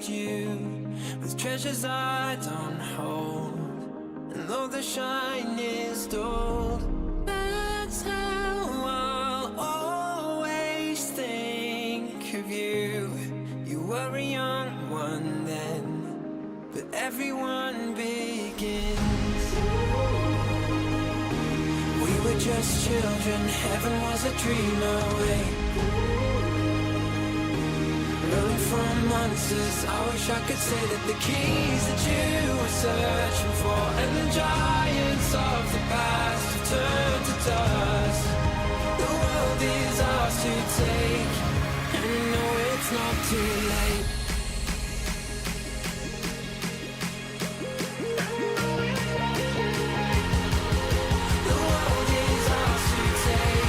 feed you with treasures I don't hold. And though the shine is dulled, that's how I'll always think of you. You were a young one then, but everyone begins. We were just children, heaven was a dream away. Running from monsters, I wish I could say that the keys that you were searching for and the giants of the past have turned to dust. The world is ours to take, and no, it's not too late. The world is ours to take,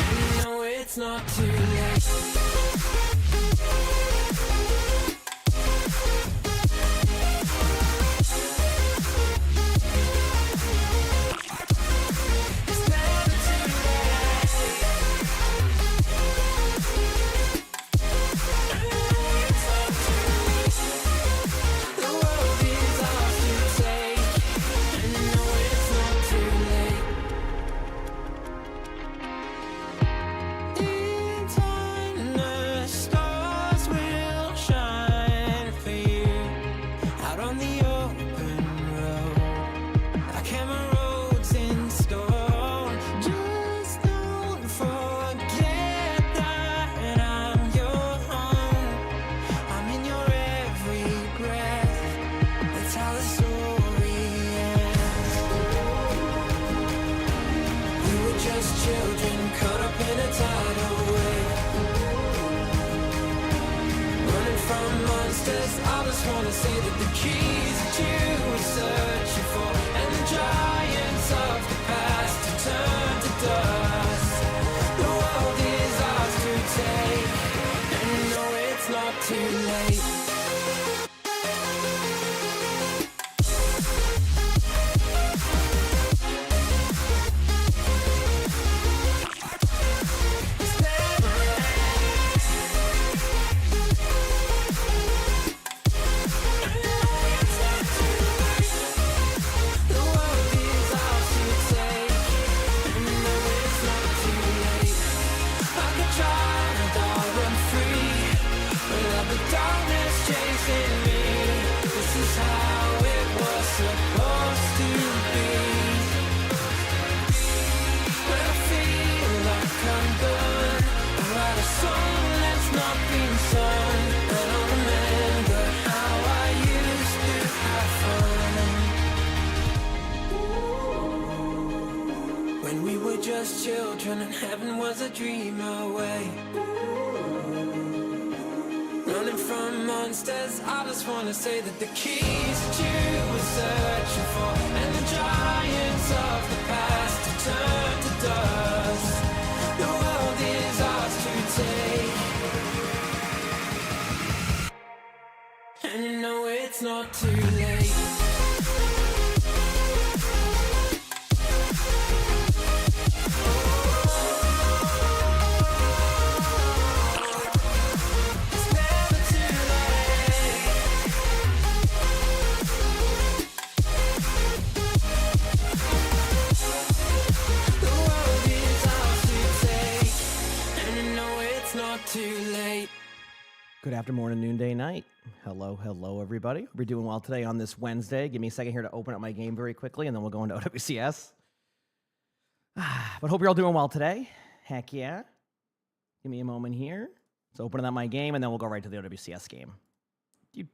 and no, it's not too late. Children and heaven was a dream away. Running from monsters, I just wanna say that the keys that you were searching for and the giants of the past have turned to dust. The world is ours to take, and you know it's not too late. Good afternoon, noonday, night. Hello, everybody. Hope you're doing well today on this Wednesday. Give me a second here to open up my game very quickly, and then we'll go into OWCS. But hope you're all doing well today. Heck yeah. Give me a moment here. Let's open up my game, and then we'll go right to the OWCS game. Give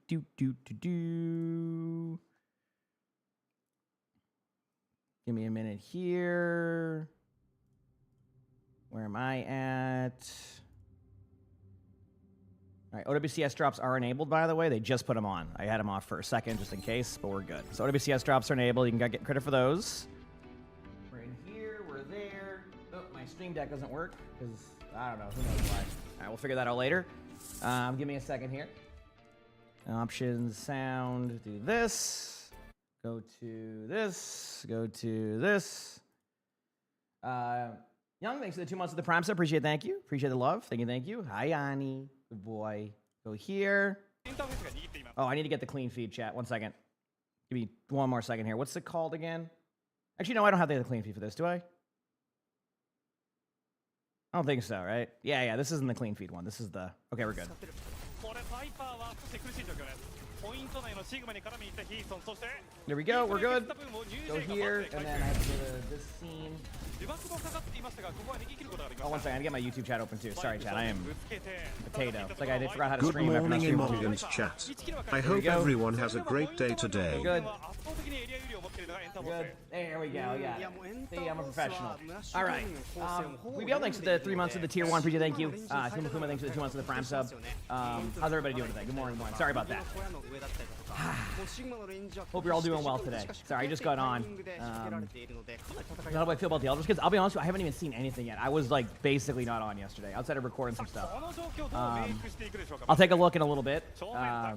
me a minute here. Where am I at? All right, OWCS drops are enabled, by the way. They just put them on. I had them off for a second just in case, but we're good. So OWCS drops are enabled. You can get credit for those. We're in here. We're there. Oh, my stream deck doesn't work because, I don't know. Who knows why. All right, we'll figure that out later. Give me a second here. Options, sound, do this. Go to this. Go to this. Young, thanks for the 2 months of the Prime sub. Appreciate it. Thank you. Appreciate the love. Thank you. Hi, Ani. Good boy. Go here. Oh, I need to get the clean feed, chat. 1 second. Give me 1 more second here. What's it called again? Actually, no, I don't have the clean feed for this, do I? I don't think so, right? Yeah, this isn't the clean feed one. This is the... Okay, we're good. There we go, we're good. Go here, and then I have to go to this scene. Oh, 1 second, I gotta get my YouTube chat open too. Sorry, chat, I am potato. It's like I forgot how to Good stream. morning, Emogg's chat. I hope everyone has a great day today. Good. Good. There we go, yeah. See, I'm a professional. All right. We've thanks for the 3 months of the tier 1 preview, thank you. Kuma Kuma, thanks for the 2 months of the prime sub. How's everybody doing today? Good morning, morning. Sorry about that. Hope you're all doing well today. Sorry, I just got on. How do I feel about the Elder Scrolls? I'll be honest with you, I haven't even seen anything yet. I was like basically not on yesterday, outside of recording some stuff. I'll take a look in a little bit. But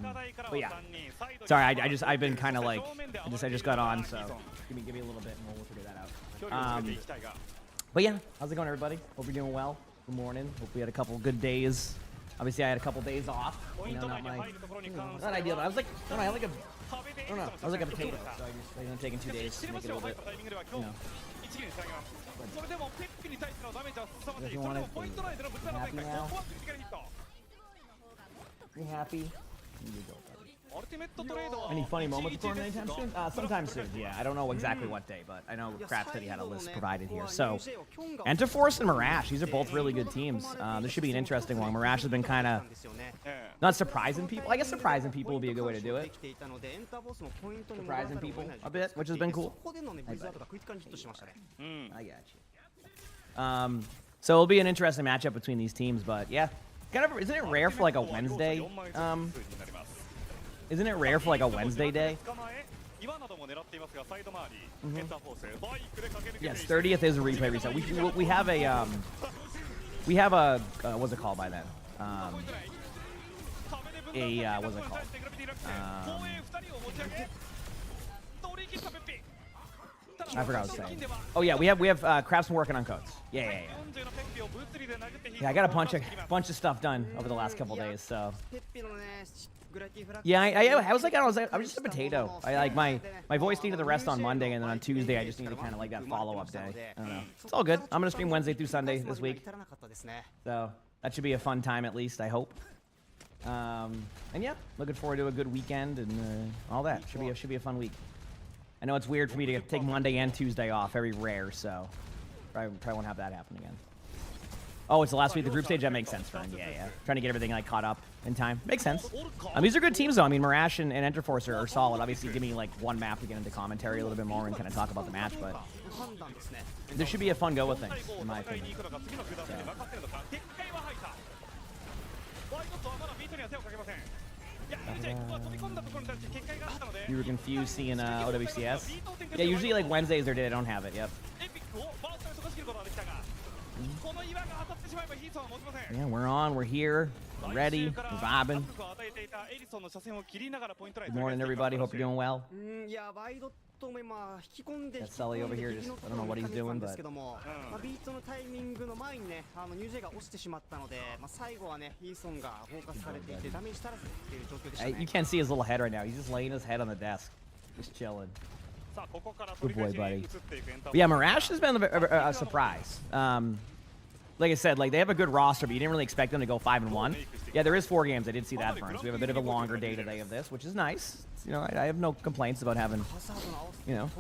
yeah, sorry, I've been kind of like, I just got on, so give me a little bit and we'll figure that out. But yeah, how's it going, everybody? Hope you're doing well. Good morning. Hope we had a couple good days. Obviously, I had a couple days off. You know, not ideal. But I was like, I don't know, I don't know. I was like a potato, so I just taking 2 days to make it a little bit, you know. If you want it, happy now? You happy? Any funny moments recording anytime soon? Sometime soon, yeah. I don't know exactly what day, but I know Crap said he had a list provided here. So, Enterforce and Mirash, these are both really good teams. This should be an interesting one. Mirash has been kind of not surprising people. I guess surprising people will be a good way to do it. Surprising people a bit, which has been cool. I got you. So it'll be an interesting matchup between these teams, but yeah. Kind of, isn't it rare for like a Wednesday? Isn't it rare for like a Wednesday day? Yes, 30th is a replay reset. We have a what's it called by then? What's it called? I forgot what I was saying. Oh yeah, we have Craftsman working on codes. Yeah. Yeah, I got a bunch of stuff done over the last couple days, so. Yeah, I was just a potato. I like my voice needed the rest on Monday, and then on Tuesday I just needed kind of like that follow-up day. I don't know. It's all good. I'm gonna stream Wednesday through Sunday this week, so that should be a fun time at least. I hope. And yeah, looking forward to a good weekend and all that. Should be a fun week. I know it's weird for me to take Monday and Tuesday off. Very rare, so probably won't have that happen again. Oh, it's the last week of the group stage? That makes sense, friend. Yeah. Trying to get everything like caught up in time. Makes sense. These are good teams, though. I mean, Mirash and Enterforce are solid. Obviously, give me like one map to get into commentary a little bit more and kind of talk about the match, but this should be a fun go with things, in my opinion. You were confused seeing OWCS? Yeah, usually like Wednesdays or day I don't have it, yep. Yeah, we're on, we're here, we're ready, we're vibing. Good morning, everybody, hope you're doing well. That's Sully over here, just, I don't know what he's doing, but... You can't see his little head right now, he's just laying his head on the desk, just chilling. Good boy, buddy. But yeah, Mirash has been a surprise. Like I said, like they have a good roster, but you didn't really expect them to go 5-1. Yeah, there is 4 games. I did see that, Burns. We have a bit of a longer day today of this, which is nice. You know, I have no complaints about having, you know,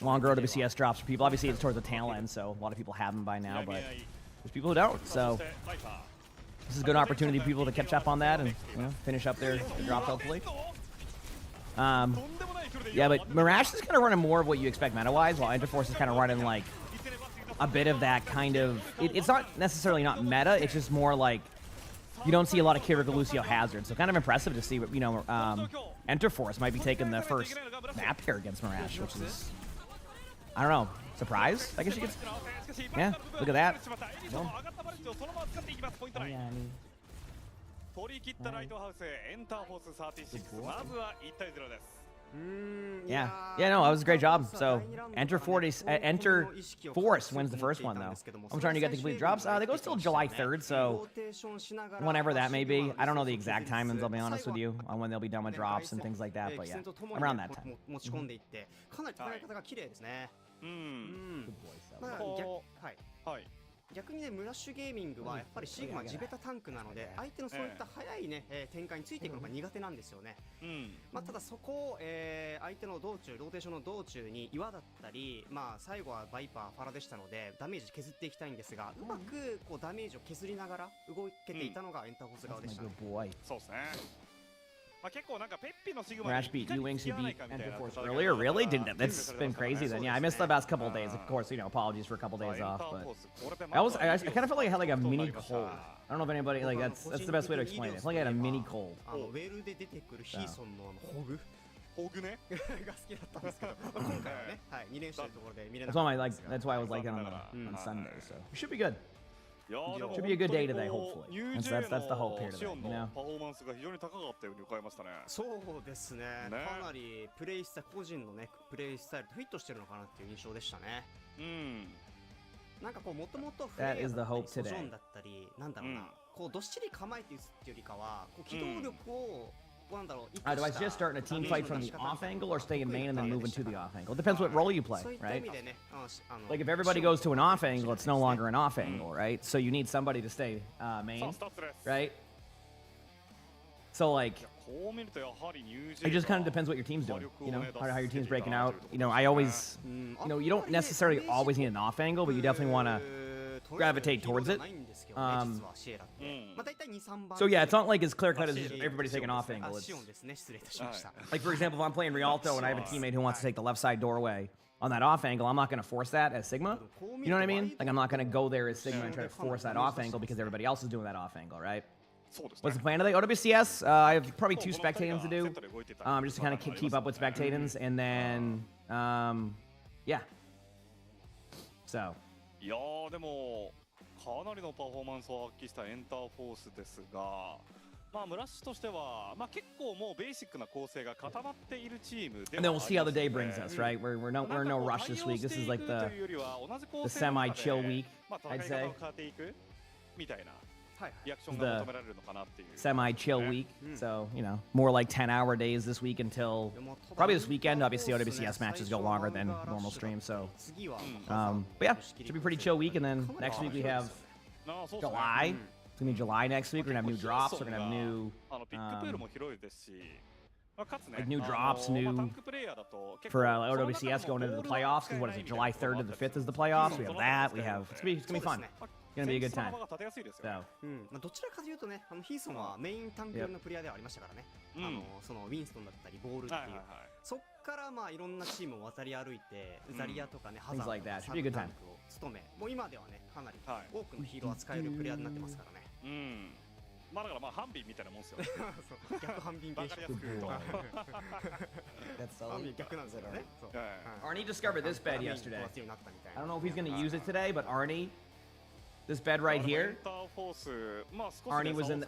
longer OWCS drops for people. Obviously, it's towards the tail end, so a lot of people have them by now, but there's people who don't. So this is a good opportunity for people to catch up on that and, you know, finish up their drops, hopefully. Yeah, but Mirash is kind of running more of what you expect meta-wise, while Enterforce is kind of running like a bit of that kind of... It's not necessarily not meta, it's just more like you don't see a lot of Kiriko Lucio Hazard, so kind of impressive to see, you know, Enterforce might be taking the first map here against Mirash, which is, I don't know, surprise? I guess you could... Yeah, look at that. Well, Yeah. Yeah, no, that was a great job. So, Enter Force wins the first one, though. I'm trying to get the complete drops. They go till July 3rd, so whenever that may be. I don't know the exact timings, I'll be honest with you, on when they'll be done with drops and things like that, but yeah, around that time. 持ち込んでいってかなり戦い方が綺麗ですね。Good boy, so. まあはい。逆にね、ムラッシュゲーミングはやっぱりシグマ地べたタンクなので、相手のそういった速いね、展開についていくのが苦手なんですよね。まあただそこを、相手の道中、ローテーションの道中に岩だったり、まあ最後はバイパー、ファラでしたので、ダメージ削っていきたいんですが、うまくこうダメージを削りながら動けていたのがエンターフォース側でしたね。そうですね。まあ結構なんかペッピのシグマ Rash beat U Wings who beat Enter Force earlier. Really? Didn't that's been crazy then. Yeah, I missed the last couple of days. Of course, you know, apologies for a couple of days off, but I kind of felt like I had like a mini cold. I don't know if anybody like that's the best way to explain it. I felt like I had a mini cold. ウェルで出てくるヒーソンのホグホグねが好きだったんですけど、今回はね、はい、2連勝というところで見れな That's か why った I んです like. が。 That's why I was like on Sunday. So it should be good. Should be a good day today, hopefully. That's the hope here today. You know. パフォーマンスが非常に高かったように伺いましたね。そうですね。かなりプレイスタイル個人のねプレイスタイルとフィットしてるのかなっていう印象でしたね。なんかこうもともとフレイヤーだったりソジョンだったりなんだろうな、こうどっしり構えて打つっていうよりかはこう機動力をなんだろう。Do I just start in a team fight from the off angle or stay in main and then move into the off angle? It depends what role you play, right? Like if everybody goes to an off angle, it's no longer an off angle, right? So you need somebody to stay main, right? So like, it just kind of depends what your team's doing, you know, how your team's breaking out. You know, I always, you know, you don't necessarily always need an off angle, but you definitely want to gravitate towards it. So yeah, it's not like as clear cut as everybody taking off angle. It's, like for example, if I'm playing Rialto and I have a teammate who wants to take the left side doorway on that off angle, I'm not going to force that as Sigma. You know what I mean? Like I'm not going to go there as Sigma and try to force that off angle because everybody else is doing that off angle, right? What's the plan today? OWCS, I have probably 2 spectatings to do, just to kind of keep up with spectatings, and then, yeah. So. いやーでもかなりのパフォーマンスを発揮したエンターフォースですが、まあムラッシュとしては、まあ結構もうベーシックな構成が固まっているチームで。And then we'll see how the day brings us, right? We're no rush this week. This is like the semi-chill week, I'd say. みたいな。The semi-chill week, so you know, more like 10-hour days this week until probably this weekend. Obviously, OWCS matches go longer than normal streams, so but yeah, should be pretty chill week. And then next week we have July. It's gonna be July next week. We're gonna have new drops. We're gonna have new like new drops, new for OWCS going into the playoffs. Because what is it? July 3rd to the 5th is the playoffs. We have that. We have it's gonna be fun. It's gonna be a good time. So. どちらかというとね、ヒーソンはメインタンク寄りのプレイヤーではありましたからね。そのウィンストンだったりボールっていう、そっからまあいろんなチームを渡り歩いて、ザリアとかね、ハザードとかサブタンクを務め、もう今ではね、かなり多くのヒーローを扱えるプレイヤーになってますからね。まあだからまあハンビンみたいなもんですよ。逆ハンビン現象。逆なんですよね。Arnie discovered this bed yesterday. I don't know if he's gonna use it today, but Arnie. This bed right here. Arnie was in.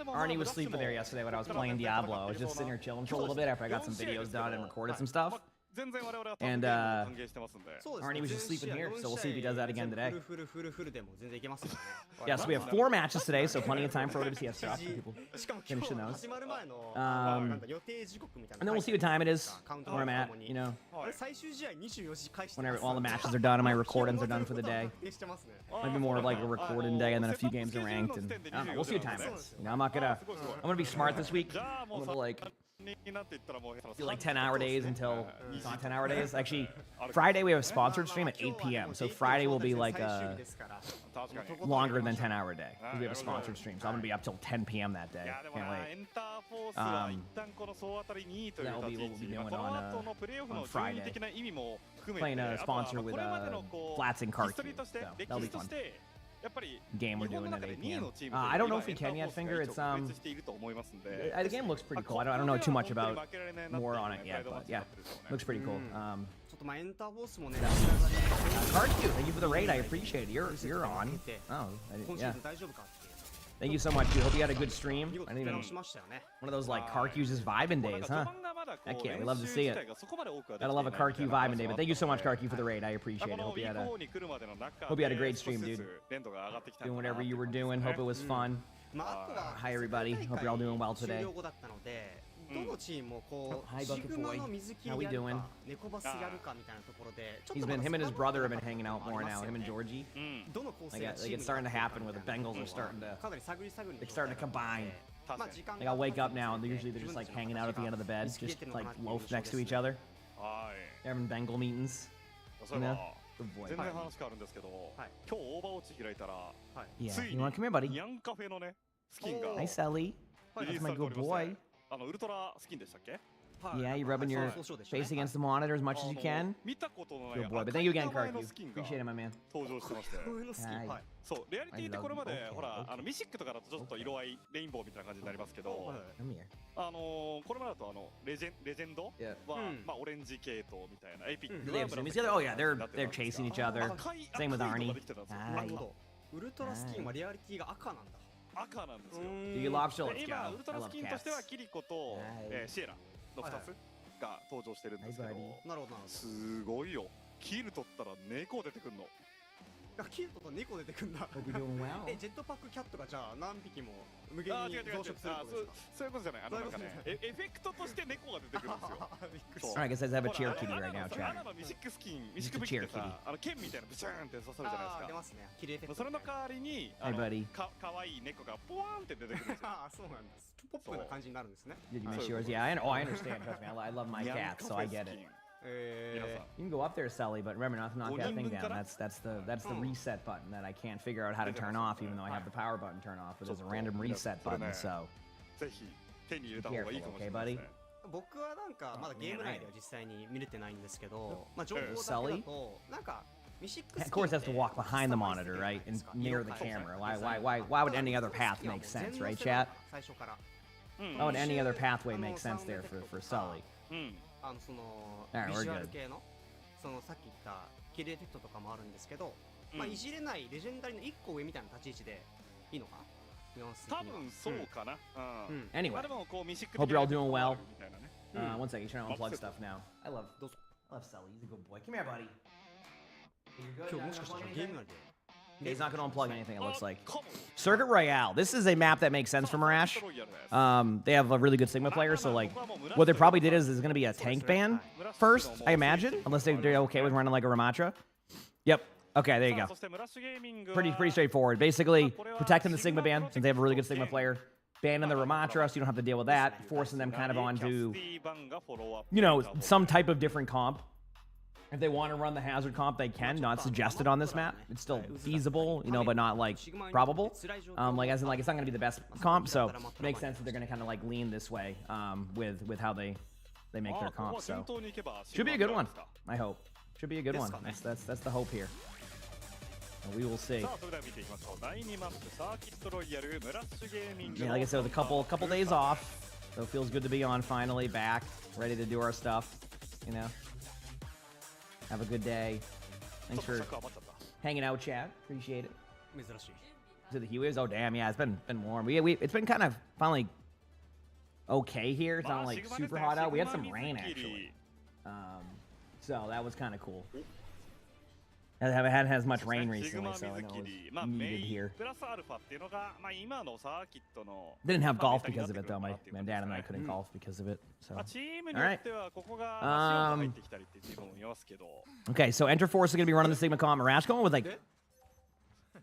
Arnie was sleeping there yesterday when I was playing Diablo. I was just sitting here chilling for a little bit after I got some videos done and recorded some stuff. And Arnie was just sleeping here, so we'll see if he does that again today. Yeah, so we have 4 matches today, so plenty of time for OWCS drops for people finishing those. And then we'll see what time it is, where I'm at, you know. Whenever all the matches are done and my recordings are done for the day. Maybe more of like a recording day and then a few games are ranked, and I don't know, we'll see what time it is. You know, I'm gonna be smart this week. I'm gonna like do like 10-hour days until it's not 10-hour days. Actually, Friday we have a sponsored stream at 8 p.m. So Friday will be like a longer than 10-hour day because we have a sponsored stream. So I'm gonna be up till 10 p.m. that day. Can't wait. That'll be what we'll be doing on Friday. Playing a sponsor with Flats and Karki. So that'll be fun. Game we're doing at 8 p.m. I don't know if we can yet, Finger. It's the game looks pretty cool. I don't know too much about more on it yet, but yeah, looks pretty cool. Karki, thank you for the raid. I appreciate it. You're on. Oh, yeah. Thank you so much, dude. Hope you had a good stream. 見事 I に didn't フィ even ニッシュしましたよね。 one of those like Karq's just vibing なん days, か huh? 序盤がまだこう Heck yeah, we 練 love to 習 see 自 it. 体がそこまで多くはできて Gotta い love な a いみたい Karq な vibe and day, but thank you so much, ところ Karq, for the raid. I まあ appreciate こ it. の Hope ウ you ィ had ーク a 4に来るまでの中 hope you had a で great 少し stream, ず dude. つ連動が上がってきたの doing かな whatever ってい you う were 感じです doing. ね Hope it was fun. まあ、あとは Hi, everybody. Hope you're all doing well 終 today. 了後だったので、どのチームもこ Hi, う、シ Bucket グマ Boy. の水切 How り we やる doing? か、猫バスやるかみたいなところで、ちょっ He's とま been だ him and his そこは brother have been hanging out あり more ます now. よ Him ね and Georgie. うんどの構成 Like, が like チーム it's に starting to 合ってるか happen み where た the いな Bengals are starting to かなり探り探りの like starting to 状態だったの combine. でまあ時間 Like が I'll 経 wake つ up に now and つれ usually て they're just 自分 like たちの hanging out at the end of the 形が bed, 見つけ just てるのか like なっていう loaf 印象 next to です each ね other. はい They're having Bengal meetings. そうい You え know? ば Good boy. 全然話変わるんですけど、はい今日オーバーウォッチ開いたら、 Yeah. つい You に want to come here, buddy? ニャンカフェのねスキンが Oh. Hi, Sally. リリー That's ス my されてお good りまして boy. ウルトラスキンでしたっけ？ Yeah, you rubbing your face against the monitor as much as you can. 見たことのない Good boy. But 赤 thank い you again, 名前 Karq. のスキンが Appreciate it, my man. 登場してまして 上のスキンはいはいそうレアリティってこれまで I love ほら okay. ミシックとかだとちょっと色合いレインボーみたいな感じになりますけど、はい Come here. これまでだとレジェンド Yeah. は、うんまあオレンジ系統みたいなエピック Do が they have zoomies together? Oh yeah, they're chasing each other. 赤い Same with 赤い Arnie. のができてたんですよ Hi. なるほどウルトラスキンはリアリティが赤なんだ赤なんですよ Do you love show? で Let's 今 go. ウルト I ラ love スキンとしては cats. キリコと、はいシエラの2つが登場してるんですけど、はいなるほどなるほすごいよキル取ったら猫出てくんのどキルトと猫出てくんだ Hope you're doing well. ジェットパックキャットがじゃあ何匹も無限にあー違う違う違う増殖するってことですかそういうことじゃないなんかねエフェクトとして猫が出てくるんですよびっくりそう All right, I guess I have a ほ cheer ら kitty right now, ア chat. ナのミシックスキンミシック Just a 武器って cheer kitty. さ剣みたいなブシューンって刺さるじゃあー出ないでますねキルエフェクトすかそれの代わりに Hey, buddy. かわいい猫がポワーンって出てくるんですよああそうなんですポップな感じになるんですね Did you はい miss yours? Yeah, I understand. Trust me, I love my ニャン cats, カ so フ I ェ get ス it. キン Eh, 皆さん You can go up there, Sully, but remember not to knock that thing down. 5人分から That's the reset button that I can't figure out how to turn off, even though I have the power button turned off. But there's a random reset button, so ぜひ手に入れた方がいいかもしれないですね僕はなんかまだゲーム内では実際に見れてないんですけど、まあ情報だけだ Sully? となんかミシックス of course has to walk behind the monitor, right, and near the camera. Why would any other path make sense, right, chat? 最初からうん Why would any other pathway make sense there for Sully? うんその Alright, ビ we're ジュアル good. 系のそのさっき言ったキルエフェクトとかもあるんですけど、うんまあいじれないレジェンダリの1個上みたいな立ち位置でいいのかなニュアンス的多には分そうかなうん Anyway, まあでもこうミシック Hope you're all doing well. みたいなね one second, you're trying to unplug stuff now. I love どうぞ Sully. He's a good boy. Come here, buddy. You're 今 good. 日もしかしたらゲーム内で Yeah, he's not going to unplug anything. It looks like かも Circuit Royale. This is a map that makes sense for Marash. ロイヤルです They have a really good Sigma player, so like, what they probably did is there's going to be a tank ban first, I imagine, unless they're okay with running like a Ramatra. Yep. Okay, there you さあ go. そしてムラッシュゲーミングは Pretty straightforward. Basically, protecting the Sigma ban since they have a really good Sigma player. Banning the Ramatra, so you don't have to deal with that. Forcing them kind of onto, キャスティ版がフォローアップ you know, some type of different comp. If they want to run the hazard comp, they can. Not suggested on this map. It's still feasible, you know, but not like probable. Like as in like it's not going to be the best comp, so it makes sense that they're going to kind of like lean this way with how they make their あここ comp. は順 So 当にいけば should be a good one. シグマですか I hope. Should be a good one. That's the hope here. And we will see. さあそれでは見ていきましょう第2マップサーキットロイヤルムラッシュゲーミング Yeah, like I said, with a couple days off, so it feels good to be on finally, back, ready to do our stuff. You know, have a good day. ちょ Thanks っと for 尺余っちゃった hanging out, chat. Appreciate it. 珍しい To the heat waves. Oh damn, yeah, it's been warm. It's been kind of finally okay here. It's ま not あ like シグマです super ね hot out. We had シ some グマ rain 水切 actually. り So that was kind of cool. I haven't had as much rain シグ recently, マ so I 水 know 切 it's りまあメ needed イ here. ンプラスアルファっていうのがまあ今のサーキットの Didn't have まあ golf メタにな because って of く it る though. かな My っていう my こと dad です and ね I couldn't golf because of it. So まあチームによってはここが足音が入ってきたりっていうチームもいますけど okay, so Enter Force is gonna be running the Sigma comp. Marash going with like.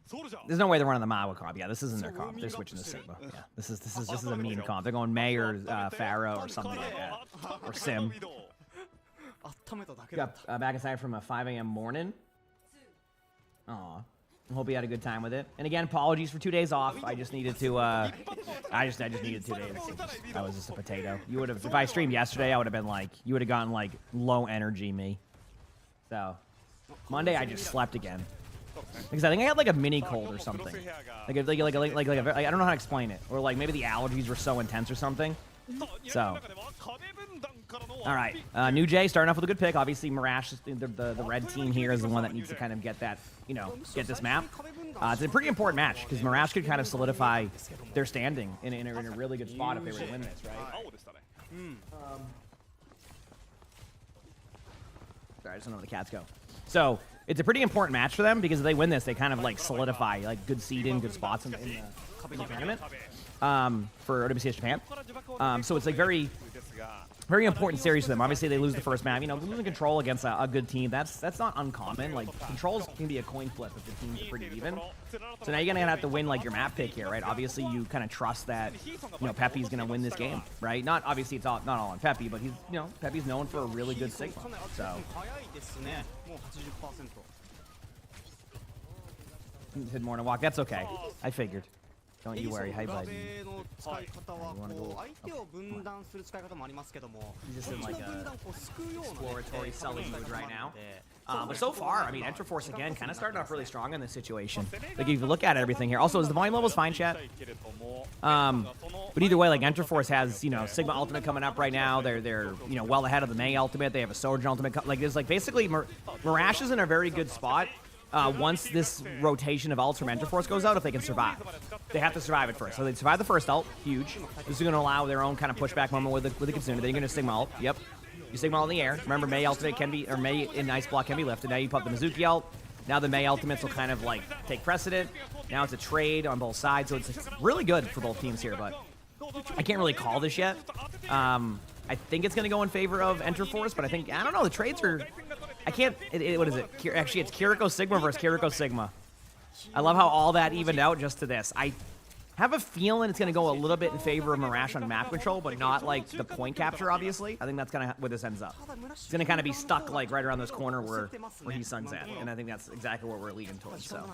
ソルジャー There's no way they're running the Mawa comp. Yeah, this isn't their comp. They're switching to Sigma. Yeah, this is a meme comp. They're going May or Pharaoh or something like that. Or Sim. 温めただけだっ Got back inside from a 5 a.m. morning. Aw. I hope you had a good time with it. And again, apologies for 2 days off. I just needed to. I just needed 2 days. I was just a potato. You would have if I streamed yesterday. I would have been like, you would have gotten like low energy me. So Monday I just slept again because I think I had like a mini cold or something. Like I don't know how to explain it. Or like maybe the allergies were so intense or something. So All right, New Jay starting off with a good pick. Obviously, Mirage, the red team here, is the one that needs to kind of get that, get this map. It's a pretty important match because Mirage could kind of solidify their standing in a really good spot if they were to win this, right? Sorry, I just don't know where the cats go. So it's a pretty important match for them because if they win this, they kind of like solidify like good seeding, good spots in the tournament for OWCS Japan. So it's like very important series for them. Obviously, they lose the first map. Losing control against a good team, that's not uncommon. Like, controls can be a coin flip if the team's pretty even. So now you're going to have to win, like, your map pick here, right? Obviously, you kind of trust that, Peppy's going to win this game, right? Obviously, it's not all on Peppy, but he's, Peppy's known for a really good Sigma. So, yeah. He said morning walk. That's okay. I figured. Don't you worry, hi buddy. He's just in like a exploratory selling mood right now. But so far, I mean, Enterforce again kind of started off really strong in this situation. Like if you look at everything here. Also, is the volume levels fine, chat? But either way, like Enterforce has Sigma Ultimate coming up right now. They're well ahead of the May Ultimate. They have a Sojourn Ultimate. Like there's like basically Mirage is in a very good spot. Once this rotation of ults from Enterforce goes out, if they can survive. They have to survive it first. So they survive the first ult, huge. This is going to allow their own kind of pushback moment with the Kitsune. Then you're going to Sigma ult. Yep. You Sigma ult in the air. Remember, May ultimate can be, or May in Ice Block can be lifted. Now you pop the Mizuki ult. Now the May ultimates will kind of like take precedent. Now it's a trade on both sides. So it's really good for both teams here, but I can't really call this yet. I think it's going to go in favor of Enterforce, but I don't know. The trades are... I can't... what is it? Actually, it's Kiriko Sigma versus Kiriko Sigma. I love how all that evened out just to this. I have a feeling it's going to go a little bit in favor of Mirage on map control, but not like the point capture, obviously. I think that's kind of where this ends up. It's going to kind of be stuck like right around this corner where Heesung's at, and I think that's exactly what we're leading towards, so...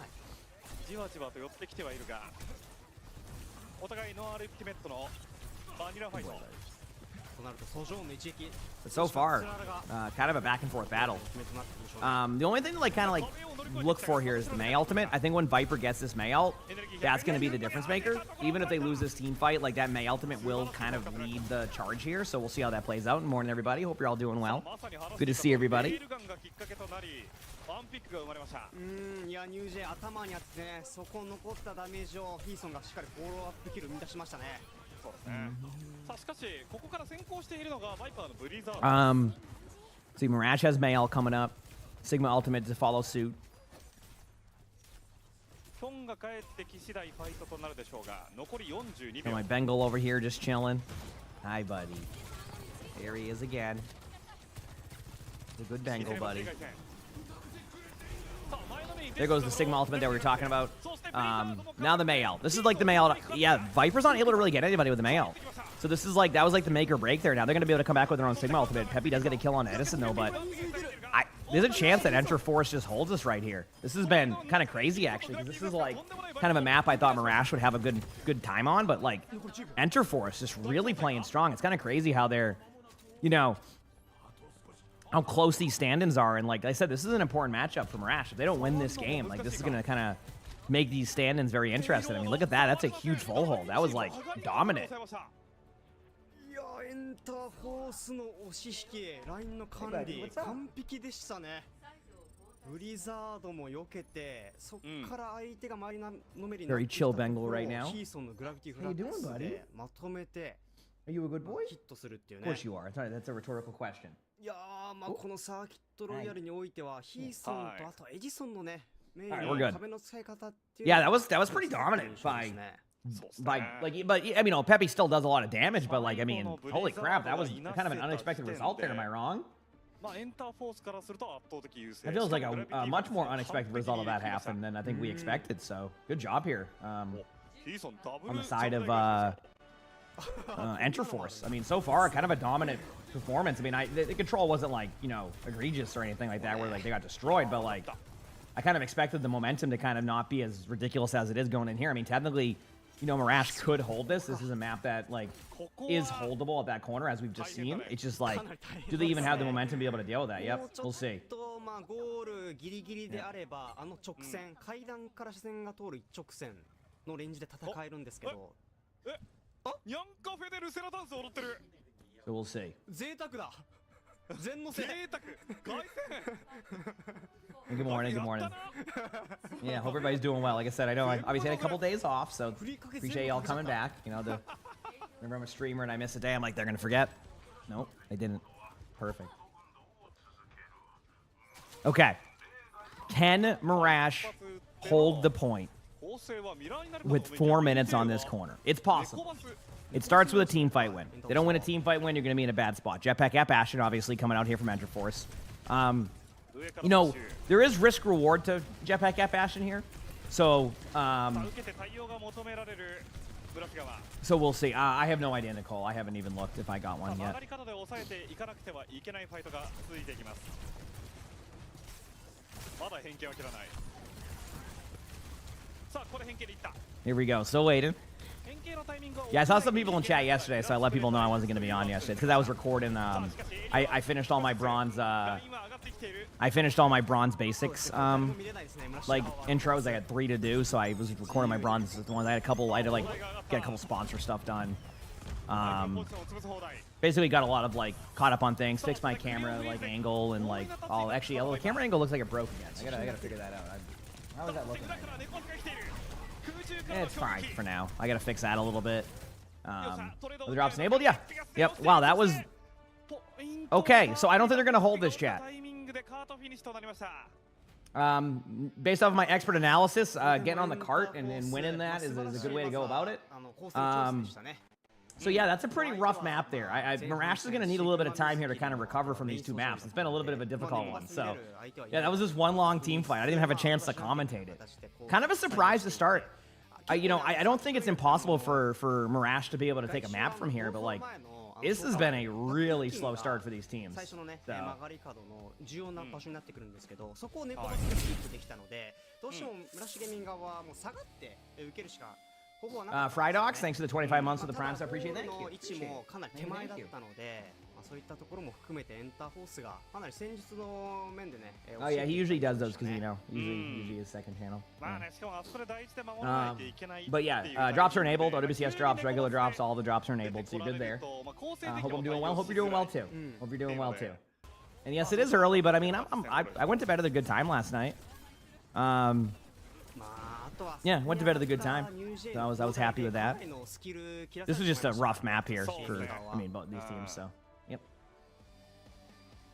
But so far, kind of a back and forth battle. The only thing to like kind of like look for here is the May ultimate. I think when Viper gets this May ult, that's going to be the difference maker. Even if they lose this team fight, like that May ultimate will kind of lead the charge here. So we'll see how that plays out. And morning, everybody. Hope you're all doing well. Good to see everybody. いやニュージェ頭にあってね、そこ残ったダメージをヒーソンがしっかりフォローアップキル生み出しましたね。そうですね。さあしかしここから先行しているのがバイパーのブリザード。See, Mirage has Mayel coming up. Sigma Ultimate to follow suit. ヒョンが帰ってき次第ファイトとなるでしょうが、残り42 Got 秒。 my Bengal over here just chilling. Hi, buddy. There he is again. The good Bengal, buddy. There goes the Sigma ultimate that we were talking about. Now the Mayel. This is like the Mayel. Yeah, Viper's not able to really get anybody with the Mayel. So this is like, that was like the make or break there. Now they're going to be able to come back with their own Sigma ultimate. Peppy does get a kill on Edison though, but there's a chance that Enterforce just holds us right here. This has been kind of crazy actually, because this is like kind of a map I thought Mirage would have a good time on, but like Enterforce just really playing strong. It's kind of crazy how they're, how close these stand-ins are, and like I said, this is an important matchup for Mirage. If they don't win this game, like this is gonna kind of make these stand-ins very interesting. I mean, look at that. That's a huge full hold. That was like dominant. いやエンターフォースの押し引き、ラインの管理完璧でしたね。ブリザードも避けて、そっから相手が周りのめりになっていたところをヒーソンのグラビティフラックスでまとめて Are you a good boy? ヒットするっていうね。 Of course you are. That's a rhetorical question. いやー、まあこのサーキットロイヤルにおいてはヒーソンとあとエジソンのね、メインの壁の使い方っていう。 Yeah, that was pretty dominant by like, but I mean, Peppy still does a lot of damage, but like, I mean, holy crap, that was kind of an unexpected result there. Am I wrong? It feels like a much more unexpected result of that happened than I think we expected. So good job here on the side of Enterforce. I mean, so far, kind of a dominant performance. I mean, the control wasn't like, egregious or anything like that where like they got destroyed, but like I kind of expected the momentum to kind of not be as ridiculous as it is going in here. I mean, technically, Mirage could hold this. This is a map that like is holdable at that corner as we've just seen. It's just like, do they even have the momentum to be able to deal with that? Yep, we'll see. ゴールギリギリであればあの直線階段から視線が通る一直線のレンジで戦えるんですけど。ニャンカフェでルセラダンス踊ってる。So we'll see. 贅沢だ全のせい And good morning, good morning. Yeah, hope everybody's doing well. Like I said, I know I obviously had a couple days off, so appreciate y'all coming back. You know, remember I'm a streamer and I miss a day. I'm like, they're gonna forget. Nope, they didn't. Perfect. Okay. Can Marash hold the point with 4 minutes on this corner? It's possible. It starts with a team fight win. They don't win a team fight win, you're going to be in a bad spot. Jetpack App Ashen, obviously, coming out here from Enterforce. You know, there is risk-reward to Jetpack App Ashen here. So, so we'll see. I have no idea, Nicole. I haven't even looked if I got one yet. Here we go. Still waiting. Yeah, I saw some people in chat yesterday, so I let people know I wasn't going to be on yesterday because I was recording. I finished all my bronze. I finished all my bronze basics like intros. I had 3 to do, so I was recording my bronze ones. I had a couple. I had to like get a couple sponsor stuff done. Basically got a lot of like caught up on things, fixed my camera like angle and like all. Actually, the camera angle looks like it broke again. I gotta figure that out. How is that looking? It's fine for now. I gotta fix that a little bit. The drops enabled? Yeah. Yep. Wow, that was okay. So I don't think they're gonna hold this chat. Based off of my expert analysis, getting on the cart and winning that is a good way to go about it. So yeah, that's a pretty rough map there. Marash is going to need a little bit of time here to kind of recover from these 2 maps. It's been a little bit of a difficult one. So yeah, that was just one long team fight. I didn't even have a chance to commentate it. Kind of a surprise to start. You know, I don't think it's impossible for Marash to be able to take a map from here, but like, this has been a really slow start for these teams. So. Frydox, thanks for the 25 months of the Prime, so I appreciate that. Thank you. Oh yeah, he usually does those because you know, usually his second channel. But yeah, drops are enabled. OWCS drops, regular drops, all the drops are enabled, so you're good there. Hope I'm doing well. Hope you're doing well too. Hope you're doing well too. And yes, it is early, but I mean, I went to bed at a good time last night. Yeah, went to bed at a good time. So I was happy with that. This was just a rough map here for both these teams. So, yep.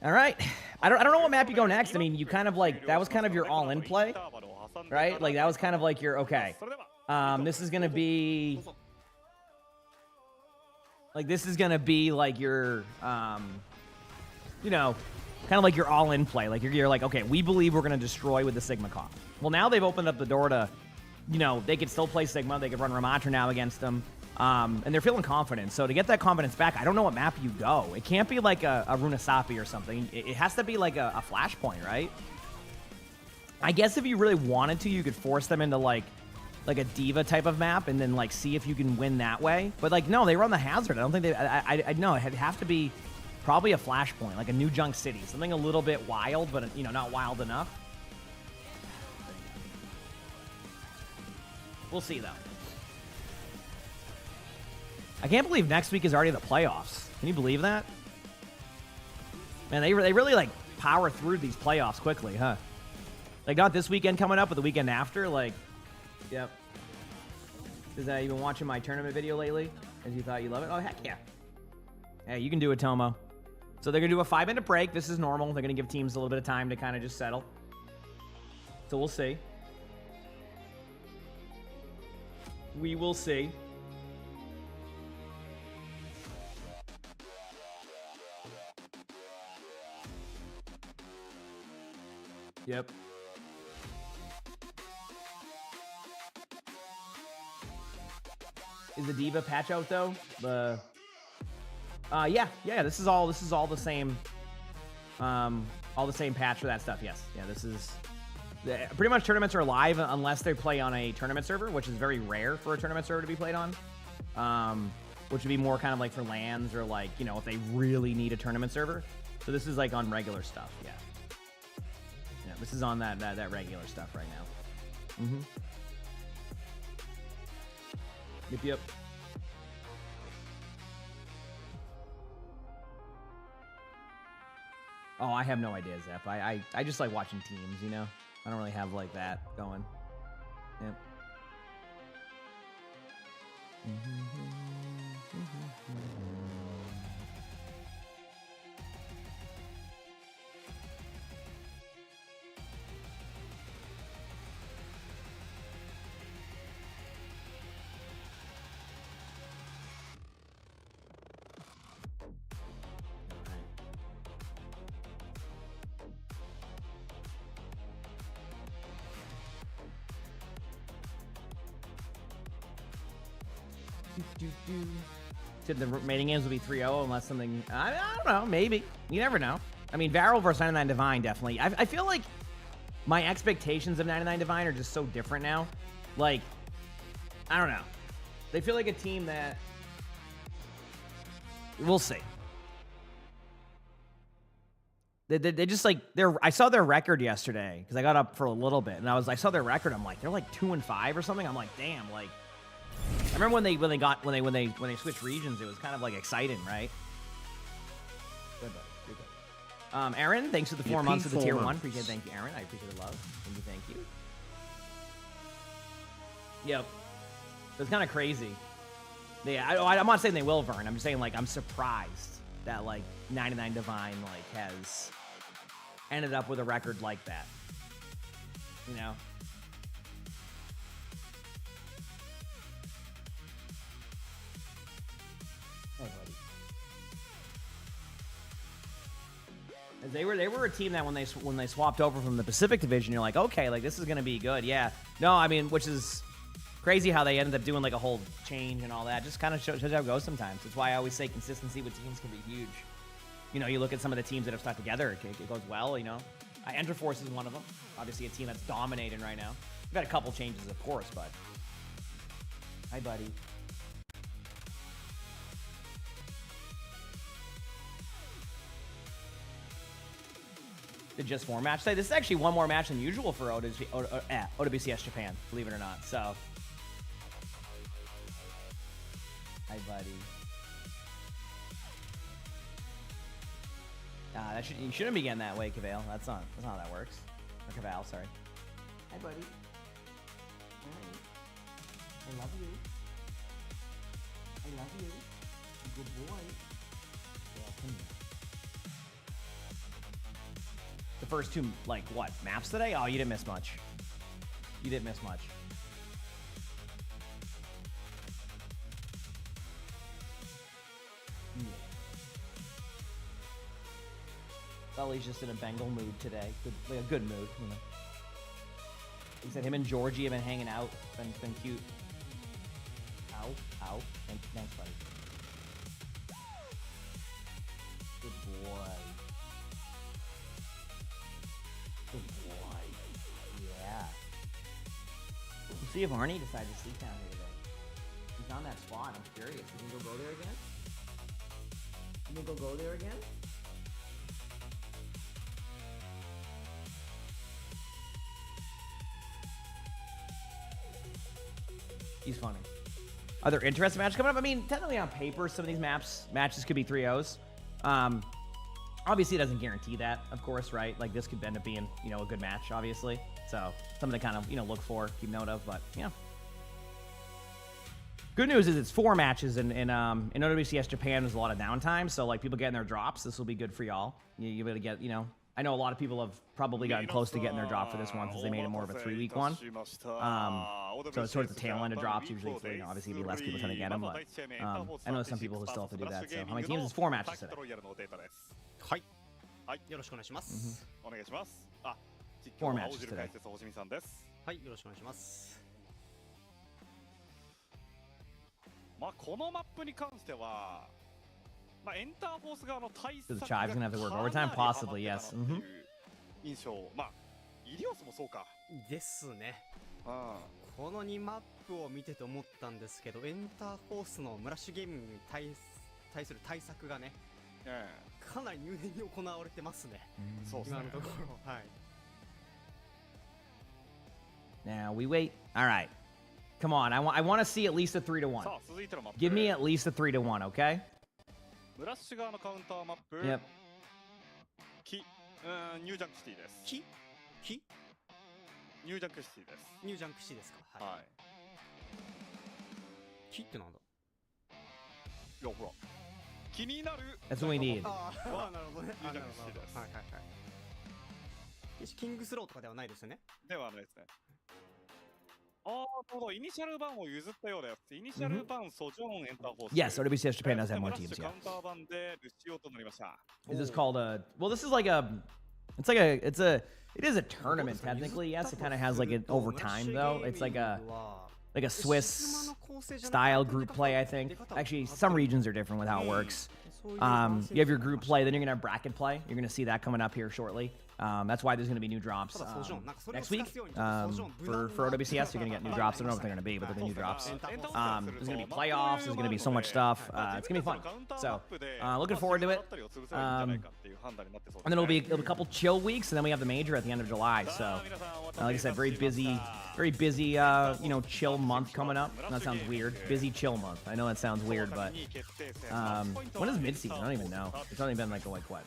All right. I don't know what map you go next. I mean, you kind of like that was kind of your all-in play, right? Like that was kind of like your okay. This is gonna be like your you know, kind of like your all-in play. Like you're like okay, we believe we're gonna destroy with the Sigma comp. Well, now they've opened up the door to. You know, they could still play Sigma. They could run Ramatra now against them. And they're feeling confident. So to get that confidence back, I don't know what map you go. It can't be like a Runasapi or something. It has to be like a Flashpoint, right? I guess if you really wanted to, you could force them into like a Diva type of map and then like see if you can win that way. But like, no, they run the Hazard. I don't think they... I know, it'd have to be probably a Flashpoint, like a New Junk City. Something a little bit wild, but, you know, not wild enough. We'll see, though. I can't believe next week is already the playoffs. Can you believe that? Man, they really, like, power through these playoffs quickly, huh? Like, not this weekend coming up, but the weekend after. Like, yep. Is that you been watching my tournament video lately? As you thought you love it? Oh, heck yeah. Hey, you can do it, Tomo. So they're going to do a 5-minute break. This is normal. They're going to give teams a little bit of time to kind of just settle. So we'll see. We will see. Yep. Is the Diva patch out though? Yeah. This is all the same. All the same patch for that stuff. Yes. Yeah. This is. Pretty much tournaments are live unless they play on a tournament server, which is very rare for a tournament server to be played on. Which would be more kind of like for LANs or like, you know, if they really need a tournament server. So this is like on regular stuff, yeah. Yeah, this is on that regular stuff right now. Mm-hmm. Yep. Oh, I have no idea, Zep. I just like watching teams, you know? I don't really have like that going. Yep. Said the remaining games will be 3-0 unless something... I don't know, maybe. You never know. I mean, Varel versus 99 Divine, definitely. I feel like my expectations of 99 Divine are just so different now. Like, I don't know. They feel like a team that... We'll see. They just like... I saw their record yesterday, because I got up for a little bit, and I saw their record, I'm like, they're like 2-5 or something. I'm like, damn, like... I remember when they switched regions, it was kind of like exciting, right? Good, good. Aaron, thanks for the 4 months of the tier 1. Appreciate it. Thank you, Aaron. I appreciate the love. Thank you. Yep. It's kind of crazy. I'm not saying they will, Vern. I'm just saying, like, I'm surprised that, like, 99 Divine, like, has ended up with a record like that. You know? They were a team that when they swapped over from the Pacific Division, you're like, okay, like this is gonna be good, yeah. No, I mean, which is crazy how they ended up doing like a whole change and all that. Just kind of shows how it goes sometimes. That's why I always say consistency with teams can be huge. You know, you look at some of the teams that have stuck together, it goes well. You know, Enterforce is one of them. Obviously, a team that's dominating right now. We've had a couple changes, of course, but hi, buddy. Just 4 match today. This is actually one more match than usual for OWCS Japan, believe it or not. So, hi, buddy. You shouldn't be getting that way, Cavale. That's not how that works. Or Cavale, sorry. Hi, buddy. Hi. I love you. I love you. Good boy. Yeah, come here. The first 2, like, what, maps today? Oh, you didn't miss much. You didn't miss much. Yeah. Sully's just in a Bengal mood today. Like a good mood, you know. He said him and Georgie have been hanging out. Been cute. Ow. Ow. Thanks, buddy. Good boy. Good boy. Yeah. We'll see if Arnie decides to sleep down here today. He's on that spot. I'm curious. You think he'll go there again? You think he'll go there again? He's funny. Are there interesting matches coming up? I mean, technically on paper, some of these matches could be 3-0s. Obviously, it doesn't guarantee that, of course, right? Like, this could end up being, you know, a good match, obviously. So, something to kind of, you know, look for, keep note of, but, yeah. Good news is it's 4 matches, and in OWCS Japan, there's a lot of downtime, so, like, people getting their drops, this will be good for y'all. You'll be able to get, you know, I know a lot of people have probably gotten close to getting their drop for this one, since they made it more of a 3-week one. So it's sort of the tail end of drops, usually, for, you know, obviously, it'd be less people trying to get them, but I know some people who still have to do that, so how many teams? It's 4 matches today. はい。はい、よろしくお願いします。お願いします。あ、実況 4 は青 matches 汁 today. 解説ほじみさんです。はい、よろしくお願いします。まあこのマップに関しては、まあエンターフォース側の対策 So が the Chive's gonna have to work かな overtime? りハマって Possibly, たな yes. っていう印象。まあイリオスもそうか。ですね。うん。この2マップを見てて思ったんですけど、エンターフォースのムラッシュゲームに対する対策がね、かなり入念に行われてますね。そうですね。今のところ、はい。Now we wait. All right. Come on. I want to see at least a 3-1. さあ続いてのマップ。 Give me at least a 3-1, okay? ムラッシュ側のカウンターマップ。Yep. キ、ニュージャンクシティです。キキニュージャンクシティです。ニュージャンクシティですか。はい。キってなんだ。いやほら、気になる。 That's what we need. ああ、なるほどね。ニュージャンクシティです。はいはいはい。キングスローとかではないですよね。ではないですね。ああ、なるほど。イニシャル版を譲ったようです。イニシャル版ソジョーンエンターフォース。Yes, WCS Japan does have more teams. カ Yeah. ウンター版でルシオとなりました。Is this called a? Well, this is like a. It's like a. It's a. It is a tournament technically. Yes, it kind of has like an overtime though. It's like a Swiss style group play. I think. Actually, some regions are different with how it works. You have your group play, then you're gonna have bracket play. You're gonna see that coming up here shortly. That's why there's gonna be new drops next week. For OWCS, you're gonna get new drops. I don't know what they're gonna be, but they're gonna be new drops. There's gonna be playoffs. There's gonna be so much stuff. It's gonna be fun. So looking forward to it. And then it'll be a couple chill weeks, and then we have the major at the end of July. So like I said, very busy, chill month coming up. That sounds weird. Busy chill month. I know that sounds weird, but when is mid-season? I don't even know. It's only been like what?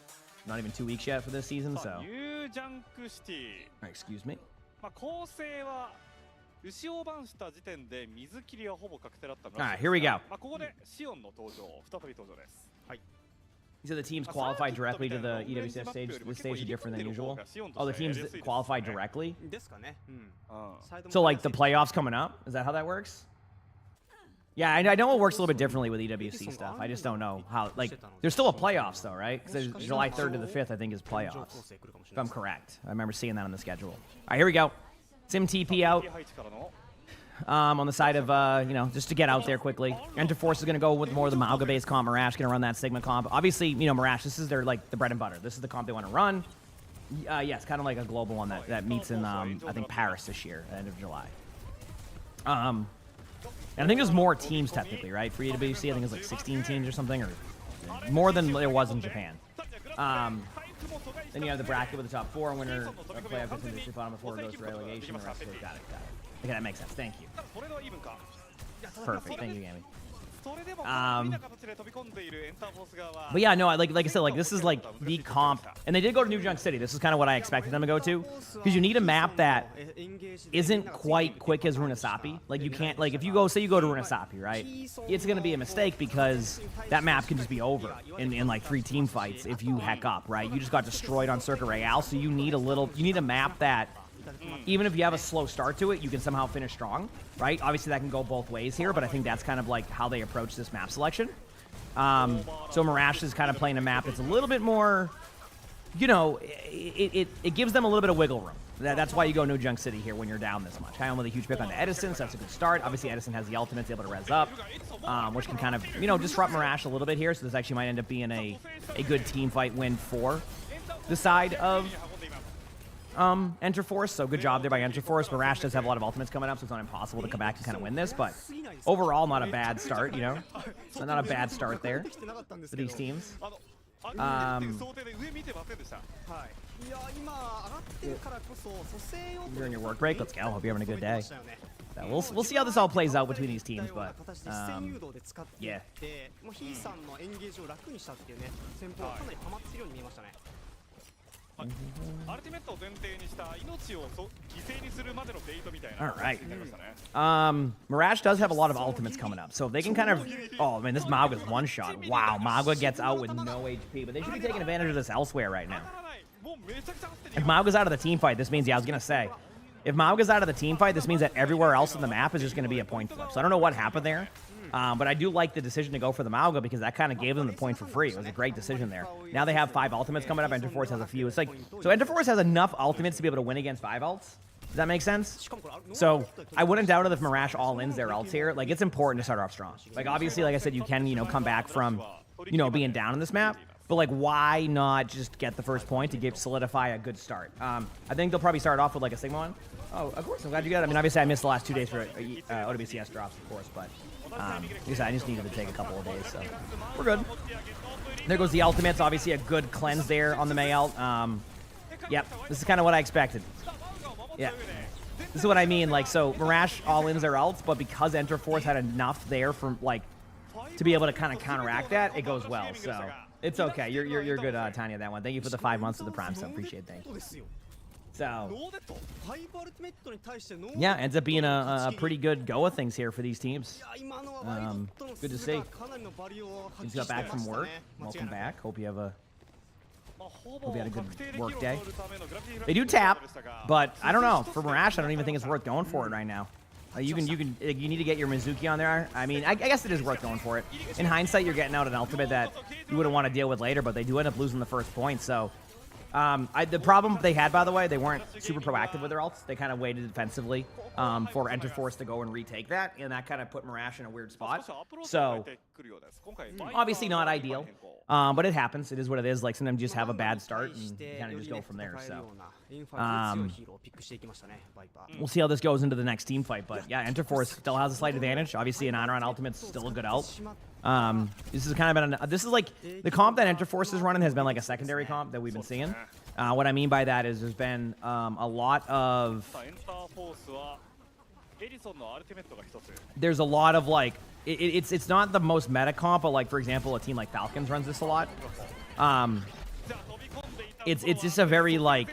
Not even 2 weeks yet for this season, so. ニュージャンクシティ。Excuse me. 構成はルシオ版した時点で水切りはほぼ確定だったので。Alright, here we go. ここでシオンの登場、再び登場です。はい。So the teams qualified directly to the EWCS stage. This stage is different than usual. Oh, the teams qualified directly. ですかね。So like the playoffs coming up. Is that how that works? Yeah, I know it works a little bit differently with EWC stuff. I just don't know how. Like, there's still a playoffs though, right? Because July 3rd to the 5th, I think, is playoffs. If I'm correct, I remember seeing that on the schedule. All right, here we go. Sim TP out. On the side of just to get out there quickly. Enter Force is gonna go with more of the Malga-based comp. Marash gonna run that Sigma comp. Obviously, Marash. This is their the bread and butter. This is the comp they want to run. Yes, kind of like a global one that meets in I think Paris this year, at the end of July. And I think there's more teams technically, right? For EWC, I think it was like 16 teams or something, or more than there was in Japan. Then you have the bracket with the top 4 winner of playoff gets into bottom of 4 goes to relegation. The rest goes. Got it. Okay, that makes sense. Thank you. Perfect. Thank you, Gammy. But yeah, no, like I said, this is like the comp, and they did go to New Junk City. This is kind of what I expected them to go to, because you need a map that isn't quite quick as Runasapi. Like you can't, if you say you go to Runasapi, right? It's gonna be a mistake because that map can just be over in like 3 team fights if you heck up, right? You just got destroyed on Circuit Royale, so you need a map that, even if you have a slow start to it, you can somehow finish strong, right? Obviously, that can go both ways here, but I think that's kind of like how they approach this map selection. So Marash is kind of playing a map that's a little bit more, it gives them a little bit of wiggle room. That's why you go New Junk City here when you're down this much. High with a huge pick on the Edison, so that's a good start. Obviously, Edison has the ultimates, able to res up, which can kind of, disrupt Marash a little bit here, so this actually might end up being a good team fight win for the side of Enter Force, so good job there by Enter Force. Marash does have a lot of ultimates coming up, so it's not impossible to come back and kind of win this, but overall, not a bad start, So not a bad start there for these teams. You're in your work break. Let's go. Hope you're having a good day. We'll see how this all plays out between these teams, but yeah. Alright. Marash does have a lot of ultimates coming up, so if they can kind of... Oh, man, this Magwa's one-shot. Wow, Magwa gets out with no HP, but they should be taking advantage of this elsewhere right now. If Magwa's out of the team fight, this means, I was going to say, if Magwa's out of the team fight, this means that everywhere else on the map is just going to be a point flip. So I don't know what happened there. But I do like the decision to go for the Malga because that kind of gave them the point for free. It was a great decision there. Now they have 5 ultimates coming up. Enter Force has a few. It's like, so Enter Force has enough ultimates to be able to win against 5 ults. Does that make sense? So I wouldn't doubt it if Marash all-ins their ults here. Like, it's important to start off strong. Like, obviously, like I said, you can, come back from, being down in this map. But, like, why not just get the first point to solidify a good start? I think they'll probably start off with, like, a Sigma one. Oh, of course. I'm glad you got it. I mean, obviously, I missed the last 2 days for OWCS drops, of course, but... I just needed to take a couple of days, so we're good. There goes the ultimates. Obviously, a good cleanse there on the May ult. Yep, this is kind of what I expected. Yeah, this is what I mean. Like, so Marash all-ins their ults, but because Enter Force had enough there from to be able to kind of counteract that, it goes well. So It's okay. You're good, Tanya, that one. Thank you for the 5 months of the Prime sub. Appreciate it. Thank you. So, yeah, ends up being a pretty good go of things here for these teams. Good to see. He's got back from work. Welcome back. Hope you have a good work day. They do tap, but I don't know. For Marash, I don't even think it's worth going for it right now. You need to get your Mizuki on there. I mean, I guess it is worth going for it. In hindsight, you're getting out an ultimate that you wouldn't want to deal with later, but they do end up losing the first point, so... the problem they had, by the way, they weren't super proactive with their ults. They kind of waited defensively for Enterforce to go and retake that, and that kind of put Marash in a weird spot. So, obviously not ideal, but it happens. It is what it is. Like, sometimes you just have a bad start, and you kind of just go from there. So, we'll see how this goes into the next team fight. But, yeah, Enterforce still has a slight advantage. Obviously, an Anaron ultimate's still a good ult. This is kind of this is like the comp that Enterforce is running has been like a secondary comp that we've been seeing. What I mean by that is there's been a lot of like it's not the most meta comp, but like for example a team like Falcons runs this a lot. It's just a very like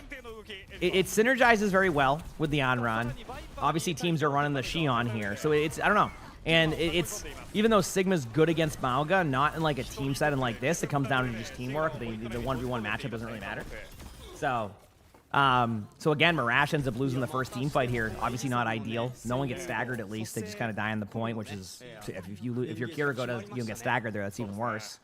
it synergizes very well with the Onron. Obviously teams are running the Xion here, so it's I don't know. And it's even though Sigma's good against Mauga, not in like a team setting like this, it comes down to just teamwork. The 1v1 matchup doesn't really matter. So, so again, Marash ends up losing the first team fight here. Obviously not ideal. No one gets staggered at least. They just kind of die on the point, which is if your Kiriko does you get staggered there, that's even worse.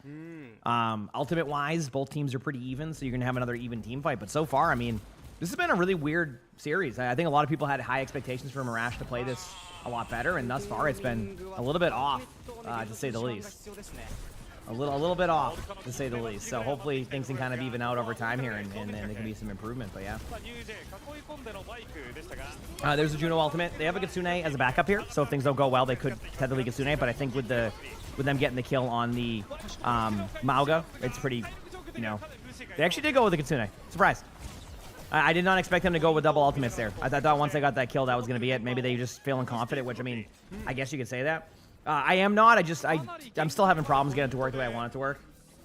Ultimate wise, both teams are pretty even, so you're gonna have another even team fight. But so far, I mean, this has been a really weird series. I think a lot of people had high expectations for Marash to play this a lot better, and thus far it's been a little bit off, to say the least. A little bit off, to say the least. So hopefully things can kind of even out over time here, and there can be some improvement. But yeah. There's a Juno ultimate. They have a Kitsune as a backup here, so if things don't go well, they could technically Kitsune. But I think with them getting the kill on the Mauga, it's pretty, you know, they actually did go with the Kitsune. Surprised. I did not expect them to go with double ultimates there. I thought once they got that kill, that was going to be it. Maybe they just feeling confident, which, I mean, I guess you could say that. I am not. I'm still having problems getting it to work the way I want it to work.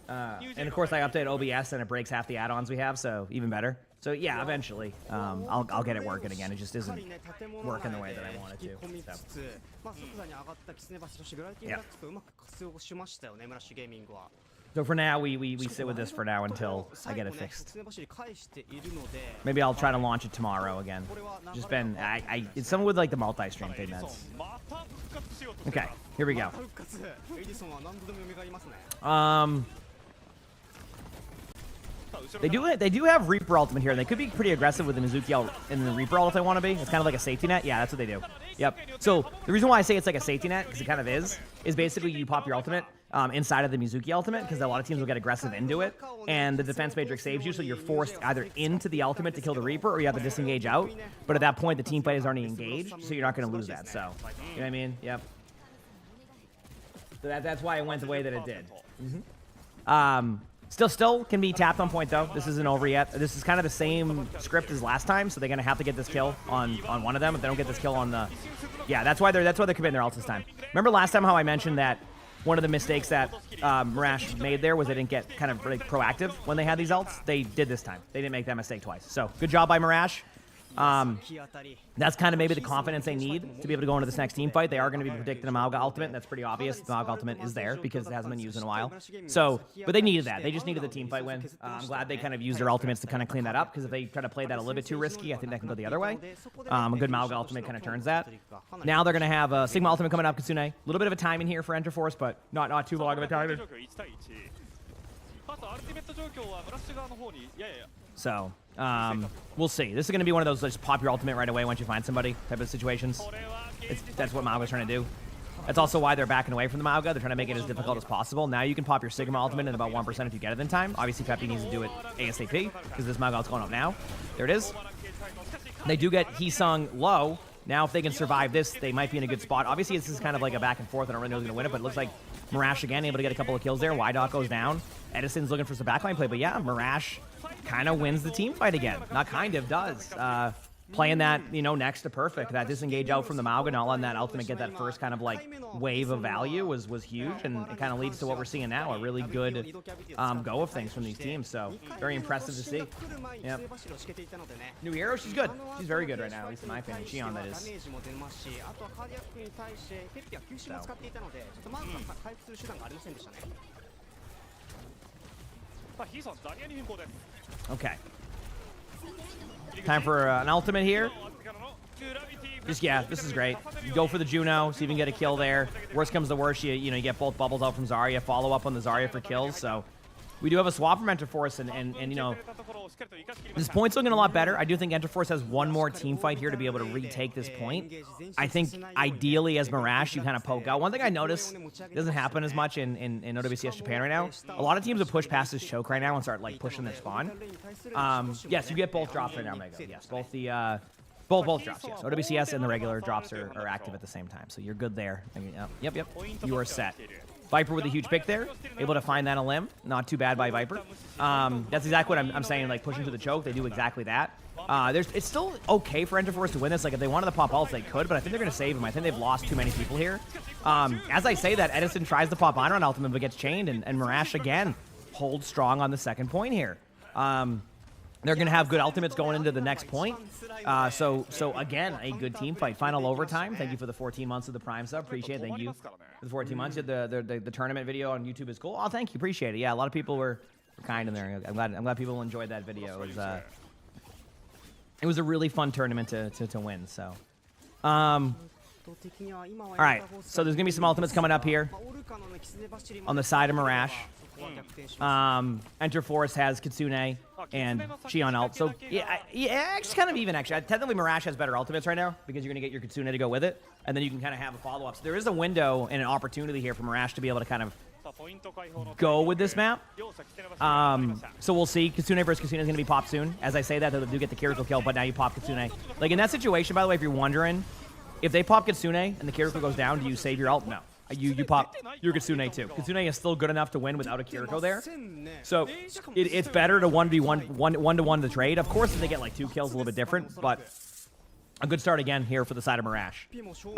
And, of course, I updated OBS, and it breaks half the add-ons we have, so even better. So, yeah, eventually, I'll get it working again. It just isn't working the way that I want it to. So. Yeah. So for now, we sit with this for now until I get it fixed. Maybe I'll try to launch it tomorrow again. Just been, it's something with like the multi-stream thing that's... Okay, here we go. They do have Reaper ultimate here, and they could be pretty aggressive with the Mizuki in the Reaper ult if they want to be. It's kind of like a safety net. Yeah, that's what they do. Yep. So the reason why I say it's like a safety net, because it kind of is basically you pop your ultimate inside of the Mizuki ultimate, because a lot of teams will get aggressive into it, and the defense matrix saves you, so you're forced either into the ultimate to kill the Reaper, or you have to disengage out. But at that point, the team fight is already engaged, so you're not going to lose that. So, you know what I mean? Yep. So that's why it went the way that it did. Still can be tapped on point though. This isn't over yet. This is kind of the same script as last time, so they're gonna have to get this kill on one of them. If they don't get this kill on the, yeah, that's why they're committing their ults this time. Remember last time how I mentioned that one of the mistakes that Marash made there was they didn't get kind of really proactive when they had these ults. They did this time. They didn't make that mistake twice. So good job by Marash. That's kind of maybe the confidence they need to be able to go into this next team fight. They are going to be predicting a Mauga ultimate, and that's pretty obvious. The Mauga ultimate is there because it hasn't been used in a while. So, but they needed that. They just needed the team fight win. I'm glad they kind of used their ultimates to kind of clean that up, because if they try to play that a little bit too risky, I think that can go the other way. A good Mauga ultimate kind of turns that. Now they're going to have a Sigma ultimate coming up, Kitsune. A little bit of a time in here for Enterforce, but not too long of a time. So, we'll see. This is going to be one of those just pop your ultimate right away once you find somebody type of situations. That's what Mauga's trying to do. That's also why they're backing away from the Mauga. They're trying to make it as difficult as possible. Now you can pop your Sigma ultimate in about 1% if you get it in time. Obviously, Peppy needs to do it ASAP because this Mauga ult's going up now. There it is. They do get Heesung low. Now, if they can survive this, they might be in a good spot. Obviously, this is kind of like a back and forth. I don't really know who's going to win it, but it looks like Marash again able to get a couple of kills there. Wydot goes down. Edison's looking for some backline play, but yeah, Marash kind of wins the team fight again. Not kind of, does. playing that, you know, next to perfect. That disengage out from the Mauga, not letting that ultimate get that first kind of like wave of value was huge, and it kind of leads to what we're seeing now, a really good go of things from these teams. So very impressive to see. Yep. New hero, she's good. She's very good right now, at least in my opinion. Xion, that is. Okay. Time for an ultimate here. Just, yeah, this is great. You go for the Juno, see if you can get a kill there. Worst comes to worst, you know, you get both bubbles out from Zarya, follow up on the Zarya for kills, so we do have a swap from Enterforce, and you know, this point's looking a lot better. I do think Enterforce has one more team fight here to be able to retake this point. I think ideally as Mirage, you kind of poke out. One thing I noticed doesn't happen as much in OWCS Japan right now. A lot of teams will push past this choke right now and start like pushing their spawn. Yes, you get both drops right now, Mega. Yes, both the both drops. Yes, OWCS and the regular drops are active at the same time, so you're good there. Yep. You are set. Viper with a huge pick there, able to find that a limb. Not too bad by Viper. That's exactly what I'm saying, like pushing to the choke, they do exactly that. It's still okay for Enterforce to win this. Like if they wanted to pop ults, they could, but I think they're going to save him. I think they've lost too many people here. As I say that, Edison tries to pop on ultimate, but gets chained, and Mirage again holds strong on the second point here. They're going to have good ultimates going into the next point. So again, a good team fight. Final overtime. Thank you for the 14 months of the Prime sub. Appreciate it. Thank you for the 14 months. The tournament video on YouTube is cool. Oh, thank you. Appreciate it. Yeah, a lot of people were kind in there. I'm glad people enjoyed that video. It was a really fun tournament to win. So, all right. So there's going to be some ultimates coming up here on the side of Mirage. Enterforce has Kitsune and Xion ult. So yeah, actually kind of even actually. Technically Mirage has better ultimates right now because you're gonna get your Kitsune to go with it, and then you can kind of have a follow-up. So there is a window and an opportunity here for Mirage to be able to kind of go with this map. So we'll see. Kitsune versus Kitsune is gonna be popped soon. As I say that, they do get the Kiriko kill, but now you pop Kitsune. Like in that situation, by the way, if you're wondering, if they pop Kitsune and the Kiriko goes down, do you save your ult? No. You pop your Kitsune too. Kitsune is still good enough to win without a Kiriko there. So it's better to 1v1, 1-to-1 the trade. Of course, if they get like 2 kills, a little bit different, but a good start again here for the side of Mirage.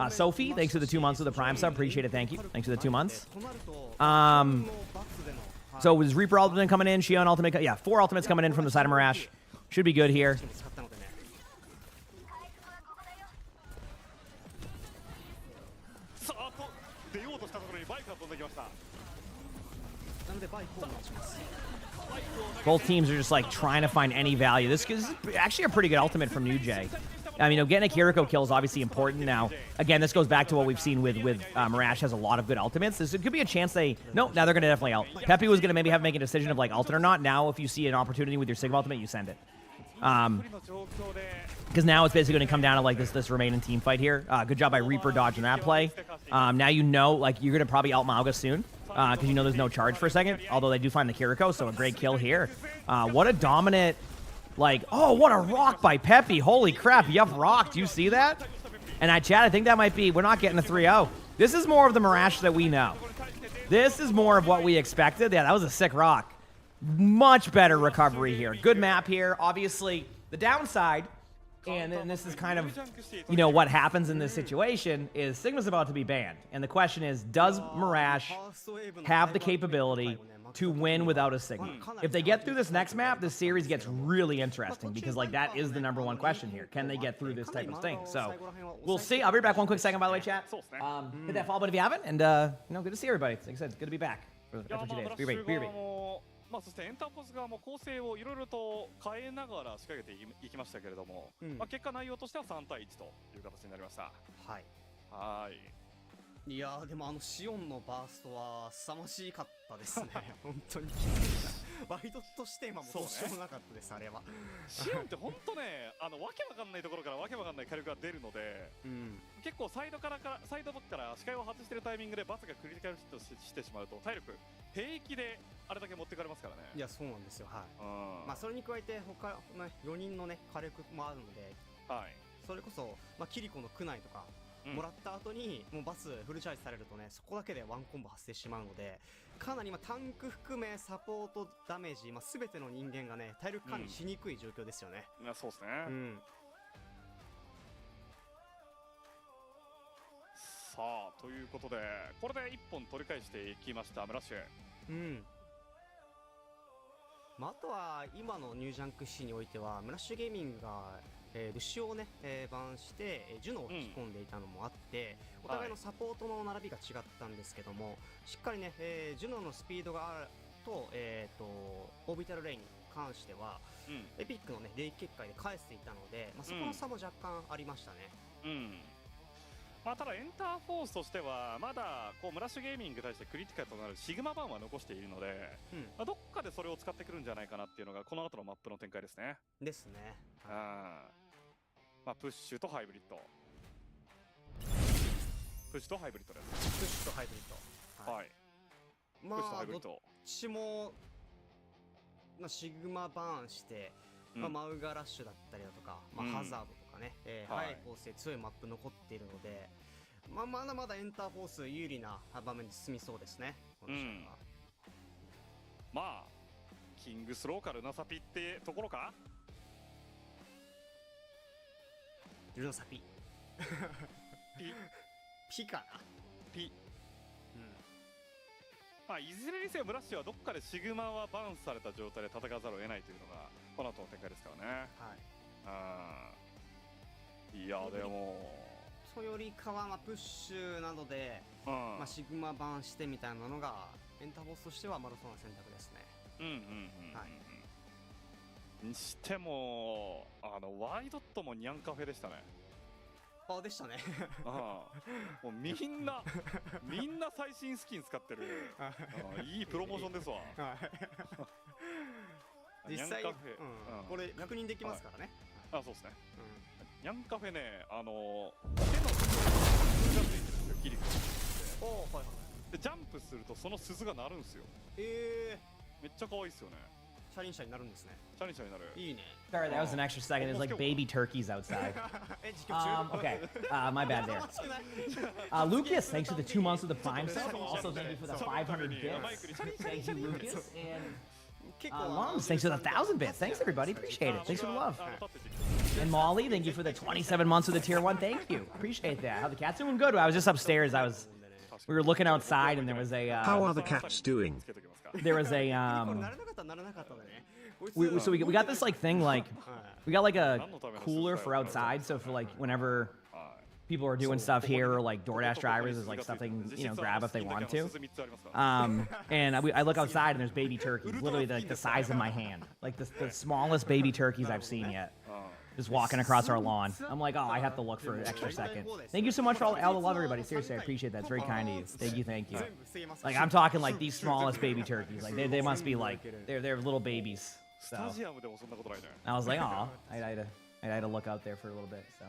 Sophie, thanks for the 2 months of the Prime sub. Appreciate it. Thank you. Thanks for the 2 months. So was Reaper ultimate coming in? Xion ultimate. Yeah, 4 ultimates coming in from the side of Mirage. Should be good here. Both teams are just like trying to find any value. This is actually a pretty good ultimate from New Jay. I mean, getting a Kiriko kill is obviously important. Now, again, this goes back to what we've seen with Mirage has a lot of good ultimates. This could be a chance they... No, now they're going to definitely ult. Peppy was going to maybe have to make a decision of like ult it or not. Now, if you see an opportunity with your Sigma ultimate, you send it. Because now it's basically going to come down to like this remaining team fight here. Good job by Reaper dodging that play. Now you know like you're going to probably ult Mauga soon. Because you know there's no charge for a second. Although they do find the Kiriko, so a great kill here. What a dominant... Like, oh, what a rock by Peppy. Holy crap, Yup rocked. Do you see that? And chat, I think that might be... We're not getting a 3-0. This is more of the Mirage that we know. This is more of what we expected. Yeah, that was a sick rock. Much better recovery here. Good map here. Obviously, the downside, and this is kind of, you know, what happens in this situation, is Sigma's about to be banned. And the question is, does Mirage have the capability to win without a Sigma? If they get through this next map, this series gets really interesting because, like, that is the #1 question here. Can they get through this type of thing? So, we'll see. I'll be back one quick second, by the way, chat. Hit that follow button if you haven't, and, you know, good to see everybody. Like I said, good to be back after 2 days. Be right. そしてエンターフォース側も構成をいろいろと変えながら仕掛けていきましたけれども、結果内容としては3対1という形になりました。はい。いやーでもシオンのバーストは凄まじかったですね。本当にワイドとして今もどうしようもなかったです、あれは。シオンって本当ね、わけわかんないところからわけわかんない火力が出るので、結構サイドバックから視界を外してるタイミングでバスがクリティカルヒットしてしまうと体力平気であれだけ持ってかれますからね。いやそうなんですよ。はい。まあそれに加えて他の4人のね火力もあるので、はい。それこそキリコの区内とか。もらった後にもうバスフルチャージされるとね、そこだけでワンコンボ発生してしまうので、かなりタンク含めサポートダメージ、全ての人間がね体力管理しにくい状況ですよね。そうですね。さあということでこれで1本取り返していきましたムラッシュ。まあ、あとは今のニュージャンクシーにおいてはムラッシュゲーミングが、ルシオをね、バンして、ジュノを引き込んでいたのもあって、お互いのサポートの並びが違ったんですけども、しっかりね、ジュノのスピードがあると、オービタルレインに関しては、エピックのね、レイ結界で返していたので、まあ、そこの差も若干ありましたね。まあ、ただエンターフォースとしてはまだこうムラッシュゲーミングに対してクリティカルとなるシグマバンは残しているので、まあ、どっかでそれを使ってくるんじゃないかなっていうのがこの後のマップの展開ですね。ですね。まあ、プッシュとハイブリッドプッシュとハイブリッドです。プッシュとハイブリッド。はい、まプッシュとハあイブリッドどっちも、まあ、シグマバーンして、まあ、マウガラッシュだったりだとか、まあ、ハザードとかね、速い構成強いマップ残っているので、まあ、まだまだエンターフォース有利な場面に進みそうですね、この試合は。まあキングスローかルナサピってところか。ルナサピピピかな。ピまあ、いずれにせよブラッシュはどっかでシグマはバウンスされた状態で戦わざるを得ないというのがこの後の展開ですからね。いやでもそよりかは、まあ、プッシュなどで、まあ、シグマバーンしてみたいなのがエンターボスとしては丸そうな選択ですね。にしてもワイドットもニャンカフェでしたね。でしたね。もうみんな最新スキン使ってるいいプロモーションですわ。実際ニャンカフェ、これ確認できますからね。そうですね。ニャンカフェね、手の鈴がついてるんですよ、キリコでジャンプするとその鈴が鳴るんですよ。めっちゃ可愛いっすよね。車輪車になるんですね。車輪車になる。いいね。 Sorry, that was an extra second. There's like baby turkeys outside. Okay, my bad there. Lucas, thanks for the 2 months of the Prime sub. Also, thank you for the 500 bits. Thank you, Lucas. And Moms, thanks for the 1,000 bits. Thanks, everybody. Appreciate it. Thanks for the love. And Molly, thank you for the 27 months of the tier 1. Thank you. Appreciate that. How the cat's doing? Good. I was just upstairs. We were looking outside, and there was a. How are the cats doing? There was a so we got this like thing, like we got like a cooler for outside, so for like whenever people are doing stuff here, or like DoorDash drivers, is like stuff they can, you know, grab if they want to. And I look outside and there's baby turkeys, literally like the size of my hand, like the smallest baby turkeys I've seen yet, just walking across our lawn. I'm like, oh, I have to look for an extra second. Thank you so much for all the love, everybody. Seriously, I appreciate that. It's very kind of you. Thank you. Like I'm talking like these smallest baby turkeys, like they must be like they're little babies. So I was like, oh, I had to look out there for a little bit. So.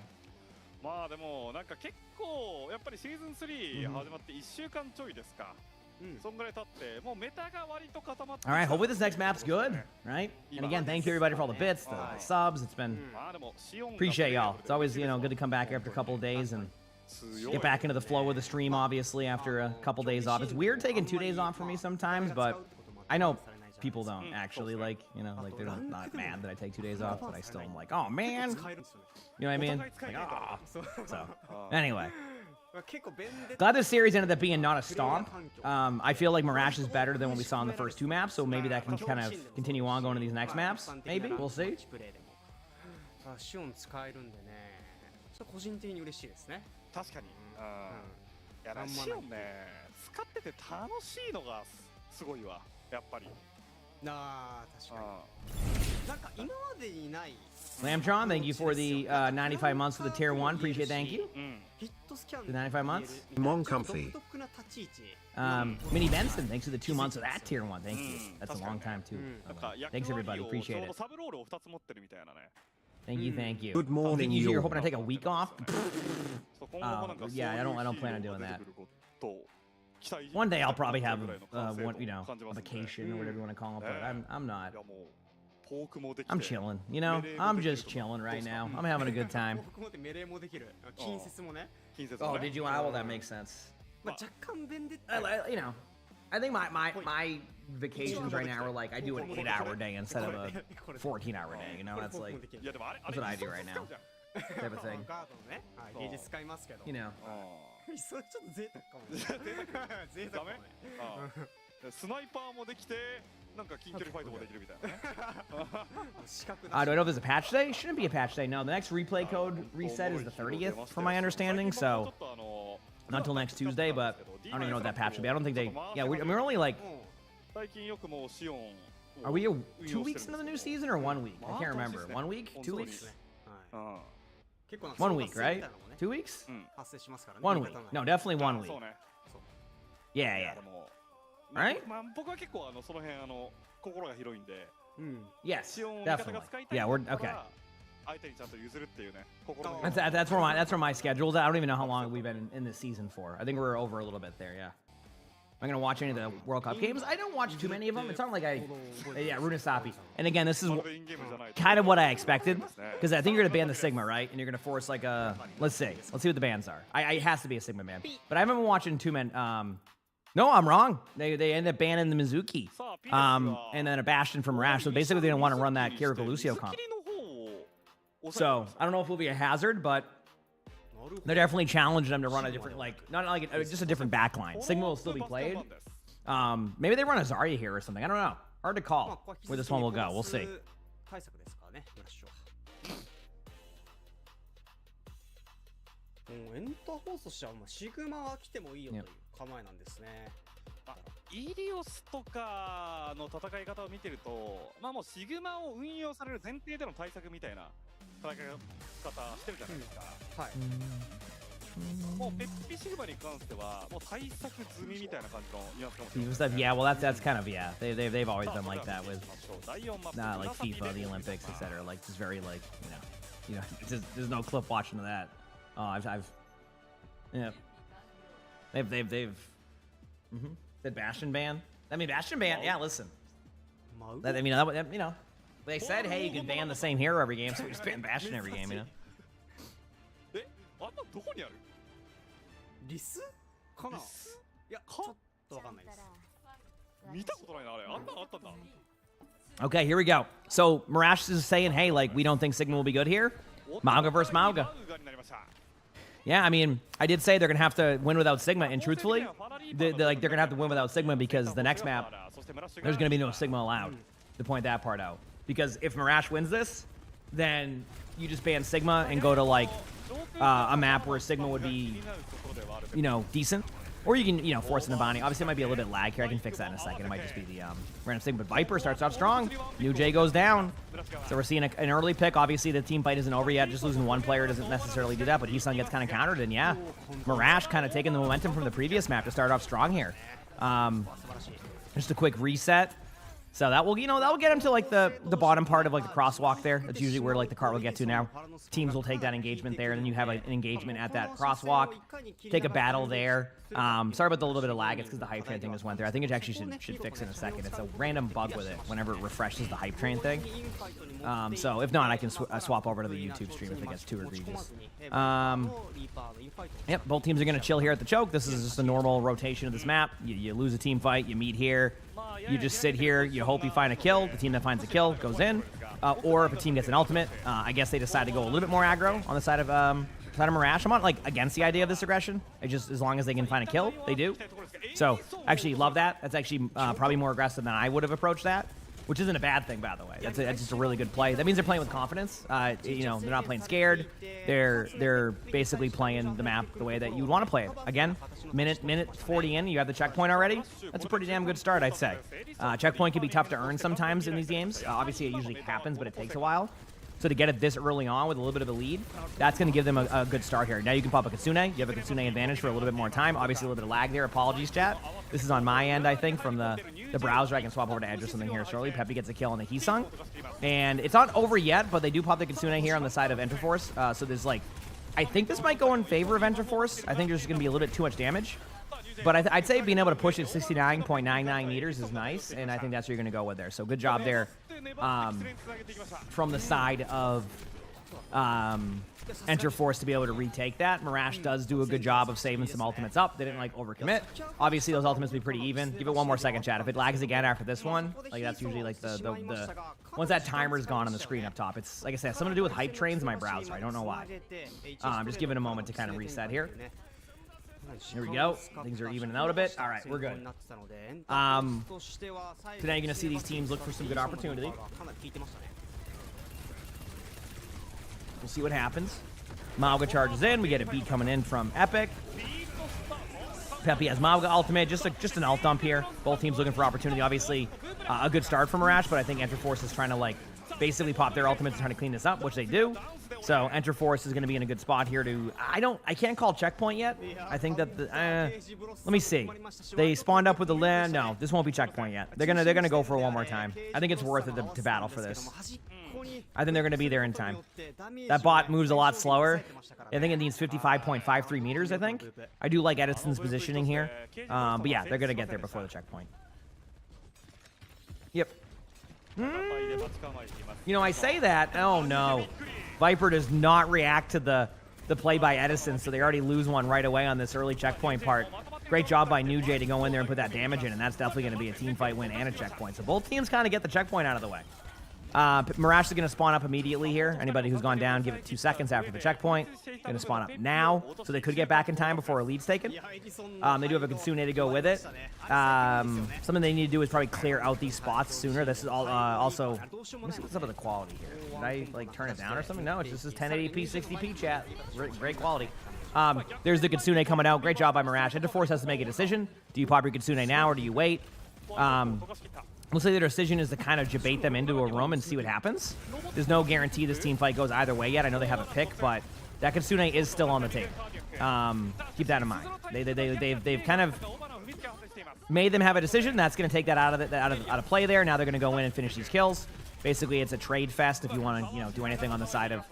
まあでもなんか結構やっぱりシーズン3始まって1週間ちょいですか。そんぐらい経ってもうメタが割と固まって。All right, hopefully this next map's good, right? And again, thank you everybody for all the bits, the subs. It's been appreciate y'all. It's always, you know, good to come back after a couple of days and get back into the flow of the stream. Obviously, after a couple days off, it's weird taking 2 days off for me sometimes, but I know people don't actually, like, you know, like they're not mad that I take 2 days off, but I still am like, oh man, you know what I mean? Like, oh. So anyway, glad this series ended up being not a stomp. I feel like Mirage is better than what we saw in the first 2 maps, so maybe that can kind of continue on going to these next maps. Maybe we'll see. シオン使えるんでね、ちょっと個人的に嬉しいですね。確かに。いやシオンね、使ってて楽しいのがすごいわ、やっぱり。確かに。なんか今までにない。Lamtron, thank you for the 95 months for the tier 1. Appreciate it. Thank you. The 95 months. Emongg comfy. Minnie Benson, thanks for the 2 months of that tier 1. Thank you. That's a long time too. Thanks everybody. Appreciate it. Thank you, thank you. Good morning, you're hoping to take a week off? Yeah, I don't plan on doing that. One day I'll probably have one, you know, a vacation or whatever you want to call it, but I'm not. I'm chilling, you know. I'm just chilling right now. I'm having a good time. Oh, did you? Well, that makes sense. You know, I think my vacations right now are like I do an 8-hour day instead of a 14-hour day. You know, that's like that's what I do right now. Type of thing. You know. それちょっと贅沢かもね。贅ダメ沢かもね。スナイパーもできてなんか近距離ファイトもできるみたいなね。資格 Do I know if there's a patch today? Shouldn't be a patch today. No, the next replay code reset is the 30th, from my understanding. So not until next Tuesday. But I don't even know what that patch will be. I don't think they. Yeah, we're only like. 最近よくもうシオン Are we 2 weeks into the new season or 1 week? I can't remember. 1 week? 2 weeks? 結構なんか 1 week, 総括性みたい right? なのもね 2 weeks? 発生しますからね。 1 味 week. 方の No, definitely 1 week. そうね Yeah, yeah. でも Right? まあ僕は結構その辺心が広いんで Yes, シオンを味方 definitely. が使いたい Yeah, と we're 思った okay. ら相手にちゃんと譲るっていうね心の That's where my schedule's at. I don't even know how long we've been in this season for. I think we're over a little bit there. Yeah. I'm gonna watch any of the World Cup games. I don't watch too many of them. It's not like yeah, Runasapi. And again, this is まるでインゲームじゃない kind of what I expected, because I think you're gonna ban the Sigma, right? And you're gonna force like a let's see what the bans are. It has to be a Sigma ban, but I haven't been watching too many. No, I'm wrong. They end up banning the Mizuki, and then a Bastion from Rash. So basically, they didn't want to run that Kiriko Lucio comp. 水切りの方を So I don't know if it'll be a hazard, but they're definitely challenging them to run a different, like not like just a different backline. Sigma will still be played. Maybe they run a Zarya here or something. I don't know. Hard to まあ call ここは引き where 続 this き one will フォ go. ー We'll ス see. 対策ですからね、フラッシュは。エンターフォースとしてはシグマは来てもいいよという構えなんですね。イリオスとかの戦い方を見てると、まあもうシグマを運用される前提での対策みたいな戦い方してるじゃないですか。はい。もうペッピシグマに関してはもう対策済みみたいな感じのニュアンスかもしれ Even ない。 stuff, yeah. Well, that's kind of yeah. They've always been like that with 第4マップ not like FIFA, the Olympics, etc. Like just very like you know, there's no clip watching to that. Oh, I've yeah. They've said Bastion ban. I mean Bastion ban. Yeah, listen. That, I mean, that, you know, they said, hey, you can ban the same hero every game, so we just ban Bastion every game, you know. え、あんなどこにある？リスかな。いや、ちょっとわかんないです。見たことないなあれ。あんなのあったんだ。 Okay, here we go. So Marash is saying, hey, like we don't think Sigma will be good here. Mauga versus Mauga. Yeah, I mean, I did say they're gonna have to win without Sigma, and truthfully, they're gonna have to win without Sigma because the next map, there's gonna be no Sigma allowed. To point that part out, because if Marash wins this, then you just ban Sigma and go to like a map where Sigma would be, you know, decent. Or you can, you know, force an Nabani. Obviously, it might be a little bit lag here. I can fix that in a second. It might just be the random thing. But Viper starts off strong. New Jay goes down. So we're seeing an early pick. Obviously, the team fight isn't over yet. Just losing one player doesn't necessarily do that. But Heesun gets kind of countered. And yeah, Marash kind of taking the momentum from the previous map to start off strong here. Just a quick reset. So that will, you know, that will get him to like the bottom part of like the crosswalk there. That's usually where like the cart will get to now. Teams will take that engagement there, and then you have like, an engagement at that crosswalk. Take a battle there. Sorry about the little bit of lag. It's because the hype train thing just went there. I think it actually should fix in a second. It's a random bug with it whenever it refreshes the hype train thing. So if not, I can swap over to the YouTube stream if it gets too egregious. Yep, both teams are going to chill here at the choke. This is just a normal rotation of this map. You lose a team fight, you meet here. You just sit here, you hope you find a kill. The team that finds a kill goes in. Or if a team gets an ultimate, I guess they decide to go a little bit more aggro on the side of Marash. I'm not like against the idea of this aggression. It just, as long as they can find a kill, they do. So actually love that. That's actually probably more aggressive than I would have approached that. Which isn't a bad thing, by the way. That's just a really good play. That means they're playing with confidence. You know, they're not playing scared. They're basically playing the map the way that you would want to play it. Again, minute 40 in, you have the checkpoint already. That's a pretty damn good start, I'd say. Checkpoint can be tough to earn sometimes in these games. Obviously, it usually happens, but it takes a while. So to get it this early on with a little bit of a lead, that's going to give them a good start here. Now you can pop a Kitsune. You have a Kitsune advantage for a little bit more time. Obviously, a little bit of lag there. Apologies, chat. This is on my end, I think, from the browser. I can swap over to Edge or something here shortly. Peppy gets a kill on the Heesung. And it's not over yet, but they do pop the Kitsune here on the side of Enterforce. So there's like, I think this might go in favor of Enterforce. I think there's going to be a little bit too much damage. But I'd say being able to push it 69.99 meters is nice, and I think that's what you're going to go with there. So good job there from the side of Enterforce to be able to retake that. Marash does do a good job of saving some ultimates up. They didn't like overcommit. Obviously, those ultimates will be pretty even. Give it one more second, chat. If it lags again after this one, like that's usually like the once that timer's gone on the screen up top. It's like I said, something to do with hype trains in my browser. I don't know why. I'm just giving a moment to kind of reset here. Here we go. Things are evening out a bit. All right, we're good. Today you're going to see these teams look for some good opportunity. We'll see what happens. Mauga charges in. We get a beat coming in from Epic. Peppy has Mauga ultimate. Just an ult dump here. Both teams looking for opportunity. Obviously, a good start from Marash, but I think Enterforce is trying to, like, basically pop their ultimates and trying to clean this up, which they do. So Enterforce is going to be in a good spot here to... I can't call checkpoint yet. I think that let me see. They spawned up with the land. No, this won't be checkpoint yet. They're gonna go for it one more time. I think it's worth it to battle for this. I think they're going to be there in time. That bot moves a lot slower. I think it needs 55.53 meters, I think. I do like Edison's positioning here. But yeah, they're going to get there before the checkpoint. Yep. You know, I say that. Oh, no. Viper does not react to the play by Edison, so they already lose one right away on this early checkpoint part. Great job by New Jay to go in there and put that damage in, and that's definitely going to be a team fight win and a checkpoint. So both teams kind of get the checkpoint out of the way. Marash is going to spawn up immediately here. Anybody who's gone down, give it 2 seconds after the checkpoint. Going to spawn up now, so they could get back in time before a lead's taken. They do have a Kitsune to go with it. Something they need to do is probably clear out these spots sooner. This is all also... Let me see what's up with the quality here. Did I, like, turn it down or something? No, it's just 1080p, 60p chat. Great quality. There's the Kitsune coming out. Great job by Marash. Enterforce has to make a decision. Do you pop your Kitsune now or do you wait? We'll say their decision is to kind of debate them into a room and see what happens. There's no guarantee this team fight goes either way yet. I know they have a pick, but that Kitsune is still on the table. Keep that in mind. They've kind of made them have a decision. That's going to take that out of play there. Now they're going to go in and finish these kills. Basically, it's a trade fest if you want to do anything on the side of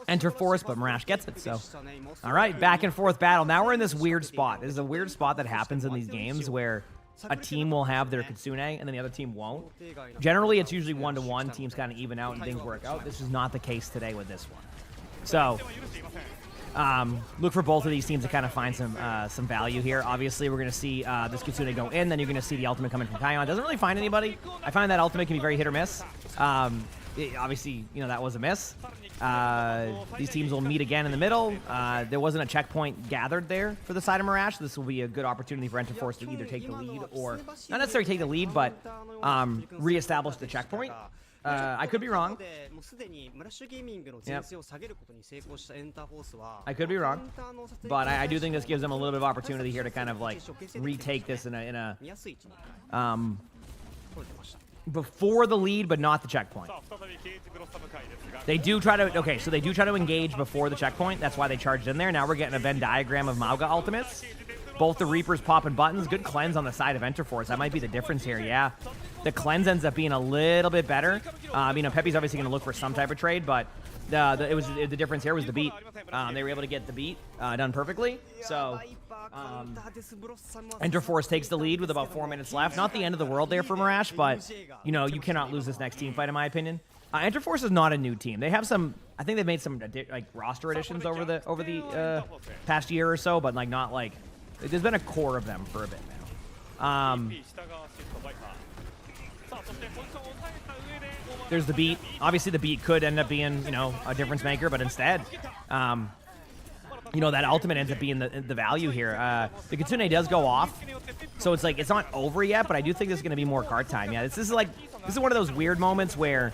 Enterforce, but Marash gets it. So, all right, back and forth battle. Now we're in this weird spot. This is a weird spot that happens in these games where a team will have their Kitsune and then the other team won't. Generally, it's usually 1-to-1. Teams kind of even out and things work out. This is not the case today with this one. So, look for both of these teams to kind of find some value here. Obviously, we're going to see this Kitsune go in. Then you're going to see the ultimate coming from Kion. Doesn't really find anybody. I find that ultimate can be very hit or miss. Obviously, that was a miss. These teams will meet again in the middle. There wasn't a checkpoint gathered there for the side of Marash. This will be a good opportunity for Enterforce to either take the lead or, not necessarily take the lead, but reestablish the checkpoint. I could be wrong. Yep. I could be wrong, but I do think this gives them a little bit of opportunity here to kind of like retake this in a before the lead, but not the checkpoint. They do try to, so they do try to engage before the checkpoint. That's why they charged in there. Now we're getting a Venn diagram of Mauga ultimates. Both the Reapers popping buttons. Good cleanse on the side of Enterforce. That might be the difference here, yeah. The cleanse ends up being a little bit better. Peppy's obviously going to look for some type of trade, but the difference here was the beat. They were able to get the beat done perfectly. So Enterforce takes the lead with about 4 minutes left. Not the end of the world there for Marash, but you cannot lose this next team fight in my opinion. Enterforce is not a new team. They have some. I think they've made some like roster additions over the past year or so, but like not like. There's been a core of them for a bit now. There's the beat. Obviously, the beat could end up being, a difference maker, but instead, that ultimate ends up being the value here. The Kitsune does go off, so it's like it's not over yet, but I do think this is going to be more card time. Yeah, this is one of those weird moments where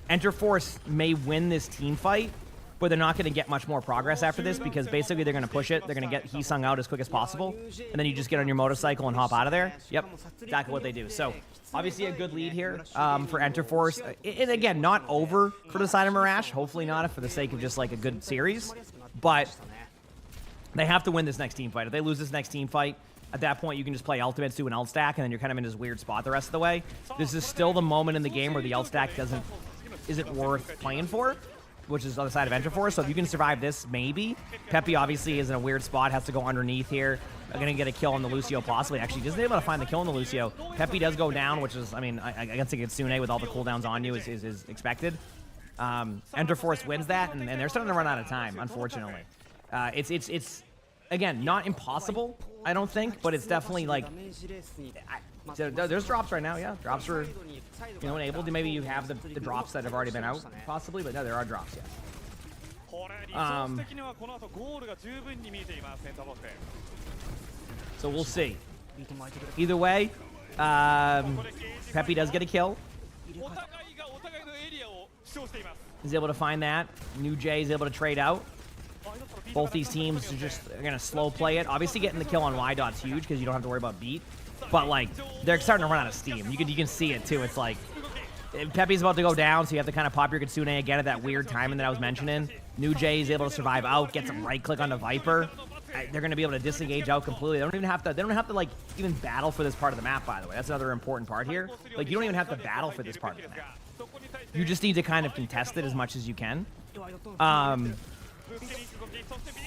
Enterforce may win this team fight, but they're not going to get much more progress after this because basically they're going to push it. They're going to get Heesung out as quick as possible, and then you just get on your motorcycle and hop out of there. Yep, exactly what they do. So obviously a good lead here for Enterforce. And again, not over for the side of Marash. Hopefully not, for the sake of just like a good series. But they have to win this next team fight. If they lose this next team fight, at that point you can just play ultimates, do an ult stack, and then you're kind of in this weird spot the rest of the way. This is still the moment in the game where the ult stack isn't worth playing for, which is on the side of Enterforce. So if you can survive this, maybe. Peppy obviously is in a weird spot, has to go underneath here. They're going to get a kill on the Lucio possibly. Actually, just able to find the kill on the Lucio. Peppy does go down, which is, I guess a Kitsune with all the cooldowns on you is expected. Enterforce wins that, and they're starting to run out of time, unfortunately. It's again, not impossible, I don't think, but it's definitely like... So there's drops right now, yeah. Drops are, enabled. Maybe you have the drops that have already been out, possibly, but no, there are drops, yeah. So we'll see. Either way, Peppy does get a kill. He's able to find that. New Jay is able to trade out. Both these teams are going to slow play it. Obviously, getting the kill on Y dot's huge because you don't have to worry about beat. But, like, they're starting to run out of steam. You can see it, too. It's like, Peppy's about to go down, so you have to kind of pop your Kitsune again at that weird timing that I was mentioning. New Jay is able to survive out, get some right-click on the Viper. They're going to be able to disengage out completely. They don't have to, like, even battle for this part of the map, by the way. That's another important part here. Like, you don't even have to battle for this part of the map. You just need to kind of contest it as much as you can.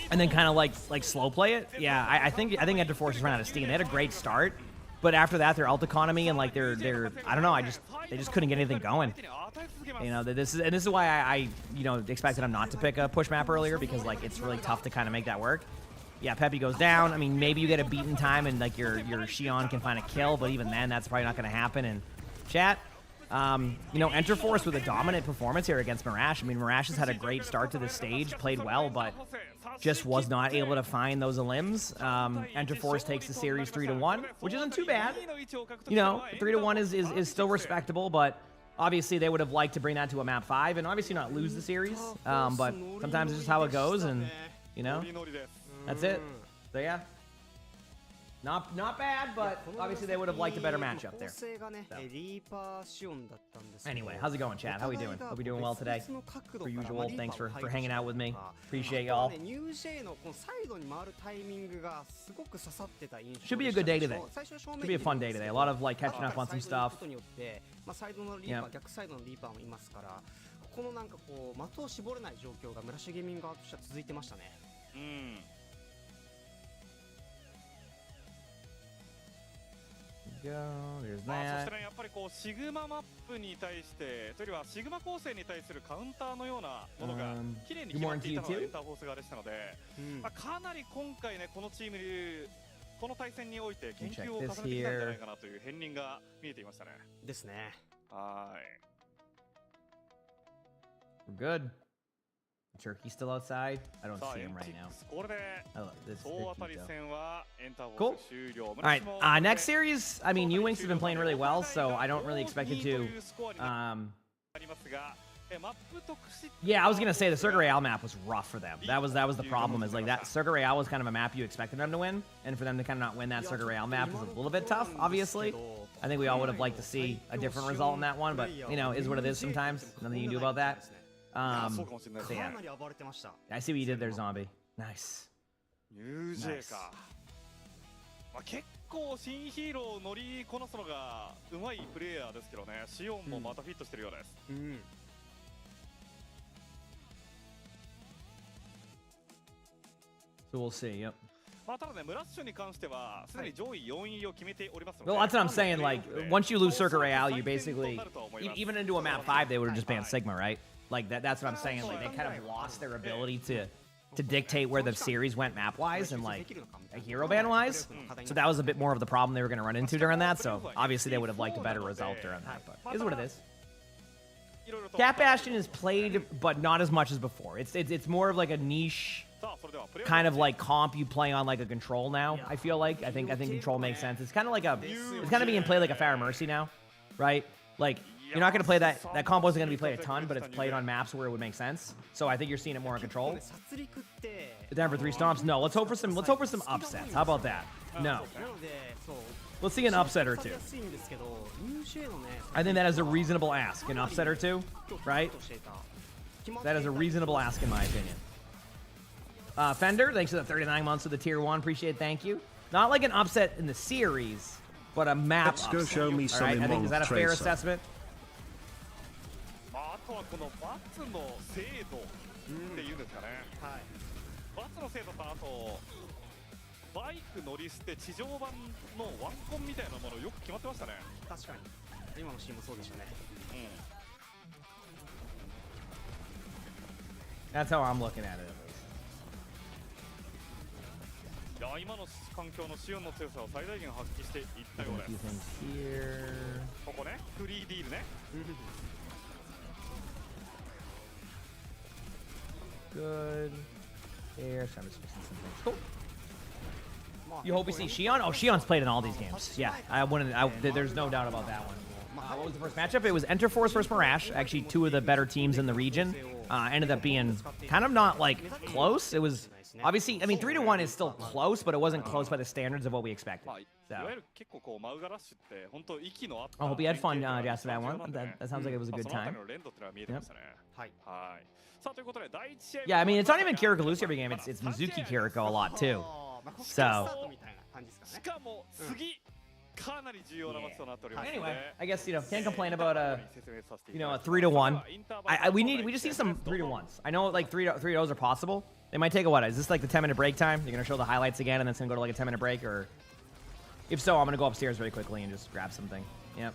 And then kind of like slow play it. Yeah, I think Enter Force has run out of steam. They had a great start, but after that their ult economy and like their I don't know, they just couldn't get anything going. You know, this is why I expected him not to pick a push map earlier, because like it's really tough to kind of make that work. Yeah, Peppy goes down. I mean, maybe you get a beat in time and like your Xion can find a kill, but even then that's probably not going to happen. And chat, Enter Force with a dominant performance here against Mirash. I mean, Mirash has had a great start to this stage, played well, but just was not able to find those limbs. Enter Force takes the series 3-1, which isn't too bad. 3-1 is still respectable, but obviously they would have liked to bring that to a map 5 and obviously not lose the series. But sometimes it's just how it goes, and that's it. So yeah. Not bad, but obviously they would have liked a better matchup there. So. Anyway, how's it going, chat? How we doing? Hope you're doing well today. Per usual, thanks for hanging out with me. Appreciate y'all. Should be a good day today. Should be a fun day today. A lot of like catching up on some stuff. Yeah. このなんかこう的を絞れない状況が村重ゲーミング側としては続いてましたね。There's まあ、そ that. してね、やっぱりこうシグママップに対してというよりはシグマ構成に対するカウンターのようなものが綺麗に決まっていたのがエンターフォース側でしたので、まあ、かなり今回ねこのチームこの対戦において研究を重ねてきたんじゃないかなという片鱗が見えていましたね。ですね。はい。We're good. Turkey's still outside. I don't see him right now. Cool. All right. Next series. I mean, Ewings has been playing really well, so I don't really expect it to. Yeah, I was gonna say the Cirque Royale map was rough for them. That was the problem. Is like that Cirque Royale was kind of a map you expected them to win, and for them to kind of not win that Cirque Royale map is a little bit tough. Obviously, I think we all would have liked to see a different result in that one, but is what it is sometimes. Nothing you can do about that. So yeah. I see what you did there, Zombie. Nice. Nice. 結構新ヒーローを乗りこなすのがうまいプレイヤーですけどね。シオンもまたフィットしてるようです。So we'll see. Yep. まあただね、ムラッシュに関してはすでに上位4位を決めておりますので。Well, that's what I'm saying. Like, once you lose Cirque Royale, you basically, even into a map 5, they would have just banned Sigma, right? Like that's what I'm saying. Like they kind of lost their ability to dictate where the series went map-wise and like hero ban-wise. So that was a bit more of the problem they were going to run into during that. So obviously they would have liked a better result during that, but it is what it is. Cat Bastion is played, but not as much as before. It's more of like a niche kind of like comp you play on like a control now. I feel like I think control makes sense. It's kind of being played like a Fire Mercy now, right? Like. You're not going to play that combo isn't going to be played a ton, but it's played on maps where it would make sense. So I think you're seeing it more in control. Down for 3 stomps? No, let's hope for some upsets. How about that? No. Let's see an upset or 2. I think that is a reasonable ask. An upset or 2, right? That is a reasonable ask in my opinion. Fender, thanks for the 39 months of the tier 1. Appreciate it. Thank you. Not like an upset in the series, but a map Let's upset. Go show me some I think, is that a fair assessment? あとはこのバツの精度っていうんですかね。バツの精度とあとバイク乗り捨て地上版のワンコンみたいなものよく決まってましたね。確かに。今のシーンもそうでしたね。That's how I'm looking at it. いや今の環境のシオンの強さを最大限発揮していったようです。ここね、フリーディールね。good. There, so I'm just missing some things. Cool. You hope we see Xion? Oh, Xion's played in all these games. Yeah, I wouldn't. There's no doubt about that one. What was the first matchup? It was Enterforce versus Mirage. Actually, two of the better teams in the region. Ended up being kind of not like close. It was obviously. I mean, 3-1 is still close, but it wasn't close by the standards of what we expected. So. I hope you had fun, Jasper. That one. That sounds like it was a good time. Yep. Yeah, I mean, it's not even Kiriko Lucy every game. It's Mizuki Kiriko a lot too. So. Anyway, I guess can't complain about a 3-1. We just need some 3-1s. I know like 3-0s are possible. They might take a what? Is this like the 10-minute break time? You're gonna show the highlights again and then it's gonna go to like a 10-minute break, or if so, I'm gonna go upstairs very quickly and just grab something. Yep.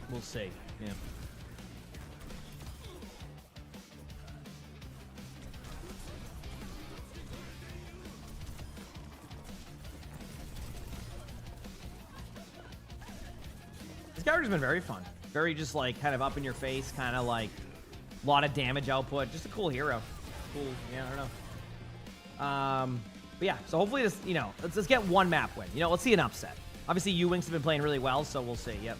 We'll see. Yeah. This character's been very fun. Very just like kind of up in your face, kind of like a lot of damage output. Just a cool hero. Cool. Yeah, I don't know. But yeah, so hopefully this, let's get one map win. Let's see an upset. Obviously, U-Wings have been playing really well, so we'll see. Yep.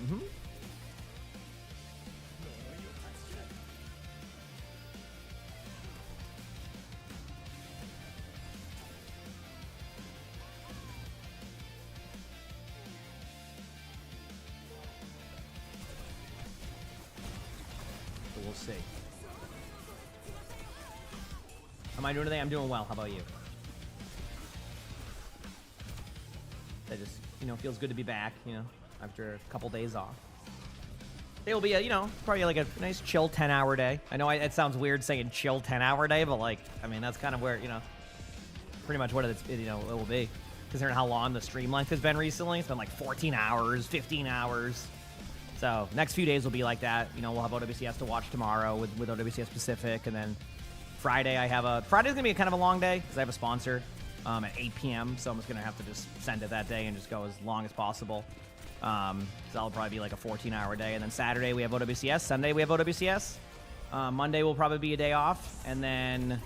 We'll see. How am I doing today? I'm doing well. How about you? That just, feels good to be back, after a couple days off. It will be a, probably like a nice chill 10-hour day. I know it sounds weird saying chill 10-hour day, but like, I mean, that's kind of where, pretty much what it will be. Considering how long the stream length has been recently. It's been like 14 hours, 15 hours. So next few days will be like that. We'll have OWCS to watch tomorrow with OWCS Pacific, and then Friday Friday's gonna be kind of a long day because I have a sponsor at 8 p.m. So I'm just gonna have to just send it that day and just go as long as possible. So that'll probably be like a 14-hour day, and then Saturday we have OWCS. Sunday we have OWCS. Monday will probably be a day off, and then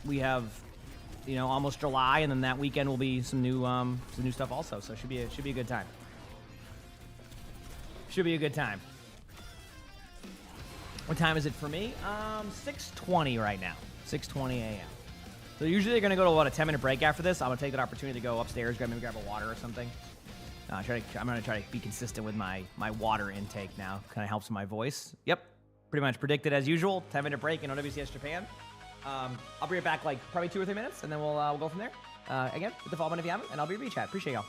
we have almost July, and then that weekend will be some new stuff also. So it should be a good time. Should be a good time. What time is it for me? 6:20 right now. 6:20 a.m. So usually they're going to go to about a 10-minute break after this. I'm going to take that opportunity to go upstairs, grab a water or something. I'm going to try to be consistent with my water intake now. Kind of helps my voice. Yep. Pretty much predicted as usual. 10-minute break in OWCS Japan. I'll be right back like probably 2 or 3 minutes, and then we'll go from there. Again, hit the follow button if you haven't, and I'll be your chat. Appreciate y'all.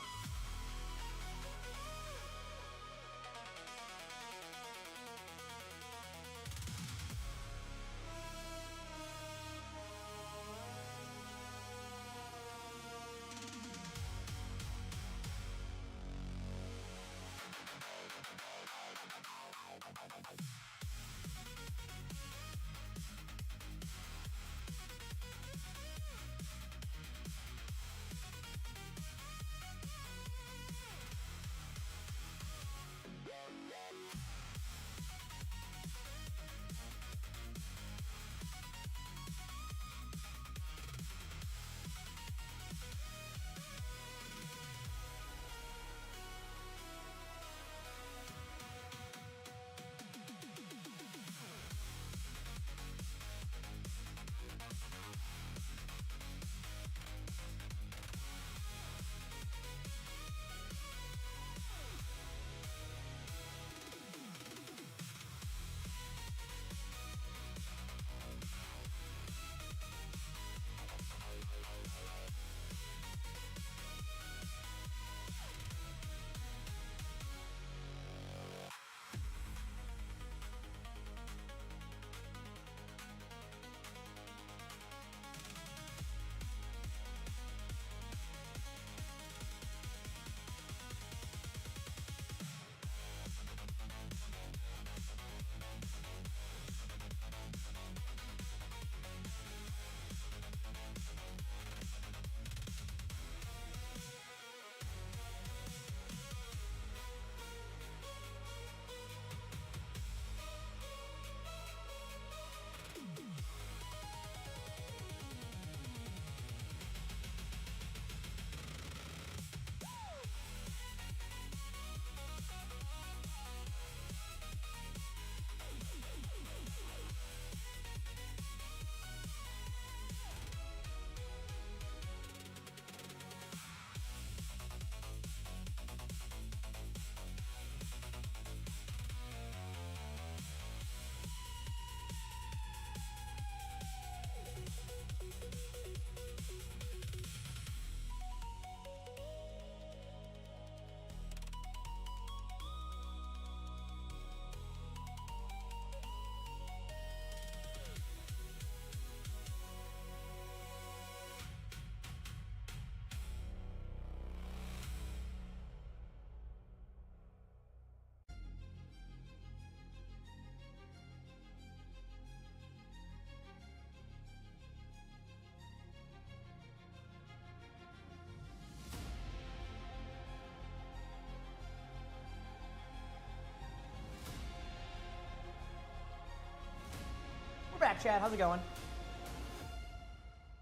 back, Chad. How's it going?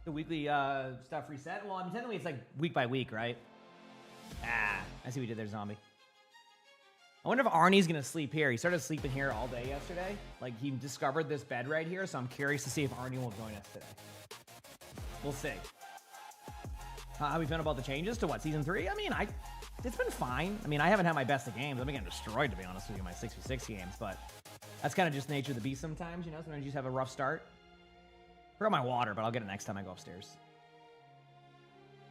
The weekly stuff reset? Well, I mean, technically it's like week by week, right? Ah, I see what you did there, Zombie. I wonder if Arnie's gonna sleep here. He started sleeping here all day yesterday. Like, he discovered this bed right here, so I'm curious to see if Arnie will join us today. We'll see. How we feeling about the changes to what, season 3? I mean, it's been fine. I mean, I haven't had my best of games. I've been getting destroyed, to be honest with you, my 6v6 games, but that's kind of just nature of the beast sometimes, you know? Sometimes you just have a rough start. Forgot my water, but I'll get it next time I go upstairs.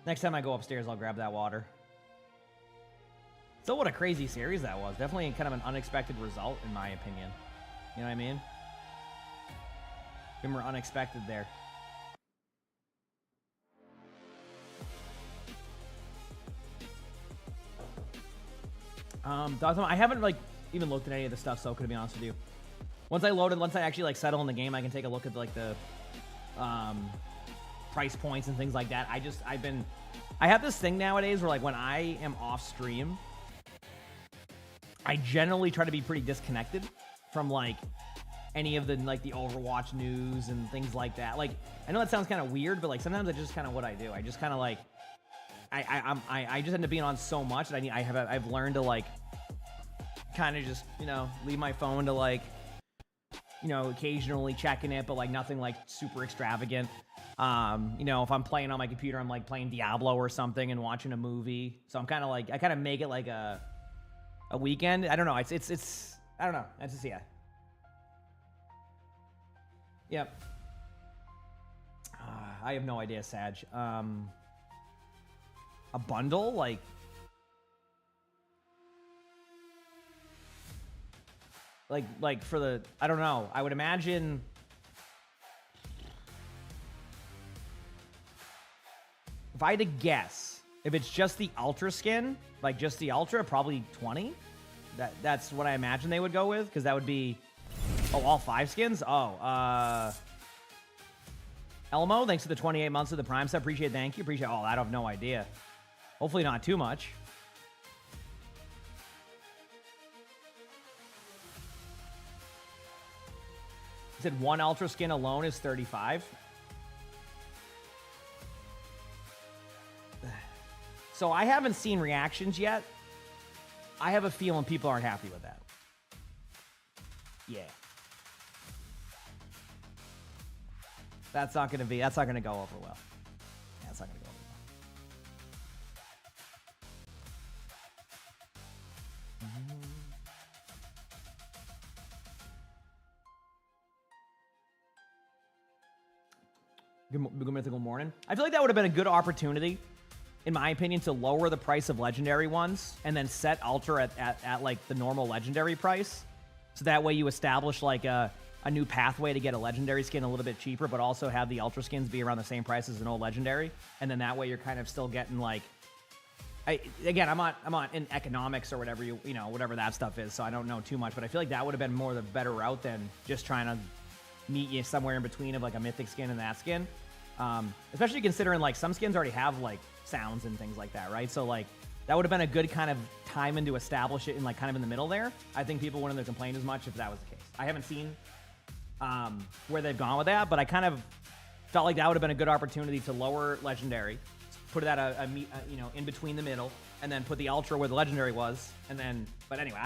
Next time I go upstairs, I'll grab that water. Still, what a crazy series that was. Definitely kind of an unexpected result, in my opinion. You know what I mean? Bit more unexpected there. I haven't like even looked at any of the stuff, so to be honest with you. Once I actually like settle in the game, I can take a look at like the price points and things like that. I have this thing nowadays where like when I am off stream, I generally try to be pretty disconnected from like any of the like the Overwatch news and things like that. Like, I know that sounds kind of weird, but like sometimes that's just kind of what I do. I just kind of like I just end up being on so much that I've learned to like kind of just, you know, leave my phone to like, you know, occasionally checking it, but like nothing like super extravagant. You know, if I'm playing on my computer, I'm like playing Diablo or something and watching a movie. So I'm kind of like, I kind of make it like a weekend. I don't know. It's I don't know. That's just, yeah. Yep. I have no idea, Sag. A bundle? Like for the, I don't know. I would imagine if I had to guess, if it's just the Ultra skin, like just the Ultra, probably 20. That's what I imagine they would go with, because that would be, oh, all 5 skins? Oh, Elmo, thanks for the 28 months of the Prime sub. Appreciate it. Thank you. Appreciate it. Oh, I have no idea. Hopefully not too much. He said one Ultra skin alone is 35. So I haven't seen reactions yet. I have a feeling people aren't happy with that. Yeah. That's not going to go over well. That's not going to go over well. Good mythical morning. I feel like that would have been a good opportunity, in my opinion, to lower the price of legendary ones and then set Ultra at like the normal legendary price. So that way you establish like a new pathway to get a legendary skin a little bit cheaper, but also have the Ultra skins be around the same price as an old legendary. And then that way you're kind of still getting like, I'm on in economics or whatever you know, whatever that stuff is. So I don't know too much, but I feel like that would have been more the better route than just trying to meet you somewhere in between of like a mythic skin and that skin. Especially considering like some skins already have like sounds and things like that, right? So like that would have been a good kind of time to establish it in like kind of in the middle there. I think people wouldn't have complained as much if that was the case. I haven't seen where they've gone with that, but I kind of felt like that would have been a good opportunity to lower legendary, put it at you know, in between the middle, and then put the Ultra where the legendary was, and then. But anyway,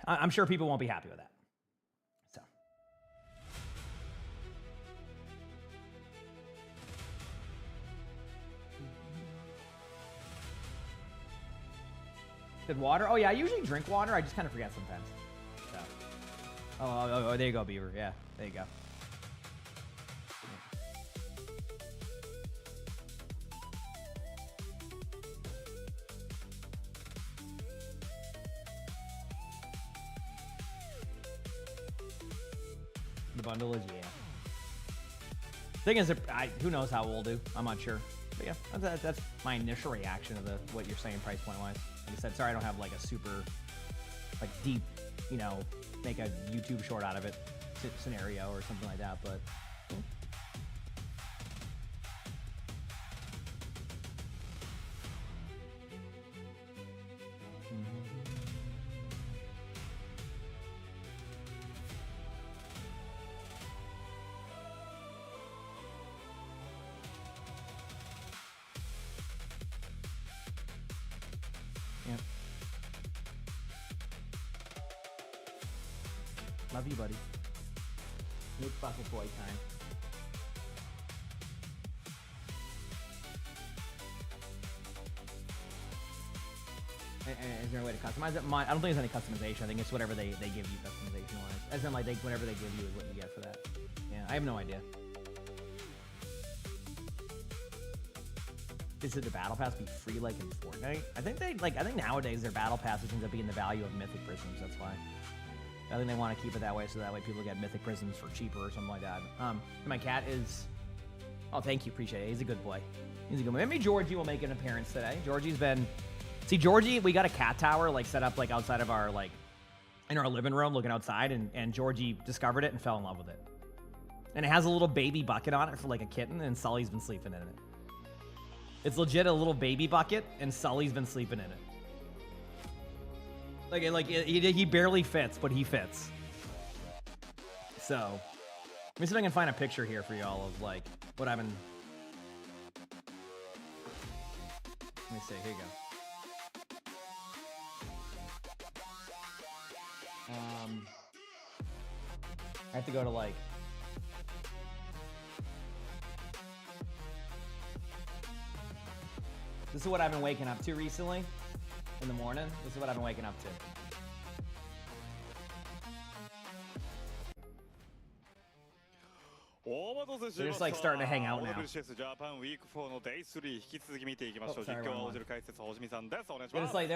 I'm sure people won't be happy with that. So. Good water? Oh yeah, I usually drink water. I just kind of forget sometimes. So. Oh, there you go, Beaver. Yeah, there you go. The bundle is, yeah. Thing is, who knows how we'll do? I'm not sure. But yeah, that's my initial reaction of what you're saying price point wise. Like I said, sorry I don't have like a super like deep, you know, make a YouTube short out of it scenario or something like that, but Love you, buddy. New bucket boy time. Is there a way to customize it? I don't think there's any customization. I think it's whatever they give you customization-wise. As in, like, whatever they give you is what you get for that. Yeah, I have no idea. Should the battle pass be free like in Fortnite? I think nowadays their battle passes ends up being the value of mythic prisms. That's why. I think they want to keep it that way, so that way people get mythic prisms for cheaper or something like that. My cat is. Oh, thank you, appreciate it. He's a good boy. He's a good boy. Maybe Georgie will make an appearance today. Georgie's been. See, Georgie, we got a cat tower like set up like outside of our in our living room, looking outside, and Georgie discovered it and fell in love with it. And it has a little baby bucket on it for like a kitten, and Sully's been sleeping in it. It's legit a little baby bucket, and Sully's been sleeping in it. He barely fits, but he fits. So, let me see if I can find a picture here for y'all of like what I've been. Let me see. Here you go. I have to go to like. This is what I've been waking up to recently in the morning. This is what I've been waking up to. They're just like starting to hang out now. They're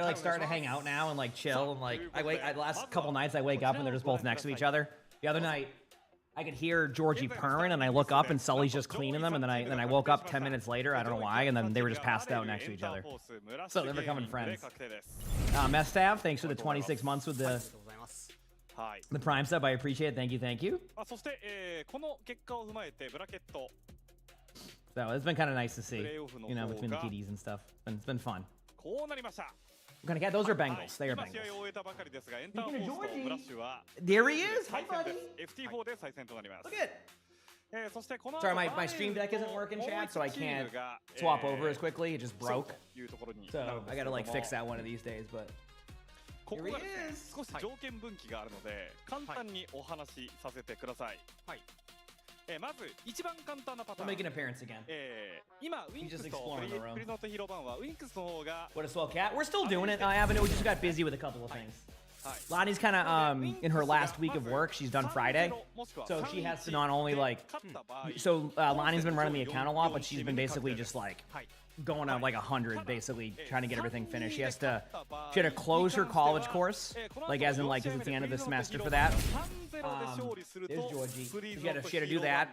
like starting to hang out now and like chill and like the last couple nights I wake up and they're just both next to each other. The other night I could hear Georgie purring and I look up and Sully's just cleaning them and then I woke up 10 minutes later, I don't know why, and then they were just passed out next to each other. So they're becoming friends. Mestav, thanks for the 26 months with the Prime sub. I appreciate it. Thank you. So it's been kind of nice to see, between the TDs and stuff. It's been fun. I'm gonna get those are Bengals. They are Bengals. There he is. Hi, buddy. Look at. Sorry, my stream deck isn't working, chat, so I can't swap over as quickly. It just broke. So I gotta like fix that one of these days, but. Here he is. 少し条件分岐があるので簡単にお話しさせてください。はい。まず一番簡単なパターン。I'll make an appearance again. 今ウィンクスとプリノットヒーロー版はウィンクスの方が。What a swell cat. We're still doing it. Avenue. We just got busy with a couple of things. Lonnie's kind of in her last week of work. She's done Friday, so she has to not only like. So Lonnie's been running the account a lot, but she's been basically just like. Going on like 100 basically trying to get everything finished. She had to close her college course, like as in like because it's the end of the semester for that. There's Georgie. She had to do that.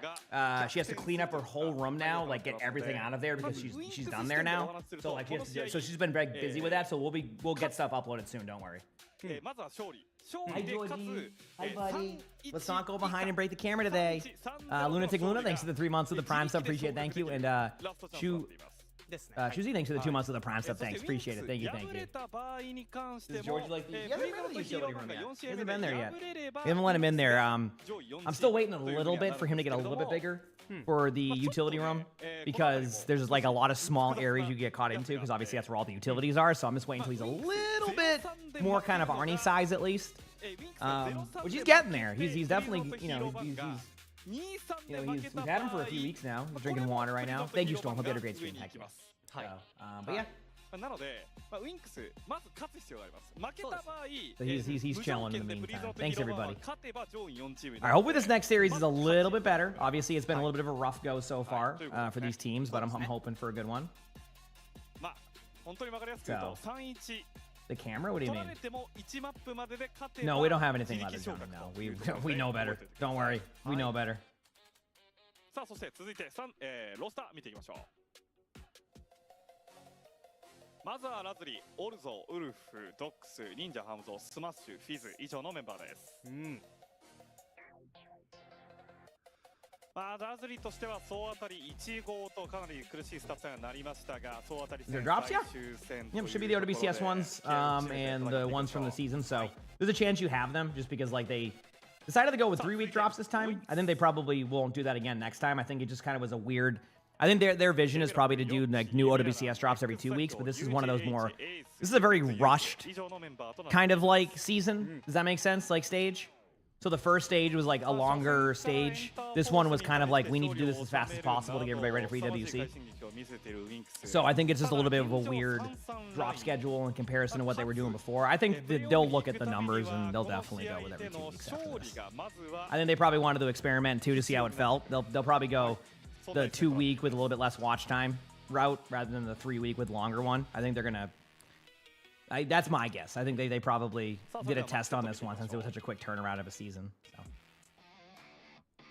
She has to clean up her whole room now, like get everything out of there because she's done there now. So like so she's been very busy with that. So we'll get stuff uploaded soon. Don't worry. Hi Georgie. Hi buddy. Let's not go behind and break the camera today. Lunatic Luna, thanks for the 3 months of the Prime sub. Appreciate it. Thank you. And Shuzi, thanks for the 2 months of the Prime sub. Thanks, appreciate it. Thank you. Does George like the? He hasn't been to the utility room yet. He hasn't been there yet. We haven't let him in there. I'm still waiting a little bit for him to get a little bit bigger for the utility room because there's like a lot of small areas you get caught into because obviously that's where all the utilities are. So I'm just waiting until he's a little bit more kind of Arnie size at least. Which he's getting there. He's definitely we've had him for a few weeks now. He's drinking water right now. Thank you, Storm. Hope you had a great stream. Thank you. But yeah. So he's chilling in the meantime. Thanks, everybody. Alright, hopefully this next series is a little bit better. Obviously, it's been a little bit of a rough go so far for these teams, but I'm hoping for a good one. So, the camera? What do you mean? No, we don't have anything like that. No, we know better. Don't worry. We know better. さあそして続いてロスター見ていきましょう。まずはラズリー、オルゾ、ウルフ、ドックス、忍者ハムゾ、スマッシュ、フィズ以上のメンバーです。まあラズリーとしては総当たり1号とかなり苦しいスタッツがなりましたが、総当たり戦最終戦。Yeah, should be the OWCS ones and the ones from the season. So there's a chance you have them just because like they decided to go with 3-week drops this time. I think they probably won't do that again next time. I think it just kind of was a weird. I think their vision is probably to do like new OWCS drops every 2 weeks, but this is one of those more. This is a very rushed kind of like season. Does that make sense? Like stage. So the first stage was like a longer stage. This one was kind of like, we need to do this as fast as possible to get everybody ready for EWC. So I think it's just a little bit of a weird drop schedule in comparison to what they were doing before. I think that they'll look at the numbers and they'll definitely go with every 2 weeks after this. I think they probably wanted to experiment too to see how it felt. They'll probably go the 2 week with a little bit less watch time route rather than the 3 week with longer one. I think they're gonna. That's my guess. I think they probably did a test on this one since it was such a quick turnaround of a season. So.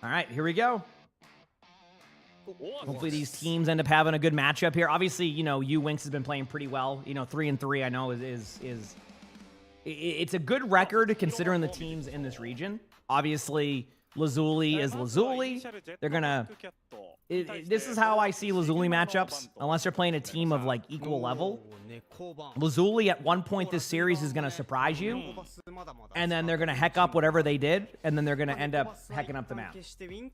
All right, here we go. Hopefully these teams end up having a good matchup here. Obviously, you know, Winx has been playing pretty well. You know, 3-3 I know it's a good record considering the teams in this region. Obviously, Lazuli is Lazuli. They're gonna. This is how I see Lazuli matchups, unless they're playing a team of like equal level. Lazuli at one point this series is gonna surprise you, and then they're gonna heck up whatever they did, and then they're gonna end up hecking up the map.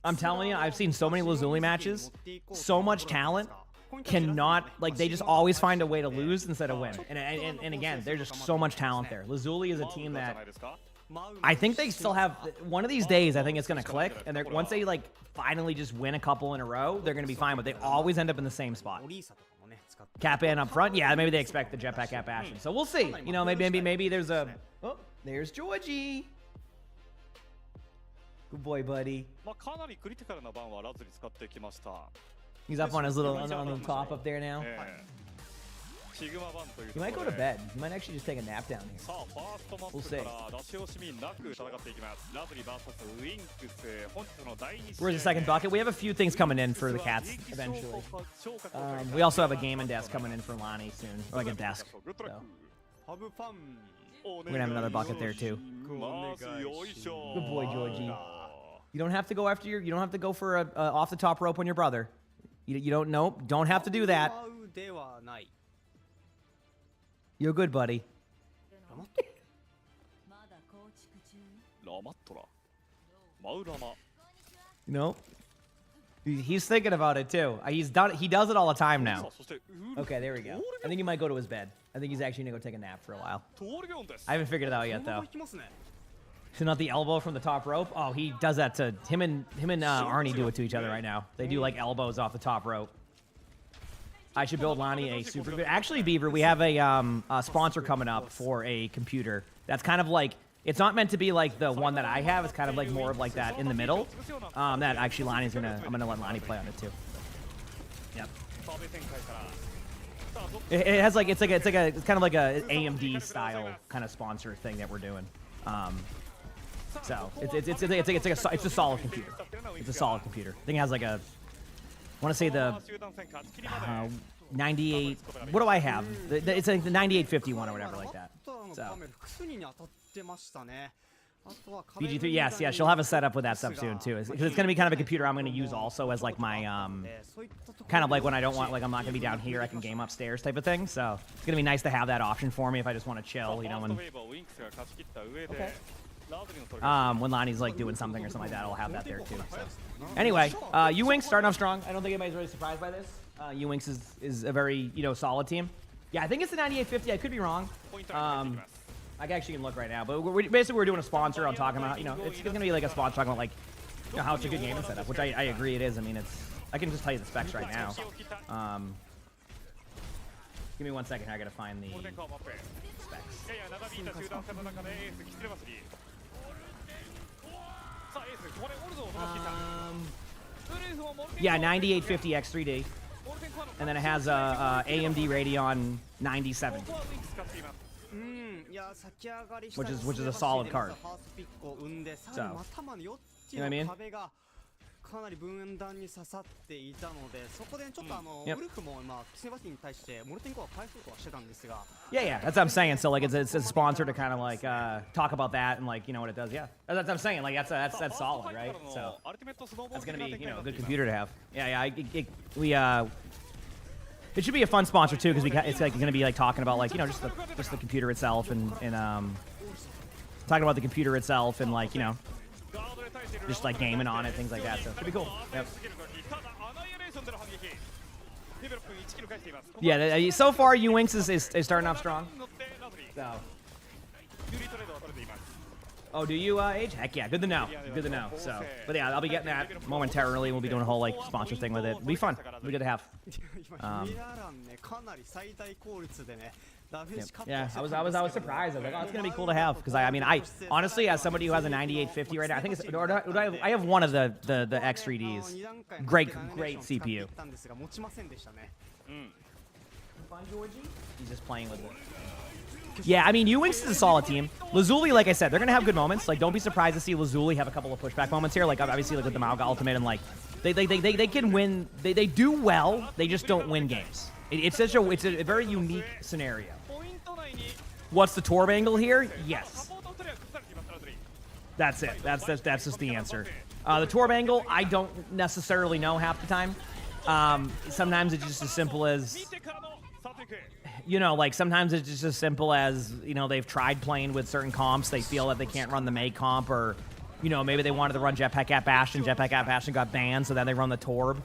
I'm telling you, I've seen so many Lazuli matches, so much talent cannot, like, they just always find a way to lose instead of win. And again, there's just so much talent there. Lazuli is a team that I think they still have, one of these days I think it's gonna click, and once they like finally just win a couple in a row, they're gonna be fine, but they always end up in the same spot. Cap-An up front, yeah, maybe they expect the jetpack Cap Ashen, so we'll see. You know, maybe there's a, oh, there's Georgie. Good boy, buddy. He's up on his little, on the top up there now. He might go to bed. He might actually just take a nap down here. We'll see. Where's the second bucket? We have a few things coming in for the Cats eventually. We also have a gaming desk coming in for Lonnie soon, or like a desk. So. We're gonna have another bucket there too. Good boy, Georgie. You don't have to go after you don't have to go for a off the top rope on your brother. You don't. Nope. Don't have to do that. You're good, buddy. No. He's thinking about it too. He does it all the time now. Okay, there we go. I think he might go to his bed. I think he's actually gonna go take a nap for a while. I haven't figured it out yet though. So not the elbow from the top rope. Oh, he does that to him and Arnie do it to each other right now. They do like elbows off the top rope. I should build Lonnie a super good. Actually, Beaver, we have a sponsor coming up for a computer. That's kind of like, it's not meant to be like the one that I have. It's kind of like more of like that in the middle. That actually Lonnie's I'm gonna let Lonnie play on it too. Yep. It has like it's kind of like a AMD style kind of sponsor thing that we're doing. So it's a solid computer. It's a solid computer. I think it has like a. I want to say the 98. What do I have? It's like the 9851 or whatever like that. So. BG3, yes, she'll have a setup with that stuff soon too. Because it's going to be kind of a computer I'm going to use also as like my kind of like when I don't want, like I'm not going to be down here, I can game upstairs type of thing. So it's going to be nice to have that option for me if I just want to chill, you know. When Lonnie's like doing something or something like that, I'll have that there too. So. Anyway, Winx starting off strong. I don't think anybody's really surprised by this. Winx is a very solid team. Yeah, I think it's the 9850. I could be wrong. I actually can look right now, but we're doing a sponsor. I'm talking about it's gonna be like a sponsor talking about like how it's a good gaming setup, which I agree it is. I mean I can just tell you the specs right now. Give me 1 second here. I gotta find the specs. Yeah, 9850 X3D, and then it has a AMD Radeon 9070, which is a solid card. So, you know what I mean? Yeah, that's what I'm saying. So like it's a sponsor to kind of like talk about that and like what it does. Yeah, that's what I'm saying. Like that's solid, right? So that's gonna be a good computer to have. It should be a fun sponsor too because it's like gonna be like talking about like just the computer itself and talking about the computer itself and like just like gaming on it, things like that. So it should be cool. Yep. Yeah, so far Winx is starting off strong. So. Oh, do you, Age? Heck yeah, good to know. Good to know. So, but yeah, I'll be getting that momentarily. We'll be doing a whole like sponsor thing with it. It'll be fun. It'll be good to have. Yeah, I was surprised. I was like, oh, it's gonna be cool to have because I mean, I honestly, as somebody who has a 9850 right now, I think it's I have one of the X3Ds. Great CPU. He's just playing with it. Yeah, I mean, Uwinx is a solid team. Lazuli, like I said, they're gonna have good moments. Like, don't be surprised to see Lazuli have a couple of pushback moments here. Like, obviously, like with the Mauga ultimate, and like, they can win. They do well. They just don't win games. It's a very unique scenario. What's the Torb angle here? Yes. That's it. That's just the answer. The Torb angle, I don't necessarily know half the time. Sometimes it's just as simple as, you know, like sometimes it's just as simple as, you know, they've tried playing with certain comps. They feel that they can't run the May comp, or, you know, maybe they wanted to run Jetpack at Bastion. Jetpack at Bastion got banned, so then they run the Torb.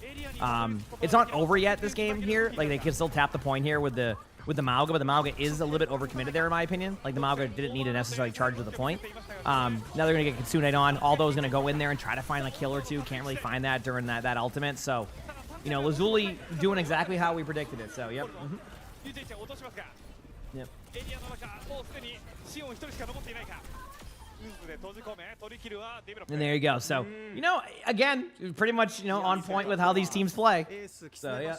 It's not over yet, this game here. Like, they can still tap the point here with the Mauga, but the Mauga is a little bit overcommitted there, in my opinion. Like, the Mauga didn't need to necessarily charge to the point. Now they're going to get Kitsune on. Aldo's going to go in there and try to find a kill or two. Can't really find that during that ultimate. So, you know, Lazuli doing exactly how we predicted it. So, yep. Yep. And there you go. So, you know, again, pretty much, you know, on point with how these teams play. So, yeah.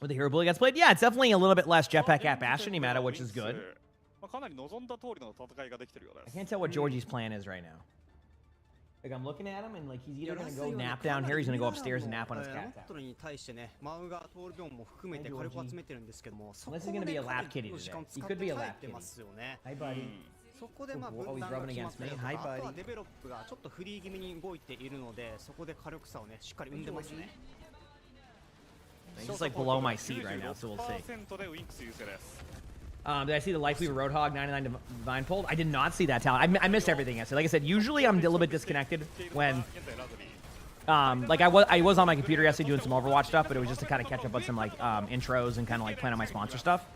With the hero bully gets played? Yeah, it's definitely a little bit less Jetpack at Bastion, Imada, which is good. I can't tell what Georgie's plan is right now. Like, I'm looking at him, and like, he's either going to go nap down here, he's going to go upstairs and nap on his cat tower. Unless he's going to be a lap kitty today. He could be a lap kitty. Hi, buddy. Oh, he's rubbing against me. Hi, buddy. He's just like below my seat right now, so we'll see. Did I see the Lifeweaver Roadhog 99 Divine pulled? I did not see that talent. I missed everything yesterday. Like I said, usually I'm a little bit disconnected when, like I was on my computer yesterday doing some Overwatch stuff, but it was just to kind of catch up on some like intros and kind of like plan on my sponsor stuff.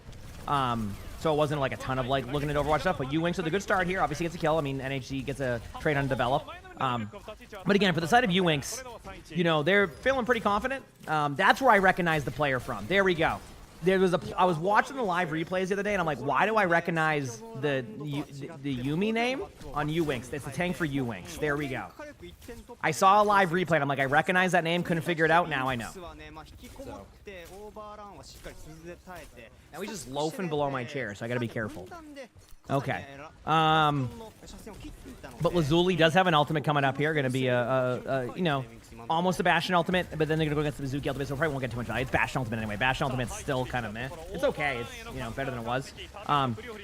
So it wasn't like a ton of like looking at Overwatch stuff. But Uwinx with a good start here. Obviously gets a kill. I mean, NHG gets a trade on develop. But again, for the side of Uwinx, you know, they're feeling pretty confident. That's where I recognize the player from. There we go. I was watching the live replays the other day, and I'm like, why do I recognize the Yumi name on Uwinx? It's the tank for Uwinx. There we go. I saw a live replay, and I'm like, I recognize that name, couldn't figure it out, now I know. So. Now he's just loafing below my chair, so I gotta be careful. Okay. But Lazuli does have an ultimate coming up here, gonna be you know, almost a Bastion ultimate, but then they're gonna go against the Mizuki ultimate, so probably won't get too much value. It's Bastion ultimate anyway. Bastion ultimate's still kind of meh. It's okay. It's, you know, better than it was.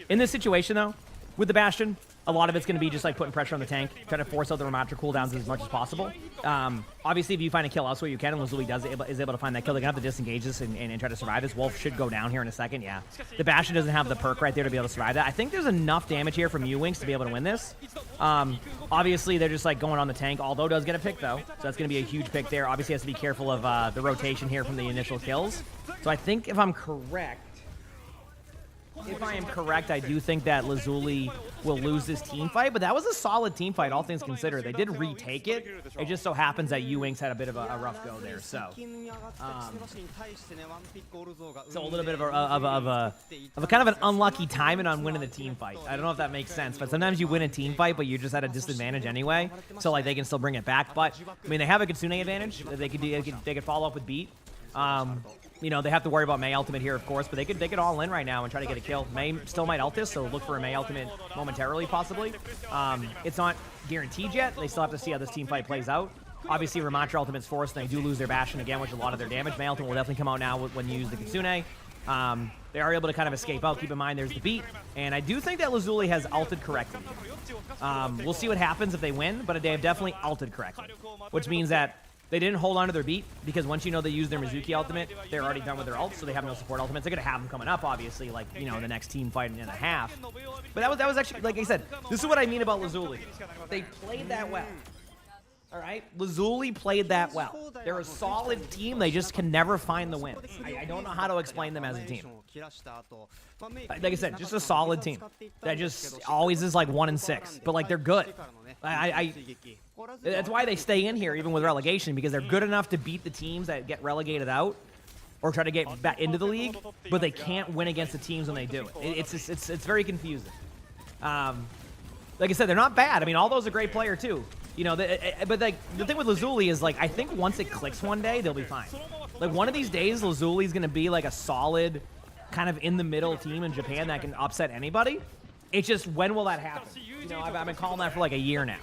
In this situation though, with the Bastion, a lot of it's gonna be just like putting pressure on the tank, trying to force out the Ramatra cooldowns as much as possible. Obviously, if you find a kill elsewhere, you can, and Lazuli is able to find that kill. They're gonna have to disengage this and try to survive this. Wolf should go down here in a second, yeah. The Bastion doesn't have the perk right there to be able to survive that. I think there's enough damage here from Uwinx to be able to win this. Obviously, they're just like going on the tank. Aldo does get a pick though, so that's gonna be a huge pick there. Obviously, has to be careful of the rotation here from the initial kills. So I think if I'm correct, I do think that Lazuli will lose this team fight, but that was a solid team fight, all things considered. They did retake it. It just so happens that Uwinx had a bit of a rough go there, so. So a little bit of a kind of an unlucky timing on winning the team fight. I don't know if that makes sense, but sometimes you win a team fight, but you're just at a disadvantage anyway, so like they can still bring it back. But I mean, they have a Kitsune advantage. They could follow up with beat. You know, they have to worry about May ultimate here, of course, but they could all in right now and try to get a kill. May still might ult this, so look for a May ultimate momentarily, possibly. It's not guaranteed yet. They still have to see how this team fight plays out. Obviously, Ramatra ultimate's forced, and they do lose their Bastion again, which is a lot of their damage. May ultimate will definitely come out now when you use the Kitsune. They are able to kind of escape out. Keep in mind, there's the beat, and I do think that Lazuli has ulted correctly. We'll see what happens if they win, but they have definitely ulted correctly, which means that They didn't hold on to their beat because once you know they use their Mizuki ultimate, they're already done with their ult, so they have no support ultimates. They're gonna have them coming up, obviously, like in the next team fight and a half. But that was actually, like I said, this is what I mean about Lazuli. They played that well. All right, Lazuli played that well. They're a solid team. They just can never find the win. I don't know how to explain them as a team. Like I said, just a solid team that just always is like 1-6, but like they're good. That's why they stay in here even with relegation, because they're good enough to beat the teams that get relegated out or try to get back into the league, but they can't win against the teams when they do it. It's very confusing. Like I said, they're not bad. I mean, all those are great player too. But like the thing with Lazuli is like I think once it clicks one day, they'll be fine. Like one of these days, Lazuli's gonna be like a solid, kind of in the middle team in Japan that can upset anybody. It's just when will that happen? I've been calling that for like a year now.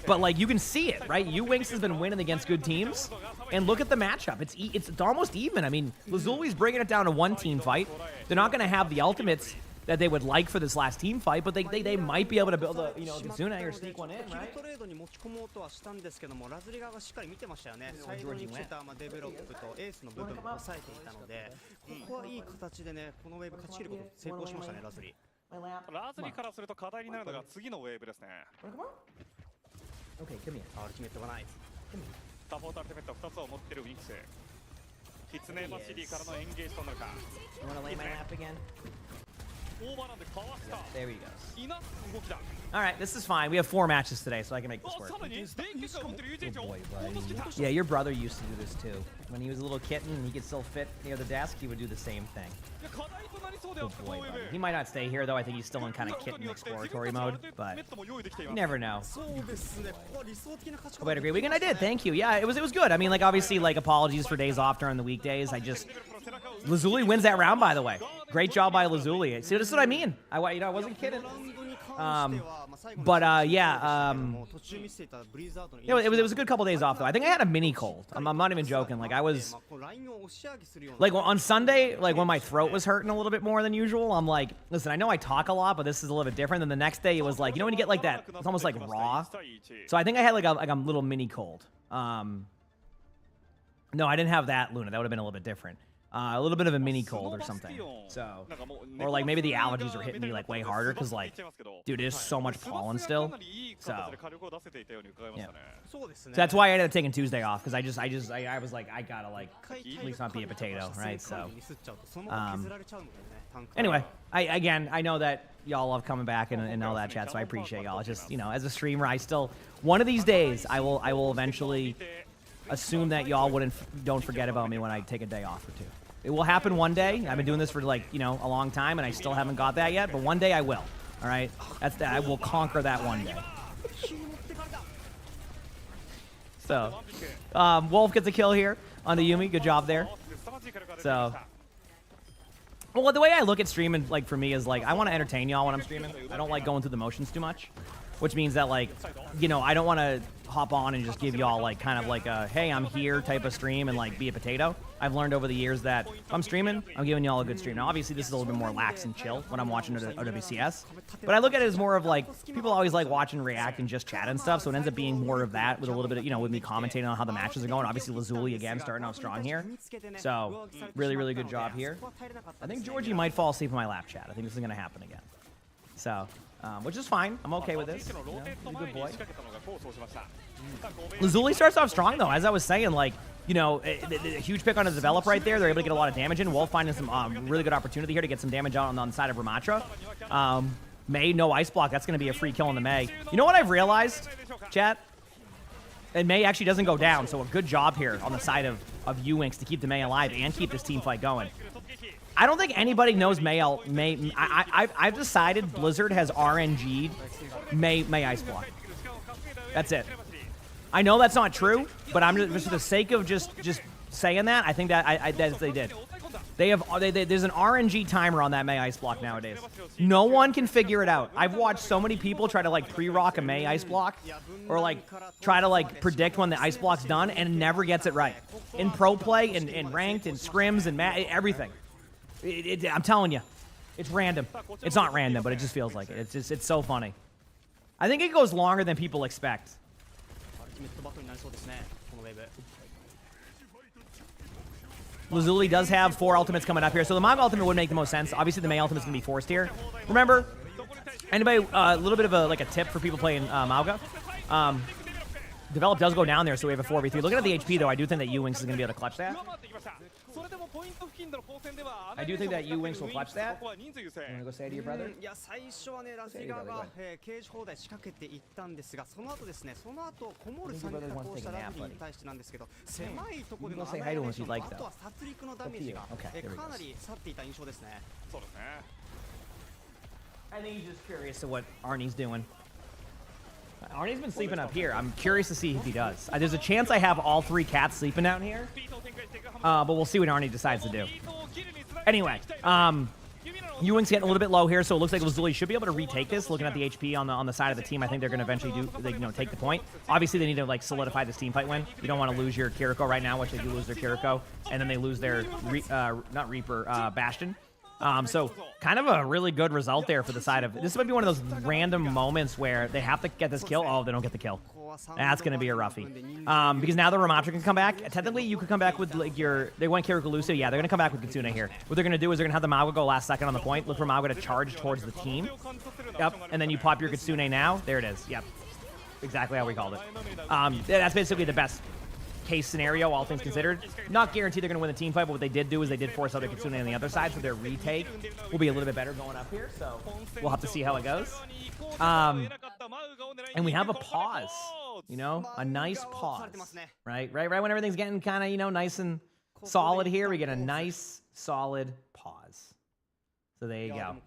But like you can see it, right? Uwinks has been winning against good teams, and look at the matchup. It's almost even. I mean, Lazuli's bringing it down to one team fight. They're not gonna have the ultimates that they would like for this last team fight, but they might be able to build a Kitsune or sneak one in, right? Lazuli からすると課題になるのが次のウェーブですね。Okay, come here. サポートアルティメット2つを持っているウィンクス。キツネマシリーからのエンゲージとなるか。You wanna lay my lap again? オーバーランでかわした。 There he goes. いな動きだ。 All right, this is fine. We have 4 matches today, so I can make this さ work. らに電気が持ってる UJ を落としてきた。 Yeah, your brother used to do this too. When he was a little kitten and he could still fit near the desk, he would do the same thing. いや課題となりそうだよ。 Good boy, buddy. He might not stay here though. I think he's still in kind of kitten exploratory mode, but you never know. Hope I had a great weekend. I did. Thank you. Yeah, it was good. I mean, like obviously, like apologies for days off during the weekdays. Lazuli wins that round, by the way. Great job by Lazuli. See, this is what I mean. I wasn't kidding. It was a good couple days off though. I think I had a mini cold. I'm not even joking. Like I was, like on Sunday, like when my throat was hurting a little bit more than usual, I'm like, listen, I know I talk a lot, but this is a little bit different. Then the next day it was like, when you get like that, it's almost like raw. So I think I had like a little mini cold. No, I didn't have that, Luna. That would have been a little bit different. A little bit of a mini cold or something. So, or like maybe the allergies are hitting me like way harder because like, dude, there's so much pollen still. So, yeah. So that's why I ended up taking Tuesday off because I was like, I gotta like at least not be a potato, right? So, anyway, I know that y'all love coming back and all that chat, so I appreciate y'all. Just as a streamer, one of these days I will eventually assume that y'all don't forget about me when I take a day off or two. It will happen one day. I've been doing this for like, a long time and I still haven't got that yet, but one day I will. All right? I will conquer that one day. So, Wolf gets a kill here on the Yumi. Good job there. So, well, the way I look at streaming, like for me, is like I want to entertain y'all when I'm streaming. I don't like going through the motions too much, which means that like, I don't want to hop on and just give y'all like kind of like a hey, I'm here type of stream and like be a potato. I've learned over the years that if I'm streaming, I'm giving y'all a good stream. Now, obviously, this is a little bit more lax and chill when I'm watching OWCS, but I look at it as more of like people always like watch and react and just chat and stuff, so it ends up being more of that with a little bit of with me commentating on how the matches are going. Obviously, Lazuli again starting off strong here, so really good job here. I think Georgie might fall asleep in my lap chat. I think this is gonna happen again. So. Which is fine. I'm okay with this. He's a good boy. Lazuli starts off strong, though. As I was saying, like, a huge pick on his develop right there. They're able to get a lot of damage in. Wolf finding some really good opportunity here to get some damage out on the side of Ramatra. Mei, no ice block. That's going to be a free kill on the Mei. You know what I've realized, chat? And Mei actually doesn't go down, so a good job here on the side of Uwinks to keep the Mei alive and keep this team fight going. I don't think anybody knows Mei. I've decided Blizzard has RNG'd Mei ice block. That's it. I know that's not true, but I'm just for the sake of just saying that, I think that they did. There's an RNG timer on that Mei ice block nowadays. No one can figure it out. I've watched so many people try to like pre-rock a Mei ice block or like try to like predict when the ice block's done and it never gets it right. In pro play, in ranked, in scrims, and everything. I'm telling you, it's random. It's not random, but it just feels like it. It's so funny. I think it goes longer than people expect. のウェーブ。 Lazuli does have 4 ultimates coming up here, so the Emongg ultimate would make the most sense. Obviously, the Mei ultimate is going to be forced here. Remember, anybody, a little bit of a tip for people playing Mauga. Develop does go down there, so we have a 4v3. Looking at the HP, though, I do think that U-Wings is going to be able to clutch that. I do think that U-Wings will clutch that. You want to go say to your brother? いや最初はねラジガがケージ砲台仕掛けていったんですが、その後ですね、その後こもるさんにこうしたラグビーに対してなんですけど、狭いところでのアナイレーションとあとは殺戮のダメージがかなり去っていた印象ですね。そうですね。 I think he's just curious to what Arnie's doing. Arnie's been sleeping up here. I'm curious to see if he does. There's a chance I have all 3 cats sleeping down here. But we'll see what Arnie decides to do. Anyway, U-Wing's getting a little bit low here, so it looks like Lazuli should be able to retake this. Looking at the HP on the side of the team, I think they're going to eventually take the point. Obviously, they need to like solidify this team fight win. You don't want to lose your Kiriko right now, which they do lose their Kiriko, and then they lose their not Reaper, Bastion. So kind of a really good result there for the side of this. Might be one of those random moments where they have to get this kill. Oh, they don't get the kill. That's going to be a roughie. Because now the Ramatra can come back. Technically, you could come back with like they went Kirakurusu. Yeah, they're going to come back with Kitsune here. What they're going to do is they're going to have the Mauga go last second on the point. Look for Mauga to charge towards the team. Yep. And then you pop your Kitsune now. There it is. Yep. Exactly how we called it. That's basically the best case scenario, all things considered. Not guaranteed they're going to win the team fight, but what they did do is they did force out their Kitsune on the other side, so their retake will be a little bit better going up here, so we'll have to see how it goes. And we have a pause, you know, a nice pause, right when everything's getting kind of, you know, nice and solid here, we get a nice, solid pause. So there you go. Yep.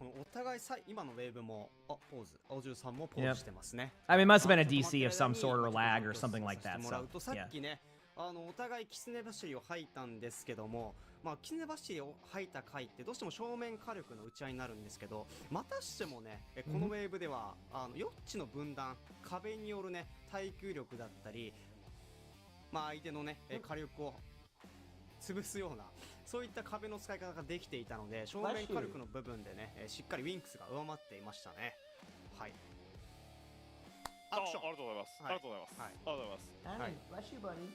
I mean, it must have been a DC of some sort or lag or something like that, so, yeah. お互いキツネ走りを吐いたんですけども、キツネ走りを吐いた回ってどうしても正面火力の打ち合いになるんですけど、またしてもね、このウェーブではヨッチの分断、壁によるね耐久力だったり、相手のね火力を潰すようなそういった壁の使い方ができていたので、正面火力の部分でねしっかりウィンクスが上回っていましたね。はい。アクション。ありがとうございます。ありがとうございます。ありがとうございます。はい。Bless you, buddy.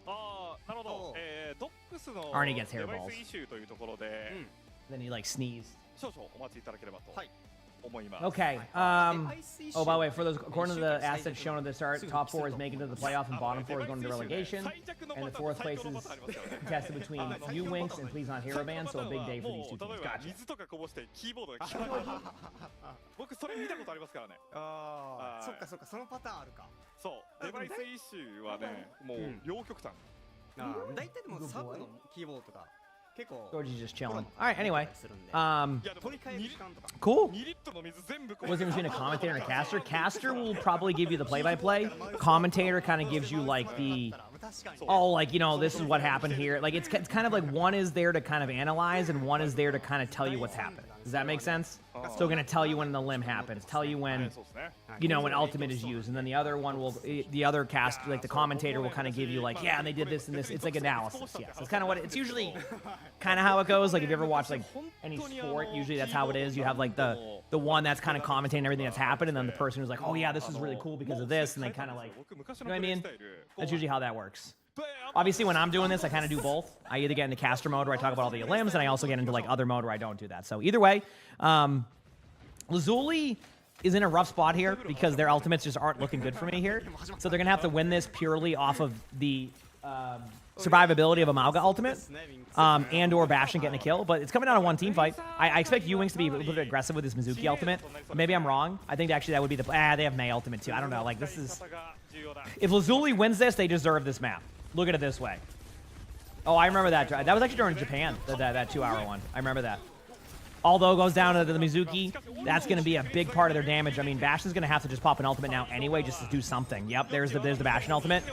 なるほど。ドックスの Arnie gets デバイ hairballs. スイシューというところで、Then he like sneezed. 少々お待ちいただければと思います。Okay. Oh, by the way, for those, according to the assets shown at the start, top 4 is making it to the playoff, and bottom 4 is going to relegation. And the 4th place is contested between U-Winks and Please Not Hero Band, so a big day for these two teams. 例えば Gotcha. 水とかこぼしてキーボードが聞こえない。僕それ見たことありますからね。そっかそっか、そのパターンあるか。そう。デバイスイシューはね、もう両極端。大体でもサブのキーボードとか結構 Georgie's just chilling. All right, anyway. 取り替える時間とか Cool. 2リットルの水全部こう。Was it between a commentator and a caster? Caster will probably give you the play-by-play. Commentator kind of gives you like the, oh, like, you know, this is what happened here. Like it's kind of like one is there to kind of analyze and one is there to kind of tell you what's happened. Does that make sense? So going to tell you when the limb happens, tell you when, you know, when ultimate is used, and then the other one will, the other cast, like the commentator will kind of give you like, yeah, and they did this and this. It's like analysis. Yes, it's kind of what it's usually kind of how it goes. Like if you ever watch like any sport, usually that's how it is. You have like the one that's kind of commentating everything that's happened, and then the person who's like, oh yeah, this is really cool because of this, and they kind of like, you know what I mean? That's usually how that works. Obviously, when I'm doing this, I kind of do both. I either get into caster mode where I talk about all the limbs, and I also get into like other mode where I don't do that. So either way, Lazuli is in a rough spot here because their ultimates just aren't looking good for me here. So they're gonna have to win this purely off of the survivability of a Mauga ultimate and or Bastion getting a kill. But it's coming down to one team fight. I expect U-Wings to be a little bit aggressive with this Mizuki ultimate. Maybe I'm wrong. I think actually that would be the they have Mei ultimate too. I don't know. Like this is, if Lazuli wins this, they deserve this map. Look at it this way. Oh, I remember that. That was actually during Japan, that 2-hour one. I remember that. Although it goes down to the Mizuki, that's going to be a big part of their damage. I mean, Bastion's going to have to just pop an ultimate now anyway just to do something. Yep, there's the Bastion ultimate.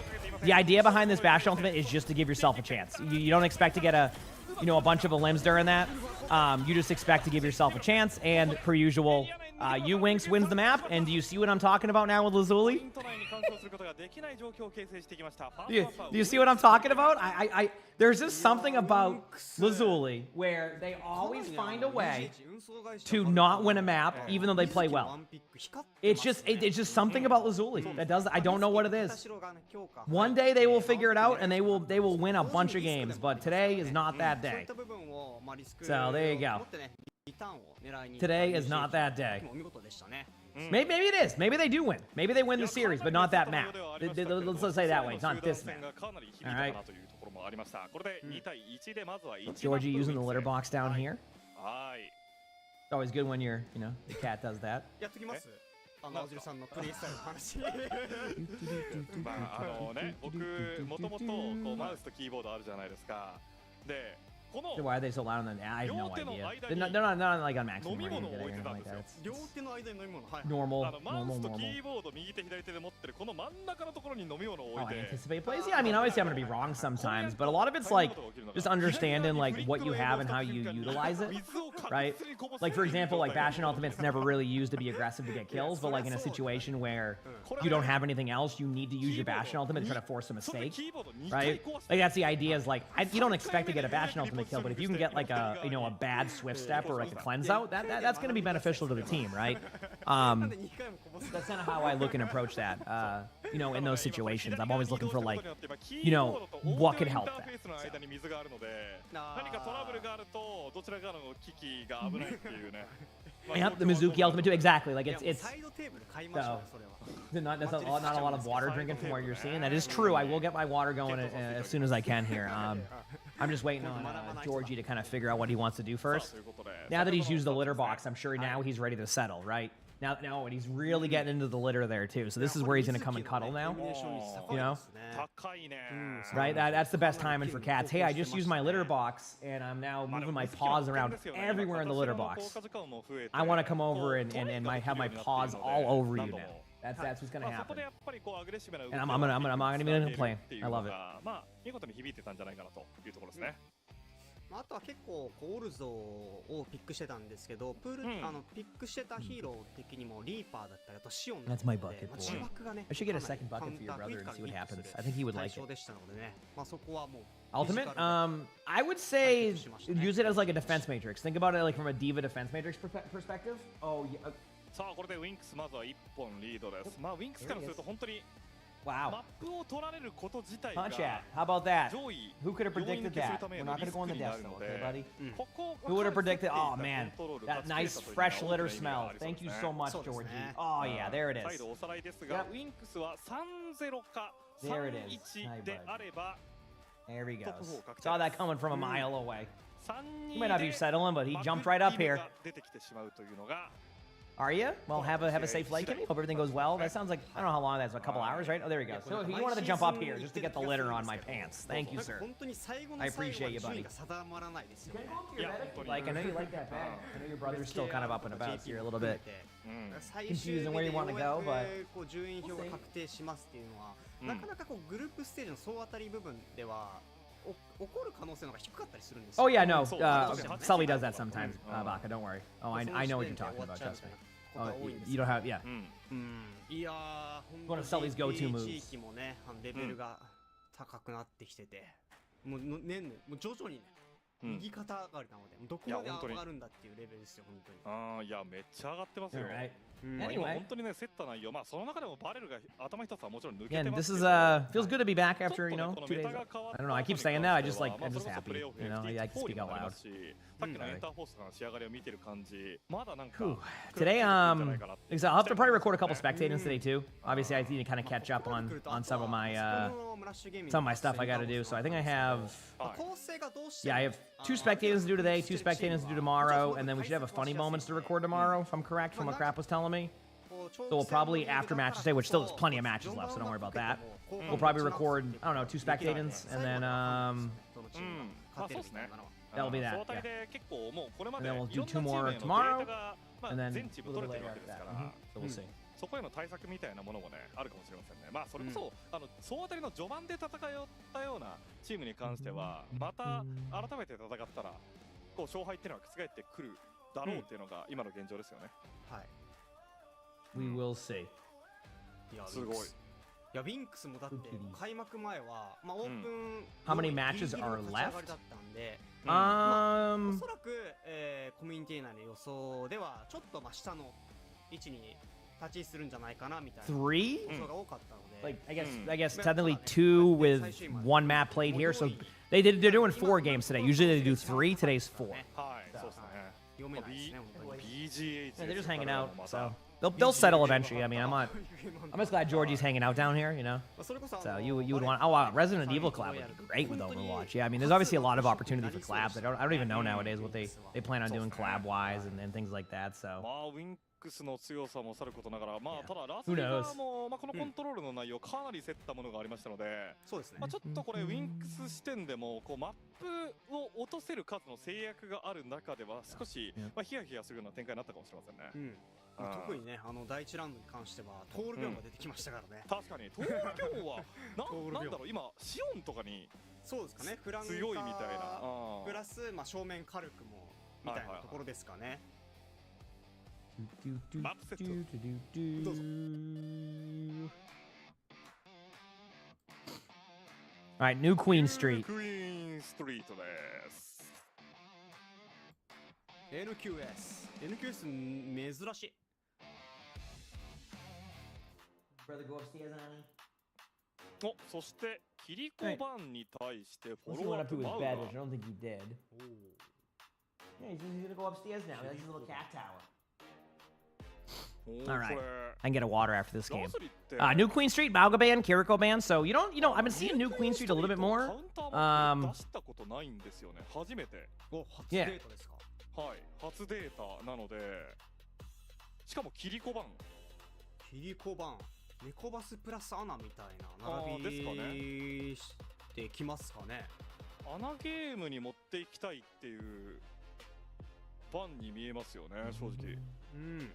The idea behind this Bastion ultimate is just to give yourself a chance. You don't expect to get a bunch of limbs during that. You just expect to give yourself a chance, and per usual, Winks wins the map, and do you see what I'm talking about now with Lazuli? Do you see what I'm talking about? There's just something about Lazuli where they always find a way to not win a map, even though they play well. It's just something about Lazuli that does. I don't know what it is. One day they will figure it out, and they will win a bunch of games. But today is not that day. So there you go. Today is not that day. Maybe it is. Maybe they do win. Maybe they win the series, but not that map. Let's say that way. It's not this map. All right. Georgie using the litter box down here. It's always good when the cat does that. まあね、僕もともとこうマウスとキーボードあるじゃないですか。で、この Why are they so loud on the? I have no idea. They're not like on maximum range or anything like that. It's normal. マウスとキーボード右手左手で持ってるこの真ん中のところに飲み物を置い Oh, て。 anticipate plays? Yeah, I mean, obviously I'm gonna be wrong sometimes, but a lot of it's like just understanding like what you have and how you utilize it, right? Like for example, like Bastion Ultimate's never really used to be aggressive to get kills, but like in a situation where you don't have anything else, you need to use your Bastion Ultimate to try to force a mistake, right? Like that's the idea is like you don't expect to get a Bastion Ultimate kill, but if you can get like a a bad swift step or like a cleanse out, that's gonna be beneficial to the team, right? That's kind of how I look and approach that. In those situations, I'm always looking for like, what could help that. Yep, the Mizuki Ultimate too. Exactly. Like it's so, not a lot of water drinking from where you're seeing. That is true. I will get my water going as soon as I can here. I'm just waiting on Georgie to kind of figure out what he wants to do first. Now that he's used the litter box, I'm sure now he's ready to settle, right? Now, and he's really getting into the litter there too. So this is where he's gonna come and cuddle now. Right? That's the best timing for cats. Hey, I just used my litter box, and I'm now moving my paws around everywhere in the litter box. I want to come over and have my paws all over you now. That's what's gonna happen. And I'm not gonna be complain. I love it. 見事に響いてたんじゃないかなというところですね。あとは結構オルゾをピックしてたんですけど、ピックしてたヒーロー的にもリーパーだったりあとシオンだったりで、自爆がね、I should get a second bucket for your brother and see what happens. I think he would like it. でしたのでね、そこはもう Ultimate? I would say use it as like a defense matrix. Think about it like from a diva defense matrix perspective. Oh yeah. さあこれでウィンクスまずは1本リードです。まあウィンクスからすると本当に Wow. マップを取られること自体が Punch at. How about that? 上位 Who could have predicted 要因に消す that? ため We're の not リ gonna ス go ク in the にな death る zone, の okay, で buddy? ここ Who would have predicted? Oh コ man, ントロール that が nice 作れたという fresh litter 大きな意味が smell. ありそう Thank です you ね so much, Georgie. Oh yeah, there it 再 is. 度おさらいですがウィンクスは 3-0 か There it is. 3-1であれば There he トップ goes. 4確定 Saw that coming from a mile away. 3-2 He might not be で settling, but he マク jumped right up ビル here. が出てきてしまうというのが Are you? Well, have a safe flight, Kenny. Hope everything goes well. That sounds like I don't know how long that's. A couple hours, right? Oh, there he goes. So he wanted to jump up here just to get the litter on my pants. Thank you, sir. 本当に最後の I 最後 appreciate ま you, で順 buddy. 位が定まらないですよね。 Like I know you like that bag. I know your brother's still kind of up and about, so you're a little bit. 最終 confusing where you wanna go, but こう順位表が確定しますっていうのは、なかなかこうグループステージの総当たり部分では起こる可能性の方が低かったりするんですよ。 Oh yeah, no. Sully does that sometimes. Baka, don't worry. Oh, I know what you're talking about. Trust me. Oh, you don't have, yeah. いやー、本 One of Sully's 当 go-to に moves. 地域もね、レベルが高くなってきてて、もう年々、もう徐々にね、右肩上がりなので、どこまで上がるんだっていうレベルですよ、本当に。ああ、いや、めっちゃ上がってますよ。 Alright. 今 Anyway. 本当にね、競った内容、まあその中でもバレルが頭一つはもちろん抜け Yeah, てま this す is けど。 feels good to be back after ちょっとね、この 2 days. メタが変わった I don't know. I keep saying that. I'm just happy. You know, I like to speak out loud. さっきのエンターフォースとかの仕上がりを見てる感じ、まだなんか Today, because I'll have to probably record a couple spectators today too. Obviously, I need to kind of catch up on some of my stuff I got to do. So I think I have, yeah, I have 2 spectators to do today, 2 spectators to do tomorrow, and then we should have a funny moments to record tomorrow, if I'm correct, from what Crap was telling me. So we'll probably after matches today, which still has plenty of matches left, so don't worry about that. We'll probably record, I don't know, 2 spectators, and then that'll be that. Yeah. And then we'll do 2 more tomorrow, and then a little later after that. So we'll see. そこへの対策みたいなものもね、あるかもしれませんね。まあそれこそ、総当たりの序盤で戦ったようなチームに関しては、また改めて戦ったら、こう勝敗っていうのは覆ってくるだろうっていうのが今の現状ですよね。はい。We will see. いやすごい。いやウィンクスもだって開幕前は、まあ、オープン How many ギリ matches ギリの are 立ち上が left? りだったんで、お Um, そらく、コミュニティ内の予想ではちょっとまあ下の位置に立ち位置するんじゃないかなみたいな three? 予想が多かったので、 Like I guess Mm. I guess Mm. technically Mm. two with Mm. one map played here. So they're doing 4 games today. Usually they do 3. Today's 4. はい、そうですね。読めないですね本当に BGH Yeah, they're just hanging out, ま so た they'll settle eventually. I mean, I'm just glad Georgie's hanging out down here. You know. それこそ So you would want wow Resident Evil collab would be great with Overwatch. Yeah, I mean there's obviously a lot of opportunity for collabs. I don't even know nowadays what they plan on doing collab wise and things like that. ま So あウィンクスの強さもさることながら、まあ Yeah. ただラス Who リ knows? ガーもまあこのコントロールの内容かなり競ったものがありましたので、そうですねまあちょっとこれウィンクス視点でもこうマップを落とせる数の制約がある中では少し Yeah. まあヒヤヒヤするような展開になったかもしれませんね。うんまあ特にね第1ラウンドに関してはトールビョンが出てきましたからね、確かにトールビョンはトールビョンなんだろう今シオンとかにそうですかねフランカー強いみたいな。プラス、まあ、正面火力もみたいなところですかね、マップセット。どうぞ all right, New Queen Street. クイーンストリートです。 NQS 珍しい Brother, go upstairs, honey. お、そしてキリコバンに対してフ Let's ォ see ロー what アッ up プ to his マウ bed, ナ which I don't think he did. Yeah, he's gonna go upstairs now. That's his little cat tower. おー All right. これ I can get a water after this ラ game. スリって New Queen Street, Malga ban, Kiriko ban. So you know, I've been seeing New Queen Street a little bit カ more. ウンターマップ出したことないんですよね。初めて。お初デートですか、はい、初データなので、しかもキリコバン。キリコバンネコバスプラスアナみたいな並びですかしてきますかねアナゲームに持っていきたいっていうバンに見えますよね、正直。うん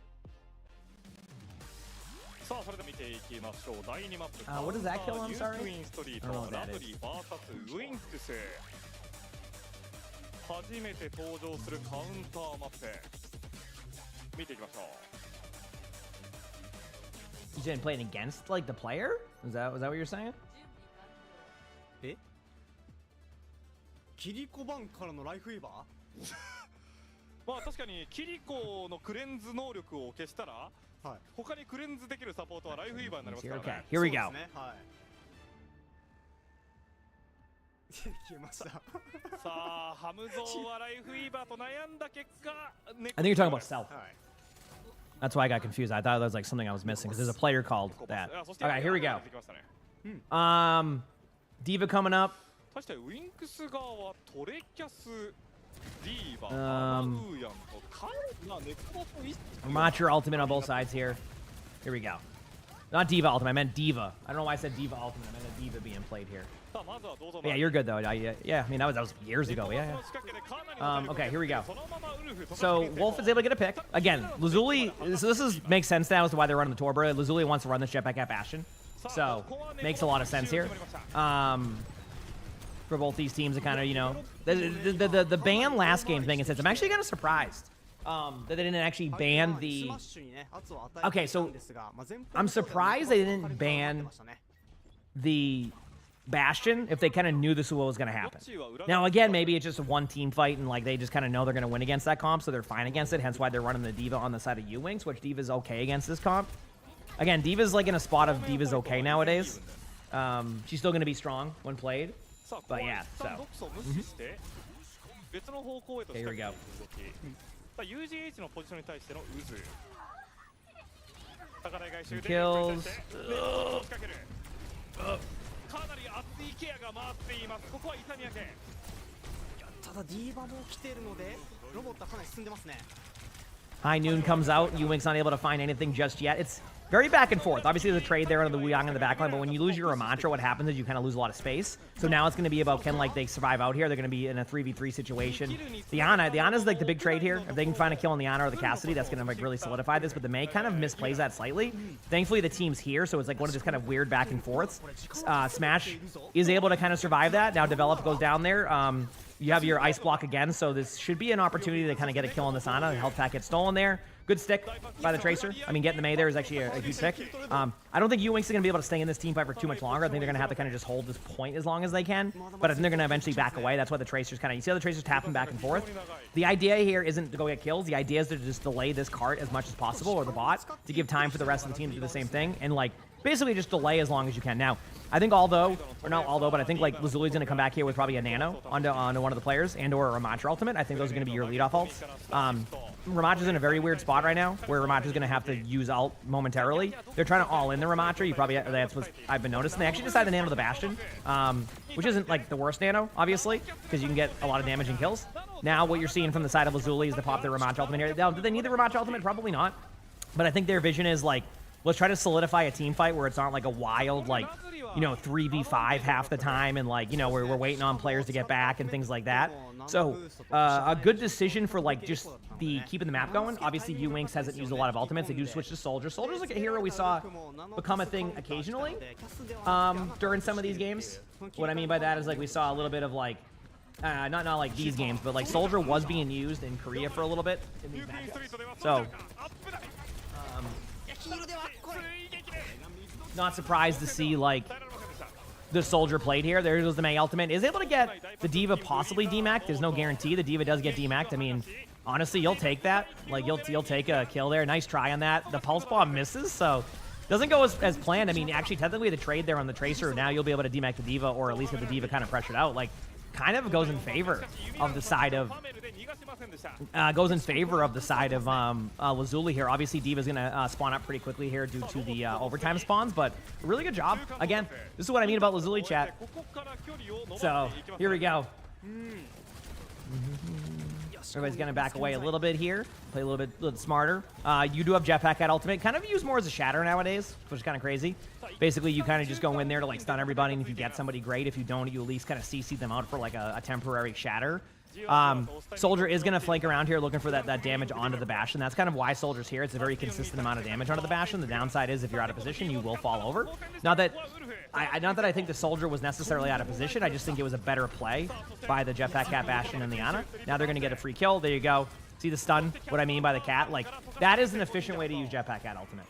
さあ、それでは見ていきましょう。第2マップ。 what does that kill? I'm ニュー sorry. クイーンストリー I don't know ト、 what ラ that ブ is. リー VS ウィンクス。初めて登場するカウンターマップ。見ていきましょう。 You didn't play it against like the player? Was that what you're saying? えキリコバンからのライフウィーバまあ確かにキリコのクレンズ能力を消したらーはい他にクレンズできるサポートはライフウィーバーになりますから Okay, ね。 here we そう go. ですねはい消えましたさあ、ハムゾーはライフウィーバーと悩んだ結果、 I think you're talking about Stealth. はい That's why I got confused. I thought that was like something I was missing because there's a player called that. そして Okay, here we go. 出てきましたね。 Diva coming up. 確かにウィンクス側はトレキャス、ディーバ、アナ Um, ウーヤンとかなネコバと一緒に Macher ultimate on both sides here. Here we go. Not Diva ultimate. I meant Diva. I don't know why I said Diva ultimate. I meant a Diva being played here. さあまずはどうぞ。 But yeah, you're good though. Yeah, I mean that was years ago. Yeah. Okay, here we go. So Wolf is able to get a pick again. Lazuli. So this is makes sense now as to why they're running the Torbra. Lazuli wants to run the jetpack at Bastion, so makes a lot of sense here. For both these teams to kind of the ban last game thing. It says I'm actually kind of surprised that they didn't actually ban the. Okay, so I'm surprised they didn't ban the Bastion if they kind of knew this was what was going to happen. Now, again, maybe it's just a one-team fight and like they just kind of know they're going to win against that comp, so they're fine against it, hence why they're running the Diva on the side of U-Wings, which Diva's okay against this comp. Again, Diva's like in a spot of Diva's okay nowadays. She's still going to be strong when played. But yeah, so. Okay, here we go. UGH のポジションに対しての渦。高台外周で Kills. かなり熱いケアが回っています。ここはイタニア系。ただディーバも来てるのでロボットはかなり進んでますね High Noon comes out. U-Wing's not able to find anything just yet. It's very back and forth. Obviously, there's a trade there under the Wuyang in the backline, but when you lose your Ramantra, what happens is you kind of lose a lot of space. So now it's going to be about can like they survive out here. They're going to be in a 3v3 situation. The Ana's like the big trade here. If they can find a kill on the Ana or the Cassidy, that's going to like really solidify this. But the May kind of misplays that slightly. Thankfully, the team's here, so it's like one of this kind of weird back and forths. Smash is able to kind of survive that. Now Develop goes down there. you have your ice block again, so this should be an opportunity to kind of get a kill on this Ana. The health pack gets stolen there. Good stick by the Tracer. I mean, getting the Mei there is actually a huge pick. I don't think Uwink's going to be able to stay in this team fight for too much longer. I think they're going to have to kind of just hold this point as long as they can. But I think they're going to eventually back away. That's why the Tracer's kind of... You see how the Tracer's tapping back and forth? The idea here isn't to go get kills. The idea is to just delay this cart as much as possible, or the bot, to give time for the rest of the team to do the same thing. And, like, basically just delay as long as you can. Now, I think but I think, like, Lazuli's going to come back here with probably a Nano onto one of the players and or a Ramattra ultimate. I think those are going to be your lead-off ults. Ramattra's in a very weird spot right now, where Ramattra's going to have to use ult momentarily. They're trying to all-in the Ramattra. That's what I've been noticing. They actually decided to Nano the Bastion, which isn't, like, the worst Nano, obviously, because you can get a lot of damage and kills. Now, what you're seeing from the side of Lazuli is to pop their Ramattra ultimate here. Now, do they need the Ramattra ultimate? Probably not. But I think their vision is, like, let's try to solidify a team fight where it's not like a wild, like, 3v5 half the time, and, like, we're waiting on players to get back and things like that. So, a good decision for, like, just keeping the map going. Obviously, Uwinks hasn't used a lot of ultimates. They do switch to Soldier. Soldier's like a hero we saw become a thing occasionally during some of these games. What I mean by that is, like, we saw a little bit of, like, not like these games, but, like, Soldier was being used in Korea for a little bit in these matchups. So, not surprised to see, like, the Soldier played here. There goes the Mei ultimate. Is able to get the D.Va possibly DMAC'd. There's no guarantee the D.Va does get DMAC'd. I mean, honestly, you'll take that. Like, you'll take a kill there. Nice try on that. The Pulse Bomb misses, so doesn't go as planned. I mean, actually, technically, the trade there on the Tracer, now you'll be able to DMAC the D.Va, or at least get the D.Va kind of pressured out. Like, kind of goes in favor of the side of Lazuli here. Obviously, D.Va's gonna spawn up pretty quickly here due to the overtime spawns, but really good job. Again, this is what I mean about Lazuli, chat. So here we go. Everybody's gonna back away a little bit here, play a little bit smarter. You do have Jetpack at ultimate, kind of used more as a shatter nowadays, which is kind of crazy. Basically, you kind of just go in there to, like, stun everybody, and if you get somebody, great. If you don't, you at least kind of CC them out for, like, a temporary shatter. Soldier is going to flank around here looking for that damage onto the Bastion. That's kind of why Soldier's here. It's a very consistent amount of damage onto the Bastion. The downside is if you're out of position, you will fall over. Not that I think the Soldier was necessarily out of position. I just think it was a better play by the Jetpack Cat Bastion and the Ana. Now they're going to get a free kill. There you go. See the stun? What I mean by the cat? Like, that is an efficient way to use Jetpack Cat ultimate.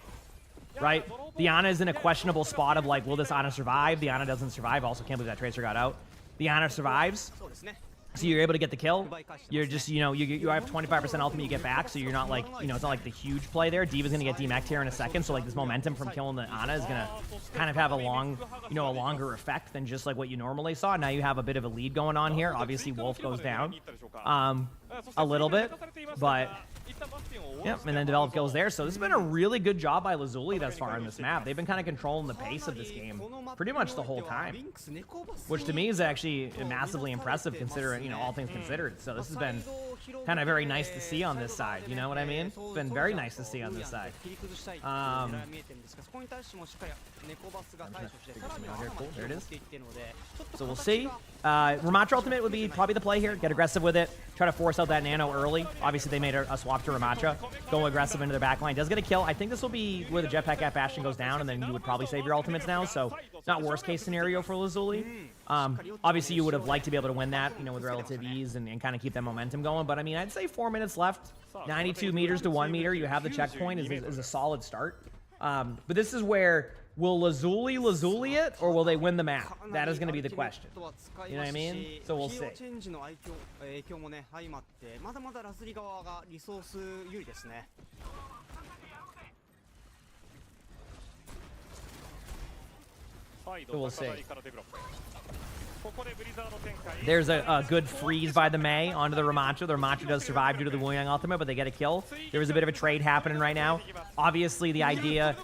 Right? The Ana is in a questionable spot of, like, will this Ana survive? The Ana doesn't survive. Also, can't believe that Tracer got out. The Ana survives. So you're able to get the kill. You're just, you have 25% ultimate you get back, so you're not, like, it's not like the huge play there. D.Va's going to get DMAC'd here in a second, so, like, this momentum from killing the Ana is going to kind of have a longer effect than just, like, what you normally saw. Now you have a bit of a lead going on here. Obviously, Wolf goes down a little bit, but... Yep, and then Develop goes there. So this has been a really good job by Lazuli thus far on this map. They've been kind of controlling the pace of this game pretty much the whole time, which to me is actually massively impressive considering, all things considered. So this has been kind of very nice to see on this side. You know what I mean? It's been very nice to see on this side. Cool, there it is. So we'll see. Ramattra ultimate would be probably the play here. Get aggressive with it. Try to force out that Nano early. Obviously, they made a swap to Ramattra. Go aggressive into their backline. Does get a kill. I think this will be where the Jetpack at Bastion goes down, and then you would probably save your ultimates now. So it's not worst case scenario for Lazuli. Obviously, you would have liked to be able to win that, with relative ease and kind of keep that momentum going. But I mean, I'd say 4 minutes left. 92 meters to 1 meter. You have the checkpoint is a solid start. But this is where, will Lazuli it, or will they win the map? That is going to be the question. You know what I mean? So we'll see. So we'll see. There's a good freeze by the Mei onto the Ramattra. The Ramattra does survive due to the Wu Yang ultimate, but they get a kill. There is a bit of a trade happening right now. Obviously, the idea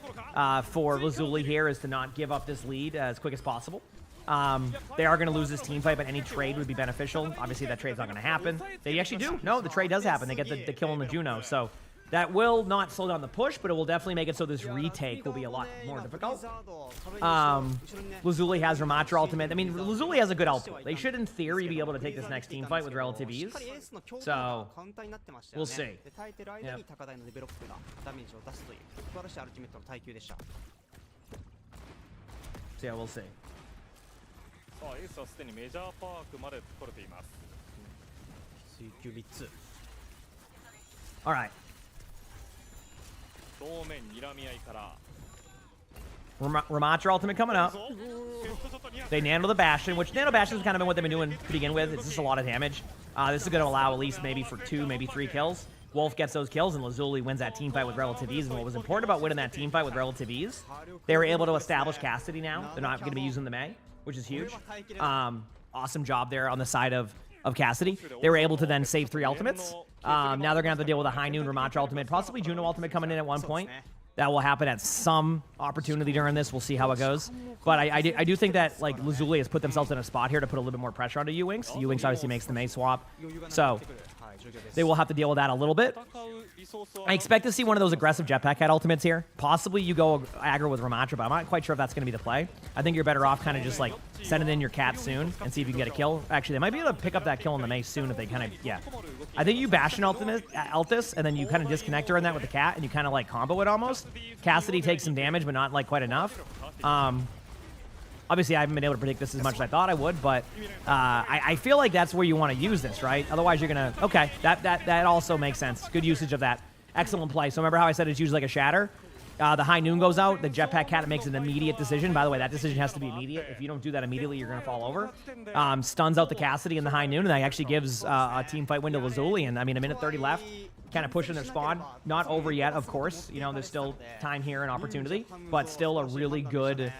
for Lazuli here is to not give up this lead as quick as possible. They are going to lose this team fight, but any trade would be beneficial. Obviously, that trade's not going to happen. They actually do. No, the trade does happen. They get the kill on the Juno, so that will not slow down the push, but it will definitely make it so this retake will be a lot more difficult. Lazuli has Ramattra ultimate. I mean, Lazuli has a good output. They should, in theory, be able to take this next team fight with relative ease. So, we'll see. Yep. So yeah, we'll see. 水球3つ All right. 正面睨み合いから Ramatra ultimate coming up. They nano the Bastion, which nano Bastion's kind of been what they've been doing to begin with. It's just a lot of damage. This is going to allow at least maybe for 2, maybe 3 kills. Wolf gets those kills, and Lazuli wins that team fight with relative ease. And what was important about winning that team fight with relative ease, they were able to establish Cassidy now. They're not going to be using the Mei, which is huge. Awesome job there on the side of Cassidy. They were able to then save 3 ultimates. Now they're going to have to deal with a High Noon Ramatra ultimate, possibly Juno ultimate coming in at one point. That will happen at some opportunity during this. We'll see how it goes. But I do think that like Lazuli has put themselves in a spot here to put a little bit more pressure onto U-Wings. U-Wings obviously makes the Mei swap. So they will have to deal with that a little bit. I expect to see one of those aggressive jetpack head ultimates here. Possibly you go aggro with Ramatra, but I'm not quite sure if that's going to be the play. I think you're better off kind of just like sending in your cat soon and see if you can get a kill. Actually, they might be able to pick up that kill in the Mei soon if they kind of, yeah. I think you Bastion Altis, and then you kind of disconnect her in that with the cat, and you kind of like combo it almost. Cassidy takes some damage, but not like quite enough. Obviously, I haven't been able to predict this as much as I thought I would, but I feel like that's where you want to use this, right? Otherwise, you're going to... Okay, that also makes sense. Good usage of that. Excellent play. So remember how I said it's usually like a shatter? The High Noon goes out. The Jetpack Cat makes an immediate decision. By the way, that decision has to be immediate. If you don't do that immediately, you're going to fall over. Stuns out the Cassidy and the High Noon, and that actually gives a team fight win to Lazuli. And, I mean, a minute 30 left. Kind of pushing their spawn. Not over yet, of course. You know, there's still time here and opportunity. But still a really good...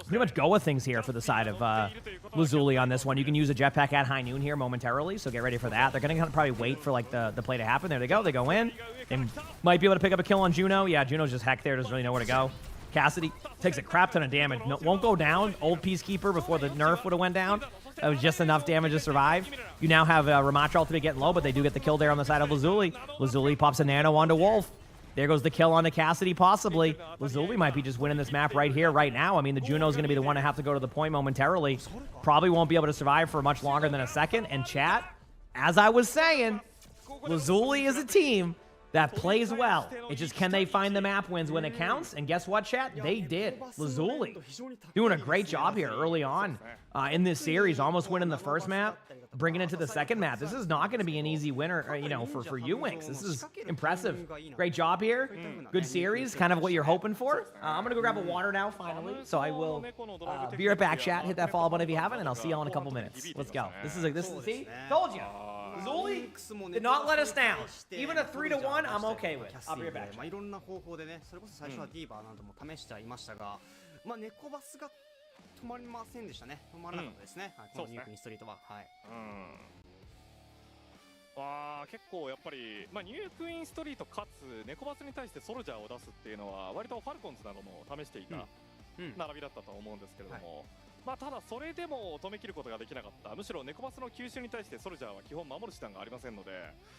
pretty much go with things here for the side of Lazuli on this one. You can use a jetpack at High Noon here momentarily, so get ready for that. They're going to probably wait for like the play to happen. There they go. They go in. They might be able to pick up a kill on Juno. Yeah, Juno's just heck there. Doesn't really know where to go. Cassidy takes a crap ton of damage. No, won't go down. Old Peacekeeper before the nerf would have went down. That was just enough damage to survive. You now have Ramatra ultimate getting low, but they do get the kill there on the side of Lazuli. Lazuli pops a nano onto Wolf. There goes the kill on the Cassidy, possibly. Lazuli might be just winning this map right here, right now. I mean, the Juno's going to be the one to have to go to the point momentarily. Probably won't be able to survive for much longer than a second. And chat, as I was saying, Lazuli is a team that plays well. It's just, can they find the map wins when it counts? And guess what, chat? They did. Lazuli doing a great job here early on in this series, almost winning the first map, bringing it to the second map. This is not going to be an easy winner, you know, for U-Wings. This is impressive. Great job here. Good series, kind of what you're hoping for. I'm going to go grab a water now, finally. So I will be right back, chat. Hit that follow button if you haven't, and I'll see y'all in a couple minutes. Let's go. This is see? Told you. Lazuli did not let us down. Even a 3-1, I'm okay with. I'll be right back. いろんな方法でね、それこそ最初はディーバーなども試してはいましたが、まあ猫バスが止まりませんでしたね。止まらなかったですね。このニュークインストリートは。はい。結構やっぱり、まあ、ニュークイーンストリートかつ猫バスに対してソルジャーを出すっていうのは割とファルコンズなども試していた並びだったと思うんですけれども、まあただそれでも止めきることができなかった。むしろ猫バスの吸収に対してソルジャーは基本守る手段がありませんので、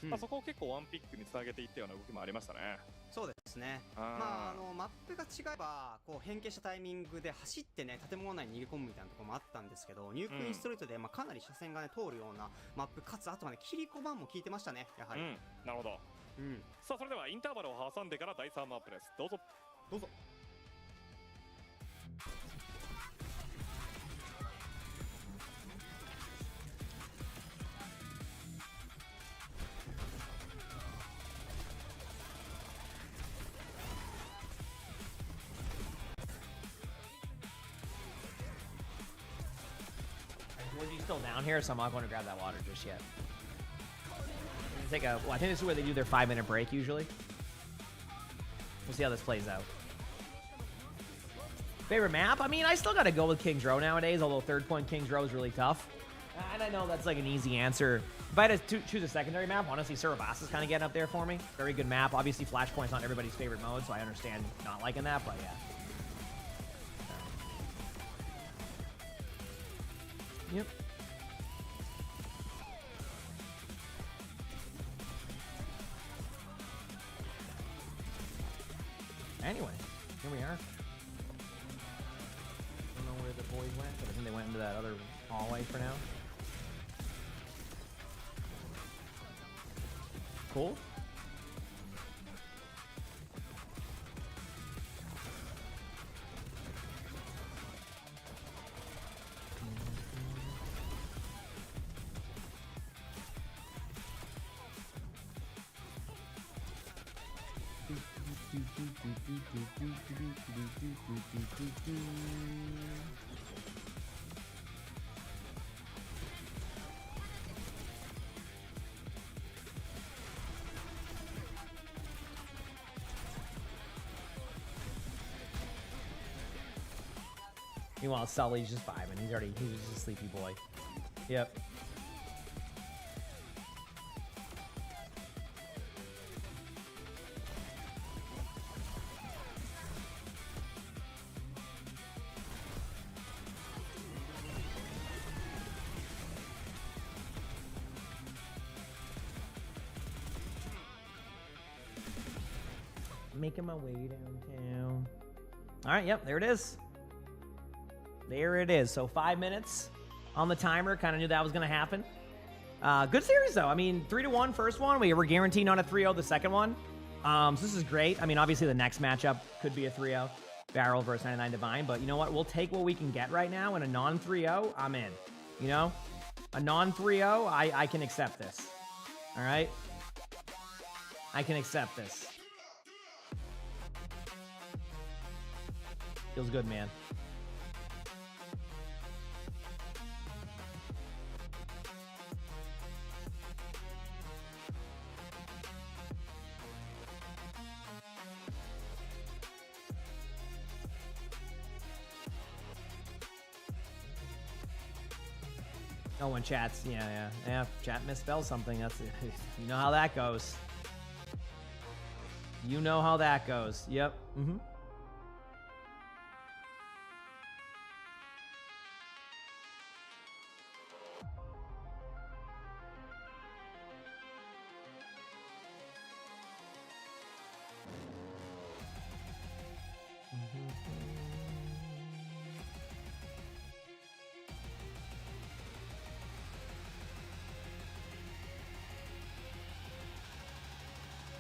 まあそこを結構ワンピックにつなげていったような動きもありましたね。そうですね。まあマップが違えばこう変形したタイミングで走ってね建物内に逃げ込むみたいなところもあったんですけど、ニュークイーンストリートでまあかなり車線がね通るようなマップかつあとはねキリコバンも効いてましたね。やはり。なるほど。さあそれではインターバルを挟んでから第3マップです。どうぞ。どうぞ。He's still down here, so I'm not going to grab that water just yet. Take a. Well, I think this is where they do their 5-minute break usually. We'll see how this plays out. Favorite map? I mean, I still got to go with King's Row nowadays, although third point King's Row is really tough. And I know that's like an easy answer. If I had to choose a secondary map, honestly, Surabas is kind of getting up there for me. Very good map. Obviously, Flashpoint's not everybody's favorite mode, so I understand not liking that, but yeah. Yep. Anyway, here we are. Don't know where the boys went, but I think they went into that other hallway for now. Cool. Meanwhile, Sully's just vibing. He was just a sleepy boy. Yep. Making my way downtown. All right, yep, there it is. There it is. So 5 minutes on the timer. Kind of knew that was going to happen. Good series, though. I mean, 3-1 first one. We were guaranteed on a 3-0 the second one. So this is great. I mean, obviously the next matchup could be a 3-0. Barrel versus 99 Divine. But you know what? We'll take what we can get right now. And a non-3-0, I'm in. You know? A non-3-0, I can accept this. All right? I can accept this. Feels good, man. No one chats. Yeah. Chat misspells something. That's it. You know how that goes. You know how that goes. Yep. Mm-hmm.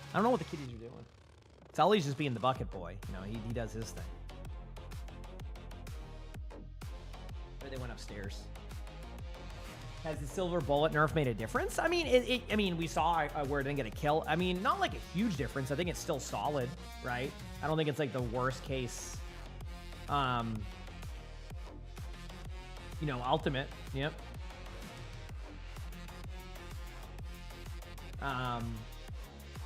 I don't know what the kiddies are doing. Sully's just being the bucket boy. You know, he does his thing. Maybe they went upstairs. Has the silver bullet nerf made a difference? I mean, I mean, we saw where it didn't get a kill. I mean, not like a huge difference. I think it's still solid, right? I don't think it's like the worst case. You know, ultimate. Yep.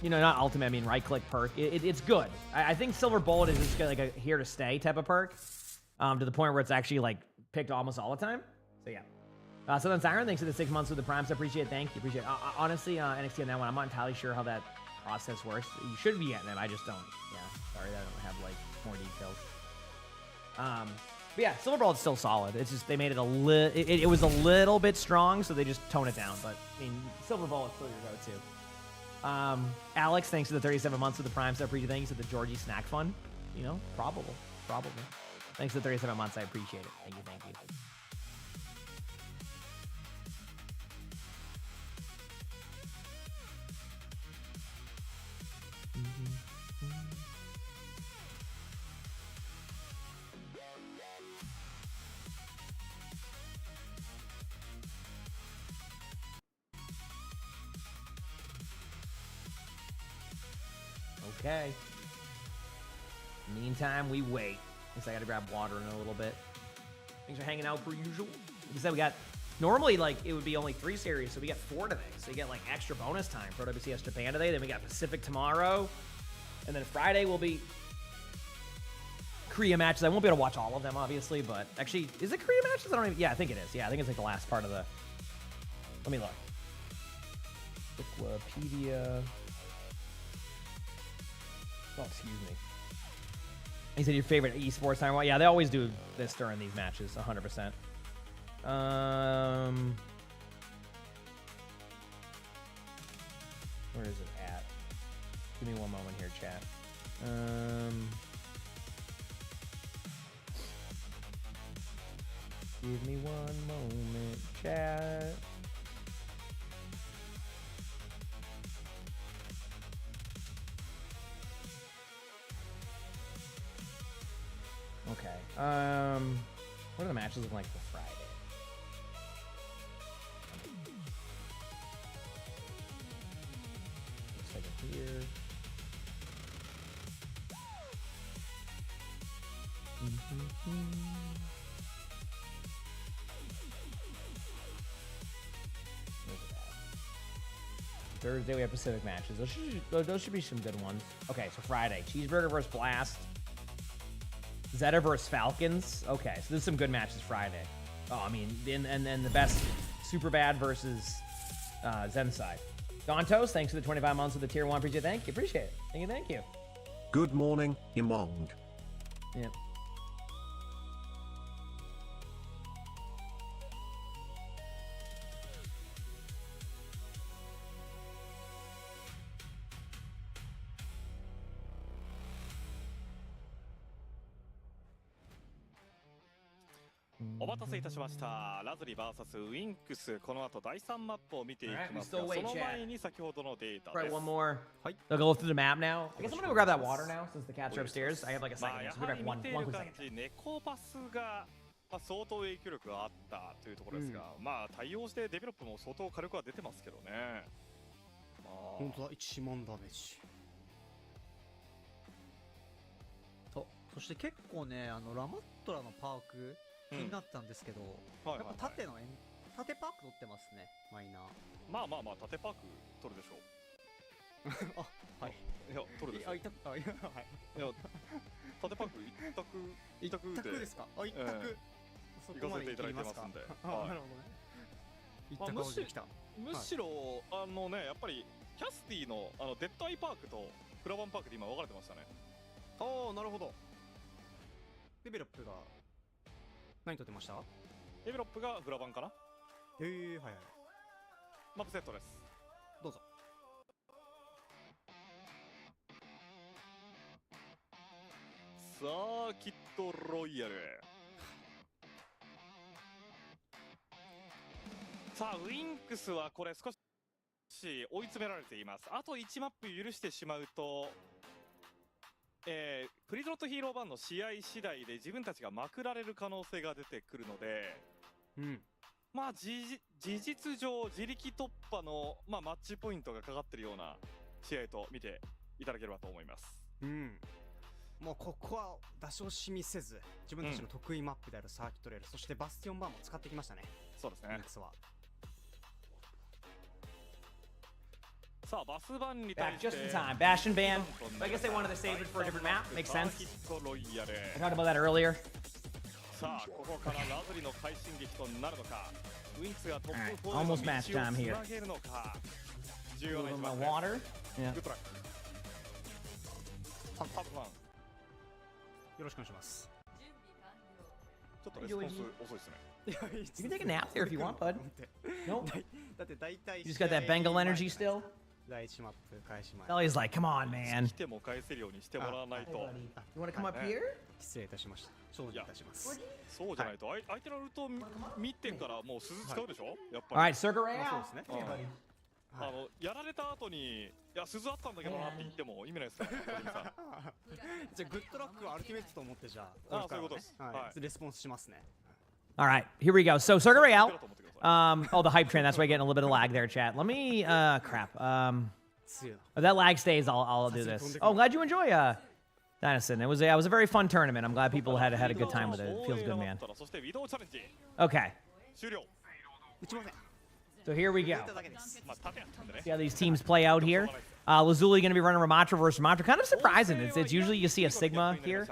You know, not ultimate, I mean right-click perk. It's good. I think Silver Bullet is just like a here-to-stay type of perk, to the point where it's actually, like, picked almost all the time. So, yeah. Southern Siren, thanks for the 6 months with the Primes. I appreciate it. Thank you. Appreciate it. Honestly, NXT on that one, I'm not entirely sure how that process works. You should be getting them. I just don't. Yeah, sorry, I don't have, like, more details. But, yeah, Silver Bullet's still solid. It's just they made it a little... It was a little bit strong, so they just tone it down. But, I mean, Silver Bullet's still your go-to. Alex, thanks for the 37 months with the Prime sub. Thanks for the Georgie Snack Fund. You know, probable. Thanks for the 37 months. I appreciate it. Thank you. Okay. Meantime, we wait. Guess I gotta grab water in a little bit. Thanks for hanging out per usual. Like I said, we got... Normally, like, it would be only 3 series, so we got 4 today. So you get, like, extra bonus time for WCS Japan today. Then we got Pacific tomorrow. And then Friday will be Korea matches. I won't be able to watch all of them, obviously, but... Actually, is it Korea matches? I don't even... Yeah, I think it is. Yeah, I think it's, like, the last part of the... Let me look. Wikipedia... Oh, excuse me. He said your favorite esports time. Well, yeah, they always do this during these matches, 100%. Where is it at? Give me one moment here, chat. Give me one moment, chat. Okay. What are the matches looking like for Friday? Looks like it here. Thursday we have Pacific matches. Those should be some good ones. Okay, so Friday, Cheeseburger versus Blast. Zeta versus Falcons. Okay, so there's some good matches Friday. Oh, I mean, and then the best Superbad versus Zenside. Dontos, thanks for the 25 months of the tier 1. Appreciate it. Appreciate it. Thank you. Good morning, emongg. Yep.お待たせいたしました。ラズリ VS ウィンクス、この後第3マップを見ていきますが、 Alright, we still そ wait, の chat. 前に先ほどのデータ Probably です。 one more. Hi. They'll go through the map now. I guess I'm gonna go grab that water now since the cats are upstairs. I have like a ま second, あや so we は have り one 見てい quick る感 second. じ、ネコパスが、相当影響力があったというところですが、まあ対応してデベロップも相当火力は出てますけどね。本当だ、1万ダメージ。そして結構ね、ラマットラのパーク気になったんですけど、はいはいやっぱ縦パーク取ってますね、マイナー。まあ縦パーク取るでしょう。あ、はい。いや取るでしょう。いいや、はい。や縦パーク一択一択ですか？あ、一択。そこまで行かせていただいてますんで。あ、なるほどね。一択青できた。むしろやっぱりキャスティのデッドアイパークとフラバンパークで今分かれてましたね。ああ、なるほど。デベロップが何取ってました？デベロップがフラバンかな。へえ、はいはい。マップセットです。どうぞ。サーキットロイヤル。さあウィンクスはこれ少し追い詰められています。あと1マップ許してしまうと、プリズロットヒーロー版の試合次第で自分たちがまくられる可能性が出てくるので、まあ事実上自力突破の、マッチポイントがかかっているような試合と見ていただければと思います。もうここは出し惜しみせず、自分たちの得意マップであるサーキットレール、そしてバスティオンバーも使ってきましたね。そうですね。ミックスは。さあバスバンに対 Back して just in time. Bastion ban. I guess they wanted to save it for a different map. Makes sense. サーキットロイヤル。 I talked about that earlier. さあここからラズリの快進撃となるのか、ウィンクスがトップ4 Alright, の almost 道を match つ time here. なげるのか、重要な Over 一 my 番です。 water. Yeah. グッドラック。タップワン。よろしくお願いします。ちょっとレスポンス遅いですね。You can take a nap there if you want, bud. No. だって大体 You just got that Bengal energy still? 第1マップ開始前。 Ellie's like, come on, man. 来ても返せるようにしてもらわないと。 You want to come up here? 失礼いたしました。精進いたします。そうじゃないと、相手のルートを見てからもう鈴使うでしょ、やっ All ぱ right, り。 circle right まあ now. そうですね。やられた後に、いや、鈴あったんだけどなって言っても意味ないですから、鳥海さん。じゃあグッドラックはアルティメットと思ってじゃあ。ああ、そういうことです。は。はいレスポンスしますね。 All right, here we go. So, Circle Royale. と思ってください。 Oh, the hype train. That's why you're getting a little bit of lag there, chat. Let me, crap. 強いな。 If that lag stays, I'll do this. Oh, glad you enjoy, Dynastin. It was a very fun tournament. I'm glad people had a good time with it. It feels good, man. そして、ウィドウチャレンジ Okay, 終了。打ちません。 so here we go. 打っただけです。まあ、縦やったんでね。 See how these teams play out here. Lazuli going to be running Ramatra versus Ramatra. Kind of surprising. It's usually you see a Sigma here.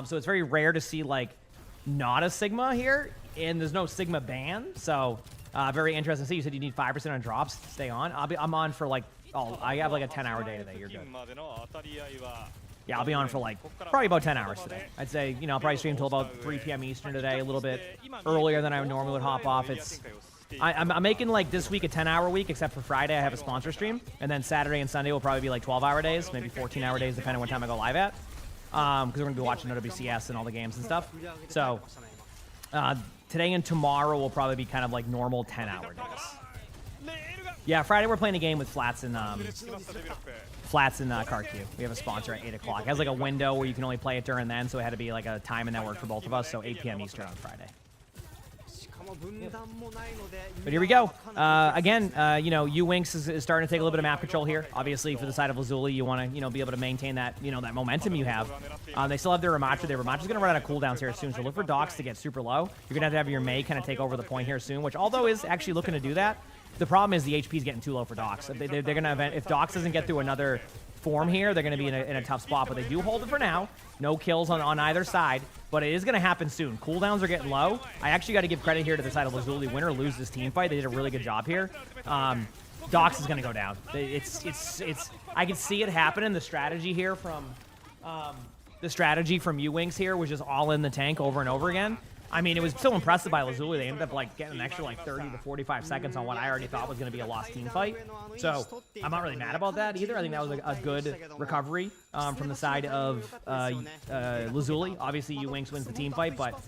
So it's very rare to see like not a Sigma here. And there's no Sigma ban. So very interesting to see. You said you need 5% on drops to stay on. I'm on for like, I have like a 10-hour day today. You're good. Yeah, I'll be on for like probably about 10 hours today. I'd say, I'll probably stream till about 3 p.m. Eastern today, a little bit earlier than I normally would hop off. I'm making like this week a 10-hour week, except for Friday I have a sponsor stream, and then Saturday and Sunday will probably be like 12-hour days, maybe 14-hour days, depending on what time I go live at. Because we're gonna be watching OWCS and all the games and stuff. So today and tomorrow will probably be kind of like normal 10-hour days. Yeah, Friday we're playing a game with Flats and CarQ. We have a sponsor at 8 o'clock. It has like a window where you can only play it during then, so it had to be like a time and network for both of us. So 8 p.m. Eastern on Friday. But here we go. Again, you know, U-Winx is starting to take a little bit of map control here. Obviously, for the side of Lazuli, you want to, you know, be able to maintain that, you know, that momentum you have. They still have their Ramattra. Their Ramatra's going to run out of cooldowns here soon, so look for Docs to get super low. You're going to have your Mei kind of take over the point here soon, which although is actually looking to do that, the problem is the HP is getting too low for Docs. They're going to event if Docs doesn't get through another form here, they're going to be in a tough spot, but they do hold it for now. No kills on either side, but it is going to happen soon. Cooldowns are getting low. I actually got to give credit here to the side of Lazuli. Win or lose this team fight, they did a really good job here. Docs is going to go down. I can see it happening. The strategy here from U-Winx here was just all in the tank over and over again. I mean, it was still impressive by Lazuli. They ended up like getting an extra like 30 to 45 seconds on what I already thought was going to be a lost team fight. So I'm not really mad about that either. I think that was a good recovery from the side of Lazuli. Obviously, U-Winx wins the team fight, but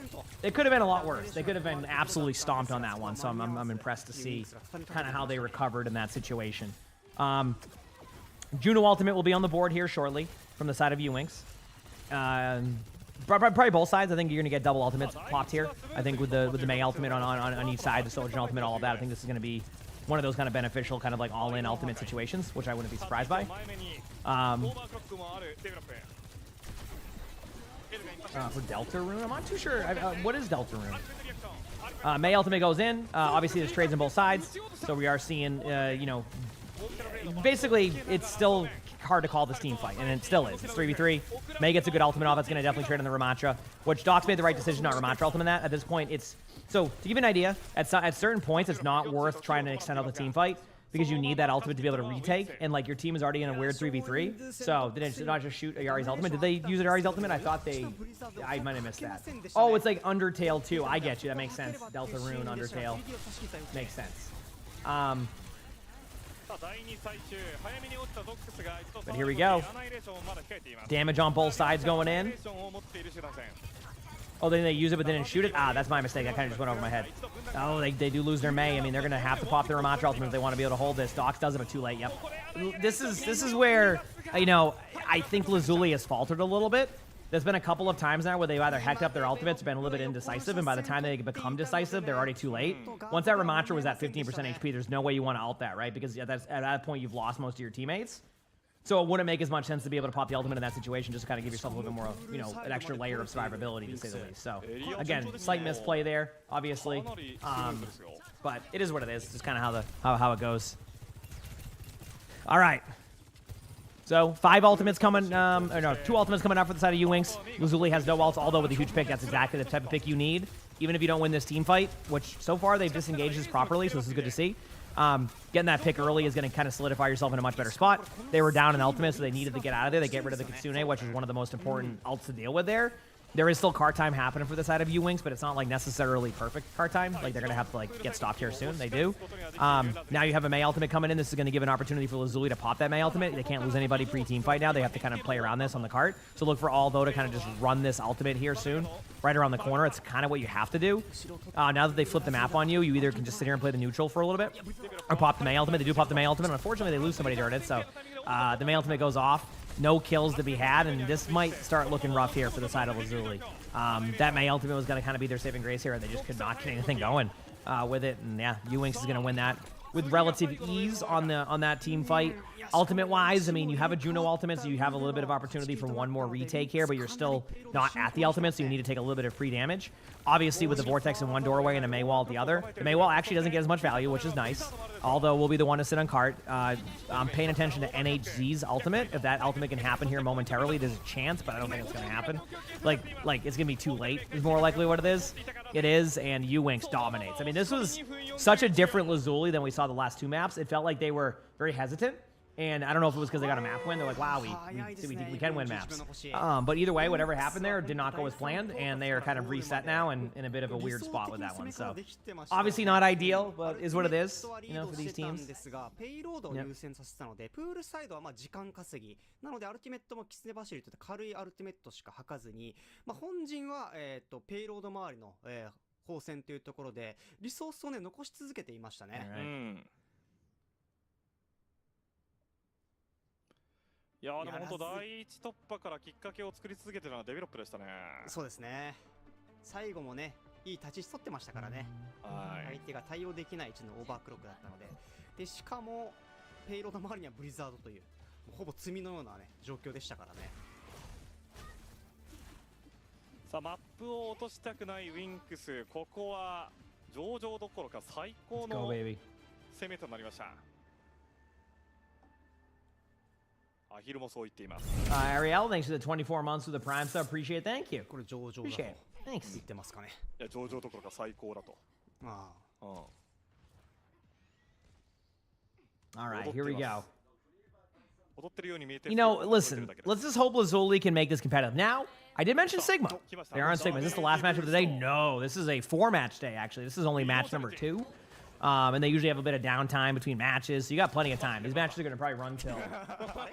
it could have been a lot worse. They could have been absolutely stomped on that one. So I'm impressed to see kind of how they recovered in that situation. Juno Ultimate will be on the board here shortly from the side of U-Winx. Probably both sides. I think you're going to get double ultimates popped here. I think with the Mei ultimate on each side, the Soldier ultimate, all of that, I think this is going to be one of those kind of beneficial, kind of like all-in ultimate situations, which I wouldn't be surprised by. For Delta Rune, I'm not too sure. What is Delta Rune? Mei ultimate goes in. Obviously, there's trades on both sides, so we are seeing, you know, basically, it's still hard to call this team fight, and it still is. It's 3v3. Mei gets a good ultimate off. It's going to definitely trade on the Ramattra, which Doc's made the right decision, not Ramattra ultimate that. At this point, it's... So, to give you an idea, at certain points, it's not worth trying to extend out the team fight because you need that ultimate to be able to retake, and, like, your team is already in a weird 3v3. So, did it not just shoot Ayari's ultimate? Did they use Ayari's ultimate? I thought they... I might have missed that. Oh, it's like Undertale too. I get you. That makes sense. Delta Rune, Undertale. Makes sense. But here we go. Damage on both sides going in. Oh, then they use it, but they didn't shoot it? Ah, that's my mistake. I kind of just went over my head. Oh, they do lose their Mei. I mean, they're going to have to pop their Ramattra ultimate if they want to be able to hold this. Docs does it, but too late. Yep. This is where, you know, I think Lazuli has faltered a little bit. There's been a couple of times now where they've either hacked up their ultimates or been a little bit indecisive, and by the time they become decisive, they're already too late. Once that Ramattra was at 15% HP, there's no way you want to ult that, right? Because at that point, you've lost most of your teammates. So it wouldn't make as much sense to be able to pop the ultimate in that situation, just to kind of give yourself a little bit more, you know, an extra layer of survivability, to say the least. So, again, slight misplay there, obviously. But it is what it is. It's kind of how it goes. All right. So, 5 ultimates coming, or no, 2 ultimates coming out for the side of U-Winx. Lazuli has no ults, although with a huge pick, that's exactly the type of pick you need, even if you don't win this team fight, which so far they've disengaged this properly, so this is good to see. Getting that pick early is going to kind of solidify yourself in a much better spot. They were down in ultimate, so they needed to get out of there. They get rid of the Kitsune, which is one of the most important ults to deal with there. There is still cart time happening for the side of U-Winx, but it's not like necessarily perfect cart time. Like they're gonna have to like get stopped here soon. They do. Now you have a Mei ultimate coming in. This is gonna give an opportunity for Lazuli to pop that Mei ultimate. They can't lose anybody pre-team fight now. They have to kind of play around this on the cart. So look for Aldo to kind of just run this ultimate here soon, right around the corner. It's kind of what you have to do. Now that they flip the map on you, you either can just sit here and play the neutral for a little bit, or pop the Mei ultimate. They do pop the Mei ultimate. Unfortunately, they lose somebody during it, so the Mei ultimate goes off. No kills to be had, and this might start looking rough here for the side of Lazuli. That Mei ultimate was going to kind of be their saving grace here, and they just could not get anything going with it. And yeah, U-Winx is going to win that with relative ease on that team fight. Ultimate-wise, I mean, you have a Juno ultimate, so you have a little bit of opportunity for one more retake here, but you're still not at the ultimate, so you need to take a little bit of free damage. Obviously, with the Vortex in one doorway and a Mei wall at the other, the Mei wall actually doesn't get as much value, which is nice. Although we'll be the one to sit on cart. I'm paying attention to NHZ's ultimate. If that ultimate can happen here momentarily, there's a chance, but I don't think it's going to happen. Like it's going to be too late is more likely what it is. It is, and U-Winx dominates. I mean, this was such a different Lazuli than we saw the last 2 maps. It felt like they were very hesitant. And I don't know if it was because they got a map win. They're like, wow, we can win maps. But either way, whatever happened there did not go as planned, and they are kind of reset now and in a bit of a weird spot with that one. So obviously not ideal, but is what it is, you know, for these teams. Yep. いやでも本当第一突破からきっかけを作り続けてるのはデベロップでしたね。そうですね。最後もね、いい立ち位置取ってましたからね。相手が対応できない位置のオーバークロックだったので、でしかもペイロード周りにはブリザードというもうほぼ積みのようなね状況でしたからね。さあマップを落としたくないウィンクス、ここは上々どころか最高の攻めとなりました。アヒルもそう言っています。Ariel, thanks for the 24 months with the Prime sub. Appreciate it. Thank you. これ上々だと Appreciate it. 言 Thanks. ってますかね。いや上々どころか最高だと。ああ。All right, here we go. 踊ってるように見えて You know, listen, let's just hope Lazuli can make this competitive. Now, I did mention Sigma. They are on Sigma. Is this the last match of the day? No, this is a 4-match day, actually. This is only match number 2. And they usually have a bit of downtime between matches, so you got plenty of time. These matches are going to probably run till...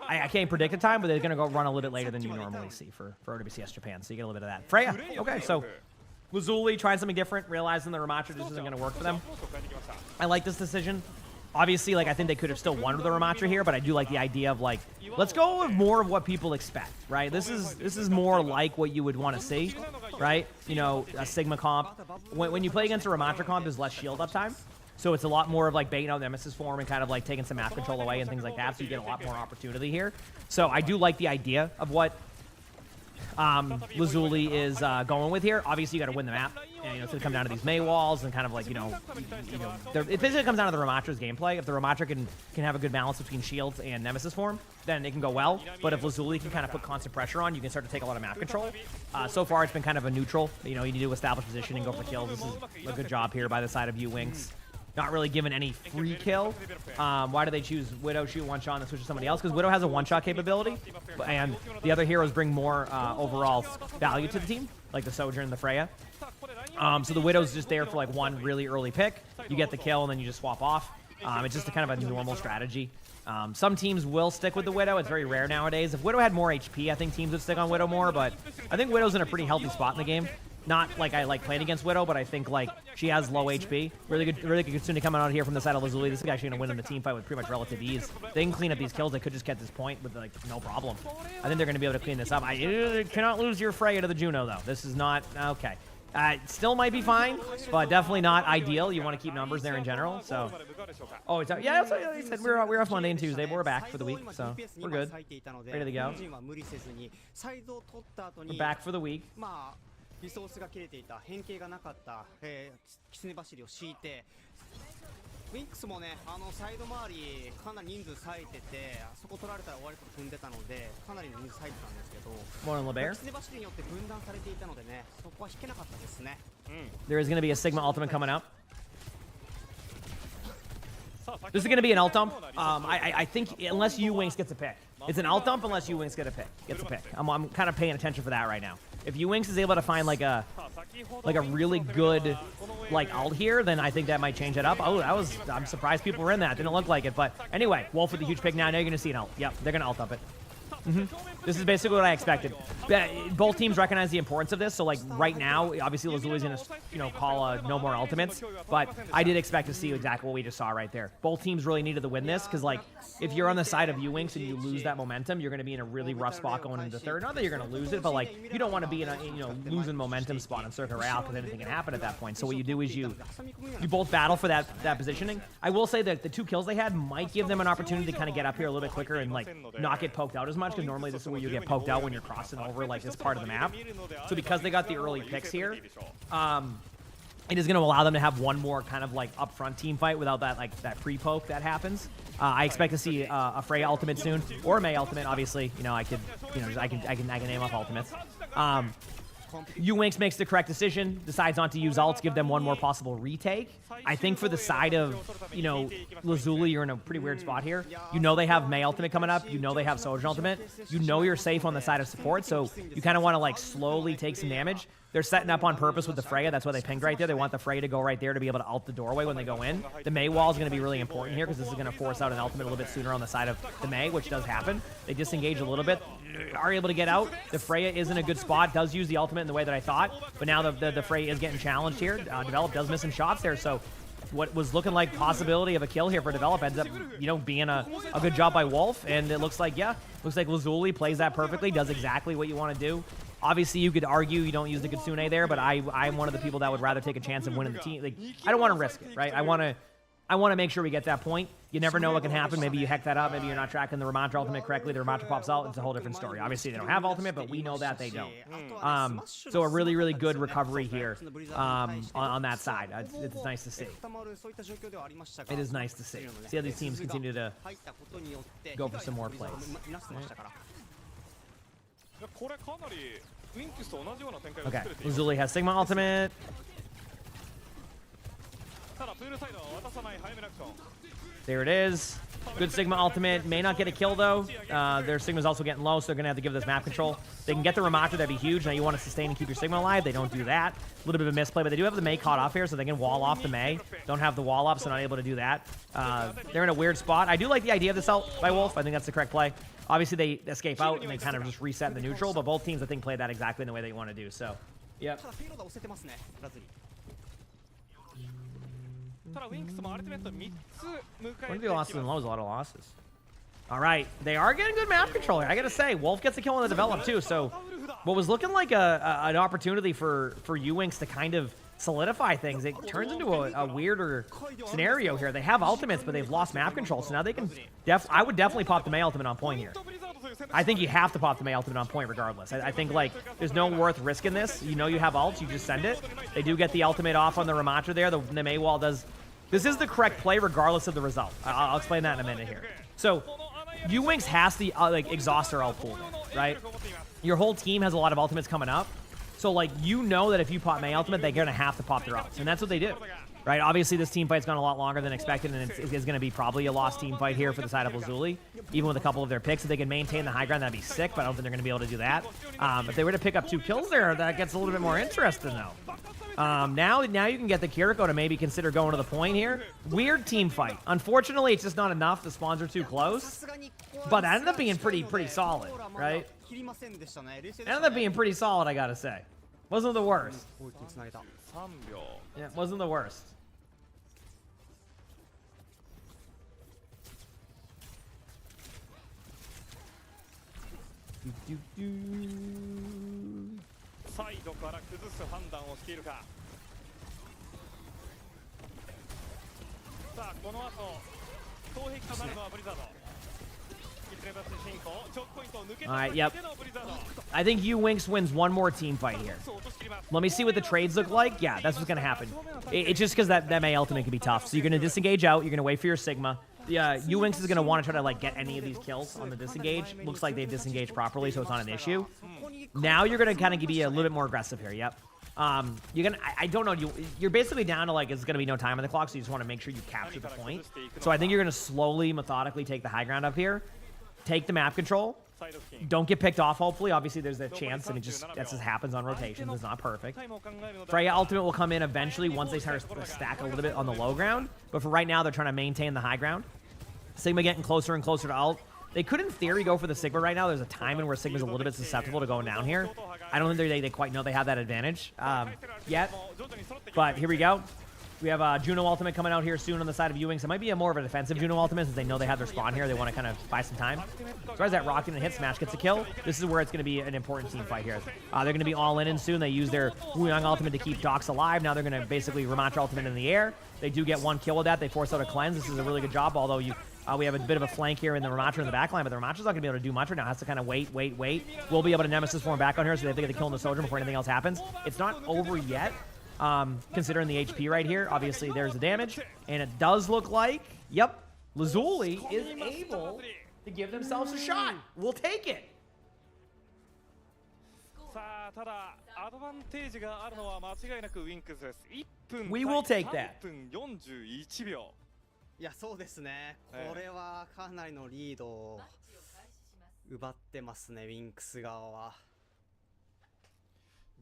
I can't predict the time, but they're going to go run a little bit later than you normally see for OWCS Japan, so you get a little bit of that. Freya, okay, so Lazuli trying something different, realizing the Ramacha just isn't going to work for them. I like this decision. Obviously, like, I think they could have still won with the Ramacha here, but I do like the idea of, like, let's go with more of what people expect, right? This is more like what you would want to see, right? You know, a Sigma comp. When you play against a Ramacha comp, there's less shield uptime. So it's a lot more of, like, baiting out Nemesis form and kind of, like, taking some map control away and things like that, so you get a lot more opportunity here. So I do like the idea of what Lazuli is going with here. Obviously, you got to win the map. And, you know, it's going to come down to these May walls and kind of like, it basically comes down to the Ramatra's gameplay. If the Ramatra can have a good balance between shields and Nemesis form, then it can go well. But if Lazuli can kind of put constant pressure on, you can start to take a lot of map control. So far, it's been kind of a neutral. You know, you need to establish position and go for kills. This is a good job here by the side of U-Wings. Not really given any free kill. Why do they choose Widow, shoot one shot, and switch to somebody else? Because Widow has a one-shot capability, and the other heroes bring more overall value to the team, like the Sojourn and the Freya. So the Widow's just there for like one really early pick. You get the kill, and then you just swap off. It's just a kind of a normal strategy. Some teams will stick with the Widow. It's very rare nowadays. If Widow had more HP, I think teams would stick on Widow more, but I think Widow's in a pretty healthy spot in the game. Not like I like playing against Widow, but I think like she has low HP. Really good Kitsune coming out here from the side of Lazuli. This is actually going to win in the team fight with pretty much relative ease. They can clean up these kills. They could just get this point with like no problem. I think they're going to be able to clean this up. I cannot lose your Freya to the Juno though. This is not okay. Still might be fine, but definitely not ideal. You want to keep numbers there in general. So, oh, it's out. Yeah, he said we're off Monday and Tuesday, but we're back for the week, so we're good. Ready to go. We're back for the week. リソースが切れていた、変形がなかった、キツネ走りを敷いて、ウィンクスもね、サイド周りかなり人数割いてて、あそこ取られたら終わりと踏んでたので、かなりの人数割いてたんですけど、キツネ走りによって分断されていたのでね、そこは引けなかったですね。There is going to be a Sigma ultimate coming up. This is going to be an ult dump. I think unless U-Wings gets a pick. It's an ult dump unless U-Wings gets a pick. I'm kind of paying attention for that right now. If U-Wings is able to find like a really good like ult here, then I think that might change it up. Oh, I'm surprised people were in that. Didn't look like it, but anyway, Wolf with a huge pick now. Now you're going to see an ult. Yep, they're going to ult dump it. This is basically what I expected. Both teams recognize the importance of this, so like right now, obviously Lazuli's gonna call no more ultimates, but I did expect to see exactly what we just saw right there. Both teams really needed to win this because like if you're on the side of U-Wings and you lose that momentum, you're gonna be in a really rough spot going into third. Not that you're gonna lose it, but like you don't want to be in a losing momentum spot in Circuit Royale because anything can happen at that point. So what you do is you both battle for that positioning. I will say that the 2 kills they had might give them an opportunity to kind of get up here a little bit quicker and like not get poked out as much. Because normally this is where you get poked out when you're crossing over like this part of the map. So because they got the early picks here, it is going to allow them to have one more kind of like upfront team fight without that like that pre-poke that happens. I expect to see a Freya ultimate soon or a May ultimate. Obviously, I can name off ultimates. U-Wings makes the correct decision, decides not to use ults, give them one more possible retake. I think for the side of, Lazuli, you're in a pretty weird spot here. They have May ultimate coming up. They have Sojourn ultimate. You're safe on the side of support, so you kind of want to, like, slowly take some damage. They're setting up on purpose with the Freya. That's why they pinged right there. They want the Freya to go right there to be able to ult the doorway when they go in. The May wall is going to be really important here because this is going to force out an ultimate a little bit sooner on the side of the May, which does happen. They disengage a little bit, are able to get out. The Freya is in a good spot, does use the ultimate in the way that I thought, but now the Freya is getting challenged here. Develop does miss some shots there, so what was looking like possibility of a kill here for Develop ends up, being a good job by Wolf, and it looks like Lazuli plays that perfectly, does exactly what you want to do. Obviously, you could argue you don't use the Kitsune there, but I'm one of the people that would rather take a chance of winning the team. Like, I don't want to risk it, right? I want to make sure we get that point. You never know what can happen. Maybe you heck that up. Maybe you're not tracking the Ramatra ultimate correctly. The Ramatra pops out. It's a whole different story. Obviously, they don't have ultimate, but we know that they don't. So a really, really good recovery here on that side. It's nice to see. It is nice to see. See how these teams continue to go for some more plays. Okay, Lazuli has Sigma ultimate. There it is. Good Sigma ultimate. May not get a kill, though. Their Sigma's also getting low, so they're going to have to give this map control. They can get the Ramatra, that'd be huge. Now you want to sustain and keep your Sigma alive. They don't do that. A little bit of a misplay, but they do have the Mei caught off here, so they can wall off the Mei. Don't have the wall up, so not able to do that. They're in a weird spot. I do like the idea of this ult by Wolf. I think that's the correct play. Obviously, they escape out, and they kind of just reset in the neutral, but both teams, I think, played that exactly in the way they want to do. So, yep. When do losses and lows? A lot of losses. All right, they are getting good map control here. I gotta say, Wolf gets a kill on the develop too. So, what was looking like an opportunity for Ewinks to kind of solidify things, it turns into a weirder scenario here. They have ultimates, but they've lost map control, so now they can. I would definitely pop the Mei ultimate on point here. I think you have to pop the Mei ultimate on point regardless. I think, like, there's no worth risking this. You know you have ults, you just send it. They do get the ultimate off on the Ramatra there. The Mei wall does. This is the correct play regardless of the result. I'll explain that in a minute here. So, Ewinks has to like exhaust their ult pool, right? Your whole team has a lot of ultimates coming up. So, like, you know that if you pop Mei ultimate, they're going to have to pop their ults. And that's what they do, right? Obviously, this team fight's gone a lot longer than expected, and it's going to be probably a lost team fight here for the side of Lazuli, even with a couple of their picks. If they can maintain the high ground, that'd be sick, but I don't think they're going to be able to do that. If they were to pick up 2 kills there, that gets a little bit more interesting, though. Now you can get the Kiriko to maybe consider going to the point here. Weird team fight. Unfortunately, it's just not enough. The spawns are too close. But that ended up being pretty solid, right? Ended up being pretty solid, I gotta say. Wasn't the worst. Yeah, wasn't the worst. Alright, yep. I think Ewinks wins one more team fight here. Let me see what the trades look like. Yeah, that's what's going to happen. It's just because that Mei ultimate can be tough. So you're going to disengage out. You're going to wait for your Sigma. Ewinks is going to want to try to, like, get any of these kills on the disengage. Looks like they've disengaged properly, so it's not an issue. Now you're going to kind of be a little bit more aggressive here. Yep. You're gonna. I don't know. You're basically down to, like, it's gonna be no time on the clock, so you just want to make sure you capture the point. So I think you're gonna slowly, methodically take the high ground up here, take the map control. Don't get picked off. Hopefully, obviously, there's that chance, and that just happens on rotations. It's not perfect. Freya ultimate will come in eventually once they start to stack a little bit on the low ground. But for right now, they're trying to maintain the high ground. Sigma getting closer and closer to ult. They could, in theory, go for the Sigma right now. There's a time in where Sigma's a little bit susceptible to going down here. I don't think they quite know they have that advantage yet. But here we go. We have Juno ultimate coming out here soon on the side of Ewinks. It might be more of a defensive Juno ultimate since they know they have their spawn here. They want to kind of buy some time. As far as that rocket and hit smash gets a kill, this is where it's going to be an important team fight here. They're going to be all in soon. They use their Wuyang ultimate to keep Dox alive. Now they're going to basically Ramatra ultimate in the air. They do get 1 kill with that. They force out a cleanse. This is a really good job, although we have a bit of a flank here in the Ramatra in the backline, but the Ramatra's not going to be able to do much right now. Has to kind of wait. We'll be able to Nemesis form back on here, so they have to get the kill in the Soldier before anything else happens. It's not over yet, considering the HP right here. Obviously, there's the damage, and it does look like, yep, Lazuli is able to give themselves a shot. We'll take it. We will take that. いや、そうですね。これはかなりのリードを奪ってますね、ウィンクス側は。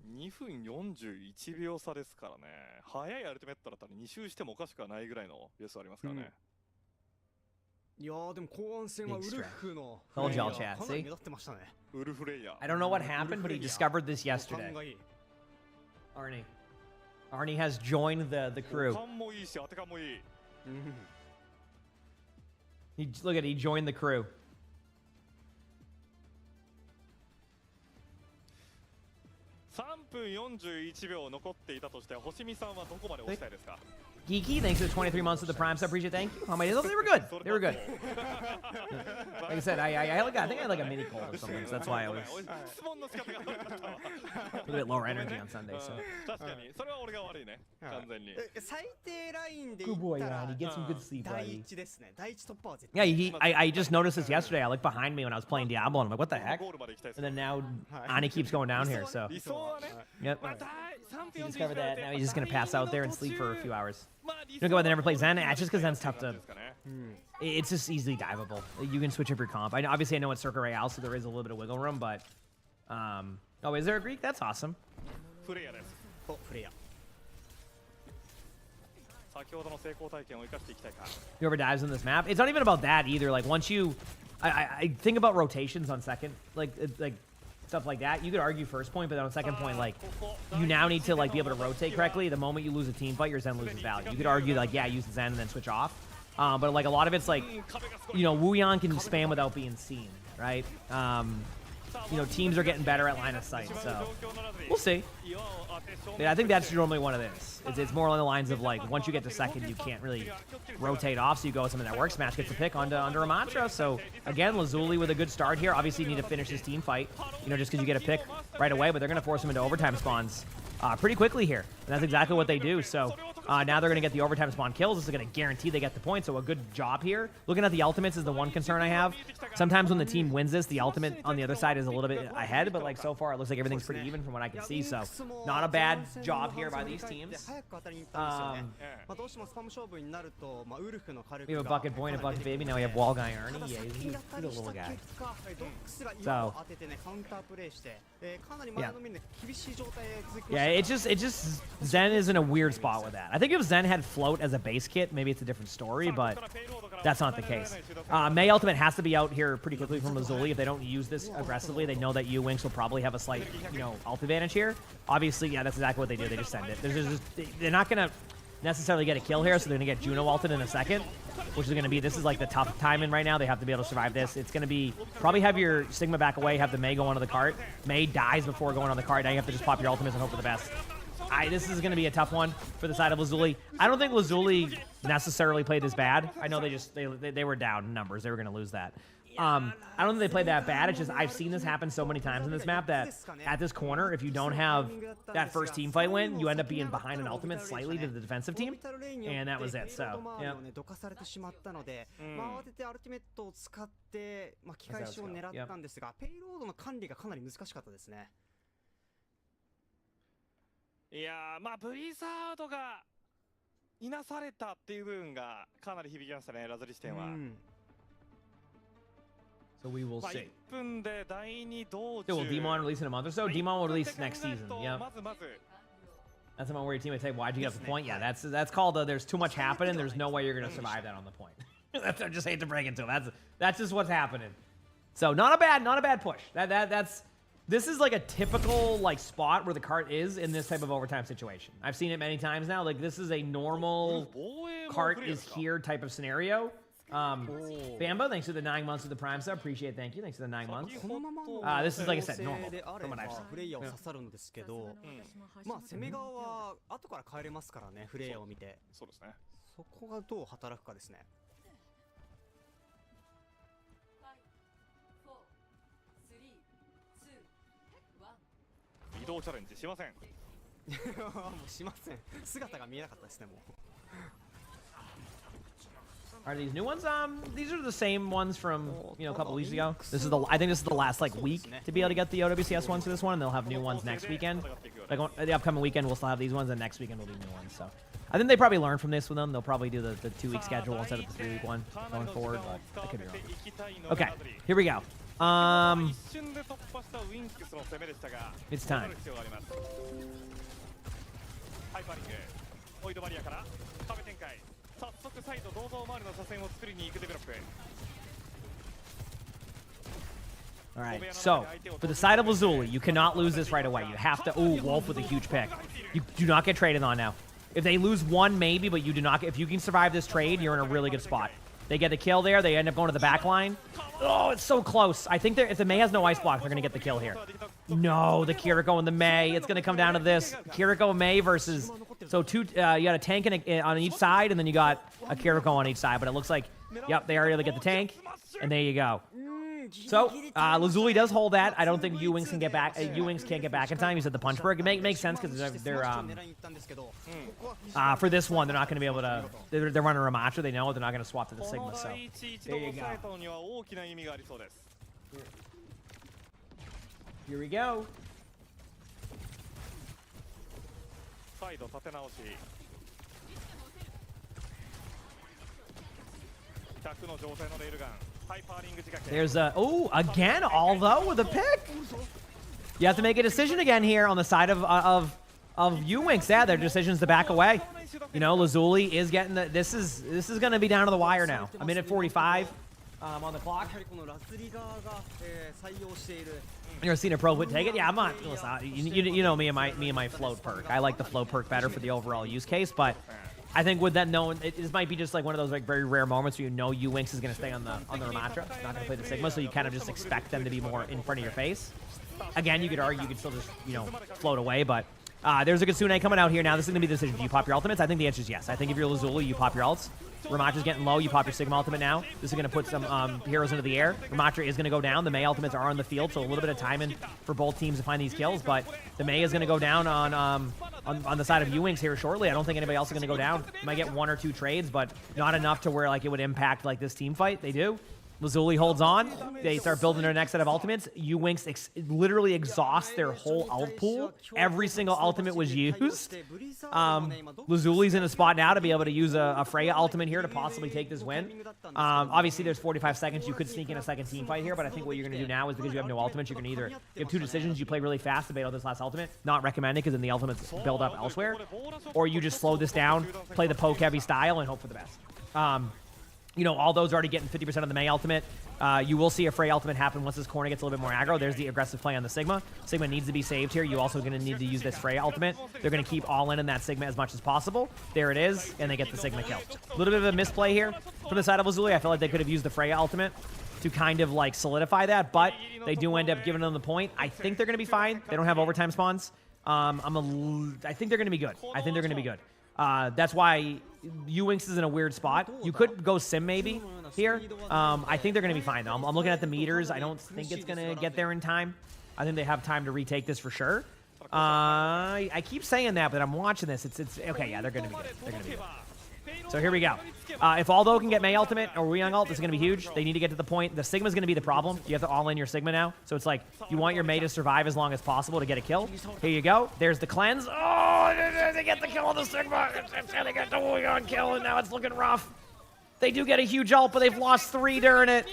2分41秒差ですからね。早いアルティメットだったら2周してもおかしくはないぐらいのペースありますからね。いやー、でも後半戦はウルフの Told y'all, chat. かなり目立ってましたね。ウルフレイヤー。I don't know what happened, but he discovered this yesterday. Arnie has joined the crew. 勘もいいし、当て勘もいい。Look at it, he joined the crew. 分41秒残っていたとして、星見さんはどこまで押したいですか？ Geeky, thanks for the 23 months of the Prime sub. Appreciate it. Thank you. Oh, my, they were good. They were good. Like I said, I think I had like a mini cold or something, so that's why I was a little bit lower energy on Sunday. So. 確かにそれは俺が悪いね、完全に。最低ラインで Good 言 boy, ったら Ronnie. Get some good sleep, 第 buddy. 一ですね。第一突破は絶 Yeah, 対 I just noticed this yesterday. I looked behind me when I was playing Diablo, and I'm like, what the heck? ゴールまで行きたいです And then now Ani keeps going down here, so. 理想はね、 Yep. まあ3 He 分 discovered 41 that. Now he's just gonna pass out there and sleep for a few hours. まあ理 You know, go ahead and never play Zen. It's just because Zen's tough to. ですかね。 It's just easily diveable. You can switch up your comp. Obviously, I know it's Circle Royale, so there is a little bit of wiggle room, but. Oh, is there a Greek? That's awesome. フレイヤです。おフレイヤ。先ほどの成功体験を生かしていきたいか。 Whoever dives in this map, it's not even about that either. Like once you, I think about rotations on second, like stuff like that. You could argue first point, but then on second point, like you now need to like be able to rotate correctly. The moment you lose a team fight, your Zen loses value. You could argue like, yeah, use the Zen and then switch off. But like a lot of it's like, you know, Wu Yan can spam without being seen, right? You know, teams are getting better at line of sight, so we'll see. Yeah, I think that's normally one of this. It's more along the lines of like once you get to second, you can't really rotate off, so you go with something that works. Smash gets a pick onto under a mantra. So again, Lazuli with a good start here. Obviously, you need to finish this team fight. You know, just because you get a pick right away, but they're gonna force him into overtime spawns pretty quickly here, and that's exactly what they do. So now they're gonna get the overtime spawn kills. This is gonna guarantee they get the point. So a good job here. Looking at the ultimates is the one concern I have. Sometimes when the team wins this, the ultimate on the other side is a little bit ahead, but like so far it looks like everything's pretty even from what I can see. So not a bad job here by these teams. 早く当たりに行ったんですよね。まあどうしてもスパム勝負になると、まあウルフの火力 We have a が bucket boy and a bucket baby. Now we have Wall Guy Ernie. Yeah, he's a little guy. ドックスが岩を当ててねカウンタープレイして、かなり前の面で厳しい状態で続きました。 Yeah, it just Zen is in a weird spot with that. I think if Zen had float as a base kit, maybe it's a different story, but that's not the case. May ultimate has to be out here pretty quickly from Lazuli. If they don't use this aggressively, they know that Winx will probably have a slight, you know, ult advantage here. Obviously, yeah, that's exactly what they do. They just send it. They're not gonna necessarily get a kill here, so they're gonna get Juno ulted in a second, which is gonna be, this is like the tough timing right now. They have to be able to survive this. It's gonna be, probably have your Sigma back away, have the May go onto the cart. May dies before going on the cart. Now you have to just pop your ultimates and hope for the best. This is going to be a tough one for the side of Lazuli. I don't think Lazuli necessarily played this bad. I know they were down in numbers. They were going to lose that. I don't think they played that bad. It's just I've seen this happen so many times in this map that at this corner, if you don't have that first team fight win, you end up being behind an ultimate slightly to the defensive team, and that was it. So, yeah. どかされてしまったので、慌ててアルティメットを使って巻き返しを狙ったんですが、ペイロードの管理がかなり難しかったですね。いやー、まあブリザードがいなされたっていう部分がかなり響きましたね、ラズリ視点は。So we will see. 1分で第2道中。 So will Demon release in a month or so? Demon will release next season. Yeah. まずまず。 That's the moment where your team would say, "Why'd you get off the point?" Yeah, that's called. There's too much happening. There's no way you're gonna survive that on the point. I just hate to break it to them. That's just what's happening. So not a bad push. This is like a typical like spot where the cart is in this type of overtime situation. I've seen it many times now. Like this is a normal cart is here type of scenario. Bamba, thanks for the 9 months of the Prime sub. Appreciate it. Thank you. Thanks for the 9 months. This is like I said, normal from what I've seen. フレイヤを刺さるんですけど、まあ攻め側は後から帰れますからね、フレイヤを見て。そうですね。そこがどう働くかですね。移動チャレンジしません。もうしません。姿が見えなかったですね、もう。Are these new ones? These are the same ones from a couple weeks ago. I think this is the last like week to be able to get the OWCS ones for this one, and they'll have new ones next weekend. Like the upcoming weekend, we'll still have these ones, and next weekend will be new ones. So I think they probably learned from this with them. They'll probably do the 2-week schedule instead of the 3-week one going forward. But I could be wrong. Okay, here we go. It's time. 早速サイド銅像周りの車線を作りに行くデベロップ。 All right, so for the side of Lazuli, you cannot lose this right away. You have to. Ooh, Wolf with a huge pick. You do not get traded on now. If they lose one, maybe, but you do not. If you can survive this trade, you're in a really good spot. They get the kill there. They end up going to the back line. Oh, it's so close. I think if the Mei has no ice block, they're going to get the kill here. No, the Kiriko and the Mei. It's going to come down to this. Kiriko and Mei versus... So you got a tank on each side, and then you got a Kiriko on each side. But it looks like, yep, they are able to get the tank. And there you go. So, Lazuli does hold that. I don't think U-Wings can get back. U-Wings can't get back in time. He said the punch break. It makes sense because they're for this one, they're not going to be able to. They're running Ramacha. They know they're not going to swap to the Sigma. So there you go. Here we go. There's again, although with a pick. You have to make a decision again here on the side of U-Wings. Yeah, their decision's to back away. You know, Lazuli is getting the. This is going to be down to the wire now. A minute 45 on the clock. You ever seen a pro take it? Yeah, I'm not. Listen, you know me and my float perk. I like the float perk better for the overall use case, but I think with that known, it might be just like one of those like very rare moments where you know U-Wings is going to stay on the Ramacha, not going to play the Sigma, so you kind of just expect them to be more in front of your face. Again, you could argue you could still just float away, but there's a Kitsune coming out here now. This is going to be the decision. Do you pop your ultimates? I think the answer is yes. I think if you're Lazuli, you pop your ults. Ramacha's getting low. You pop your Sigma ultimate now. This is going to put some heroes into the air. Ramacha is going to go down. The Mei ultimates are on the field, so a little bit of timing for both teams to find these kills, but the Mei is going to go down on the side of U-Wings here shortly. I don't think anybody else is going to go down. Might get 1 or 2 trades, but not enough to where like it would impact like this team fight. They do. Lazuli holds on. They start building their next set of ultimates. U-Wings literally exhaust their whole ult pool. Every single ultimate was used. Lazuli's in a spot now to be able to use a Freya ultimate here to possibly take this win. Obviously, there's 45 seconds. You could sneak in a second team fight here, but I think what you're going to do now is because you have no ultimates, you're going to you have 2 decisions. You play really fast to bait out this last ultimate. Not recommended because then the ultimates build up elsewhere. Or you just slow this down, play the poke heavy style, and hope for the best. You know, all those already getting 50% of the Mei ultimate. You will see a Frey ultimate happen once this corner gets a little bit more aggro. There's the aggressive play on the Sigma. Sigma needs to be saved here. You also going to need to use this Frey ultimate. They're going to keep all in that Sigma as much as possible. There it is, and they get the Sigma kill. A little bit of a misplay here from the side of Lazuli. I feel like they could have used the Freya ultimate to kind of like solidify that, but they do end up giving them the point. I think they're going to be fine. They don't have overtime spawns. I think they're going to be good. I think they're going to be good. That's why U-Wings is in a weird spot. You could go Sim maybe here. I think they're going to be fine, though. I'm looking at the meters. I don't think it's going to get there in time. I think they have time to retake this for sure. I keep saying that, but I'm watching this. It's okay, yeah, they're going to be good. They're going to be good. So here we go. If Aldo can get Mei ultimate or Weyoung ult, this is going to be huge. They need to get to the point. The Sigma's going to be the problem. You have to all in your Sigma now. So it's like you want your Mei to survive as long as possible to get a kill. Here you go. There's the cleanse. Oh, they get the kill on the Sigma. They get the Weyoung kill, and now it's looking rough. They do get a huge ult, but they've lost 3 during it.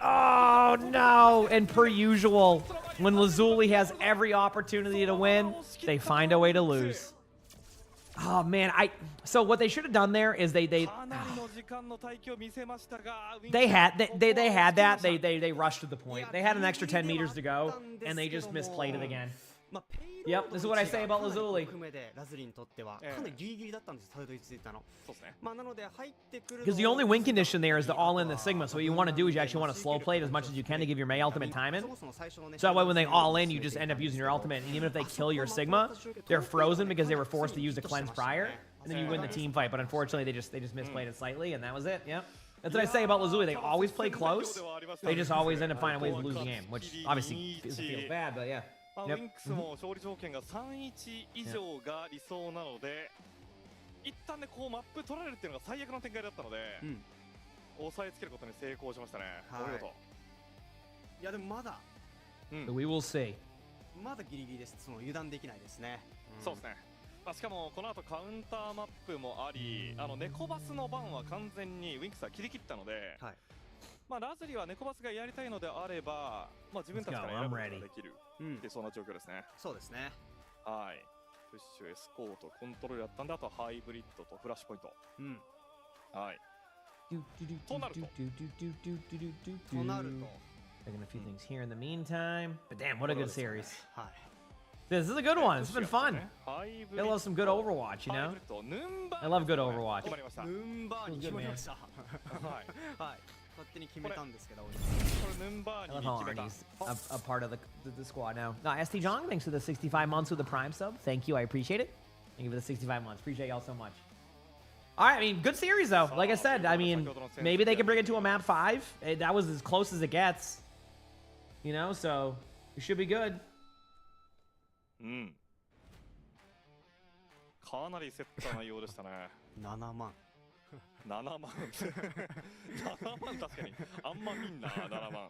Oh, no. And per usual, when Lazuli has every opportunity to win, they find a way to lose. Oh man, so what they should have done there is they had that. They rushed to the point. They had an extra 10 meters to go, and they just misplayed it again. Yep, this is what I say about Lazuli. Because the only win condition there is the all in the Sigma. So what you want to do is you actually want to slow play it as much as you can to give your Mei ultimate time in. So that way when they all in, you just end up using your ultimate. And even if they kill your Sigma, they're frozen because they were forced to use the cleanse prior. And then you win the team fight. But unfortunately, they just misplayed it slightly, and that was it. Yep. That's what I say about Lazuli. They always play close. They just always end up finding ways to lose the game, which obviously feels bad, but yeah. ウィンクスも勝利条件が3-1以上が理想なので、一旦ねこうマップ取られるっていうのが最悪の展開だったので、抑えつけることに成功しましたね。お見事。いやでもまだ、We will see。まだギリギリです。その油断できないですね。そうですね。まあしかもこの後カウンターマップもあり、ネコバスの番は完全にウィンクスは切り切ったので。はい。まあラズリはネコバスがやりたいのであれば、まあ自分たちから選ぶことができるってそんな状況ですね。そうですね。はい。プッシュ、エスコート、コントロールやったんで、あとハイブリッドとフラッシュポイント。はい。となると。Taking a few things here in the meantime. But damn, what a good series. はい。This is a good one. It's been fun. I love some good Overwatch, you know? I love good Overwatch. ヌンバーに決まりました。はい。勝手に決めたんですけど。 I love how Arnie's a part of the squad now. No, ST Jong, thanks for the 65 months with the Prime sub. Thank you, I appreciate it. Thank you for the 65 months. Appreciate y'all so much. All right, I mean, good series though. Like I said, I mean, maybe they can bring it to a map 5. That was as close as it gets. You know, so it should be good. かなり競った内容でしたね。7万。7万。7万確かに。あんま見んな、7万。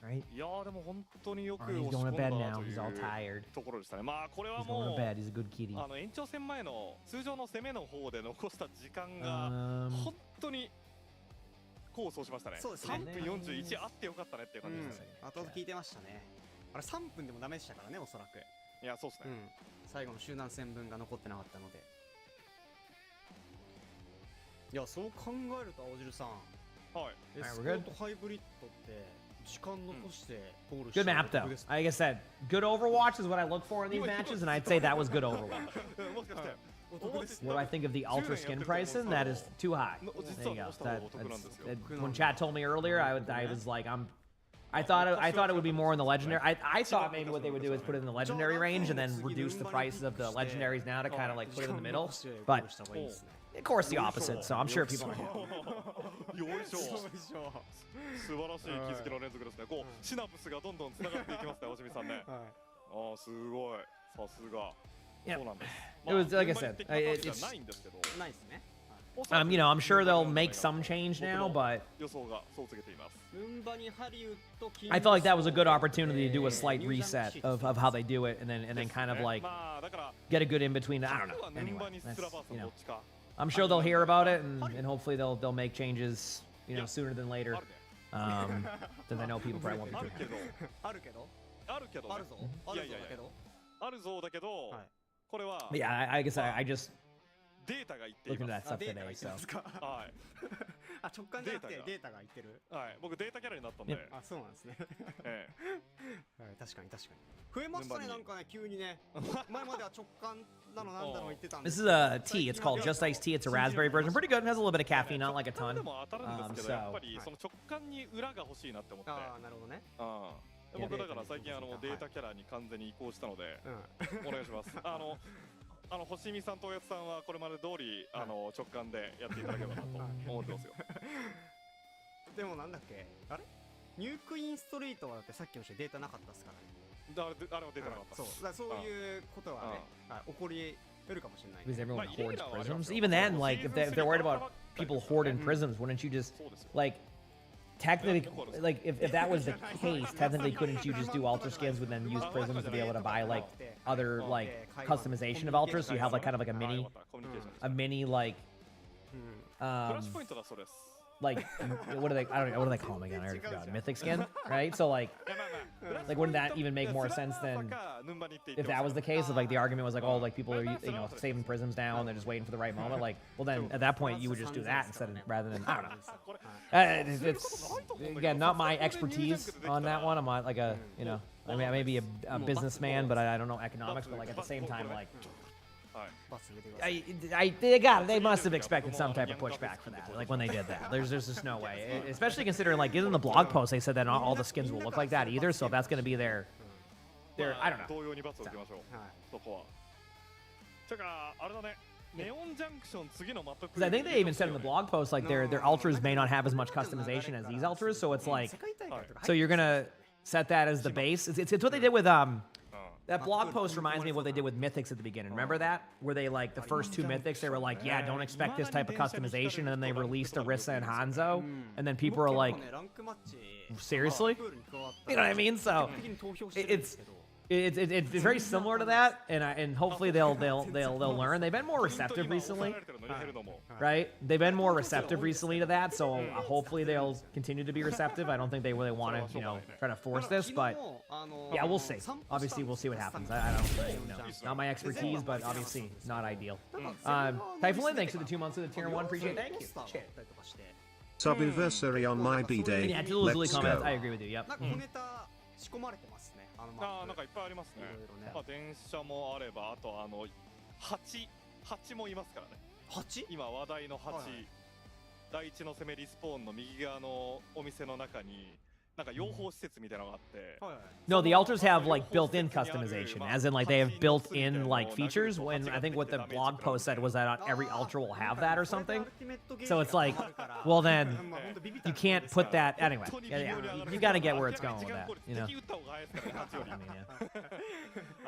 Right? いやーでも本当によく Arnie's 押し going 込 to んだ bed な now. とい He's all う tired. ところでしたね。まあこれは He's going も to う bed. He's a good kitty. 延長戦前の通常の攻めの方で残した時間が本当に功を奏しましたね。そうですね。 3分41あってよかったねっていう感じですね。後々聞いてましたね。あれ3分でもダメでしたからね、おそらく。いや、そうですね。最後の集団戦分が残ってなかったので。いや、そう考えると青汁さん。はい。エスコートハイブリッドって時間残してゴールして Good map though. Like I said, good Overwatch is what I look for in these matches, and I'd say that was good Overwatch. もしかして What do I think of the Ultra skin pricing? That is too high. There you go. When chat told me earlier, I was like, I thought it would be more in the legendary. I thought maybe what they would do is put it in the legendary range and then reduce the prices of the legendaries now to kind of like put it in the middle. But of course the opposite. So I'm sure people are happy. よいしょ。素晴らしい気づきの連続ですね。こうシナプスがどんどん繋がっていきますね、おしみさんね。ああ、すごい。さすが。そうなんです。It was like I said, it's ないんですけど。ないですね。you know, I'm sure they'll make some change now, but I felt like that was a good opportunity to do a slight reset of how they do it, and then kind of like get a good in between. I don't know. Anyway, that's, you know, I'm sure they'll hear about it, and hopefully they'll make changes, you know, sooner than later. Since I know people probably won't be too happy. あるけど。あるけど。あるぞ。あるぞだけど。あるぞだけど。これは。Yeah, I guess I just. データが言っています。Looking at that stuff today, so. はい。あ、直感じゃなくてデータが言ってる。はい。僕データキャラになったんで。あ、そうなんですね。ええ。確かに確かに。増えましたね、なんかね、急にね。前までは直感なのなんだろう言ってたんで。This is a tea. It's called Just Iced Tea. It's a raspberry version. Pretty good. It has a little bit of caffeine, not like a ton. でも当たるんですけど、やっぱりその直感に裏が欲しいなって思って。ああ、なるほどね。僕だから最近データキャラに完全に移行したので、お願いします。星見さんとおやつさんはこれまで通り直感でやっていただければなと思ってますよ。でもなんだっけ、あれニュークイーンストリートはだってさっきの人データなかったですからね。あれはデータなかった。そういうことはね、起こり得るかもしれない。 Because everyone hoards prisms. Even then, like if they're worried about people hoarding prisms, wouldn't you just like technically, like if that was the case, technically couldn't you just do ultra skins and then use prisms to be able to buy like other like customization of ultras? So you have like kind of like a mini like like what do they? I don't know. What do they call them again? I already forgot. Mythic skin, right? So like wouldn't that even make more sense than if that was the case? If like the argument was like, oh, like people are saving prisms now and they're just waiting for the right moment. Like, well then at that point you would just do that instead of rather than I don't know. It's again not my expertise on that one. I'm not like a I mean I may be a businessman, but I don't know economics. But like at the same time like. They must have expected some type of pushback for that, like when they did that. There's just no way, especially considering like in the blog post they said that not all the skins will look like that either. So if that's going to be their, I don't know. Because I think they even said in the blog post like their ultras may not have as much customization as these ultras, so it's like, so you're gonna set that as the base. It's what they did with That blog post reminds me of what they did with Mythics at the beginning. Remember that? Where they, like, the first 2 Mythics, they were like, yeah, don't expect this type of customization, and then they released Orisa and Hanzo, and then people were like, seriously? You know what I mean? So, it's very similar to that, and hopefully they'll learn. They've been more receptive recently, right? They've been more receptive recently to that, so hopefully they'll continue to be receptive. I don't think they really want to, try to force this, but yeah, we'll see. Obviously, we'll see what happens. I don't really know. Not my expertise, but obviously not ideal. Typhoon, thanks for the 2 months of the tier 1. Appreciate it. Thank you. Subiversary on my B-day. Yeah, to the Lazuli Let's comments, go. I agree with you. Yep. なんか小ネタ仕込まれてますね、あのマップ。なんかいっぱいありますね。いろいろねまあ電車もあれば、あと蜂もいますからね。蜂？今話題の蜂、はい第一の攻めリスポーンの右側のお店の中になんか養蜂施設みたいなのがあって。はいはい。 No, the altars have like built-in customization, as in like they have built-in like features. When I think what the blog post said was that every altar will have that or something. So it's like, well then, you can't put that anyway. Yeah, you got to get where it's going with that, you know. 敵撃った方が早いですからね、蜂より。 I mean, yeah.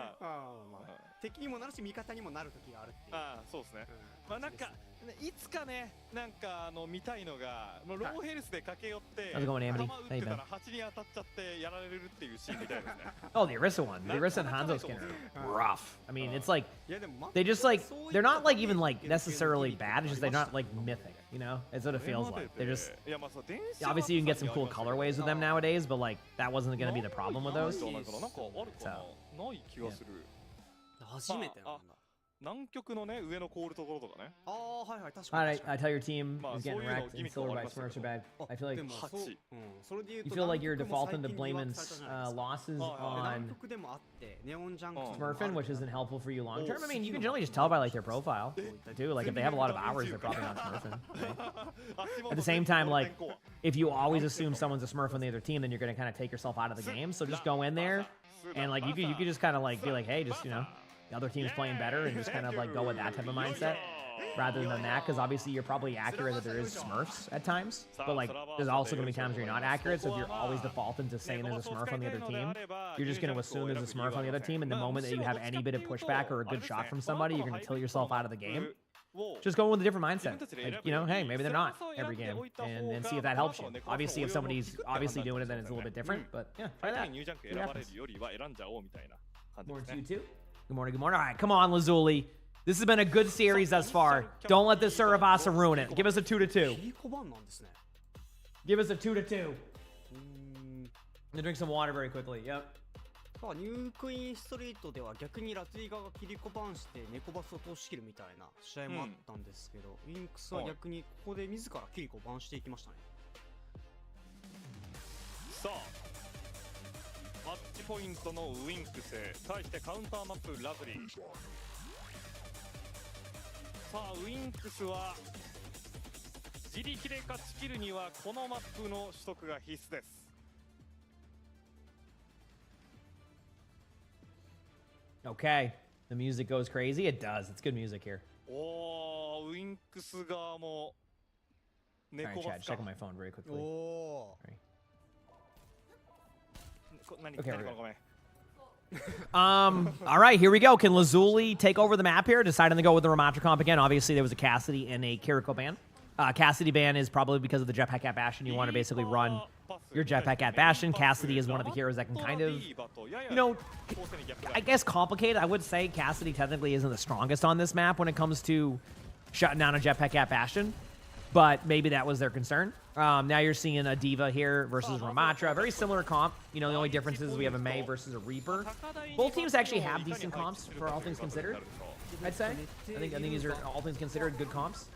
ああまあ敵にもなるし味方にもなる時があるっていう。ああ、そうですね。まあなんかいつかね、なんか見たいのが、ローヘルスで駆け寄って、 How's it going, Amity? 弾撃ってたら蜂に当たっちゃってやられるっていうシーンみたいですね。 Oh, the Orisa one. The Orisa and Hanzo skin are rough. I mean, it's like いやでもthey just like they're not like even like necessarily bad. It's just they're not like mythic, you know. It's what it feels like. They're just いやまあそう電車は obviously you can get some cool colorways with them nowadays, but like that wasn't going to be the problem with those. なんかあるかな、ない気がする。初めてなんだ。南極のね上の凍るところとかね。ああはいはい確か All に。 right, I tell your team is getting so wrecked you know, and silver by gimmick Smurfs are bad. I feel like でもそううんそれで言うと you feel like you're 南極も defaulting to 最近リワー blaming クされたじゃないですか losses ああ on 南極でもあってネオンジャンクション Smurfing, which isn't helpful for you long term. I mean, you can generally just tell by like their profile, too. Like if they have a lot of hours, they're probably not Smurfing. Right? At the same time, like if you always assume someone's a Smurf on the other team, then you're gonna kind of take yourself out of the game. So just go in there and like you could just kind of like be like, hey, just you know, the other team's playing better, and just kind of like go with that type of mindset rather than that, because obviously you're probably accurate that there is Smurfs at times, but like there's also gonna be times where you're not accurate. So if you're always defaulting to saying there's a Smurf on the other team, you're just gonna assume there's a Smurf on the other team, and the moment that you have any bit of pushback or a good shot from somebody, you're gonna kill yourself out of the game. Just go with a different mindset. Like, you know, hey, maybe they're not every game, and see if that helps you. Obviously, if somebody's obviously doing it, then it's a little bit different. But yeah, try that. See what happens. Morning to you too. Good morning, good morning. All right, come on, Lazuli. This has been a good series thus far. Don't let this Surabasa ruin it. Give us a 2-2. キリコバンなんですね。 Give us a 2-2. I'm gonna drink some water very quickly. Yep. さあニュークイーンストリートでは逆にラツイガがキリコバンしてネコバスを通し切るみたいな試合もあったんですけど、ウィンクスは逆にここで自らキリコをバンしていきましたね。さあマッチポイントのウィンクス対してカウンターマップラズリー。さあウィンクスは自力で勝ち切るにはこのマップの取得が必須です。 Okay. The music goes crazy. It does. It's good music here. おーウィンクス側も All right, 猫 Chad. バスか Checking my phone very quickly. お 何 Okay, 何ごめん All right, here we go. Can Lazuli take over the map here? Deciding to go with the Ramatra comp again. Obviously, there was a Cassidy and a Kiriko ban. Cassidy ban is probably because of the Jetpack at Bastion. You want to basically run your Jetpack at Bastion. Cassidy is one of the heroes that can kind of, you know, I guess complicated. I would say Cassidy technically isn't the strongest on this map when it comes to shutting down a Jetpack at Bastion. But maybe that was their concern. Now you're seeing a Diva here versus Ramatra. Very similar comp. You know, the only difference is we have a Mei versus a Reaper. Both teams actually have decent comps for all things considered, I'd say. I think these are all things considered good comps.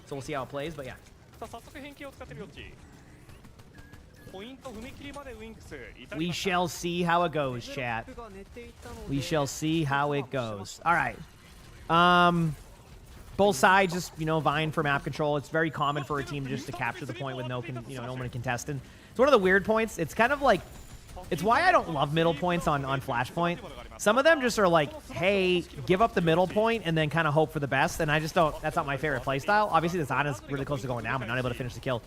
So we'll see how it plays, but yeah. さあ早速変形を使ってるよっちポイント踏み切りまでウィンクス We shall see how it goes, chat. We shall see how it goes. All right. Both sides just, you know, vying for map control. It's very common for a team just to capture the point with no one contesting. It's one of the weird points. It's kind of like, it's why I don't love middle points on Flashpoint. Some of them just are like, hey, give up the middle point and then kind of hope for the best. And I just don't, that's not my favorite playstyle. Obviously, the Zana's really close to going down, but not able to finish the kill.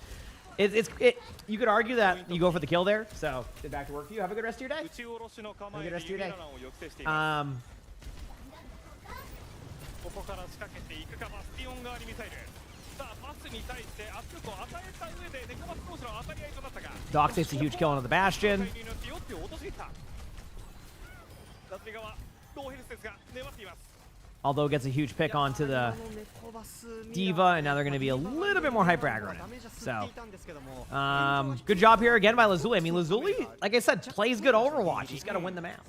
You could argue that you go for the kill there. So, get back to work for you. Have a good rest of your day. Have a good rest of your day. ここから仕掛けていくかバスティオン側にミサイルさあバスに対して圧力を与えた上でネコバス同士の当たり合いとなったが Doc takes a huge kill onto the Bastion. によってよって落としていったラズリ側ローヘルスですが粘っています Although gets a huge pick onto the Diva, and now they're going to be a little bit more hyper aggro now. So, good job here again by Lazuli. I mean, Lazuli, like I said, plays good Overwatch. He's got to win the map.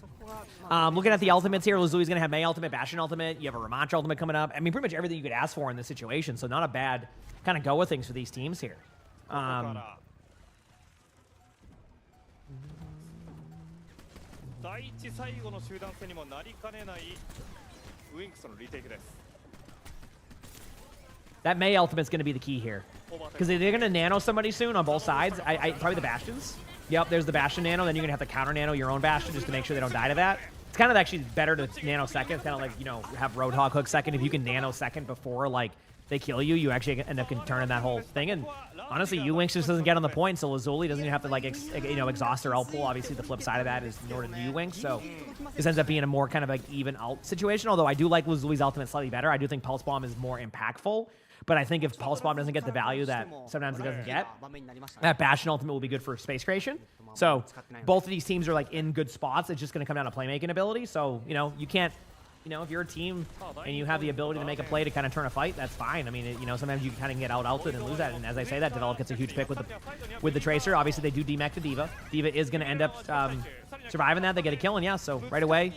Looking at the ultimates here, Lazuli's going to have Mei ultimate, Bastion ultimate. You have a Ramatra ultimate coming up. I mean, pretty much everything you could ask for in this situation. So not a bad kind of go with things for these teams here. 第一最後の集団戦にもなりかねないウィンクスのリテイクです。 That Mei ultimate's going to be the key here. Because they're going to nano somebody soon on both sides. Probably the Bastions. Yep, there's the Bastion nano. Then you're going to have to counter nano your own Bastion just to make sure they don't die to that. It's kind of actually better to nano second. It's kind of like, you know, have Roadhog hook second. If you can nano second before, like, they kill you, you actually end up turning that whole thing. And honestly, Uwinx just doesn't get on the point, so Lazuli doesn't even have to, like, exhaust their ult pool. Obviously, the flip side of that is nor did Uwinx, so this ends up being a more kind of, like, even ult situation. Although I do like Lazuli's ultimate slightly better. I do think Pulse Bomb is more impactful. But I think if Pulse Bomb doesn't get the value that sometimes it doesn't get, that Bastion ultimate will be good for space creation. So both of these teams are like in good spots. It's just going to come down to playmaking ability. So, you know, you can't, you know, if you're a team and you have the ability to make a play to kind of turn a fight, that's fine. I mean, you know, sometimes you kind of get out-ulted and lose that. And as I say that, Develop gets a huge pick with the Tracer. Obviously, they do demech to D.Va. D.Va is going to end up surviving that. They get a kill, and yeah, so right away,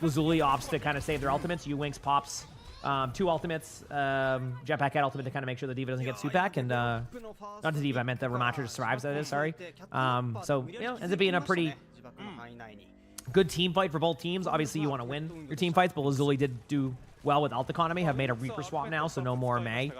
Lazuli opts to kind of save their ultimates. Uwinx pops 2 ultimates, Jetpack Cat ultimate to kind of make sure the D.Va doesn't get Supak, and not the D.Va, I meant the Ramatra just survives, that is, sorry. So, you know, ends up being a pretty good team fight for both teams. Obviously, you want to win your team fights, but Lazuli did do well with ult economy, have made a Reaper swap now, so no more Mei.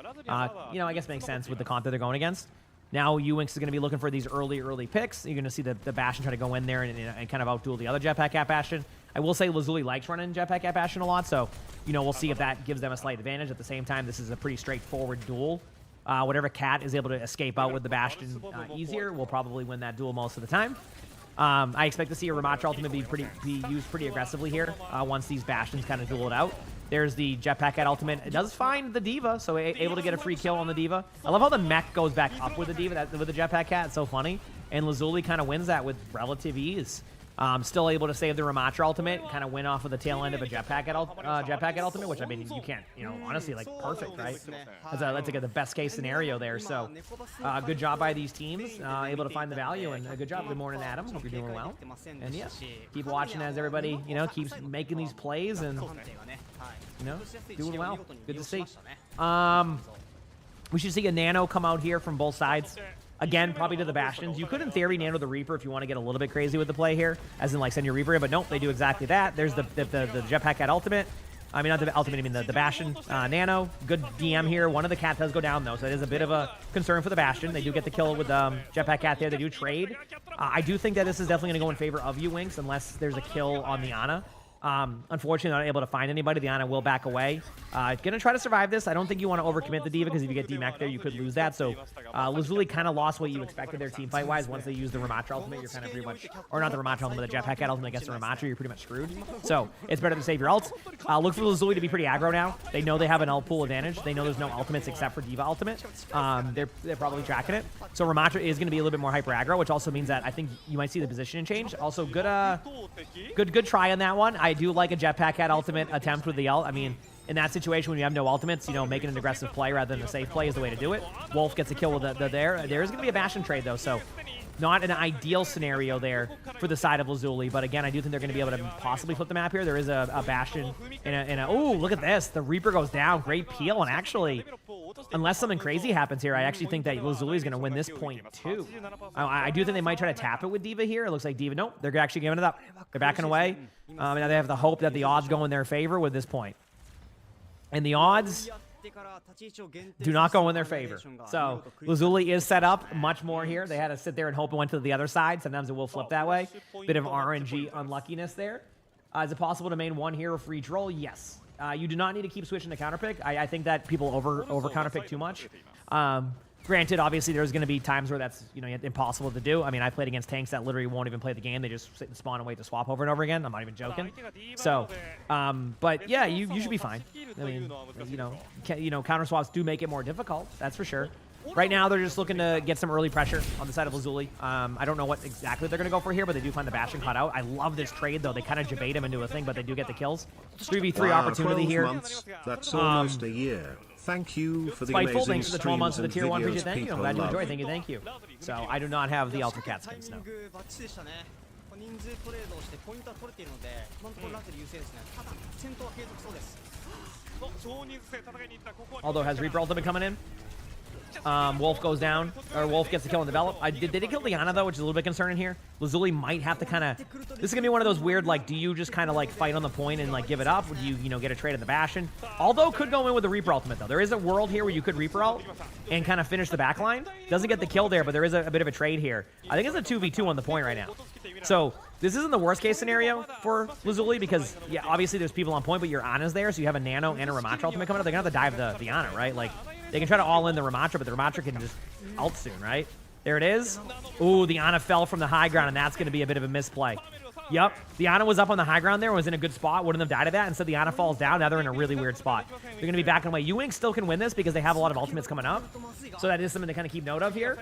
You know, I guess makes sense with the comp that they're going against. Now, Uwinx is going to be looking for these early picks. You're going to see the Bastion try to go in there and kind of outduel the other Jetpack Cat Bastion. I will say Lazuli likes running Jetpack Cat Bastion a lot, so, you know, we'll see if that gives them a slight advantage. At the same time, this is a pretty straightforward duel. Whatever Cat is able to escape out with the Bastion easier will probably win that duel most of the time. I expect to see a Ramatra ultimate be used pretty aggressively here once these Bastions kind of duel it out. There's the Jetpack Cat ultimate. It does find the D.Va, so able to get a free kill on the D.Va. I love how the mech goes back up with the D.Va, with the Jetpack Cat. It's so funny. And Lazuli kind of wins that with relative ease. Still able to save the Ramatra ultimate, kind of win off of the tail end of a Jetpack Cat ultimate, which, I mean, you can't, you know, honestly, like, perfect, right? That's like the best case scenario there. So, good job by these teams, able to find the value, and a good job. Good morning, Adam. Hope you're doing well. And yeah, keep watching as everybody, you know, keeps making these plays and, you know, doing well. Good to see. We should see a nano come out here from both sides. Again, probably to the Bastions. You could, in theory, nano the Reaper if you want to get a little bit crazy with the play here, as in, like, send your Reaper in, but nope, they do exactly that. There's the Jetpack Cat ultimate. I mean, not the ultimate, I mean the Bastion nano. Good DM here. One of the Cats does go down, though, so it is a bit of a concern for the Bastion. They do get the kill with Jetpack Cat there. They do trade. I do think that this is definitely going to go in favor of Uwinx unless there's a kill on the Ana. Unfortunately, not able to find anybody. The Ana will back away. Gonna try to survive this. I don't think you want to overcommit the D.Va, because if you get D-Mech there, you could lose that. So, Lazuli kind of lost what you expected their team fight-wise. Once they use the Ramatra ultimate, you're kind of pretty much, or not the Ramatra ultimate, the Jetpack Cat ultimate against the Ramatra, you're pretty much screwed. So, it's better to save your ults. Look for Lazuli to be pretty aggro now. They know they have an ult pool advantage. They know there's no ultimates except for D.Va ultimate. They're probably tracking it. So, Ramatra is going to be a little bit more hyper aggro, which also means that I think you might see the positioning change. Also, good try on that one. I do like a Jetpack Cat ultimate attempt with the ult. I mean, in that situation when you have no ultimates, you know, making an aggressive play rather than a safe play is the way to do it. Wolf gets a kill with there is going to be a Bastion trade, though, so not an ideal scenario there for the side of Lazuli. But again, I do think they're going to be able to possibly flip the map here. There is a Bastion oh, look at this. The Reaper goes down. Great peel. And actually, unless something crazy happens here, I actually think that Lazuli is going to win this point, too. I do think they might try to tap it with D.Va here. It looks like D.Va, nope, they're actually giving it up. They're backing away. Now they have the hope that the odds go in their favor with this point. And the odds do not go in their favor. So Lazuli is set up much more here. They had to sit there and hope it went to the other side. Sometimes it will flip that way. Bit of RNG unluckiness there. Is it possible to main one hero for each role? Yes. You do not need to keep switching to counterpick. I think that people over counterpick too much. Granted, obviously, there's going to be times where that's, you know, impossible to do. I mean, I played against tanks that literally won't even play the game. They just sit and spawn and wait to swap over and over again. I'm not even joking. So, but yeah, you should be fine. I mean, you know, counter swaps do make it more difficult. That's for sure. Right now, they're just looking to get some early pressure on the side of Lazuli. I don't know what exactly they're going to go for here, but they do find the Bastion cut out. I love this trade, though. They kind of debate him into a thing, but they do get the kills. 3v3 opportunity here. Months. That's almost a year. Thank you for the Spiteful, amazing thanks for the 12 months of the tier 1 videos. Thank you. I'm glad you enjoyed. Thank you. So I do not have the Alter Cat skins, no. Although, has Reaper ultimate coming in? Wolf goes down, or Wolf gets the kill and develop. Did they kill Diana, though, which is a little bit concerning here? Lazuli might have to kind of... This is going to be one of those weird, like, do you just kind of, like, fight on the point and, like, give it up? Or do you know, get a trade in the Bastion? Although, could go in with the Reaper ultimate, though. There is a world here where you could Reaper ult and kind of finish the backline. Doesn't get the kill there, but there is a bit of a trade here. I think it's a 2v2 on the point right now. So, this isn't the worst-case scenario for Lazuli because, yeah, obviously there's people on point, but your Ana's there, so you have a Nano and a Ramattra ultimate coming up. They're going to have to dive the Ana, right? Like, they can try to all-in the Ramattra, but the Ramattra can just ult soon, right? There it is. Ooh, the Ana fell from the high ground, and that's going to be a bit of a misplay. Yep, the Ana was up on the high ground there, was in a good spot, wouldn't have died of that. Instead, the Ana falls down. Now they're in a really weird spot. They're going to be backing away. Ewing still can win this because they have a lot of ultimates coming up. So that is something to kind of keep note of here.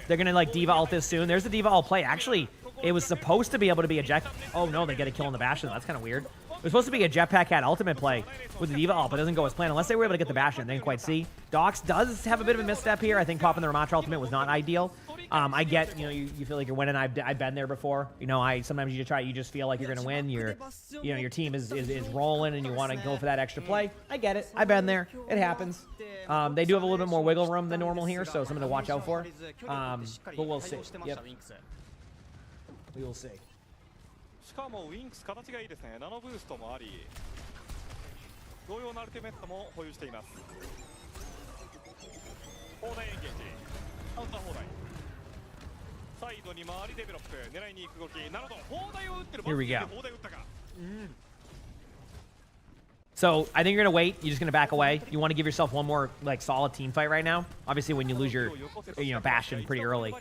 They're going to, like, Diva ult this soon. There's the Diva ult play. Actually, it was supposed to be able to be a jet... Oh, no, they get a kill on the Bastion. That's kind of weird. It was supposed to be a Jetpack Cat ultimate play with the Diva ult, but it doesn't go as planned. Unless they were able to get the Bastion, they didn't quite see. Dox does have a bit of a misstep here. I think popping the Ramattra ultimate was not ideal. I get, you know, you feel like you're winning. I've been there before. You know, sometimes you just feel like you're going to win. Your team is rolling and you want to go for that extra play. I get it. I've been there. It happens. They do have a little bit more wiggle room than normal here, so something to watch out for. But we'll see. Yep. We will see. しかもウィンクス形がいいですね。ナノブーストもあり、同様のアルティメットも保有しています。砲台エンゲージ、カウンター砲台。サイドに回りデベロップ、狙いに行く動き。なるほど、砲台を撃ってる。 Here we go. 砲台撃ったか。So I think you're gonna wait. You're just gonna back away. You want to give yourself one more like solid team fight right now. Obviously, when you lose your, Bastion pretty early.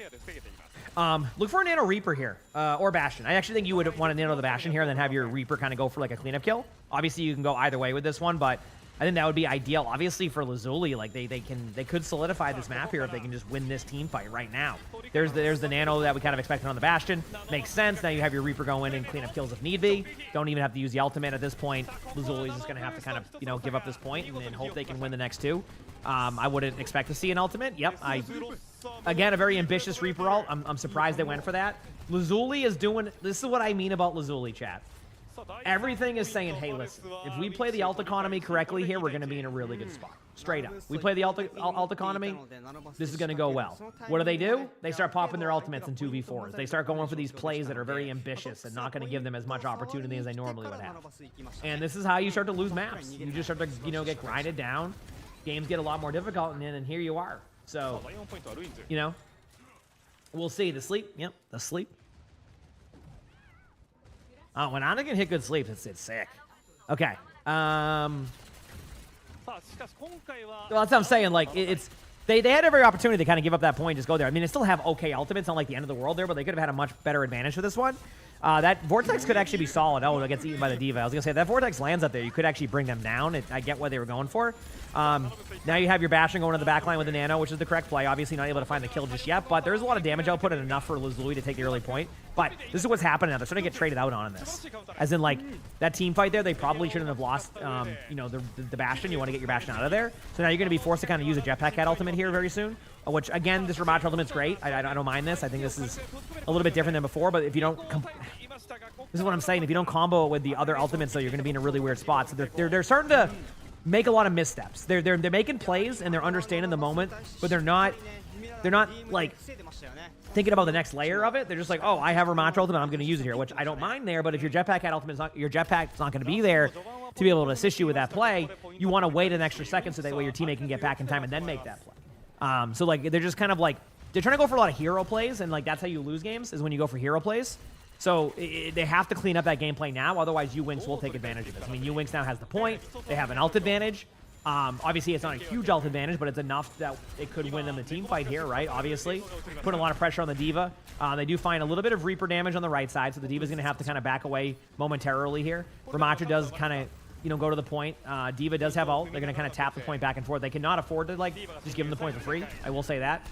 Look for a Nano Reaper here, or Bastion. I actually think you would want to Nano the Bastion here and then have your Reaper kind of go for like a cleanup kill. Obviously, you can go either way with this one, but I think that would be ideal. Obviously, for Lazuli, like they could solidify this map here if they can just win this team fight right now. There's the Nano that we kind of expected on the Bastion. Makes sense. Now you have your Reaper go in and clean up kills if need be. Don't even have to use the ultimate at this point. Lazuli's just going to have to kind of, give up this point and hope they can win the next two. I wouldn't expect to see an ultimate. Yep, again, a very ambitious Reaper ult. I'm surprised they went for that. Lazuli is doing... This is what I mean about Lazuli, chat. Everything is saying, hey, listen, if we play the ult economy correctly here, we're going to be in a really good spot. Straight up. We play the ult economy, this is going to go well. What do? They start popping their ultimates in 2v4s. They start going for these plays that are very ambitious and not going to give them as much opportunity as they normally would have. And this is how you start to lose maps. You just start to, get grinded down. Games get a lot more difficult, and then here you are. So, we'll see. The sleep. Yep, the sleep. Oh, when Ana can hit good sleep, it's sick. Okay. Well, that's what I'm saying. Like, they had every opportunity to kind of give up that point, just go there. I mean, they still have okay ultimates, not like the end of the world there, but they could have had a much better advantage for this one. That Vortex could actually be solid. Oh, it gets eaten by the Diva. I was going to say, if that Vortex lands up there, you could actually bring them down. I get what they were going for. Now you have your Bastion going to the backline with the Nano, which is the correct play. Obviously not able to find the kill just yet, but there's a lot of damage output and enough for Lazuli to take the early point. But this is what's happening now. They're starting to get traded out on this. As in, like, that team fight there, they probably shouldn't have lost, the Bastion. You want to get your Bastion out of there. So now you're going to be forced to kind of use a Jetpack Cat ultimate here very soon. Which, again, this Ramattra ultimate's great. I don't mind this. I think this is a little bit different than before, but if you don't... This is what I'm saying. If you don't combo it with the other ultimates, though, you're going to be in a really weird spot. So they're starting to make a lot of missteps. They're making plays and they're understanding the moment, but they're not like thinking about the next layer of it. They're just like, oh, I have Ramattra ultimate, I'm going to use it here, which I don't mind there. But if your Jetpack Cat ultimate, your Jetpack's not going to be there to be able to assist you with that play, you want to wait an extra second so that way your teammate can get back in time and then make that play. So like they're just kind of like they're trying to go for a lot of hero plays, and like that's how you lose games is when you go for hero plays. So they have to clean up that gameplay now, otherwise Ewings will take advantage of this. I mean, Ewings now has the point. They have an ult advantage. Obviously, it's not a huge ult advantage, but it's enough that it could win them the team fight here, right? Obviously, put a lot of pressure on the Diva. They do find a little bit of Reaper damage on the right side, so the Diva's going to have to kind of back away momentarily here. Ramattra does kind of, go to the point. Diva does have ult. They're going to kind of tap the point back and forth. They cannot afford to, just give them the point for free. I will say that.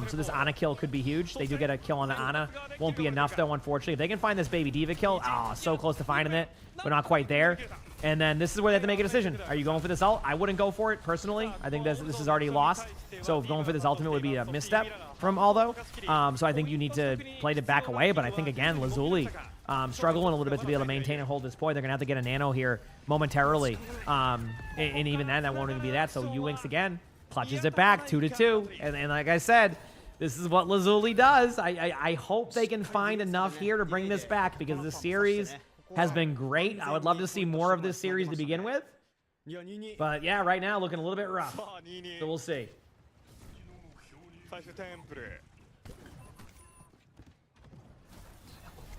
So this Ana kill could be huge. They do get a kill on the Ana. Won't be enough, though, unfortunately. If they can find this baby Diva kill, so close to finding it, but not quite there. And then this is where they have to make a decision. Are you going for this ult? I wouldn't go for it, personally. I think this is already lost. So going for this ultimate would be a misstep from Aldo. So I think you need to play to back away. But I think, again, Lazuli Struggling a little bit to be able to maintain and hold this point. They're going to have to get a nano here momentarily. And even then, that won't even be that. So Ewinks again clutches it back 2-2. And like I said, this is what Lazuli does. I hope they can find enough here to bring this back because this series has been great. I would love to see more of this series to begin with. But yeah, right now looking a little bit rough. So we'll see.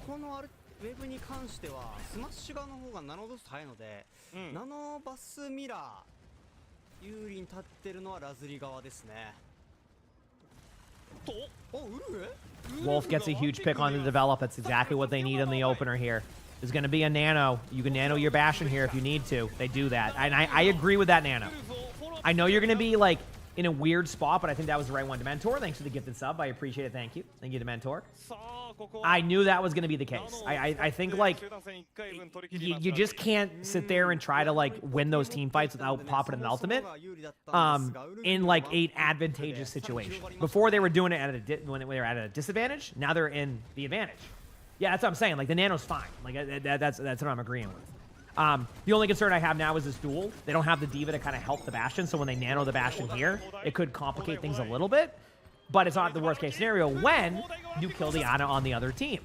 このウェブに関してはスマッシュ側の方がナノドス早いので、ナノバスミラー有利に立ってるのはラズリ側ですね。Wolf gets a huge pick on the develop. That's exactly what they need in the opener here. There's going to be a nano. You can nano your Bastion here if you need to. They do that. And I agree with that nano. I know you're going to be like in a weird spot, but I think that was the right one. Dementor, thanks for the gifted sub. I appreciate it. Thank you. Thank you, Dementor. I knew that was going to be the case. I think, like, you just can't sit there and try to, like, win those team fights without popping an ultimate in, like, an advantageous situation. Before, they were doing it when they were at a disadvantage. Now they're in the advantage. Yeah, that's what I'm saying. Like, the nano's fine. Like, that's what I'm agreeing with. The only concern I have now is this duel. They don't have the D.Va to kind of help the Bastion, so when they nano the Bastion here, it could complicate things a little bit. But it's not the worst case scenario when you kill the Ana on the other team.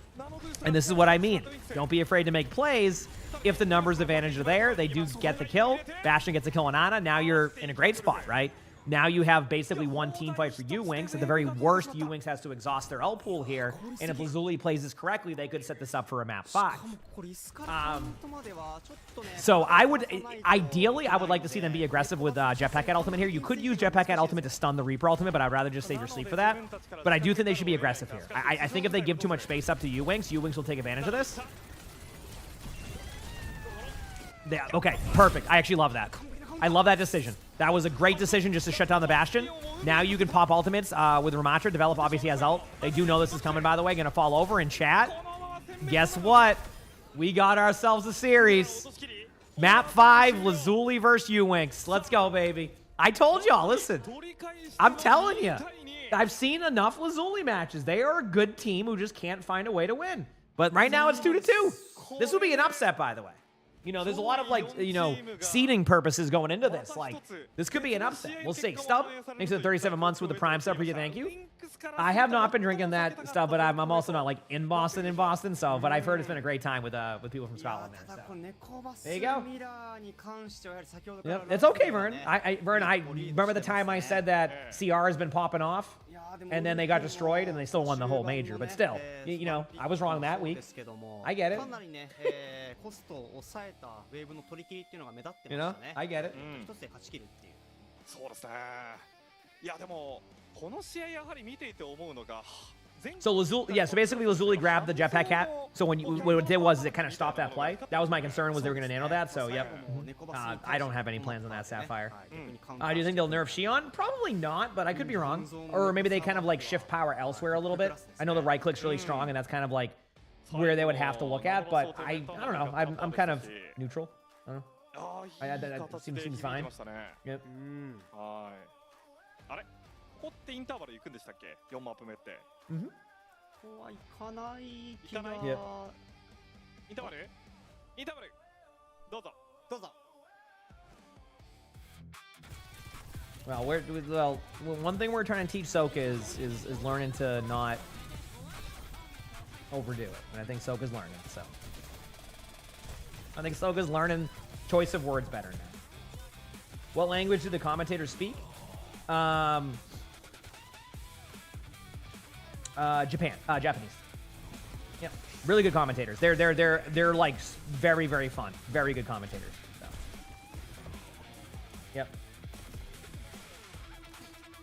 And this is what I mean. Don't be afraid to make plays. If the numbers advantage are there, they do get the kill. Bastion gets a kill on Ana. Now you're in a great spot, right? Now you have basically one team fight for Ewinks. At the very worst, Ewinks has to exhaust their L pool here. And if Lazuli plays this correctly, they could set this up for a map 5. So I would, ideally, I would like to see them be aggressive with Jetpack at ultimate here. You could use Jetpack at ultimate to stun the Reaper ultimate, but I'd rather just save your sleep for that. But I do think they should be aggressive here. I think if they give too much space up to Ewinks, Ewinks will take advantage of this. Yeah, okay, perfect. I actually love that. I love that decision. That was a great decision just to shut down the Bastion. Now you can pop ultimates with Ramatra. Develop obviously has ult. They do know this is coming, by the way. Going to fall over in chat. Guess what? We got ourselves a series. Map 5, Lazuli versus Ewinks. Let's go, baby. I told y'all, listen. I'm telling you. I've seen enough Lazuli matches. They are a good team who just can't find a way to win. But right now it's 2-2. This would be an upset, by the way. You know, there's a lot of, like, you know, seeding purposes going into this. Like, this could be an upset. We'll see. Stub, thanks for the 37 months with the Prime sub. Thank you. I have not been drinking that stuff, but I'm also not, like, in Boston, so, but I've heard it's been a great time with people from Scotland there, so. There you go. Yep. It's okay, Vern. Vern, I remember the time I said that CR has been popping off, and then they got destroyed, and they still won the whole major, but still, you know, I was wrong that week. I get it. You know, I get it. そうですね。いやでもこの試合やはり見ていて思うのが。So Lazuli, yeah. So basically, Lazuli grabbed the Jetpack hat. So what it did was it kind of stopped that play. That was my concern, was they were going to nano that. So yep. I don't have any plans on that Sapphire. Do you think they'll nerf Xion? Probably not, but I could be wrong. Or maybe they kind of like shift power elsewhere a little bit. I know the right click's really strong, and that's kind of like where they would have to look at. But I don't know. I'm kind of neutral. I don't know. That seems fine. Yep. はい。あれ？ここってインターバル行くんでしたっけ？4マップ目って。ここは行かない気が。インターバル？インターバル。どうぞ。どうぞ。Well, one thing we're trying to teach Soka is learning to not overdo it, and I think Soka's learning. So I think Soka's learning choice of words better now. What language do the commentators speak? Japanese. Yeah, really good commentators. They're like very, very fun, very good commentators. So. Yep.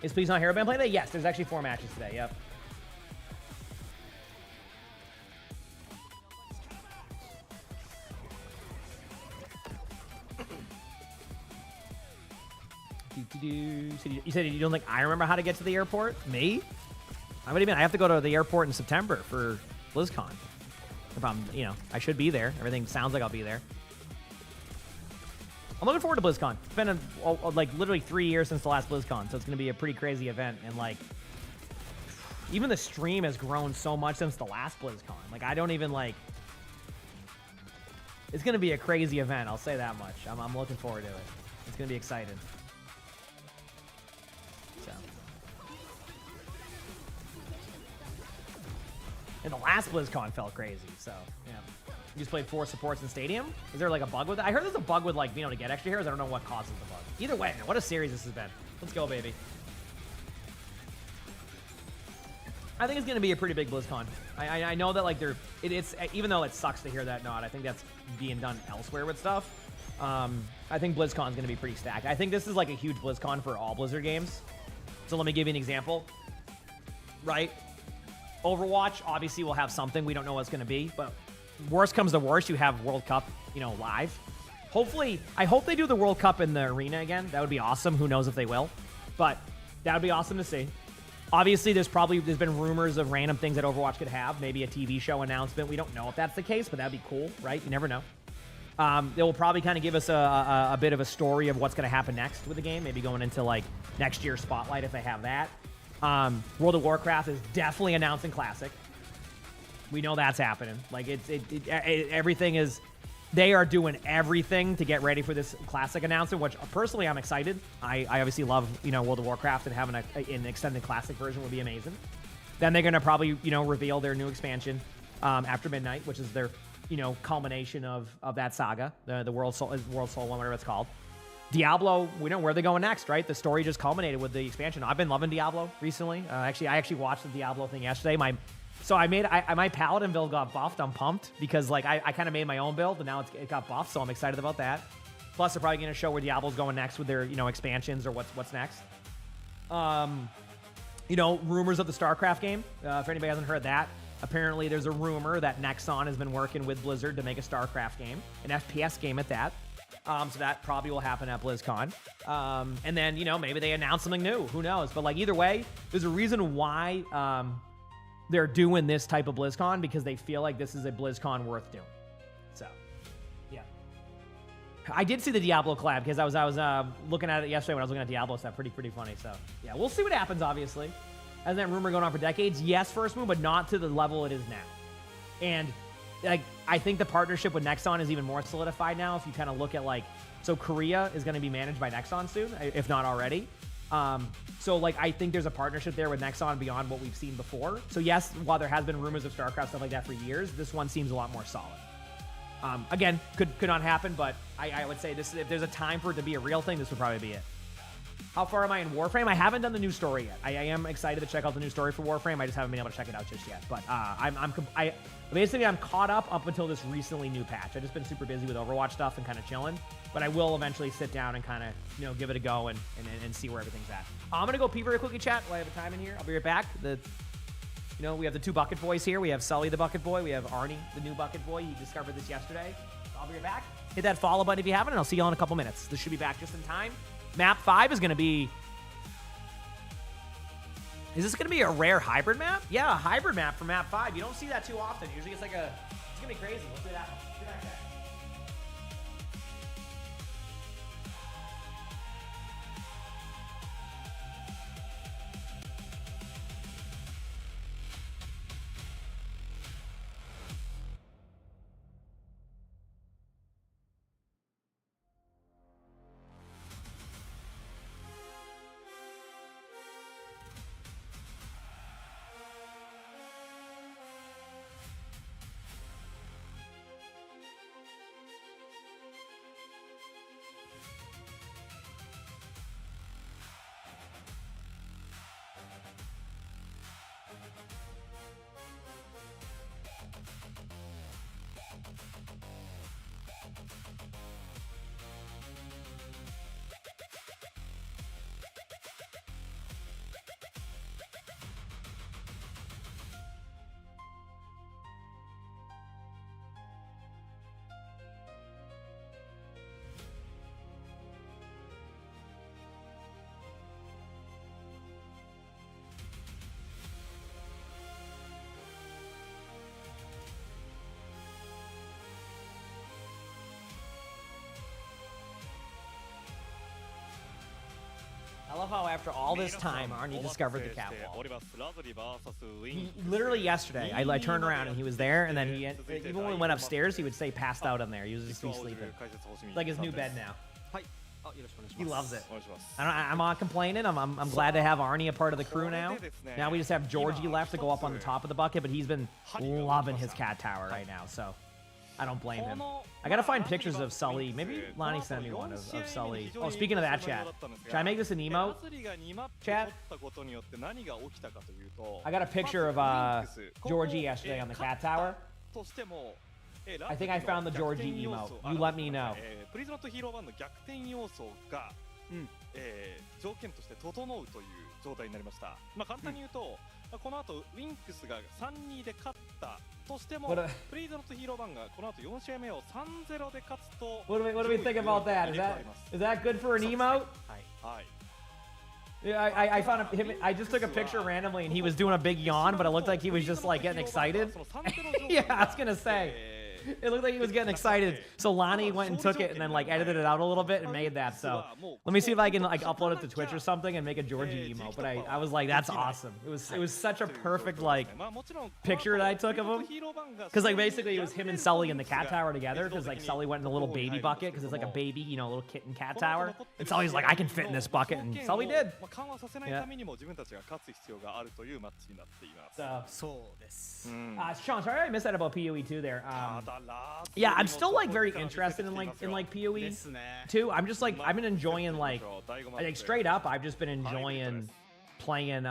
Is Please Not Hero Band playing today? Yes, there's actually 4 matches today. Yep. You said you don't think I remember how to get to the airport? Me? What do you mean? I have to go to the airport in September for BlizzCon. You know, I should be there. Everything sounds like I'll be there. I'm looking forward to BlizzCon. It's been like literally 3 years since the last BlizzCon, so it's going to be a pretty crazy event. And like, even the stream has grown so much since the last BlizzCon. Like, I don't even like, It's going to be a crazy event. I'll say that much. I'm looking forward to it. It's going to be exciting. So. And the last BlizzCon felt crazy. So, yeah. You just played 4 supports in Stadium? Is there like a bug with it? I heard there's a bug with like being able to get extra heroes. I don't know what causes the bug. Either way, man, what a series this has been. Let's go, baby. I think it's going to be a pretty big BlizzCon. I know that like it's even though it sucks to hear that not, I think that's being done elsewhere with stuff. I think BlizzCon's going to be pretty stacked. I think this is like a huge BlizzCon for all Blizzard games. So let me give you an example. Right? Overwatch obviously will have something. We don't know what it's going to be, but worst comes to worst, you have World Cup, you know, live. Hopefully, I hope they do the World Cup in the arena again. That would be awesome. Who knows if they will, but that would be awesome to see. Obviously, there's been rumors of random things that Overwatch could have. Maybe a TV show announcement. We don't know if that's the case, but that'd be cool, right? You never know. They will probably kind of give us a bit of a story of what's going to happen next with the game. Maybe going into like next year's Spotlight if they have that. World of Warcraft is definitely announcing Classic. We know that's happening. Like everything is. They are doing everything to get ready for this Classic announcement, which personally I'm excited. I obviously love, you know, World of Warcraft, and having an extended Classic version would be amazing. Then they're going to probably, you know, reveal their new expansion after midnight, which is their, you know, culmination of that saga, the World Soul one, whatever it's called. Diablo, we know where they're going next, right? The story just culminated with the expansion. I've been loving Diablo recently. I actually watched the Diablo thing yesterday. My Paladin build got buffed. I'm pumped because like I kind of made my own build and now it got buffed, so I'm excited about that. Plus, they're probably going to show where Diablo's going next with their, you know, expansions or what's next. You know, rumors of the StarCraft game. If anybody hasn't heard that, apparently there's a rumor that Nexon has been working with Blizzard to make a StarCraft game, an FPS game at that. So that probably will happen at BlizzCon. And then, you know, maybe they announce something new. Who knows? But like either way, there's a reason why they're doing this type of BlizzCon, because they feel like this is a BlizzCon worth doing. So, yeah. I did see the Diablo collab because I was looking at it yesterday when I was looking at Diablo stuff. Pretty funny. So, yeah, we'll see what happens, obviously. Hasn't that rumor going on for decades? Yes, First Moon, but not to the level it is now. And, like, I think the partnership with Nexon is even more solidified now if you kind of look at, like, so Korea is going to be managed by Nexon soon, if not already. So, like, I think there's a partnership there with Nexon beyond what we've seen before. So, yes, while there has been rumors of StarCraft, stuff like that for years, this one seems a lot more solid. Again, could not happen, but I would say this, if there's a time for it to be a real thing, this would probably be it. How far am I in Warframe? I haven't done the new story yet. I am excited to check out the new story for Warframe. I just haven't been able to check it out just yet. But I'm caught up until this recently new patch. I've just been super busy with Overwatch stuff and kind of chilling. But I will eventually sit down and kind of, you know, give it a go and see where everything's at. I'm going to go pee very quickly, chat, while I have a time in here. I'll be right back. You know, we have the 2 bucket boys here. We have Sully, the bucket boy. We have Arnie, the new bucket boy. He discovered this yesterday. I'll be right back. Hit that follow button if you haven't, and I'll see you all in a couple minutes. This should be back just in time. Map 5 is going to be... Is this going to be a rare hybrid map? Yeah, a hybrid map for map 5. You don't see that too often. Usually it's like a... It's going to be crazy. Let's do that one. Be right back. love how after all this time, Arnie discovered the catwall. Literally yesterday, I turned around and he was there, and then even when we went upstairs, he would say passed out in there. He was just be sleeping. It's like his new bed now. He loves it. I'm not complaining. I'm glad to have Arnie a part of the crew now. Now we just have Georgie left to go up on the top of the bucket, but he's been loving his cat tower right now, so I don't blame him. I gotta find pictures of Sully. Maybe Lonnie sent me one of Sully. Oh, speaking of that, chat, should I make this an emote? Chat? I got a picture of Georgie yesterday on the cat tower. I think I found the Georgie emote. You let me know. プリズムとヒーロー版の逆転要素が、条件として整うという状態になりました。まあ簡単に言うと、この後ウィンクスが 3-2 で勝ったとしても、プリズムとヒーロー版がこの後4試合目を 3-0 で勝つと。What do we think about that? Is that good for an emote? はい。Yeah, I found him. I just took a picture randomly, and he was doing a big yawn, but it looked like he was just like getting excited. Yeah, I was gonna say. It looked like he was getting excited, so Lonnie went and took it and then like edited it out a little bit and made that. So let me see if I can like upload it to Twitch or something and make a Georgie emote. But I was like, that's awesome. It was such a perfect like picture that I took of him, because like basically it was him and Sully in the cat tower together, because like Sully went in a little baby bucket because it's like a baby, you know, little kitten cat tower, and Sully's like, I can fit in this bucket, and Sully did. Yeah. Sean, sorry I missed that about PoE 2 there. Yeah, I'm still like very interested in like PoE 2. I'm just like, I've been enjoying like straight up, I've just been enjoying playing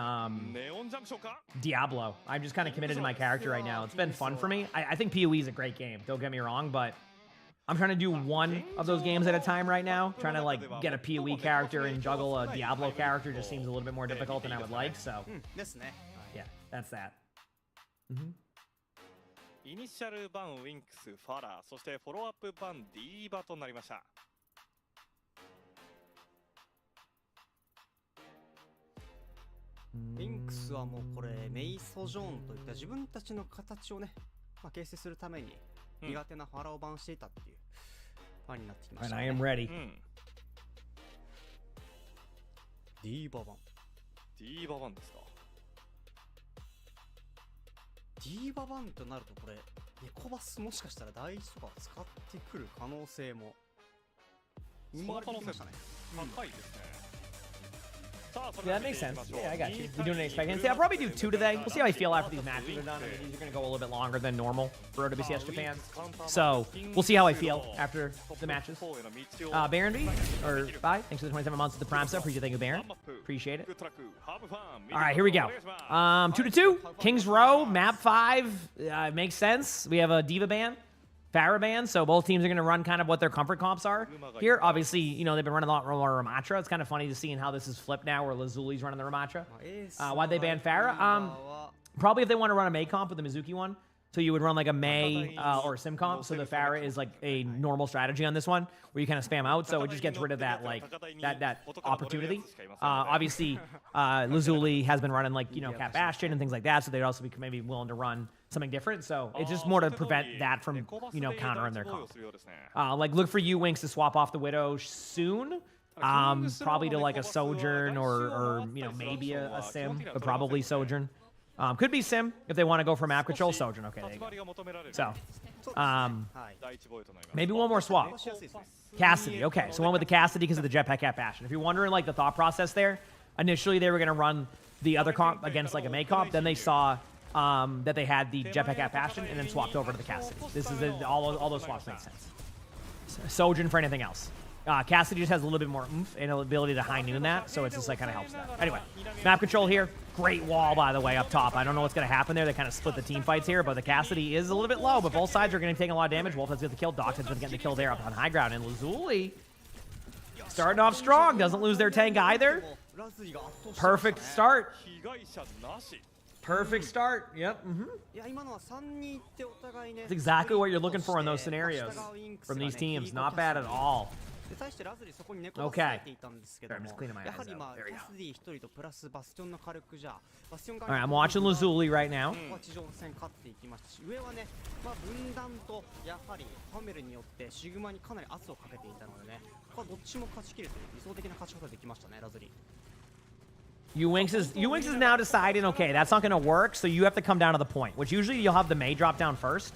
Diablo. I'm just kind of committed to my character right now. It's been fun for me. I think PoE is a great game, don't get me wrong, but I'm trying to do one of those games at a time right now. Trying to like get a PoE character and juggle a Diablo character just seems a little bit more difficult than I would like, so yeah, that's that. イニシャルバンウィンクスファラー、そしてフォローアップバンディーバとなりました。ウィンクスはもうこれメイソジョーンといった自分たちの形をね、形成するために苦手なファラをバンしていたっていうファンになってきましたね。And I am ready. ディーババン。ディーババンですか。ディーババンとなるとこれネコバスもしかしたら第一とか使ってくる可能性も生まれてきましたね。高いですね。 Yeah, that makes sense. Yeah, I got you. We doing an expectancy. I'll probably do 2 today. We'll see how I feel after these matches are done. I mean, these are going to go a little bit longer than normal for OWCS Japan. So we'll see how I feel after the matches. Baron B, or Bye, thanks for the 27 months of the Prime sub. Appreciate you, Baron. Appreciate it. All right, here we go. 2-2. Kings Row, map 5. Makes sense. We have a Diva ban. Farah ban, so both teams are going to run kind of what their comfort comps are here. Obviously, you know, they've been running a lot more Ramatra. It's kind of funny to see how this is flipped now where Lazuli's running the Ramatra. Why'd they ban Farah? Probably if they want to run a Mei comp with the Mizuki one. So you would run like a Mei or a Sim comp. So the Farah is like a normal strategy on this one where you kind of spam out. So it just gets rid of that like that opportunity. Obviously, Lazuli has been running like, you know, Cat Bastion and things like that. So they'd also be maybe willing to run something different. So it's just more to prevent that from, you know, countering their comp. Like look for you Winks to swap off the Widow soon. Probably to like a Sojourn or you know, maybe a Sim, but probably Sojourn. Could be Sim if they want to go for map control. Sojourn, okay, there you go. So, maybe one more swap. Cassidy, okay, so one with the Cassidy because of the Jetpack Cat Bastion. If you're wondering like the thought process there, initially they were going to run the other comp against like a Mei comp, then they saw that they had the Jetpack Cat Bastion and then swapped over to the Cassidy. This is all those swaps make sense. Sojourn for anything else. Cassidy just has a little bit more oomph and an ability to high noon that, so it's just like kind of helps that. Anyway, map control here. Great wall, by the way, up top. I don't know what's going to happen there. They kind of split the team fights here, but the Cassidy is a little bit low, but both sides are going to take a lot of damage. Wolf has got the kill. Dox has been getting the kill there up on high ground, and Lazuli starting off strong. Doesn't lose their tank either. Perfect start. Perfect start. Yep. That's exactly what you're looking for in those scenarios from these teams. Not bad at all. Okay. I'm just cleaning my eyes out. There we go. Alright, I'm watching Lazuli right now. Uwinks is now deciding, okay, that's not going to work, so you have to come down to the point, which usually you'll have the Mei drop down first.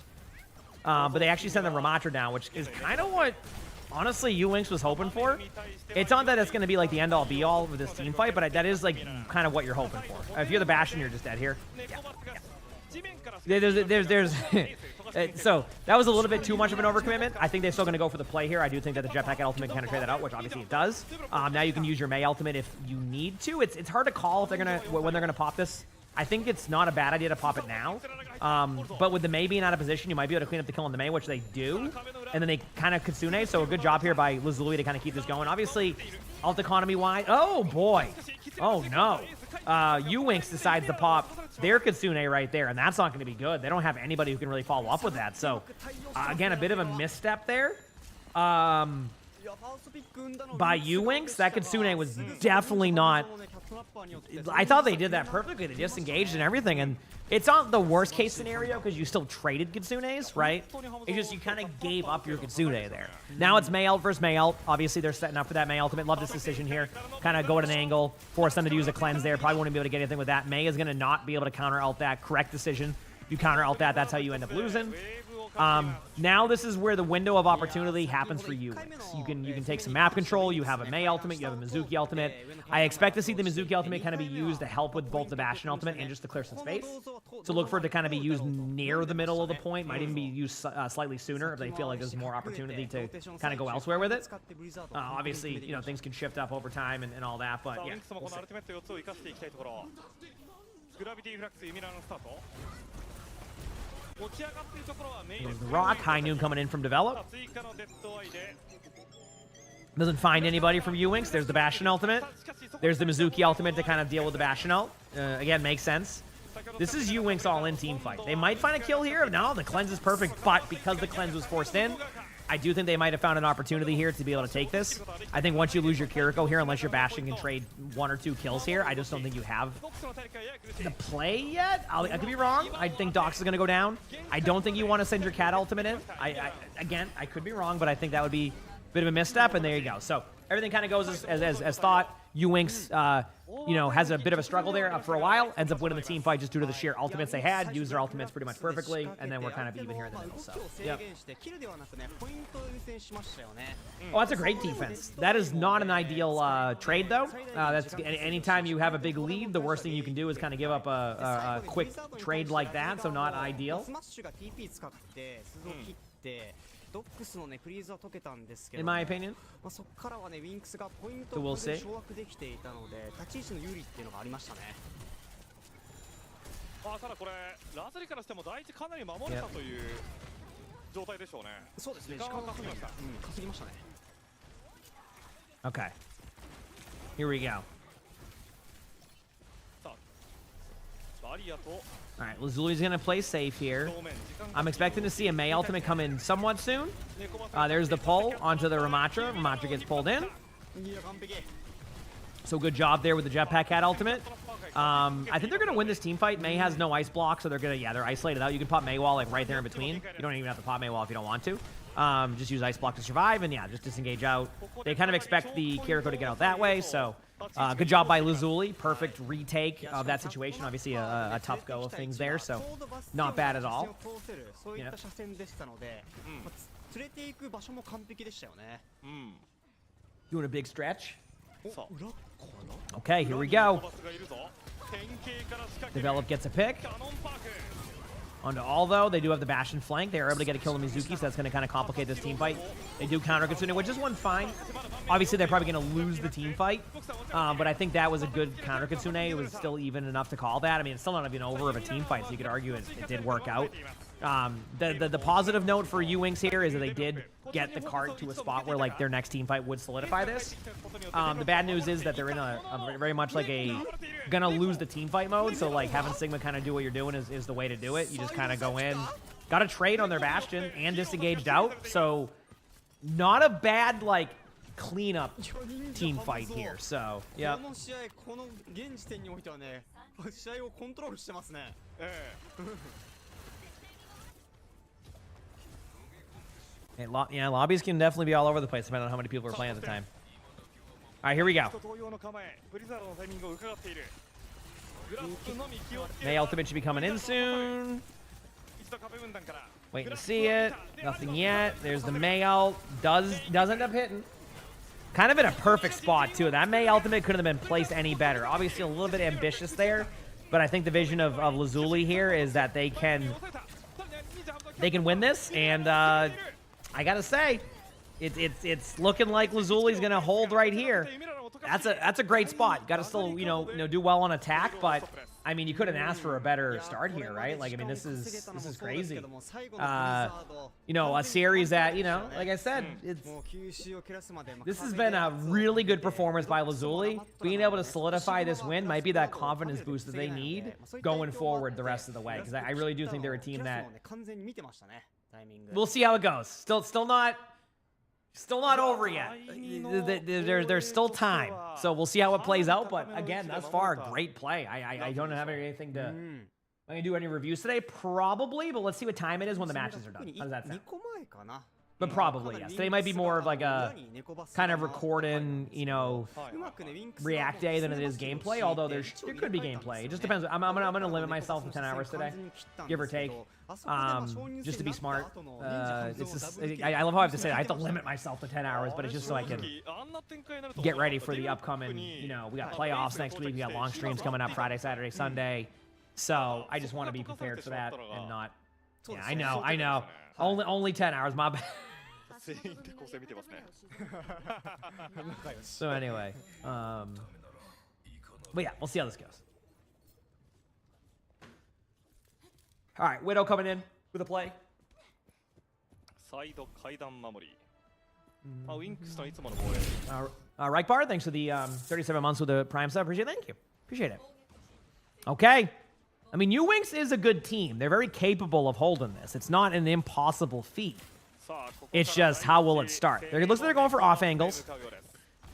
But they actually send the Ramatra down, which is kind of what, honestly, Uwinks was hoping for. It's not that it's going to be like the end-all be-all of this team fight, but that is like kind of what you're hoping for. If you're the Bastion, you're just dead here. There's so that was a little bit too much of an overcommitment. I think they're still going to go for the play here. I do think that the Jetpack ultimate can kind of trade that out, which obviously it does. Now you can use your Mei ultimate if you need to. It's hard to call if they're when they're gonna pop this. I think it's not a bad idea to pop it now. But with the Mei being out of position, you might be able to clean up the kill on the Mei, which they do. And then they kind of Kitsune, so a good job here by Lazuli to kind of keep this going. Obviously, ult economy-wise, oh boy. Oh no. Uwinks decides to pop their Kitsune right there, and that's not going to be good. They don't have anybody who can really follow up with that. So, again, a bit of a misstep there. By Uwinks, that Kitsune was definitely not... I thought they did that perfectly. They disengaged and everything, and it's not the worst case scenario because you still traded Kitsunes, right? It's just you kind of gave up your Kitsune there. Now it's Mei ult versus Mei ult. Obviously, they're setting up for that Mei ultimate. Love this decision here. Kind of go at an angle, force them to use a cleanse there. Probably wouldn't be able to get anything with that. Mei is going to not be able to counter ult that. Correct decision. You counter ult that, that's how you end up losing. Now this is where the window of opportunity happens for you. You can take some map control. You have a Mei ultimate. You have a Mizuki ultimate. I expect to see the Mizuki ultimate kind of be used to help with both the Bastion ultimate and just to clear some space. So look for it to kind of be used near the middle of the point. Might even be used slightly sooner if they feel like there's more opportunity to kind of go elsewhere with it. Obviously, you know, things can shift up over time and all that, but yeah. We'll see. There's the Rock. High Noon coming in from Develop. Doesn't find anybody from Uwinks. There's the Bastion ultimate. There's the Mizuki ultimate to kind of deal with the Bastion ult. Again, makes sense. This is Uwinks all-in team fight. They might find a kill here. No, the cleanse is perfect, but because the cleanse was forced in, I do think they might have found an opportunity here to be able to take this. I think once you lose your Kiriko here, unless your Bastion can trade 1 or 2 kills here, I just don't think you have the play yet. I could be wrong. I think Dox is going to go down. I don't think you want to send your Cat ultimate in. Again, I could be wrong, but I think that would be a bit of a misstep, and there you go. So everything kind of goes as thought. Uwinks, you know, has a bit of a struggle there for a while, ends up winning the team fight just due to the sheer ultimates they had, used their ultimates pretty much perfectly, and then we're kind of even here in the middle, so, yep. Oh, that's a great defense. That is not an ideal trade, though. That's anytime you have a big lead, the worst thing you can do is kind of give up a quick trade like that, so not ideal. In my opinion. So we'll see. Okay. Here we go. Alright, Lazuli's going to play safe here. I'm expecting to see a Mei ultimate come in somewhat soon. There's the pull onto the Ramatra. Ramatra gets pulled in. So good job there with the Jetpack Cat ultimate. I think they're going to win this team fight. Mei has no ice block, so they're going to, yeah, they're isolated out. You can pop Mei wall like right there in between. You don't even have to pop Mei wall if you don't want to. Just use ice block to survive, and yeah, just disengage out. They kind of expect the Kiriko to get out that way, so good job by Lazuli. Perfect retake of that situation. Obviously a tough go of things there, so not bad at all. Yeah. Doing a big stretch. Okay, here we go. Develop gets a pick. Onto all, though. They do have the Bastion flank. They are able to get a kill on Mizuki, so that's going to kind of complicate this team fight. They do counter Kitsune, which is one fine. Obviously, they're probably going to lose the team fight, but I think that was a good counter Kitsune. It was still even enough to call that. I mean, it's still not even over of a team fight, so you could argue it did work out. The positive note for Uwinks here is that they did get the cart to a spot where like their next team fight would solidify this. The bad news is that they're in a very much like a gonna lose the team fight mode, so like having Sigma kind of do what you're doing is the way to do it. You just kind of go in, got a trade on their Bastion and disengaged out, so not a bad like cleanup team fight here. So yeah. Yeah, lobbies can definitely be all over the place depending on how many people are playing at the time. right, here we go. May ultimate should be coming in soon. Wait to see it. Nothing yet. There's the May ult. Does end up hitting. Kind of in a perfect spot, too. That May ultimate couldn't have been placed any better. Obviously, a little bit ambitious there. But I think the vision of Lazuli here is that they can win this. And I got to say, it's looking like Lazuli's going to hold right here. That's a great spot. Got to still, do well on attack, but I mean, you couldn't ask for a better start here, right? Like, I mean, this is crazy. A series that, like I said, this has been a really good performance by Lazuli. Being able to solidify this win might be that confidence boost that they need going forward the rest of the way, because I really do think they're a team that we'll see how it goes. Still not over yet. There's still time. So we'll see how it plays out. But again, thus far, great play. I don't have anything to... I'm going to do any reviews today? Probably, but let's see what time it is when the matches are done. How does that sound? But probably, yes. Today might be more of like a kind of recording, React day than it is gameplay, although there could be gameplay. It just depends. I'm gonna limit myself to 10 hours today, give or take, just to be smart. I love how I have to say that. I have to limit myself to 10 hours, but it's just so I can get ready for the upcoming, we got playoffs next week, we got long streams coming up Friday, Saturday, Sunday. So I just want to be prepared for that and not, yeah, I know. Only 10 hours, my bad. So anyway, but yeah, we'll see how this goes. All right, Widow coming in with a play. Reichbar, thanks for the 37 months with the Prime sub. Thank you. Appreciate it. Okay. I mean, U-Winx is a good team. They're very capable of holding this. It's not an impossible feat. It's just, how will it start? It looks like they're going for off angles.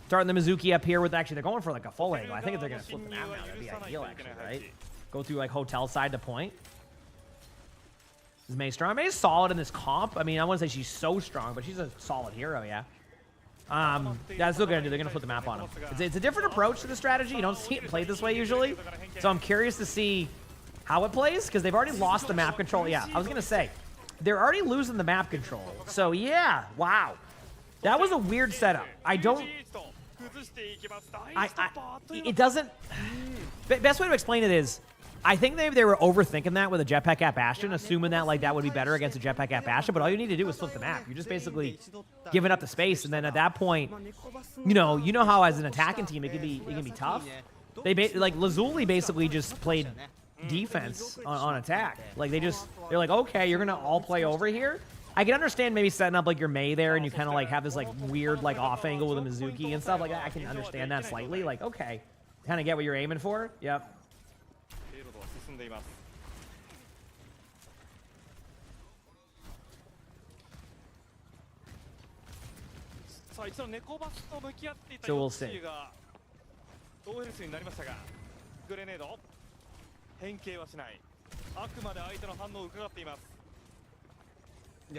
Starting the Mizuki up here with, actually, they're going for like a full angle. I think if they're going to flip the map now, that'd be ideal, actually, right? Go through like hotel side to point. Is May strong? May's solid in this comp. I mean, I wouldn't say she's so strong, but she's a solid hero, yeah. That's what they're going to do. They're going to flip the map on him. It's a different approach to the strategy. You don't see it played this way usually. So I'm curious to see how it plays, because they've already lost the map control. Yeah, I was going to say, they're already losing the map control. So, yeah, wow. That was a weird setup. It doesn't... Best way to explain it is, I think they were overthinking that with a Jetpack at Bastion, assuming that that would be better against a Jetpack at Bastion, but all you need to do is flip the map. You're just basically giving up the space, and then at that point, you know how as an attacking team it can be tough. Lazuli basically just played defense on attack. They're like, okay, you're gonna all play over here. I can understand maybe setting up like your May there, and you kind of like have this like weird like off angle with a Mizuki and stuff like that. I can understand that slightly. Like, okay, kind of get what you're aiming for. Yep. So we'll see.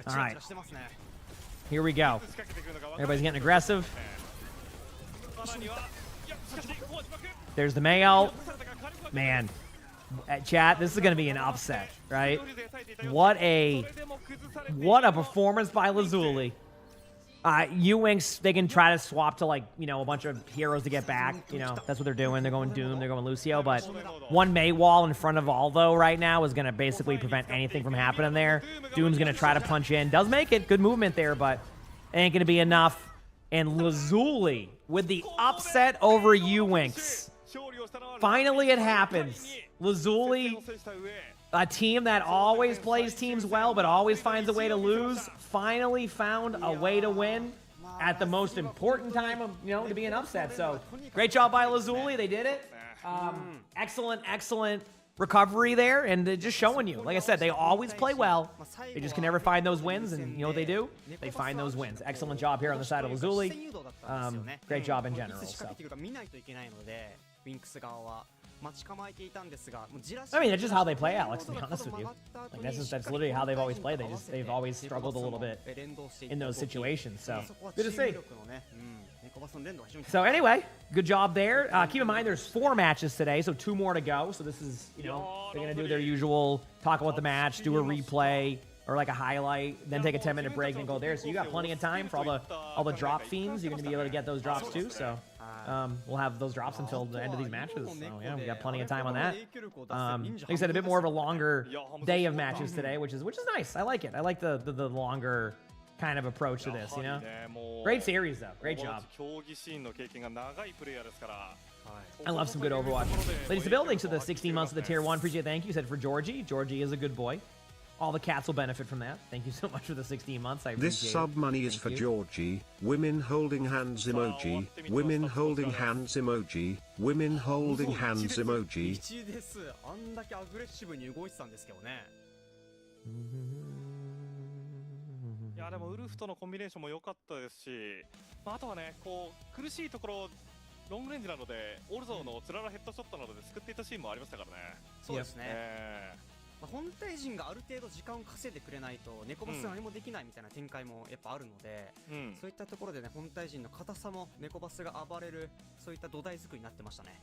All right. Here we go. Everybody's getting aggressive. There's the Mayo. Man, chat, this is going to be an upset, right? What a performance by Lazuli. U-Winx, they can try to swap to a bunch of heroes to get back. That's what they're doing. They're going Doom, they're going Lucio, but one May wall in front of Aldo right now is going to basically prevent anything from happening there. Doom's going to try to punch in. Does make it. Good movement there, but ain't going to be enough. And Lazuli with the upset over U-Winx. Finally it happens. Lazuli, a team that always plays teams well but always finds a way to lose, finally found a way to win at the most important time of, to be an upset. So great job by Lazuli. They did it. Excellent recovery there, and they're just showing you. Like I said, they always play well. They just can never find those wins, and you know what they do? They find those wins. Excellent job here on the side of Lazuli. Great job in general. So. 待ち構えていたんですが、もうじらし I mean, that's just how they play, Alex, to be honest with you. Like, that's literally how they've always played. They've always struggled a little bit in those situations, so good to see. So anyway, good job there. Keep in mind, there's 4 matches today, so 2 more to go. So this is, you know, they're going to do their usual, talk about the match, do a replay, or like a highlight, then take a 10-minute break and go there. So you got plenty of time for all the drop fiends. You're going to be able to get those drops too, so... we'll have those drops until the end of these matches. So yeah, we got plenty of time on that. Like I said, a bit more of a longer day of matches today, which is nice. I like it. I like the longer kind of approach to this, you know? Great series though. Great job. I love some good Overwatch. Ladies and building to the 16 months of the tier 1. Appreciate it. Thank you. Said for Georgie. Georgie is a good boy. All the cats will benefit from that. Thank you so much for the 16 months. I appreciate This sub money is for Georgie. Women holding hands emoji. Women holding hands emoji. Women holding hands emoji. 1です。あんだけアグレッシブに動いてたんですけどね。いやでもウルフとのコンビネーションも良かったですし、まあ、あとはねこう苦しいところロングレンジなのでオルゾーのつららヘッドショットなどで救っていたシーンもありましたからね。そうですね。本体陣がある程度時間を稼いでくれないとネコバス何もできないみたいな展開もやっぱあるので、そういったところでね本体陣の硬さもネコバスが暴れるそういった土台作りになってましたね。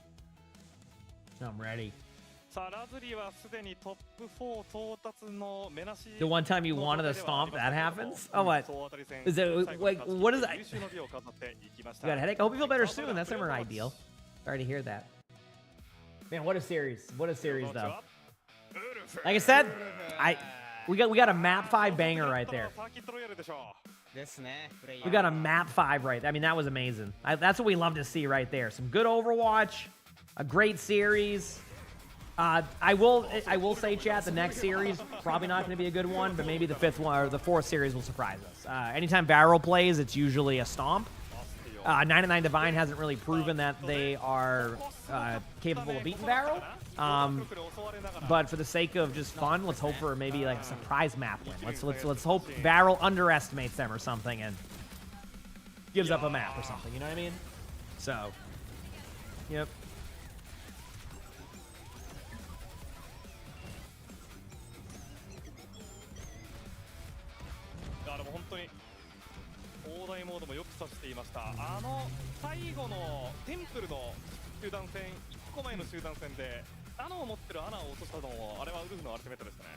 I'm ready. さあラズリはすでにトップ4到達の目なし。The one time you wanted a stomp, that happens? Oh, what? Is it like what is that? You got a headache? I hope you feel better soon. That's never ideal. Sorry to hear that. Man, what a series! What a series, though. Like I said, we got a map 5 banger right there. We got a map 5 right there. I mean, that was amazing. That's what we love to see right there. Some good Overwatch, a great series. I will say, chat, the next series probably not going to be a good one, but maybe the 5th one or the 4th series will surprise us. Anytime Barrel plays, it's usually a stomp. 99 Divine hasn't really proven that they are capable of beating Barrel. But for the sake of just fun, let's hope for maybe like a surprise map win. Let's hope Barrel underestimates them or something and gives up a map or something. You know what I mean? So, yep.大モードもよく指していました。最後のテンプルの集団戦、1個前の集団戦でを持ってるを落としたのもあれはウルフのアルティメットでしたね。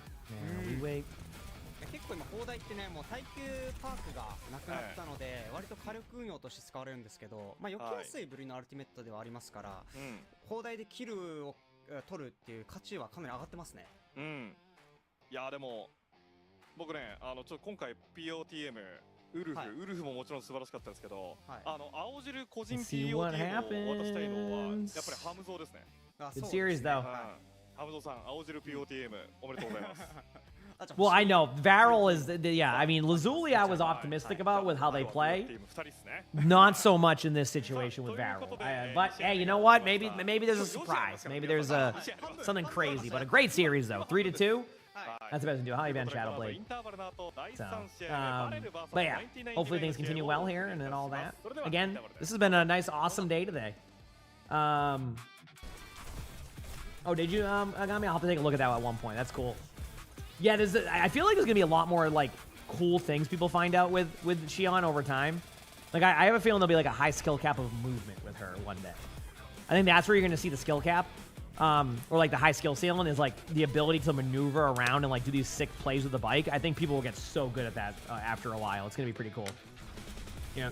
結構今砲台ってねもう耐久パークがなくなったので、割と火力運用として使われるんですけど、避けやすい部類のアルティメットではありますから、砲台でキルを取るっていう価値はかなり上がってますね。いやでも僕ねちょっと今回 POTMウルフももちろん素晴らしかったですけど、青汁個人 POTM を渡したいのはやっぱりハムゾーですね。Good series though. ハムゾーさん、青汁 POTM おめでとうございます。Well, I know Varel is yeah. I mean, Lazuli, I was optimistic about with how they play. Not so much in this situation with Varel. But hey, you know what? Maybe there's a surprise. Maybe there's something crazy. But a great series though. 3-2. That's the best to do. How you been, Shadowblade? So, but yeah, hopefully things continue well here and then all that. Again, this has been a nice, awesome day today. Oh, did you? I'll have to take a look at that at one point. That's cool. Yeah, I feel like there's gonna be a lot more like cool things people find out with Xion over time. Like I have a feeling there'll be like a high skill cap of movement with her one day. I think that's where you're gonna see the skill cap, or like the high skill ceiling is like the ability to maneuver around and like do these sick plays with the bike. I think people will get so good at that after a while. It's gonna be pretty cool. Yeah.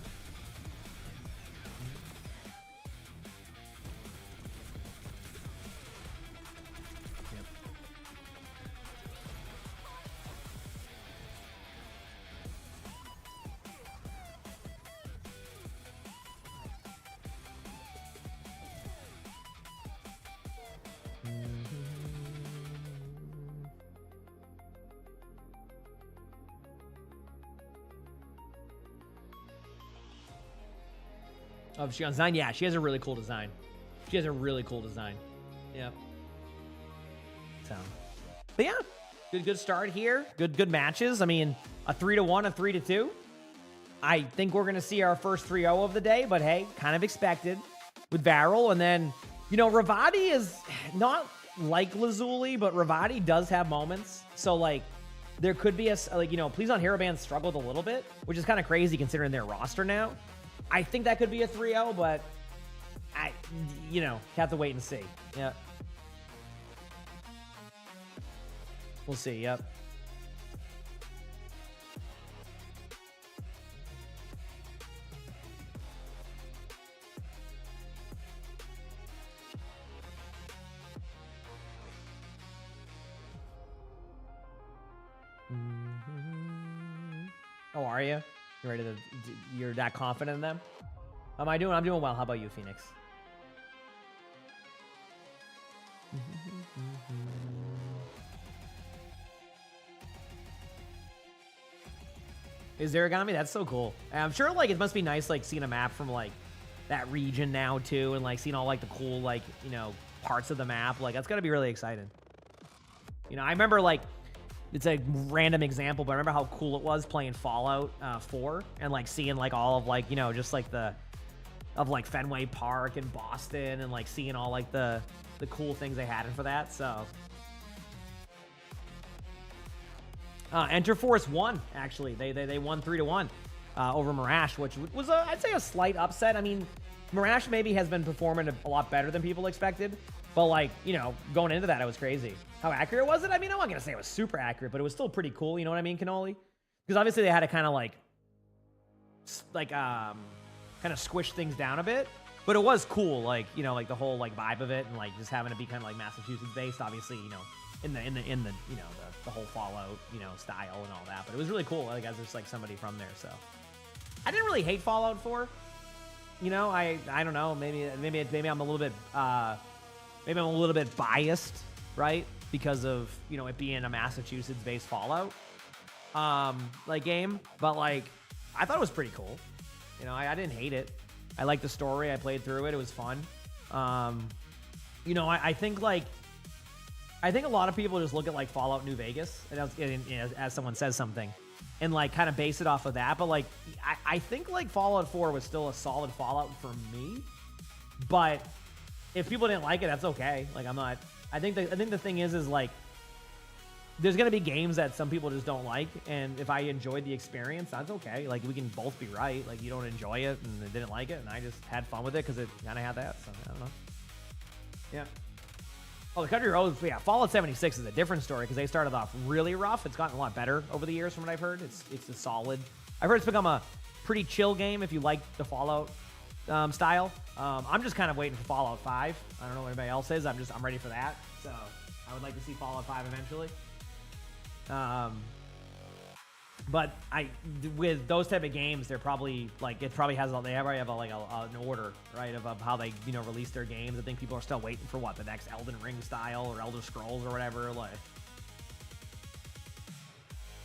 Of Xion's design? Yeah, she has a really cool design. She has a really cool design. Yeah. So, but yeah, good start here. Good matches. I mean, a 3-1, a 3-2. I think we're gonna see our first 3-0 of the day, but hey, kind of expected with Varel. And then, you know, Ravati is not like Lazuli, but Ravati does have moments. So like, there could be a like, you know, Please On Hero Band struggled a little bit, which is kind of crazy considering their roster now. I think that could be a 3-0, but you know, have to wait and see. Yeah. We'll see. Yep. Oh, are you? You ready to? You're that confident in them? How am I doing? I'm doing well. How about you, Phoenix? Is Origami? That's so cool. I'm sure like it must be nice like seeing a map from like that region now too, and like seeing all like the cool like, you know, parts of the map. Like that's gotta be really exciting. You know, I remember like, it's a random example, but I remember how cool it was playing Fallout 4 and like seeing like all of like, you know, just like of like Fenway Park and Boston and like seeing all like the cool things they had for that. So Enter Force won, actually. They won 3-1 over Mirage, which was I'd say a slight upset. I mean, Mirage maybe has been performing a lot better than people expected, but like, you know, going into that, it was crazy. How accurate was it? I mean, I'm not gonna say it was super accurate, but it was still pretty cool. You know what I mean, Cannoli? Because obviously they had to kind of kind of squish things down a bit, but it was cool. Like, you know, like the whole like vibe of it, and like just having to be kind of like Massachusetts based, obviously, you know, in the you know, the whole Fallout, you know, style and all that. But it was really cool. Like as just like somebody from there. So I didn't really hate Fallout 4. You know, I don't know. Maybe I'm a little bit maybe I'm a little bit biased, right? Because of, you know, it being a Massachusetts-based Fallout like game. But like, I thought it was pretty cool. You know, I didn't hate it. I liked the story. I played through it. It was fun. You know, I think like, I think a lot of people just look at like Fallout New Vegas and as someone says something and like kind of base it off of that. But like, I think like Fallout 4 was still a solid Fallout for me. But if people didn't like it, that's okay. Like I'm not. I think the thing is like there's gonna be games that some people just don't like, and if I enjoyed the experience, that's okay. Like we can both be right. Like you don't enjoy it and they didn't like it, and I just had fun with it because it kind of had that. So I don't know. Yeah. Oh, the Country Roads. Yeah, Fallout 76 is a different story because they started off really rough. It's gotten a lot better over the years from what I've heard. It's a solid. I've heard it's become a pretty chill game if you like the Fallout style. I'm just kind of waiting for Fallout 5. I don't know what anybody else is. I'm ready for that. So I would like to see Fallout 5 eventually. But with those type of games, they're probably like they already have an order, right, of how they, you know, release their games. I think people are still waiting for the next Elden Ring style or Elder Scrolls or whatever. Like,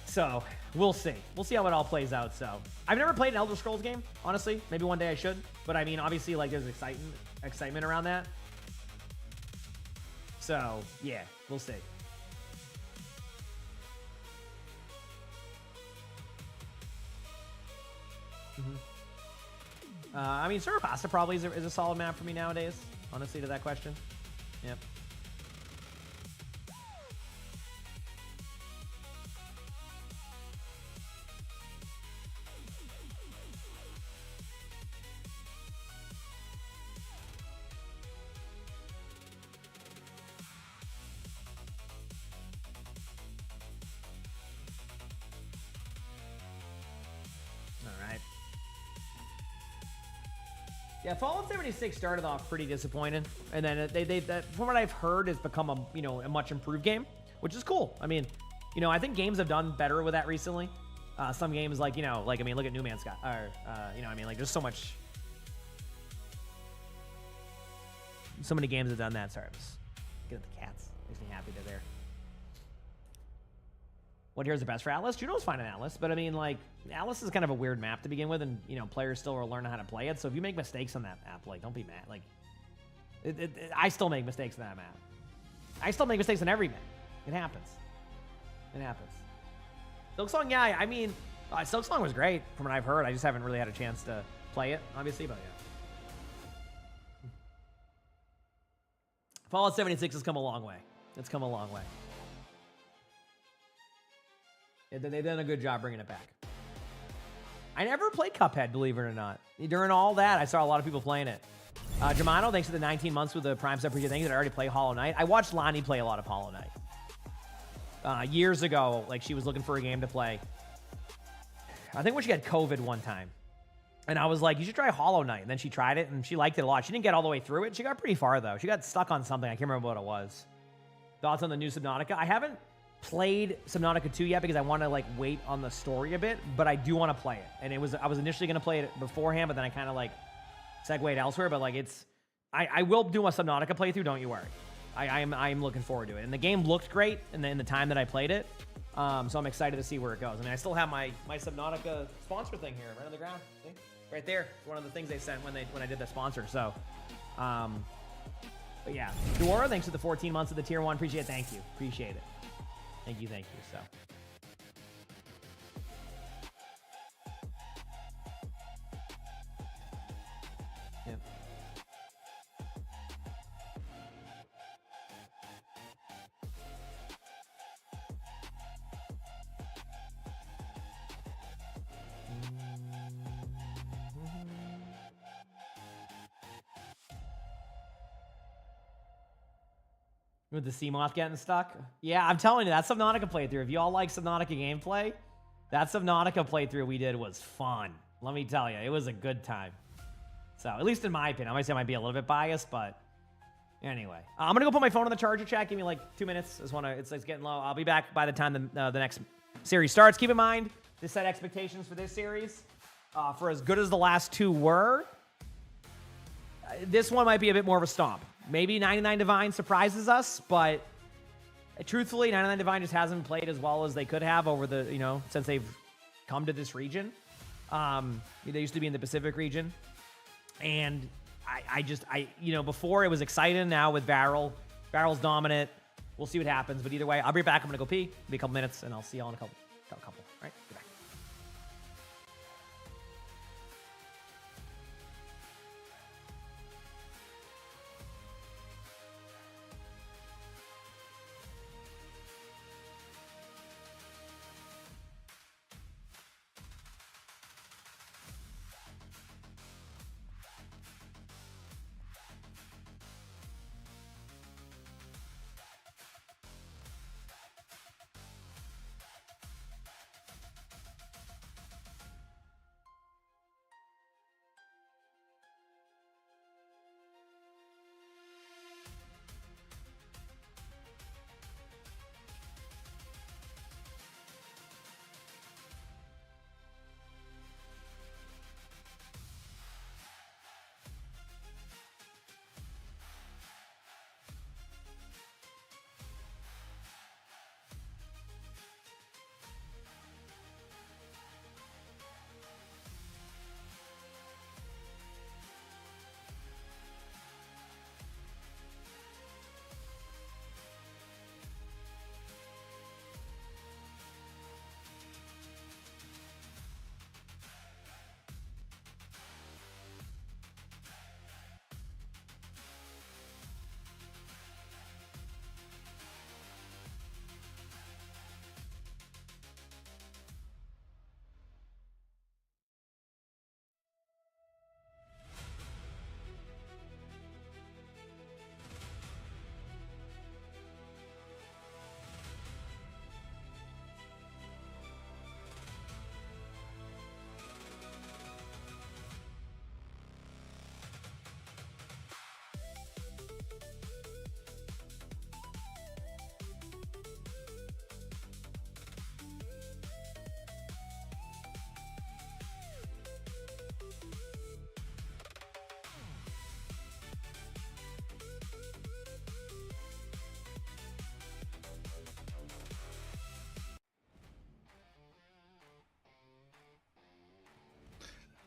so we'll see. We'll see how it all plays out. So I've never played an Elder Scrolls game, honestly. Maybe one day I should. But I mean, obviously, like there's excitement around that. So yeah, we'll see. I mean, Server Pasta probably is a solid map for me nowadays, honestly, to that question. Yep. Yeah, Fallout 76 started off pretty disappointing, and then they from what I've heard, has become a much improved game, which is cool. I mean, you know, I think games have done better with that recently. Some games like, you know, like I mean, look at New Man's Sky, or you know, I mean, like there's so many games have done that. Sorry, I'm just getting the cats. Makes me happy they're there. What here's the best for Atlas? Juno's fine in Atlas, but I mean, like, Atlas is kind of a weird map to begin with, and, you know, players still are learning how to play it, so if you make mistakes on that map, like, don't be mad. Like, I still make mistakes on that map. I still make mistakes on every map. It happens. It happens. Silksong, yeah, I mean, Silksong was great from what I've heard. I just haven't really had a chance to play it, obviously, but yeah. Fallout 76 has come a long way. It's come a long way. They've done a good job bringing it back. I never played Cuphead, believe it or not. During all that, I saw a lot of people playing it. Germano, thanks for the 19 months with the Prime sub. Thank you that I already play Hollow Knight. I watched Lonnie play a lot of Hollow Knight. Years ago, like she was looking for a game to play. I think when she had COVID one time. And I was like, you should try Hollow Knight. And then she tried it, and she liked it a lot. She didn't get all the way through it. She got pretty far, though. She got stuck on something. I can't remember what it was. Thoughts on the new Subnautica? I haven't played Subnautica 2 yet because I want to, like, wait on the story a bit. But I do want to play it. And I was initially going to play it beforehand, but then I kind of, like, segued elsewhere. But, like, I will do a Subnautica playthrough, don't you worry. I'm looking forward to it. And the game looked great in the time that I played it. So I'm excited to see where it goes. I mean, I still have my Subnautica sponsor thing here, right on the ground. See? Right there. It's one of the things they sent when I did the sponsor. So, but yeah. Duora, thanks for the 14 months of the tier 1. Appreciate it. Thank you. Appreciate it. Thank you. So. Yep. With the Seamoth getting stuck? Yeah, I'm telling you, that Subnautica playthrough, if you all like Subnautica gameplay, that Subnautica playthrough we did was fun. Let me tell you, it was a good time. So, at least in my opinion. I might say I might be a little bit biased, but anyway. I'm going to go put my phone on the charger, chat. Give me like 2 minutes. It's getting low. I'll be back by the time the next series starts. Keep in mind, to set expectations for this series, for as good as the last two were, this one might be a bit more of a stomp. Maybe 99 Divine surprises us, but truthfully, 99 Divine just hasn't played as well as they could have over the, since they've come to this region. They used to be in the Pacific region. And before it was exciting. Now with Barrel's dominant. We'll see what happens. But either way, I'll be back. I'm going to go pee. It'll be a couple minutes, and I'll see y'all in a couple. All right? Be back.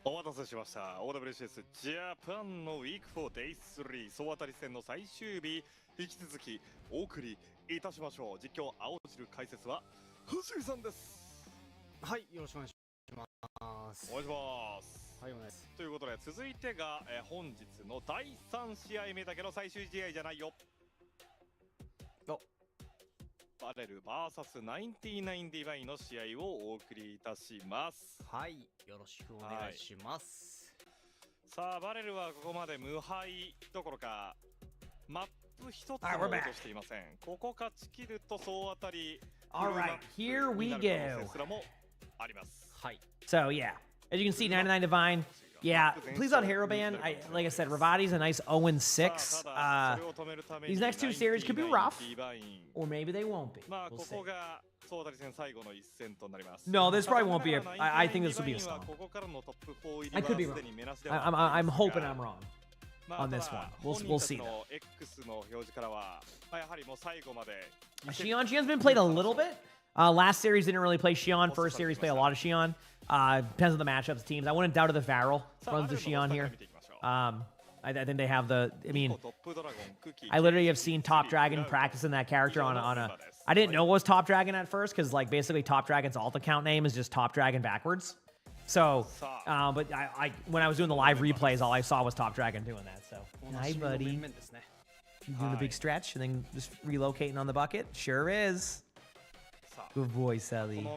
お待たせしました。OWCS ジャパンのウィーク4 Day3 総当たり戦の最終日、引き続きお送りいたしましょう。実況青汁解説は藤井さんです。はい、よろしくお願いします。お願いします。はい、お願いします。ということで続いてが、本日の第3試合目だけど最終試合じゃないよ。バレル VS99 ディバインの試合をお送りいたします。はい、よろしくお願いします。さあバレルはここまで無敗どころかマップ一つも落としていません。ここ勝ち切ると総当たり Alright, here we go. すらもあります。はい。 So yeah, as you can see, 99 Divine. Yeah, please on Hero Ban. Like I said, Ravati's a nice 0-6. These next two series could be rough, or maybe they won't be. We'll see. No, this probably won't be. I think this will be a stomp. I could be wrong. I'm hoping I'm wrong on this one. We'll see. Xi'an's been played a little bit. Last series didn't really play Xi'an. First series played a lot of Xi'an. Depends on the matchups, teams. I wouldn't doubt the Varel runs the Xi'an here. I think they have the. I mean, I literally have seen Top Dragon practicing that character on a. I didn't know it was Top Dragon at first because like basically Top Dragon's alt account name is just Top Dragon backwards. So, but I when I was doing the live replays, all I saw was Top Dragon doing that. So, hi buddy, you doing a big stretch and then just relocating on the bucket? Sure is. Good boy, Sully.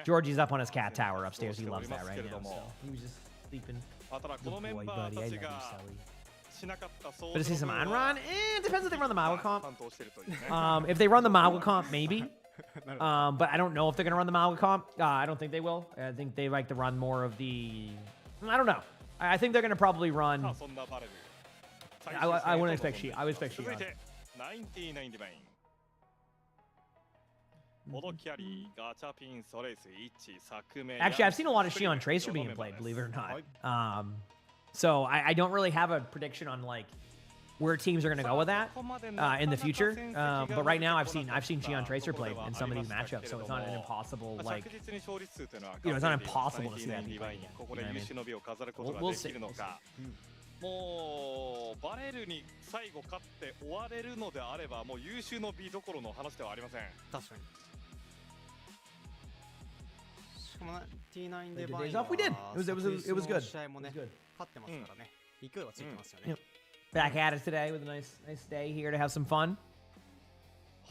Georgie's up on his cat tower upstairs. He loves that right now. So he was just sleeping. Good boy, buddy. I love you, Sully. But to see some Anron? It depends if they run the Mawa comp. If they run the Mawa comp, maybe. But I don't know if they're going to run the Mawa comp. I don't think they will. I think they like to run more of the... I don't know. I think they're going to probably run... I wouldn't expect Shi. I would expect Shi. Actually, I've seen a lot of Xi'an Tracer being played, believe it or not. So I don't really have a prediction on like where teams are going to go with that in the future. But right now, I've seen Xi'an Tracer played in some of these matchups, so it's not an impossible like it's not impossible to see that be played again. You know what I mean? We'll see. もうバレルに最後勝って終われるのであればもう優秀の美どころの話ではありません。確かに。しかも T9 でバインは it was good. 試合もね勝ってますからね。勢いはついてますよね。Back at it today with a nice day here to have some fun.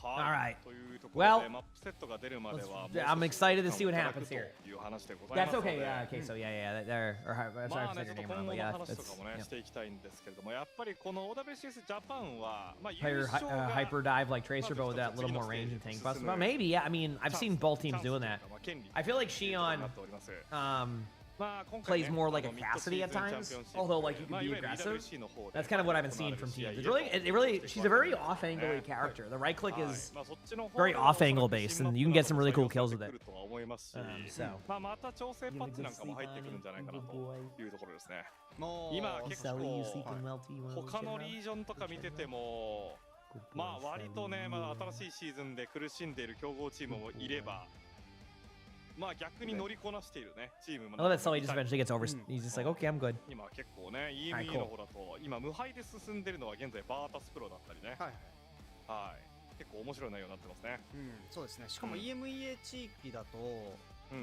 All right. Well, I'm excited to see what happens here. That's okay. Yeah. Okay. So yeah. I'm sorry for saying your name wrong, but yeah. Player hyper dive like Tracer, but with that little more range and tank bust. But maybe, yeah. I mean, I've seen both teams doing that. I feel like Xi'an plays more like a Cassidy at times, although like you can be aggressive. That's kind of what I've been seeing from teams. It really, she's a very off-angle character. The right click is very off-angle based, and you can get some really cool kills with it. So. 今結構他のリージョンとか見ててもまあ割とねまだ新しいシーズンで苦しんでいる強豪チームもいれば まあ逆に乗りこなしているねチームも I love that Sully just eventually gets over. He's just like, okay, I'm good. 今結構ね EME の方だと今無敗で進んでるのは現在バータスプロだったりねはい結構面白い内容になってますねそうですねしかも EMEA 地域だと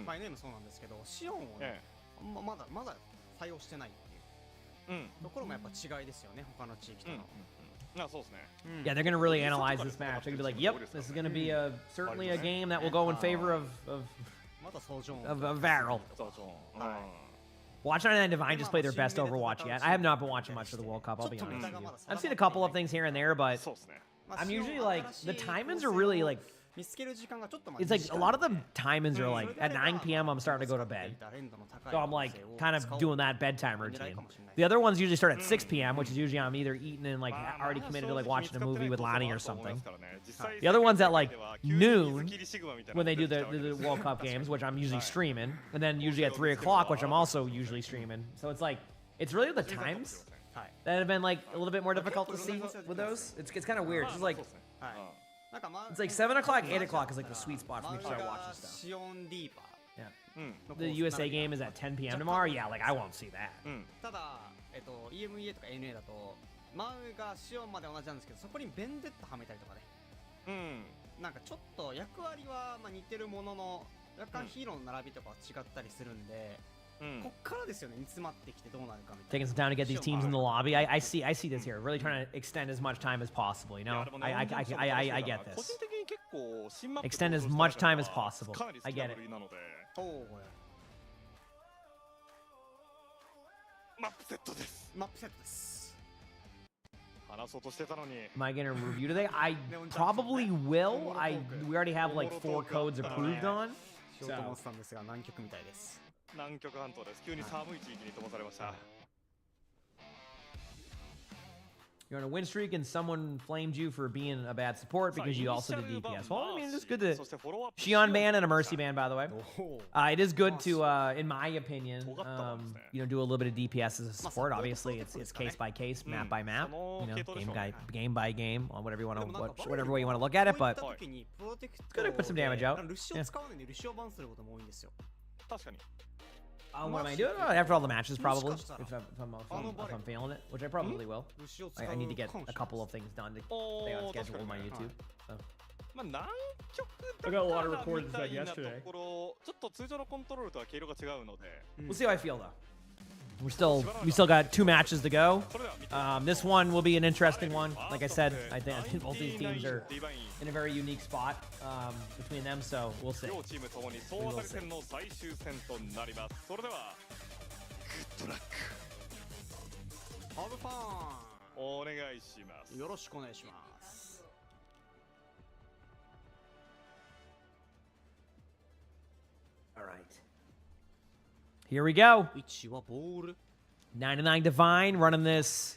まあ NA もそうなんですけどシオンをねまだ対応してないっていうところもやっぱ違いですよね他の地域との Yeah, they're gonna really analyze this match. They're gonna be like, "Yep, this is gonna be certainly a game that will go in favor of Varel." Watch 99 Divine just play their best Overwatch yet. I have not been watching much of the World Cup. I'll be honest. I've seen a couple of things here and there, but I'm usually like the timings are really like. It's like a lot of the timings are like at 9 p.m. I'm starting to go to bed. So I'm like kind of doing that bedtime routine. The other ones usually start at 6 p.m., which is usually I'm either eating and like already committed to like watching a movie with Lonnie or something. The other one's at like noon when they do the World Cup games, which I'm usually streaming. And then usually at 3 o'clock, which I'm also usually streaming. So it's like, it's really the times that have been like a little bit more difficult to see with those. It's kind of weird. It's like... It's like 7 o'clock, 8 o'clock is like the sweet spot for me to start watching stuff. Yeah. The USA game is at 10 p.m. tomorrow? Yeah, like I won't see that. ただ、EMEA とか NA だと、マウがシオンまで同じなんですけど、そこにベンデッタはめたりとかね。なんかちょっと役割はまあ似てるものの、若干ヒーローの並びとかは違ったりするんで、こっからですよね、煮詰まってきてどうなるかみたい Taking some time to get these teams in the lobby. I see this here. Really trying to extend as much time as possible. You know, I get 個 this. 人的に結構新マップ Extend as much time as possible. かなり好 I きな get 部 it. 類なのでな。おお、マップセットです。マップセットです。話そうとしてたのに Am I gonna review today? I probably will. We already have like 4 codes approved on. ショートモンスターですが南極みたいです。南極半島です。急に寒い地域に飛ばされました。 You're on a win streak and someone flamed you for being a bad support because you also did DPS. Well, I mean, it's good to... Shion ban and a Mercy ban, by the way. It is good to, in my opinion, you know, do a little bit of DPS as a support. Obviously, it's case by case, map by map, you know, game by game, on whatever you want to, whatever way you want to look at it. But it's good to put some damage out. ルシオ使わないでルシオバンすることも多いんですよ。確かに What am I doing? After all the matches, probably. If I'm failing it, which I probably will. I need to get a couple of things done to stay on schedule with my YouTube. So. まあ南極 I だ got a か lot of ら records みた done いなと yesterday. ころちょっと通常のコントロールとは毛色が違うので We'll see how I feel though. We still got 2 matches to go. This one will be an interesting one. Like I said, I think both these teams are in a very unique spot between them, so we'll see. 両チームともに総当たり戦の最終戦となります。それではグッドラックハブファお願いしまンす。よろしくお願いします。 All right. Here we go. 1はボール。 99 Divine running this.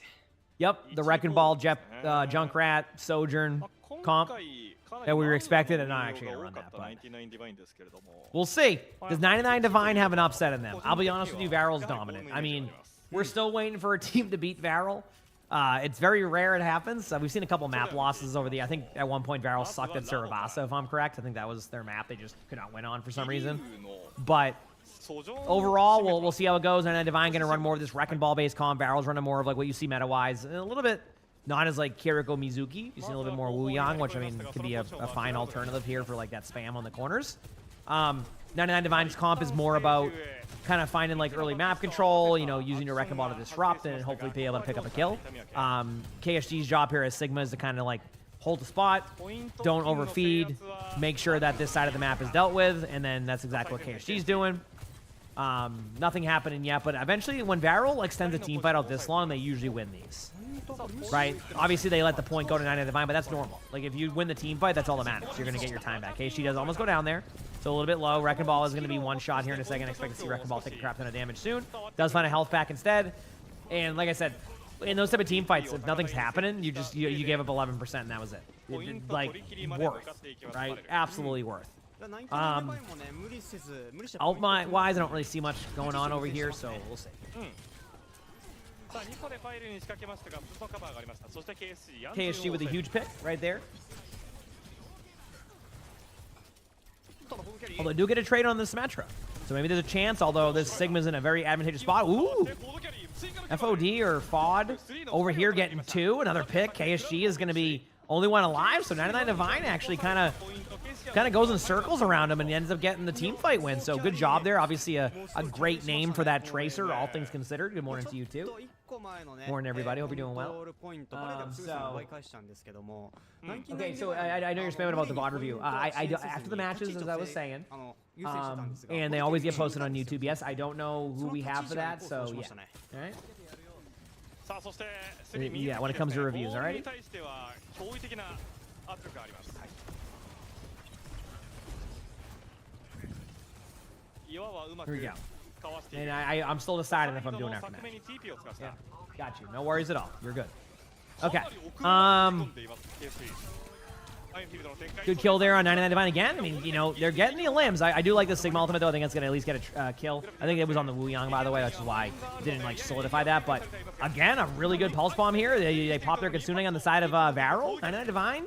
Yep, the Wrecking Ball, Junkrat, Sojourn まあ今 comp 回かなり that we were expected, and 満 not 員 actually 量 gonna が run 多か that, った but 99 Divine ですけれども we'll see. Does 99 Divine have an upset in them? I'll be honest with you, Varyl's dominant. I mean, we're still waiting for a team to beat Varyl. It's very rare it happens. We've seen a couple map losses over the... I think at one point Varyl sucked at Surabasa, if I'm correct. I think that was their map they just could not win on for some reason. But overall, we'll see how it goes. And Divine going to run more of this Wrecking Ball-based comp. Varyl's running more of like what you see meta-wise. And a little bit not as like Kiriko Mizuki. You see a little bit more Wu Yang, which I mean could be a fine alternative here for like that spam on the corners. 99 Divine's comp is more about kind of finding like early map control, you know, using your Wrecking Ball to disrupt and hopefully be able to pick up a kill. KSG's job here as Sigma is to kind of like hold the spot, don't overfeed, make sure that this side of the map is dealt with, and then that's exactly what KSG's doing. Nothing happening yet, but eventually when Varyl extends a team fight out this long, they usually win these. Right? Obviously, they let the point go to 99 Divine, but that's normal. Like, if you win the team fight, that's all that matters. You're going to get your time back. KSG does almost go down there. So a little bit low. Wrecking Ball is going to be one shot here in a second. I expect to see Wrecking Ball take a crap ton of damage soon. Does find a health pack instead. And like I said, in those type of team fights, if nothing's happening, you gave up 11% and that was it. Like, worth. Right? Absolutely worth. Ult-wise, I don't really see much going on over here, so we'll see. KSG with a huge pick right there. Although I do get a trade on the Symmetra. So maybe there's a chance, although this Sigma's in a very advantageous spot. Ooh! FOD or FOD over here getting 2. Another pick. KSG is going to be only one alive, so 99 Divine actually kind of goes in circles around him and ends up getting the team fight win. So good job there. Obviously a great name for that Tracer, all things considered. Good morning to you too. Morning everybody, hope you're doing well. Okay, so I know you're spamming about the VOD review. After the matches, as I was saying, and they always get posted on YouTube. Yes, I don't know who we have for that, so yeah. All right. Yeah, when it comes to reviews, alright? Here we go. And I'm still deciding if I'm doing after match. Yeah, got you. No worries at all. You're good. Okay. Good kill there on 99 Divine again. I mean, you know, they're getting the limbs. I do like the Sigma ultimate, though. I think it's going to at least get a kill. I think it was on the Wu Yang, by the way. That's why I didn't, like, solidify that. But, again, a really good Pulse Bomb here. They pop their Kitsune on the side of Varyl. 99 Divine.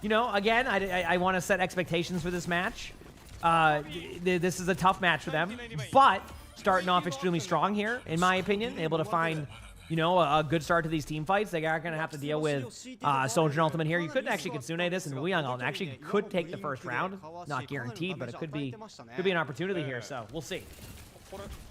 You know, again, I want to set expectations for this match. This is a tough match for them. But starting off extremely strong here, in my opinion. Able to find... you know, a good start to these team fights. They are going to have to deal with Sojourn Ultimate here. You couldn't actually Kitsune this, and Wu Yang actually could take the first round. Not guaranteed, but it could be an opportunity here, so we'll see.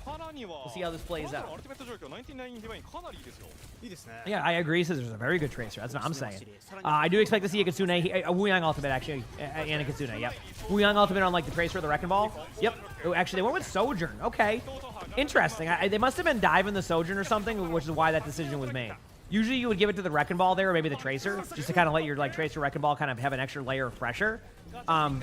We'll see how this plays out. アルティメット状況99ディバインかなりいいですよ。いいですね。 Yeah, I agree. Scissors is a very good tracer. That's what I'm saying. I do expect to see a Kitsune, a Wuyang ultimate actually, and a Kitsune. Yep. Wuyang ultimate on like the tracer or the Wrecking Ball. Yep. Oh, actually, they went with Sojourn. Okay. Interesting. They must have been diving the Sojourn or something, which is why that decision was made. Usually you would give it to the Wrecking Ball there, or maybe the Tracer, just to kind of let your like Tracer Wrecking Ball kind of have an extra layer of pressure. But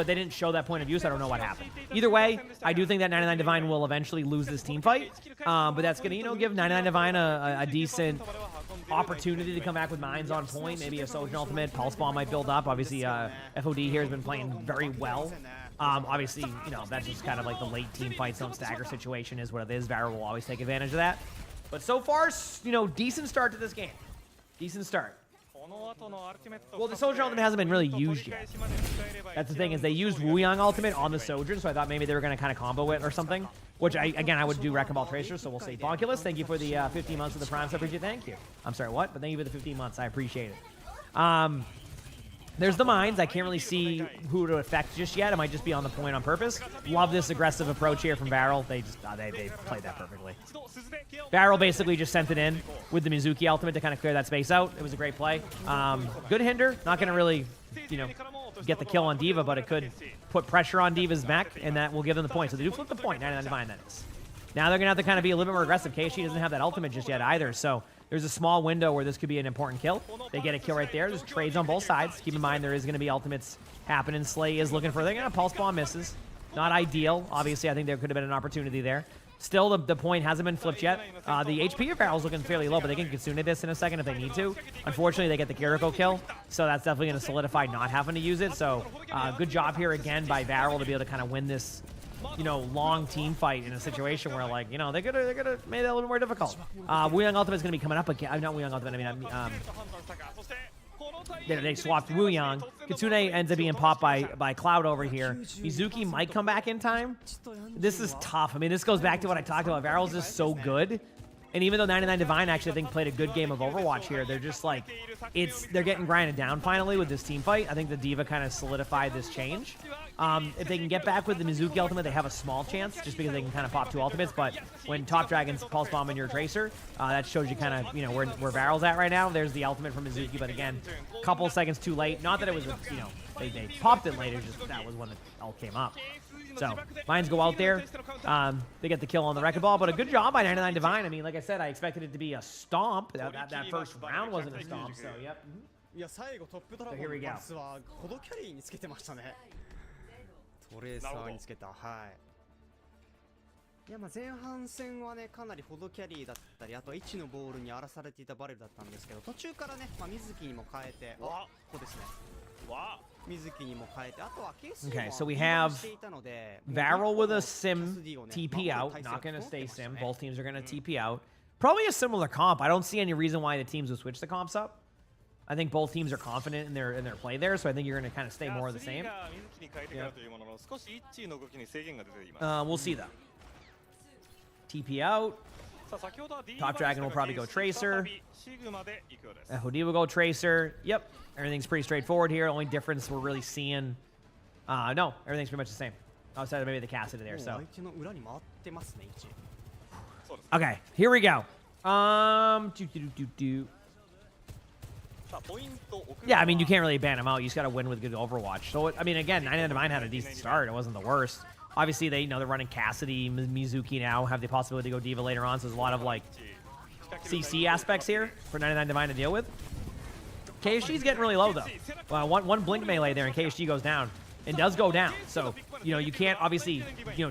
they didn't show that point of view, so I don't know what happened. Either way, I do think that 99 Divine will eventually lose this team fight. But that's going to, give 99 Divine a decent opportunity to come back with mines on point. Maybe a Sojourn ultimate, Pulse Bomb might build up. Obviously, FOD here has been playing very well. Obviously, that's just kind of like the late team fight zone stagger situation is what it is. Varro will always take advantage of that. But so far, decent start to this game. Decent start. Well, the Sojourn ultimate hasn't been really used yet. That's the thing, is they used Wuyang ultimate on the Sojourn, so I thought maybe they were going to kind of combo it or something. Which, I would do Wrecking Ball Tracer, so we'll say Bonkulus, thank you for the 15 months of the Prime sub. Thank you. I'm sorry, what? But thank you for the 15 months. I appreciate it. There's the mines. I can't really see who to affect just yet. It might just be on the point on purpose. Love this aggressive approach here from Varro. They just they played that perfectly. Varro basically just sent it in with the Mizuki ultimate to kind of clear that space out. It was a great play. Good hinder. Not going to really, get the kill on D.Va, but it could put pressure on D.Va's mech, and that will give them the point. So they do flip the point. 99 Divine, that is. Now they're going to have to kind of be a little bit more aggressive. KSG doesn't have that ultimate just yet either, so there's a small window where this could be an important kill. They get a kill right there. There's trades on both sides. Keep in mind there is going to be ultimates happening. Slay is looking for... They're going to Pulse Bomb, misses. Not ideal. Obviously, I think there could have been an opportunity there. Still, the point hasn't been flipped yet. The HP of Varro's looking fairly low, but they can Kitsune this in a second if they need to. Unfortunately, they get the Kiriko kill, so that's definitely going to solidify not having to use it. So, good job here again by Varro to be able to kind of win this, long team fight in a situation where, like, they could have made it a little bit more difficult. Wuyang ultimate is going to be coming up again. Not Wuyang ultimate, they swapped Wuyang. Kitsune ends up being popped by Cloud over here. Mizuki might come back in time. This is tough. I mean, this goes back to what I talked about. Varro's just so good. And even though 99 Divine actually, I think, played a good game of Overwatch here, they're just like, they're getting grinded down finally with this team fight. I think the D.Va kind of solidified this change. If they can get back with the Mizuki ultimate, they have a small chance, just because they can kind of pop 2 ultimates. But when Top Dragon's Pulse Bomb in your Tracer, that shows you kind of, where Varro's at right now. There's the ultimate from Mizuki, but again, a couple seconds too late. Not that it was, they popped it later, just that was when it all came up. So, mines go out there. They get the kill on the Wrecking Ball, but a good job by 99 Divine. I mean, like I said, I expected it to be a stomp. That first round wasn't a stomp, so yep. いや最後トップドラゴンのパスはコドキャリーにつけてましたね。トレーサーにつけた。はい。いや前半戦はねかなりホドキャリーだったりあとは1のボールに荒らされていたバレルだったんですけど途中からね水木にも変えてここですね。水木にも変えてあとはケース Okay, so we have Varro with a sim TP out. Not going to stay sim. Both teams are going to TP out. Probably a similar comp. I don't see any reason why the teams would switch the comps up. I think both teams are confident in their play there, so I think you're going to kind of stay more of the same. Yeah. We'll see though. TP out. Top Dragon will probably go Tracer. FOD will go Tracer. Yep. Everything's pretty straightforward here. Only difference we're really seeing... no, everything's pretty much the same. Outside of maybe the Cassidy there, so... Okay, here we go. Yeah, I mean, you can't really ban him out. You just got to win with good Overwatch. So, I mean, again, 99 Divine had a decent start. It wasn't the worst. Obviously, they're running Cassidy, Mizuki now, have the possibility to go D.Va later on, so there's a lot of, like, CC aspects here for 99 Divine to deal with. KSG's getting really low, though. One blink melee there, and KSG goes down. And does go down. So, you can't, obviously,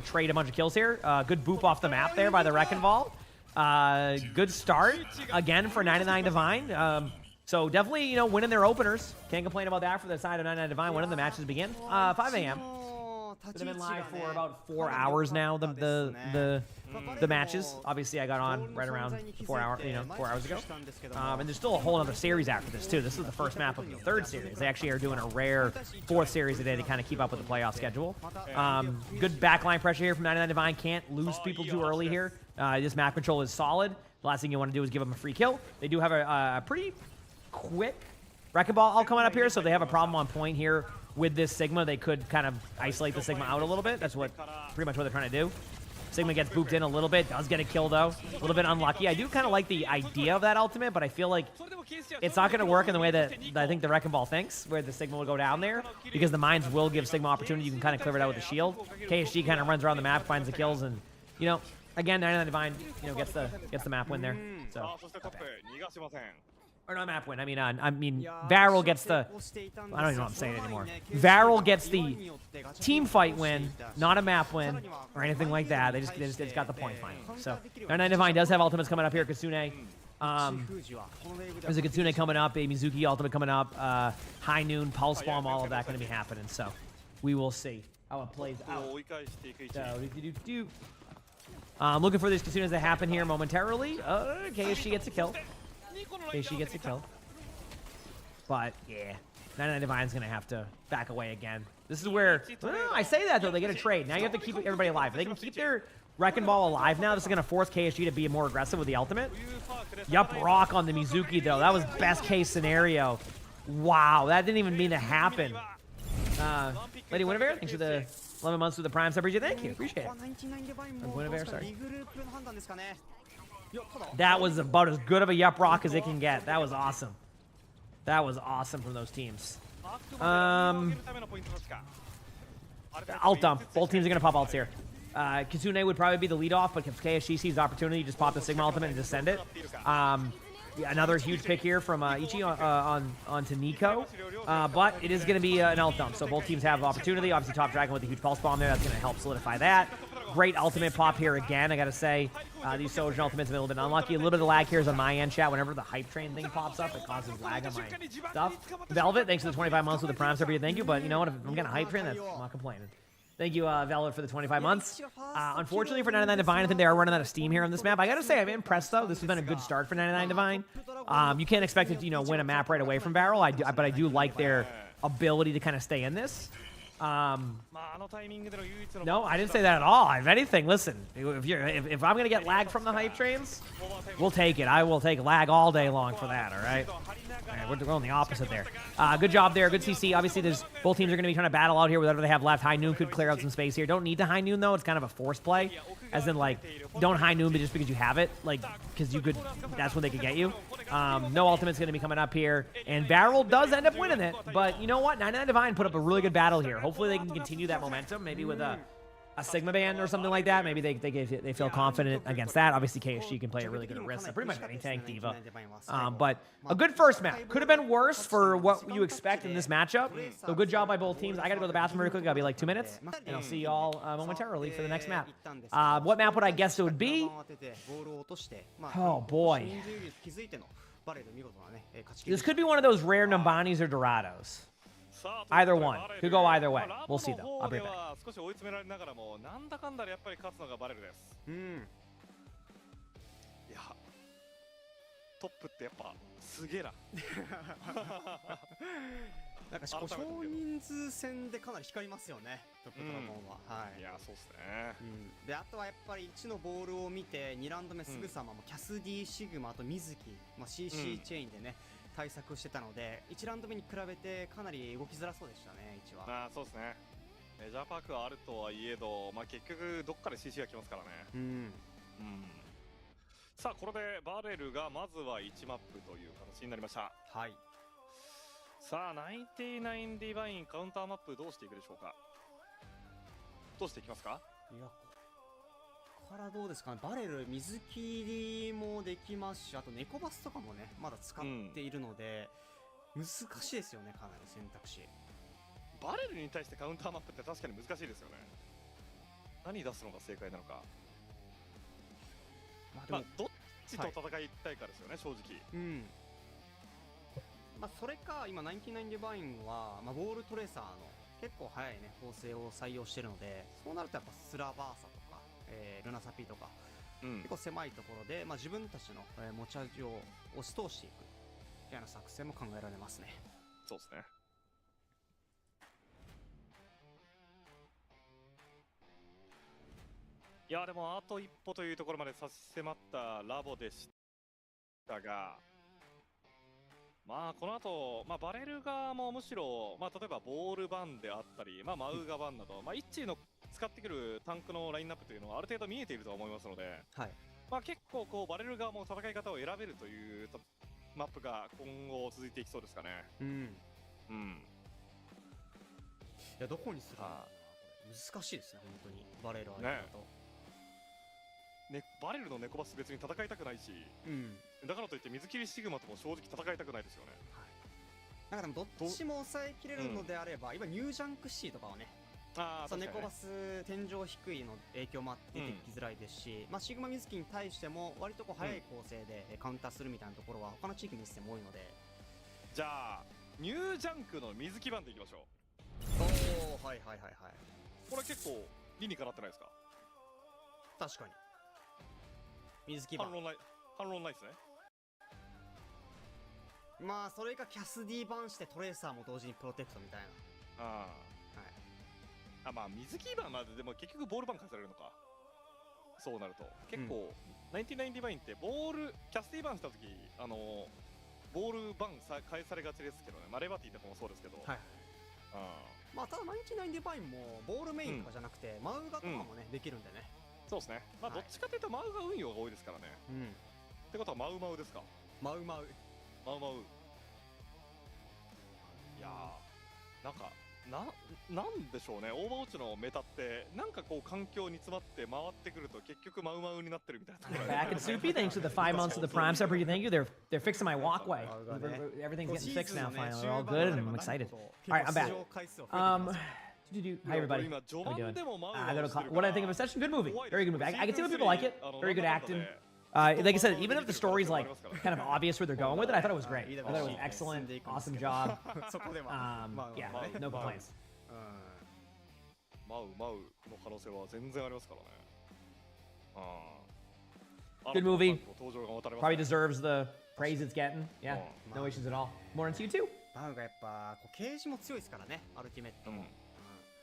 trade a bunch of kills here. Good boop off the map there by the Wrecking Ball. Good start, again, for 99 Divine. So, definitely, winning their openers. Can't complain about that for the side of 99 Divine. When the matches begin? 5 a.m. They've been live for about 4 hours now, the matches. Obviously, I got on right around 4 hours ago. And there's still a whole other series after this, too. This is the first map of the 3rd series. They actually are doing a rare 4th series today to kind of keep up with the playoff schedule. Good backline pressure here from 99 Divine. Can't lose people too early here. This map control is solid. The last thing you want to do is give them a free kill. They do have a pretty quick Wrecking Ball all coming up here, so if they have a problem on point here, with this Sigma, they could kind of isolate the Sigma out a little bit. That's what pretty much what they're trying to do. Sigma gets booped in a little bit, does get a kill though. A little bit unlucky. I do kind of like the idea of that ultimate, but I feel like it's not going to work in the way that I think the Wrecking Ball thinks, where the Sigma will go down there, because the mines will give Sigma opportunity. You can kind of clear it out with the shield. KSG kind of runs around the map, finds the kills, and, you know, again, 99 Divine, you know, gets the map win there. So, or not map win. I mean, Varel gets the. I don't even know what I'm saying anymore. Varel gets the team fight win, not a map win or anything like that. They just got the point final. So 99 Divine does have ultimates coming up here. Kitsune. There's a Kitsune coming up, a Mizuki ultimate coming up, High Noon, Pulse Bomb, all of that going to be happening. So we will see how it plays out. So, I'm looking for these Kitsunes to happen here momentarily. KSG gets a kill. KSG gets a kill. But, yeah. 99 Divine's going to have to back away again. This is where... I say that, though. They get a trade. Now you have to keep everybody alive. If they can keep their Wrecking Ball alive now, this is going to force KSG to be more aggressive with the ultimate. Yup, rock on the Mizuki, though. That was best case scenario. Wow, that didn't even mean to happen. Lady Winnever, thanks for the 11 months with the Prime sub. Thank you. Appreciate it. Winnever, sorry. That was about as good of a yup rock as it can get. That was awesome. That was awesome from those teams. Alt dump. Both teams are going to pop ults here. Kitsune would probably be the lead off, but if KSG sees the opportunity, just pop the Sigma ultimate and just send it. Another huge pick here from Ichi onto Nico. But it is going to be an alt dump, so both teams have opportunity. Obviously, Top Dragon with a huge pulse bomb there. That's going to help solidify that. Great ultimate pop here again. I got to say, these Sojourn ultimates have been a little bit unlucky. A little bit of lag here is on my end, chat. Whenever the hype train thing pops up, it causes lag on my stuff. Velvet, thanks for the 25 months with the Prime sub. Thank you. But you know what? If I'm getting a hype train, I'm not complaining. Thank you, Velvet, for the 25 months. Unfortunately for 99 Divine, I think they are running out of steam here on this map. I gotta say, I'm impressed, though. This has been a good start for 99 Divine. You can't expect it to, win a map right away from Varel, but I do like their ability to kind of stay in this. No, I didn't say that at all. If anything, listen, if I'm gonna get lag from the hype trains, we'll take it. I will take lag all day long for that. All right. We're going the opposite there. Good job there. Good CC. Obviously, both teams are going to be trying to battle out here with whatever they have left. High Noon could clear out some space here. Don't need to High Noon, though. It's kind of a forced play. As in, like, don't High Noon just because you have it. Like, because you could... That's when they could get you. No ultimate's going to be coming up here. And Varel does end up winning it. But you know what? 99 Divine put up a really good battle here. Hopefully, they can continue that momentum. Maybe with a Sigma band or something like that. Maybe they feel confident against that. Obviously, KSG can play a really good risk. Pretty much any tank diva. But a good first map. Could have been worse for what you expect in this matchup. So good job by both teams. I got to go to the bathroom very quick. I'll be like 2 minutes. And I'll see you all momentarily for the next map. What map would I guess it would be? Oh, boy. This could be one of those rare Nambanis or Dorados. Either one. Could go either way. We'll see, though. I'll be right back. 少し追い詰められながらもなんだかんだでやっぱり勝つのがバレルです。いや、トップってやっぱすげえな。なんか少人数戦でかなり光りますよね。トップドラゴンは。はい。いや、そうですね。で、あとはやっぱり1のボールを見て2ラウンド目すぐさまキャスディシグマと水木、CC チェインでね。対策してたので1ラウンド目に比べてかなり動きづらそうでしたね。1はそうですね。メジャーパークはあるとはいえど、結局どっかで CC が来ますからね。さあこれでバレルがまずは1マップという形になりました。はい。さあ99ディバインカウンターマップどうしていくでしょうか。どうしていきますか。いやからどうですかね。バレル水切りもできますし、あとネコバスとかもねまだ使っているので、難しいですよね。かなり選択肢。バレルに対してカウンターマップって確かに難しいですよね。何出すのが正解なのか。どっちと戦いたいかですよね、正直。それか今99デバインは、ボールトレーサーの結構速いね構成を採用しているので、そうなるとやっぱスラバーサとかルナサピとか、結構狭いところで、自分たちの、持ち味を押し通していくみたいな作戦も考えられますね。そうですね。いやでもあと一歩というところまで差し迫ったラボでしたが、まあこの後、まあバレル側もむしろ、まあ例えばボールバンであったり、まあマウガバンなど、まあイッチーの使ってくるタンクのラインナップというのはある程度見えているとは思いますので、はい。まあ結構こうバレル側も戦い方を選べるというマップが今後続いていきそうですかね。うん。うん。いや、どこにするかな、これ難しいですね、本当に。バレる相手だと。ね、バレルのネコバス別に戦いたくないし、うん。だからといって水切りシグマとも正直戦いたくないですよね。なんかでもどっちも抑えきれるのであれば、今ニュージャンクシーとかはね、ああ、そうネ確かにねコバス天井低いの影響もあって出てきづらいですし、まあシグマ水木に対しても割とこう速い構成でカウンターするみたいなところは他の地域にしても多いので。じゃあニュージャンクの水木版でいきましょおお、はいはいはいはい。う。これ結構理にかなってないですか？確かに。水木版。反論ないですね。まあそれがキャスディ版してトレーサーも同時にプロテクトみたいな。あはい。あ、まあ水木版まででも結局ボールバン返されるのか。そうなると結構、99ディバインってボールキャスティバンした時ボールバン返されがちですけどね。まあレバティとかもそうですけど。はい。まあただ99ディバインもボールメインとかじゃなくて、マウガとかもね、できるんでね。そうですね。まあどっちかというとマウが運用が多いですからね。うん。ってことはマウマウですか？マウマウ。マウマウ。いやー、なんでしょうね。オーバーウォッチのメタってなんかこう環境に詰まって回ってくると結局マウマウになってるみたいなところが Back and Soupy, thanks for the 5 months of the Prime Supper. Thank you. They're fixing my walkway. Everything's getting fixed now. Finally, we're all good, and I'm excited. All right, I'm back. Hi everybody. How we doing? What I think of a session? Good movie. Very good movie. I can see why people like it. Very good acting. Like I said, even if the story's like kind of obvious where they're going with it, I thought it was great. I thought it was excellent. Awesome job. Yeah, no complaints. マウの可能性は全然ありますからね。Good movie. 登場が待たれます Probably ね。 deserves the praise it's getting. Yeah, no issues at all. More into you too. マウがやっぱこうケージも強いですからね、アルティメットも。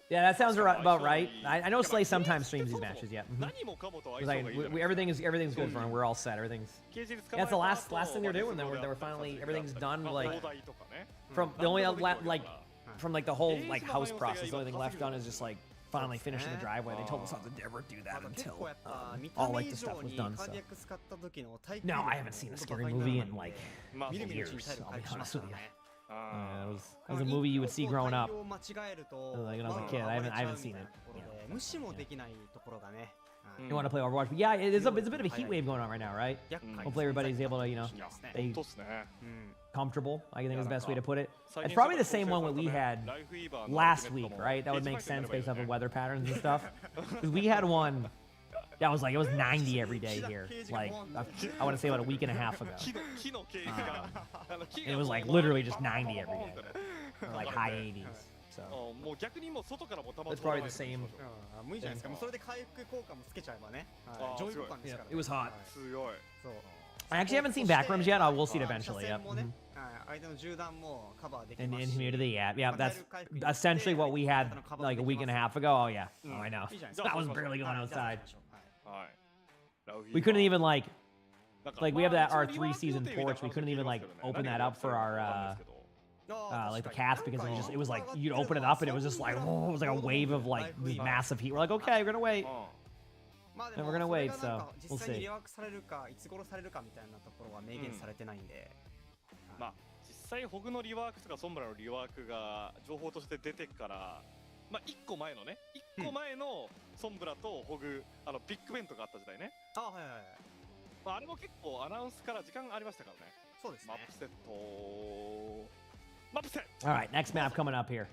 Yeah, that sounds about right. I know Slay sometimes streams these matches. Yeah. Mhm. 何もかもと相 It's 性 like がいいじゃない everything's good for him. We're all set. Everything's. ケージに捕 Yeah, ま that's え the た last thing they're doing. They were finally everything's done. Like from the only like from like the whole like house process. The only thing left done is just like finally finishing the driveway. They told us not to ever do that until all like the stuff was done. So no, I haven't seen a scary movie in like years. I'll be honest with you. It was a movie you would see growing up. Like when I was a kid, I haven't seen it.無視もできないところがね。 You want to play Overwatch? But yeah, it's a bit of a heat wave going on right now, right? Hopefully everybody's able to, stay 本当っすね。 comfortable. I think is the best way to put it. It's probably the same one that we had last week, right? That would make sense based off of weather patterns and stuff. Because we had one that was like it was 90 every day here. Like I want to say about a week and a half ago. 木のケージが And it was like literally just 90 every day, or like high 80s. So もう逆にもう外からも弾 it's probably the same. 無理じゃないですか。もうそれで回復効果もつけちゃえばね。上位互換ですから。 It was hot. 強い。そう。 I actually haven't seen Backrooms yet. I will see it eventually. Yep. もね、相手の銃弾もカバーでき And ますし。 immunity, yeah. That's essentially what we had like a week and a half ago. Oh yeah. Oh, I know. I was barely going outside. はい。 We couldn't even like we have that our 3 season porch. We couldn't even like open that up for our like the cats because it was like you'd open it up and it was just like whoa, it was like a wave of like this massive heat. We're like, okay, we're gonna wait. And we're gonna wait, so we'll 実際に see. リワークされるかいつ頃されるかみたいなところは明言されてないんで。まあ実際ホグのリワークとかソンブラのリワークが情報として出てからまあ1個前のね1個前のソンブラとホグビッグベントがあった時代ね。あ、はいはいはい。まああれも結構アナウンスから時間ありましたからね。そうですね。マップセット。マップセット。 All right, next map coming up here.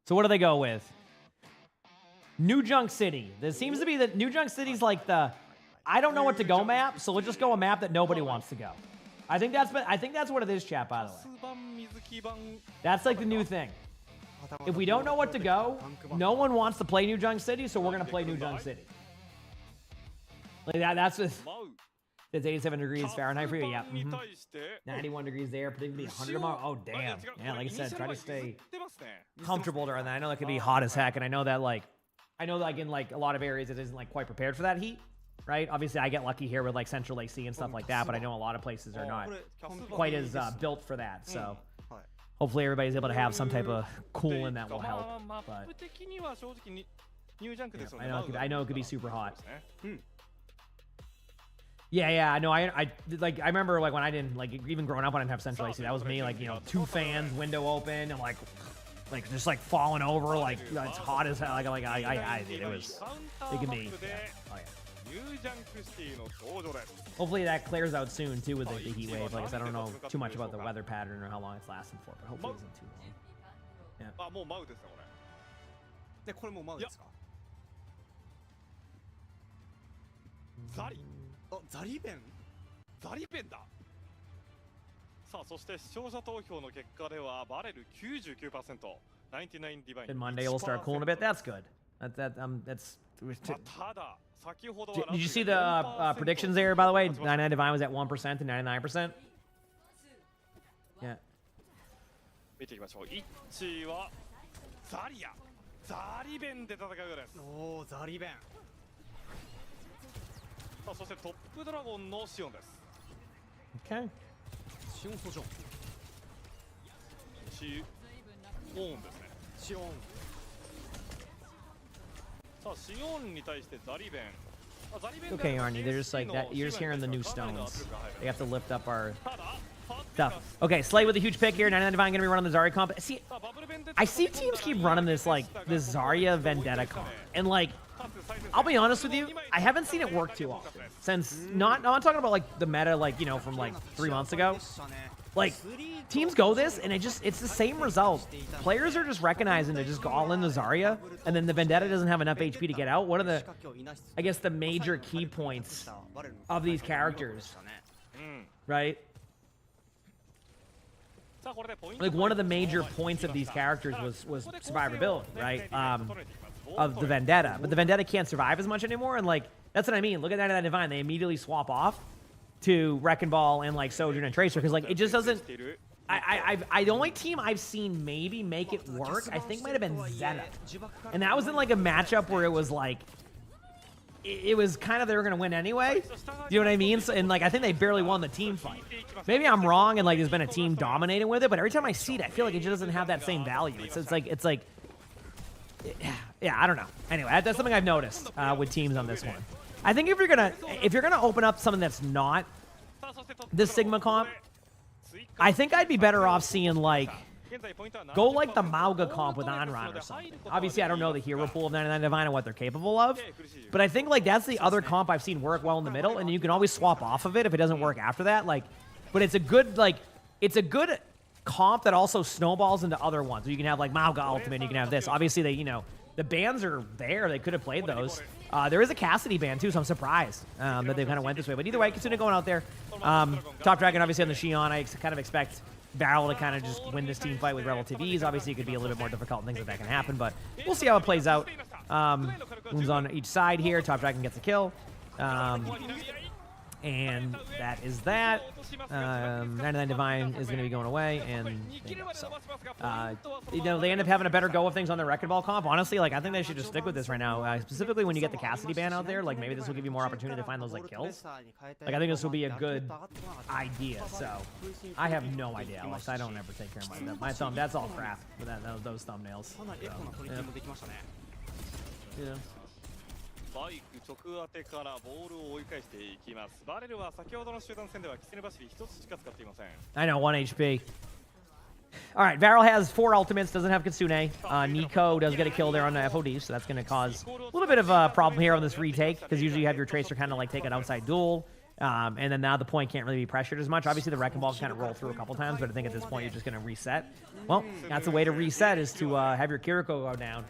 So what do they go with? New Junk City. There seems to be that New Junk City's like the I don't know what to go map, so let's just go a map that nobody wants to go. I think that's what it is, chat, by the way. That's like the new thing. If we don't know what to go, no one wants to play New Junk City, so we're gonna play New Junk City. Like that's with it's 87 degrees Fahrenheit for you, yeah. 91 degrees there, particularly 100 tomorrow. Oh damn. Yeah, like I said, try to stay comfortable during that. I know that could be hot as heck, and I know that like in like a lot of areas it isn't like quite prepared for that heat. right? Obviously, I get lucky here with like Central AC and stuff like that, but I know a lot of places are not quite as built for that. So hopefully everybody's able to have some type of cooling that will help. But yeah, I know it could be super hot. Yeah, I know. I remember like when I didn't like even growing up when I didn't have Central AC. That was me, like, you know, 2 fans, window open, and like just like falling over, like it's hot as hell. It can be. Yeah. Oh, yeah. Hopefully that clears out soon too with the heat wave. Like I said, I don't know too much about the weather pattern or how long it's lasting for, but hopefully it isn't too long. Yeah. もうマウですねこれ。でこれもマウですか。ザリ。あ、ザリ弁。ザリ弁だ。さあそして視聴者投票の結果ではバレル 99%、99 ディバイン。Then Monday will start cooling a bit. That's good. That's. Did you see the predictions there? By the way, 99 Divine was at 1% to 99%. Yeah. 見ていきましょう。1位はザリア。ザリ弁で戦うようです。おお、ザリ弁。さあそしてトップドラゴンのシオンです。 Okay. シオンソジョン。シオンですね。シオン。さあシオンに対してザリ弁。Okay, Arnie, they're just like that. You're just hearing the new stones. They have to lift up our stuff. Okay, Slay with a huge pick here. 99 Divine gonna be running the Zarya comp. See, I see teams keep running this like this Zarya Vendetta comp, and like, I'll be honest with you, I haven't seen it work too often since. I'm not talking about like the meta, like, you know, from like 3 months ago. Like, teams go this, and it's the same result. Players are just recognizing to just go all in the Zarya, and then the Vendetta doesn't have enough HP to get out. One of the, I guess, the major key points of these characters, right? Like, one of the major points of these characters was survivability, right? Of the Vendetta. But the Vendetta can't survive as much anymore, and like, that's what I mean. Look at that Divine. They immediately swap off to Wrecking Ball and like Sojourn and Tracer, because like it just doesn't. The only team I've seen maybe make it work, I think, might have been Zeta, and that was in like a matchup where it was like it was kind of they were gonna win anyway. You know what I mean? So, and like I think they barely won the team fight. Maybe I'm wrong, and like there's been a team dominating with it, but every time I see it, I feel like it just doesn't have that same value. It's like yeah, I don't know. Anyway, that's something I've noticed with teams on this one. I think if you're gonna open up something that's not this Sigma comp, I think I'd be better off seeing like go like the Mauga comp with Onron or something. Obviously, I don't know the hero pool of 99 Divine and what they're capable of, but I think like that's the other comp I've seen work well in the middle, and you can always swap off of it if it doesn't work after that. Like, but it's a good comp that also snowballs into other ones. So you can have like Mauga Ultimate, you can have this. Obviously, the bans are there. They could have played those. There is a Cassidy ban too, so I'm surprised that they kind of went this way. But either way, Kitsune going out there. Top Dragon obviously on the Xion. I kind of expect Barrel to kind of just win this team fight with relative ease. Obviously, it could be a little bit more difficult and things like that can happen, but we'll see how it plays out. Moves on each side here. Top Dragon gets a kill. And that is that. 99 Divine is going to be going away, and they end up having a better go of things on the Wrecking Ball comp. Honestly, like I think they should just stick with this right now. Specifically when you get the Cassidy ban out there, like maybe this will give you more opportunity to find those like kills. Like I think this will be a good idea. So I have no idea, Alex. I don't ever take care of my thumb. That's all crap with those thumbnails. So, yeah. バイク直当てからボールを追い返していきます。バレルは先ほどの集団戦ではキツネ走り一つしか使っていません。I know, 1 HP. All right, Varel has 4 ultimates, doesn't have Kitsune. Nico does get a kill there on the FOD, so that's going to cause a little bit of a problem here on this retake, because usually you have your Tracer kind of like take an outside duel, and then now the point can't really be pressured as much. Obviously, the Wrecking Ball can kind of roll through a couple times, but I think at this point you're just going to reset. Well, that's a way to reset, is to have your Kiriko go down.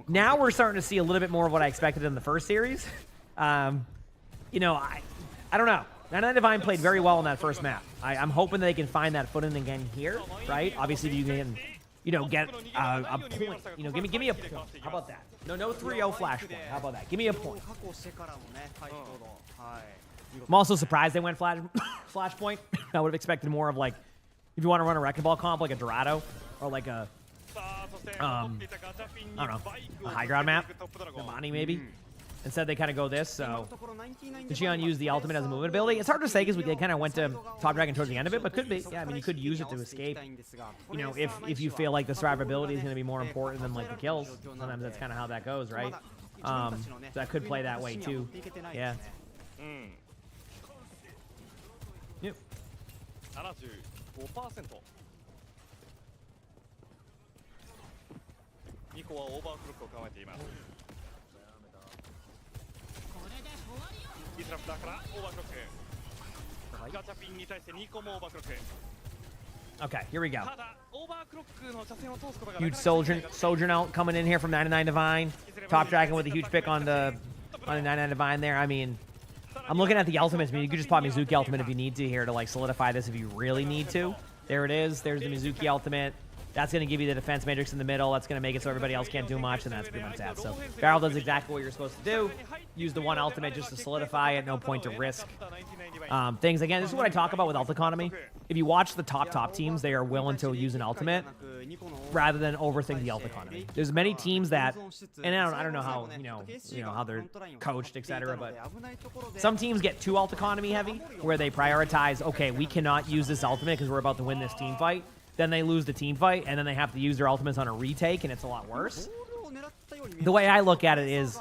Now we're starting to see a little bit more of what I expected in the first series. I don't know. 99 Divine played very well in that first map. I'm hoping they can find that footing again here, right? Obviously, you can, get a point. Give me a point. How about that? No 3-0 flash point. How about that? Give me a point. I'm also surprised they went flash point. I would have expected more of like, if you want to run a Wrecking Ball comp, like a Dorado or like a I don't know, a high ground map, Yamani maybe. Instead, they kind of go this, so... Did Xion use the ultimate as a movement ability? It's hard to say because they kind of went to Top Dragon towards the end of it, but could be. Yeah, I mean, you could use it to escape. You know, if you feel like the survivability is going to be more important than, like, the kills. Sometimes that's kind of how that goes, right? So that could play that way, too. Yeah. Yep. 75%。ニコはオーバークロックを構えています。ディスラプターからオーバークロック。ガチャピンに対してニコもオーバークロック。 Okay, here we go. ただオーバークロックの車線を通すことが Huge Sojourn coming in here from 99 Divine. Top Dragon with a huge pick on the 99 Divine there. I mean, I'm looking at the ultimates. I mean, you could just pop Mizuki ultimate if you need to here to like solidify this if you really need to. There it is. There's the Mizuki ultimate. That's going to give you the defense matrix in the middle. That's going to make it so everybody else can't do much, and that's pretty much that. So Barrel does exactly what you're supposed to do. Use the one ultimate just to solidify it. No point to risk things. Again, this is what I talk about with ult economy. If you watch the top teams, they are willing to use an ultimate rather than overthink the ult economy. There's many teams that, and I don't know how you know how they're coached, etc. But some teams get too ult economy heavy, where they prioritize, okay, we cannot use this ultimate because we're about to win this team fight. Then they lose the team fight, and then they have to use their ultimates on a retake, and it's a lot worse. The way I look at it is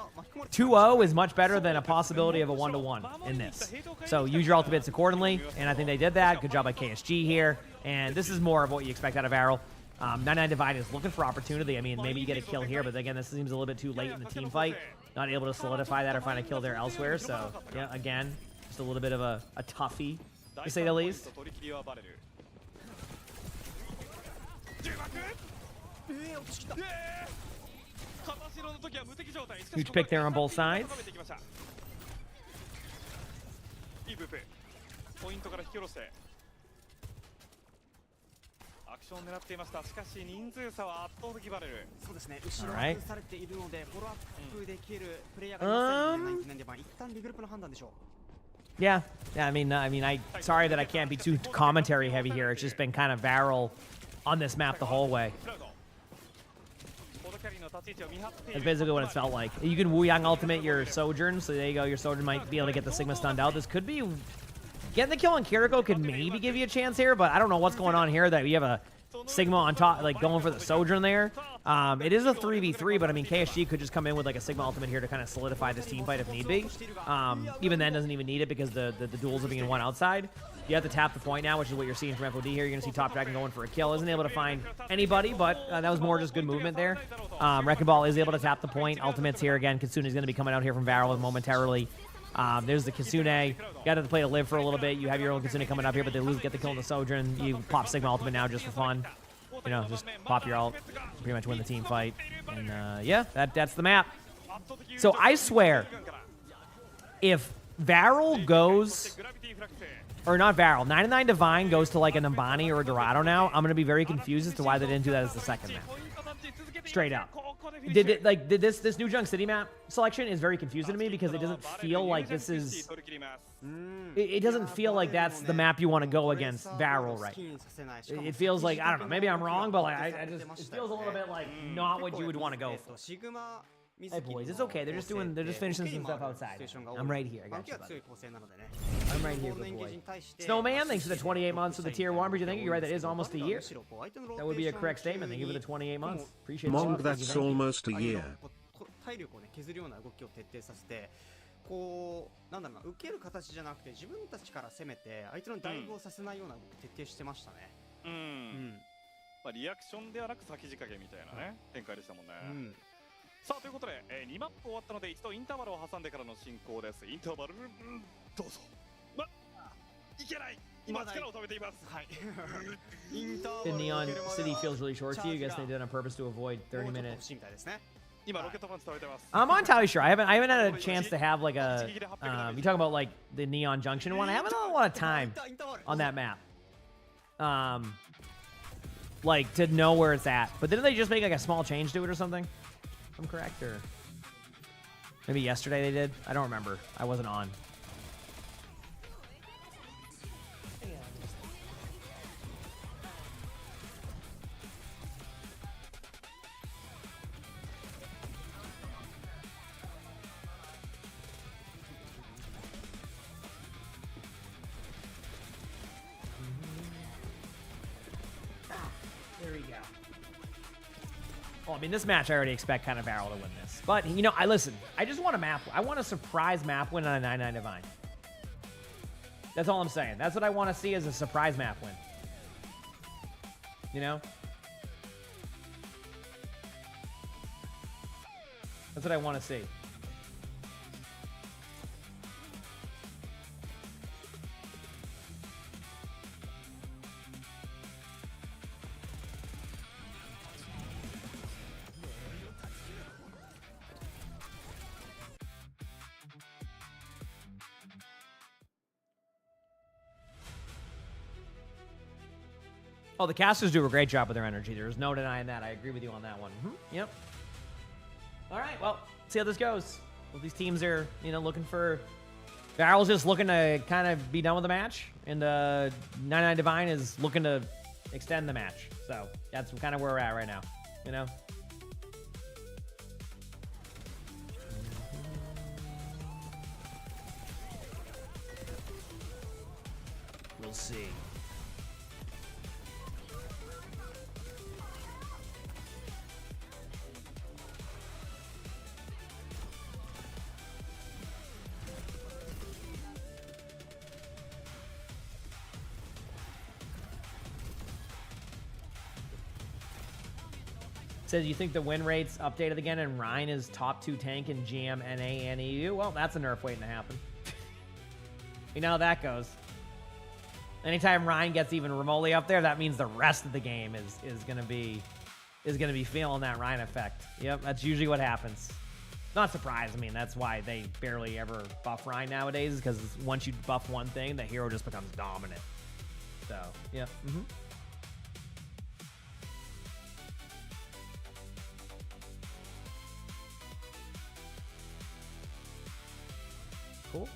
2-0 is much better than a possibility of a 1-1 in this. So use your ultimates accordingly, and I think they did that. Good job by KSG here. And this is more of what you expect out of Arrow. 99 Divide is looking for opportunity. I mean, maybe you get a kill here, but again, this seems a little bit too late in the team fight. Not able to solidify that or find a kill there elsewhere. So, yeah, again, just a little bit of a toughie, to say the least. Huge pick there on both sides. Alright. Yeah, I mean, sorry that I can't be too commentary heavy here. It's just been kind of Varel on this map the whole way. That's basically what it's felt like. You can Wu Yang ultimate your Sojourn, so there you go. Your Sojourn might be able to get the Sigma stunned out. This could be... Getting the kill on Kiriko could maybe give you a chance here, but I don't know what's going on here that we have a Sigma on top, like going for the Sojourn there. It is a 3v3, but I mean, KSG could just come in with like a Sigma ultimate here to kind of solidify this team fight if need be. Even then, doesn't even need it because the duels are being won outside. You have to tap the point now, which is what you're seeing from FOD here. You're going to see Top Dragon going for a kill. Isn't able to find anybody, but that was more just good movement there. Wrecking Ball is able to tap the point. Ultimates here again. Kitsune is going to be coming out here from Varel momentarily. There's the Kitsune. You got to play to live for a little bit. You have your own Kitsune coming up here, but they get the kill in the Sojourn. You pop Sigma ultimate now just for fun. You know, just pop your ult. Pretty much win the team fight. And yeah, that's the map. So I swear, if Varel goes... Or not Varel. 99 Divine goes to like a Nambani or a Dorado now. I'm going to be very confused as to why they didn't do that as the second map. Straight up. This new Junk City map selection is very confusing to me because it doesn't feel like this is... It doesn't feel like that's the map you want to go against Varel, right? It feels like, I don't know, maybe I'm wrong, but like, it feels a little bit like not what you would want to go for. Hey boys, it's okay. They're just finishing some stuff outside. I'm right here. I got you, buddy. I'm right here, good boy. Snowman, thanks for the 28 months for the tier 1. But you think you're right? That is almost a year. That would be a correct statement. Thank you for the 28 months. Appreciate it. Emongg, that's almost a year. こうなんだろうな、受ける形じゃなくて自分たちから攻めて相手のダイブをさせないような動き徹底してましたね。まあリアクションではなく先仕掛けみたいなね展開でしたもんね。さあということで、2マップ終わったので一度インターバルを挟んでからの進行です。インターバル、どうぞ。いけない。今力を止めています。はい。The Neon City feels really short to you. I guess they did it on purpose to avoid 30 minutes. I'm not entirely sure. I haven't had a chance to have like a. You talk about like the Neon Junction one. I haven't had a lot of time on that map. Like to know where it's at. But didn't they just make like a small change to it or something? If I'm correct, or maybe yesterday they did. I don't remember. I wasn't on. Well, I mean, this match I already expect kind of Barrel to win this. But, you know, I just want a map. I want a surprise map win on a 9-9 Divine. That's all I'm saying. That's what I want to see as a surprise map win. You know? That's what I want to see. Oh, the casters do a great job with their energy. There's no denying that. I agree with you on that one. Yep. All right, well, see how this goes. Well, these teams are, you know, looking for... Barrel's just looking to kind of be done with the match, and 9-9 Divine is looking to extend the match. So that's kind of where we're at right now, you know? We'll see. Says, you think the win rate's updated again and Ryan is top 2 tank in GM, NA, and EU? Well, that's a nerf waiting to happen. You know how that goes. Anytime Ryan gets even remotely up there, that means the rest of the game is gonna be feeling that Ryan effect. Yep, that's usually what happens. Not surprised. I mean, that's why they barely ever buff Ryan nowadays, is because once you buff one thing, the hero just becomes dominant. So, yep. Cool.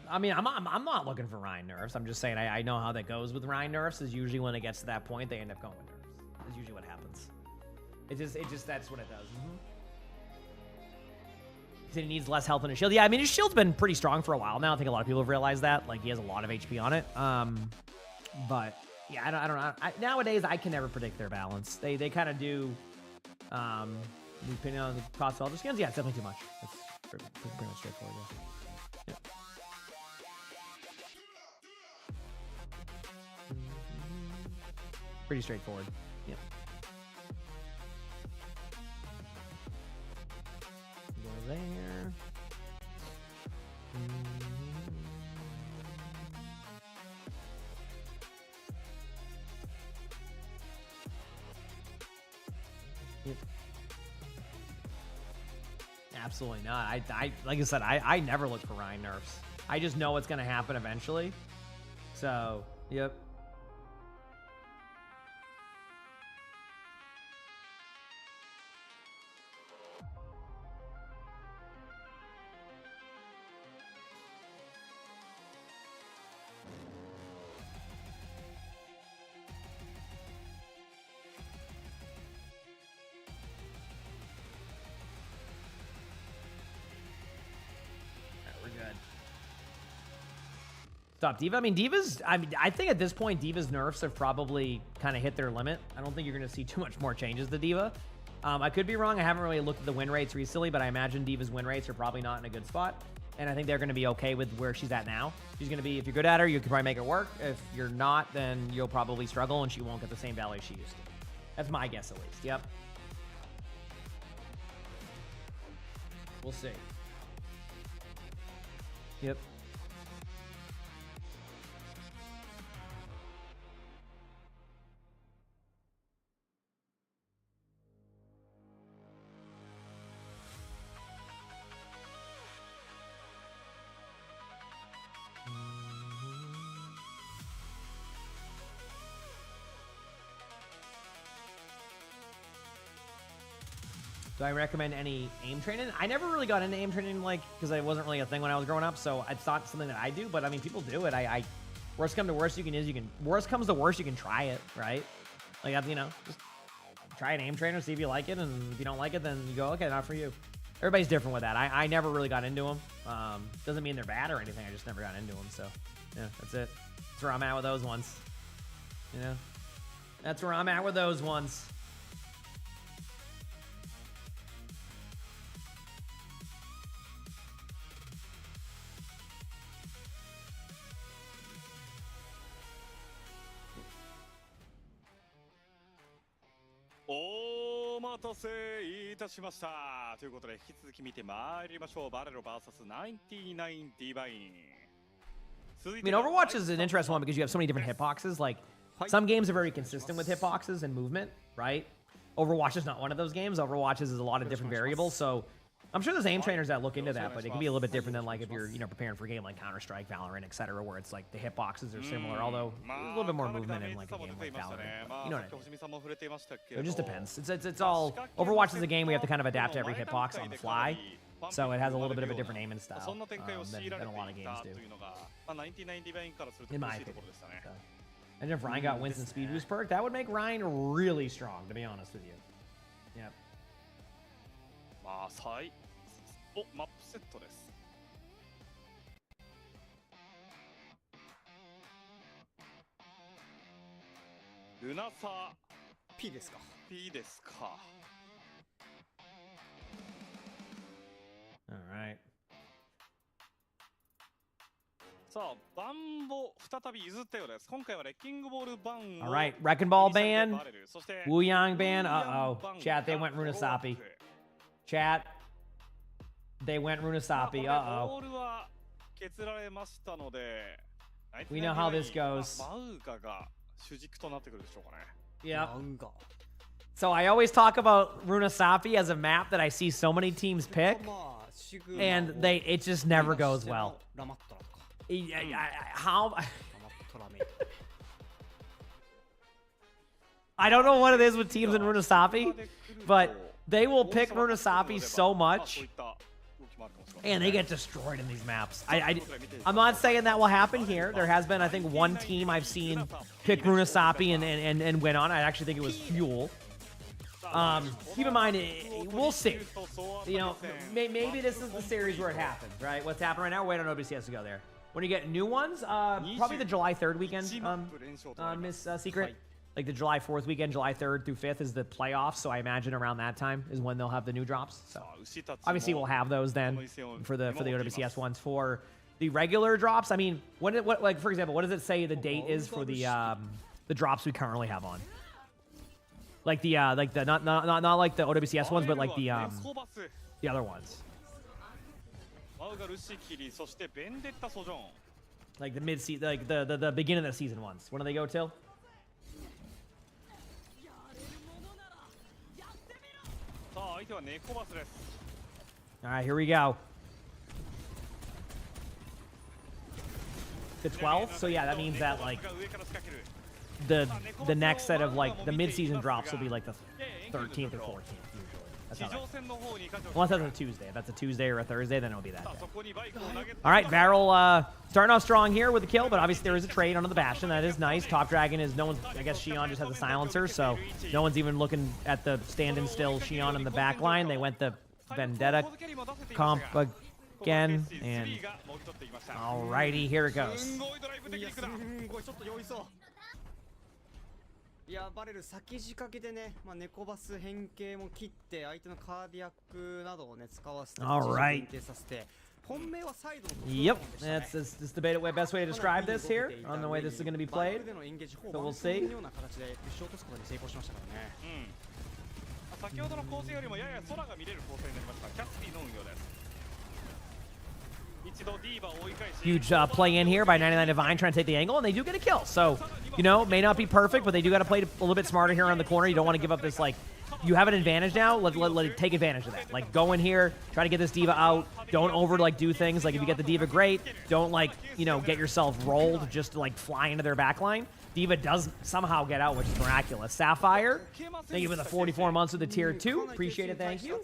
I mean, I'm not looking for Ryan nerfs. I'm just saying I know how that goes with Ryan nerfs. Is usually when it gets to that point, they end up going with nerfs. That's usually what happens. It just that's what it does. He said he needs less health in his shield. Yeah, I mean, his shield's been pretty strong for a while now. I think a lot of people have realized that. Like, he has a lot of HP on it. But yeah, I don't know. Nowadays, I can never predict their balance. They kind of do. Depending on the cost of all the skins, yeah, it's definitely too much. It's pretty much straightforward. Yeah. Pretty straightforward. Yep. Go there. Yep. Absolutely not. I like I said, I never look for Ryan nerfs. I just know what's going to happen eventually. So, yep. Stop D.Va. I mean, I think at this point, D.Va's nerfs have probably kind of hit their limit. I don't think you're going to see too much more changes to D.Va. I could be wrong. I haven't really looked at the win rates recently, but I imagine D.Va's win rates are probably not in a good spot. And I think they're going to be okay with where she's at now. She's going to be, if you're good at her, you can probably make it work. If you're not, then you'll probably struggle and she won't get the same value she used to. That's my guess at least. Yep. We'll see. Yep. Do I recommend any aim training? I never really got into aim training, like, because it wasn't really a thing when I was growing up, so it's not something that I do, but I mean, people do it. Worst come to worst, worst comes to worst, you can try it, right? Like, you know, just try an aim trainer, see if you like it, and if you don't like it, then you go, okay, not for you. Everybody's different with that. I never really got into them. Doesn't mean they're bad or anything, I just never got into them, so, yeah, that's it. That's where I'm at with those ones. You know? That's where I'm at with those ones.お待たせいたしましたということで引き続き見てまいりましょう。バレロ vs99 ディバイン。 I mean, Overwatch is an interesting one because you have so many different hitboxes. Like, some games are very consistent with hitboxes and movement, right? Overwatch is not one of those games. Overwatch is a lot of different variables, so I'm sure there's aim trainers that look into that, but it can be a little bit different than like if you're, you know, preparing for a game like Counter-Strike, Valorant, etc., where it's like the hitboxes are similar, although a little bit more movement in like a game like Valorant. But you know what I mean? It just depends. It's all Overwatch is a game we have to kind of adapt to every hitbox on the fly, so it has a little bit of a different aiming style than a lot of games do, in my opinion. So. And if Ryan got Winston Speed Boost perk, that would make Ryan really strong, to be honest with you. Yep. マップセットです。ルナサ P ですか。 P ですか。 Alright. さあ、バンボ再び譲ったようです。今回はレッキングボールバンを Alright, Wrecking Ball ban. Wu Yang ban. Uh-oh. Chat, they went Runasapi. Chat. They went Runasapi. Uh-oh. ボールは削られましたので、 We know how this goes. マウガが主軸となってくるでしょうかね。 Yep. So I always talk about Runasapi as a map that I see so many teams pick, and it just never goes well. How? I don't know what it is with teams in Runasapi, but they will pick Runasapi so much, and they get destroyed in these maps. I'm not saying that will happen here. There has been, I think, one team I've seen pick Runasapi and win on. I actually think it was Fuel. Keep in mind, we'll see. You know, maybe this is the series where it happens, right? What's happening right now? Wait on OBC has to go there. When you get new ones, probably the July 3rd weekend, Miss Secret. Like the July 4th weekend, July 3rd through 5th is the playoffs, so I imagine around that time is when they'll have the new drops. So obviously we'll have those then for the OWCS ones. For the regular drops, I mean, what like for example, what does it say the date is for the drops we currently have on? Like the not like the OWCS ones, but like the other ones. Like the mid-season, like the beginning of the season ones. When do they go till? Alright, here we go. The 12th? So yeah, that means that like the next set of like the mid-season drops will be like the 13th or 14th usually. That's how unless that's a Tuesday. If that's a Tuesday or a Thursday, then it'll be that day. Alright, Barrel starting off strong here with a kill, but obviously there is a trade onto the Bastion. That is nice. Top Dragon is no one's, I guess Xion just has a silencer, so no one's even looking at the standing still Xion in the back line. They went the Vendetta comp again, and alrighty, here it goes. いやバレル先仕掛けでね、ネコバス変形も切って相手のカーディアックなどをね使わせて限定させて本命はサイドの Yep, that's this debate the best way to describe this here on the way this is going to be played. So we'll see. ような形でショートスコアに成功しましたからね。先ほどの構成よりもやや空が見れる構成になりました。キャスピーの運用です。 Huge play in here by 99 Divine trying to take the angle, and they do get a kill. So, you know, may not be perfect, but they do got to play a little bit smarter here on the corner. You don't want to give up this, like, you have an advantage now. Let take advantage of that. Like, go in here, try to get this diva out. Don't over like do things. Like, if you get the diva, great. Don't like, you know, get yourself rolled just to like fly into their backline. Diva does somehow get out, which is miraculous. Sapphire, thank you for the 44 months with the tier 2. Appreciate it, thank you.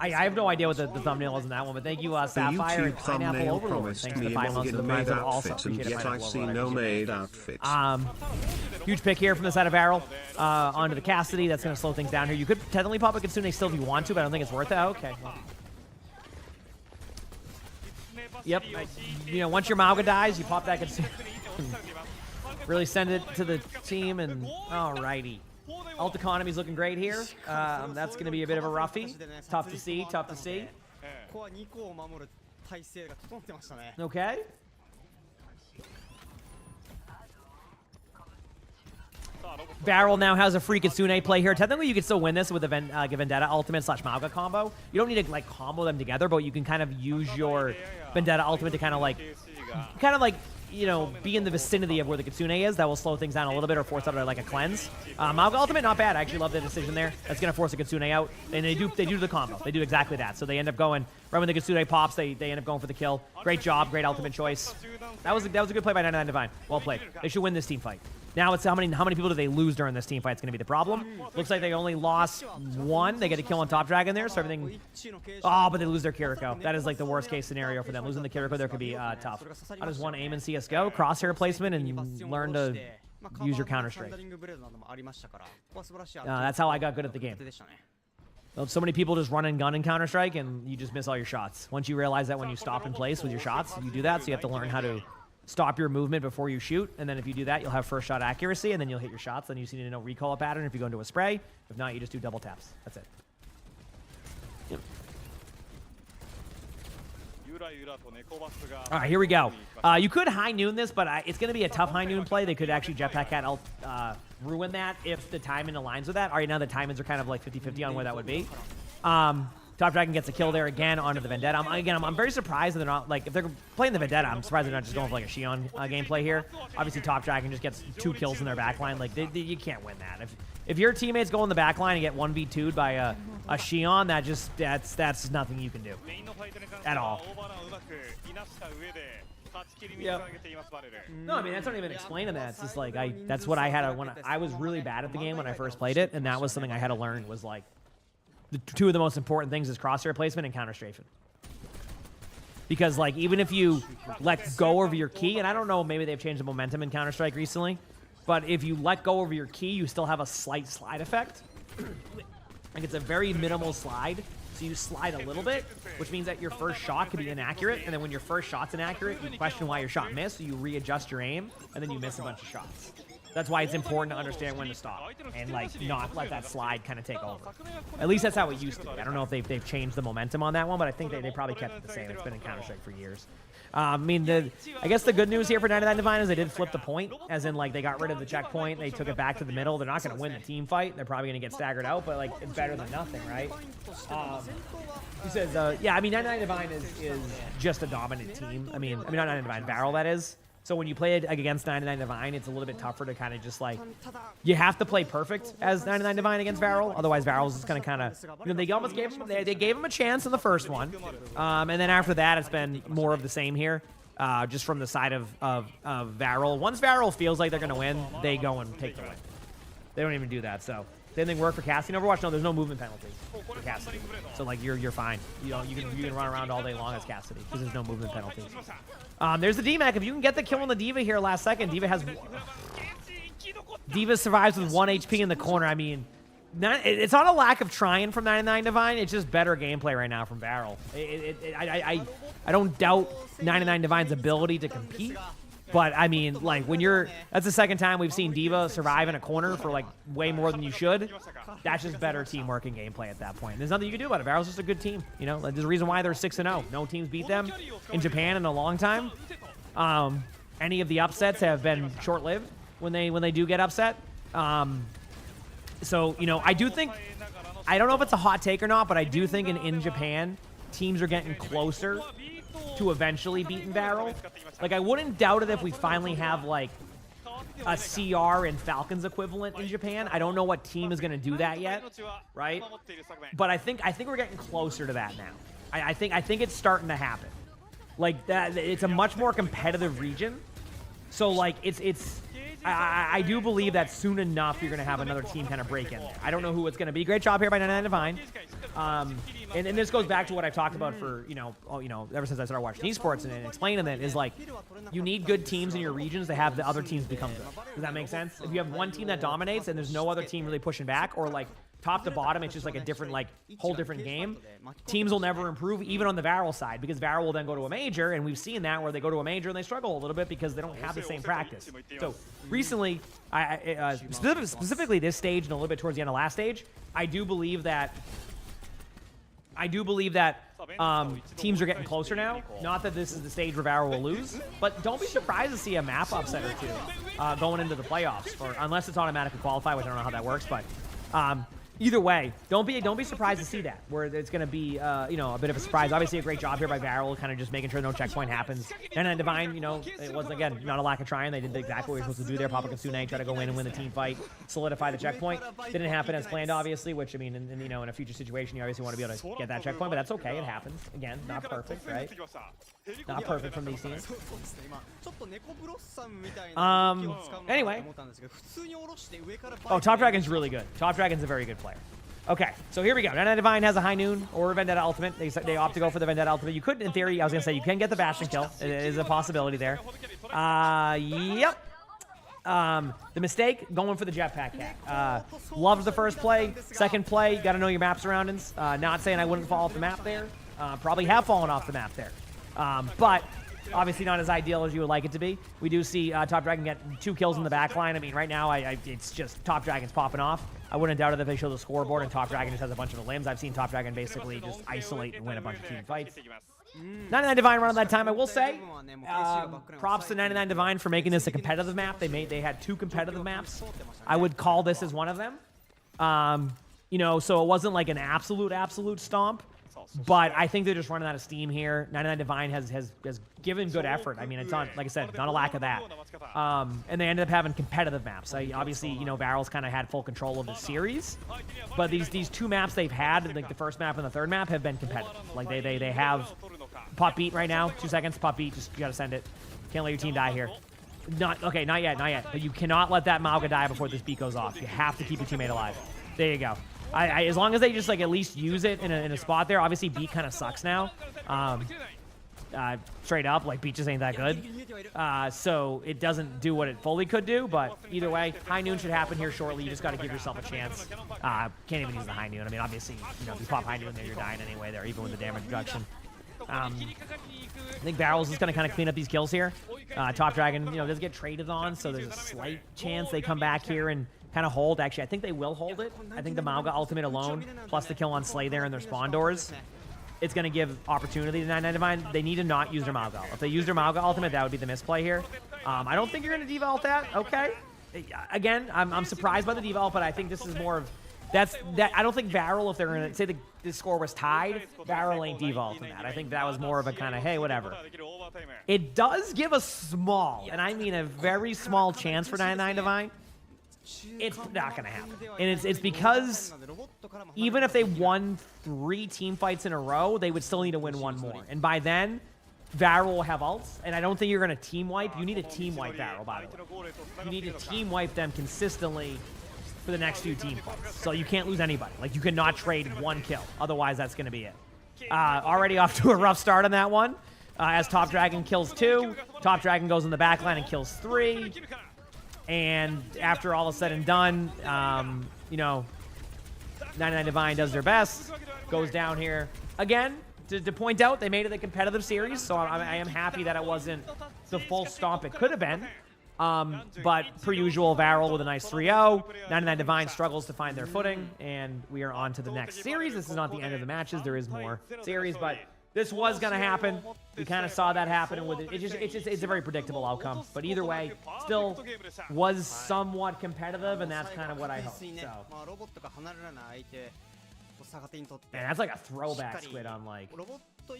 I have no idea what the thumbnail is in that one, but thank you, Sapphire and Pineapple Overlord. Thanks for the 5 months of the Rise of also. Appreciate it, huge pick here from the side of Barrel onto the Cassidy. That's going to slow things down here. You could technically pop a Kitsune still if you want to, but I don't think it's worth it. Okay. Yep. You know, once your Mauga dies, you pop that Kitsune. Really send it to the team, and alrighty. Ult economy's looking great here. That's going to be a bit of a roughie. Tough to see, tough to see. Okay. Barrel now has a free Kitsune play here. Technically, you can still win this with a Vendetta Ultimate / Mauga combo. You don't need to like combo them together, but you can kind of use your Vendetta Ultimate to kind of like, you know, be in the vicinity of where the Kitsune is. That will slow things down a little bit or force out like a cleanse. Mauga Ultimate, not bad. I actually love the decision there. That's going to force a Kitsune out. And they do the combo. They do exactly that. So they end up going, right when the Kitsune pops, they end up going for the kill. Great job. Great ultimate choice. That was a good play by 99 Divine. Well played. They should win this team fight. Now it's how many people do they lose during this team fight is going to be the problem. Looks like they only lost 1. They get a kill on Top Dragon there, so everything... Oh, but they lose their Kiriko. That is like the worst case scenario for them. Losing the Kiriko there could be tough. How does one aim in CSGO? Crosshair placement and learn to use your Counter-Strike. That's how I got good at the game. So many people just run and gun in Counter-Strike, and you just miss all your shots. Once you realize that when you stop in place with your shots, you do that, so you have to learn how to stop your movement before you shoot, and then if you do that, you'll have first shot accuracy, and then you'll hit your shots. Then you just need to know recall pattern if you go into a spray. If not, you just do double taps. That's it. Yep. All right, here we go. You could high noon this, but it's going to be a tough high noon play. They could actually Jetpack Cat ruin that if the timing aligns with that. All right, now the timings are kind of like 50-50 on where that would be. Top Dragon gets a kill there again onto the Vendetta. I'm very surprised that they're not, like, if they're playing the Vendetta, I'm surprised they're not just going for, like, a Xion gameplay here. Obviously, Top Dragon just gets 2 kills in their backline. Like, you can't win that. If your teammates go in the backline and get 1v2'd by a Xion, that's nothing you can do. At all. Yep. No, I mean, that's not even explaining that. It's just like, that's what I had when I was really bad at the game when I first played it, and that was something I had to learn was, like, the 2 of the most important things is crosshair placement and counter strafing. Because, like, even if you let go of your key, and I don't know, maybe they've changed the momentum in Counter-Strike recently, but if you let go of your key, you still have a slight slide effect. Like, it's a very minimal slide, so you slide a little bit, which means that your first shot could be inaccurate, and then when your first shot's inaccurate, you question why your shot missed, so you readjust your aim, and then you miss a bunch of shots. That's why it's important to understand when to stop and, like, not let that slide kind of take over. At least that's how it used to be. I don't know if they've changed the momentum on that one, but I think they probably kept it the same. It's been in Counter-Strike for years. I mean, I guess the good news here for 99 Divine is they did flip the point, as in, like, they got rid of the checkpoint. They took it back to the middle. They're not going to win the team fight. They're probably going to get staggered out, but, like, it's better than nothing, right? He says, yeah, I mean, 99 Divine is just a dominant team. I mean, not 99 Divine, Barrel, that is. So when you play it against 99 Divine, it's a little bit tougher to kind of just, like, you have to play perfect as 99 Divine against Varel. Otherwise, Varel's just going to kind of, you know, they almost gave him, they gave him a chance in the first one. And then after that, it's been more of the same here, just from the side of Varel. Once Varel feels like they're going to win, they go and take the win. They don't even do that, so. Same thing work for Cassidy in Overwatch? No, there's no movement penalty for Cassidy. So, like, you're fine. You can run around all day long as Cassidy because there's no movement penalties. There's the D-Mac. If you can get the kill on the D.Va here last second, D.Va survives with 1 HP in the corner. I mean, it's not a lack of trying from 99 Divine. It's just better gameplay right now from Barrel. I don't doubt 99 Divine's ability to compete. But, I mean, like, when that's the second time we've seen D.Va survive in a corner for, like, way more than you should. That's just better teamwork and gameplay at that point. There's nothing you can do about it. Varel's just a good team. You know, there's a reason why they're 6-0. No teams beat them in Japan in a long time. Any of the upsets have been short-lived when they do get upset. So, you know, I do think, I don't know if it's a hot take or not, but I do think in Japan, teams are getting closer to eventually beating Barrel. Like, I wouldn't doubt it if we finally have, like, a CR and Falcons equivalent in Japan. I don't know what team is going to do that yet, right? But I think we're getting closer to that now. I think it's starting to happen. Like that, it's a much more competitive region. So like I do believe that soon enough you're going to have another team kind of break in there. I don't know who it's going to be. Great job here by 99 Divine. And this goes back to what I've talked about for, ever since I started watching esports and explaining it, is like, you need good teams in your regions to have the other teams become good. Does that make sense? If you have one team that dominates and there's no other team really pushing back, or like top to bottom, it's just like a different, like, whole different game, teams will never improve, even on the Varel side, because Varel will then go to a major, and we've seen that where they go to a major and they struggle a little bit because they don't have the same practice. So recently, specifically this stage and a little bit towards the end of last stage, I do believe that teams are getting closer now. Not that this is the stage where Varel will lose, but don't be surprised to see a map upset or two going into the playoffs, unless it's automatically qualified, which I don't know how that works, but either way, don't be surprised to see that, where it's going to be, a bit of a surprise. Obviously, a great job here by Varel, kind of just making sure no checkpoint happens. And then Divine, it wasn't, again, not a lack of trying. They did exactly what they were supposed to do there. Papa Katsune try to go in and win the team fight, solidify the checkpoint. Didn't happen as planned, obviously, which, I mean, in a future situation, you obviously want to be able to get that checkpoint, but that's okay. It happens. Again, not perfect, right? Not perfect from these teams. Anyway. Oh, Top Dragon's really good. Top Dragon's a very good player. Okay, so here we go. 99 Divine has a High Noon or a Vendetta Ultimate. They opt to go for the Vendetta Ultimate. You could, in theory, I was going to say, you can get the Bastion kill. It is a possibility there. Yep. The mistake, going for the Jetpack Cat. Loved the first play. Second play, you got to know your map surroundings. Not saying I wouldn't fall off the map there. Probably have fallen off the map there. But obviously not as ideal as you would like it to be. We do see Top Dragon get 2 kills in the backline. I mean, right now, it's just Top Dragon's popping off. I wouldn't doubt it if they show the scoreboard and Top Dragon just has a bunch of limbs. I've seen Top Dragon basically just isolate and win a bunch of team fights. 99 Divine around that time, I will say. Props to 99 Divine for making this a competitive map. They had 2 competitive maps. I would call this as one of them. So it wasn't like an absolute stomp. But I think they're just running out of steam here. 99 Divine has given good effort. I mean, it's not, like I said, not a lack of that. And they ended up having competitive maps. Obviously, Varel's kind of had full control of the series. But these 2 maps they've had, like the first map and the third map, have been competitive. Like they have pop beat right now. 2 seconds, pop beat. Just you gotta send it. Can't let your team die here. Not yet. But you cannot let that Mauga die before this beat goes off. You have to keep your teammate alive. There you go. As long as they just like at least use it in a spot there. Obviously, beat kind of sucks now. Straight up, like beat just ain't that good. So it doesn't do what it fully could do. But either way, High Noon should happen here shortly. You just got to give yourself a chance. Can't even use the High Noon. I mean, obviously, if you pop High Noon there, you're dying anyway. There, even with the damage reduction. I think Varel's is going to kind of clean up these kills here. Top Dragon, does get traded on, so there's a slight chance they come back here and kind of hold. Actually, I think they will hold it. I think the Mauga ultimate alone, plus the kill on Slay there in their spawn doors, it's going to give opportunity to 99 Divine. They need to not use their Mauga. If they use their Mauga ultimate, that would be the misplay here. I don't think you're going to devault that. Okay. Again, I'm surprised by the devault, but I think this is more of... I don't think Varel, if they're going to say the score was tied, Varel ain't devaulting that. I think that was more of a kind of, hey, whatever. It does give a small, and I mean a very small chance for 99 Divine. It's not going to happen. And it's because even if they won 3 team fights in a row, they would still need to win 1 more. And by then, Varel will have ults, and I don't think you're going to team wipe. You need a team wipe Varel, by the way. You need to team wipe them consistently for the next few team fights. So you can't lose anybody. Like, you cannot trade 1 kill. Otherwise, that's going to be it. Already off to a rough start on that one. As Top Dragon kills 2, Top Dragon goes in the backline and kills 3. And after all is said and done, 99 Divine does their best, goes down here. Again, to point out, they made it a competitive series, so I am happy that it wasn't the full stomp it could have been. But per usual, Varel with a nice 3-0. 99 Divine struggles to find their footing, and we are on to the next series. This is not the end of the matches. There is more series, but this was going to happen. We kind of saw that happen, and with it, it's a very predictable outcome. But either way, still was somewhat competitive, and that's kind of what I hope. So. Man, that's like a throwback squid on like... I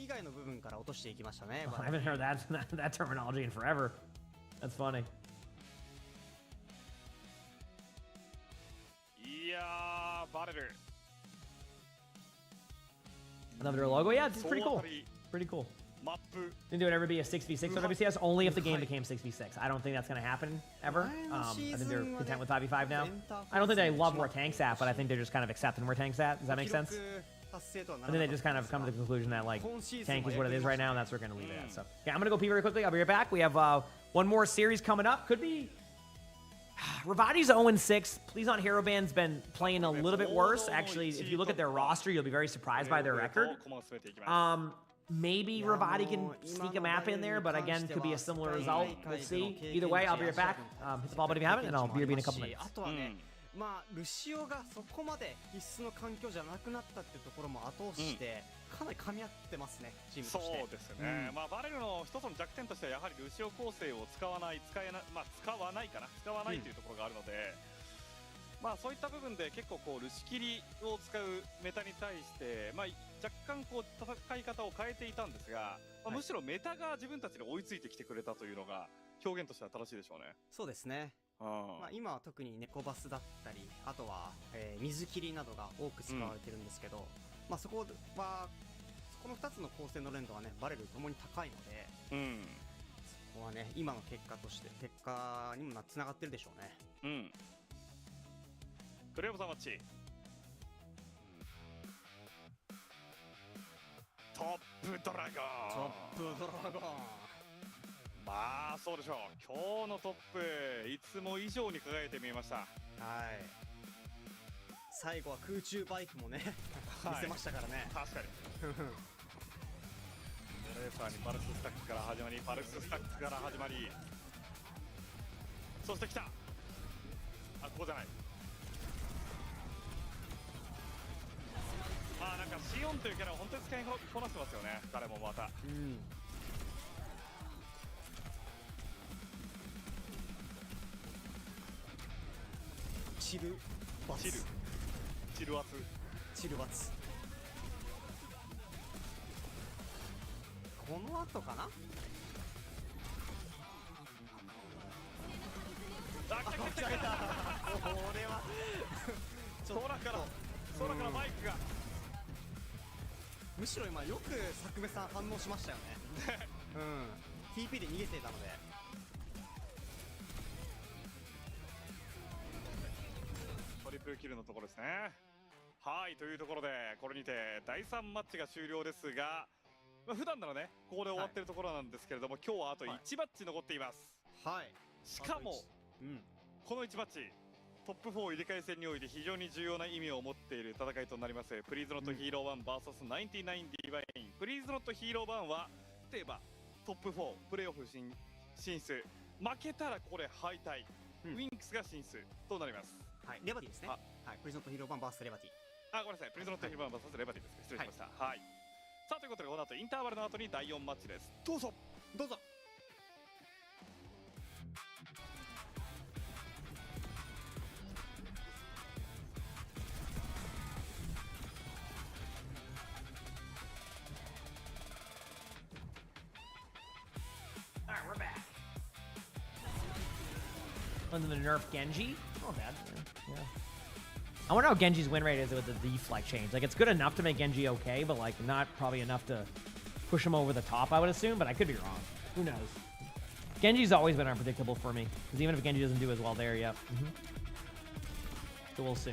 haven't heard that terminology in forever. That's funny. バレル Another logo. Yeah, it's pretty cool. Pretty cool. マップ Didn't it ever be a 6v6 or WCS? Only if the game became 6v6. I don't think that's going to happen ever. I think they're content with 5v5 now. I don't think they love where Tank's at, but I think they're just kind of accepting where Tank's at. Does that make sense? I think they just kind of come to the conclusion that like Tank is what it is right now, and that's where we're going to leave it at. So yeah, I'm going to go pee very quickly. I'll be right back. We have one more series coming up. Could be Ravati's 0-6. Please on Hero Band's been playing a little bit worse. Actually, if you look at their roster, you'll be very surprised by their record. Maybe Ravati can sneak a map in there, but again, could be a similar result. We'll see. Either way, I'll be right back. Hit the ball button if you haven't, and I'll be in a couple minutes. まあルシオがそこまで必須の環境じゃなくなったっていうところも後押しして、かなり噛み合ってますね、チームとして。そうですね。まあバレルの一つの弱点としてはやはりルシオ構成を使わない、使わないというところがあるので。まあそういった部分で結構こうルシキリを使うメタに対して、まあ、若干こう戦い方を変えていたんですが、まあ、むしろメタが自分たちに追いついてきてくれたというのが表現としては正しいでしょうね。そうですね。まあ今は特に猫バスだったり、あとは、水切りなどが多く使われてるんですけど、まあそこはこの2つの構成の連動はねバレルともに高いので、そこはね今の結果にもつながってるでしょうね。クレームさんマッチトップドラゴンまあそうでしょう。今日のトップいつも以上に輝いて見えました。はい、最後は空中バイクもね見せましたからね。確かにレーサーにパルススタックから始まりそして来たここじゃない。なんかシオンというキャラを本当に使いこなしてますよね、彼もまた。チルワツこの後かな。来たこれは空からバイクがむしろ今よく作部さん反応しましたよね。TP で逃げていたので。トリプルキルのところですね。はいというところでこれにて第3マッチが終了ですが、普段ならねここで終わってるところなんですけれども、今日はあと1マッチ残っています。しかも、この1マッチトップ4入れ替え戦において非常に重要な意味を持っている戦いとなります。プリーズノットヒーロー1 vs99 ディバイン。プリーズノットヒーロー1は例えばトップ4プレーオフ進出、負けたらここで敗退、ウィンクスが進出となります。レバティですね。プリーズノットヒーロー1 vs レバティ。ごめんなさい、プリーズノットヒーロー1 vs レバティです。失礼しました。さあということでこの後インターバルの後に第4マッチです。どうぞ。We're back. Under the nerf Genji. Not bad. Yeah. I wonder how Genji's win rate is with the deflect change. Like, it's good enough to make Genji okay, but like not probably enough to push him over the top, I would assume, but I could be wrong. Who knows? Genji's always been unpredictable for me, because even if Genji doesn't do as well there, yep. So we'll see.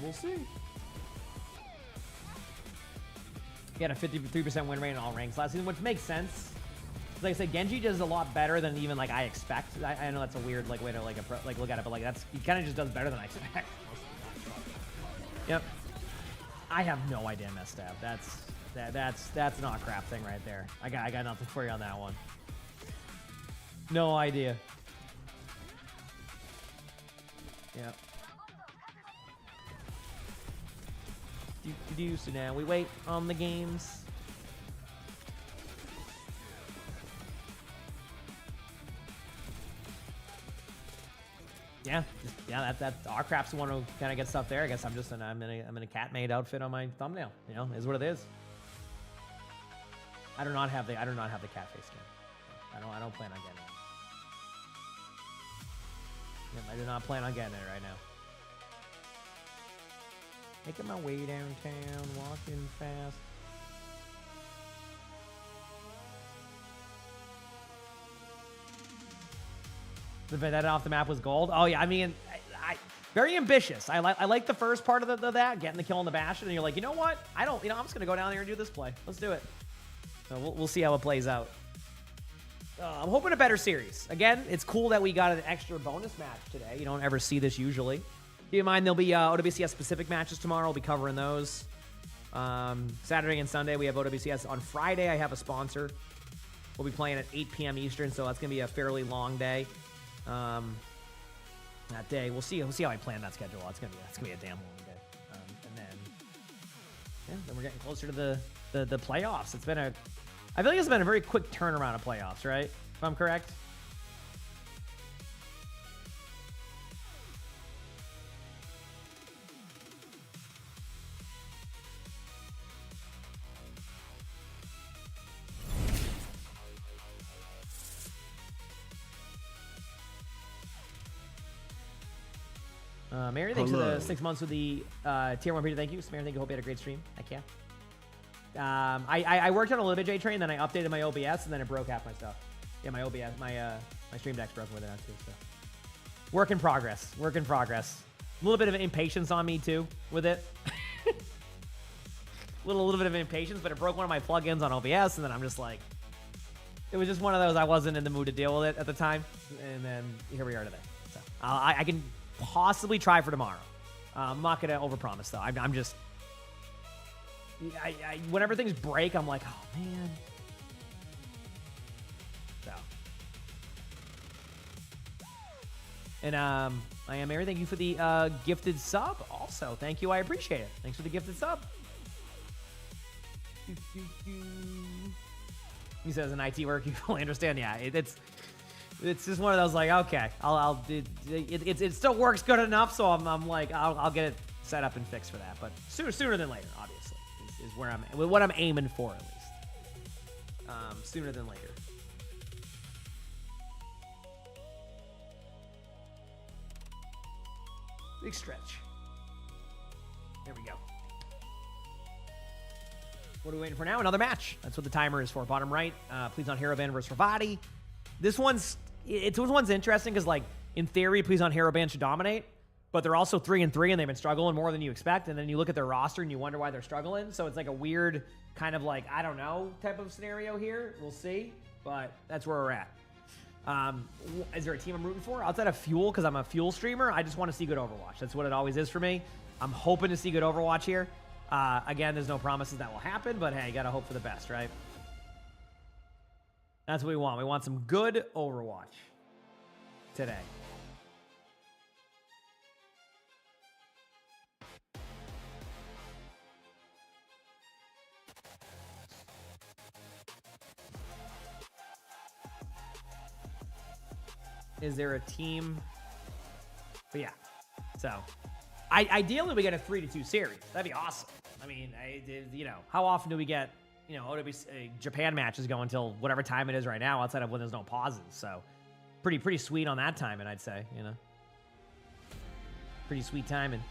We'll see. He had a 53% win rate in all ranks last season, which makes sense. Like I said, Genji does a lot better than even like I expect. I know that's a weird like way to like look at it, but like he kind of just does better than I expect. Yep. I have no idea, Messtab. That's not a crap thing right there. I got nothing for you on that one. No idea. Yep. So now we wait on the games. Yeah, yeah, that our crap's the one who kind of gets stuff there. I guess I'm in a cat maid outfit on my thumbnail. You know, is what it is. I do not have the cat face skin. I don't plan on getting it. Yep, I do not plan on getting it right now. Making my way downtown, walking fast. The vendetta off the map was gold. Oh yeah, I mean, I very ambitious. I like the first part of that, getting the kill on the Bastion, and you're like, you know what? I'm just gonna go down there and do this play. Let's do it. So we'll see how it plays out. I'm hoping a better series. Again, it's cool that we got an extra bonus match today. You don't ever see this usually. Keep in mind, there'll be OWCS specific matches tomorrow. We'll be covering those. Saturday and Sunday, we have OWCS. On Friday, I have a sponsor. We'll be playing at 8 p.m. Eastern, so that's going to be a fairly long day. That day, we'll see how I plan that schedule. It's gonna be a damn long day. And then we're getting closer to the playoffs. I feel like it's been a very quick turnaround of playoffs, right? If I'm correct. Mary, thanks for the 6 months with the tier 1 Peter. Thank you. Mary, thank you. Hope you had a great stream. Heck yeah. I worked on a little bit J-Train, then I updated my OBS, and then it broke half my stuff. Yeah, my OBS, my stream deck's broken with it now too. So work in progress. A little bit of impatience on me too with it. little bit of impatience, but it broke one of my plugins on OBS, and then I'm just like, it was just one of those. I wasn't in the mood to deal with it at the time, and then here we are today. So I can possibly try for tomorrow. I'm not gonna overpromise though. I'm just. Whenever things break, I'm like, oh man. So. And I am Mary. Thank you for the gifted sub. Also, thank you. I appreciate it. Thanks for the gifted sub. He says in IT work, you fully understand. Yeah, it's just one of those like, okay, it still works good enough, so I'm like, I'll get it set up and fixed for that. But sooner than later, obviously, is what I'm aiming for at least. Sooner than later. Big stretch. There we go. What are we waiting for now? Another match. That's what the timer is for. Bottom right, Please on Hero Band versus Ravati. This one's interesting because, like, in theory, Please on Hero Band should dominate, but they're also 3-3 and they've been struggling more than you expect. And then you look at their roster and you wonder why they're struggling. So it's like a weird kind of like, I don't know, type of scenario here. We'll see, but that's where we're at. Is there a team I'm rooting for? Outside of Fuel, because I'm a Fuel streamer, I just want to see good Overwatch. That's what it always is for me. I'm hoping to see good Overwatch here. Again, there's no promises that will happen, but hey, you gotta hope for the best, right? That's what we want. We want some good Overwatch today. Is there a team? But yeah, so ideally we get a 3-2 series. That'd be awesome. I mean, how often do we get, OWC Japan matches go until whatever time it is right now, outside of when there's no pauses? So pretty sweet on that timing, I'd say. Pretty sweet timing.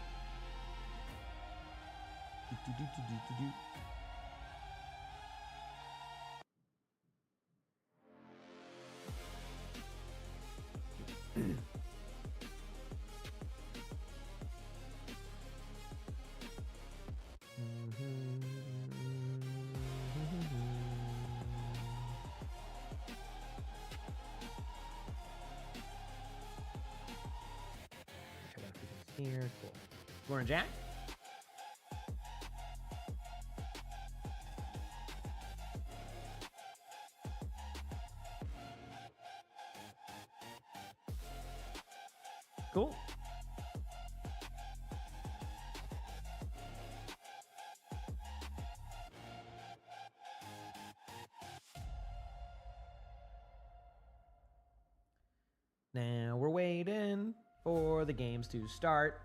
Here, cool. Morning, Jack. Cool. Now we're waiting for for the games to start.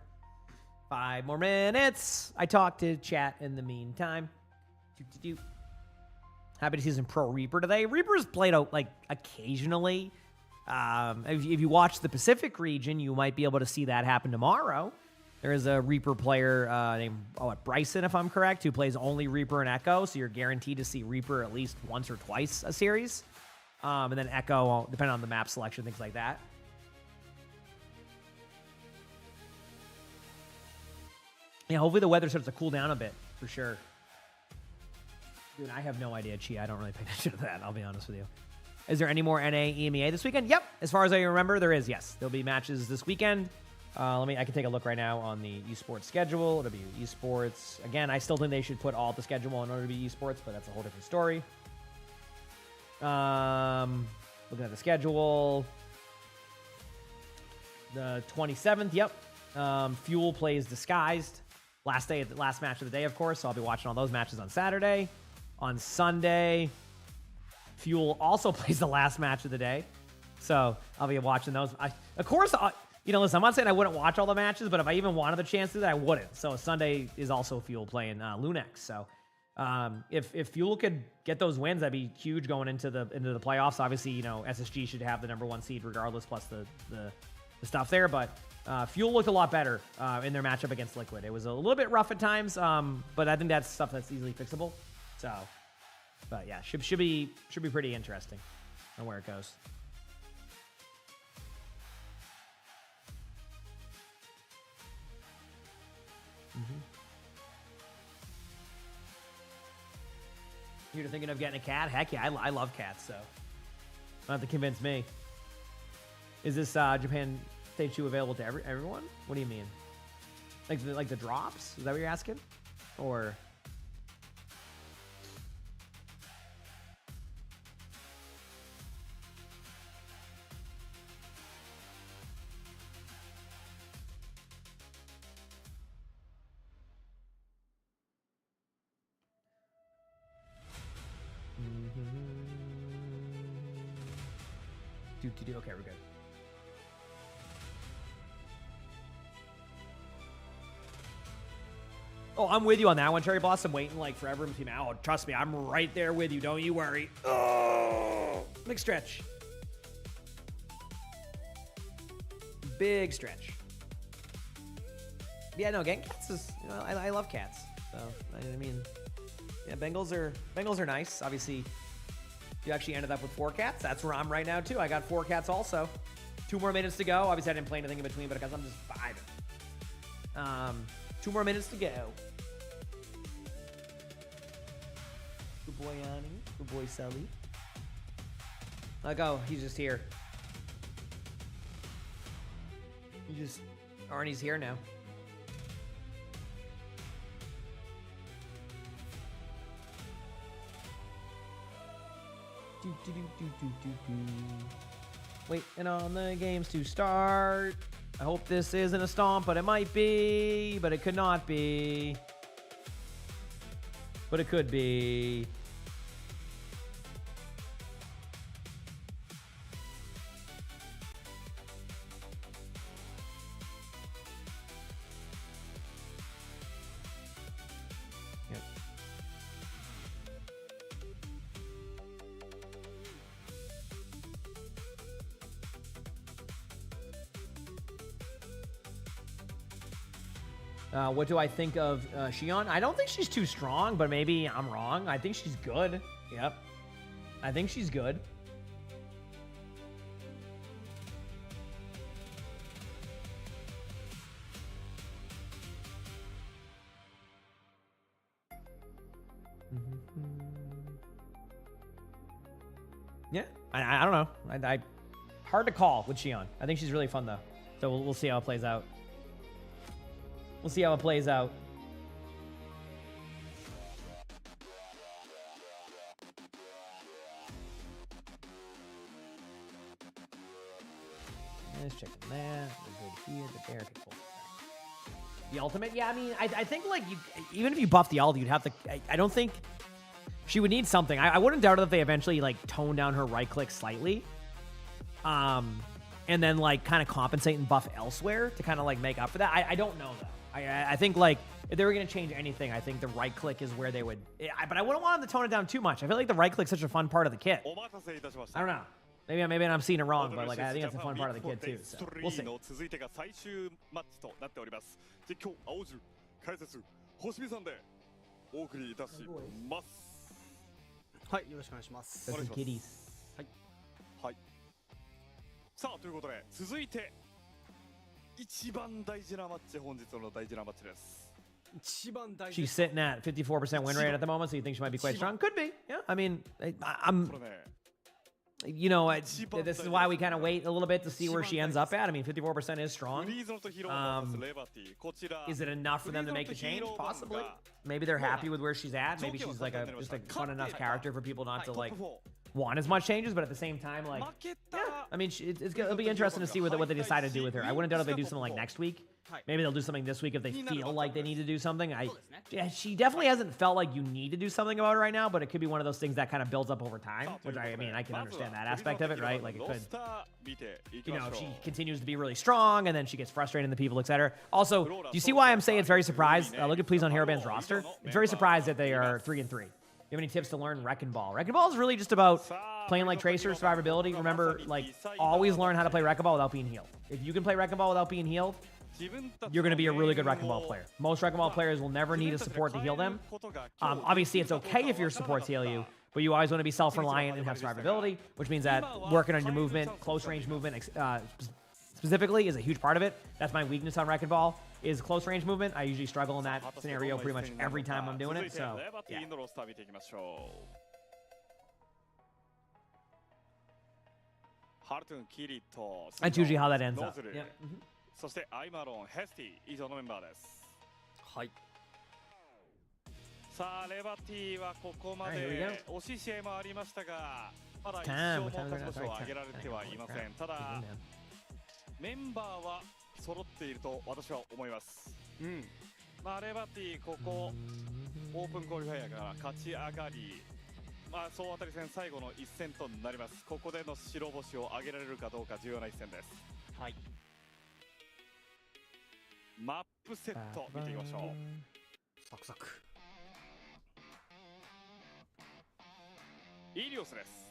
5 more minutes. I talked to chat in the meantime. Happy to see some Pro Reaper today. Reaper's played out like occasionally. If you watch the Pacific region, you might be able to see that happen tomorrow. There is a Reaper player named Bryson, if I'm correct, who plays only Reaper and Echo, so you're guaranteed to see Reaper at least once or twice a series. And then Echo, depending on the map selection, things like that. Yeah, hopefully the weather starts to cool down a bit, for sure. Dude, I have no idea, Chi. I don't really pay attention to that, I'll be honest with you. Is there any more NA EMEA this weekend? Yep. As far as I remember, there is, yes. There'll be matches this weekend. I can take a look right now on the esports schedule. It'll be esports. Again, I still think they should put all the schedule in order to be esports, but that's a whole different story. Looking at the schedule. The 27th, yep. Fuel plays Disguised. Last match of the day, of course. So I'll be watching all those matches on Saturday. On Sunday, Fuel also plays the last match of the day. So I'll be watching those. Of course, listen, I'm not saying I wouldn't watch all the matches, but if I even wanted the chance to do that, I wouldn't. So Sunday is also Fuel playing Lunex. So if Fuel could get those wins, that'd be huge going into the playoffs. Obviously, SSG should have the #1 seed regardless, plus the stuff there. But Fuel looked a lot better in their matchup against Liquid. It was a little bit rough at times, but I think that's stuff that's easily fixable. So, but yeah, should be pretty interesting on where it goes. You're thinking of getting a cat? Heck yeah, I love cats, so don't have to convince me. Is this Japan Stage 2 available to everyone? What do you mean? Like the drops? Is that what you're asking? Or... Okay, we're good. Oh, I'm with you on that one, Cherry Blossom. Waiting like forever in team. Oh, trust me, I'm right there with you. Don't you worry. Oh, big stretch. Big stretch. Yeah, no, getting cats is. I love cats. So I mean, yeah, Bengals are nice. Obviously. You actually ended up with 4 cats. That's where I'm right now, too. I got 4 cats also. 2 more minutes to go. Obviously, I didn't play anything in between, but because I'm just vibing. 2 more minutes to go. Good boy, Yanni. Good boy, Sully. Oh, he's just here. Arnie's here now. Waiting on the games to start. I hope this isn't a stomp, but it might be. But it could not be. But it could be. What do I think of Xion? I don't think she's too strong, but maybe I'm wrong. I think she's good. Yep. I think she's good. Yeah. I don't know. I hard to call with Xion. I think she's really fun, though. So we'll see how it plays out. We'll see how it plays out. Let's check that. We're good here. The bear can pull the ultimate. Yeah, I mean, I think like even if you buff the ult, you'd have to. I don't think she would need something. I wouldn't doubt it if they eventually like tone down her right click slightly. And and then like kind of compensate and buff elsewhere to kind of like make up for that. I don't know though. I think like if they were going to change anything, I think the right click is where they would. But I wouldn't want them to tone it down too much. I feel like the right click's such a fun part of the kit. I don't know. Maybe I'm seeing it wrong, but like I think it's a fun part of the kit too. So we'll see. 続いてが最終マッチとなっております。実況青汁解説星見さんでお送りいたします。はい、よろしくお願いします。Go some kitties. はい。はい。さあということで続いて一番大事なマッチ、本日の大事なマッチです。 She's sitting at 54% win rate at the moment, so you think she might be quite strong? Could be. Yeah. I mean, I'm. You know, this is why we kind of wait a little bit to see where she ends up at. I mean, 54% is strong. Is it enough for them to make a change? Possibly. Maybe they're happy with where she's at. Maybe she's like just a fun enough character for people not to like want as much changes, but at the same time, like, yeah. I mean, it'll be interesting to see what they decide to do with her. I wouldn't doubt if they do something like next week. Maybe they'll do something this week if they feel like they need to do something. Yeah, she definitely hasn't felt like you need to do something about her right now, but it could be one of those things that kind of builds up over time, which I mean, I can understand that aspect of it, right? Like it could, you know, if she continues to be really strong and then she gets frustrated in the people, etc. Also, do you see why I'm saying it's very surprised? Look at Please on Heroband's roster. It's very surprised that they are 3-3. You have any tips to learn Wrecking Ball? Wrecking Ball is really just about playing like Tracer, survivability. Remember, like, always learn how to play Wrecking Ball without being healed. If you can play Wrecking Ball without being healed, you're going to be a really good Wrecking Ball player. Most Wrecking Ball players will never need a support to heal them. Obviously, it's okay if your supports heal you, but you always want to be self-reliant and have survivability, which means that working on your movement, close range movement specifically, is a huge part of it. That's my weakness on Wrecking Ball, is close range movement. I usually struggle in that scenario pretty much every time I'm doing it, so yeah. That's usually how that ends up. Yeah. そしてアイマロン、ヘスティ以上のメンバーです。はい。さあレバティはここまで惜しい試合もありましたが、まだ一勝も勝ち星を挙げられてはいません。ただメンバーは揃っていると私は思います。まあレバティここオープンクオリファイアから勝ち上がり、まあ総当たり戦最後の一戦となります。ここでの白星を挙げられるかどうか重要な一戦です。はい。マップセット見ていきましょう。サクサク。イリオスです。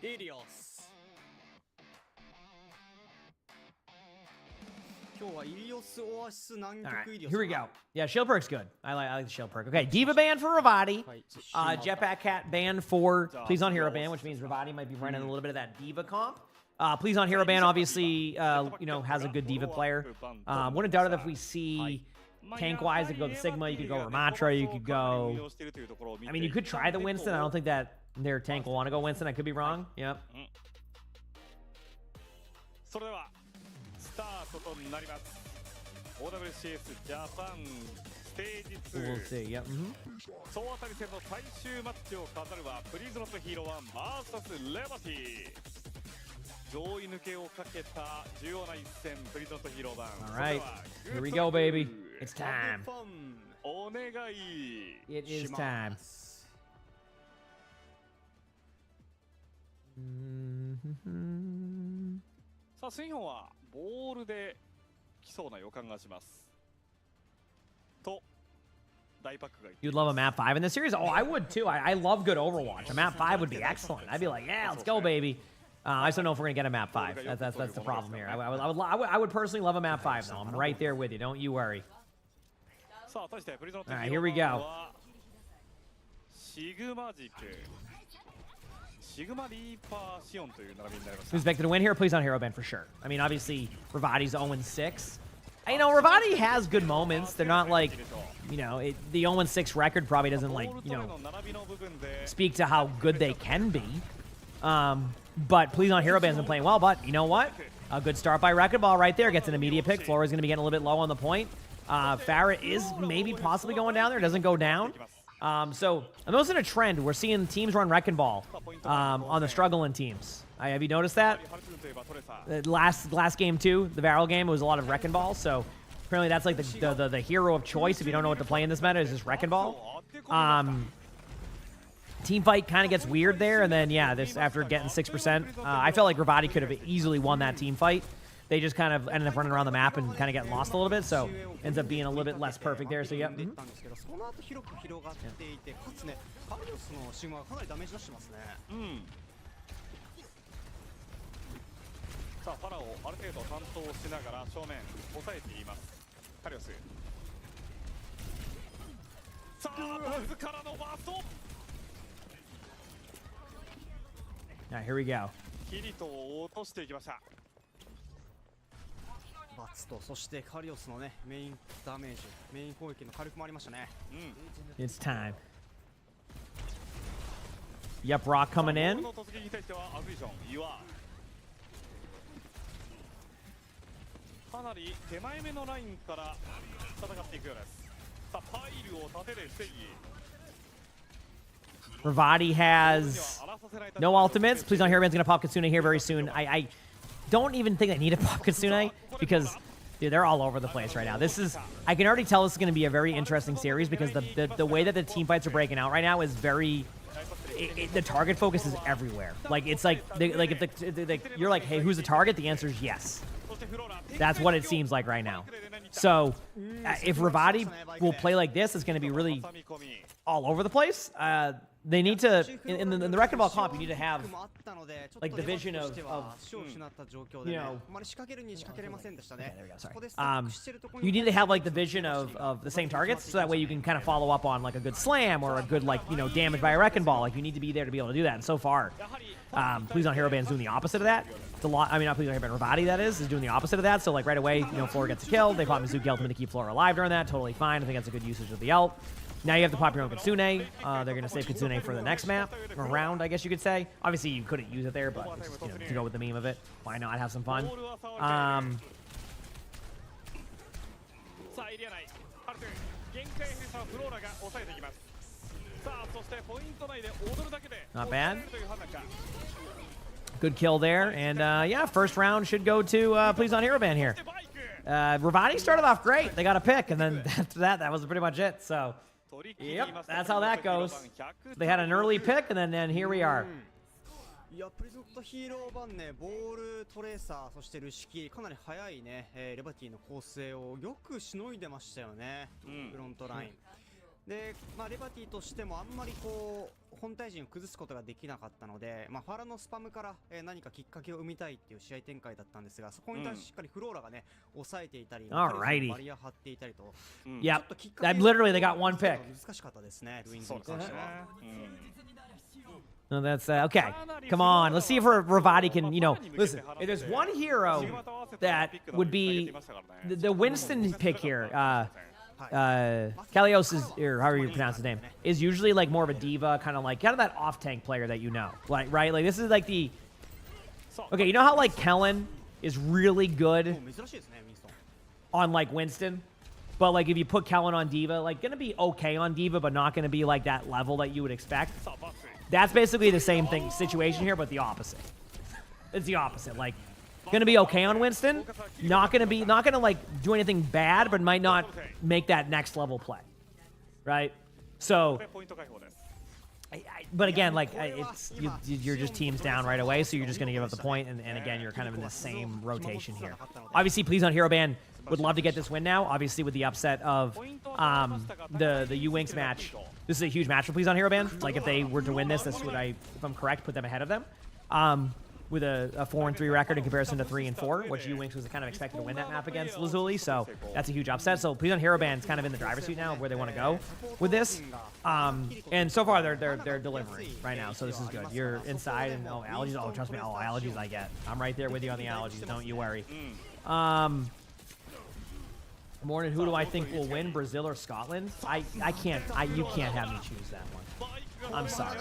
イリオス。今日はイリオスオアシス南極イリオス。Here we go. Yeah, shield perk's good. I like the shield perk. Okay, Diva ban for Ravati. Jetpack Cat ban for Please on Hero ban, which means Ravati might be running a little bit of that Diva comp. Please on Hero ban obviously, you know, has a good Diva player. Wouldn't doubt it if we see tank-wise, you could go the Sigma, you could go Ramatra, you could go. I mean, you could try the Winston. I don't think that their tank will want to go Winston. I could be wrong. Yep. We'll see. Yep. 総当たり戦の最終マッチを飾るはプリズノットヒーロー1 vs レバティ。上位抜けをかけた重要な一戦プリズノットヒーロー1。All right, here we go, baby. It's time. お願い。It is time. さあ、スインホンはボールで来そうな予感がします。と。You'd love a map 5 in this series? Oh, I would too. I love good Overwatch. A map 5 would be excellent. I'd be like, yeah, let's go, baby. I just don't know if we're gonna get a map 5. That's the problem here. I would personally love a map 5 though. I'm right there with you. Don't you worry. All right, here we go. Who's expected to win here? Please on Hero Band for sure. I mean, obviously, Ravati's 0-6. You know, Ravati has good moments. They're not like, you know, the 0-6 record probably doesn't like, you know, speak to how good they can be. But Please on Hero Band's been playing well. But you know what? A good start by Wrecking Ball right there. Gets an immediate pick. Flora's going to be getting a little bit low on the point. Farrah is maybe possibly going down there. Doesn't go down. So I'm noticing a trend. We're seeing teams run Wrecking Ball on the struggling teams. Have you noticed that? Last game too, the Varel game, it was a lot of Wrecking Ball. So apparently that's like the hero of choice if you don't know what to play in this meta is just Wrecking Ball. team fight kind of gets weird there, and then yeah, this after getting 6%, I felt like Ravati could have easily won that team fight. They just kind of ended up running around the map and kind of getting lost a little bit, so ends up being a little bit less perfect there. So yeah. その後広く広がっていて、かつね、カリオスのシグマがかなりダメージ出してますね。さあファラをある程度担当しながら正面抑えています。カリオス。さあバズからのバースト。Now here we go. キリトを落としていきました。バツとそしてカリオスのねメインダメージ、メイン攻撃の火力もありましたね。It's time. Yep, Rock coming in. の突撃に対してはアグリション岩。かなり手前目のラインから戦っていくようです。さあパイルを盾で防ぎ。Ravati has no ultimates. Please don't hear Hairband's gonna pop Kitsune here very soon. I don't even think I need to pop Kitsune because dude, they're all over the place right now. I can already tell this is going to be a very interesting series because the way that the team fights are breaking out right now is very, the target focus is everywhere. Like it's like if you're like, hey, who's the target? The answer is yes. That's what it seems like right now. So if Ravati will play like this, it's going to be really all over the place. They need to, in the racquetball comp, you need to have like the vision of you know, you need to have like the vision of the same targets, so that way you can kind of follow up on like a good slam or a good like, you know, damage by a wrecking ball. Like you need to be there to be able to do that. And so far, Please on Hero Band's doing the opposite of that. It's a lot. I mean, not Please on Hero Band, Ravati that is doing the opposite of that. So like right away, you know, Flora gets killed. They pop Mizuki ultimate to keep Flora alive during that. Totally fine. I think that's a good usage of the ult. Now you have to pop your own Kitsune. They're going to save Kitsune for the next map, or round, I guess you could say. Obviously, you couldn't use it there, but just, you know, to go with the meme of it, why not have some fun? Not bad. Good kill there, and yeah, first round should go to Please on Hero Band here. Ravati started off great. They got a pick, and then after that, that was pretty much it. So, yep, that's how that goes. They had an early pick, and then here we are. いやプリズムとヒーロー版ね、ボールトレーサーそしてルシキかなり速いね、レバティの構成をよくしのいでましたよね、フロントライン。で、まあレバティとしてもあんまりこう本体陣を崩すことができなかったので、まあファラのスパムから、何かきっかけを生みたいっていう試合展開だったんですが、そこに対してしっかりフローラがね抑えていたり、バリア張っていたりと、Yep, literally they got one pick. 難しかったですね、ルインズに関しては。No, that's okay. Come on, let's see if Ravati can, you know, listen. If there's one hero that would be the Winston pick here, Kalios is, or however you pronounce his name, is usually like more of a diva, kind of that off tank player that you know, like right? Like this is like the, okay, you know how like Kellen is really good on like Winston, but like if you put Kellen on diva, like gonna be okay on diva, but not gonna be like that level that you would expect. That's basically the same thing situation here, but the opposite. It's the opposite. Like, gonna be okay on Winston, not gonna like do anything bad, but might not make that next level play, right? So, but again, like you're just teams down right away, so you're just gonna give up the point, and again, you're kind of in the same rotation here. Obviously, Please on Hero Band would love to get this win now. Obviously, with the upset of the U-Winks match, this is a huge match for Please on Hero Band. Like if they were to win this, this would, if I'm correct, put them ahead of them. With a 4-3 record in comparison to 3-4, which U-Winks was kind of expected to win that map against Lazuli, so that's a huge upset. So Please on Hero Band's kind of in the driver's seat now of where they want to go with this. And so far they're delivering right now, so this is good. You're inside, and oh, allergies, oh trust me, oh allergies I get. I'm right there with you on the allergies, don't you worry. Morning, who do I think will win, Brazil or Scotland? You can't have me choose that one. I'm sorry.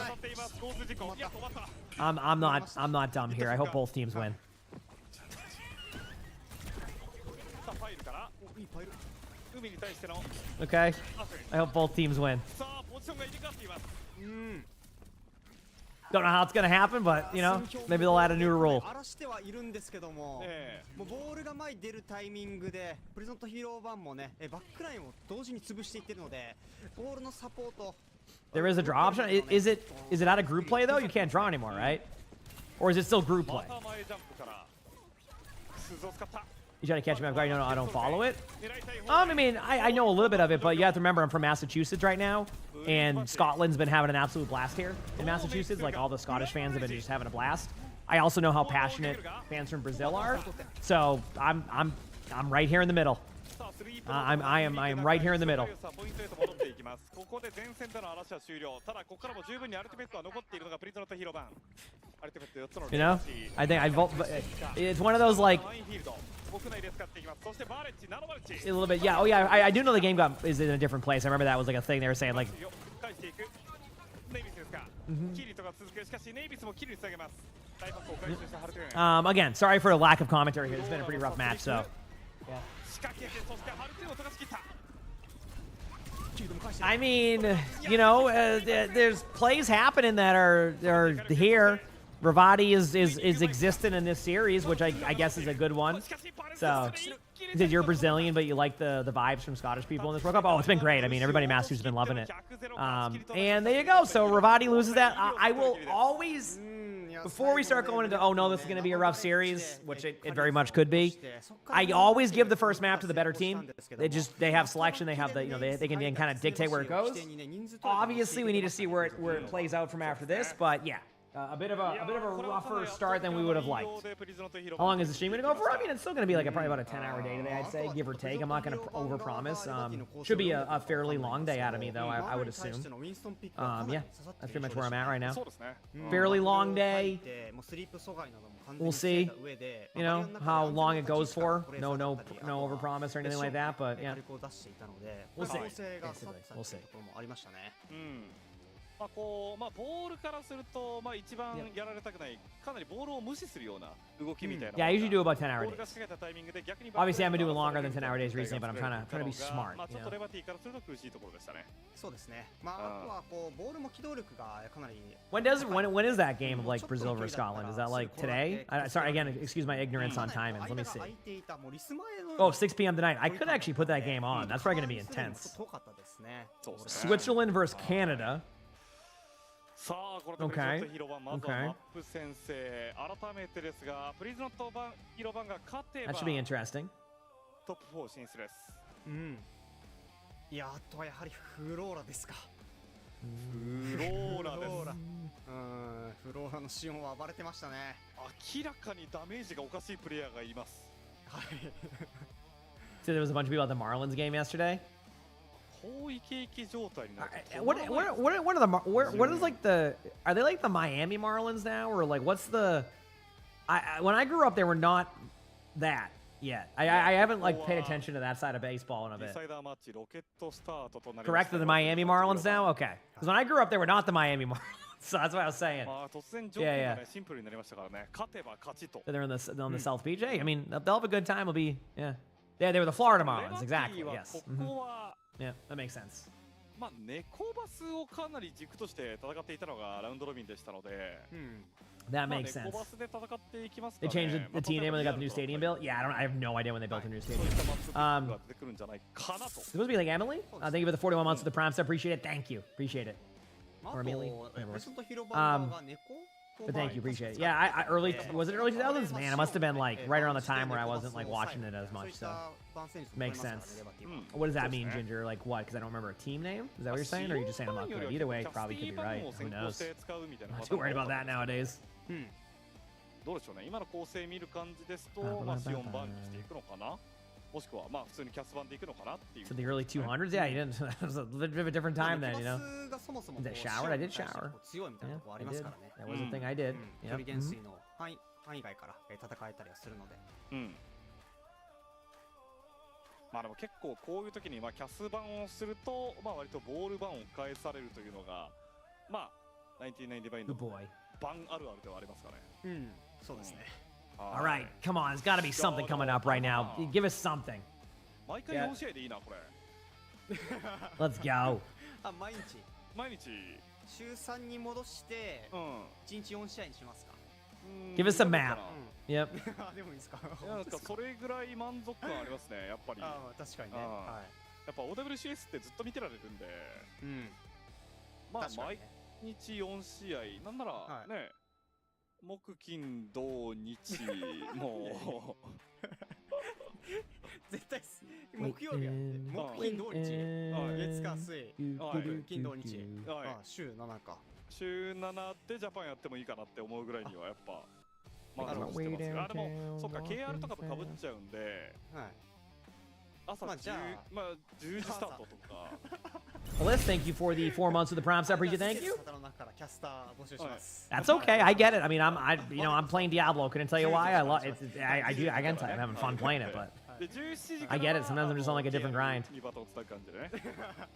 I'm not dumb here. I hope both teams win. Okay. I hope both teams win. Don't know how it's gonna happen, but you know, maybe they'll add a new rule. ボールが前に出るタイミングでプレゼントヒーロー版もねバックラインを同時に潰していってるのでボールのサポート There is a draw option. Is it out of group play though? You can't draw anymore, right? Or is it still group play? また前ジャンプから鈴を使った You trying to catch me off guard? No, I don't follow it. I mean, I know a little bit of it, but you have to remember I'm from Massachusetts right now, and Scotland's been having an absolute blast here in Massachusetts. Like all the Scottish fans have been just having a blast. I also know how passionate fans from Brazil are, so I'm right here in the middle. I am right here in the middle. ここで前線での嵐は終了。ただここからも十分にアルティメットは残っているのがプリズムと広場。アルティメット4つの You know, I think I vote. It's one of those like 国内で使っていきます。そしてバーレッジ、ナノバレッジ。 a little bit. Yeah. Oh yeah. I do know the game is in a different place. I remember that was like a thing they were saying like. 返していく。ネイビスですか。キリトが続く。しかしネイビスもキリにつなげます。大パスを回収したハルテン。Again, sorry for a lack of commentary here. It's been a pretty rough match, so. 仕掛けてそしてハルテンを溶かしきった。 I mean, you know, there's plays happening that are here. Ravati is existent in this series, which I guess is a good one. So, you said you're Brazilian, but you like the vibes from Scottish people in this World Cup. Oh, it's been great. I mean, everybody in Massachusetts has been loving it. And there you go. So Ravati loses that. I will always, before we start going into, oh no, this is going to be a rough series, which it very much could be. I always give the first map to the better team. They have selection. They have the, you know, they can kind of dictate where it goes. Obviously, we need to see where it plays out from after this. But yeah. A bit of a rougher start than we would have liked. How long is the stream going to go for? I mean, it's still going to be like probably about a 10-hour day today, I'd say, give or take. I'm not going to overpromise. Should be a fairly long day out of me, though, I would assume. Yeah, that's pretty much where I'm at right now. Fairly long day. We'll see, you know, how long it goes for. No overpromise or anything like that, but yeah. We'll see. We'll see. まあこうまあボールからするとまあ一番やられたくないかなりボールを無視するような動きみたいな。Yeah, I usually do about 10-hour days. Obviously, I've been doing longer than 10-hour days recently, but I'm trying to be smart. まあちょっとレバティからすると苦しいところでしたね。そうですね。まああとはこうボールも機動力がかなり。When is that game of like Brazil versus Scotland? Is that like today? Sorry, again, excuse my ignorance on timings. Let me see. Oh, 6 p.m. tonight. I could actually put that game on. That's probably going to be intense. Switzerland versus Canada. さあこれでプリズノット広場まずはマップ先生改めてですがプリズノット広場が勝てば That should be interesting. トップ4進出です。うん。いやあとはやはりフローラですか。フローラです。フローラのシオンは暴れてましたね。明らかにダメージがおかしいプレイヤーがいます。はい。So there was a bunch of people at the Marlins game yesterday. 攻撃域状態になる。What is like the are they like the Miami Marlins now or like what's the when I grew up they were not that yet. I haven't like paid attention to that side of baseball in a bit. Correct, the Miami Marlins now? Okay. Because when I grew up they were not the Miami Marlins. So that's what I was saying. Yeah. They're on the South Beach. Hey, I mean they'll have a good time. It'll be yeah. Yeah, they were the Florida Marlins, exactly. Yes. Yeah, that makes sense. まあ猫バスをかなり軸として戦っていたのがラウンドロビンでしたので。That makes sense. They changed the team name when they got the new stadium built. Yeah, I have no idea when they built the new stadium. Supposed to be like Emily. Thank you for the 41 months of the Prime. Appreciate it. Thank you. Appreciate it. Or Emily. But thank you, appreciate it. Yeah, was it early 2000s? Man, it must have been like right around the time where I wasn't like watching it as much, so makes sense. What does that mean, Ginger? Like what? Because I don't remember a team name? Is that what you're saying? Or are you just saying I'm not good? Either way, probably could be right. Who knows? I'm not too worried about that nowadays. どうでしょうね。今の構成見る感じですと、まあ4番にしていくのかな。もしくはまあ普通にキャス版でいくのかなっていう。So the early 200s? Yeah, you didn't. That was a bit of a different time then, you know. Is that showered? I did shower. Yeah, I did. That was a thing I did. Yeah. 範囲外から戦えたりはするので。まあでも結構こういう時にまあキャス版をするとまあ割とボール版を返されるというのがまあ1990の版あるあるではありますかね。そうですね。All right, come on. There's got to be something coming up right now. Give us something. 毎回4試合でいいなこれ。Let's go. 毎日。週3に戻して1日4試合にしますか。Give us a map. Yep. でもいいですか。なんかそれぐらい満足感ありますね。やっぱり。確かにね。やっぱ OWCS ってずっと見てられるんで。まあ確かに毎ね日4試合なんならはいね、木金土日も絶対木曜日やって木金土日月火水木金土日はい週7か週7でジャパンやってもいいかなって思うぐらいにはやっぱ満足してますけど、あでもそっか KR とかと被っちゃうんではい朝10、まあじゃあまあ10時スタートとか Alyssa, thank you for the 4 months of the Prime sub. Appreciate it. Thank you. 方の中からキャスター募集します。 That's okay. I get it. I mean, I'm playing Diablo. Couldn't tell you why. I love it. I do. I can tell you, I'm having fun playing it, but で17時 I get it. Sometimes I'm just on like a different grind. にバトンつなぐ感じでね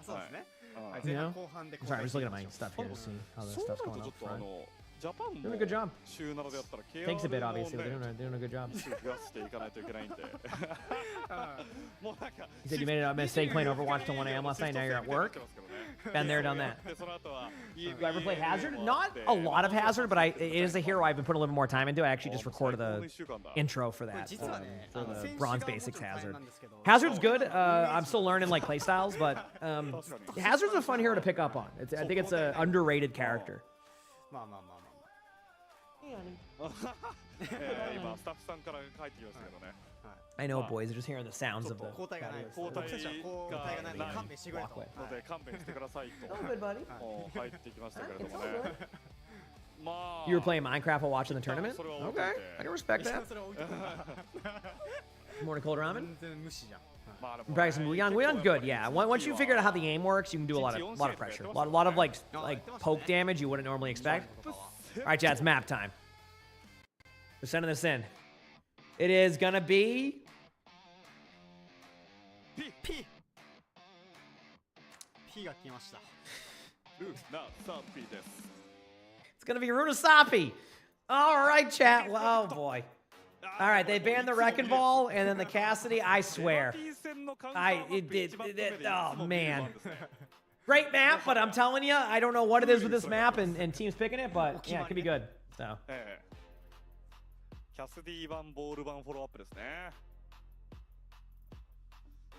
そうですね。はいはい前半後半で I'm sorry. I'm just looking at my stuff here to see how this そうな stuff's る going とちょ on っと front. ジャパン Doing a も good job. 週7でやったら KR Thanks a bit, obviously. も They're ね doing a good job. 増やしていかないといけないんでもうなんか You said you made a mistake playing Overwatch till 1 a.m. last night. Now you're at work. Been there, done that. でその後は Do I ever play Hazard? Not a lot of Hazard, but it is a hero I've been putting a little bit more time into. I actually just recorded the intro for これ that 実はね、 for 選 the 手 Bronze 側も Basics ちょっと大変 Hazard. なんですけど Hazard's good. I'm still learning like playstyles, but Hazard's a fun hero to pick up on. I think it's an underrated character. まあまあまあまあ。今スタッフさんから帰ってきましたけどね I know, boys. They're just hearing the sounds of the. 交代がないです。交代僕たちは交代がないので勘弁してくれと。 Walkway. ので勘弁してくださいと Oh, good, buddy. もう入ってきましたけれど It's も all ね good. まあ You were playing Minecraft while watching the tournament? so Okay, I can respect that. それは置いとく。 Morning cold ramen. 全然無視じゃん。まあで I'm も practicing Wuyang. Wuyang's good, yeah. Once you figure out how the game works, you can do a lot of pressure. A lot of like poke damage you wouldn't normally expect. All right, chat, it's map time. We're sending this in. It is gonna be P が来ました。ルナサーピーです it's gonna be Runasapi. All right, chat. Well, oh boy. All right, they banned the Wrecking Ball and then the Cassidy. I swear. Oh man. Great map, but I'm telling you, I don't know what it is with this map and teams picking it, but yeah, it could be good. So. キャスディ版ボール版フォローアップですね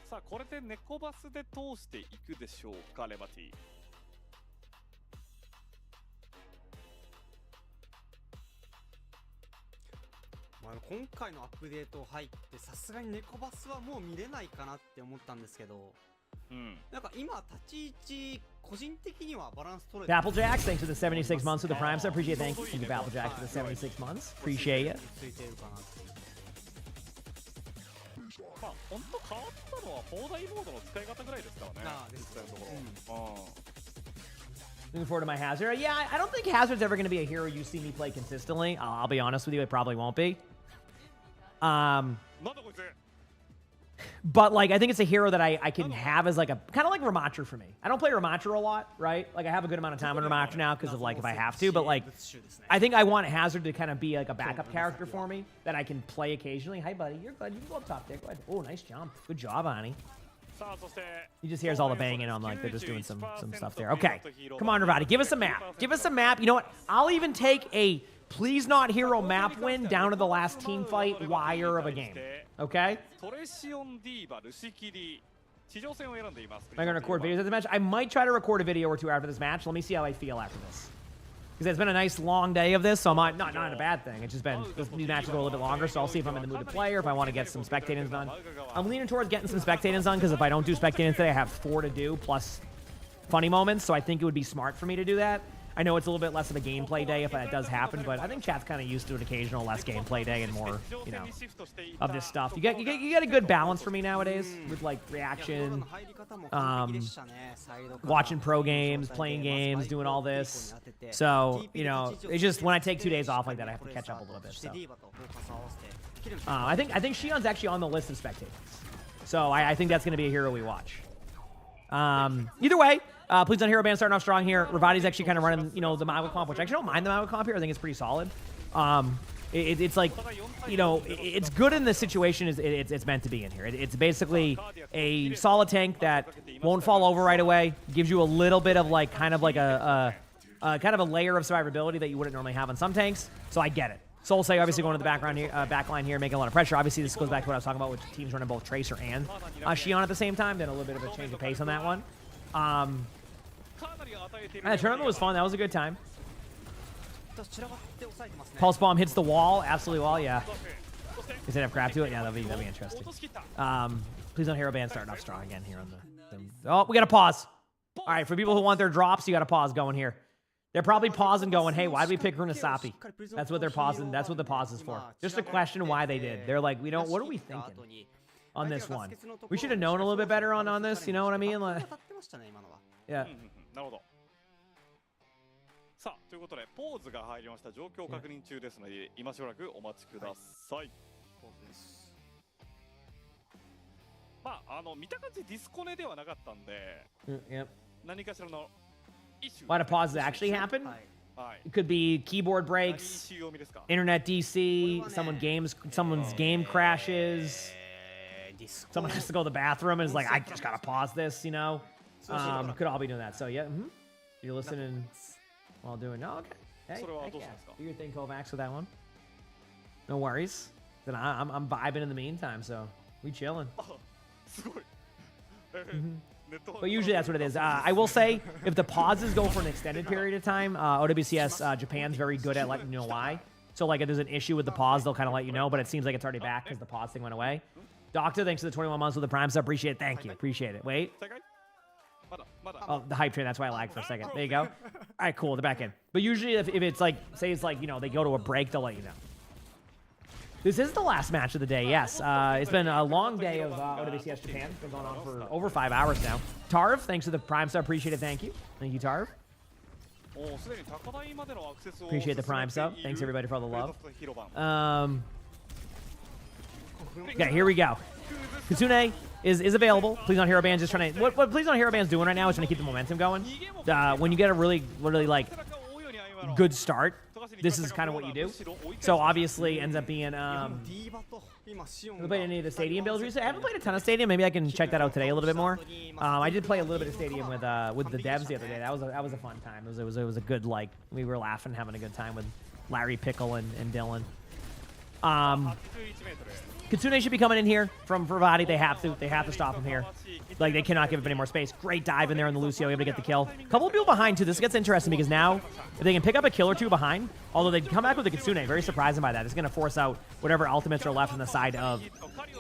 さあこれで猫バスで通していくでしょうかレバティ今回のアップデート入ってさすがに猫バスはもう見れないかなって思ったんですけど、なんか今立ち位置個人的にはバランス取れて Applejacks, thanks for the 76 months with the Prime. So appreciate it. Thank you, Applejacks, for the 76 months. Appreciate it. ついてるかなって。まあ本当変わったのは砲台モードの使い方ぐらいですからね実際のところ、Looking forward to my Hazard. Yeah, I don't think Hazard's ever going to be a hero you see me play consistently. I'll be honest with you, it probably won't be. なんだこいつ But like, I think it's a hero that I can have as like a kind of like Ramattra for me. I don't play Ramattra a lot, right? Like I have a good amount of time on Ramattra now because of like if I have to. But like, I think I want Hazard to kind of be like a backup character for me that I can play occasionally. Hi, buddy. You're good. You can go up top there. Go ahead. Oh, nice jump. Good job, Ani. さあそして You just hears all the banging on like they're just doing some stuff there. Okay, come on, Ravati. Give us a map. Give us a map. You know what? I'll even take a please not hero map win down to the last team fight wire of a game. Okay? トレシオンディーバルシキリ地上戦を選んでいます Am I going to record videos of this match? I might try to record a video or two after this match. Let me see how I feel after this. Because it's been a nice long day of this, so I'm not a bad thing. It's just been, these matches go a little bit longer, so I'll see if I'm in the mood to play or if I want to get some spectators done. I'm leaning towards getting some spectators done because if I don't do spectators today, I have 4 to do plus funny moments, so I think it would be smart for me to do that. I know it's a little bit less of a gameplay day if that does happen, but I think chat's kind of used to an occasional less gameplay day and more, you know, of this stuff. You get a good balance for me nowadays with like reaction, watching pro games, playing games, doing all this. So, you know, it's just when I take 2 days off like that, I have to catch up a little bit. So, I think Shion's actually on the list of spectators. So I think that's going to be a hero we watch. Either way, please don't hero band starting off strong here. Ravati's actually kind of running, you know, the Maui comp, which I actually don't mind the Maui comp here. I think it's pretty solid. It's like, you know, it's good in the situation it's meant to be in here. It's basically a solid tank that won't fall over right away. Gives you a little bit of like kind of like a layer of survivability that you wouldn't normally have on some tanks. So I get it. Soulsay obviously going to the background here, backline here, making a lot of pressure. Obviously, this goes back to what I was talking about, with teams running both Tracer and Shion at the same time. Then a little bit of a change of pace on that one. The tournament was fun. That was a good time. Pulse bomb hits the wall. Absolutely wall. Yeah. Does it have grab to it? Yeah, that'd be interesting. Please don't hero band starting off strong again here on the. Oh, we got to pause. All right, for people who want their drops, you got to pause going here. They're probably pausing going, hey, why did we pick Runasapi? That's what they're pausing. That's what the pause is for. Just to question why they did. They're like, what are we thinking on this one? We should have known a little bit better on this. You know what I mean? Like, yeah. なるほど。さあ、ということで、ポーズが入りました。状況確認中ですので、今しばらくお待ちください。まあ、見た感じディスコネではなかったんで、何かしらの Why do pauses actually happen? It could be keyboard breaks, internet DC, someone's game crashes, someone has to go to the bathroom and is like, I just gotta pause this, you know? Could all be doing that. So yeah, you're listening while doing. No, okay. Hey, do your thing, Kovacs, with that one. No worries. Then I'm vibing in the meantime, so we chilling. But usually that's what it is. I will say, if the pauses go for an extended period of time, OWCS Japan's very good at letting you know why. So like if there's an issue with the pause, they'll kind of let you know, but it seems like it's already back because the pause thing went away. Doctor, thanks for the 21 months with the Prime sub. Appreciate it. Thank you. Appreciate it. Wait. Oh, the hype train. That's why I lagged for a second. There you go. All right, cool. They're back in. But usually if it's like, say it's like, you know, they go to a break, they'll let you know. This is the last match of the day, yes. It's been a long day of OWCS Japan. It's been going on for over 5 hours now. Tarv, thanks for the Prime sub. Appreciate it. Thank you. Thank you, Tarv. Appreciate the Prime sub. Thanks, everybody, for all the love. Okay, here we go. Kitsune is available. Please on Hero Band's just trying to... What Please on Hero Band's doing right now is trying to keep the momentum going. When you get a really, like, good start, this is kind of what you do. So obviously ends up being have you played any of the stadium builds recently? I haven't played a ton of stadium. Maybe I can check that out today a little bit more. I did play a little bit of stadium with the devs the other day. That was a fun time. It was a good, like, we were laughing, having a good time with Larry Pickle and Dylan. Kitsune should be coming in here from Vivati. They have to stop him here. Like, they cannot give up any more space. Great dive in there on the Lucio, able to get the kill. A couple of people behind, too. This gets interesting because now, if they can pick up a kill or two behind, although they come back with the Kitsune, very surprising by that. It's going to force out whatever ultimates are left on the side of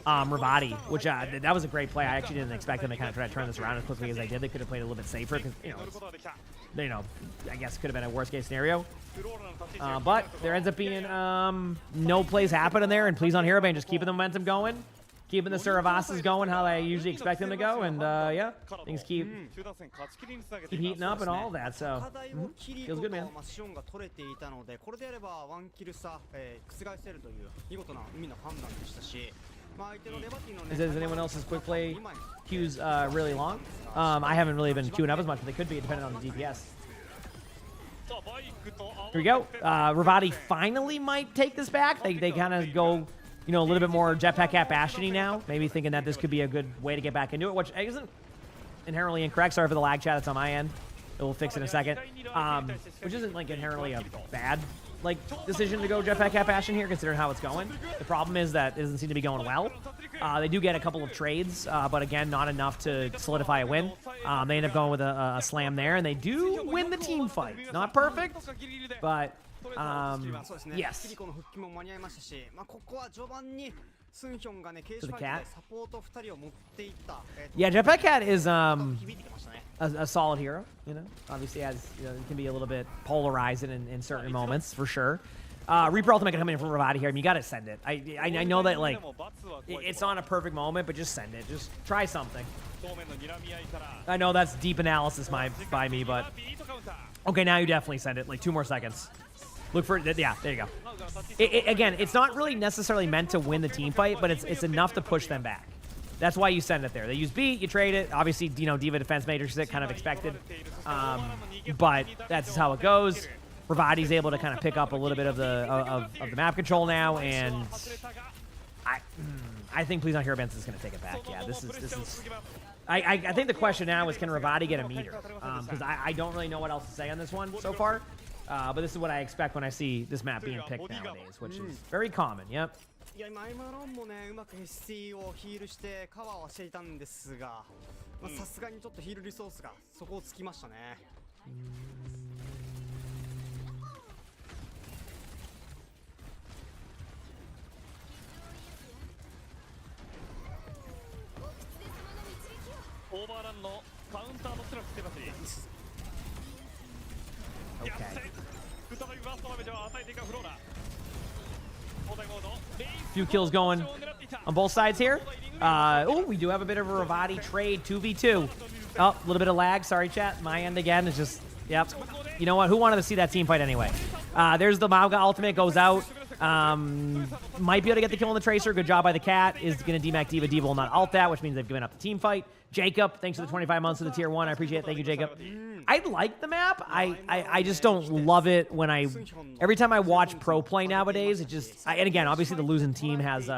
Rivati, which that was a great play. I actually didn't expect them to kind of try to turn this around as quickly as they did. They could have played a little bit safer because, you know, I guess it could have been a worst-case scenario. But there ends up being no plays happening there, and please on Hero Band, just keeping the momentum going. Keeping the Suravasas going how I usually expect them to go, and yeah, things keep heating up and all of that, so feels good, man. Is anyone else's quick play queues really long? I haven't really been queuing up as much as they could be, depending on the DPS. Here we go. Rivati finally might take this back. They kind of go, you know, a little bit more Jetpack Cap Bastion-y now. Maybe thinking that this could be a good way to get back into it, which isn't inherently incorrect. Sorry for the lag chat. It's on my end. It will fix it in a second. Which isn't, like, inherently a bad, like, decision to go Jetpack Cap Bastion here, considering how it's going. The problem is that it doesn't seem to be going well. They do get a couple of trades, but again, not enough to solidify a win. They end up going with a slam there, and they do win the team fight. Not perfect, but... yes. To the cat. Yeah, Jetpack Cat is a solid hero. You know, obviously has it can be a little bit polarizing in certain moments for sure. Reaper Ultimate coming in from Rivati here. I mean, you gotta send it. I know that, like, it's not a perfect moment, but just send it. Just try something. I know that's deep analysis by me, but okay, now you definitely send it. Like 2 more seconds. Look for it. Yeah, there you go. Again, it's not really necessarily meant to win the team fight, but it's enough to push them back. That's why you send it there. They use beat, you trade it. Obviously, you know, Diva Defense Matrix is kind of expected. But that's how it goes. Rivati's able to kind of pick up a little bit of the map control now, and I think Please Not Hero Benson is going to take it back. Yeah, this is. I think the question now is, can Rivati get a meter? Because I don't really know what else to say on this one so far. But this is what I expect when I see this map being picked nowadays, which is very common. Yep. いや今エマロンもねうまく SC をヒールしてカバーはしていたんですが、さすがにちょっとヒールリソースがそこをつきましたね。オーバーランのカウンターのスラッシュしてますし Okay. 再びバーストダメージを与えていくフローラ Few kills going on both sides here. Oh, we do have a bit of a Ravati trade, 2v2. Oh, a little bit of lag. Sorry, chat. My end again is just, yep. You know what? Who wanted to see that team fight anyway? There's the Mauga ultimate, goes out. Might be able to get the kill on the Tracer. Good job by the cat. Is going to DMAC Diva. Diva will not ult that, which means they've given up the team fight. Jacob, thanks for the 25 months of the tier 1. I appreciate it. Thank you, Jacob. I like the map. I just don't love it when every time I watch pro play nowadays, it just, and again, obviously the losing team has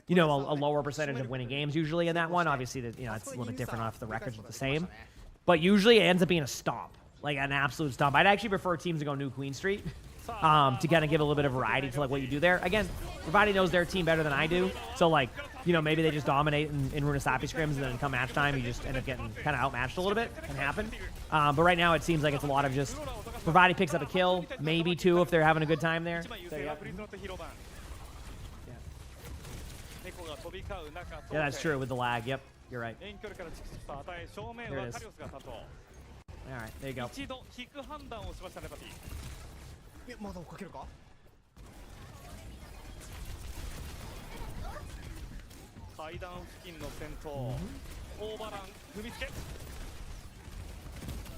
you know, a lower percentage of winning games usually in that one. Obviously, you know, it's a little bit different off the records are the same. But usually it ends up being a stomp, like an absolute stomp. I'd actually prefer teams to go New Queen Street to kind of give a little bit of variety to like what you do there. Again, everybody knows their team better than I do. So like, you know, maybe they just dominate in Runasapi scrims and then come match time, you just end up getting kind of outmatched a little bit. Can happen. But right now it seems like it's a lot of just Bravati picks up a kill, maybe 2 if they're having a good time there. So, yeah. Yeah, that's true with the lag. Yep, you're right. There it is. All right, there you go. まだ追っかけるか階段付近の戦闘、オーバーラン踏みつけ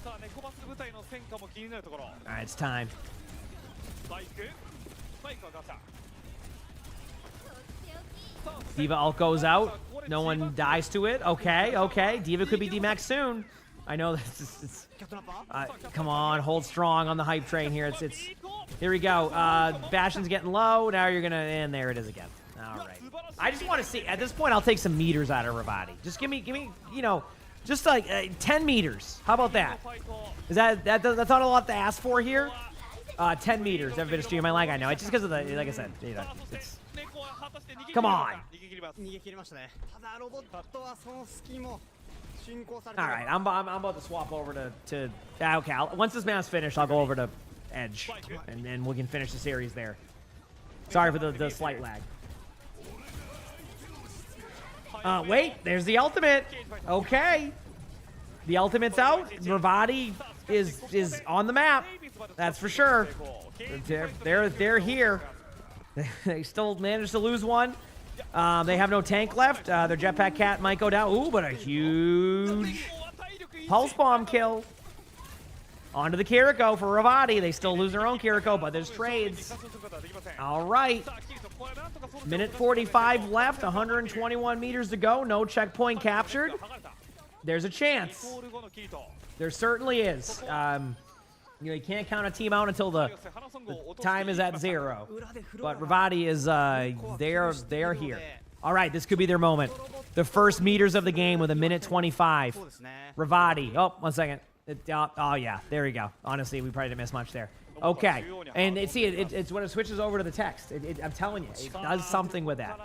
さあ猫バス部隊の戦果も気になるところ All right, it's time. スパイクはガチャ Diva ult goes out. No one dies to it. Okay, okay. Diva could be DMAX soon. I know this. Come on, hold strong on the hype train here. It's. Here we go. Bastion's getting low. Now you're gonna, and there it is again. All right. I just want to see. At this point, I'll take some meters out of Ravati. Just give me, you know, just like 10 meters. How about that? Is that's not a lot to ask for here? 10 meters. Ever been a stream? I like. I know. It's just because of the, like I said, you know, it's. Come on. 逃げ切りましたねただロボットはその隙も進行されて All right, I'm about to swap over to okay. Once this map's finished, I'll go over to Edge, and then we can finish the series there. Sorry for the slight lag. Wait, there's the ultimate. Okay, the ultimate's out. Ravati is on the map. That's for sure. They're here. They still managed to lose one. They have no tank left. Their jetpack cat might go down. Ooh, but a huge pulse bomb kill. Onto the Kiriko for Ravati. They still lose their own Kiriko, but there's trades. All right. Minute 45 left. 121 meters to go. No checkpoint captured. There's a chance. There certainly is. You know, you can't count a team out until the time is at 0. But Ravati is, they're here. All right, this could be their moment. The first meters of the game with a minute 25. Ravati. Oh, 1 second. Oh, yeah, there we go. Honestly, we probably didn't miss much there. Okay, and it's when it switches over to the text. I'm telling you, it does something with that.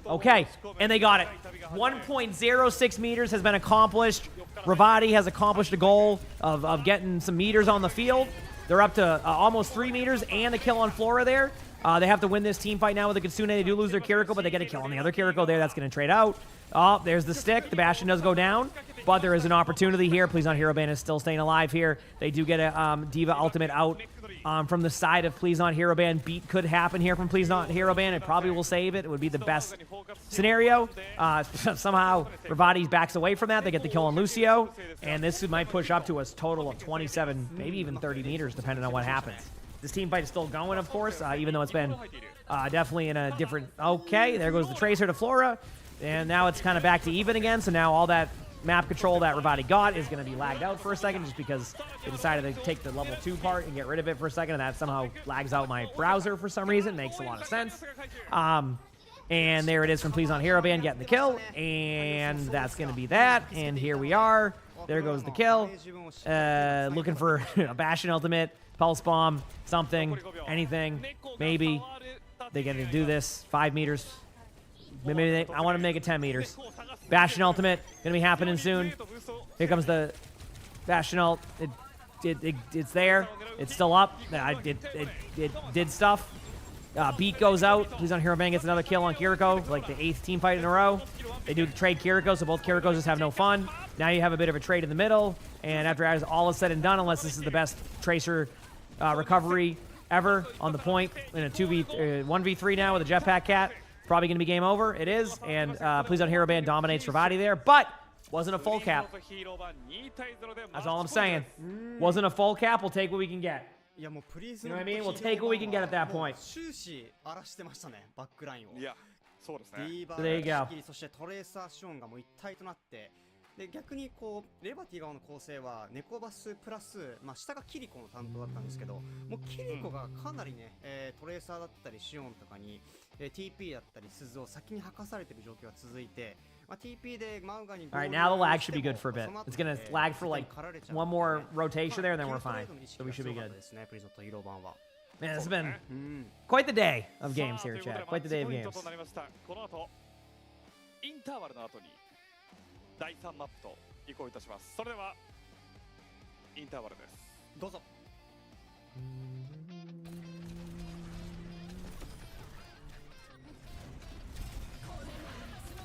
Okay, and they got it. 1.06 meters has been accomplished. Ravati has accomplished a goal of getting some meters on the field. They're up to almost 3 meters and a kill on Flora there. They have to win this team fight now with the Kitsune. They do lose their Kiriko, but they get a kill on the other Kiriko there. That's going to trade out. Oh, there's the stick. The Bastion does go down, but there is an opportunity here. Please on Hero Band is still staying alive here. They do get a Diva ultimate out from the side of Please Not Hero Band. Beat could happen here from Please Not Hero Band. It probably will save it. It would be the best scenario. Somehow Ravati backs away from that. They get the kill on Lucio, and this might push up to a total of 27, maybe even 30 meters, depending on what happens. This team fight is still going, of course, even though it's been definitely in a different... Okay, there goes the Tracer to Flora, and now it's kind of back to even again, so now all that map control that Ravati got is going to be lagged out for a second just because they decided to take the level 2 part and get rid of it for a second, and that somehow lags out my browser for some reason. Makes a lot of sense. And there it is from Please On Hero Band getting the kill, and that's going to be that, and here we are. There goes the kill. Looking for a Bastion ultimate, Pulse Bomb, something, anything, maybe. They get to do this. 5 meters. Maybe I want to make it 10 meters. Bastion ultimate, going to be happening soon. Here comes the Bastion ult. it's there. It's still up. It did stuff. Beat goes out. Please on Hero Bang gets another kill on Kiriko, like the 8th team fight in a row. They do trade Kiriko, so both Kirikos just have no fun. Now you have a bit of a trade in the middle, and after all is said and done, unless this is the best Tracer recovery ever on the point in a 1v3 now with a Jetpack Cat, probably going to be game over. It is, and Please on Hero Band dominates Ravati there, but wasn't a full cap. That's all I'm saying. Wasn't a full cap. We'll take what we can get. You know what I mean? We'll take what we can get at that point. 終始荒らしてましたね、バックラインを。いや、そうですね。ディーバ There you ー go. 仕切り、そしてトレーサーシオンがもう一体となって、で逆にこうレバティ側の構成はネコバスプラス、まあ、下がキリコの担当だったんですけど、もうキリコがかなりね、トレーサーだったりシオンとかに、TP だったり鈴を先に吐かされている状況が続いて、まあ、TP でマウガに All right, now the lag should be good for a bit. It's going to lag for like one more rotation there, and then we're fine. So we should be good. Man, it's been quite the day of games here, Chad. Quite the day of games. この後インターバルの後に第3マップと移行いたします。それではインターバルです。どうぞ。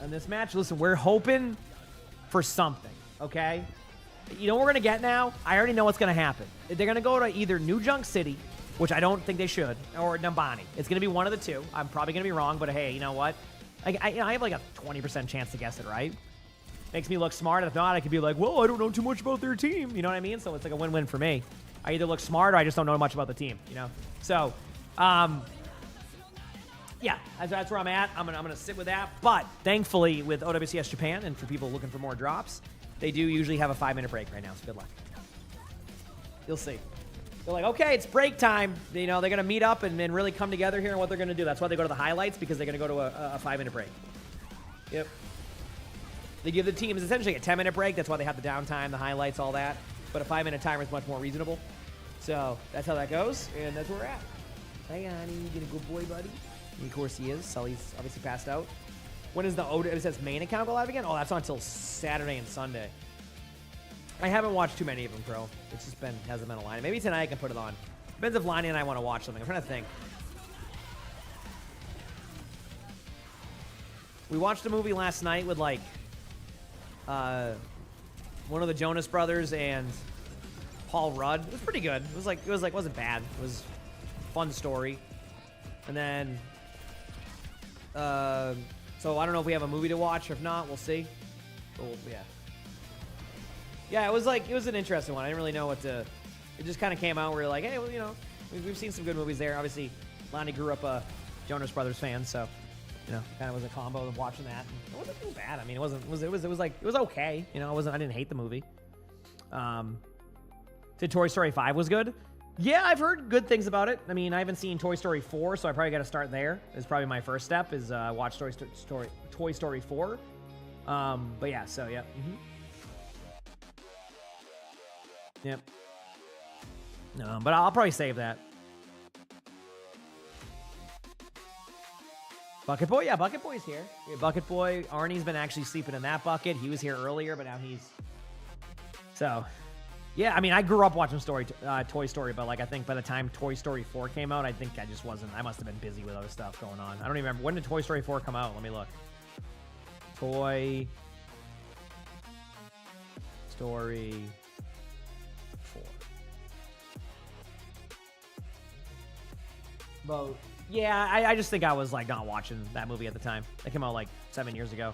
In this match, listen, we're hoping for something, okay? You know what we're going to get now? I already know what's going to happen. They're going to go to either New Junk City, which I don't think they should, or Nambani. It's going to be one of the two. I'm probably going to be wrong, but hey, you know what? I have like a 20% chance to guess it right. Makes me look smart. If not, I could be like, well, I don't know too much about their team. You know what I mean? So it's like a win-win for me. I either look smart or I just don't know much about the team, you know? So, yeah, that's where I'm at. I'm gonna sit with that. But thankfully, with OWCS Japan and for people looking for more drops, they do usually have a 5-minute break right now. So good luck. You'll see. They're like, okay, it's break time. You know, they're gonna meet up and really come together here and what they're gonna do. That's why they go to the highlights, because they're gonna go to a 5-minute break. Yep. They give the teams essentially a 10-minute break. That's why they have the downtime, the highlights, all that. But a 5-minute timer is much more reasonable. So that's how that goes, and that's where we're at. Hey, honey, you get a good boy, buddy. And of course he is. Sully's obviously passed out. When is the it says main account go live again? Oh, that's not until Saturday and Sunday. I haven't watched too many of them, bro. It's just hasn't been a line. Maybe tonight I can put it on. Depends if Lonnie and I want to watch something. I'm trying to think. We watched a movie last night with like one of the Jonas Brothers and Paul Rudd. It was pretty good. It wasn't bad. It was a fun story. And then so I don't know if we have a movie to watch. If not, we'll see. But yeah, it was an interesting one. I didn't really know what to. It just kind of came out. We were like, hey, well, you know, we've seen some good movies there. Obviously, Lonnie grew up a Jonas Brothers fan, so you know, kind of was a combo of watching that. And it wasn't too bad. I mean, it was okay. You know, I didn't hate the movie. Did Toy Story 5 was good? Yeah, I've heard good things about it. I mean, I haven't seen Toy Story 4, so I probably got to start there. Is probably my first step, is watch Toy Story 4. But yeah, so yeah. Yep. No, but I'll probably save that. Bucket Boy? Yeah, Bucket Boy's here. Yeah, Bucket Boy. Arnie's been actually sleeping in that bucket. He was here earlier, but now he's... So... Yeah, I mean, I grew up watching Toy Story, but like I think by the time Toy Story 4 came out, I think I just wasn't. I must have been busy with other stuff going on. I don't even remember. When did Toy Story 4 come out? Let me look. Toy Story 4. But yeah, I just think I was like not watching that movie at the time. That came out like 7 years ago.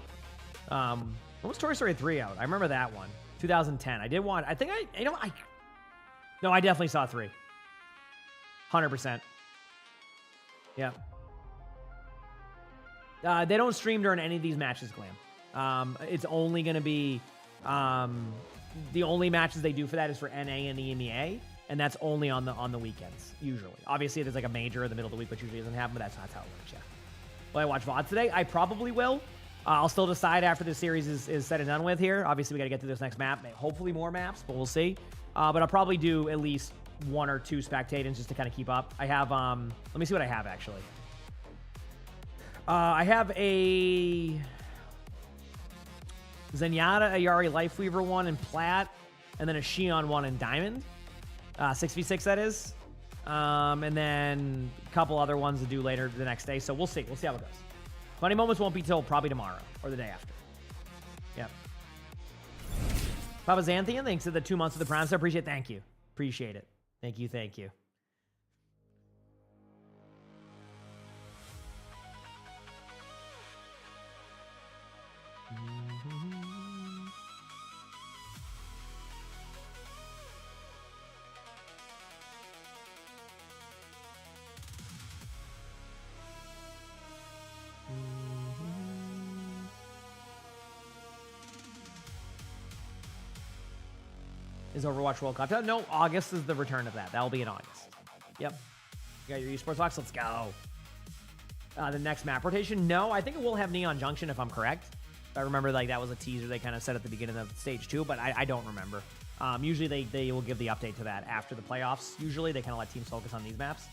When was Toy Story 3 out? I remember that one. 2010. I did want. I think No, I definitely saw 3. 100%. Yeah. They don't stream during any of these matches, Glam. It's only going to be the only matches they do for that is for NA and EMEA, and that's only on the weekends usually. Obviously, there's like a major in the middle of the week, which usually doesn't happen, but that's how it works. Yeah. Will I watch VOD today? I probably will. I'll still decide after this series is said and done with here. Obviously, we got to get to this next map. Hopefully more maps, but we'll see. But I'll probably do at least 1 or 2 spectators just to kind of keep up. I have, let me see what I have, actually. I have a Zenyatta Ayari Lifeweaver one in Plat, and then a Shion one in Diamond. 6v6 that is. And then a couple other ones to do later the next day. So we'll see. We'll see how it goes. Funny Moments won't be till probably tomorrow or the day after. Yep. Papa Xanthian, thanks for the 2 months of the Prime. So appreciate it. Thank you. Appreciate it. Thank you. Thank you. Is Overwatch World Cup? No, August is the return of that. That'll be in August. Yep. You got your esports box? Let's go. The next map rotation? No, I think it will have Neon Junction if I'm correct. I remember like that was a teaser they kind of said at the beginning of stage 2, but I don't remember. Usually they will give the update to that after the playoffs. Usually they kind of let teams focus on these maps.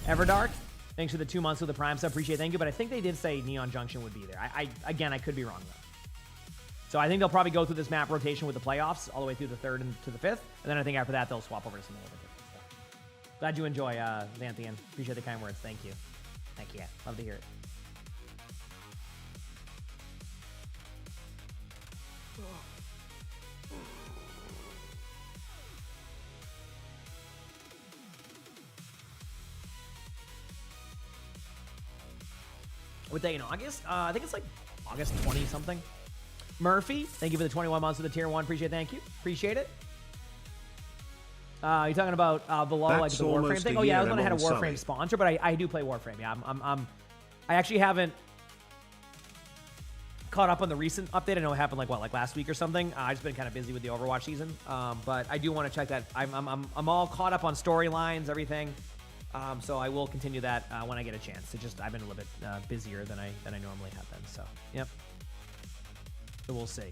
Everdark, thanks for the 2 months with the Prime sub. Appreciate it. Thank you. But I think they did say Neon Junction would be there. Again, I could be wrong though. So I think they'll probably go through this map rotation with the playoffs all the way through the 3rd and to the 5th. And then I think after that, they'll swap over to some other different stuff. Glad you enjoy, Xanthian. Appreciate the kind words. Thank you. Thank you. Love to hear it. What day in August? I think it's like August 20 something. Murphy, thank you for the 21 months of the tier 1. Appreciate it. Thank you. Appreciate it. You're talking about below like the Warframe thing? Oh yeah, I was gonna have a Warframe sponsor, but I do play Warframe. Yeah, I actually haven't caught up on the recent update. I know it happened like last week or something. I've just been kind of busy with the Overwatch season, but I do want to check that. I'm all caught up on storylines, everything. So I will continue that when I get a chance. I've been a little bit busier than I normally have been. So yep. So we'll see.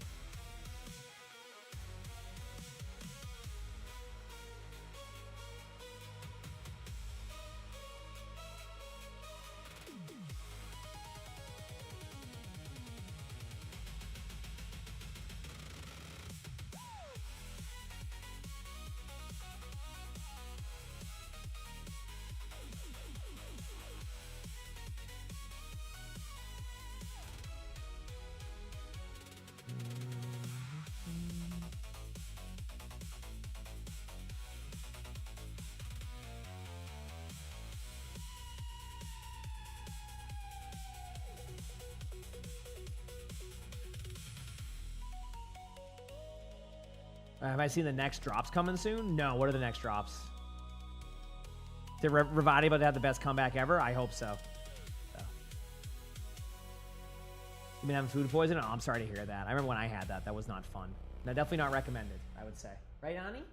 Have I seen the next drops coming soon? No. What are the next drops? Did Rivati about to have the best comeback ever? I hope so. You been having food poisoning? Oh, I'm sorry to hear that. I remember when I had that. That was not fun. No, definitely not recommended, I would say. Right, Ani?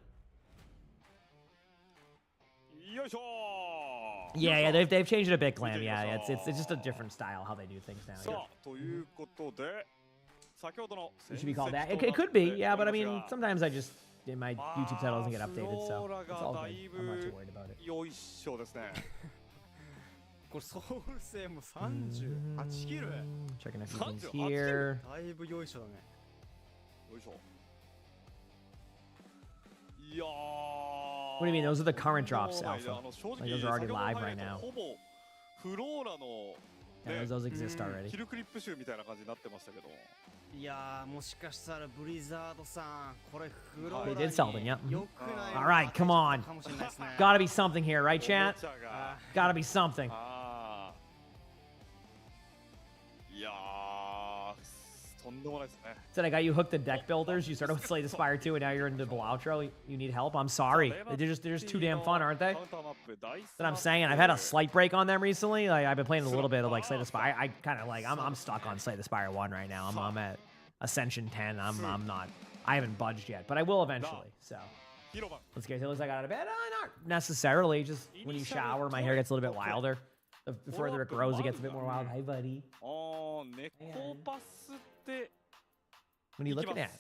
Yeah, they've changed it a bit, Glam. Yeah, it's just a different style how they do things now. It should be called that. It could be, yeah, but I mean, sometimes my YouTube title doesn't get updated, so it's all good. I'm not too worried about it. これソウル性も38キル Checking a few things here. だいぶよいしょだねよいしょ What do you mean? Those are the current drops, Alpha. Like those are already live right now. Yeah, those exist already. いやーもしかしたらブリザードさんこれフローラ They did something, yeah. よくない All right, come on. かもしれないですね Gotta be something here, right, chat? Gotta be something. Said I got you hooked to deck builders. You started with Slay the Spire 2, and now you're into the outro. You need help? I'm sorry. They're just too damn fun, aren't they? That's what I'm saying. I've had a slight break on them recently. Like I've been playing a little bit of like Slay the Spire. I kind of like I'm stuck on Slay the Spire 1 right now. I'm at Ascension 10. I'm not. I haven't budged yet, but I will eventually. So let's get. It looks like I got out of bed. Not necessarily. Just when you shower, my hair gets a little bit wilder. The further it grows, it gets a bit more wild. Hey, buddy. What are you looking at?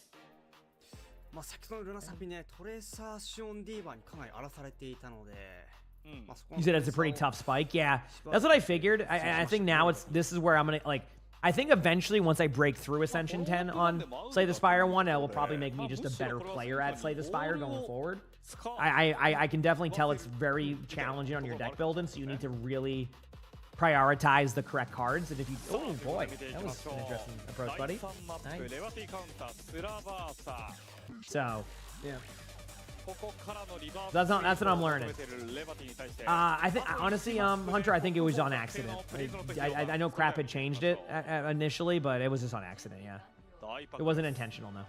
まあ先ほどのルナサピねトレーサーシオンディーバーにかなり荒らされていたので You said it's a pretty tough spike. Yeah, that's what I figured. I think now this is where I'm gonna like I think eventually, once I break through Ascension 10 on Slay the Spire 1, it will probably make me just a better player at Slay the Spire going forward. I can definitely tell it's very challenging on your deck building, so you need to really prioritize the correct cards. And if you... Oh, boy. That was an interesting approach, buddy. Nice. So, yeah. That's what I'm learning. I think, honestly, Hunter, I think it was on accident. I know Crap had changed it initially, but it was just on accident, yeah. It wasn't intentional, no.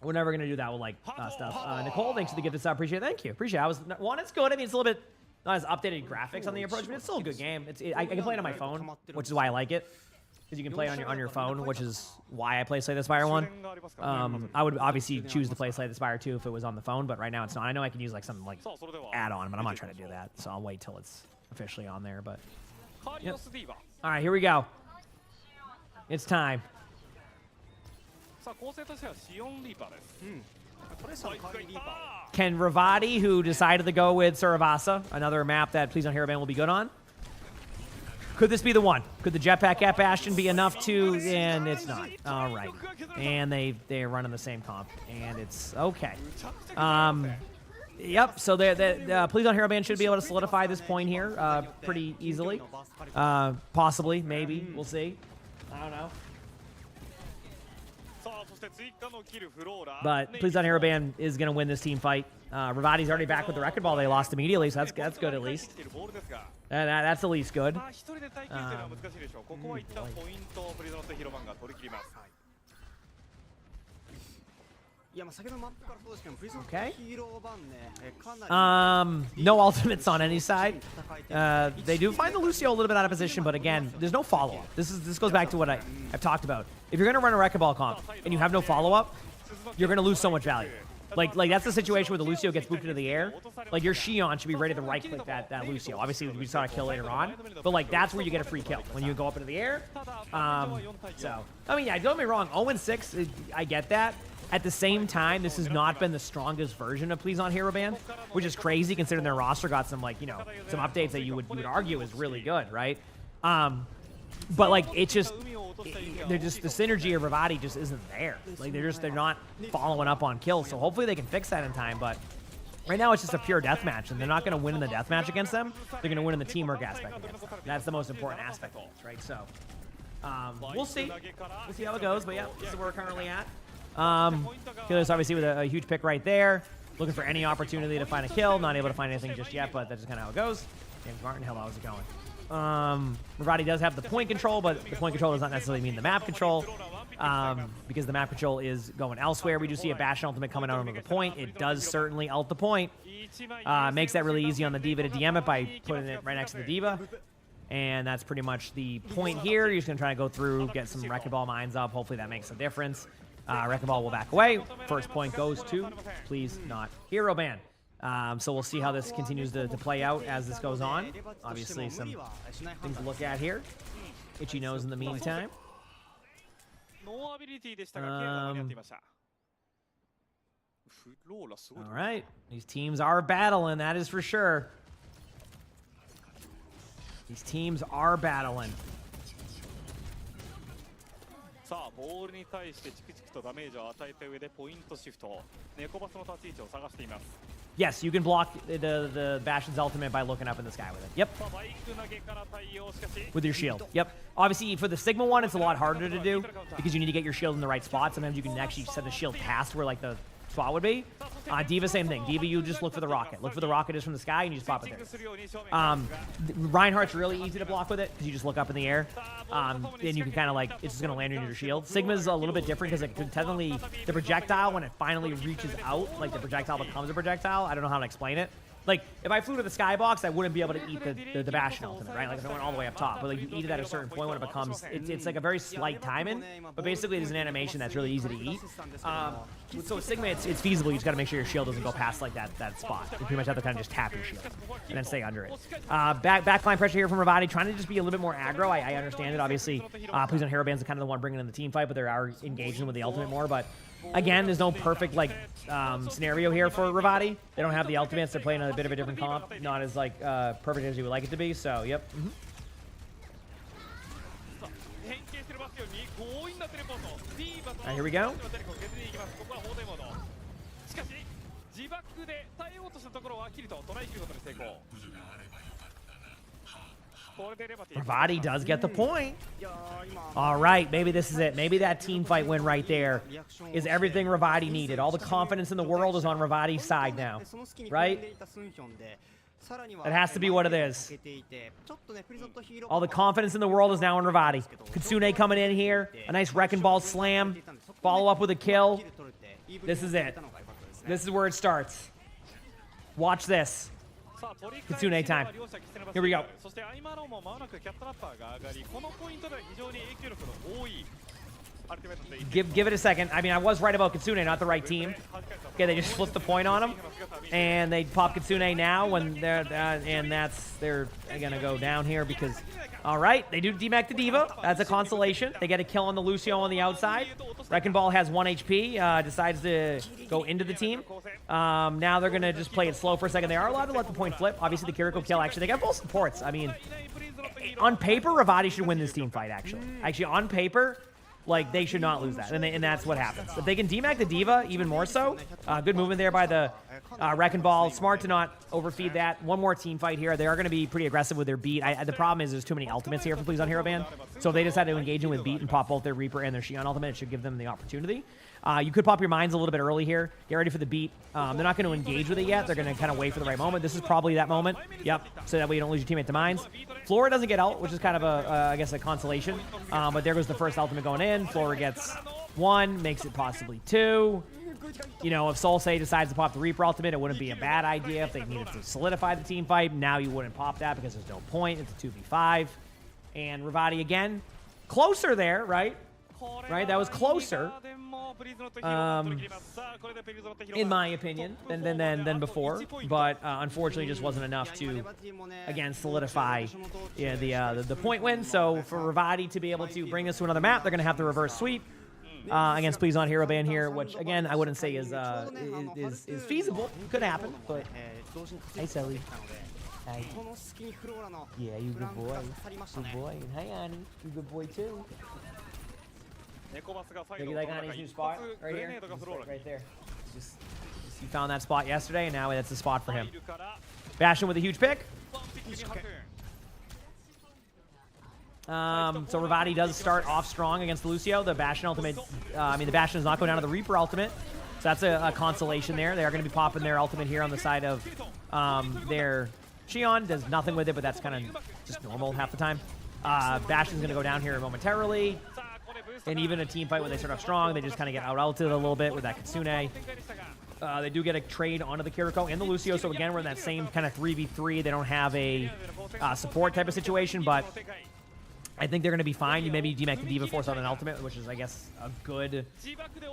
We're never going to do that with, like, stuff. Nicole, thanks for the gift this up. Appreciate it. Thank you. Appreciate it. It's good. I mean, it's a little bit not as updated graphics on the approach, but it's still a good game. I can play it on my phone, which is why I like it. Because you can play it on your phone, which is why I play Slay the Spire 1. I would obviously choose to play Slay the Spire 2 if it was on the phone, but right now it's not. I know I can use like some like add-on, but I'm not trying to do that, so I'll wait till it's officially on there. But yep. All right, here we go. It's time. Can Ravati, who decided to go with Suravasa, another map that Please Don't Hero Band will be good on? Could this be the one? Could the Jetpack Cat Bastion be enough to... And it's not. All right. And they're running the same comp. And it's okay. Yep, so Please Don't Hero Band should be able to solidify this point here pretty easily. Possibly, maybe. We'll see. I don't know. But Please Don't Hero Band is going to win this team fight. Ravati's already back with the Wrecking Ball. They lost immediately, so that's good at least. That's at least good. Okay. No ultimates on any side. They do find the Lucio a little bit out of position, but again, there's no follow-up. This goes back to what I've talked about. If you're going to run a Wrecking Ball comp and you have no follow-up, you're going to lose so much value. Like that's the situation where the Lucio gets booped into the air. Like your Xion should be ready to right-click that Lucio. Obviously, we saw a kill later on, but like that's where you get a free kill when you go up into the air. So I mean, yeah, don't get me wrong. 0-6, I get that. At the same time, this has not been the strongest version of Please Don't Hero Band, which is crazy considering their roster got some like some updates that you would argue is really good, right? But like they're just the synergy of Ravati just isn't there. Like they're not following up on kills. So hopefully they can fix that in time. But right now it's just a pure deathmatch, and they're not going to win in the deathmatch against them. They're going to win in the teamwork aspect against them. That's the most important aspect of this, right? So we'll see. We'll see how it goes. But yeah, this is where we're currently at. Killers obviously with a huge pick right there. Looking for any opportunity to find a kill. Not able to find anything just yet, but that's just kind of how it goes. James Martin, hell, how's it going? Ravati does have the point control, but the point control does not necessarily mean the map control, because the map control is going elsewhere. We do see a Bastion ultimate coming out onto the point. It does certainly ult the point. Makes that really easy on the Diva to DM it by putting it right next to the Diva. And that's pretty much the point here. You're just going to try to go through, get some Wrecking Ball mines up. Hopefully that makes a difference. Wrecking Ball will back away. First point goes to Please Not Hero Band. So we'll see how this continues to play out as this goes on. Obviously, some things to look at here. Itchy nose in the meantime. All right. These teams are battling, that is for sure. These teams are battling. Yes, you can block the Bastion's ultimate by looking up in the sky with it. Yep. With your shield. Yep. Obviously, for the Sigma one, it's a lot harder to do because you need to get your shield in the right spot. Sometimes you can actually set the shield past where like the spot would be. Diva, same thing. Diva, you just look for the rocket. Look for the rocket just from the sky and you just pop it there. Reinhardt's really easy to block with it because you just look up in the air. Then you can kind of like, it's just going to land in your shield. Sigma's a little bit different because it can technically, the projectile, when it finally reaches out, like the projectile becomes a projectile. I don't know how to explain it. Like, if I flew to the skybox, I wouldn't be able to eat the Bastion ultimate, right? Like, if I went all the way up top. But, like, you eat it at a certain point when it becomes... It's like a very slight timing, but basically there's an animation that's really easy to eat. So with Sigma, it's feasible. You just got to make sure your shield doesn't go past, like, that spot. You pretty much have to kind of just tap your shield and then stay under it. Backline pressure here from Ravati, trying to just be a little bit more aggro. I understand it, obviously. Please Don't Hero Band's kind of the one bringing in the team fight, but they are engaging with the ultimate more. But Again, there's no perfect like scenario here for Ravati. They don't have the ultimates. They're playing a bit of a different comp, not as like perfect as you would like it to be. So, yep. Alright, here we go. Ravati does get the point. All right, maybe this is it. Maybe that team fight win right there is everything Ravati needed. All the confidence in the world is on Ravati's side now, right? That has to be what it is. All the confidence in the world is now on Ravati. Kitsune coming in here. A nice Wrecking Ball slam. Follow up with a kill. This is it. This is where it starts. Watch this. Kitsune time. Here we go. Give it a second. I mean, I was right about Kitsune, not the right team. Okay, they just flipped the point on him, and they pop Kitsune now when they're they're gonna go down here because. All right, they do demech the Diva. That's a consolation. They get a kill on the Lucio on the outside. Wrecking Ball has 1 HP. Decides to go into the team. Now they're gonna just play it slow for a second. They are allowed to let the point flip. Obviously, the Kiriko kill. Actually, they got full supports. I mean, on paper, Ravati should win this team fight. Actually, on paper. Like, they should not lose that, and that's what happens. If they can demech the Diva, even more so. Good movement there by the Wrecking Ball. Smart to not overfeed that. One more team fight here. They are going to be pretty aggressive with their beat. The problem is there's too many ultimates here for Please on Hero Band. So if they decide to engage in with beat and pop both their Reaper and their Xion ultimate, it should give them the opportunity. You could pop your mines a little bit early here. Get ready for the beat. They're not going to engage with it yet. They're going to kind of wait for the right moment. This is probably that moment. Yep. So that way you don't lose your teammate to mines. Flora doesn't get out, which is kind of I guess a consolation. But there goes the first ultimate going in. Flora gets 1, makes it possibly 2. You know, if Solsei decides to pop the Reaper ultimate, it wouldn't be a bad idea if they needed to solidify the team fight. Now you wouldn't pop that because there's no point. It's a 2v5. And Ravati again. Closer there, right? Right, that was closer, in my opinion, than before. But unfortunately, just wasn't enough to, again, solidify the point win. So for Ravati to be able to bring this to another map, they're going to have to reverse sweep against Please on Hero Band here, which again I wouldn't say is feasible. Could happen, but hey, Sally. Hi. Yeah, you good boy. Good boy. And hi, Annie. You good boy too. You like Annie's new spot right here? Right there. He found that spot yesterday, and now that's the spot for him. Bastion with a huge pick. So Ravati does start off strong against the Lucio. The Bastion ultimate, the Bastion is not going down to the Reaper ultimate. So that's a consolation there. They are going to be popping their ultimate here on the side of their Xion. Does nothing with it, but that's kind of just normal half the time. Bastion's going to go down here momentarily. And even a team fight when they start off strong, they just kind of get out-ulted a little bit with that Kitsune. They do get a trade onto the Kiriko and the Lucio, so again, we're in that same kind of 3v3. They don't have a support type of situation, but I think they're going to be fine. You maybe demech the Diva Force on an ultimate, which is, I guess, a good...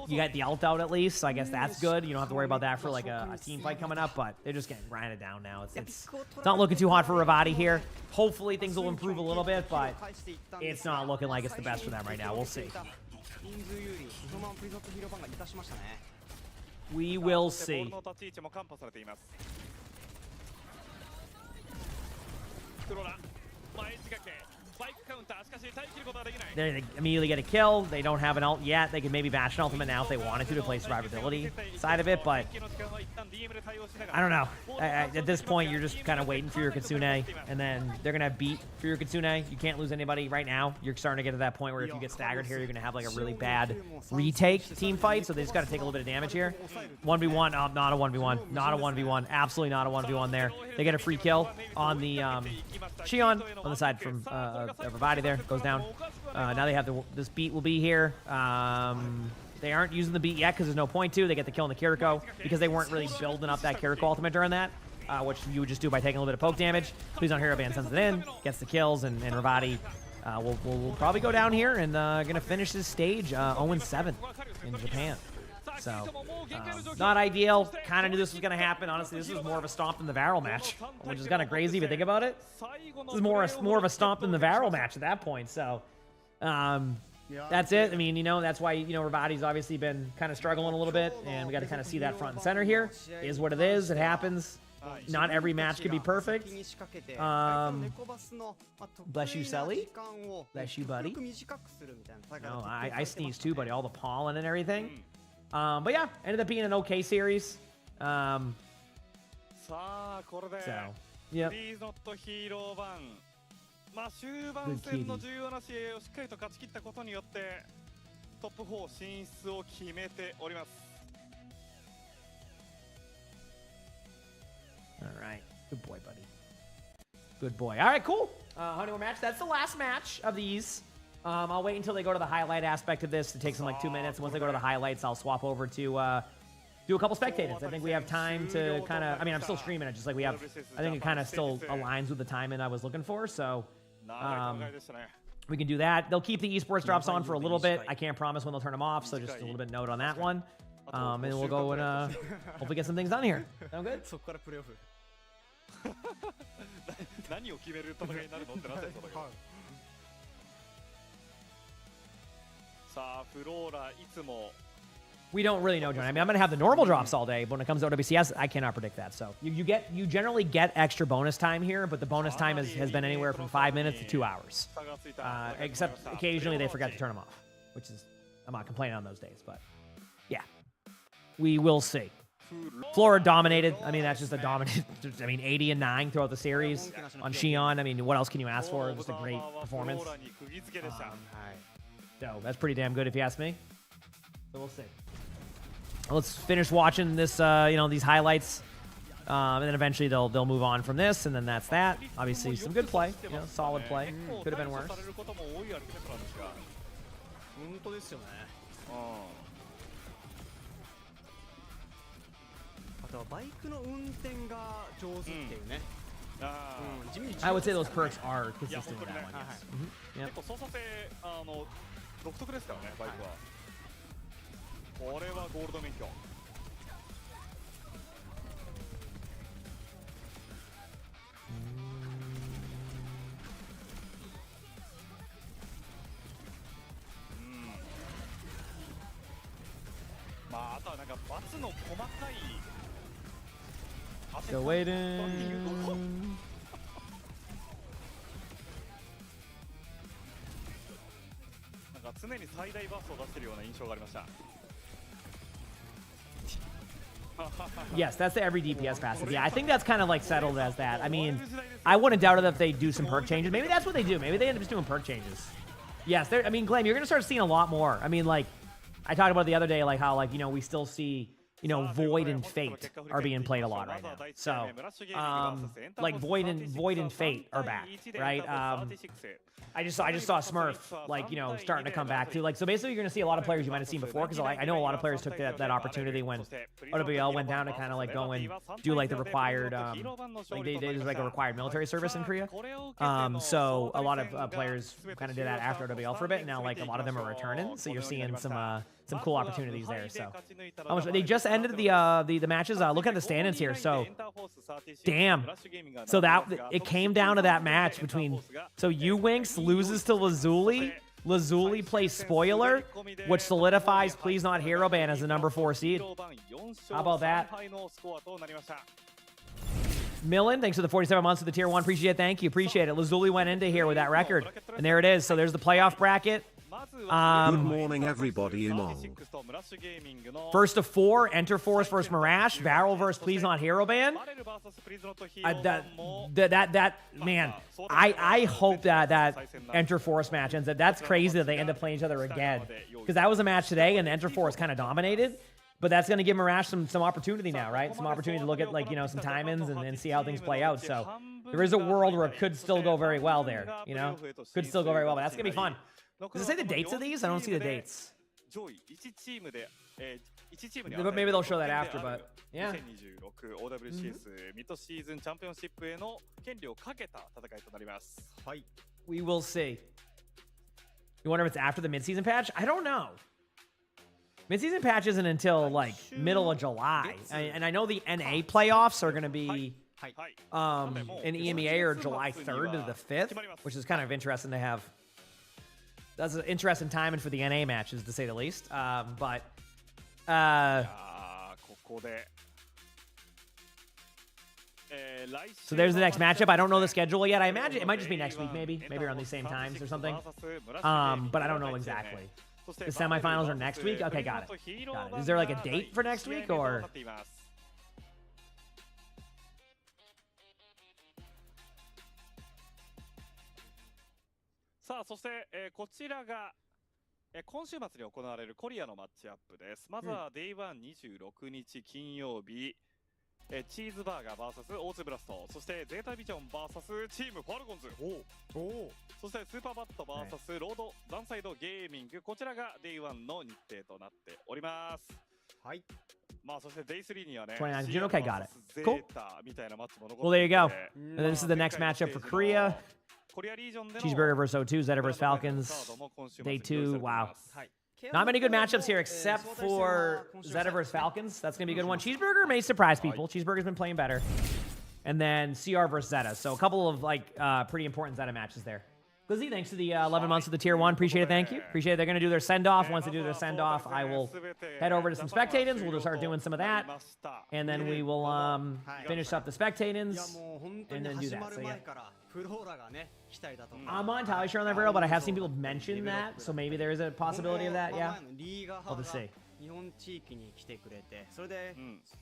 You got the ult out at least, so I guess that's good. You don't have to worry about that for, like, a team fight coming up, but they're just getting grinded down now. It's not looking too hot for Ravati here. Hopefully things will improve a little bit, but it's not looking like it's the best for them right now. We'll see. We will see. They immediately get a kill. They don't have an ult yet. They could maybe Bastion ultimate now if they wanted to play survivability side of it, but I don't know. At this point, you're just kind of waiting for your Kitsune, and then they're going to beat for your Kitsune. You can't lose anybody right now. You're starting to get to that point where if you get staggered here, you're going to have like a really bad retake team fight, so they just got to take a little bit of damage here. 1v1, not a 1v1. Not a 1v1. Absolutely not a 1v1 there. They get a free kill on the Xion on the side from Ravati there. Goes down. Now they have this beat will be here. They aren't using the beat yet because there's no point to. They get the kill on the Kiriko because they weren't really building up that Kiriko ultimate during that, which you would just do by taking a little bit of poke damage. Please on Hero Band sends it in, gets the kills, and Ravati will probably go down here and gonna finish this stage 0-7 in Japan. So, not ideal. Kind of knew this was going to happen. Honestly, this was more of a stomp than the Varel match, which is kind of crazy if you think about it. This is more of a stomp than the Varel match at that point. So, that's it. I mean, that's why, Ravati's obviously been kind of struggling a little bit, and we got to kind of see that front and center here. It is what it is. It happens. Not every match could be perfect. Bless you, Sully. Bless you, buddy. No, I sneezed too, buddy. All the pollen and everything. But yeah, ended up being an okay series. So, yep.終盤戦の重要な試合をしっかりと勝ち切ったことによってトップ4進出を決めております。All right, good boy, buddy. Good boy. All right, cool. Honey more match. That's the last match of these. I'll wait until they go to the highlight aspect of this. It takes them like 2 minutes. And once they go to the highlights, I'll swap over to do a couple spectators. I think we have time to kind of. I mean, I'm still streaming it, just like we have. I think it kind of still aligns with the timing I was looking for. So. We can do that. They'll keep the esports drops on for a little bit. I can't promise when they'll turn them off, so just a little bit note on that one. And we'll go and hopefully get some things done here. Sound good? 何を決める戦いになるのってなっちゃいそうだけど。さあ、フローラいつも We don't really know, John. I mean, I'm going to have the normal drops all day, but when it comes to WCS, I cannot predict that. So you generally get extra bonus time here, but the bonus time has been anywhere from 5 minutes to 2 hours. Except occasionally they forget to turn them off, which is, I'm not complaining on those days, but yeah, we will see. Flora dominated. I mean, that's just a dominant, 80-9 throughout the series on Xion. I mean, what else can you ask for? Just a great performance. So that's pretty damn good if you ask me. So we'll see. Let's finish watching this, these highlights, and then eventually they'll move on from this, and then that's that. Obviously, some good play, solid play. Could have been worse. 本当ですよね。あとはバイクの運転が上手っていうね。I would say those perks are consistent with that one. Yes. 結構操作性独特ですからね、バイクは。これはゴールド免許。まああとはなんかバツの細かい。Still waiting. なんか常に最大バスを出しているような印象がありました。Yes, that's the every DPS passive. Yeah, I think that's kind of like settled as that. I mean, I wouldn't doubt it if they do some perk changes. Maybe that's what they do. Maybe they end up just doing perk changes. Yes, I mean, Glenn, you're going to start seeing a lot more. I mean, like, I talked about the other day, like how, like, we still see, Void and Fate are being played a lot right now. So, like, Void and Fate are back, right? I just saw Smurf, like, starting to come back too. Like, so basically you're going to see a lot of players you might have seen before, because I know a lot of players took that opportunity when OWL went down to kind of like go and do like the required, like they did like a required military service in Korea. So a lot of players kind of did that after OWL for a bit. Now like a lot of them are returning, so you're seeing some cool opportunities there. So they just ended the matches. Look at the standings here. So damn. So it came down to that match between Uwinks loses to Lazuli. Lazuli plays Spoiler, which solidifies Please Not Hero Ban as the number 4 seed. How about that? Millen, thanks for the 47 months of the tier 1. Appreciate it. Thank you. Appreciate it. Lazuli went into here with that record. And there it is. So there's the playoff bracket. Good morning, everybody. Emongg. First of 4, Enter Force versus Marash, Varel versus Please Not Hero Ban. Man, I hope that Enter Force match ends up. That's crazy that they end up playing each other again, because that was a match today and Enter Force kind of dominated. But that's going to give Marash some opportunity now, right? Some opportunity to look at like some timings and see how things play out. So there is a world where it could still go very well there. Could still go very well. But that's going to be fun. Does it say the dates of these? I don't see the dates. But maybe they'll show that after, but yeah. We will see. You wonder if it's after the midseason patch? I don't know. Midseason patch isn't until like middle of July. And I know the NA playoffs are going to be in EMEA or July 3rd to the 5th, which is kind of interesting to have that's an interesting timing for the NA matches, to say the least. But ここで so there's the next matchup. I don't know the schedule yet. I imagine it might just be next week, maybe around these same times or something. But I don't know exactly. The semifinals are next week. Okay, got it. Got it. Is there like a date for next week or? さあそして、こちらが、今週末に行われるコリアのマッチアップです。まずは Day126 日金曜日、チーズバーガー VS オーツブラスト、そしてゼータビジョン VS チームファルコンズ、そしてスーパーバット VS ロードダンサイドゲーミング、こちらが Day1 の日程となっております。はい。まあそして Day3 にはね、29 June. Okay, got it. Cool. みたいなマッチも残っていて、Well, there you go. And then this is the next matchup for Korea. Cheeseburger versus O2, Zeta versus Falcons. Day 2, wow. Not many good matchups here except for Zeta versus Falcons. That's going to be a good one. Cheeseburger may surprise people. Cheeseburger's been playing better. And then CR versus Zeta. So a couple of like pretty important Zeta matches there. Glizzy, thanks to the 11 months of the Tier 1. Appreciate it, thank you. Appreciate it. They're going to do their send-off. Once they do their send-off, I will head over to some spectators. We'll just start doing some of that. And then we will finish up the spectators and then do that. So yeah. I'm not entirely sure on that, but I have seen people mention that. So maybe there is a possibility of that, yeah. I'll just see. 日本地域に来てくれて、それで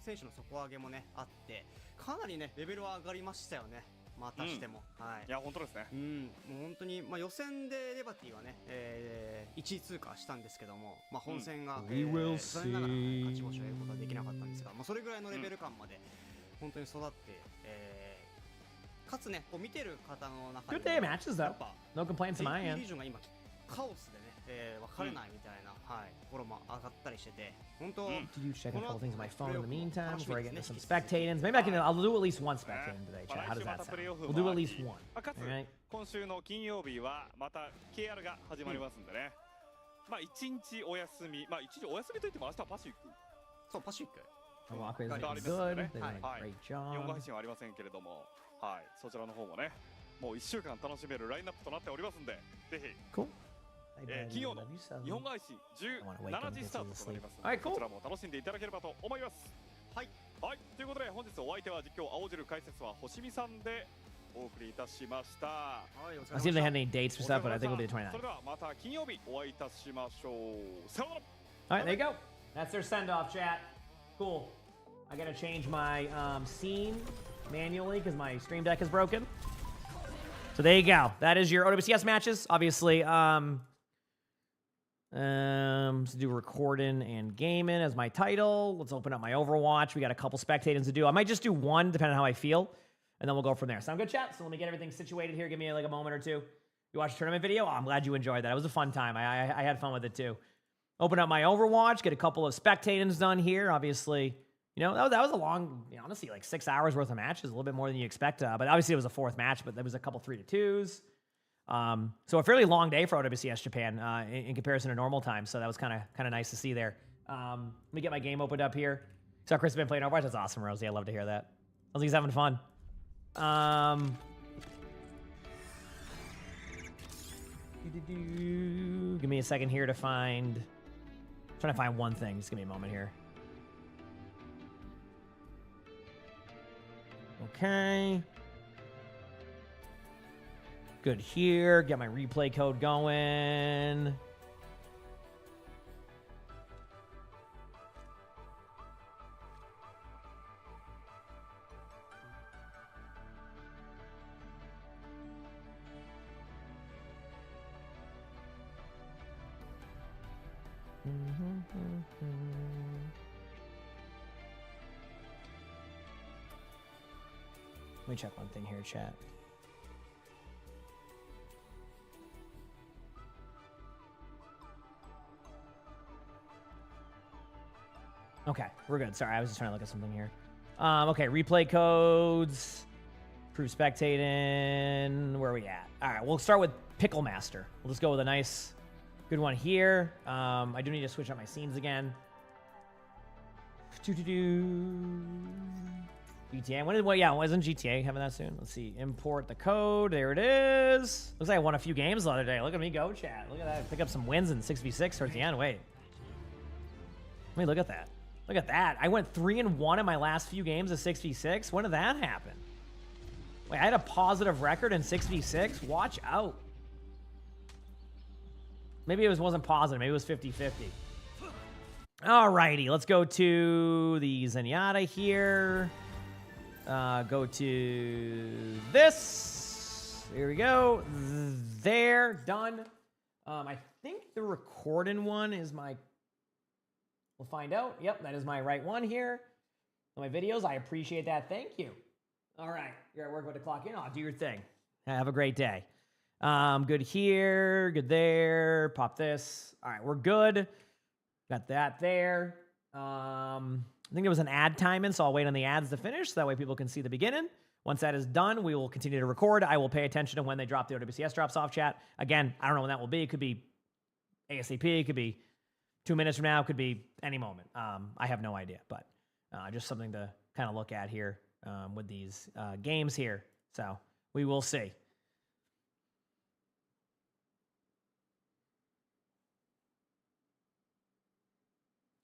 選手の底上げもねあって、かなりねレベルは上がりましたよね。またしても、はい。いや本当ですね。もう本当にまあ予選でレバティはね、1位通過したんですけども、まあ本戦が残念ながら勝ち星を得ることはできなかったんですが、まあそれぐらいのレベル感まで本当に育って、かつねこう見てる方の中で Good day matches though. No complaints on my end. リージョンが今カオスでね、分かれないみたいな、はい、ところも上がったりしてて、本当。Do you check a couple things on my phone in the meantime before I get into some spectators? Maybe I'll do at least one spectator today, chat. How does that sound? We'll do at least one. Alright. 今週の金曜日はまた KR が始まりますんでね。まあ一日お休み、まあ一日お休みといっても明日はパシフィック。そうパシフィック。The walkways are good. They did a great 日本語 job. 配信はありませんけれども、はい、そちらの方もね、もう1週間楽しめるラインナップとなっておりますんで、ぜひ。Cool. 金曜の日本配信17時スタートとなりますので、こちらも楽しんでいただければと思います。はい、はい、ということで本日お相手は実況青汁解説は星見さんでお送りいたしました。I'll see if they had any dates for stuff, but I think it'll be the 29th. それではまた金曜日お会いいたしましょう。さようなら。Alright, there you go. That's their send-off, chat. Cool. I gotta change my scene manually because my stream deck is broken. So there you go. That is your OWCS matches. Obviously, let's do recording and gaming as my title. Let's open up my Overwatch. We got a couple spectators to do. I might just do one, depending on how I feel, and then we'll go from there. Sound good, chat? So let me get everything situated here. Give me like a moment or two. You watched the tournament video? Oh, I'm glad you enjoyed that. It was a fun time. I had fun with it too. Open up my Overwatch. Get a couple of spectators done here. Obviously, you know, that was a long, honestly, like 6 hours worth of matches. A little bit more than you expect. But obviously it was a fourth match, but there was a couple 3-2s. So a fairly long day for OWCS Japan in comparison to normal time. So that was kind of nice to see there. Let me get my game opened up here. So Chris has been playing Overwatch. That's awesome, Rosie. I love to hear that. I think he's having fun. Give me a second here to find. I'm trying to find one thing. Just give me a moment here. Okay. Good here. Get my replay code going. Let me check one thing here, chat. Okay, we're good. Sorry, I was just trying to look at something here. Okay, replay codes. Proof spectating. Where are we at? All right, we'll start with Pickle Master. We'll just go with a nice, good one here. I do need to switch up my scenes again. GTA. When did what? Yeah, wasn't GTA having that soon? Let's see. Import the code. There it is. Looks like I won a few games the other day. Look at me go, chat. Look at that. Pick up some wins in 6v6 towards the end. Wait. Let me look at that. Look at that. I went 3-1 in my last few games of 6v6. When did that happen? Wait, I had a positive record in 6v6? Watch out. Maybe it wasn't positive. Maybe it was 50-50. Alrighty, let's go to the Zenyatta here. Go to this. Here we go. There, done. I think the recording one is my... We'll find out. Yep, that is my right one here. My videos, I appreciate that. Thank you. All right, you're at work with the clock in. Do your thing. Have a great day. Good here, good there. Pop this. All right, we're good. Got that there. I think there was an ad time in, so I'll wait on the ads to finish, so that way people can see the beginning. Once that is done, we will continue to record. I will pay attention to when they drop the OWCS drops off chat. Again, I don't know when that will be. It could be ASAP. It could be 2 minutes from now. It could be any moment. I have no idea, but just something to kind of look at here with these games here. So we will see.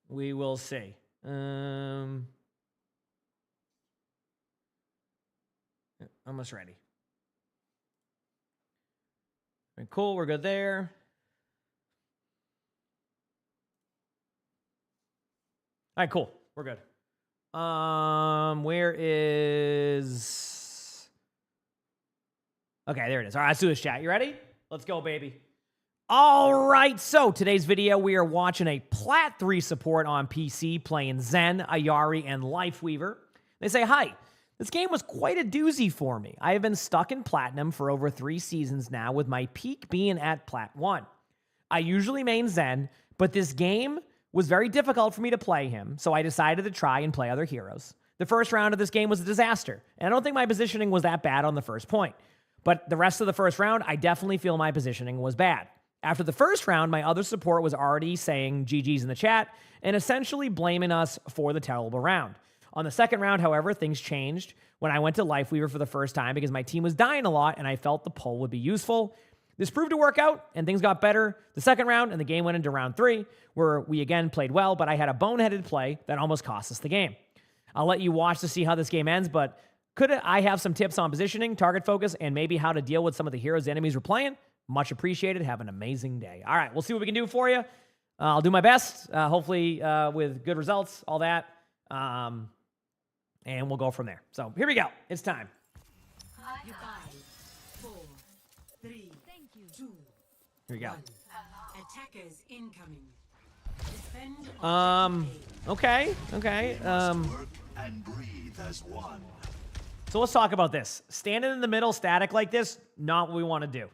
We will see. Almost ready. Right, cool, we're good there. All right, cool. We're good. Where is... Okay, there it is. All right, let's do this, chat. You ready? Let's go, baby. All right, so today's video, we are watching a Plat 3 support on PC playing Zen, Ayari, and Lifeweaver. They say, hi, this game was quite a doozy for me. I have been stuck in Platinum for over 3 seasons now, with my peak being at Plat 1. I usually main Zen, but this game was very difficult for me to play him, so I decided to try and play other heroes. The first round of this game was a disaster, and I don't think my positioning was that bad on the first point. But the rest of the first round, I definitely feel my positioning was bad. After the first round, my other support was already saying GG's in the chat and essentially blaming us for the terrible round. On the second round, however, things changed when I went to Lifeweaver for the first time because my team was dying a lot and I felt the pull would be useful. This proved to work out and things got better the second round, and the game went into round 3 where we again played well, but I had a boneheaded play that almost cost us the game. I'll let you watch to see how this game ends, but could I have some tips on positioning, target focus, and maybe how to deal with some of the heroes the enemies were playing? Much appreciated. Have an amazing day. All right, we'll see what we can do for you. I'll do my best, hopefully with good results, all that, and we'll go from there. So here we go. It's time. 5, 4, 3, 2, Here we go. 1. Attackers incoming. Okay. And breathe as one. So let's talk about this. Standing in the middle, static like this, not what we want to do.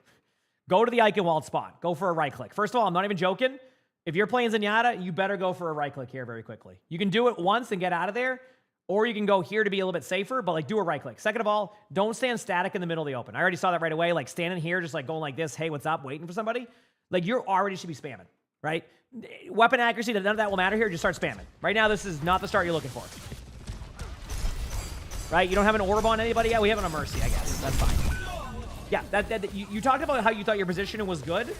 Go to the Eichenwald spot. Go for a right click. First of all, I'm not even joking. If you're playing Zenyatta, you better go for a right click here very quickly. You can do it once and get out of there, or you can go here to be a little bit safer, but like do a right click. Second of all, don't stand static in the middle of the open. I already saw that right away. Like standing here, just like going like this, hey, what's up, waiting for somebody. Like you're already should be spamming, right? Weapon accuracy, none of that will matter here. Just start spamming. Right now, this is not the start you're looking for. Right? You don't have an orb on anybody yet? We have it on Mercy, I guess. That's fine. Yeah, you talked about how you thought your positioning was good.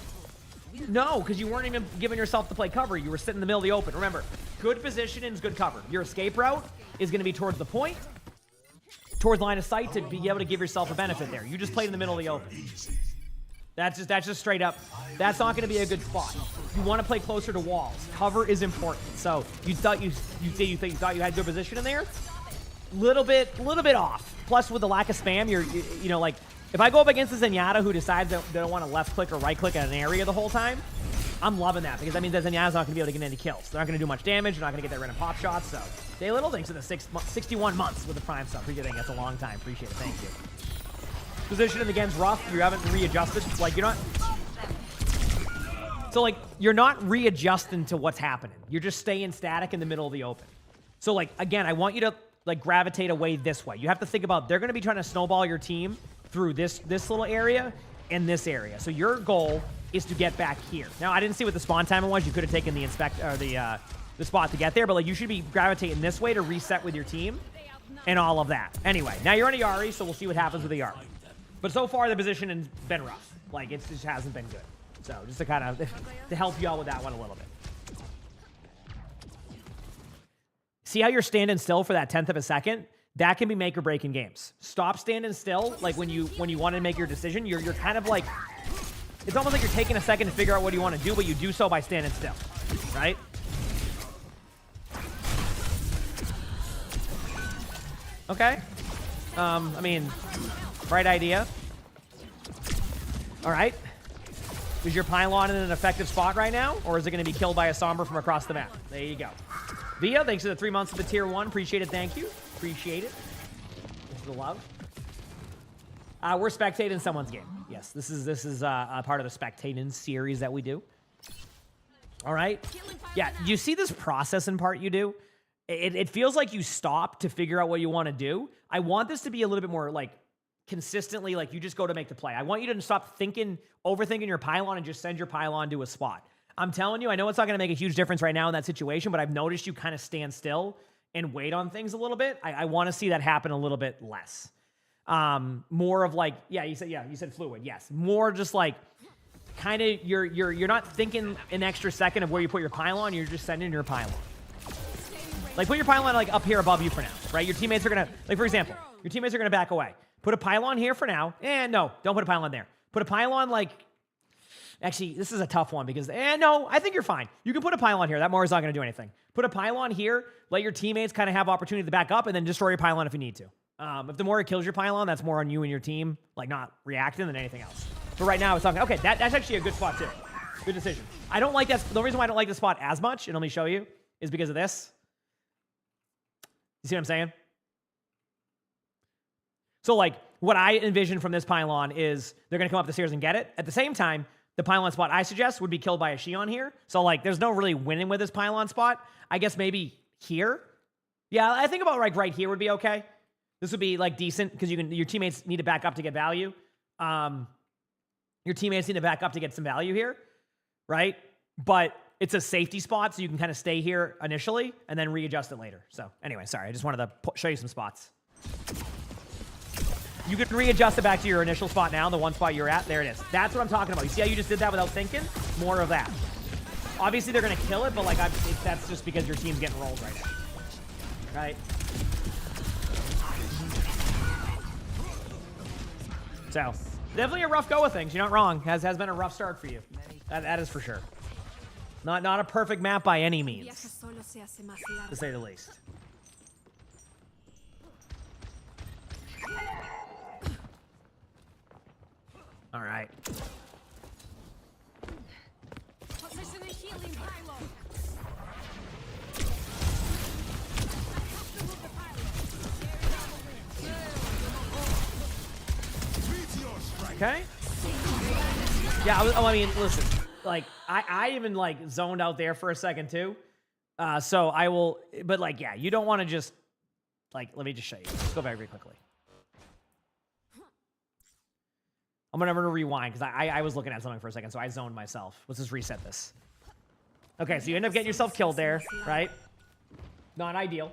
No, because you weren't even giving yourself to play cover. You were sitting in the middle of the open. Remember, good positioning is good cover. Your escape route is going to be towards the point, towards line of sight to be able to give yourself a benefit there. You just played in the middle of the open. That's just straight up. That's not going to be a good spot. You want to play closer to walls. Cover is important. So you thought you had good position in there. Little bit off. Plus, with the lack of spam, you know, like if I go up against a Zenyatta who decides that they don't want to left click or right click at an area the whole time, I'm loving that because that means that Zenyatta's not going to be able to get any kills. They're not going to do much damage. They're not going to get that random pop shots. So, Day Little, thanks to the 61 months with the Prime sub. Appreciate it. That's a long time. Appreciate it. Thank you. Position in the game's rough. You haven't readjusted. Like you're not. So like you're not readjusting to what's happening. You're just staying static in the middle of the open. So like again, I want you to like gravitate away this way. You have to think about they're going to be trying to snowball your team through this little area and this area. So your goal is to get back here. Now I didn't see what the spawn timing was. You could have taken the the spot to get there, but like you should be gravitating this way to reset with your team. and all of that. Anyway, now you're on a Yari, so we'll see what happens with the Yari. But so far, the position has been rough. Like, it just hasn't been good. So, just to kind of to help you out with that one a little bit. See how you're standing still for that 10th of a second? That can be make or break in games. Stop standing still, like when you want to make your decision, you're kind of like, it's almost like you're taking a second to figure out what you want to do, but you do so by standing still, right? Okay. I mean, right idea. All right. Is your pylon in an effective spot right now, or is it going to be killed by a Sombra from across the map? There you go. Via, thanks for the 3 months of the tier 1. Appreciate it. Thank you. Appreciate it. Thanks for the love. We're spectating someone's game. Yes, this is a part of the spectating series that we do. All right. Yeah, you see this process in part you do? It feels like you stop to figure out what you want to do. I want this to be a little bit more like consistently, like you just go to make the play. I want you to stop overthinking your pylon and just send your pylon to a spot. I'm telling you, I know it's not going to make a huge difference right now in that situation, but I've noticed you kind of stand still and wait on things a little bit. I want to see that happen a little bit less. More of like, you said fluid. Yes. More just like kind of you're not thinking an extra second of where you put your pylon. You're just sending your pylon. Like put your pylon like up here above you for now, right? Your teammates are going to, like for example, your teammates are going to back away. Put a pylon here for now. No, don't put a pylon there. Put a pylon like, actually, this is a tough one because, no, I think you're fine. You can put a pylon here. That Moira's not going to do anything. Put a pylon here. Let your teammates kind of have opportunity to back up and then destroy your pylon if you need to. If the Moira kills your pylon, that's more on you and your team, like not reacting than anything else. But right now, it's talking, okay, that's actually a good spot too. Good decision. I don't like that. The reason why I don't like this spot as much, and let me show you, is because of this. You see what I'm saying? So like what I envision from this pylon is they're going to come up the stairs and get it. At the same time, the pylon spot I suggest would be killed by a Xion here. So like there's no really winning with this pylon spot. I guess maybe here. Yeah, I think about like right here would be okay. This would be like decent because your teammates need to back up to get value. Your teammates need to back up to get some value here, right? But it's a safety spot, so you can kind of stay here initially and then readjust it later. So anyway, sorry, I just wanted to show you some spots. You can readjust it back to your initial spot now, the one spot you're at. There it is. That's what I'm talking about. You see how you just did that without thinking? More of that. Obviously, they're going to kill it, but like that's just because your team's getting rolled right now. Right? So, definitely a rough go of things. You're not wrong. Has been a rough start for you. That is for sure. Not a perfect map by any means, to say the least. All right. Okay. Yeah, I mean, listen, like, I even, like, zoned out there for a second, too. So I will, but, like, yeah, you don't want to just, like, let me just show you. Let's go back very quickly. I'm going to rewind, because I was looking at something for a second, so I zoned myself. Let's just reset this. Okay, so you end up getting yourself killed there, right? Not ideal.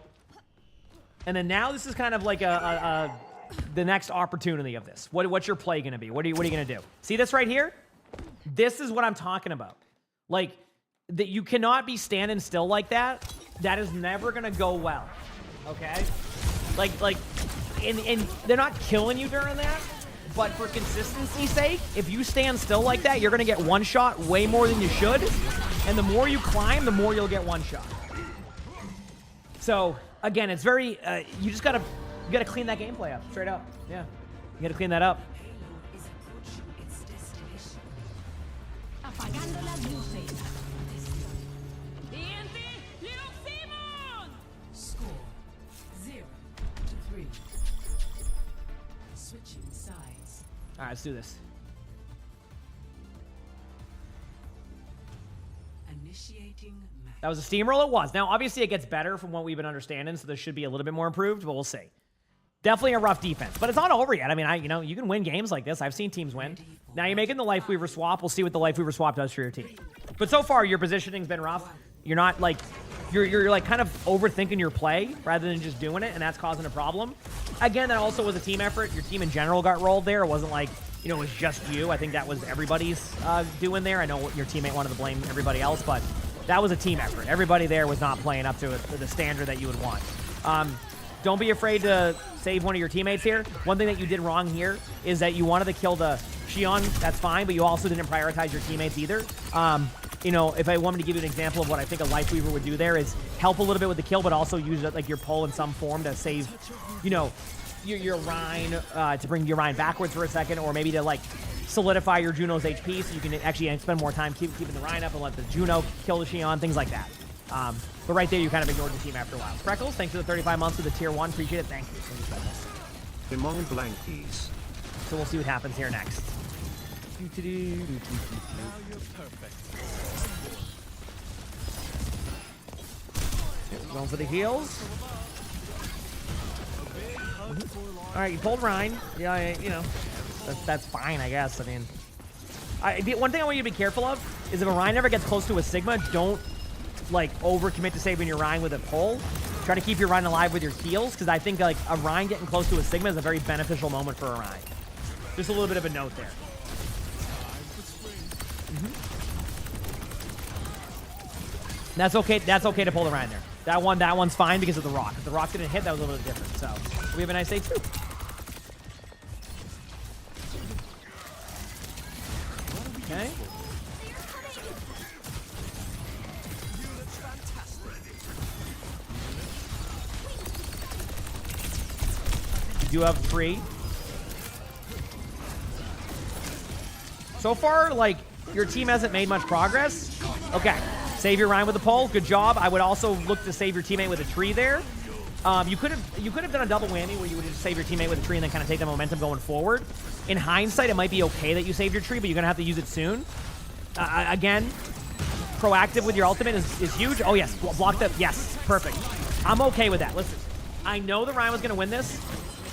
And then now this is kind of like the next opportunity of this. What's your play going to be? What are you going to do? See this right here? This is what I'm talking about. Like, that you cannot be standing still like that. That is never going to go well. Okay? Like, and they're not killing you during that. But for consistency's sake, if you stand still like that, you're going to get one shot way more than you should. And the more you climb, the more you'll get one shot. So, again, it's very, you just got to clean that gameplay up, straight up. Yeah, you got to clean that up. Score 0-3. Switching sides. All right, let's do this. Initiating match. That was a steamroll. It was. Now, obviously, it gets better from what we've been understanding, so this should be a little bit more improved, but we'll see. Definitely a rough defense, but it's not over yet. I mean, you can win games like this. I've seen teams win. Now you're making the Life Weaver swap. We'll see what the Life Weaver swap does for your team. But so far, your positioning's been rough. You're not, like, you're like kind of overthinking your play rather than just doing it, and that's causing a problem. Again, that also was a team effort. Your team in general got rolled there. It wasn't like, you know, it was just you. I think that was everybody's doing there. I know your teammate wanted to blame everybody else, but that was a team effort. Everybody there was not playing up to the standard that you would want. Don't be afraid to save one of your teammates here. One thing that you did wrong here is that you wanted to kill the Xion. That's fine, but you also didn't prioritize your teammates either. You know, if I wanted to give you an example of what I think a Lifeweaver would do there is help a little bit with the kill, but also use like your pull in some form to save, you know, your Rein, to bring your Rein backwards for a second, or maybe to like solidify your Juno's HP so you can actually spend more time keeping the Rein up and let the Juno kill the Xion, things like that. But right there, you kind of ignored the team after a while. Freckles, thanks for the 35 months with the tier 1. Appreciate it. Thank you. Emongg blankies. So we'll see what happens here next. Going for the heals. All right, you pulled Rein. Yeah, you know, that's fine, I guess. I mean, the one thing I want you to be careful of is if a Rein ever gets close to a Sigma, don't like overcommit to saving your Rein with a pull. Try to keep your Rein alive with your heals, because I think like a Rein getting close to a Sigma is a very beneficial moment for a Rein. Just a little bit of a note there. That's okay. That's okay to pull the Rein there. That one's fine because of the rock. If the rock didn't hit, that was a little bit different. So we have a nice day too. Okay. You do have 3. So far, like, your team hasn't made much progress. Okay. Save your Rein with the pole. Good job. I would also look to save your teammate with a tree there. You could have done a double whammy where you would just save your teammate with a tree and then kind of take the momentum going forward. In hindsight, it might be okay that you saved your tree, but you're going to have to use it soon. Again, proactive with your ultimate is huge. Oh, yes. Block that. Yes. Perfect. I'm okay with that. Listen, I know the Rein was going to win this,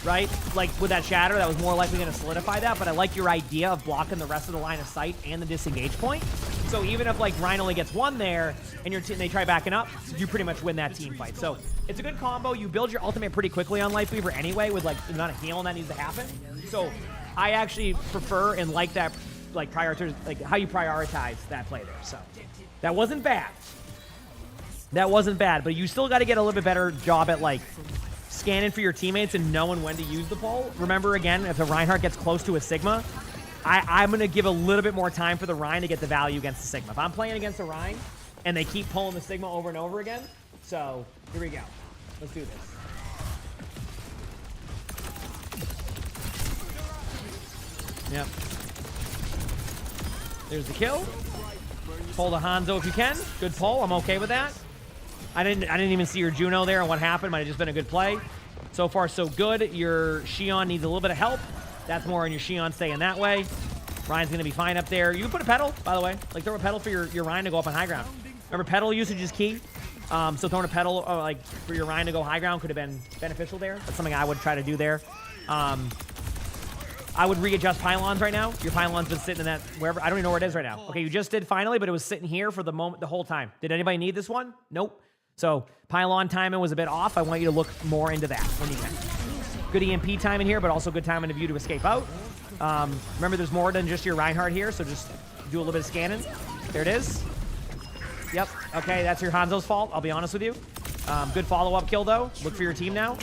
right? Like, with that shatter, that was more likely going to solidify that, but I like your idea of blocking the rest of the line of sight and the disengage point. So even if, like, Rein only gets 1 there and your they try backing up, you pretty much win that team fight. So it's a good combo. You build your ultimate pretty quickly on Lifeweaver anyway with, like, the amount of healing that needs to happen. So I actually prefer and like that, like, how you prioritize that play there. So that wasn't bad. That wasn't bad, but you still got to get a little bit better job at, like, scanning for your teammates and knowing when to use the pole. Remember, again, if the Reinhardt gets close to a Sigma, I'm going to give a little bit more time for the Rein to get the value against the Sigma. If I'm playing against a Rein and they keep pulling the Sigma over and over again, so here we go. Let's do this. Yep. There's the kill. Pull the Hanzo if you can. Good pull. I'm okay with that. I didn't even see your Juno there and what happened. Might have just been a good play. So far, so good. Your Xion needs a little bit of help. That's more on your Xion staying that way. Rein's going to be fine up there. You can put a pedal, by the way. Like, throw a pedal for your Rein to go up on high ground. Remember, pedal usage is key. So throwing a pedal, like, for your Rein to go high ground could have been beneficial there. That's something I would try to do there. I would readjust pylons right now. Your pylon's been sitting in that wherever. I don't even know where it is right now. Okay, you just did finally, but it was sitting here for the moment, the whole time. Did anybody need this one? Nope. So pylon timing was a bit off. I want you to look more into that when you can. Good EMP timing here, but also good timing of you to escape out. Remember, there's more than just your Reinhardt here, so just do a little bit of scanning. There it is. Yep. Okay, that's your Hanzo's fault. I'll be honest with you. Good follow-up kill, though. Look for your team now.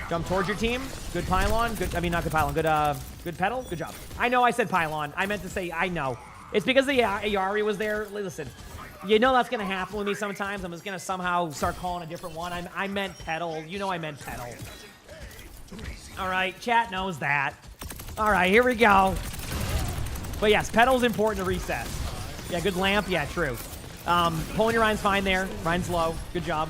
Jump towards your team. Good pylon. Good. I mean, not good pylon. Good pedal. Good job. I know I said pylon. I meant to say I know. It's because the Ayari was there. Listen, you know that's going to happen with me sometimes. I'm just going to somehow start calling a different one. I meant pedal. You know I meant pedal. All right, chat knows that. All right, here we go. But yes, pedal's important to reset. Yeah, good lamp. Yeah, true. Pulling your Rein's fine there. Rein's low. Good job.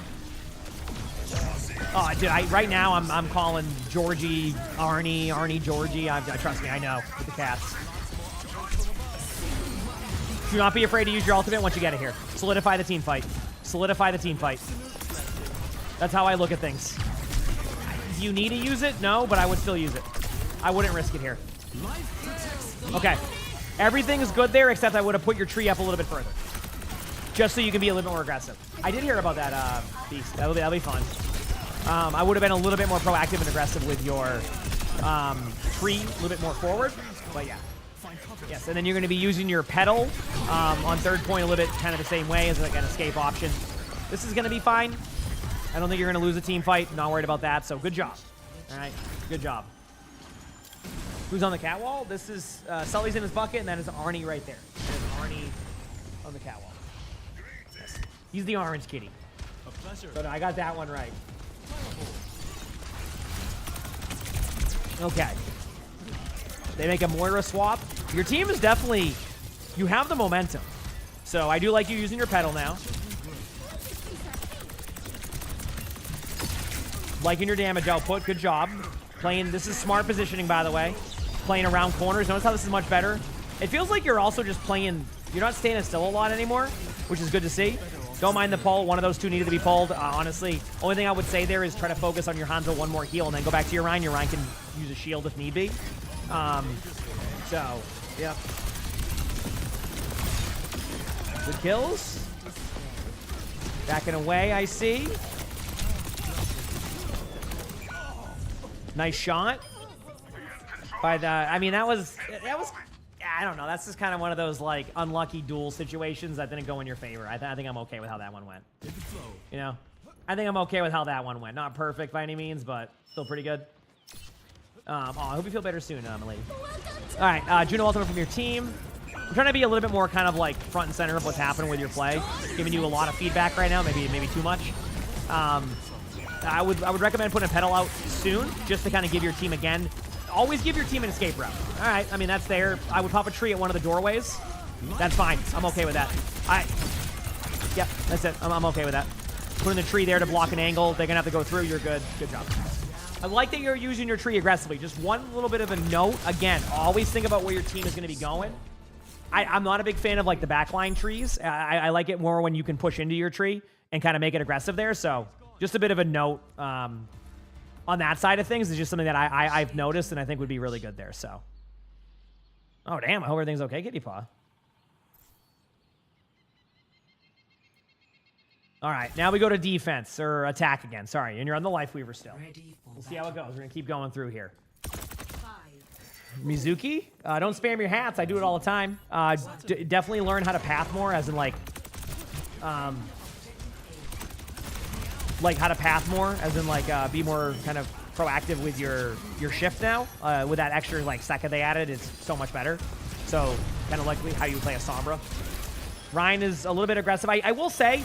Oh, dude, right now I'm calling Georgie, Arnie, Georgie. Trust me, I know with the cats. Do not be afraid to use your ultimate once you get it here. Solidify the team fight. Solidify the team fight. That's how I look at things. Do you need to use it? No, but I would still use it. I wouldn't risk it here. Okay. Everything is good there, except I would have put your tree up a little bit further. just so you can be a little bit more aggressive. I did hear about that, Beast. That'll be fun. I would have been a little bit more proactive and aggressive with your tree, a little bit more forward, but yeah. Yes, and then you're going to be using your pedal on third point a little bit kind of the same way as like an escape option. This is going to be fine. I don't think you're going to lose a team fight. Not worried about that, so good job. All right, good job. Who's on the catwall? This is Sully's in his bucket, and that is Arnie right there. There's Arnie on the catwall. Yes. He's the orange kitty. So I got that one right. Okay. They make a Moira swap. Your team is definitely... You have the momentum. So I do like you using your pedal now. Liking your damage output. Good job. Playing... This is smart positioning, by the way. Playing around corners. Notice how this is much better. It feels like you're also just playing... You're not standing still a lot anymore, which is good to see. Don't mind the pull. One of those two needed to be pulled. Honestly, only thing I would say there is try to focus on your Hanzo one more heal and then go back to your Ryan. Your Ryan can use a shield if need be. So, yeah. Good kills. Backing away, I see. Nice shot. By the, I mean, that was, I don't know. That's just kind of one of those, like, unlucky duel situations that didn't go in your favor. I think I'm okay with how that one went. You know? I think I'm okay with how that one went. Not perfect by any means, but still pretty good. I hope you feel better soon, Milady. All right, Juno Ultimate from your team. I'm trying to be a little bit more kind of like front and center of what's happening with your play. Giving you a lot of feedback right now, maybe too much. I would recommend putting a pedal out soon, just to kind of give your team again. Always give your team an escape route. All right, I mean that's there. I would pop a tree at one of the doorways. That's fine. I'm okay with that. Yep, that's it. I'm okay with that. Putting the tree there to block an angle. They're gonna have to go through. You're good. Good job. I like that you're using your tree aggressively. Just one little bit of a note. Again, always think about where your team is going to be going. I'm not a big fan of like the backline trees. I like it more when you can push into your tree and kind of make it aggressive there. So just a bit of a note on that side of things is just something that I've noticed and I think would be really good there. So, oh damn! I hope everything's okay, Kitty Paw. All right, now we go to defense or attack again. Sorry, and you're on the Life Weaver still. We'll see how it goes. We're gonna keep going through here. Mizuki, don't spam your hats. I do it all the time. Definitely learn how to path more, as in like how to path more, as in like be more kind of proactive with your shift now. With that extra like second they added, it's so much better. So kind of like how you play a Sombra. Ryan is a little bit aggressive. I will say,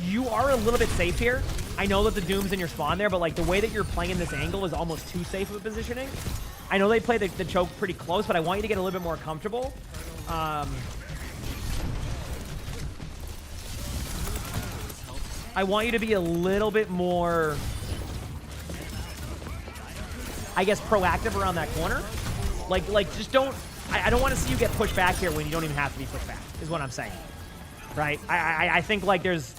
you are a little bit safe here. I know that the Doom's in your spawn there, but like the way that you're playing this angle is almost too safe of a positioning. I know they play the choke pretty close, but I want you to get a little bit more comfortable. I want you to be a little bit more, I guess, proactive around that corner. Like just don't, I don't want to see you get pushed back here when you don't even have to be pushed back, is what I'm saying. Right? I think like there's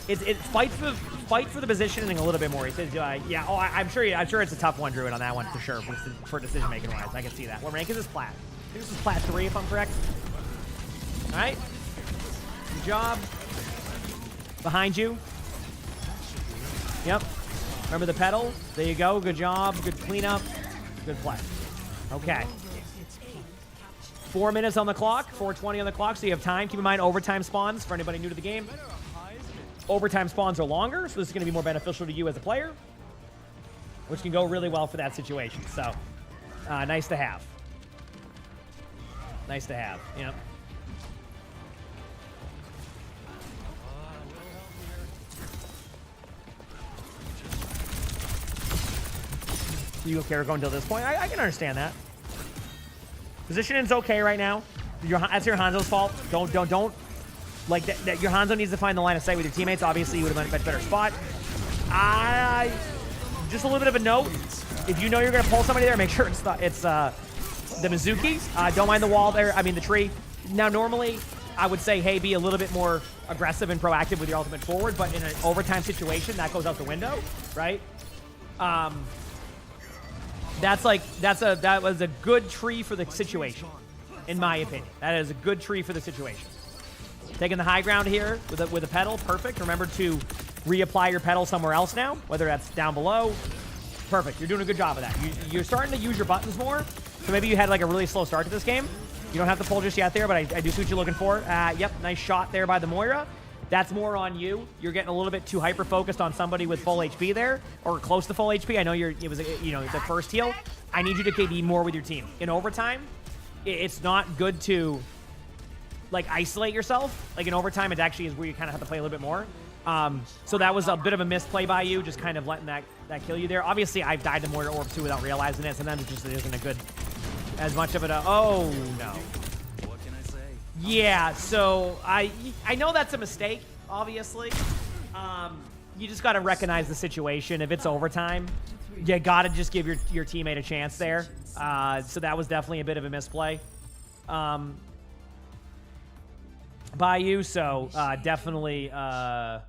it fight for the positioning a little bit more. He says, yeah. Oh, I'm sure it's a tough one, Druid, on that one for sure for decision making wise. I can see that. What rank is this plat? I think this is plat 3 if I'm correct. All right. Good job. Behind you. Yep. Remember the pedal? There you go. Good job. Good cleanup. Good play. Okay. 4 minutes on the clock, 4:20 on the clock, so you have time. Keep in mind, overtime spawns, for anybody new to the game. Overtime spawns are longer, so this is going to be more beneficial to you as a player, which can go really well for that situation. So, nice to have. Nice to have, you know. You okay with going until this point? I can understand that. Positioning's okay right now. That's your Hanzo's fault. Don't. Like, that your Hanzo needs to find the line of sight with your teammates. Obviously, you would have been in a much better spot. Just a little bit of a note. If you know you're going to pull somebody there, make sure it's the Mizuki. Don't mind the wall there. I mean, the tree. Now, normally, I would say, hey, be a little bit more aggressive and proactive with your ultimate forward. But in an overtime situation, that goes out the window, right? That was a good tree for the situation, in my opinion. That is a good tree for the situation. Taking the high ground here with a pedal. Perfect. Remember to reapply your pedal somewhere else now, whether that's down below. Perfect. You're doing a good job of that. You're starting to use your buttons more. So maybe you had like a really slow start to this game. You don't have to pull just yet there, but I do see what you're looking for. Yep, nice shot there by the Moira. That's more on you. You're getting a little bit too hyper-focused on somebody with full HP there, or close to full HP. I know it was the first heal. I need you to be more with your team. In overtime, it's not good to like isolate yourself. Like in overtime, it actually is where you kind of have to play a little bit more. So that was a bit of a misplay by you, just kind of letting that kill you there. Obviously, I've died to Moira Orb too without realizing it. Sometimes it just isn't a good, as much of it. Oh no. What can I say? Yeah. So I know that's a mistake. Obviously, you just got to recognize the situation. If it's overtime, you got to just give your teammate a chance there. So that was definitely a bit of a misplay by you. So definitely, yeah.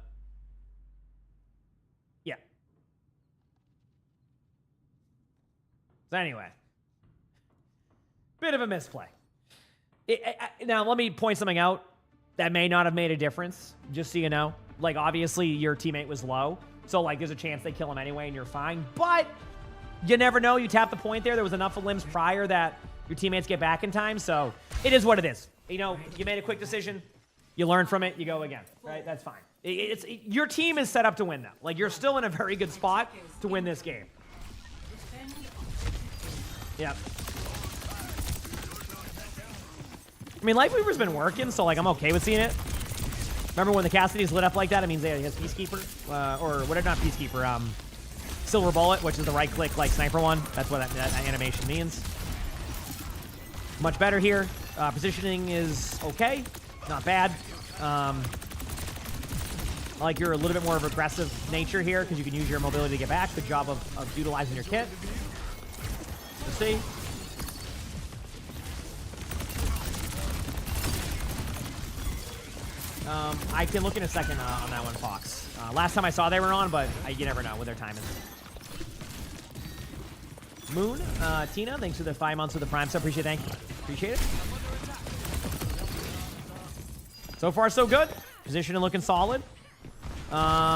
So anyway, bit of a misplay. Now let me point something out that may not have made a difference, just so you know. Like, obviously, your teammate was low, so, like, there's a chance they kill him anyway, and you're fine. But you never know. You tap the point there. There was enough limbs prior that your teammates get back in time, so it is what it is. You know, you made a quick decision. You learn from it. You go again, right? That's fine. Your team is set up to win, though. Like, you're still in a very good spot to win this game. Yep. I mean, Lifeweaver's been working, so, like, I'm okay with seeing it. Remember when the Cassidy's lit up like that? It means he has Peacekeeper, or whatever, not Peacekeeper, Silver Bullet, which is the right-click, like, sniper one. That's what that animation means. Much better here. Positioning is okay. Not bad. I like you're a little bit more of aggressive nature here because you can use your mobility to get back. Good job of utilizing your kit. Let's see. I can look in a second on that one, Fox. Last time I saw they were on, but you never know with their timing. Moon, Tina, thanks for the 5 months with the Prime sub. Appreciate it. So far, so good. Position and looking solid. That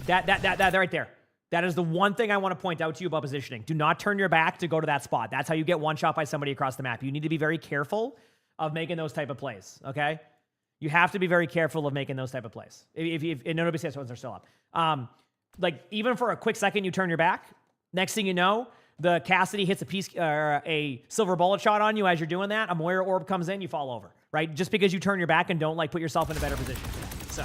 right there. That is the one thing I want to point out to you about positioning. Do not turn your back to go to that spot. That's how you get one shot by somebody across the map. You need to be very careful of making those type of plays, okay? You have to be very careful of making those type of plays. And nobody says ones are still up. Like, even for a quick second, you turn your back. Next thing you know, the Cassidy hits a silver bullet shot on you as you're doing that. A Moira Orb comes in, you fall over, right? Just because you turn your back and don't, like, put yourself in a better position. So,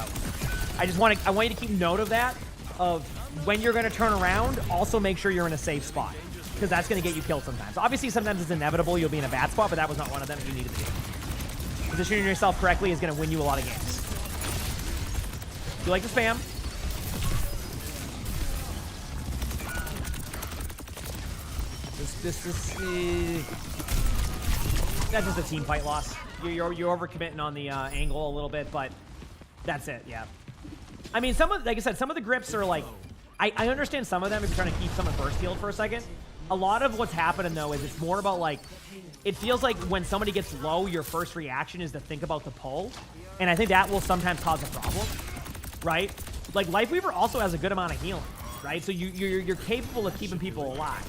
I want you to keep note of that, of when you're going to turn around, also make sure you're in a safe spot, because that's going to get you killed sometimes. Obviously, sometimes it's inevitable you'll be in a bad spot, but that was not one of them that you needed to be. Positioning yourself correctly is going to win you a lot of games. If you like to spam, that's just a team fight loss. You're overcommitting on the angle a little bit, but that's it. Yeah. I mean, like I said, some of the grips are like, I understand some of them if you're trying to keep someone first healed for a second. A lot of what's happening, though, is it's more about, like, it feels like when somebody gets low, your first reaction is to think about the pull. And I think that will sometimes cause a problem, right? Like, Lifeweaver also has a good amount of healing, right? So you're capable of keeping people alive.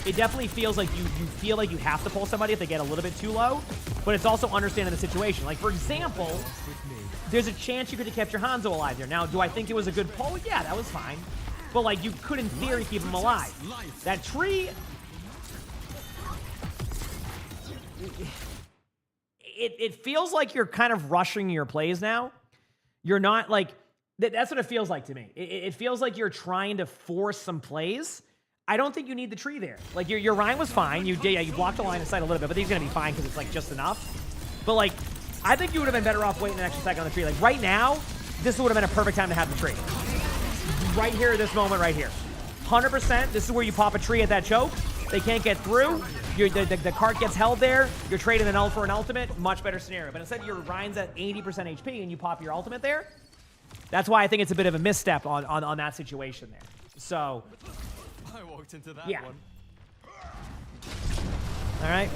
It definitely feels like you feel like you have to pull somebody if they get a little bit too low, but it's also understanding the situation. Like, for example, there's a chance you could have kept your Hanzo alive there. Now, do I think it was a good pull? Yeah, that was fine. But, like, you could, in theory, keep him alive. That tree... It feels like you're kind of rushing your plays now. You're not, like... That's what it feels like to me. It feels like you're trying to force some plays. I don't think you need the tree there. Like, your Ryan was fine. You blocked the line of sight a little bit, but he's going to be fine because it's, like, just enough. But, like, I think you would have been better off waiting an extra second on the tree. Like, right now, this would have been a perfect time to have the tree. Right here, this moment right here. 100%, this is where you pop a tree at that choke. They can't get through. The cart gets held there. You're trading an ult for an ultimate. Much better scenario. But instead, your Ryan's at 80% HP and you pop your ultimate there. That's why I think it's a bit of a misstep on that situation there. So, I walked into that yeah. one. All right.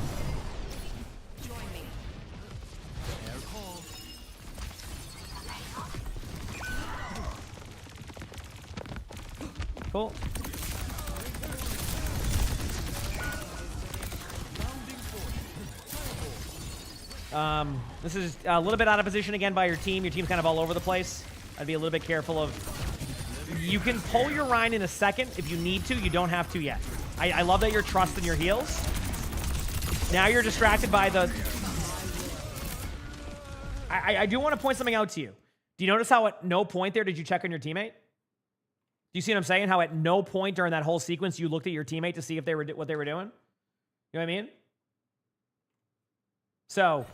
Cool. This is a little bit out of position again by your team. Your team's kind of all over the place. I'd be a little bit careful of... You can pull your Rhine in a second if you need to. You don't have to yet. I love that you're trusting your heals. Now you're distracted by the... I do want to point something out to you. Do you notice how at no point there did you check on your teammate? Do you see what I'm saying? How at no point during that whole sequence you looked at your teammate to see if they were what they were doing? You know what I mean? So,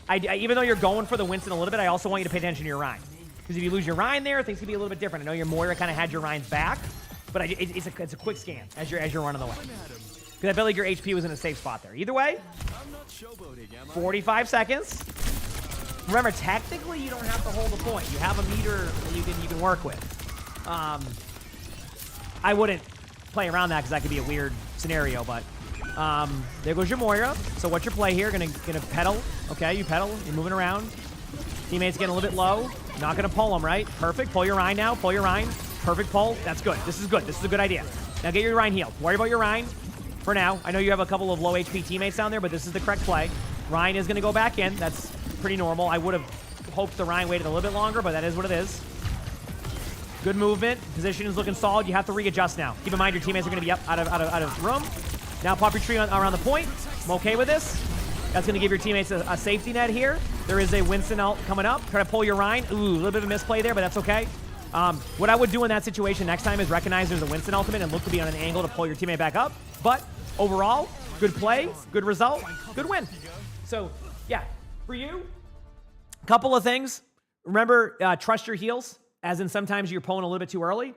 even though you're going for the Winston a little bit, I also want you to pay attention to your Rhine. Because if you lose your Rhine there, things can be a little bit different. I know your Moira kind of had your Rhines back, but it's a quick scan as you're running away. Because I felt like your HP was in a safe spot there. Either way, 45 seconds. Remember, technically, you don't have to hold the point. You have a meter that you can work with. I wouldn't play around that because that could be a weird scenario, but there goes your Moira. So what's your play here? Gonna pedal. Okay, you pedal. You're moving around. Teammates getting a little bit low. Not gonna pull them, right? Perfect. Pull your Rhine now. Pull your Rhine. Perfect pull. That's good. This is good. This is a good idea. Now get your Rhine healed. Worry about your Rhine for now. I know you have a couple of low HP teammates down there, but this is the correct play. Rhine is gonna go back in. That's pretty normal. I would have hoped the Rhine waited a little bit longer, but that is what it is. Good movement. Position is looking solid. You have to readjust now. Keep in mind your teammates are going to be up out of room. Now pop your tree around the point. I'm okay with this. That's going to give your teammates a safety net here. There is a Winston ult coming up. Try to pull your Rhine. Ooh, a little bit of a misplay there, but that's okay. What I would do in that situation next time is recognize there's a Winston ultimate and look to be on an angle to pull your teammate back up. But overall, good play, good result, good win. So, yeah, for you, a couple of things. Remember, trust your heals, as in sometimes you're pulling a little bit too early.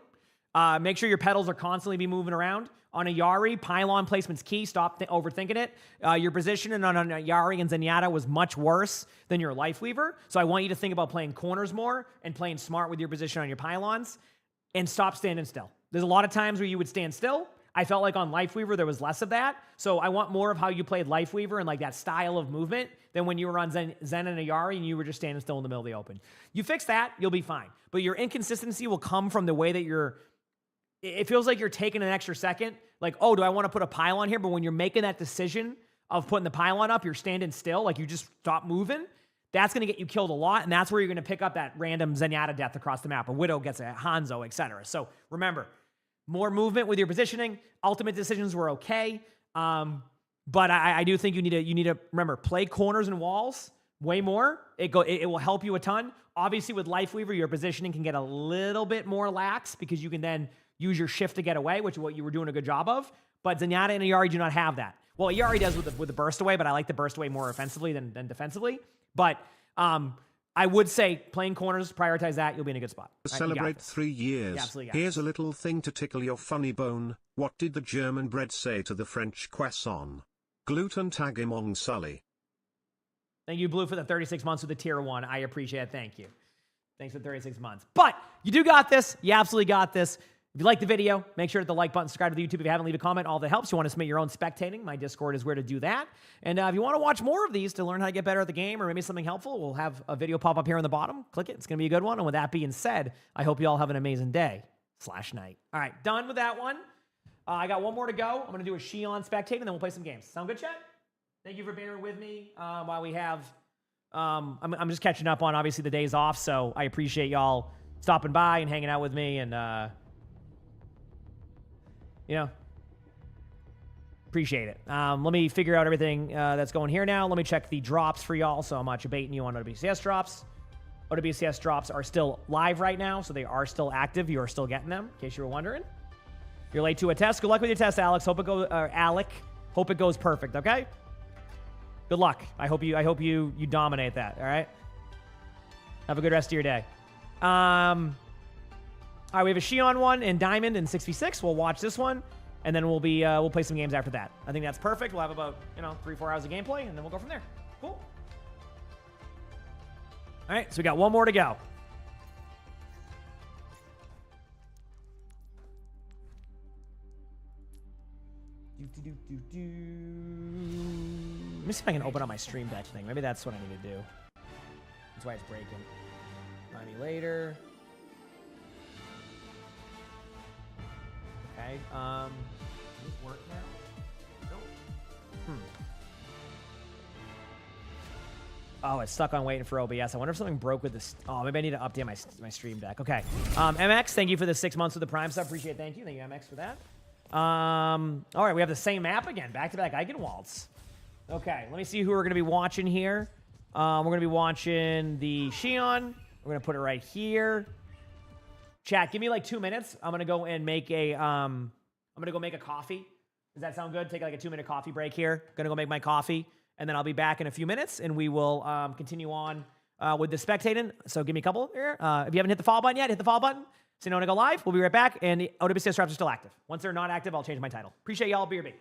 Make sure your pedals are constantly be moving around. On a Yari, pylon placement's key. Stop overthinking it. Your positioning on a Yari and Zenyatta was much worse than your Lifeweaver. So I want you to think about playing corners more and playing smart with your position on your pylons and stop standing still. There's a lot of times where you would stand still. I felt like on Lifeweaver, there was less of that. So I want more of how you played Lifeweaver and like that style of movement than when you were on Zen and Ayari and you were just standing still in the middle of the open. You fix that, you'll be fine. But your inconsistency will come from the way that it feels like you're taking an extra second. Like, oh, do I want to put a pylon here? But when you're making that decision of putting the pylon up, you're standing still, like you just stop moving. That's going to get you killed a lot, and that's where you're going to pick up that random Zenyatta death across the map. A Widow gets a Hanzo, etc. So remember, more movement with your positioning. Ultimate decisions were okay. But I do think you need to remember, play corners and walls way more. It will help you a ton. Obviously, with Lifeweaver, your positioning can get a little bit more lax because you can then use your shift to get away, which is what you were doing a good job of. But Zenyatta and Ayari do not have that. Well, Ayari does with the burst away, but I like the burst away more offensively than defensively. But I would say playing corners, prioritize that. You'll be in a good spot. To celebrate 3 years, here's a little thing to tickle your funny bone. What did the German bread say to the French croissant? Gluten tag emongg Sully. Thank you, Blue, for the 36 months with the tier 1. I appreciate it. Thank you. Thanks for 36 months. But you do got this. You absolutely got this. If you like the video, make sure to hit the like button, subscribe to the YouTube if you haven't, leave a comment. All that helps. You want to submit your own spectating, my Discord is where to do that. And if you want to watch more of these to learn how to get better at the game or maybe something helpful, we'll have a video pop up here on the bottom. Click it. It's going to be a good one. And with that being said, I hope you all have an amazing day/night. All right, done with that one. I got one more to go. I'm going to do a Xion spectating, and then we'll play some games. Sound good, chat? Thank you for bearing with me while we have... I'm just catching up on, obviously, the days off, so I appreciate y'all stopping by and hanging out with me and... appreciate it. Let me figure out everything that's going here now. Let me check the drops for y'all, so I'm not debating you on OWCS drops. OWCS drops are still live right now, so they are still active. You are still getting them, in case you were wondering. You're late to a test. Good luck with your test, Alex. Hope it goes, Alec. Hope it goes perfect, okay? Good luck. I hope you dominate that, all right? Have a good rest of your day. All right, we have a Xion one and Diamond in 6v6. We'll watch this one, and then we'll play some games after that. I think that's perfect. We'll have about 3-4 hours of gameplay, and then we'll go from there. Cool. All right, so we got one more to go. Let me see if I can open up my stream deck thing. Maybe that's what I need to do. That's why it's breaking. Find me later. Okay. Does this work now? Nope. Oh, it's stuck on waiting for OBS. I wonder if something broke with this. Oh, maybe I need to update my stream deck. Okay. MX, thank you for the 6 months of the Prime sub. Appreciate it. Thank you. Thank you, MX, for that. All right, we have the same map again. Back-to-back Eichenwalds. Okay, let me see who we're going to be watching here. We're going to be watching the Xion. We're going to put it right here. Chat, give me like 2 minutes. I'm going to go and make a, I'm going to go make a coffee. Does that sound good? Take like a 2-minute coffee break here. Going to go make my coffee. And then I'll be back in a few minutes, and we will continue on with the spectating. So give me a couple here. If you haven't hit the follow button yet, hit the follow button. So you know when I go live, we'll be right back. And the OWCS drops are still active. Once they're not active, I'll change my title. Appreciate y'all. BRB.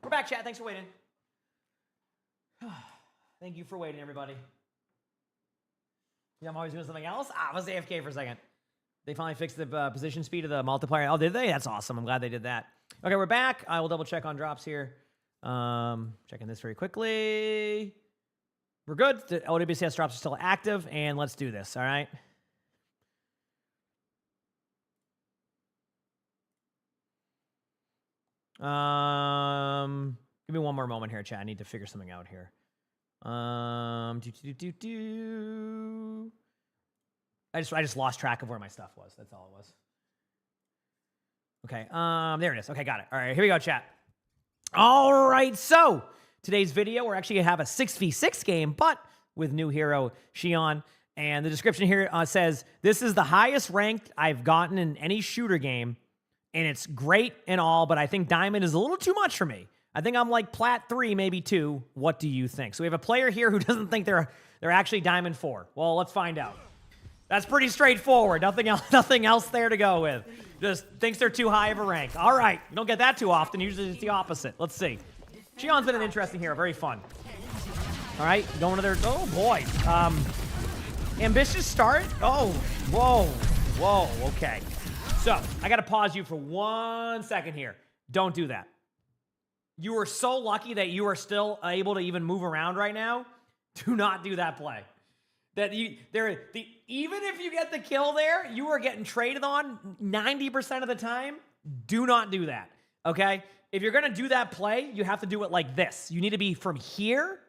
We're back, chat. Thanks for waiting. Thank you for waiting, everybody. Yeah, I'm always doing something else. I was AFK for a second. They finally fixed the position speed of the multiplier. Oh, did they? That's awesome. I'm glad they did that. Okay, we're back. I will double check on drops here. Checking this very quickly. We're good. The OWCS drops are still active, and let's do this, all right? Give me one more moment here, chat. I need to figure something out here. I just lost track of where my stuff was. That's all it was. Okay, there it is. Okay, got it. All right, here we go, chat. All right, so today's video, we're actually going to have a 6v6 game, but with new hero, Xion. And the description here says, this is the highest ranked I've gotten in any shooter game, and it's great and all, but I think Diamond is a little too much for me. I think I'm like Plat 3, maybe 2. What do you think? So we have a player here who doesn't think they're actually Diamond 4. Well, let's find out. That's pretty straightforward. Nothing else there to go with. Just thinks they're too high of a rank. All right. You don't get that too often. Usually it's the opposite. Let's see. Xion's been an interesting hero. Very fun. All right. Going to their... Oh, boy. Ambitious start. Oh, whoa. Whoa. Okay. So, I got to pause you for 1 second here. Don't do that. You are so lucky that you are still able to even move around right now. Do not do that play. Even if you get the kill there, you are getting traded on 90% of the time. Do not do that, okay? If you're going to do that play, you have to do it like this. You need to be from here,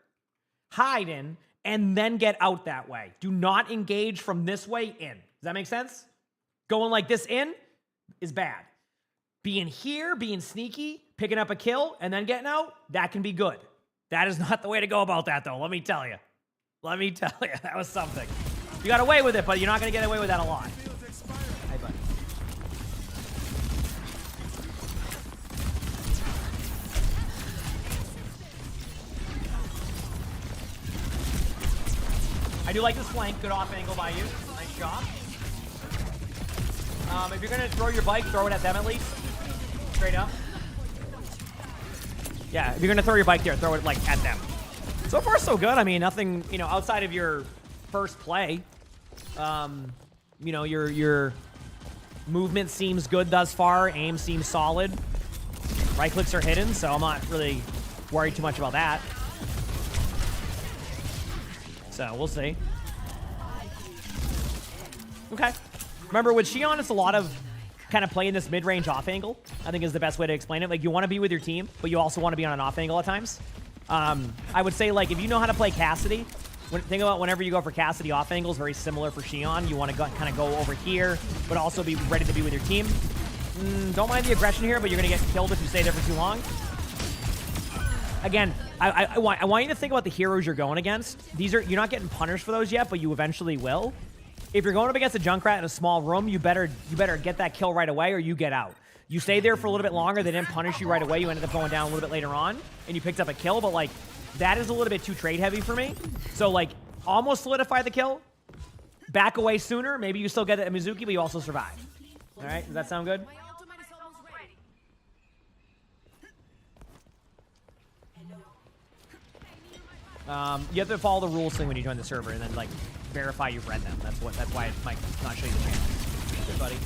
hide in, and then get out that way. Do not engage from this way in. Does that make sense? Going like this in is bad. Being here, being sneaky, picking up a kill, and then getting out, that can be good. That is not the way to go about that, though. Let me tell you. Let me tell you, that was something. You got away with it, but you're not going to get away with that a lot. Hey, buddy. I do like this flank. Good off angle by you. Nice job. If you're going to throw your bike, throw it at them at least. Straight up. Yeah, if you're going to throw your bike there, throw it like at them. So far, so good. I mean, nothing, outside of your first play. Your movement seems good thus far. Aim seems solid. Right clicks are hidden, so I'm not really worried too much about that. So, we'll see. Okay. Remember, with Xion, it's a lot of kind of playing this mid-range off angle, I think is the best way to explain it. Like, you want to be with your team, but you also want to be on an off angle at times. I would say, like, if you know how to play Cassidy, think about whenever you go for Cassidy off angles, very similar for Xion. You want to kind of go over here, but also be ready to be with your team. Don't mind the aggression here, but you're going to get killed if you stay there for too long. Again, I want you to think about the heroes you're going against. You're not getting punished for those yet, but you eventually will. If you're going up against a Junkrat in a small room, you better get that kill right away or you get out. You stay there for a little bit longer, they didn't punish you right away, you ended up going down a little bit later on, and you picked up a kill, but, like, that is a little bit too trade heavy for me. So, like, almost solidify the kill, back away sooner, maybe you still get it at Mizuki, but you also survive. All right, does that sound good? You have to follow the rules thing when you join the server, and then, like, verify you've read them. That's why it might not show you the channel. Good, buddy.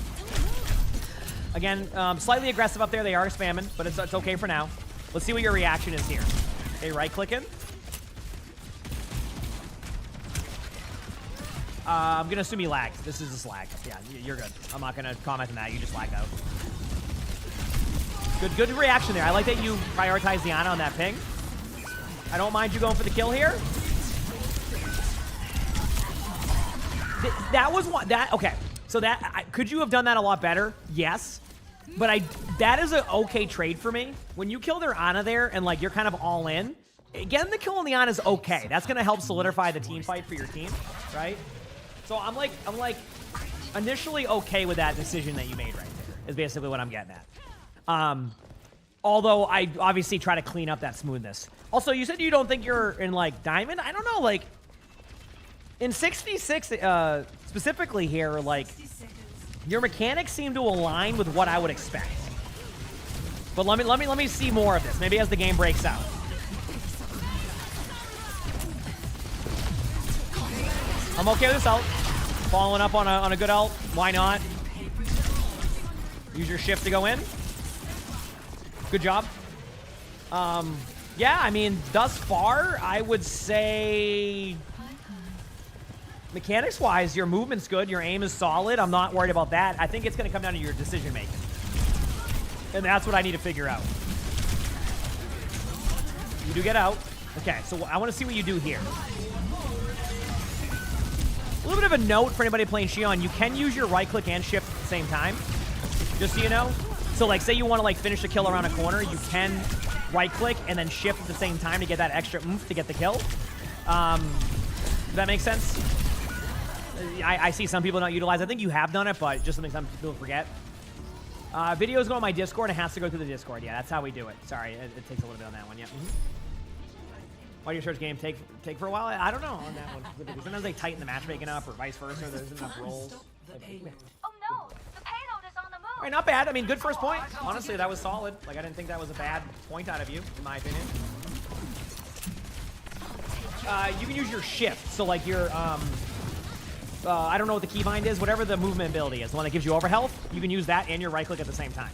Again, slightly aggressive up there. They are spamming, but it's okay for now. Let's see what your reaction is here. Okay, right-clicking. I'm going to assume you lagged. This is just lag. Yeah, you're good. I'm not going to comment on that. You just lagged out. Good reaction there. I like that you prioritize the Ana on that ping. I don't mind you going for the kill here. That was one. Okay. So could you have done that a lot better? Yes. But that is an okay trade for me. When you kill their Ana there and, like, you're kind of all in, getting the kill on the Ana is okay. That's going to help solidify the team fight for your team, right? So I'm like initially okay with that decision that you made right there is basically what I'm getting at. Although I obviously try to clean up that smoothness. Also, you said you don't think you're in, like, Diamond? I don't know, like, in 6v6 specifically here, like, your mechanics seem to align with what I would expect. But let me see more of this. Maybe as the game breaks out. I'm okay with this ult. Following up on a good ult. Why not? Use your shift to go in. Good job. Yeah, I mean, thus far, I would say mechanics-wise, your movement's good, your aim is solid. I'm not worried about that. I think it's going to come down to your decision-making. And that's what I need to figure out. You do get out. Okay, so I want to see what you do here. A little bit of a note for anybody playing Xion. You can use your right-click and shift at the same time. Just so you know. So, like, say you want to, like, finish a kill around a corner, you can right-click and then shift at the same time to get that extra oomph to get the kill. Does that make sense? I see some people not utilize. I think you have done it, but just something some people forget. Videos go on my Discord, and it has to go through the Discord. Yeah, that's how we do it. Sorry, it takes a little bit on that one. Yeah. Why do your search game take for a while? I don't know on that one. Sometimes they tighten the matchmaking up, or vice versa. There's enough rolls. Oh no, the payload is on the move. All right, not bad. I mean, good first point. Honestly, that was solid. Like, I didn't think that was a bad point out of you, in my opinion. You can use your shift. So, like, your, I don't know what the keybind is. Whatever the movement ability is, the one that gives you overhealth, you can use that and your right-click at the same time.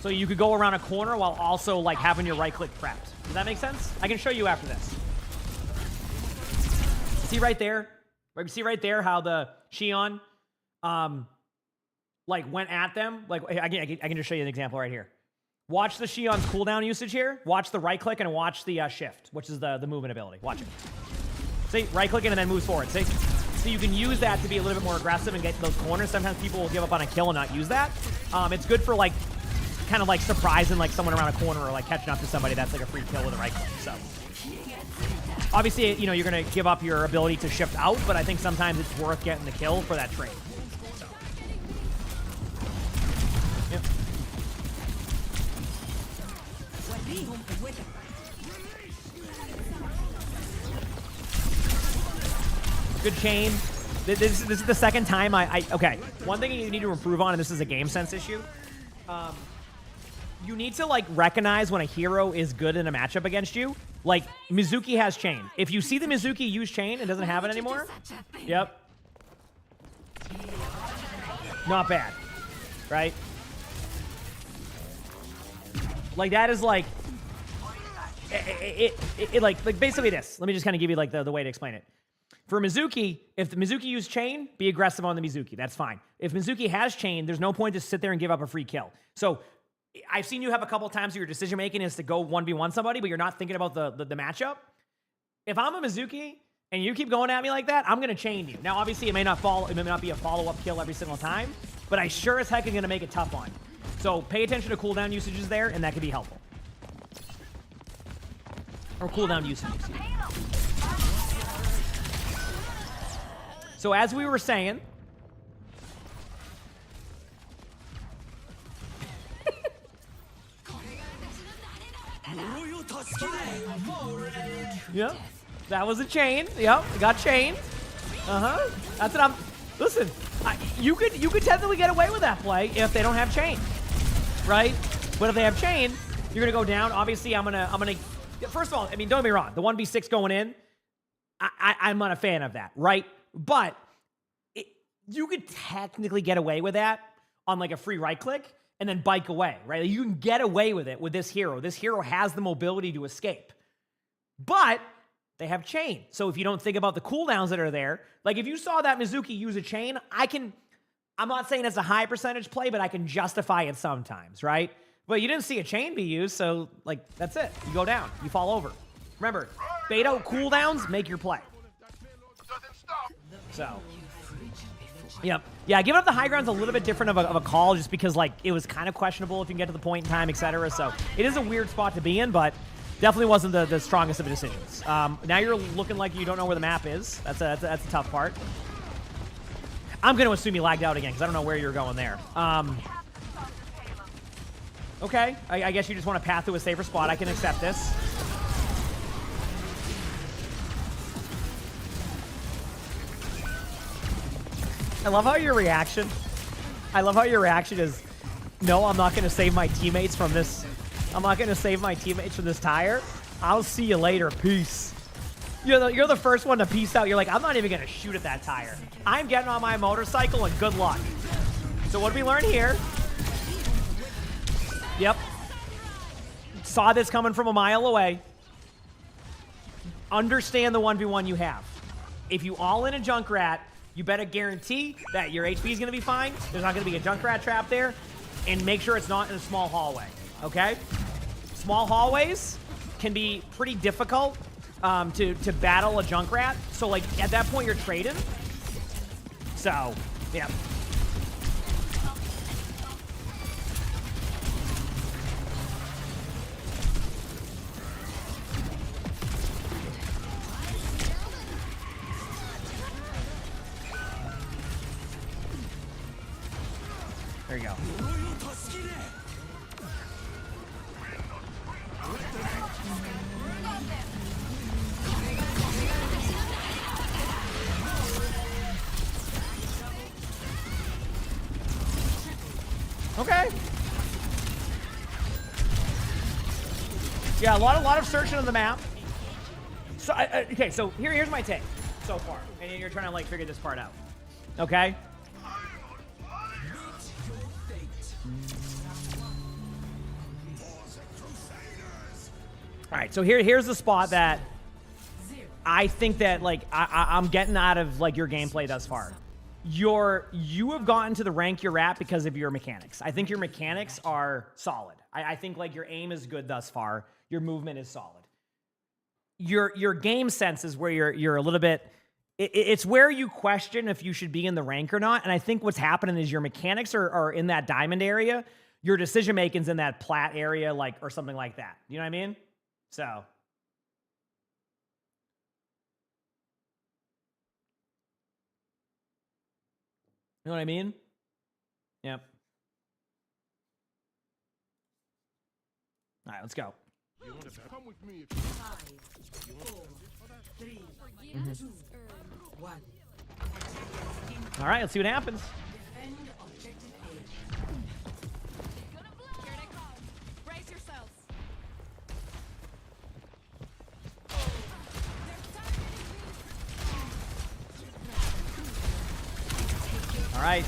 So you could go around a corner while also, like, having your right-click prepped. Does that make sense? I can show you after this. See right there? See right there how the Xion, like, went at them? Like, I can just show you an example right here. Watch the Xion's cooldown usage here. Watch the right-click and watch the shift, which is the movement ability. Watch it. See, right-clicking and then moves forward. See? So you can use that to be a little bit more aggressive and get those corners. Sometimes people will give up on a kill and not use that. It's good for, like, kind of like surprising like someone around a corner or like catching up to somebody that's like a free kill with a right click. So obviously, you know, you're going to give up your ability to shift out, but I think sometimes it's worth getting the kill for that trade. So. Yep. Good chain. This is the second time okay. One thing you need to improve on, and this is a game sense issue. You need to, like, recognize when a hero is good in a matchup against you. Like, Mizuki has chain. If you see the Mizuki use chain and doesn't have it anymore, yep. Not bad, right? Like, that is, like, like basically this. Let me just kind of give you, like, the way to explain it. For Mizuki, if the Mizuki used chain, be aggressive on the Mizuki. That's fine. If Mizuki has chain, there's no point to sit there and give up a free kill. So I've seen you have a couple of times where your decision making is to go 1v1 somebody, but you're not thinking about the matchup. If I'm a Mizuki and you keep going at me like that, I'm going to chain you. Now, obviously, it may not be a follow-up kill every single time, but I sure as heck am going to make it tough on you. So pay attention to cooldown usages there, and that could be helpful. Or cooldown usage. So as we were saying, yeah, that was a chain. Yep, got chained. That's what I'm. Listen, you could technically get away with that play if they don't have chain, right? But if they have chain, you're gonna go down. Obviously, I'm gonna. First of all, I mean, don't get me wrong. The 1v6 going in, I'm not a fan of that, right? But you could technically get away with that on like a free right click and then bike away, right? Like, you can get away with it with this hero. This hero has the mobility to escape. But they have chain. So if you don't think about the cooldowns that are there, like if you saw that Mizuki use a chain, I'm not saying it's a high percentage play, but I can justify it sometimes, right? But you didn't see a chain be used, so like that's it. You go down, you fall over. Remember, beta cooldowns make your play. So, yep. Yeah, giving up the high ground's a little bit different of a call just because, like, it was kind of questionable if you can get to the point in time, etc. So, it is a weird spot to be in, but definitely wasn't the strongest of the decisions. Now you're looking like you don't know where the map is. That's a tough part. I'm going to assume you lagged out again because I don't know where you're going there. Okay. I guess you just want to path to a safer spot. I can accept this. I love how your reaction is, no, I'm not going to save my teammates from this. I'm not going to save my teammates from this tire. I'll see you later. Peace. You're the first one to peace out. You're like, I'm not even going to shoot at that tire. I'm getting on my motorcycle and good luck. So what did we learn here? Yep. Saw this coming from a mile away. Understand the 1v1 you have. If you all in a Junkrat, you better guarantee that your HP is going to be fine. There's not going to be a Junkrat trap there. And make sure it's not in a small hallway, okay? Small hallways can be pretty difficult to battle a Junkrat. So, like, at that point, you're trading. So, yeah. There you go. Okay. Yeah, a lot of searching of the map. So okay, so here's my take so far, and you're trying to like figure this part out. Okay. All right, so here's the spot that I think that like I'm getting out of like your gameplay thus far. You have gotten to the rank you're at because of your mechanics. I think your mechanics are solid. I think like your aim is good thus far. Your movement is solid. Your game sense is where you're a little bit. It's where you question if you should be in the rank or not. And I think what's happening is your mechanics are in that diamond area. Your decision making's in that plat area, like or something like that. You know what I mean? So. You know what I mean? Yep. All right, let's go. You want to come with me? 5, 4, 3, 2, 1. All right, let's see what happens. Defend objective A. Here they come. Brace yourselves. All right.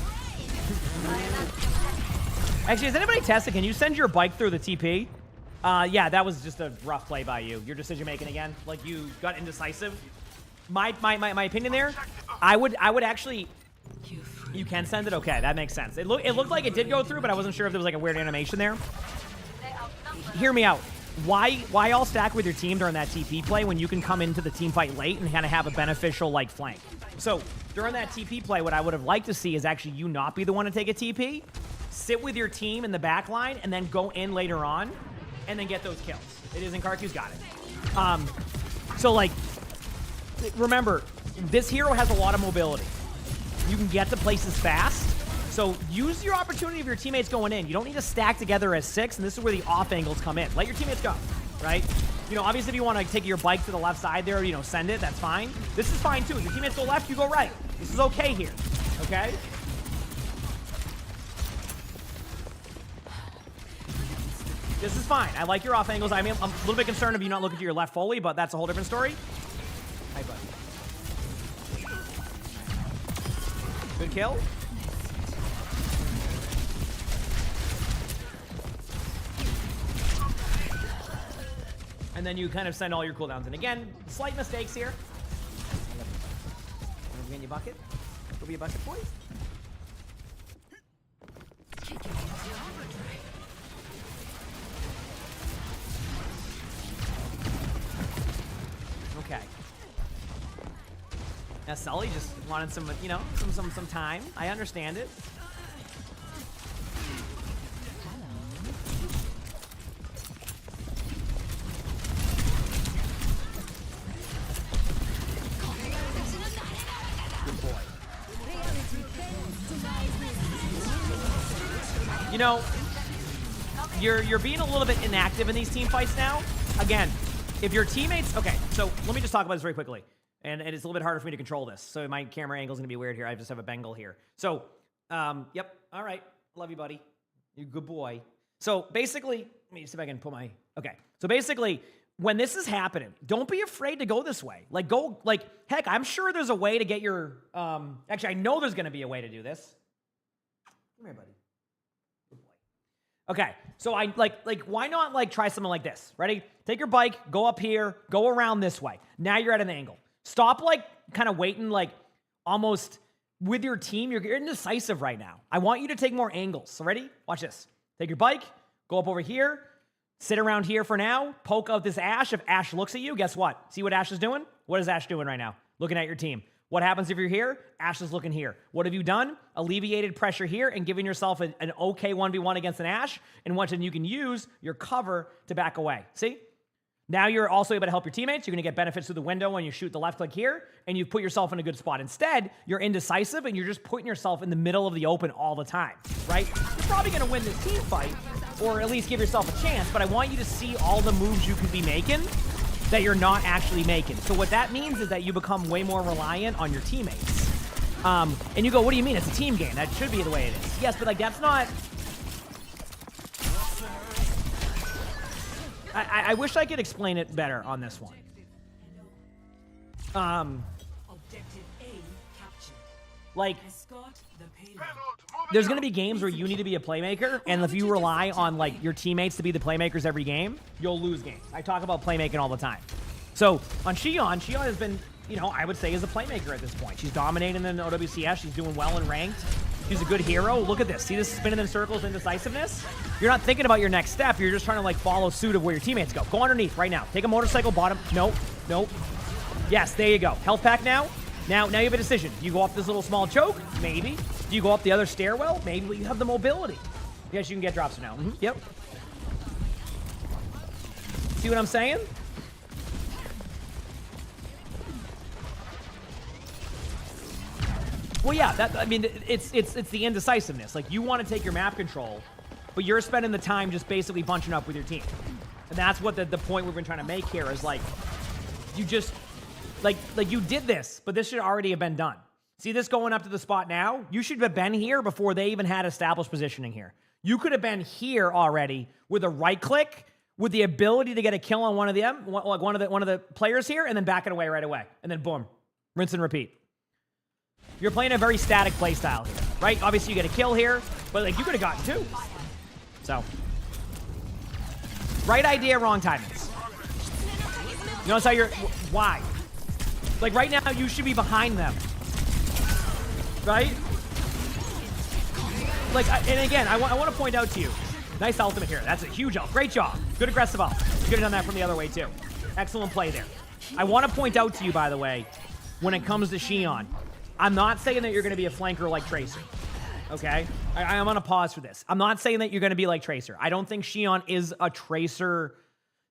Actually, has anybody tested? Can you send your bike through the TP? Yeah, that was just a rough play by you. Your decision making again, like you got indecisive. My opinion there, I would actually. You can send it. Okay, that makes sense. It looked like it did go through, but I wasn't sure if there was like a weird animation there. Hear me out. Why all stack with your team during that TP play when you can come into the team fight late and kind of have a beneficial like flank? So during that TP play, what I would have liked to see is actually you not be the one to take a TP, sit with your team in the back line, and then go in later on, and then get those kills. It is in Karku's got it. So like, remember, this hero has a lot of mobility. You can get to places fast. So use your opportunity of your teammates going in. You don't need to stack together as 6, and this is where the off angles come in. Let your teammates go, right? You know, obviously if you want to take your bike to the left side there, you know, send it, that's fine. This is fine too. If your teammates go left, you go right. This is okay here, okay? This is fine. I like your off angles. I mean, I'm a little bit concerned of you not looking to your left fully, but that's a whole different story. Hi, buddy. Good kill. And then you kind of send all your cooldowns. And again, slight mistakes here. Go in your bucket. Go be a bucket, boys. Okay. Now Sully just wanted some, you know, some time. I understand it. You know, you're being a little bit inactive in these team fights now. Again, if your teammates... Okay, so let me just talk about this very quickly. And it's a little bit harder for me to control this. So my camera angle is going to be weird here. I just have a Bengal here. So, yep. All right. Love you, buddy. You're a good boy. So basically... Let me see if I can put my... Okay. So basically, when this is happening, don't be afraid to go this way. Like, go... Like, heck, I'm sure there's a way to get your... Actually, I know there's going to be a way to do this. Come here, buddy. Okay, so I like why not like try something like this? Ready? Take your bike, go up here, go around this way. Now you're at an angle. Stop like kind of waiting like almost with your team. You're indecisive right now. I want you to take more angles. So ready? Watch this. Take your bike, go up over here, sit around here for now, poke out this Ashe. If Ashe looks at you, guess what? See what Ashe is doing? What is Ashe doing right now? Looking at your team. What happens if you're here? Ashe is looking here. What have you done? Alleviated pressure here and giving yourself an okay 1v1 against an Ashe, and once you can use your cover to back away. See? Now you're also able to help your teammates. You're going to get benefits through the window when you shoot the left click here, and you've put yourself in a good spot. Instead, you're indecisive, and you're just putting yourself in the middle of the open all the time, right? You're probably going to win this team fight, or at least give yourself a chance, but I want you to see all the moves you could be making that you're not actually making. So what that means is that you become way more reliant on your teammates. And you go, what do you mean? It's a team game. That should be the way it is. Yes, but like that's not... I wish I could explain it better on this one. Objective A captured. Like, Escort the payload. there's going to be games where you need to be a playmaker, and if you rely on like your teammates to be the playmakers every game, you'll lose games. I talk about playmaking all the time. So on Xion has been, you know, I would say is a playmaker at this point. She's dominating in OWCS. She's doing well in ranked. She's a good hero. Look at this. See this spinning in circles, indecisiveness? You're not thinking about your next step. You're just trying to like follow suit of where your teammates go. Go underneath right now. Take a motorcycle bottom. Nope. Nope. Yes, there you go. Health pack now. Now you have a decision. Do you go up this little small choke? Maybe. Do you go up the other stairwell? Maybe, but you have the mobility. Yes, you can get drops now. Yep. See what I'm saying? Well, yeah, I mean, it's the indecisiveness. Like, you want to take your map control, but you're spending the time just basically bunching up with your team. And that's what the point we've been trying to make here is, like, you just, like you did this, but this should already have been done. See this going up to the spot now? You should have been here before they even had established positioning here. You could have been here already with a right click, with the ability to get a kill on one of the players here, and then back it away right away. And then boom, rinse and repeat. You're playing a very static play style here, right? Obviously, you get a kill here, but like you could have gotten two. So, right idea, wrong timings. You notice how you're... Why? Like right now, you should be behind them, right? Like, and again, I want to point out to you, nice ultimate here. That's a huge ult. Great job. Good aggressive ult. You could have done that from the other way too. Excellent play there. I want to point out to you, by the way, when it comes to Xion, I'm not saying that you're going to be a flanker like Tracer, okay? I'm going to pause for this. I'm not saying that you're going to be like Tracer. I don't think Xion is a Tracer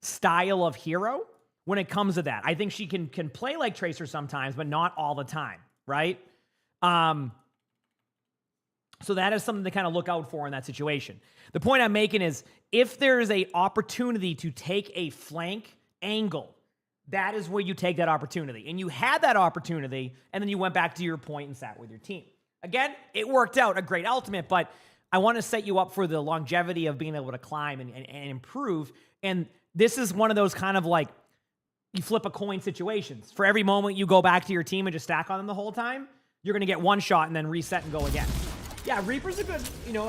style of hero when it comes to that. I think she can play like Tracer sometimes, but not all the time, right? So that is something to kind of look out for in that situation. The point I'm making is if there is an opportunity to take a flank angle, that is where you take that opportunity. And you had that opportunity, and then you went back to your point and sat with your team. Again, it worked out, a great ultimate, but I want to set you up for the longevity of being able to climb and improve. And this is one of those kind of like, you flip a coin situations. For every moment you go back to your team and just stack on them the whole time, you're going to get one shot and then reset and go again. Yeah, Reaper's a good,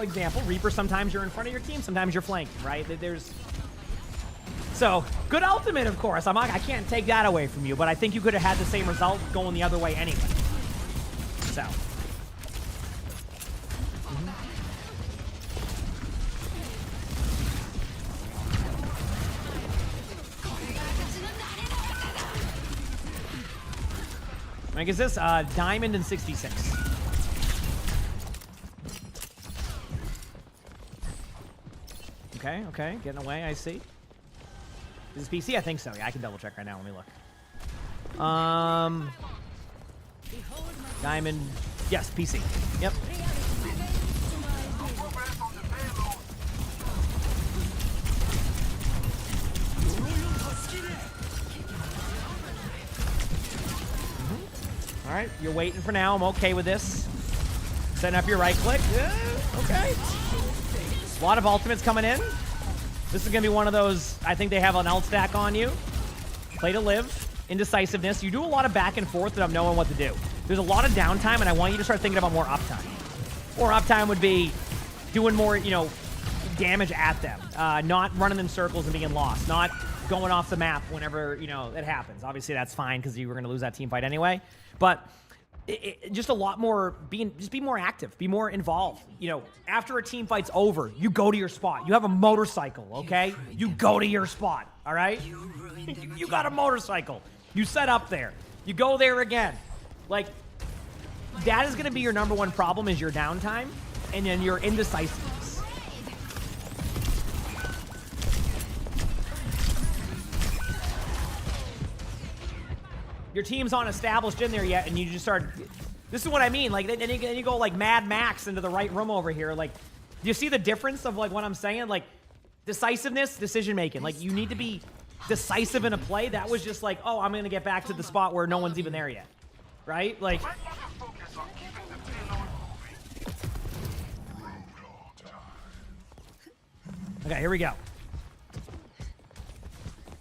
example. Reaper, sometimes you're in front of your team, sometimes you're flanking, right? So, good ultimate, of course. I can't take that away from you, but I think you could have had the same result going the other way anyway. So. Rank is this? Diamond and 66. Okay, getting away, I see. Is this PC? I think so. Yeah, I can double check right now. Let me look. Diamond. Yes, PC. Yep. All right, you're waiting for now. I'm okay with this. Setting up your right click. Yeah, okay. A lot of ultimates coming in. This is going to be one of those, I think they have an ult stack on you. Play to live. Indecisiveness. You do a lot of back and forth without knowing what to do. There's a lot of downtime, and I want you to start thinking about more uptime. More uptime would be doing more, damage at them, not running in circles and being lost, not going off the map whenever, you know, it happens. Obviously, that's fine because you were going to lose that team fight anyway. But just a lot more just be more active, be more involved. You know, after a team fight's over, you go to your spot. You have a motorcycle, okay? You go to your spot, all right? You got a motorcycle. You set up there. You go there again. Like, that is going to be your number one problem is your downtime and then your indecisiveness. Your team's not established in there yet, and you just start... This is what I mean. Like, then you go, like, Mad Max into the right room over here. Like, do you see the difference of, like, what I'm saying? Like, decisiveness, decision-making. Like, you need to be decisive in a play. That was just like, oh, I'm going to get back to the spot where no one's even there yet. Right? Like... Okay, here we go.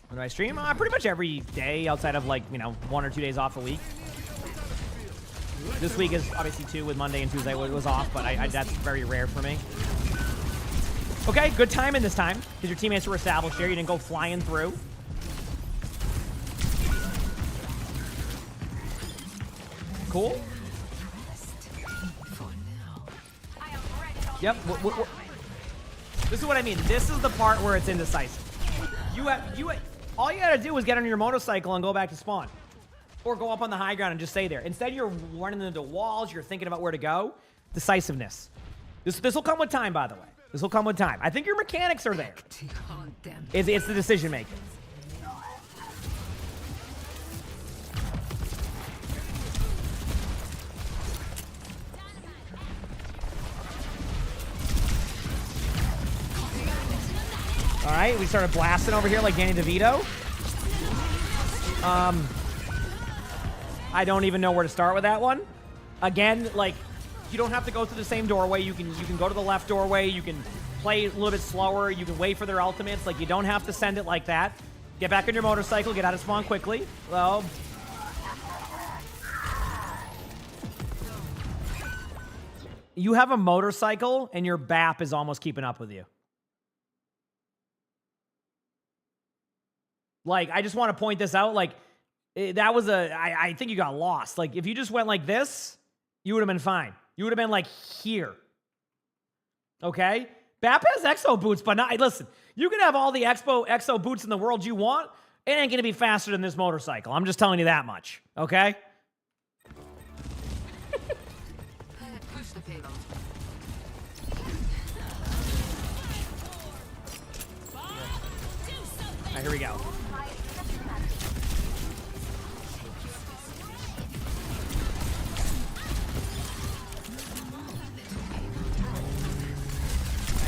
When do I stream? Pretty much every day outside of, like, you know, 1 or 2 days off a week. This week is obviously 2 with Monday and Tuesday was off, but that's very rare for me. Okay, good timing this time because your teammates were established here. You didn't go flying through. Cool. Yep. This is what I mean. This is the part where it's indecisive. All you gotta do is get on your motorcycle and go back to spawn. Or go up on the high ground and just stay there. Instead, you're running into walls, you're thinking about where to go. Decisiveness. This will come with time, by the way. This will come with time. I think your mechanics are there. It's the decision making. All right, we started blasting over here like Danny DeVito. I don't even know where to start with that one. Again, like, you don't have to go through the same doorway. You can go to the left doorway. You can play a little bit slower. You can wait for their ultimates. Like, you don't have to send it like that. Get back on your motorcycle. Get out of spawn quickly. Well, you have a motorcycle, and your BAP is almost keeping up with you. Like, I just want to point this out. Like, that was I think you got lost. Like, if you just went like this, you would have been fine. You would have been, like, here. Okay? BAP has exo boots, but not... Listen, you can have all the exo boots in the world you want. It ain't going to be faster than this motorcycle. I'm just telling you that much. Okay? Push the payload. All right, here we go.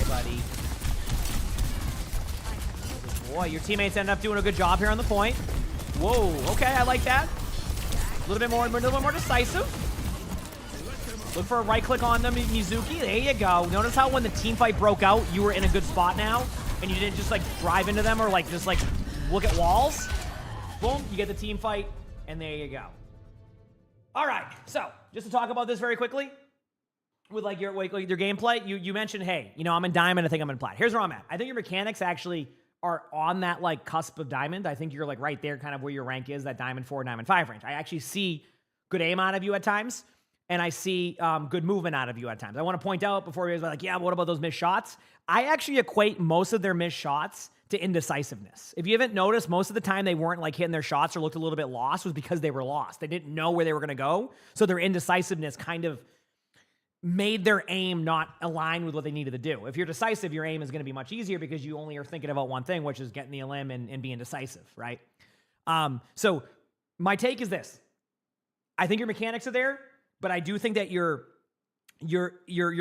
Buddy. Boy, your teammates end up doing a good job here on the point. Whoa, okay, I like that. A little bit more decisive. Look for a right click on them, Mizuki. There you go. Notice how when the team fight broke out, you were in a good spot now, and you didn't just, like, drive into them or, like, just, like, look at walls. Boom, you get the team fight, and there you go. All right, so just to talk about this very quickly. With like your gameplay, you mentioned, hey, you know, I'm in diamond, I think I'm in plat. Here's where I'm at. I think your mechanics actually are on that, like, cusp of diamond. I think you're, like, right there kind of where your rank is, that diamond 4, diamond 5 range. I actually see good aim out of you at times, and I see good movement out of you at times. I want to point out before you guys are like, yeah, what about those missed shots? I actually equate most of their missed shots to indecisiveness. If you haven't noticed, most of the time they weren't, like, hitting their shots or looked a little bit lost was because they were lost. They didn't know where they were going to go, so their indecisiveness kind of made their aim not align with what they needed to do. If you're decisive, your aim is going to be much easier because you only are thinking about one thing, which is getting the limb and being decisive, right? So my take is this. I think your mechanics are there, but I do think that your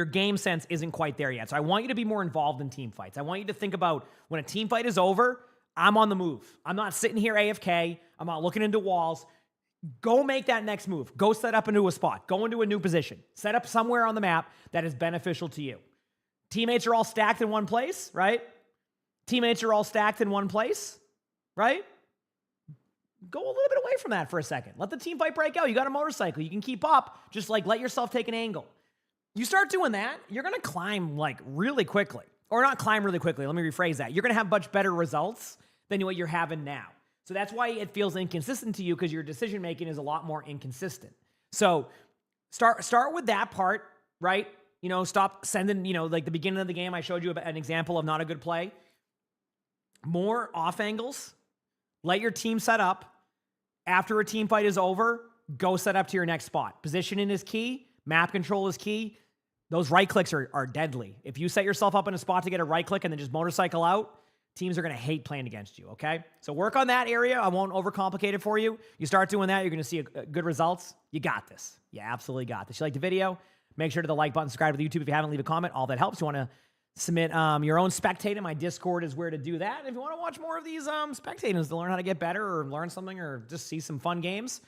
game sense isn't quite there yet. So I want you to be more involved in team fights. I want you to think about when a team fight is over, I'm on the move. I'm not sitting here AFK. I'm not looking into walls. Go make that next move. Go set up into a spot. Go into a new position. Set up somewhere on the map that is beneficial to you. Teammates are all stacked in one place, right? Teammates are all stacked in one place, right? Go a little bit away from that for a second. Let the team fight break out. You got a motorcycle. You can keep up. Just, like, let yourself take an angle. You start doing that, you're going to climb, like, really quickly. or not climb really quickly. Let me rephrase that. You're going to have much better results than what you're having now. So that's why it feels inconsistent to you, because your decision making is a lot more inconsistent. So start with that part, right? You know, stop sending, you know, like the beginning of the game, I showed you an example of not a good play. More off angles. Let your team set up. After a team fight is over, go set up to your next spot. Positioning is key. Map control is key. Those right clicks are deadly. If you set yourself up in a spot to get a right click and then just motorcycle out, teams are going to hate playing against you, okay? So work on that area. I won't overcomplicate it for you. You start doing that, you're going to see good results. You got this. You absolutely got this. You like the video? Make sure to the like button, subscribe to the YouTube if you haven't, leave a comment. All that helps. You want to submit your own spectating. My Discord is where to do that. And if you want to watch more of these spectators to learn how to get better or learn something or just see some fun games,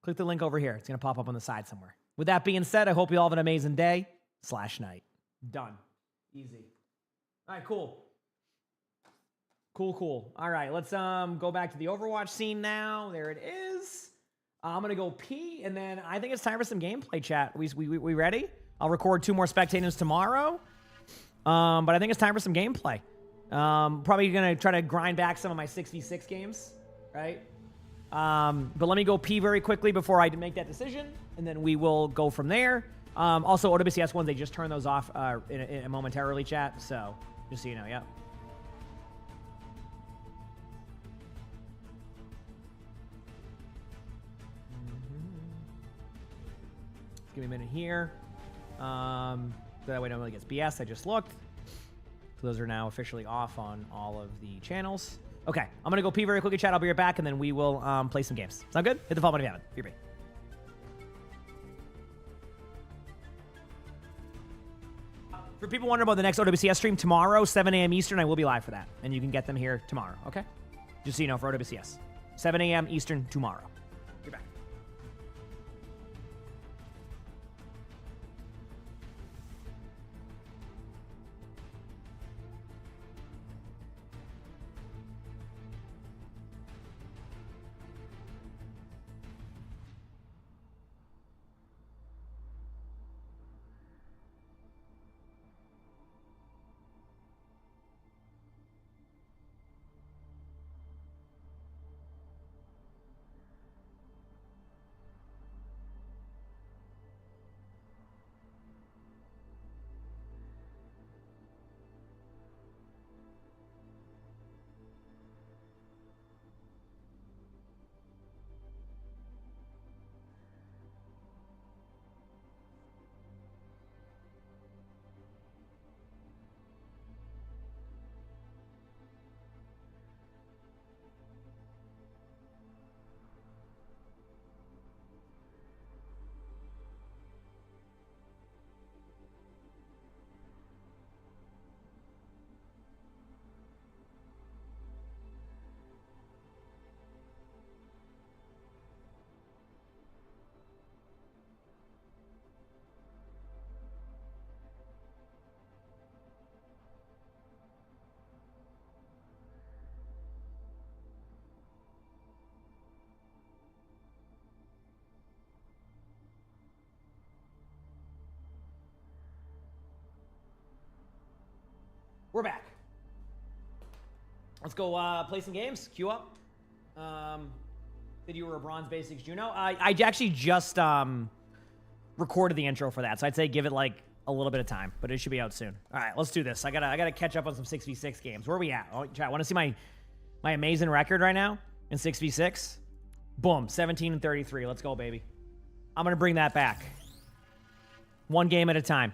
click the link over here. It's going to pop up on the side somewhere. With that being said, I hope you all have an amazing day/night. Done. Easy. All right, cool. Cool. All right, let's go back to the Overwatch scene now. There it is. I'm going to go pee, and then I think it's time for some gameplay chat. We ready? I'll record 2 more spectators tomorrow. But I think it's time for some gameplay. Probably going to try to grind back some of my 6v6 games, right? But let me go pee very quickly before I make that decision, and then we will go from there. Also, OWCS ones, they just turned those off in a momentarily, chat. So, just so you know, yeah. Give me a minute here. That way nobody gets BS. I just looked. So those are now officially off on all of the channels. Okay, I'm going to go pee very quickly, chat. I'll be right back, and then we will play some games. Sound good? Hit the follow button if you haven't. Be right back. For people wondering about the next OWCS stream, tomorrow, 7 a.m. Eastern, I will be live for that. And you can get them here tomorrow, okay? Just so you know, for OWCS. 7 a.m. Eastern tomorrow. Be back. We're back. Let's go play some games. Queue up. Said you were a Bronze Basics Juno. I actually just recorded the intro for that, so I'd say give it like a little bit of time, but it should be out soon. All right, let's do this. I gotta catch up on some 6v6 games. Where are we at? Oh, chat, want to see my amazing record right now in 6v6? Boom, 17-33. Let's go, baby. I'm gonna bring that back. One game at a time.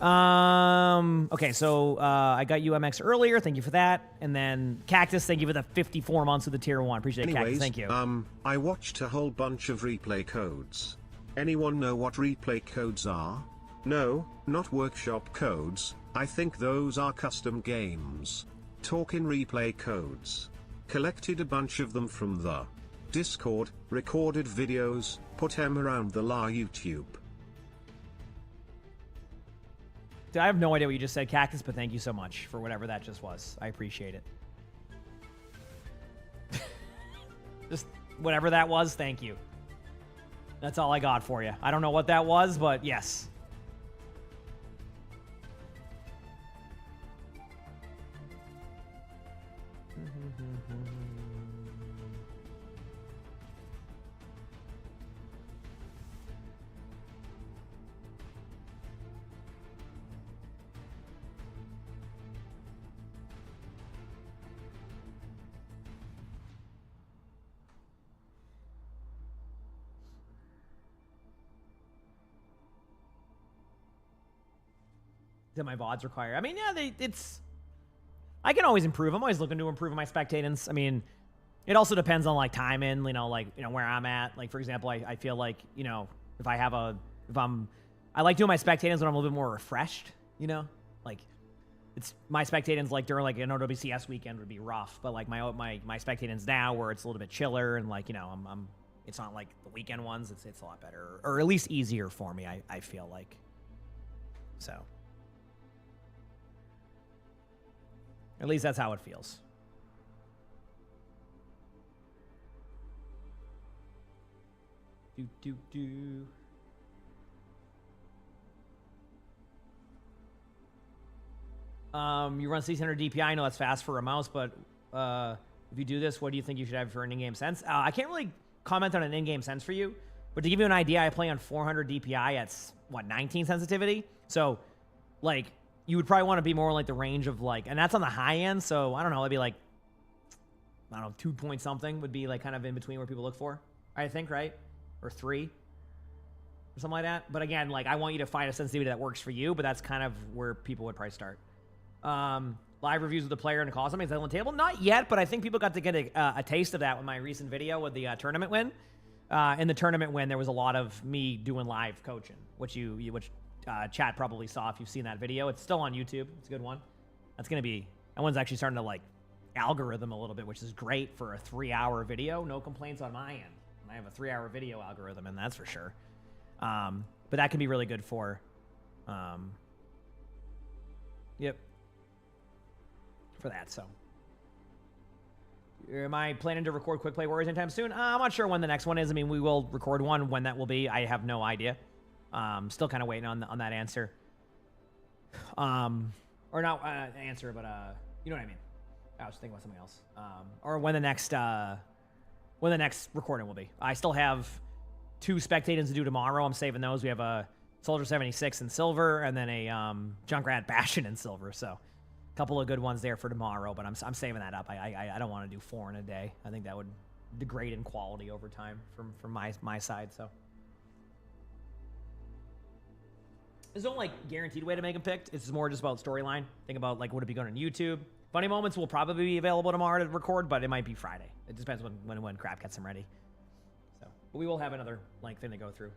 Okay, so I got UMX earlier. Thank you for that. And then Cactus, thank you for the 54 months of the tier 1. Appreciate it, Cactus. Thank you. I watched a whole bunch of replay codes. Anyone know what replay codes are? No, not workshop codes. I think those are custom games. Talking replay codes. Collected a bunch of them from the Discord, recorded videos, put them around the YouTube. I have no idea what you just said, Cactus, but thank you so much for whatever that just was. I appreciate it. Just whatever that was, thank you. That's all I got for you. I don't know what that was, but yes. that my VODs require. I mean, yeah, it's. I can always improve. I'm always looking to improve my spectatance. I mean, it also depends on like timing, where I'm at. Like, for example, I feel like, if I like doing my spectatance when I'm a little bit more refreshed, like it's my spectatance like during like an OWCS weekend would be rough, but like my spectatance now where it's a little bit chiller and like, I'm it's not like the weekend ones. It's a lot better, or at least easier for me. I feel like, so at least that's how it feels. You run 600 DPI. I know that's fast for a mouse, but if you do this, what do you think you should have for an in-game sense? I can't really comment on an in-game sense for you, but to give you an idea, I play on 400 DPI at, 19 sensitivity? So, like, you would probably want to be more like the range of, like, and that's on the high end, so I don't know, it'd be like, 2 point something would be, like, kind of in between where people look for, I think, right? Or 3? Or something like that. But again, like, I want you to find a sensitivity that works for you, but that's kind of where people would probably start. Live reviews with the player and cause something. Is that on the table? Not yet, but I think people got to get a taste of that with my recent video with the tournament win. In the tournament win, there was a lot of me doing live coaching, which chat probably saw if you've seen that video. It's still on YouTube. It's a good one. That one's actually starting to like algorithm a little bit, which is great for a 3-hour video. No complaints on my end. I have a 3-hour video algorithm, and that's for sure. But that can be really good for, yep. For that, so. Am I planning to record Quick Play Warriors anytime soon? I'm not sure when the next one is. I mean, we will record one. When that will be, I have no idea. Still kind of waiting on that answer. Or not answer, but you know what I mean. I was thinking about something else. Or when the next recording will be. I still have 2 spectators to do tomorrow. I'm saving those. We have a Soldier 76 in silver, and then a Junkrat Bastion in silver. So. Couple of good ones there for tomorrow, but I'm saving that up. I don't want to do 4 in a day. I think that would degrade in quality over time from my side. So there's no like guaranteed way to make them picked. It's more just about storyline. Think about like would it be going on YouTube. Funny Moments will probably be available tomorrow to record, but it might be Friday. It depends when Crap gets them ready. So, but we will have another like thing to go through.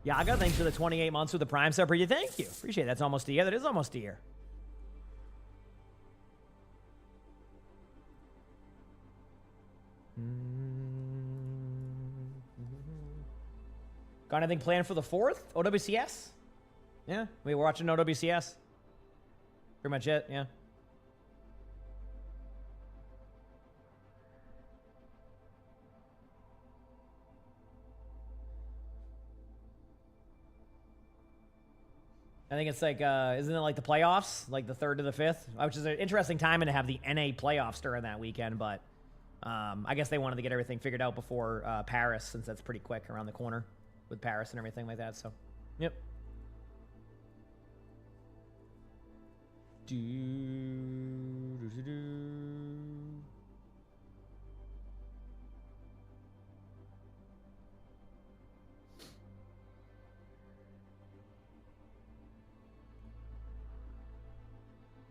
Yaga, thanks for the 28 months with the Prime sub. Thank you. Appreciate it. That's almost a year. That is almost a year. Got anything planned for the 4th? OWCS? Yeah, we were watching OWCS. Pretty much it, yeah. I think it's like, isn't it like the playoffs? Like the 3rd to the 5th? Which is an interesting time to have the NA playoffs during that weekend, but I guess they wanted to get everything figured out before Paris, since that's pretty quick around the corner with Paris and everything like that, so, yep.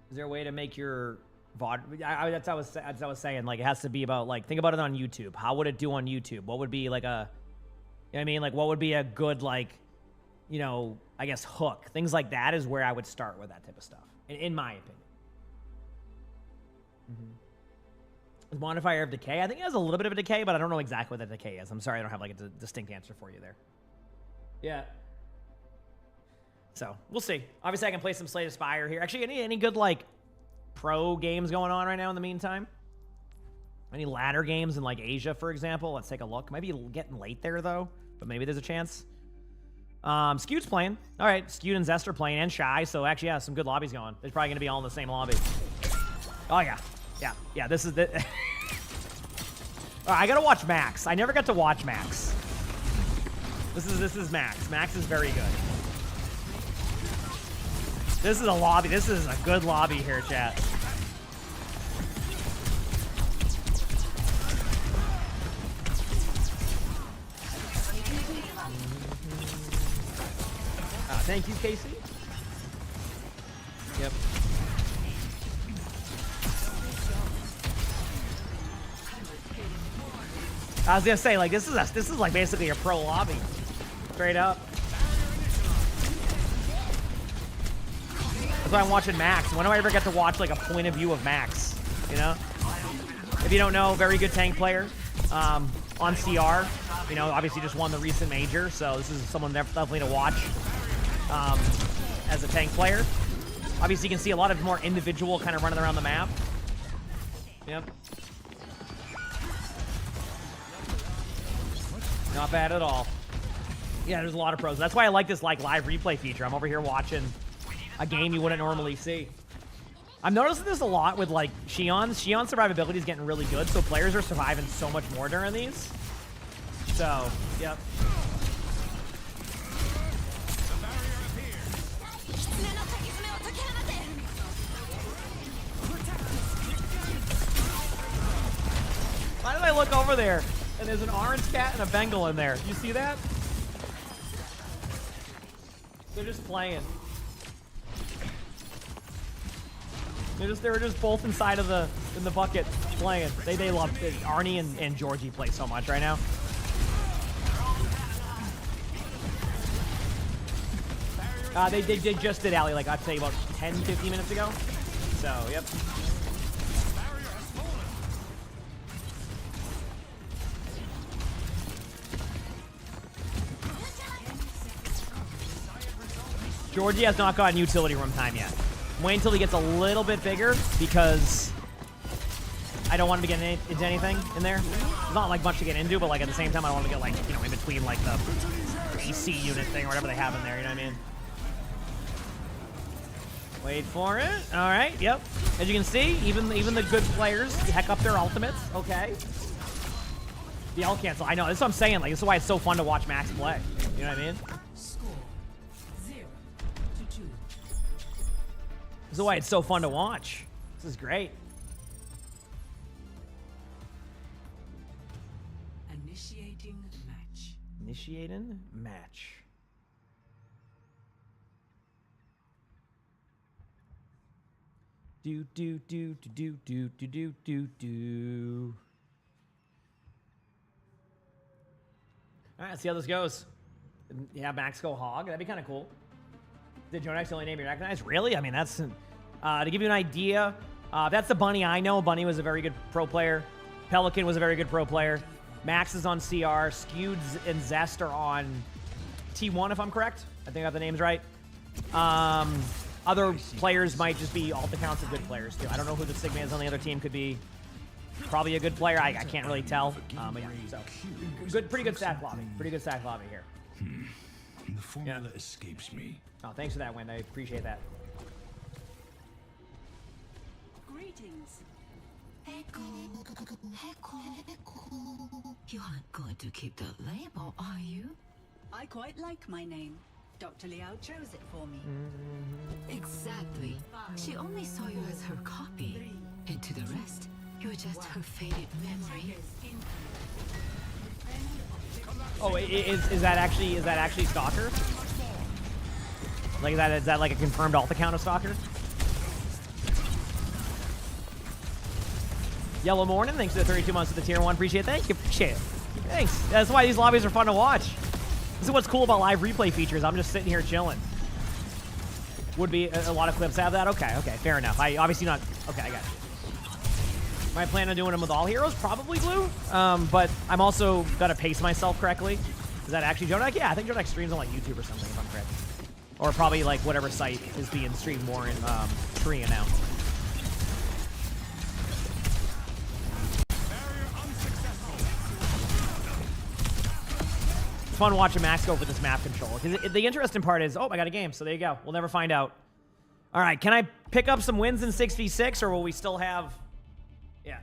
Is there a way to make your VOD? That's what I was saying. Like, it has to be about, like, think about it on YouTube. How would it do on YouTube? What would be, like, you know what I mean? Like, what would be a good, like, you know, I guess, hook? Things like that is where I would start with that type of stuff, in my opinion. Is Modifier of Decay? I think it has a little bit of a decay, but I don't know exactly what that decay is. I'm sorry I don't have, like, a distinct answer for you there. Yeah. So, we'll see. Obviously, I can play some Slay the Spire here. Actually, any good, like, pro games going on right now in the meantime? Any ladder games in, like, Asia, for example? Let's take a look. Might be getting late there, though, but maybe there's a chance. Skewed's playing. All right, Skewed and Zest are playing, and Shy, so actually, yeah, some good lobbies going. They're probably going to be all in the same lobby. Oh, yeah. Yeah, this is the... All right, I got to watch Max. I never got to watch Max. This is Max. Max is very good. This is a lobby. This is a good lobby here, chat. Thank you, Casey. Yep. I was gonna say, like, this is like basically a pro lobby, straight up. That's why I'm watching Max. When do I ever get to watch like a point of view of Max? You know, if you don't know, very good tank player on CR. You know, obviously just won the recent major, so this is someone definitely to watch as a tank player. Obviously, you can see a lot of more individual kind of running around the map. Yep. Not bad at all. Yeah, there's a lot of pros. That's why I like this like live replay feature. I'm over here watching a game you wouldn't normally see. I'm noticing this a lot with like Shion's. Shion's survivability is getting really good, so players are surviving so much more during these. So, yep. Why did I look over there? And there's an orange cat and a Bengal in there. You see that? They're just playing. They were just both inside of the bucket playing. They love it. Arnie and Georgie play so much right now. They just did alley, like I'd say about 10-15 minutes ago. So, yep. Georgie has not gotten utility room time yet. Wait until he gets a little bit bigger because I don't want him to get into anything in there. It's not like much to get into, but like at the same time, I don't want to get like, you know, in between like the AC unit thing or whatever they have in there. You know what I mean? Wait for it. All right. Yep. As you can see, even the good players heck up their ultimates. Okay. The L cancel. I know. That's what I'm saying. Like this is why it's so fun to watch Max play. You know what I mean? This is why it's so fun to watch. This is great. Initiating match. Initiating match. Do do do do do do do do do. All right, let's see how this goes. Yeah, Max go hog. That'd be kind of cool. Did Jonex the only name you recognize? Really? I mean, that's to give you an idea. That's the Bunny I know. Bunny was a very good pro player. Pelican was a very good pro player. Max is on CR. Skewed and Zest are on T1, if I'm correct. I think I got the names right. Other players might just be alt accounts of good players too. I don't know who the Sigma is on the other team. Could be probably a good player. I can't really tell. But yeah, so pretty good stack lobby. Pretty good stack lobby here. The formula escapes me. Oh, thanks for that, Wendy. I appreciate that. Greetings. You aren't going to keep the label, are you? I quite like my name. Dr. Liao chose it for me. Exactly. She only saw you as her copy. And to the rest, you're just her faded memory. Oh, is that actually Stalker? Like is that like a confirmed alt account of Stalker? Yellow Morning, thanks for the 32 months of the tier 1. Appreciate it. Thank you. Appreciate it. Thanks. That's why these lobbies are fun to watch. This is what's cool about live replay features. I'm just sitting here chilling. Would be a lot of clips have that? Okay, fair enough. I obviously not. Okay, I got you. Am I planning on doing them with all heroes? Probably blue. But I'm also got to pace myself correctly. Is that actually Jonak? Yeah, I think Jonak streams on like YouTube or something, if I'm correct. Or probably like whatever site is being streamed more in Korea now. It's fun watching Max go for this map control. Because the interesting part is, oh, I got a game, so there you go. We'll never find out. All right, can I pick up some wins in 6v6, or will we still have... Yeah.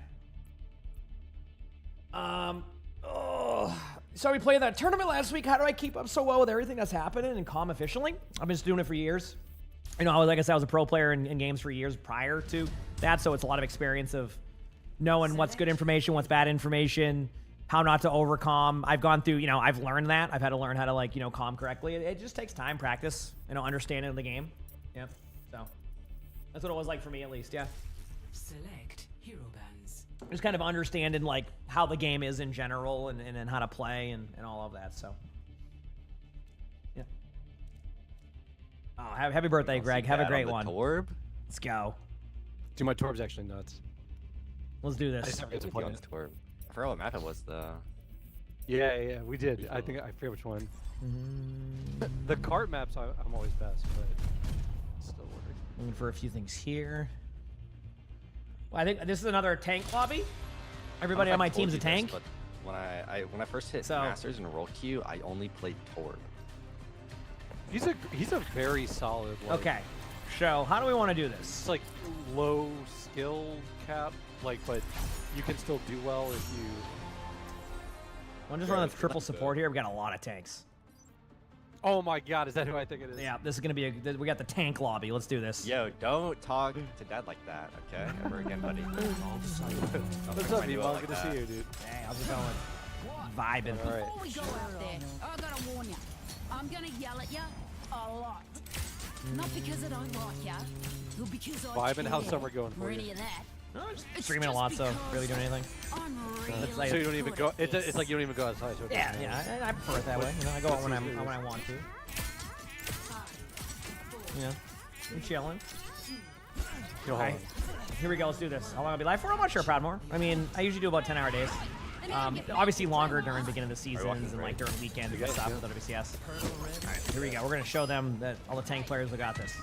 So we played that tournament last week. How do I keep up so well with everything that's happening and calm efficiently? I've been just doing it for years. You know, like I said, I was a pro player in games for years prior to that, so it's a lot of experience of knowing what's good information, what's bad information, how not to overcom. I've gone through, I've learned that. I've had to learn how to like, calm correctly. It just takes time, practice, understanding the game. Yeah. So that's what it was like for me, at least. Yeah. Select hero bands. Just kind of understanding like how the game is in general and how to play and all of that. So yeah. Oh, happy birthday, Greg. Have a great one. Torb? Let's go. Dude, my Torb's actually nuts. Let's do this. It's Torb. I forgot what map it was though. Yeah, we did. I forget which one. The cart maps, I'm always best, but it's still working. Looking for a few things here. Well, I think this is another tank lobby. Everybody on my team's a tank. But when I first hit Masters and roll queue, I only played Torb. He's a very solid. Like, okay, so how do we want to do this? It's like low skill cap, but you can still do well if you. I'm just running triple support here. We got a lot of tanks. Oh my God, is that who I think it is? Yeah, this is gonna be we got the tank lobby. Let's do this. Yo, don't talk to Dad like that, okay? Ever again, buddy. What's up, emongg? Good to see you, dude. Hey, how's it going? Vibing. All right. Before we go out there, I gotta warn you. I'm gonna yell at you a lot. Not because I don't like ya, but because I Vibing. How's summer going for you? any of that. No, just streaming a lot, so really doing anything. I'm really like- So you don't even go. It's like you don't even go outside. So Yeah, I prefer it that way. I go out when I want to. Yeah, I'm chilling. Yo, Alright, here we go. Let's do this. How long I'll be live for? I'm not sure, Proudmore. I mean, I usually do about 10-hour days. Obviously longer during the beginning of the seasons and like during weekends and stuff with WCS. Alright, here we go. We're gonna show them that all the tank players have got this.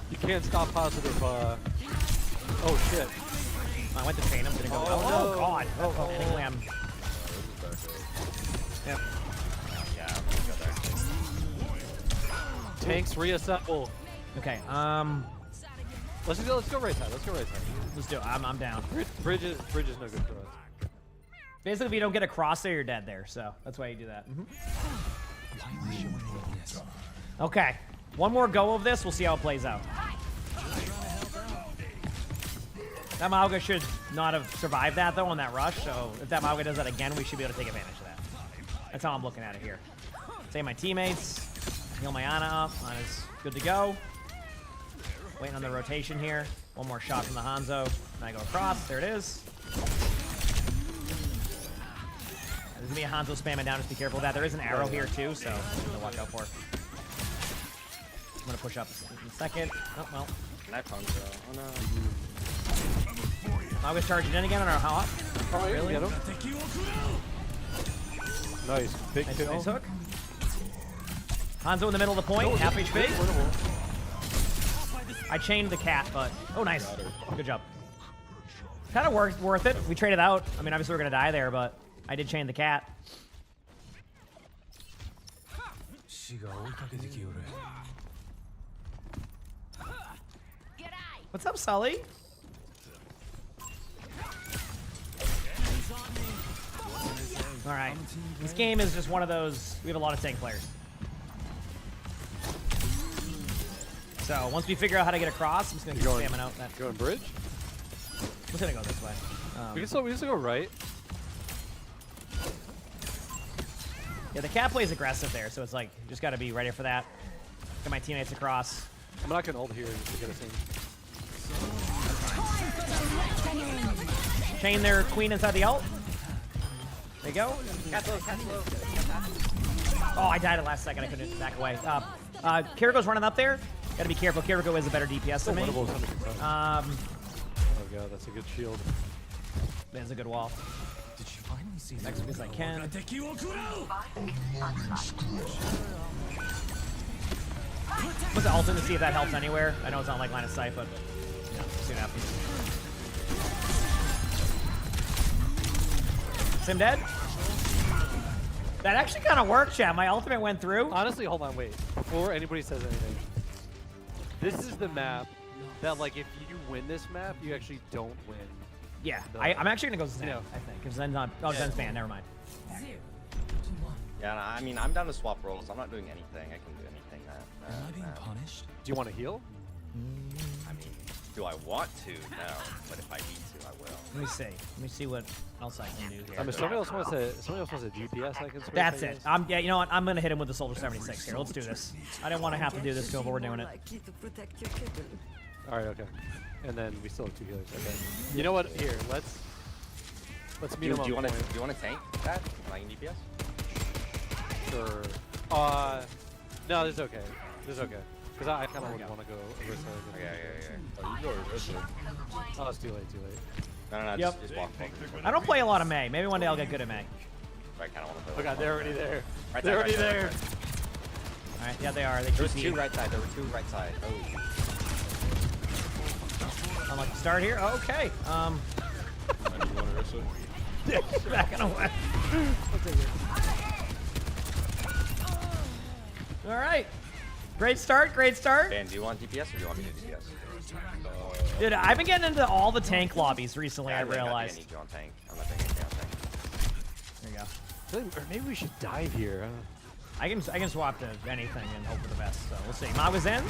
You can't stop positive. Oh shit! I went to chain him. Didn't go. Oh God! Oh, anyway, I'm. Yep. Yeah, let's go there. Tanks reassemble. Okay. Let's go right side. Let's go right side. Let's do it. I'm down. Bridge is no good for us. Basically, if you don't get across there, you're dead there. So that's why you do that. Okay. One more go of this. We'll see how it plays out. That Mauga should not have survived that, though, on that rush. So if that Mauga does that again, we should be able to take advantage of that. That's how I'm looking at it here. Save my teammates. Heal my Ana up. Ana's good to go. Waiting on the rotation here. One more shot from the Hanzo. And I go across. There it is. There's going to be a Hanzo spamming down. Just be careful of that. There is an arrow here, too, so something to watch out for. I'm going to push up in a second. Oh, well. Knife Hanzo. Oh, no. I was charging in again on our hop. Oh, yeah, really? get him. Nice. Big kill. Nice hook. Hanzo in the middle of the point. Half HP. I chained the cat, but... Oh, nice. Good job. Kind of worth it. We traded out. I mean, obviously we're going to die there, but I did chain the cat. What's up, Sully? All right. This game is just one of those... We have a lot of tank players. So once we figure out how to get across, I'm just going to keep spamming out that. Going bridge? I'm just going to go this way. We can still go right. Yeah, the cat plays aggressive there, so it's like, you just got to be ready for that. Get my teammates across. I'm not going to ult here just to get us in. Chain their queen inside the ult. There you go. Cat's low, cat's low. Oh, I died at last second. I couldn't back away. Kiriko's running up there. Got to be careful. Kiriko is a better DPS than me. Oh god, that's a good shield. That's a good wall. Did you finally see Next as I can. What's the ult in to see if that helps anywhere? I know it's not like line of sight, but yeah, see what happens. Sim dead? That actually kind of worked, chat. My ultimate went through. Honestly, hold on, wait. Before anybody says anything, this is the map that, like, if you win this map, you actually don't win. Yeah, I'm actually gonna go Zen, I think, because Zen's not. Oh, Zen's banned. Never mind. Yeah, no, I mean, I'm down to swap roles. I'm not doing anything. I can do anything. Am I being punished? Do you want to heal? I mean, Do I want to? No, but if I need to, I will. Let me see. Let me see what else I can do here. I mean, somebody else wants a DPS I can switch. That's I it. guess. Yeah, you know what? I'm gonna hit him with the Soldier 76 here. Let's do this. I didn't want to have to do this to him, but we're doing it. All right, okay. And then we still have 2 healers. Okay. You know what? Here, let's meet him. Do you on want point. to tank that? Flying DPS? Sure. No, this is okay. This is okay. Because I kind of would want to go Orisa. Yeah. Oh, you go Orisa. Oh, it's too late. No, Yep. just walk. I don't play a lot of Mei. Maybe one day I'll get good at Mei. I kind of want to play. Oh god, they're already there. Right They're side, already right side, there. right side. All right, yeah, they are. They There was keep 2 me. right side. There were 2 right side. Oh. I'm like, start here? Okay. You want Orisa? Backing away. All right. Great start. Dan, do you want DPS or do you want me to DPS? Dude, I've been getting into all the tank lobbies recently, I I realized. need you on tank. I'm not taking anything on tank. There you go. Or maybe we should dive here. I can swap to anything and hope for the best, so we'll see. Ma was in.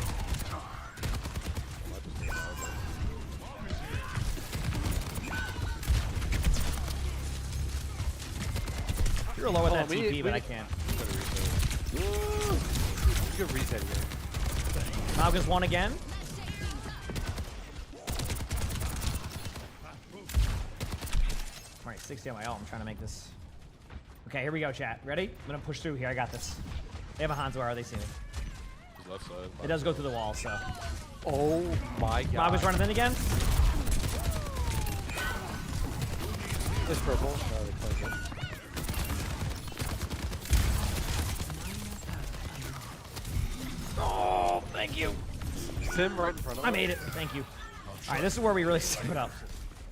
You're low with that TP, but I can't. You can reset here. Malgus won again. Alright, 60 on my ult. I'm trying to make this. Okay, here we go, chat. Ready? I'm gonna push through here. I got this. They have a Hanzo. Are they see me? Left side. It does go through the wall, so. Oh my god. Malgus running in again. It's purple. No, they close it. Oh, thank you. Sim right in front of us. I made it. Thank you. Alright, this is where we really step it up.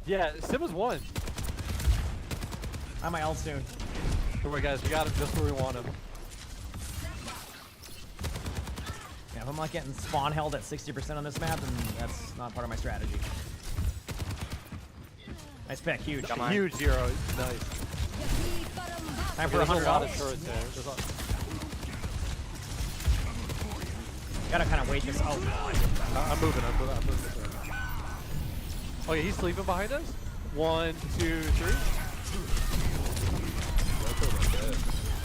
Yeah, Sim was 1. I'm my ult soon. Don't worry, guys. We got him just where we want him. Yeah, if I'm not getting spawn held at 60% on this map, then that's not part of my strategy. Nice pick. Huge. Huge 0. Nice. Time for There's 100 a lot of ults. turrets there. There's a lot. Gotta kind of wait this. Oh, God. I'm moving. I'm moving. Oh, yeah, he's sleeping behind us? 1, 2, 3.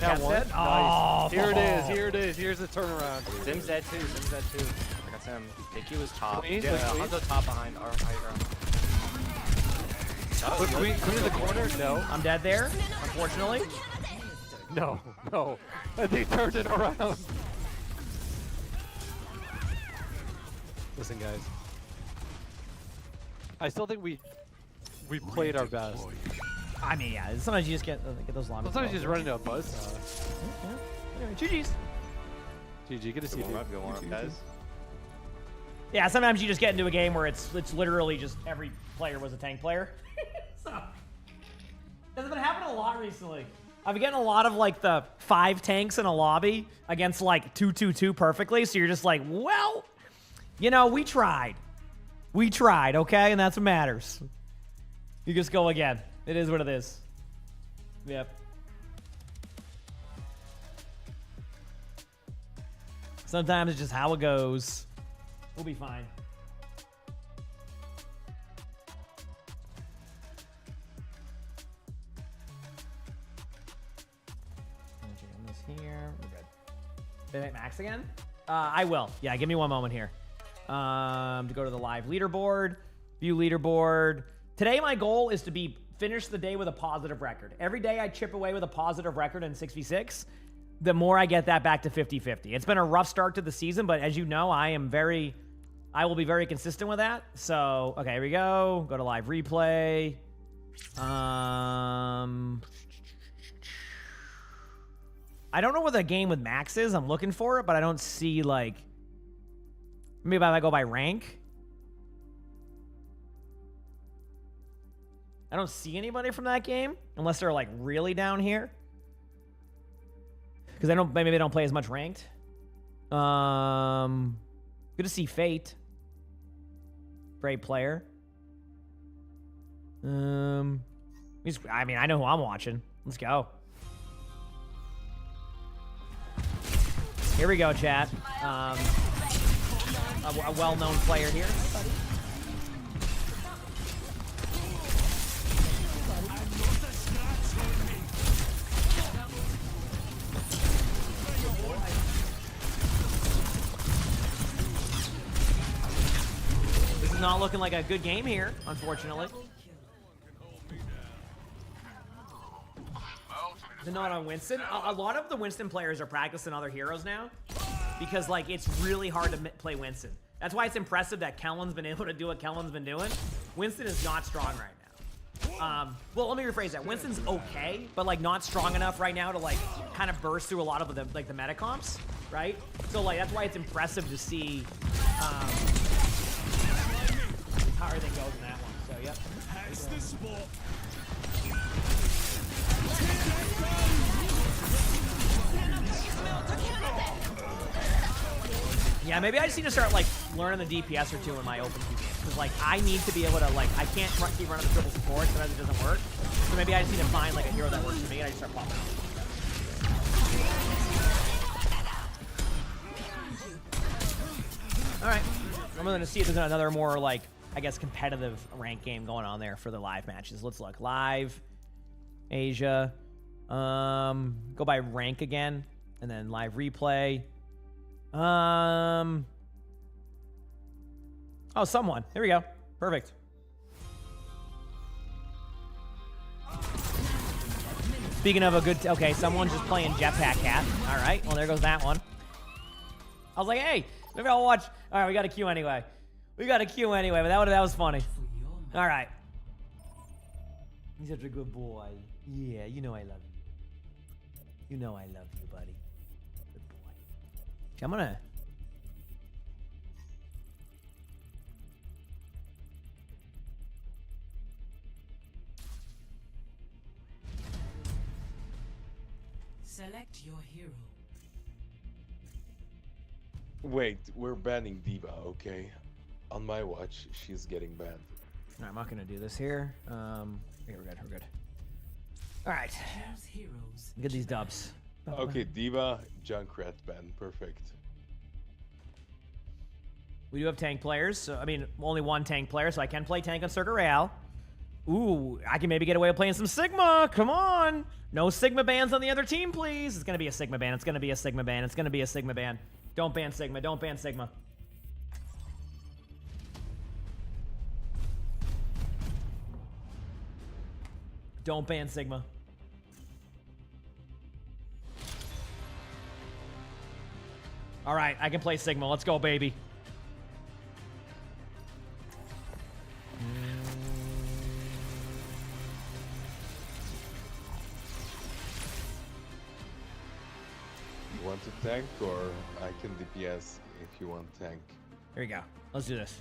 That one. Dead? Nice. Oh, Here it is. Here it is. Here's the turnaround. Sim's dead too. I got Sim. KQ was top. Queen, Yeah, Queen. Hanzo top behind our high ground. Put Queen in the corner? No. I'm dead there, unfortunately. No. And they turned it around. Listen, guys. I still think we played our best. I mean, yeah, sometimes you just get those long. Sometimes you just run into a buzz. Anyway, GG's. GG, good to see you. Go on, guys. Yeah, sometimes you just get into a game where it's literally just every player was a tank player. So, that's been happening a lot recently. I've been getting a lot of like the 5 tanks in a lobby against like 2-2-2 perfectly. So you're just like, well, you know, we tried, okay, and that's what matters. You just go again. It is what it is. Yep. Sometimes it's just how it goes. We'll be fine. This here. We're good. Did I hit max again? I will. Yeah, give me one moment here. To go to the live leaderboard. View leaderboard. Today my goal is to finish the day with a positive record. Every day I chip away with a positive record in 6v6. The more I get that back to 50-50. It's been a rough start to the season, but as you know, I will be very consistent with that. So, okay, here we go. Go to live replay. I don't know what the game with max is. I'm looking for it, but I don't see like, maybe if I go by rank. I don't see anybody from that game unless they're like really down here. Because maybe they don't play as much ranked. Good to see Fate. Great player. I mean, I know who I'm watching. Let's go. Here we go, chat. A well-known player here. not looking like a good game here, unfortunately. The note on Winston. A lot of the Winston players are practicing other heroes now because, like, it's really hard to play Winston. That's why it's impressive that Kellen's been able to do what Kellen's been doing. Winston is not strong right now. Well, let me rephrase that. Winston's okay, but, like, not strong enough right now to, like, kind of burst through a lot of the, like, the meta comps, right? So, like, that's why it's impressive to see how everything goes in that one. So, yep. Has the sport. Yeah, maybe I just need to start, like, learning the DPS or two in my open queue games. Because, like, I need to be able to, like, I can't keep running the triple support, sometimes it doesn't work. So maybe I just need to find, like, a hero that works for me, and I just start popping out. Alright, I'm going to see if there's another more, like, I guess, competitive rank game going on there for the live matches. Let's look. Live, Asia, go by rank again, and then live replay. Oh, someone. Here we go. Perfect. Speaking of a good... Okay, someone's just playing Jetpack Cat. All right. Well, there goes that one. I was like, hey, maybe I'll watch... All right, we got a queue anyway. We got a queue anyway, but that was funny. All right. He's such a good boy. Yeah, you know I love you. You know I love you, buddy. Good boy. I'm gonna... Select your hero. Wait, we're banning D.Va, okay? On my watch, she's getting banned. No, I'm not gonna do this here. Here, we're good. We're good. All right. Get these dubs. Okay, D.Va, Junkrat ban, perfect. We do have tank players. So, I mean, only one tank player, so I can play tank on Circuit Royale. Ooh, I can maybe get away with playing some Sigma. Come on. No Sigma bans on the other team, please. It's going to be a Sigma ban. It's going to be a Sigma ban. It's going to be a Sigma ban. Don't ban Sigma. Don't ban Sigma. Don't ban Sigma. All right, I can play Sigma. Let's go, baby. You want to tank, or I can DPS if you want tank? Here we go. Let's do this.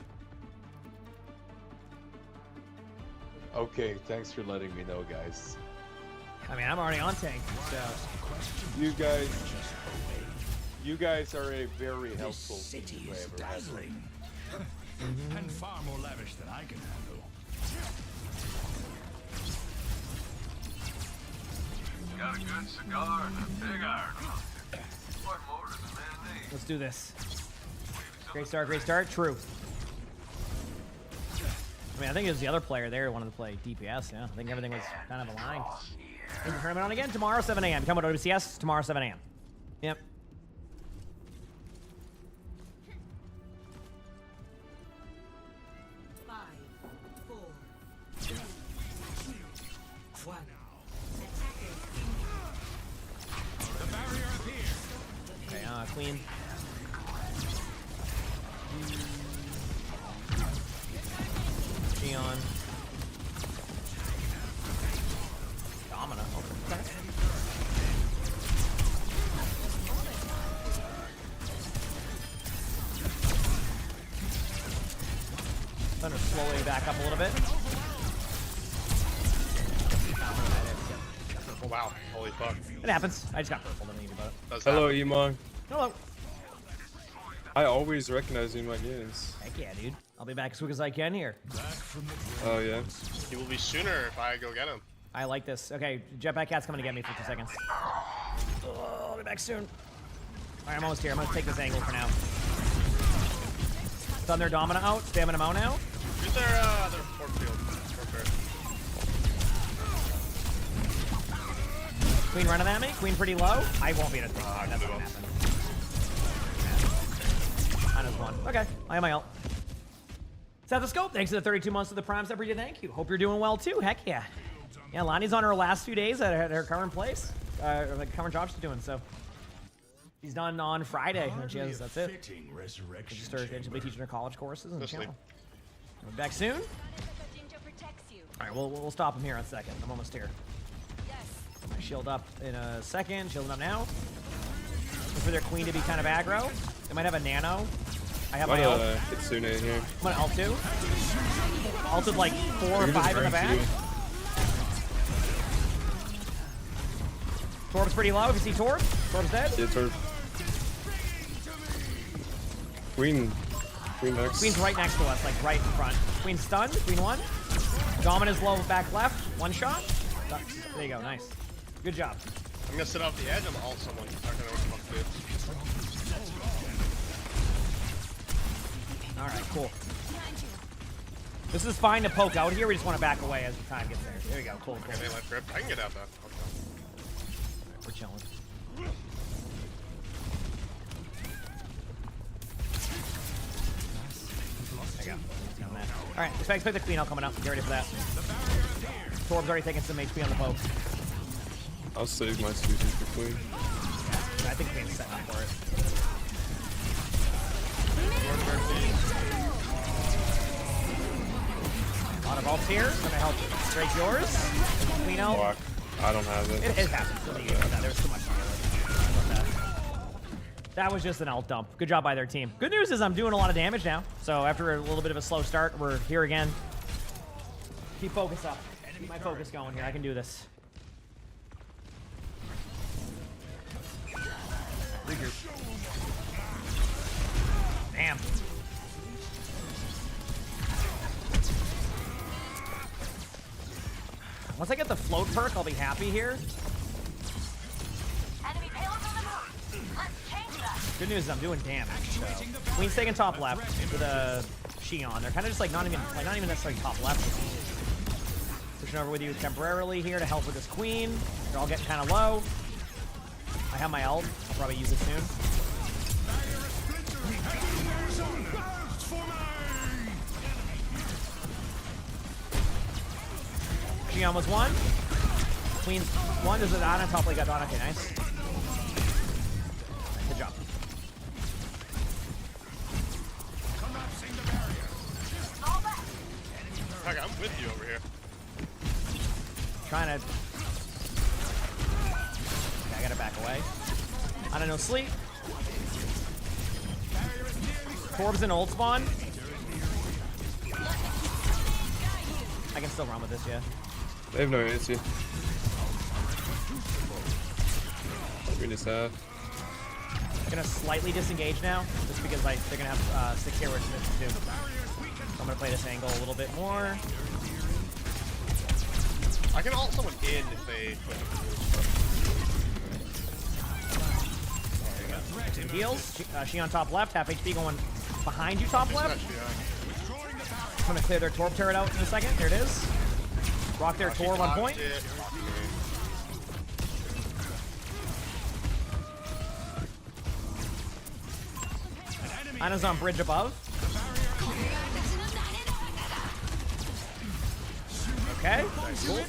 Okay, thanks for letting me know, guys. I mean, I'm already on tank. So. You guys are a very helpful This city team is if I ever had one. dazzling. And far more lavish than I can handle. Got a good cigar and a big iron. What more does a man need? Let's do this. Great start, great start. True. I mean, I think it was the other player there who wanted to play DPS. Yeah, I think everything was kind of aligned. There's a tournament on again tomorrow, 7 a.m. Come on, WCS tomorrow, 7 a.m. Yep. Okay, clean. Neon. Domino. Okay. Thunder slowly back up a little bit. Oh wow, holy fuck. It happens. I just got purple, didn't think about it. Hello, emongg. Hello. I always recognize you in my games. Heck yeah, dude. I'll be back as quick as I can here. Oh, yeah? He will be sooner if I go get him. I like this. Okay, Jetpack Cat's coming to get me for 2 seconds. Oh, I'll be back soon. Alright, I'm almost here. I'm gonna take this angle for now. Thunder Domina out, spamming him out now. Who's their fork field? Queen running at me. Queen pretty low. I won't be able to take it. That's not gonna happen. Minus one. Okay, I have my ult. Stethoscope, thanks for the 32 months of the Prime Step. Thank you. Hope you're doing well too. Heck yeah. Yeah, Lonnie's on her last few days at her current place. Like current job she's doing, so. She's done on Friday. And she has, that's it. She's she'll be teaching her college courses and channel. We'll be back soon. Alright, we'll stop him here in a second. I'm almost here. Put my shield up in a second. Shielding up now. Look for their queen to be kind of aggro. They might have a nano. I have my ult. Kitsune here. I'm gonna ult too. Ulted like 4 or 5 in the back. Torb's pretty low. If you see Torb, Torb's dead. Yeah, Torb. Queen next. Queen's right next to us, like right in front. Queen's stunned. Queen 1. Domina's low back left. 1 shot. There you go. Nice. Good job. I'm gonna sit off the edge. I'm ult someone. I don't know what the fuck to do. Alright, cool. This is fine to poke out here. We just want to back away as the time gets there. There we go. Cool. Okay, they left grip. I can get out though. We're chilling. There you go. Alright, expect the queen out coming up. Get ready for that. Torb's already taking some HP on the poke. I'll save my Susan for queen. Yeah, I think queen's setting up for it. A lot of ults here. Gonna help break yours. Queen out. Oh, I don't have it. It happens. There's too much. That was just an ult dump. Good job by their team. Good news is I'm doing a lot of damage now. So after a little bit of a slow start, we're here again. Keep focus up. Keep my focus going here. I can do this. Regroup. Damn. Once I get the float perk, I'll be happy here. Good news is I'm doing damage. So. Queen's taking top left with a Xion. They're kind of just like not even necessarily top left. Pushing over with you temporarily here to help with this queen. They're all getting kind of low. I have my ult. I'll probably use it soon. Xion was 1. Queen's 1. Is it Ana? Top lane got Ana. Okay, nice. Good job. Okay, I'm with you over here. Trying to. Okay, I gotta back away. I don't know, sleep. Torb's in old spawn. I can still run with this, yeah. They have no answer. Queen is half. Gonna slightly disengage now, just because they're gonna have 6 here, which is 2. So I'm gonna play this angle a little bit more. I can ult someone in if they put Two heals. She on top left, half HP going behind you top left. I'm gonna clear their Torb turret out in a second. There it is. Rock their Torb on point. Ana's on bridge above. Okay, cool.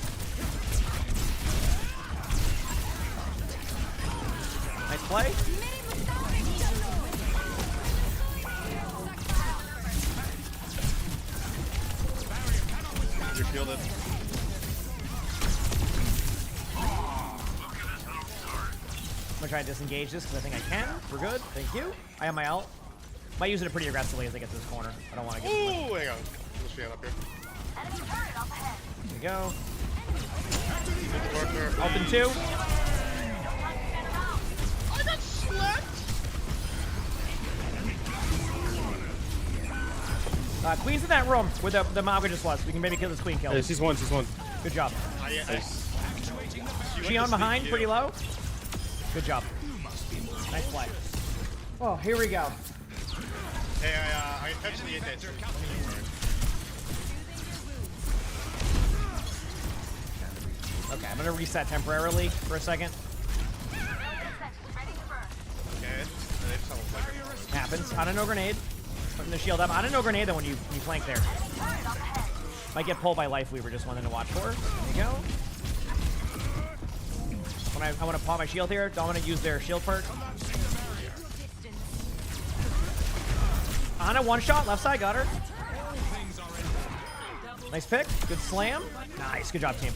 Nice play. You're shielded. I'm gonna try to disengage this because I think I can. We're good. Thank you. I have my ult. Might use it pretty aggressively as I get to this corner. I don't want to get. Ooh, hang on. Let's be up here. There we go. Ult in 2. I got slapped. Queen's in that room where the Maga just was. We can maybe kill this queen kill. Yeah, she's 1. She's 1. Good job. Nice. Xion behind, pretty low. Good job. Nice play. Oh, here we go. Hey, I intentionally ate that. Okay, I'm gonna reset temporarily for a second. Okay. Happens. I don't know grenade. Putting the shield up. I didn't know grenade though when you flank there. Might get pulled by Life Weaver, just one thing to watch for. There you go. When I want to pop my shield here, don't want to use their shield perk. Ana, one shot, left side, got her. Nice pick, good slam. Nice, good job, team.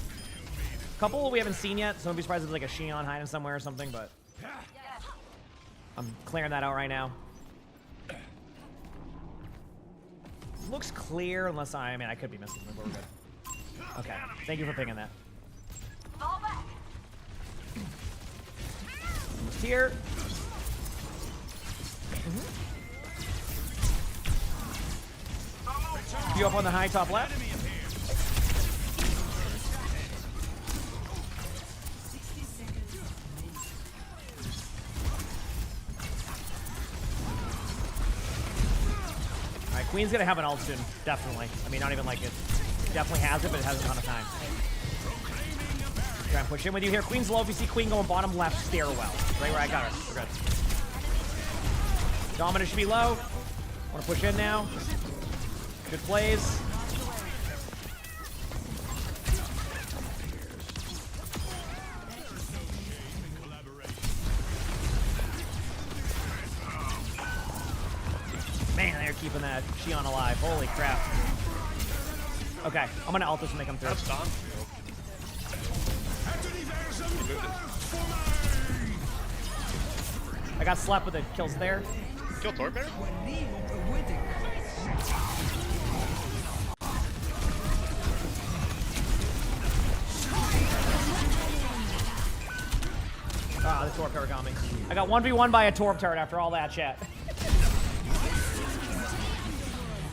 Couple we haven't seen yet, so don't be surprised if there's like a Xion hiding somewhere or something, but I'm clearing that out right now. Looks clear unless I mean, I could be missing something, but we're good. Okay, thank you for picking that. Almost here. You up on the high top left. Alright, Queen's gonna have an ult soon, definitely. I mean, not even like it. Definitely has it, but it hasn't a ton of time. Try and push in with you here. Queen's low. If you see Queen going bottom left stairwell, right where I got her. We're good. Domina should be low. Want to push in now. Good plays. Man, they're keeping that Xion alive. Holy crap. Okay, I'm gonna ult this when they come through. That's done. I got slapped with the kills there. Kill Torbear? Ah, the Torb turret got me. I got 1v1 by a Torb turret after all that, chat.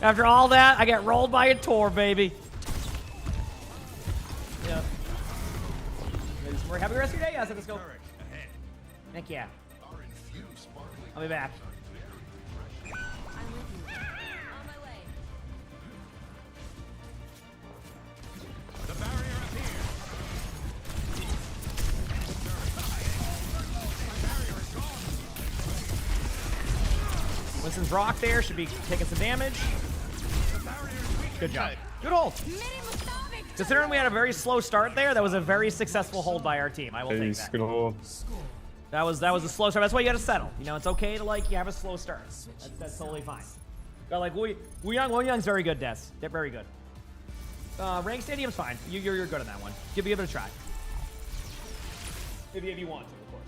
After all that, I get rolled by a Torb, baby. Yep. Have a good rest of your day? Yes, let's go. Heck yeah. I'll be back. Winston's rock there should be taking some damage. Good job. Good hold. Considering we had a very slow start there, that was a very successful hold by our team. I will take that. Good hold. That was a slow start. That's why you got to settle. You know, it's okay to like you have a slow start. That's totally fine. But like Wu Young's very good, Des. They're very good. Rank Stadium's fine. You're good on that one. Give it a try. If you want to, of course.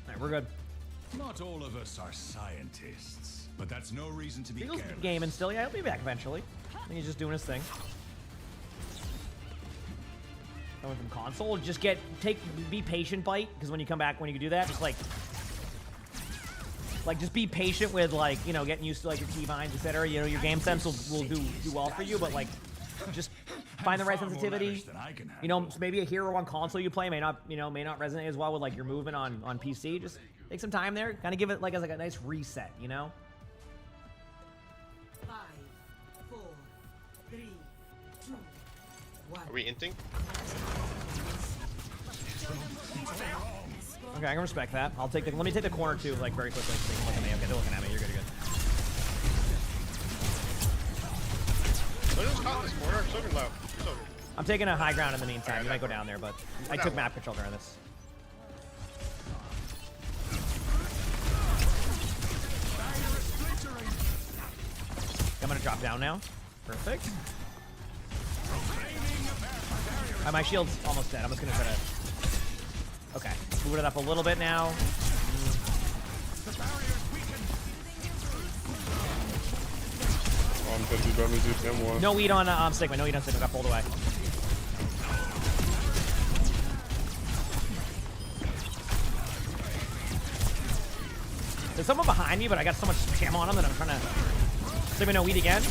Alright, we're good. Not all of us are scientists, but that's no reason to be Eagles careless. gaming still. Yeah, he'll be back eventually. I think he's just doing his thing. Coming from console, just be patient, Bite, because when you come back, when you can do that, just like just be patient with like, you know, getting used to like your keybinds, etc. You know, your game sense will do well for you, but like just find the right sensitivity. You know, maybe a hero on console you play may not resonate as well with like your movement on PC. Just take some time there, kind of give it like as like a nice reset, you know. 5, 4, 3, 2, 1. Are we inting? Okay, I can respect that. Let me take the corner too, like very quickly. So they can look at me. Okay, they're looking at me. You're good. You're good. So just caught this corner. So low. So I'm taking a high ground in the meantime. You might go down there, but I took map control during this. I'm gonna drop down now. Perfect. My shield's almost dead. I'm just gonna try to. Okay, move it up a little bit now. No eat on Sigma. No eat on Sigma. Got pulled away. There's someone behind me, but I got so much spam on him that I'm trying to. Sigma no eat again.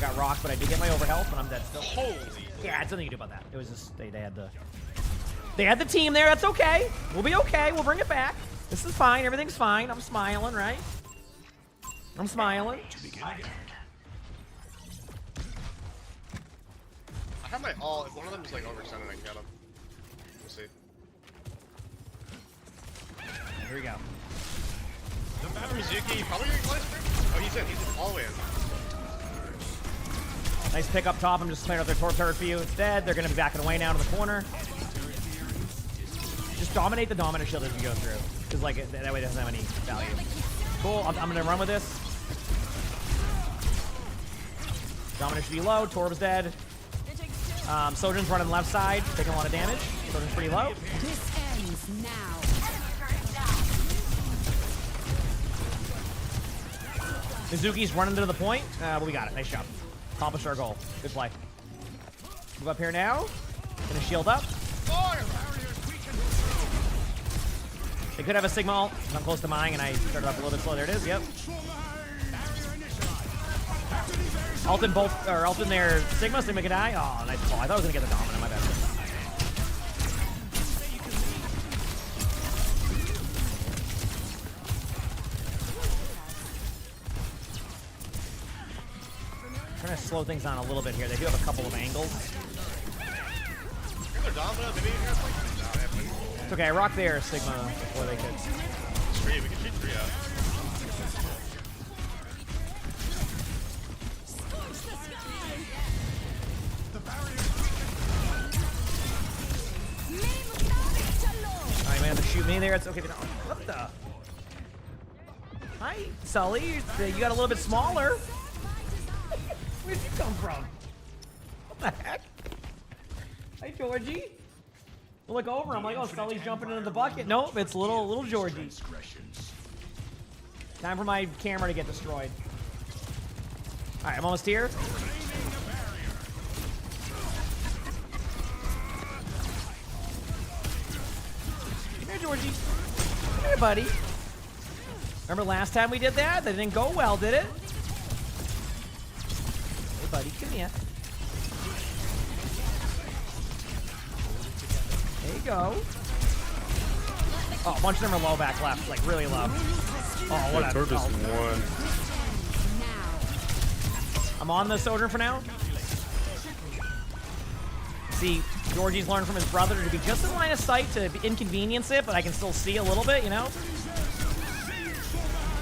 Got rocked, but I did get my overhealth, but I'm dead still. Holy. Yeah, it's nothing you can do about that. It was just they had the team there. That's okay. We'll be okay. We'll bring it back. This is fine. Everything's fine. I'm smiling, right? I'm smiling. I have my all. If one of them is like overextended, I can get him. We'll see. Here we go. Mizuki probably getting close. Oh, he's in. He's all the way in. Nice pick up top. I'm just clearing out their torp turret for you. It's dead. They're going to be backing away now to the corner. Just dominate the dominant shield as you go through. Because like that way it doesn't have any value. Cool. I'm going to run with this. Dominant should be low. Torb's dead. Sojourn's running left side, taking a lot of damage. Sojourn's pretty low. This ends now. Mizuki's running to the point. But we got it. Nice job. Accomplished our goal. Good play. Move up here now. Gonna shield up. They could have a Sigma ult. I'm close to mine, and I started up a little bit slow. There it is. Yep. Ult in both, or ult in their Sigma. Sigma could die. Oh, nice ball. I thought I was gonna get the dominant. My bad. Trying to slow things down a little bit here. They do have a couple of angles. It's okay. I rocked their Sigma before they could. We can shoot 3 out. Alright, man, to shoot me there. It's okay. What the? Hi, Sully. You got a little bit smaller. Where'd you come from? What the heck? Hi, Georgie. I look over. I'm like, oh, Sully's jumping into the bucket. Nope, it's little Georgie. Time for my camera to get destroyed. All right, I'm almost here. Here, Georgie. Come here, buddy. Remember last time we did that? That didn't go well, did it? Hey, buddy, come here. There you go. Oh, a bunch of them are low back left, like really low. Oh, what a... one. I'm on the Sojourn for now. See, Georgie's learned from his brother to be just in line of sight to inconvenience it, but I can still see a little bit, you know?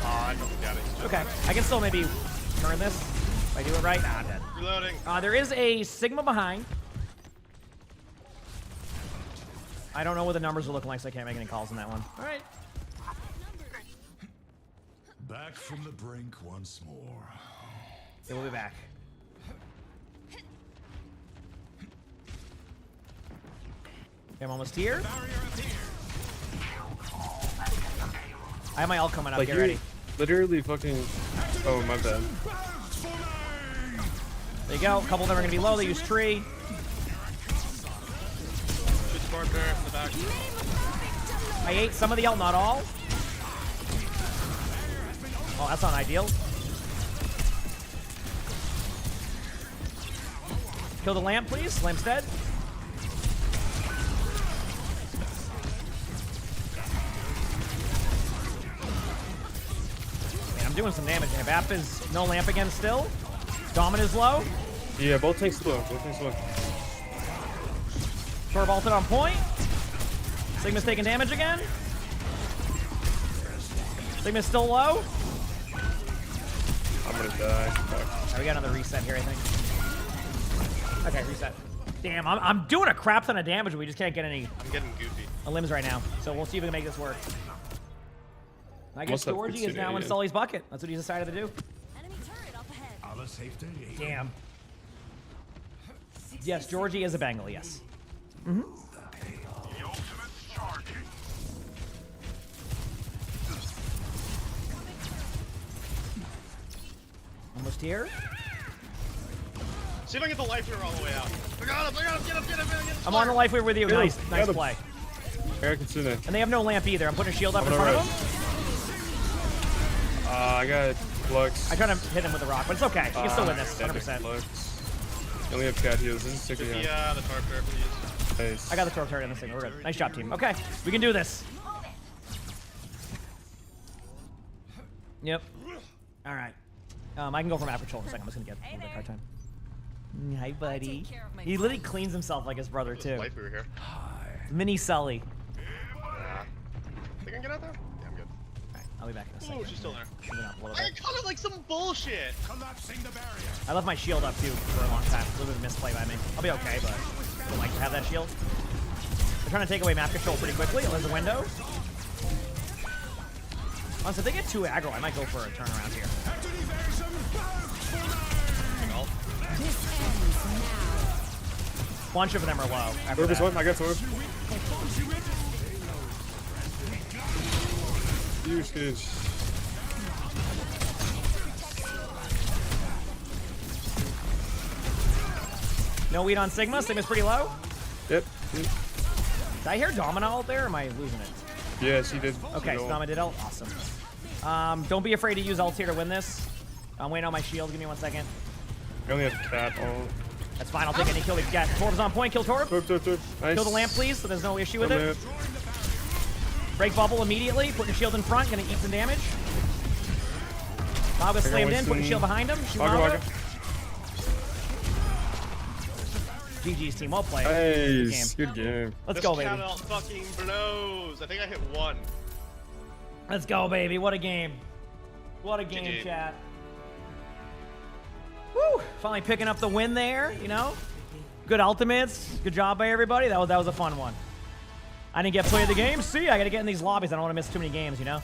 Oh, I don't got it. Okay, I can still maybe turn this if I do it right. Nah, I'm dead. Reloading. There is a Sigma behind. I don't know what the numbers are looking like, so I can't make any calls on that one. All right. Back from the brink once more. Yeah, we'll be back. Okay, I'm almost here. I have my ult coming up. Like, Get ready. Literally fucking... Oh, my bad. There you go. A couple of them are going to be low. They use tree. The back. I ate some of the ult, not all. Oh, that's not ideal. Kill the lamp, please. Lamp's dead. Man, I'm doing some damage. Bap is no lamp again still. Domin is low. Yeah, both take slow. Both take slow. Torb ulted on point. Sigma's taking damage again. Sigma's still low. I'm gonna die. Fuck. We got another reset here, I think. Okay, reset. Damn, I'm doing a crap ton of damage, but we just can't get any I'm getting goofy. limbs right now. So we'll see if we can make this work. I guess Georgie is now in Sully's bucket. That's what he's decided to do. Damn. Yes, Georgie is a Bengal, yes. Mm-hmm. Almost here. See if I can get the life here all the way out. I got him, get him. I'm on the life wave with you. Nice play. Eric and Sune. And they have no lamp either. I'm putting a shield up in front of them. I got Flux. I try to hit him with the rock, but it's okay. You can still win this, 100%. Flux. You only have cat heals. This is sick again. Yeah, the torp turret, please. Nice. I got the torp turret in this thing. We're good. Nice job, team. Okay, we can do this. Yep. All right. I can go for map control in a second. I'm just gonna get a little bit of time. Hi, buddy. He literally cleans himself like his brother too. Life we were here. Mini Sully. Think I can get out there? Yeah, I'm good. Alright, I'll be back in a second. Oh, she's still there. Moving up a little I bit. caught it like some bullshit. Collapsing the barrier. I left my shield up too for a long time. A little bit of misplay by me. I'll be okay, but I don't like to have that shield. They're trying to take away map control pretty quickly. There's a window. Honestly, if they get too aggro, I might go for a turnaround here. Bunch of them are low. Torb is one. I got Torb. Huge kids. No weed on Sigma. Sigma's pretty low. Yep. Did I hear Domino out there, or am I losing it? Yes, he did. Okay, so Domino did ult. Awesome. Don't be afraid to use ult here to win this. I'm waiting on my shield. Give me 1 second. I only have cat ult. That's fine. I'll take any kill we can get. Torb's on point. Kill Torb. Torb. Nice. Kill the lamp, please, so there's no issue with it. Break bubble immediately. Put your shield in front. Gonna eat some damage. Maga slammed in. Put your shield behind him. Shoot Maga. GG's team. Well played. Nice. Good game. Let's go, baby. Count out fucking blows. I think I hit 1. Let's go, baby. What a game. What a game, GG. chat. Woo! Finally picking up the win there, you know? Good ultimates. Good job by everybody. That was a fun one. I didn't get play of the game. See, I got to get in these lobbies. I don't want to miss too many games, you know?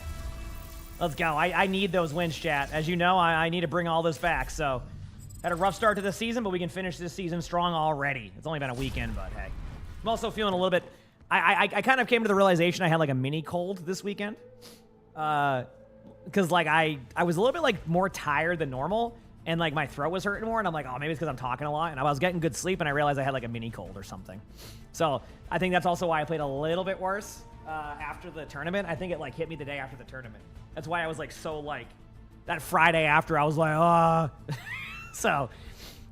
Let's go. I need those wins, chat. As you know, I need to bring all this back. So, had a rough start to the season, but we can finish this season strong already. It's only been a weekend, but hey. I'm also feeling a little bit... I kind of came to the realization I had like a mini cold this weekend. Because like I was a little bit like more tired than normal. And like my throat was hurting more, and I'm like, oh, maybe it's because I'm talking a lot. And I was getting good sleep, and I realized I had like a mini cold or something. So I think that's also why I played a little bit worse after the tournament. I think it like hit me the day after the tournament. That's why I was like so like that Friday after I was like, So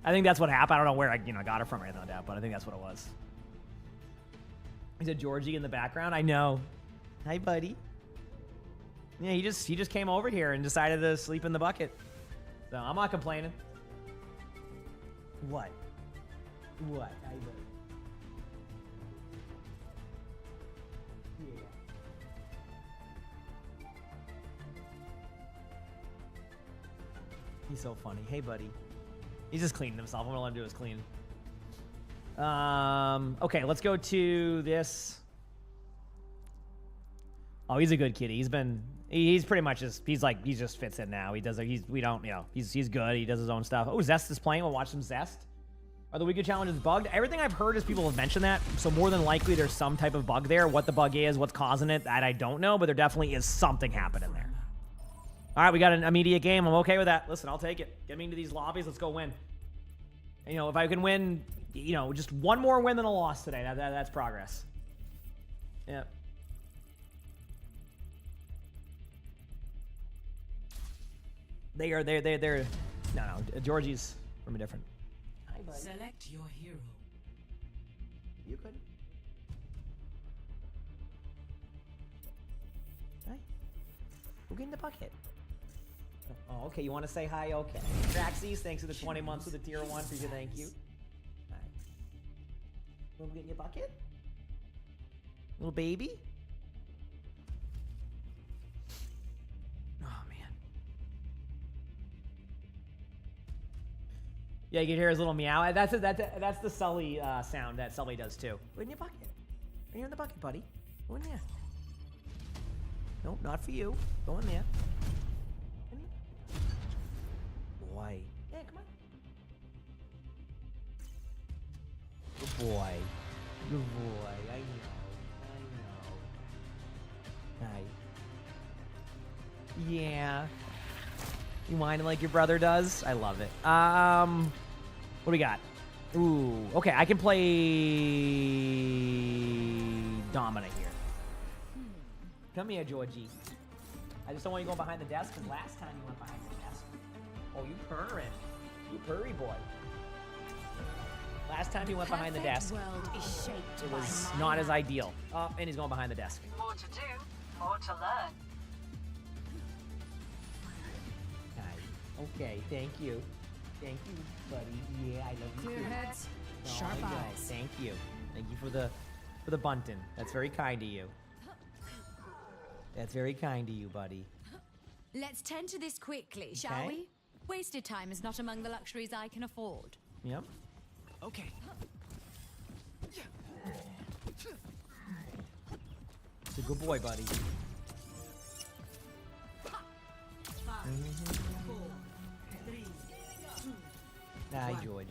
I think that's what happened. I don't know where I got it from or anything like that, but I think that's what it was. Is it Georgie in the background? I know. Hi, buddy. Yeah, he just came over here and decided to sleep in the bucket. So I'm not complaining. What? What? Yeah. He's so funny. Hey, buddy. He's just cleaning himself. All I want to do is clean. Okay, let's go to this. Oh, he's a good kitty. He's pretty much he just fits in now. He does he's good. He does his own stuff. Oh, Zest is playing. We'll watch some Zest. Are the weekend challenges bugged? Everything I've heard is people have mentioned that. So more than likely there's some type of bug there. What the bug is, what's causing it, that I don't know, but there definitely is something happening there. All right, we got an immediate game. I'm okay with that. Listen, I'll take it. Get me into these lobbies. Let's go win. And, if I can win, just one more win than a loss today, that's progress. Yep. They're no, Georgie's from a different. Hi, buddy. Select your hero. You good? Hi. We'll get in the bucket. Oh, okay. You want to say hi? Okay. Traxies, thanks for the 20 months with the tier 1. For you, thank you. All right. We'll get in your bucket. Little baby. Yeah, you can hear his little meow. That's the Sully sound that Sully does too. Go in your bucket. Are you in the bucket, buddy? Go in there. Nope, not for you. Go in there. Boy. Yeah, come on. Good boy. Good boy. I know. Hi. Yeah. You whining like your brother does? I love it. What do we got? Ooh, okay, I can play Domina here. Come here, Georgie. I just don't want you going behind the desk, because last time you went behind the desk. Oh, you purring. You purry boy. Last time he went behind the desk, it was not as ideal. Oh, and he's going behind the desk. More to do, more to learn. Okay, thank you. Thank you, buddy. Yeah, I love you. Clear too. heads, Oh, sharp I know. eyes. Thank you. Thank you for the bunting. That's very kind of you. That's very kind of you, buddy. Let's tend to this quickly, shall Okay. we? Wasted time is not among the luxuries I can afford. Yep. Okay. It's a good boy, buddy. Hi, Georgie.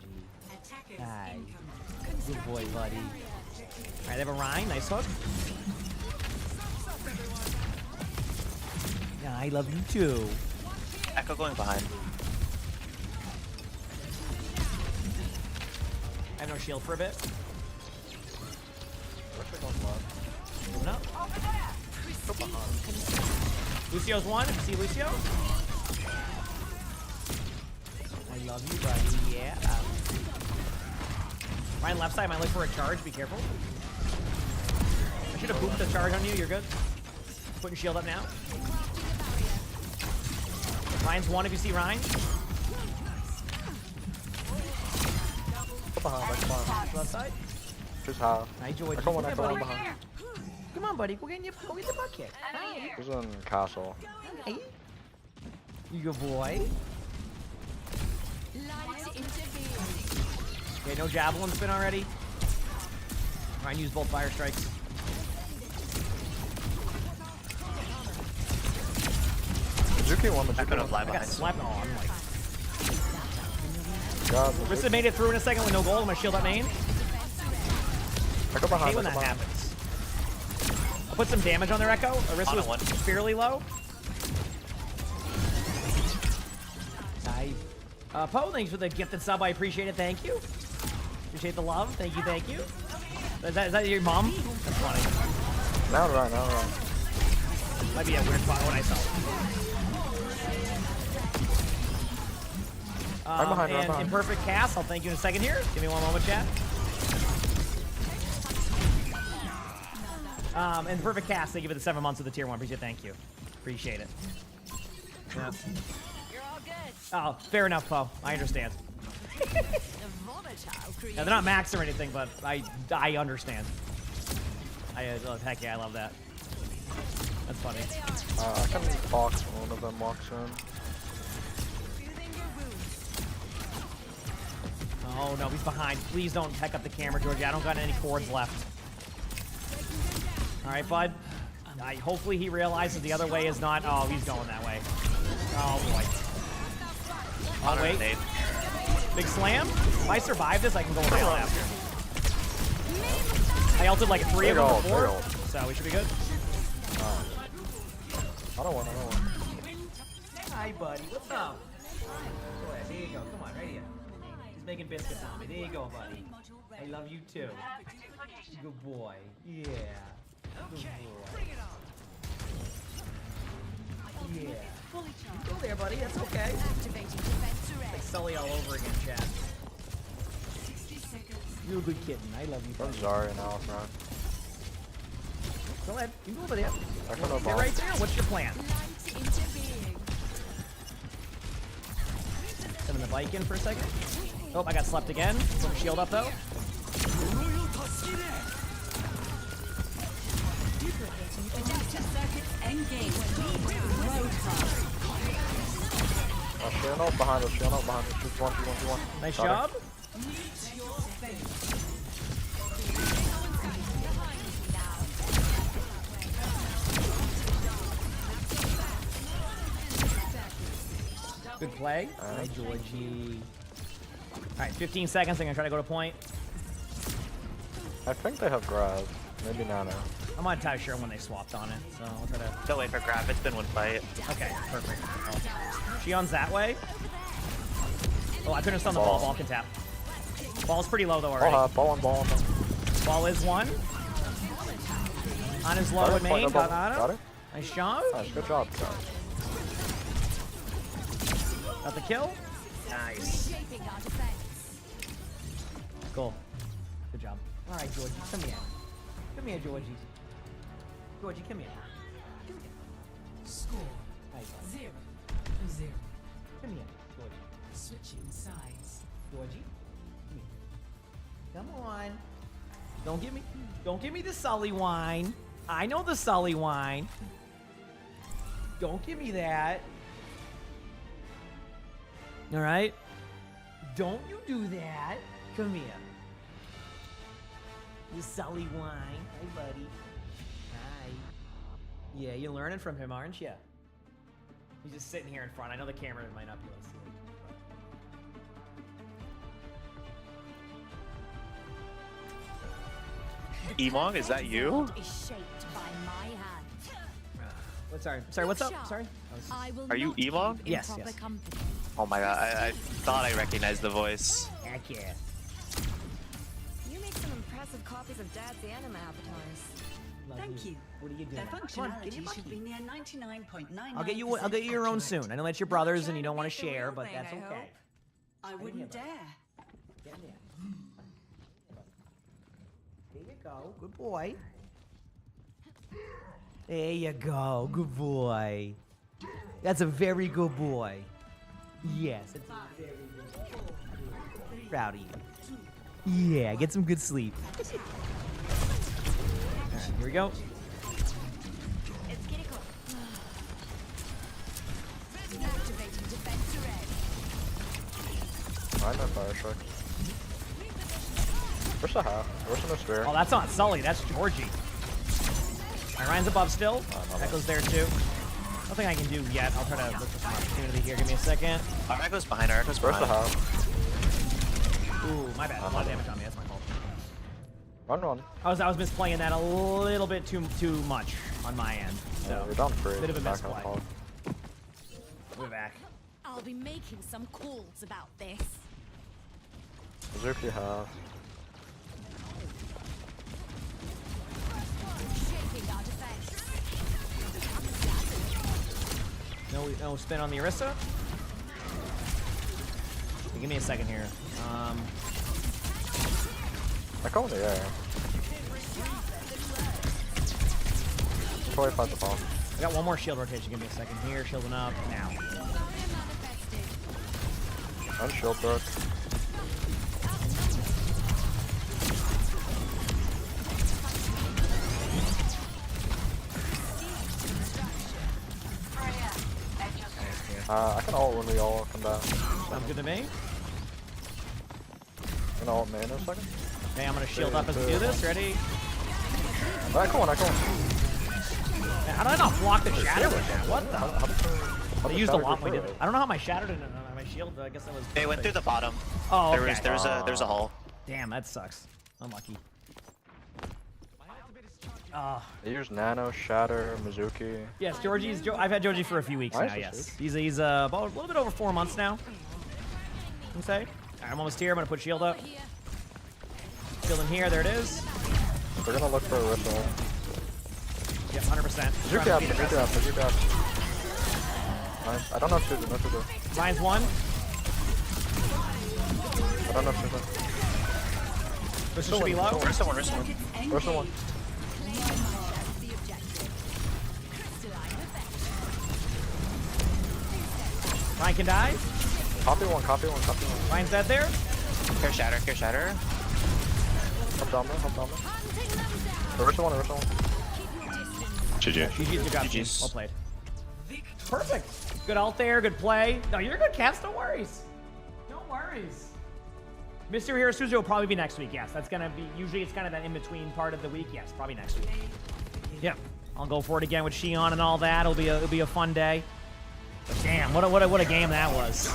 Hi. Good boy, buddy. Alright, they have a Rhine. Nice hook. Yeah, I love you too. Echo going behind. I have no shield for a bit. Moving up. Lucio's one. If you see Lucio. I love you, buddy. Yeah. Ryan left side might look for a charge. Be careful. I should have booped the charge on you. You're good. Putting shield up now. Ryan's one if you see Ryan. Left side. Just how? Hi, George. Come on, Come come on, on, buddy. behind. Come on, buddy. Go get the bucket. Hi. Who's in castle? Hey. You good boy. Okay, no javelin spin already. Ryan used both fire strikes. Juki won the I'm gonna fly I got behind. slapped. Oh, I'm like. God, Rissa made it through in a second with no gold. I'm gonna shield that main. I go I behind. hate when that happens. I'll put some damage on their Echo. Arissa was fairly low. Poe, thanks for the gifted sub. I appreciate it. Thank you. Appreciate the love. Thank you. Thank you. Is that your mom? That's funny. Now right. Might be a weird spot when I saw it. I'm behind. And imperfect cast. I'll thank you in a second here. Give me one moment, chat. And perfect cast. Thank you for the 7 months of the tier 1. Appreciate it. Thank you. Appreciate it. Yeah. Oh, fair enough, Poe. I understand. Yeah, they're not max or anything, but I understand. Heck yeah, I love that. That's funny. I can box when one of them walks in. Oh no, he's behind. Please don't heck up the camera, Georgie. I don't got any cords left. All right, bud. Hopefully he realizes the other way is not. Oh, he's going that way. Oh boy. Oh wait. Big slam. If I survive this, I can go with my ult after. I ulted like 3 of them before, so we should be good. I don't want. Hi, buddy. What's up? Go ahead. There you go. Come on, right here. He's making biscuits on me. There you go, buddy. I love you too. Good boy. Yeah. Good boy. Yeah. Go there, buddy. That's okay. Like Sully all over again, chat. You're a good kitten. I love you. I'm buddy. Zarya now, man. Go ahead. You can go over there. I can Get right there. What's your plan? Sending the bike in for a second. Oh, I got slept again. Put my shield up though. Shield out behind us. Shield out behind us. Shoot 1, 2, 1, 2, 1. Nice job. Good play. Hi, Georgie. Alright, 15 seconds. I'm going to try to go to point. I think they have grab. Maybe Nano. I'm not entirely sure when they swapped on it, so I'll try to... Don't wait for grab. It's been one fight. Okay, perfect. Oh. Shion's that way. Oh, I couldn't have stunned the ball. Ball can tap. Ball's pretty low, though, already. Ball on. Ball is one. On his low in main. Got it. Nice job. Nice, good job, guys. Got the kill? Nice. Shaping our defense. Cool. Good job. All right, Georgie, come here. Come here, Georgie. Georgie, come here. Come here. Score Nice. 0-0. Come here, Georgie. Switching sides. Georgie, come here. Come on. Don't give me the Sully wine. I know the Sully wine. Don't give me that. All right? Don't you do that. Come here. The Sully wine. Hey, buddy. Hi. Yeah, you're learning from him, aren't you? He's just sitting here in front. I know the camera might not be able to see it. Emongg, is that you? Is shaped by my hand. Sorry, what's up? Sorry. I will Are you not keep Emongg? in Yes, proper yes. company. Oh my god, I thought I recognized the voice. Heck yeah. You make some impressive copies of Dad's anime avatars. Thank you. What are you doing? Their Come on, get your functionality should monkey. be near 99.99%. I'll get you your own soon. I know that's your brothers and you don't want to share, but that's I okay. I wouldn't dare. Get in there. There you go. Good boy. There you go. Good boy. That's a very good boy. Yes, it's a very good boy. Proud of you. Yeah, get some good sleep. Alright, here we go. It's Kiriko. Activating defense array. I know fire strike. Where's the half? Where's the sphere? Oh, that's not Sully. That's Georgie. Alright, Ryan's above still. Echo's there too. Nothing I can do yet. I'll try to look for some opportunity here. Give me a second. Our Echo's behind, our Echo's Where's the behind. half? Ooh, my bad. A lot of damage on me. That's my fault. Run. I was misplaying that a little bit too much on my end. So You're down free. bit of a Back up, misplay. Paul. We're back. I'll be making some calls about this. Mizuki half. Shaping our defense. No spin on the Orisa. Give me a second here. I go in the air. Probably fight the ball. I got one more shield rotation. Give me a second here. Shielding up now. I'm shield broke. I can ult when we all come back. Sounds good to me. Can ult me in a second? Okay, I'm gonna shield up as we do this. Ready? Alright, come on. Man, how did I not block the shadow with that? What the? They used a lot. I don't know how my shadow didn't. My shield. I guess that was. They went through the bottom. Oh, okay. There's a hole. Damn, that sucks. Unlucky. They use Nano, Shatter, Mizuki. Yes, I've had Georgie for a few weeks Nice, now. Yes, dude. he's about a little bit over 4 months now. You say? All right, I'm almost here. I'm gonna put shield up. Shield in here. There it is. We're gonna look for a ripple. Yep, 100%. Mizuki up. Nice. I don't know if to do. Mine's one. I don't know if to do. This should be low. Where's the one? Where's the one? Ryan can die. Copy one. Ryan's dead there. Care shatter. Up down there. Where's the one? GG's. Good job, team. Well played. Perfect. Good ult there. Good play. No, you're good, Caps. No worries. No worries. Mr. Hirasuzu will probably be next week. Yes, that's gonna be. Usually, it's kind of that in-between part of the week. Yes, probably next week. Yep. I'll go for it again with Shion and all that. It'll be a fun day. But damn, what a game that was.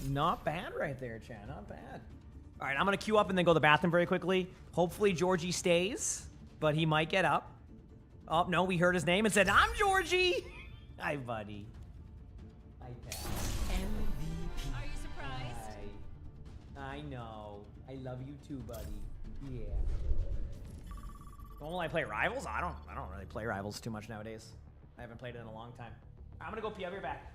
Not bad right there, Chad. Not bad. All right, I'm going to queue up and then go to the bathroom very quickly. Hopefully Georgie stays, but he might get up. Oh, no, we heard his name and said, I'm Georgie. Hi, buddy. Hi, Pat. MVP. Are you surprised? Hi. I know. I love you too, buddy. Yeah. When will I play Rivals? I don't really play Rivals too much nowadays. I haven't played it in a long time. I'm gonna go pee. I'll be right back.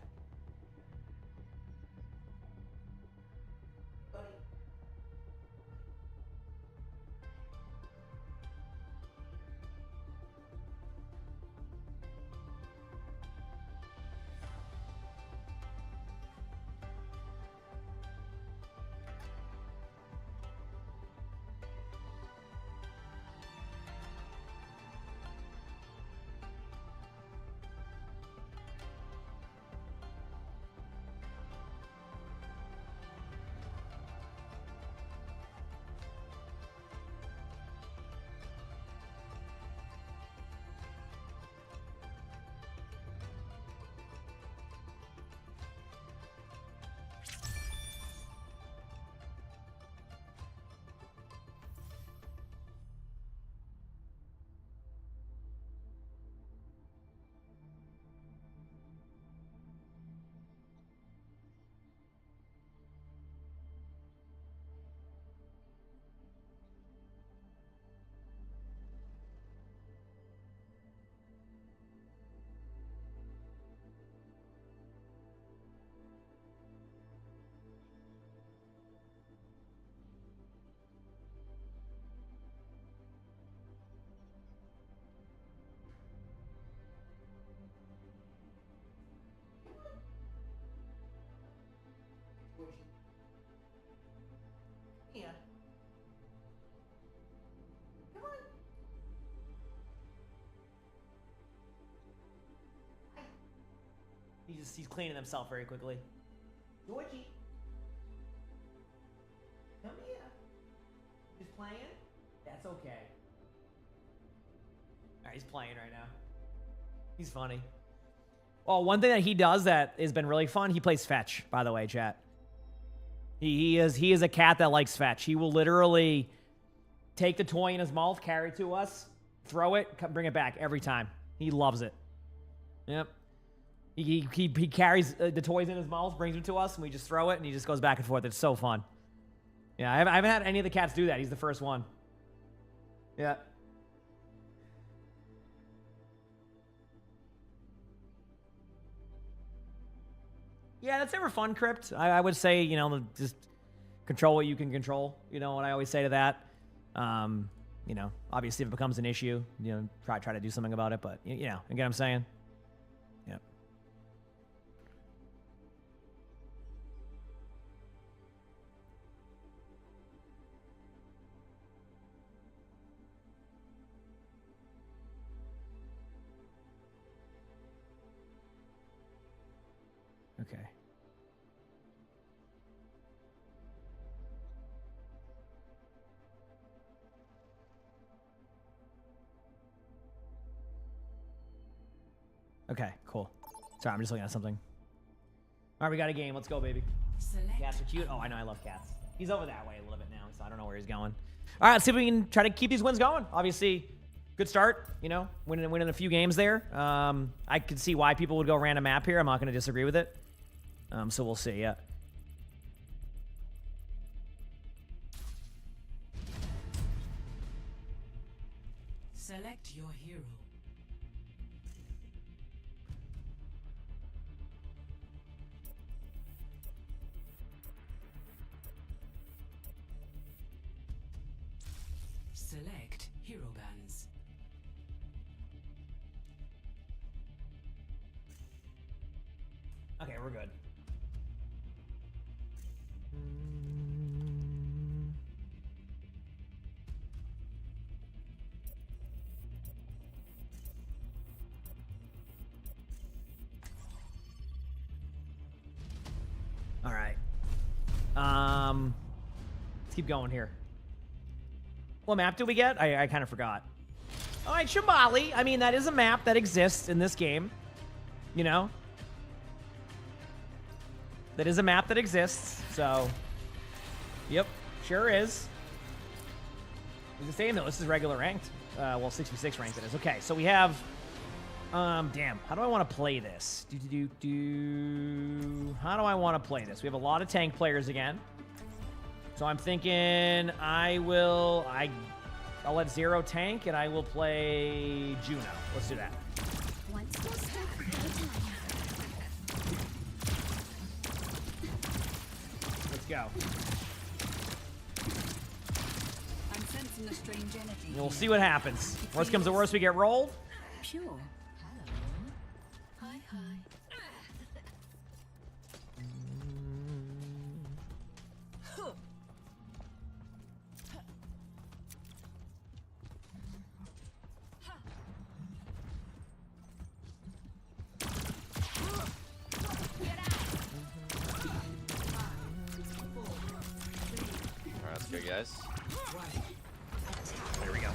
Yeah. Come on. He's cleaning himself very quickly. Georgie. Come here. He's playing? That's okay. Alright, he's playing right now. He's funny. Well, one thing that he does that has been really fun, he plays fetch, by the way, chat. He is a cat that likes fetch. He will literally take the toy in his mouth, carry it to us, throw it, bring it back every time. He loves it. Yep. He carries the toys in his mouth, brings them to us, and we just throw it, and he just goes back and forth. It's so fun. Yeah, I haven't had any of the cats do that. He's the first one. Yeah. Yeah, that's never fun, Crypt. I would say, you know, just control what you can control. You know what I always say to that. You know, obviously if it becomes an issue, you know, try to do something about it. But, you know, you get what I'm saying? Yep. Okay. Okay, cool. Sorry, I'm just looking at something. All right, we got a game. Let's go, baby. Cats are cute. Oh, I know. I love cats. He's over that way a little bit now, so I don't know where he's going. All right, let's see if we can try to keep these wins going. Obviously, good start. You know, winning a few games there. I could see why people would go random map here. I'm not going to disagree with it. So we'll see. Yeah. Select your hero. Select hero bands. Okay, we're good. All right. Let's keep going here. What map did we get? I kind of forgot. All right, Shambali. I mean, that is a map that exists in this game. You know? That is a map that exists, so... Yep, sure is. It's the same, though. This is regular ranked. Well, 66 ranked it is. Okay, so we have... damn. How do I want to play this? How do I want to play this? We have a lot of tank players again. So I'm thinking I'll let Zero tank and I will play Juno. Let's do that. Let's go. I'm sensing a strange energy. We'll see what happens. Worst comes to worst, we get rolled. Pure. Hi, hi. Alright, let's go, guys. There we go.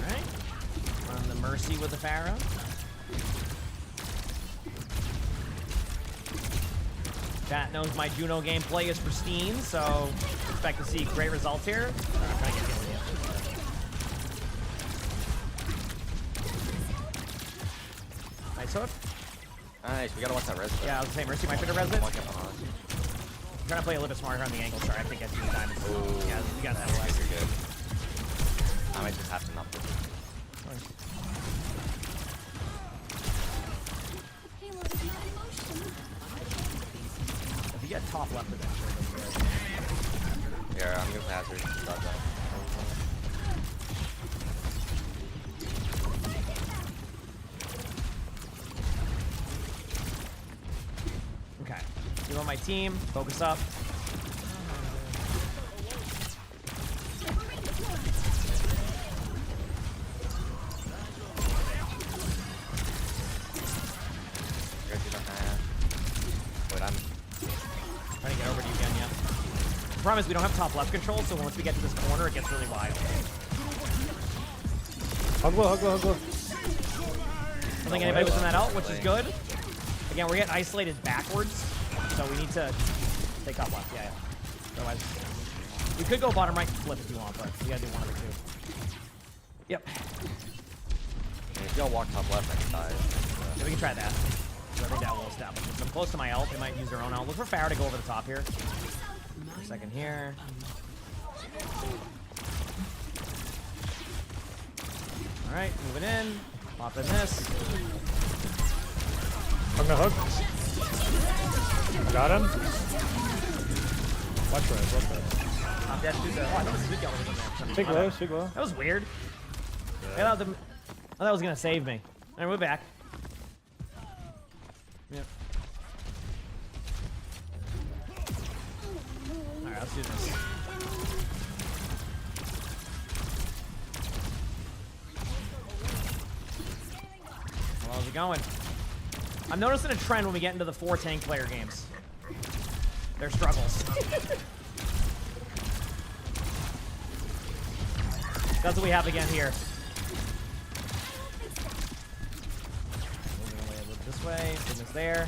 Alright. Run the Mercy with the Pharaoh. Chat knows my Juno gameplay is pristine, so expect to see great results here. I'm trying to get the nice hook. Nice, we gotta watch that res. Yeah, I was saying Mercy might fit a resident. Walk up on us. I'm trying to play a little bit smarter on the angle. Sorry, I think I see the diamonds. Ooh. Yeah, you got that. You're good. I might just have to not put it. If you get top left eventually, that'd be good. Yeah, I'm gonna pass her. Start that. Okay. You on my team. Focus up. Wait, I'm trying to get over to you again, yeah. The problem is we don't have top left control, so once we get to this corner, it gets really wide. Hug low, hug low, hug low. I don't think anybody was in that out, which is good. Again, we're getting isolated backwards, so we need to take top left. Yeah, yeah. Otherwise, we could go bottom right and flip if you want, but we gotta do one of the two. Yep. And if y'all walk top left, I can die. Yeah, we can try that. I think that will establish. If I'm close to my ult, they might use their own ult. Look for Pharaoh to go over the top here. For a second here. Alright, moving in. Pop in this. I'm gonna hook. I got him. Watch res, watch res. Top dead, shoot the. Oh, I thought it was Zuko was in there. Sig low, sig low. That was weird. I thought that was gonna save me. Alright, we're back. Yep. Alright, let's do this. How's it going? I'm noticing a trend when we get into the 4 tank player games. Their struggles. That's what we have again here. Moving away a little this way, goodness there.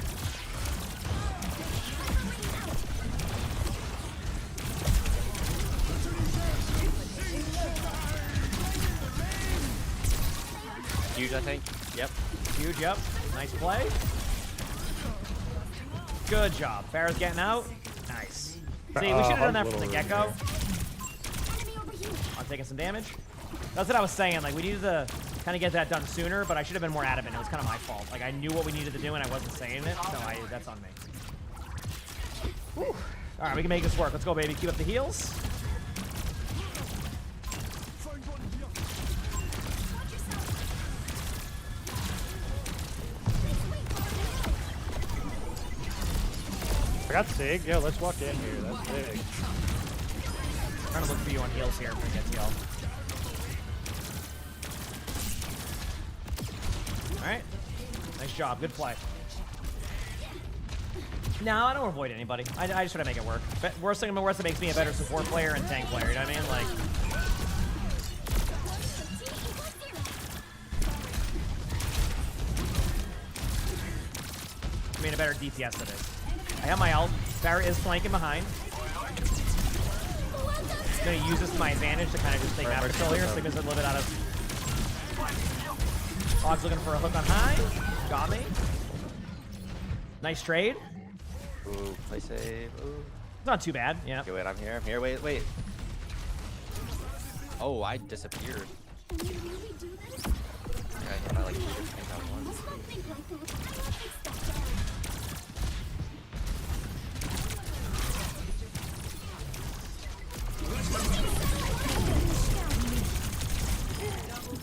Huge, I think. Yep. Huge, yep. Nice play. Good job. Pharaoh's getting out. Nice. See, we should have done that from the get-go. I'm taking some damage. That's what I was saying. Like, we needed to kind of get that done sooner, but I should have been more adamant. It was kind of my fault. Like, I knew what we needed to do, and I wasn't saying it, so that's on me. Whew. All right, we can make this work. Let's go, baby. Keep up the heals. I got Sig. Yeah, let's walk in here. That's big. I'm trying to look for you on heals here if we get to y'all. Alright. Nice job. Good play. No, I don't avoid anybody. I just try to make it work. But worst thing that makes me a better support player and tank player, you know what I mean? Like... I mean, a better DPS that is. I have my ult. Barrett is flanking behind. I'm going to use this to my advantage to kind of just take map control here. Sigma's a little bit out of... Og's looking for a hook on high. Got me. Nice trade. Ooh, play save. Ooh. It's not too bad. Yeah. Okay, wait, I'm here. Wait. Oh, I disappeared. Okay, I like 3 different things at once.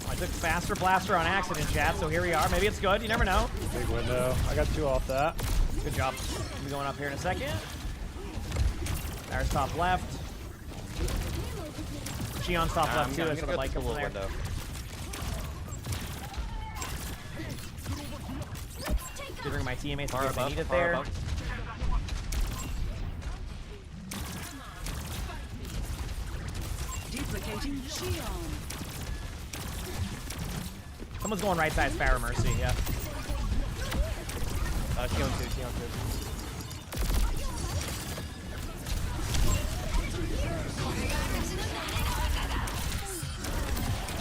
I took faster blaster on accident, chat, so here we are. Maybe it's good. You never know. Big window. I got 2 off that. Good job. We'll be going up here in a second. There's top left. Shion's top left too. That's what I like over there. Window. Giving my teammates if they need it there. Above. Duplicating Shion. Someone's going right side Sparrow Mercy, yeah. Shion 2.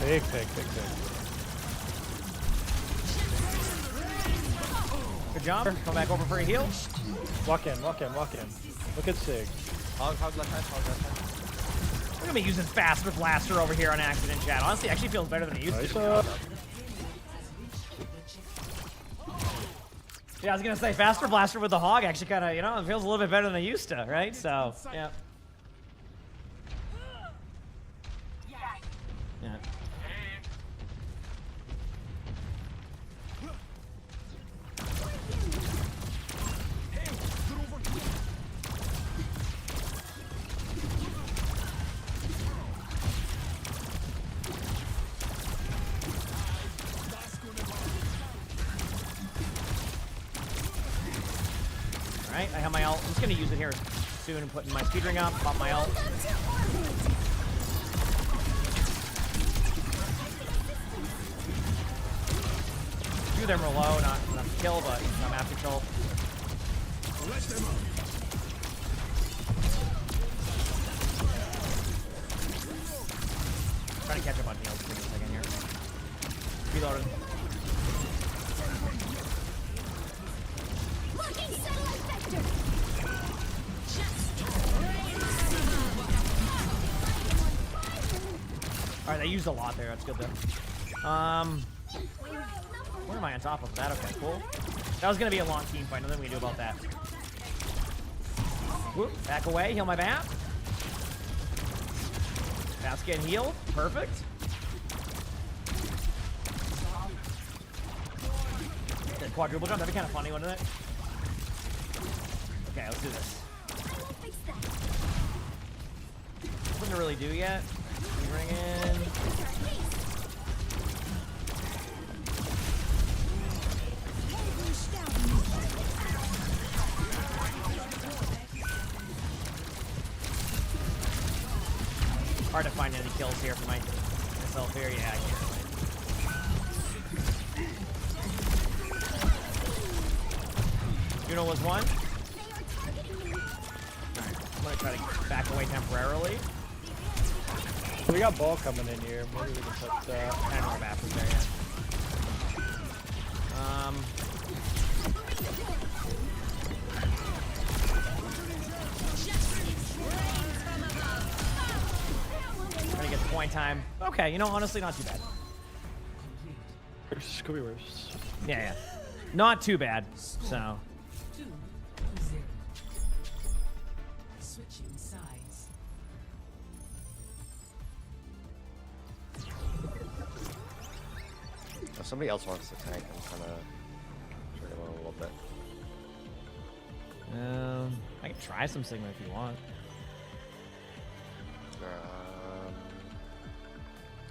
Big. Good job. Come back over for a heal. Walk in. Look at Sig. Hog left side. We're gonna be using faster blaster over here on accident, chat. Honestly, actually feels better than it used to. Yeah, I was gonna say faster blaster with the hog actually kind of, you know, it feels a little bit better than it used to, right? So, yeah. Yeah. Alright, I have my ult. I'm just gonna use it here soon and putting my speed ring up, pop my ult. Two of them are low, not enough to kill, but no map control. Trying to catch up on heals for a second here. Reloaded. Alright, they used a lot there. That's good though. Where am I on top of that? Okay, cool. That was gonna be a long team fight. Nothing we can do about that. Whoop, back away. Heal my bat. Bat's getting healed. Perfect. Good quadruple jump. That'd be kind of funny, wouldn't it? Okay, let's do this. Nothing to really do yet. Bring in. Hard to find any kills here for myself here. Yeah, I can't. Juno was one. Alright, I'm gonna try to back away temporarily. We got ball coming in here. Maybe we can put that. And more masters there, yeah. Trying to get the point time. Okay, you know, honestly, not too bad. Could be worse. Yeah. Not too bad, so. 2-0. Switching sides. If somebody else wants to tank, I'm kind of sure them a little bit. I can try some Sigma if you want.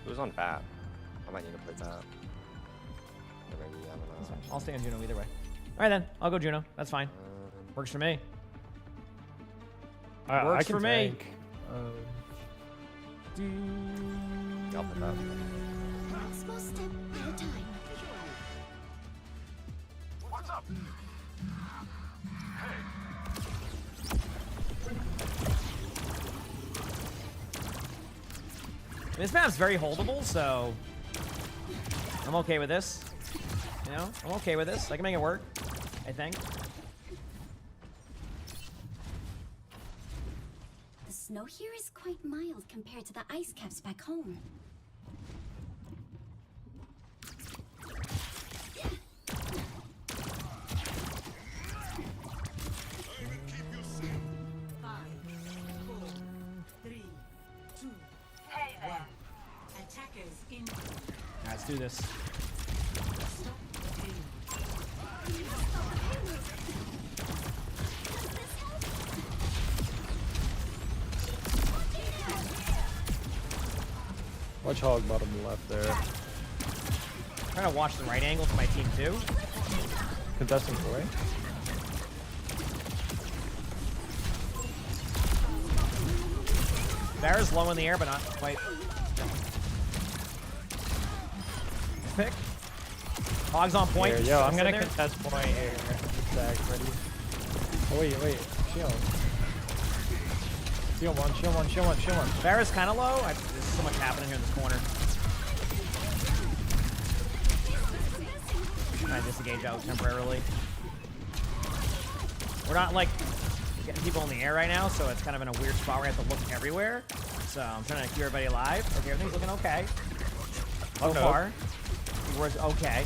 Who's on bat? I might need to play bat. Or maybe, I don't know. That's fine. I'll stay on Juno either way. Alright then, I'll go Juno. That's fine. Works for me. I Works can for tank. me. I'll put that. Small step at a time. What's up? This map's very holdable, so I'm okay with this. You know, I'm okay with this. I can make it work, I think. snow here is quite mild compared to the ice caps back home. Attackers in. Let's do this. Watch hog bottom left there. Trying to watch the right angle for my team too. Contesting for it. Barra's low in the air, but not quite. Pick. Hog's on point. Here, yo, I'm Sit gonna there. contest point here. Zach, ready? Oh, wait. Shield. Shield one. Barra's kind of low. There's so much happening here in this corner. Trying to disengage out temporarily. We're not like getting people in the air right now, so it's kind of in a weird spot where I have to look everywhere. So I'm trying to keep everybody alive. Okay, everything's looking okay. So far. We're okay.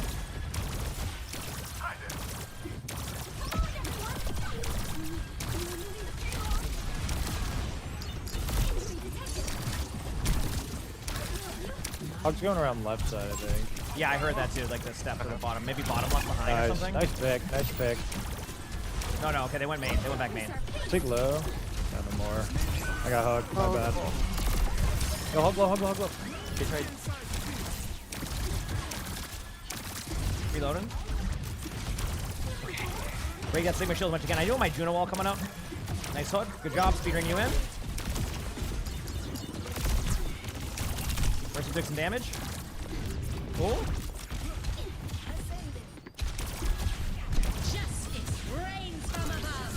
Hog's going around left side, I think. Yeah, I heard that too, like the step to the bottom. Maybe bottom left behind or something. Nice pick. No, okay, they went main. They went back main. Take low. Got no more. I got hog. My bad. Yo, hog low. Good trade. Reloading. Ray got Sigma shield as much as you can. I do want my Juno wall coming up. Nice hook. Good job speeding you in. Mercy took some damage. Cool. Justice reigns from above.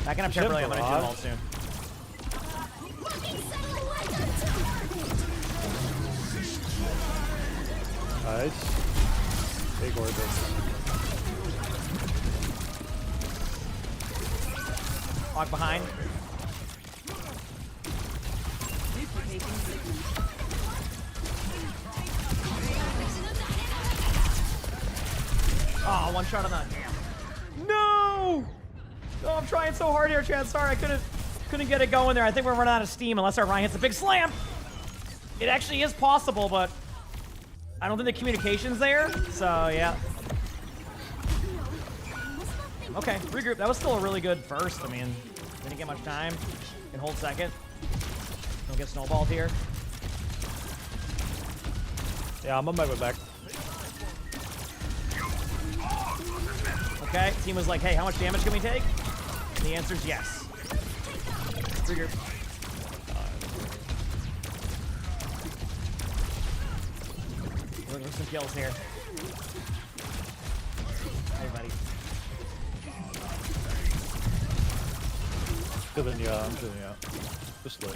Backing up temporarily. I'm gonna do barrage. all soon. Nice. Big orbit. Hog behind. Oh, one shot on that. No! Oh, I'm trying so hard here, Chad. Sorry, I couldn't get it going there. I think we're running out of steam unless our Ryan hits a big slam. It actually is possible, but I don't think the communication's there. So, yeah. Okay, regroup. That was still a really good first. I mean, didn't get much time. Can hold second. Don't get snowballed here. Yeah, I'm on my way back. Okay, team was like, hey, how much damage can we take? And the answer's yes. Regroup. Looking for some kills here. Hey, buddy. Killing you out. I'm killing you out. Just live.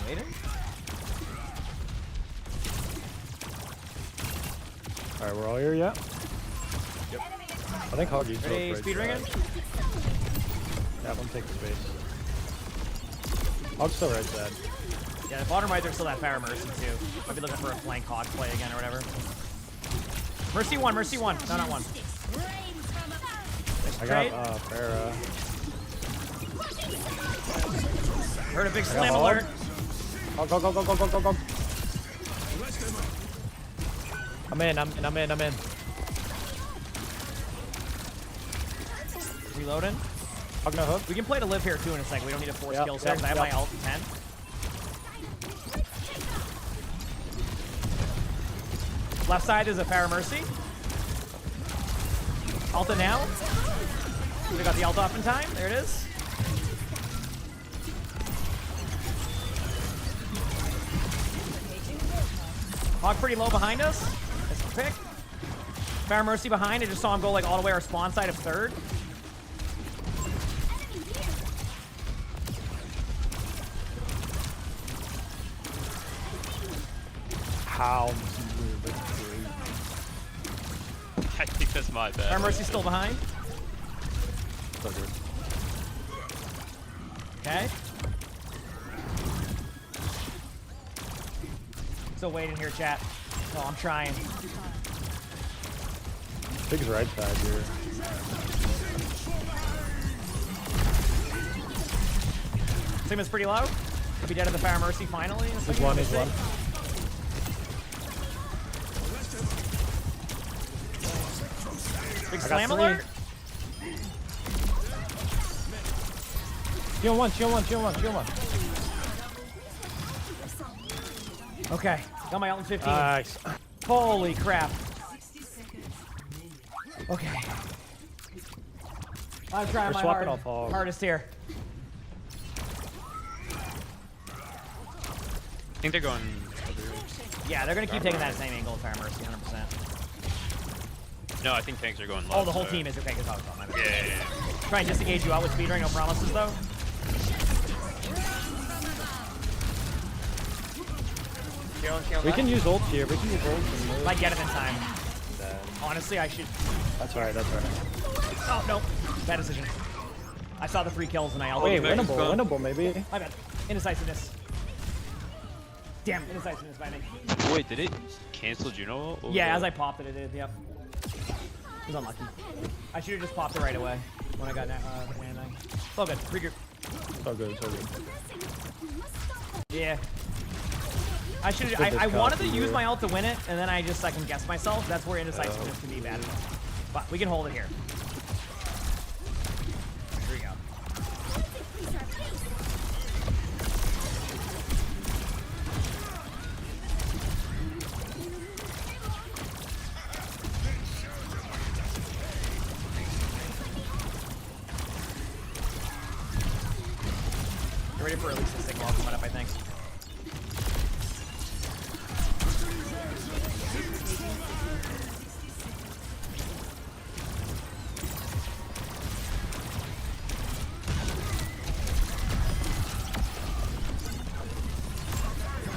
Waiting? Alright, we're all here, yeah? Yep. I think Hoggy's both Ready, right speed side. ringing? Yeah, I'm taking space. Hog's still right side. Yeah, the bottom right, there's still that Power Mercy, too. Might be looking for a flank hog play again or whatever. Mercy one. No, not one. I got Farah. Heard a big slam alert. Go. I'm in. Reloading. Hog no hook. We can play to live here, too, in a second. We don't need to force kills because I have my ult in 10. Left side is a Power Mercy. Alta now. We got the ult off in time. There it is. Hog pretty low behind us. That's the pick. Power Mercy behind. I just saw him go like all the way our spawn side of third. how. I think that's my bad. Our Mercy's still behind. So good. Okay. Still waiting here, chat. Oh, I'm trying. Big's right side here. Sigma's pretty low. He'll be dead at the Fire Mercy finally. He's one, he's one. Big slam alert. Shield one, shield one, shield one, shield one. Okay, got my ult in 15. Nice. Holy crap. Okay. I'm trying my hardest here. I think they're going over here. Yeah, they're going to keep taking that same angle of Fire Mercy, 100%. No, I think tanks are going low. Oh, the whole team is okay. Good talk, my bad. Yeah. Try and disengage you out with speedrunning, no promises though. We can use ult here. We can use ult. If I get him in time. Honestly, I should. That's alright, that's alright. Oh, no. Bad decision. I saw the 3 kills and I almost. Wait, winnable maybe. My bad. Indecisiveness. Damn, indecisiveness by me. Wait, did it cancel Juno? Yeah, as I popped it, it did. Yep. It was unlucky. I should have just popped it right away when I got the landing. It's all good. Regroup. So good, so good. Yeah. I should. I wanted to use my ult to win it, and then I just second guessed myself. That's where indecisiveness can be bad enough. But we can hold it here. Here we go. Get ready for at least a signal coming up, I think.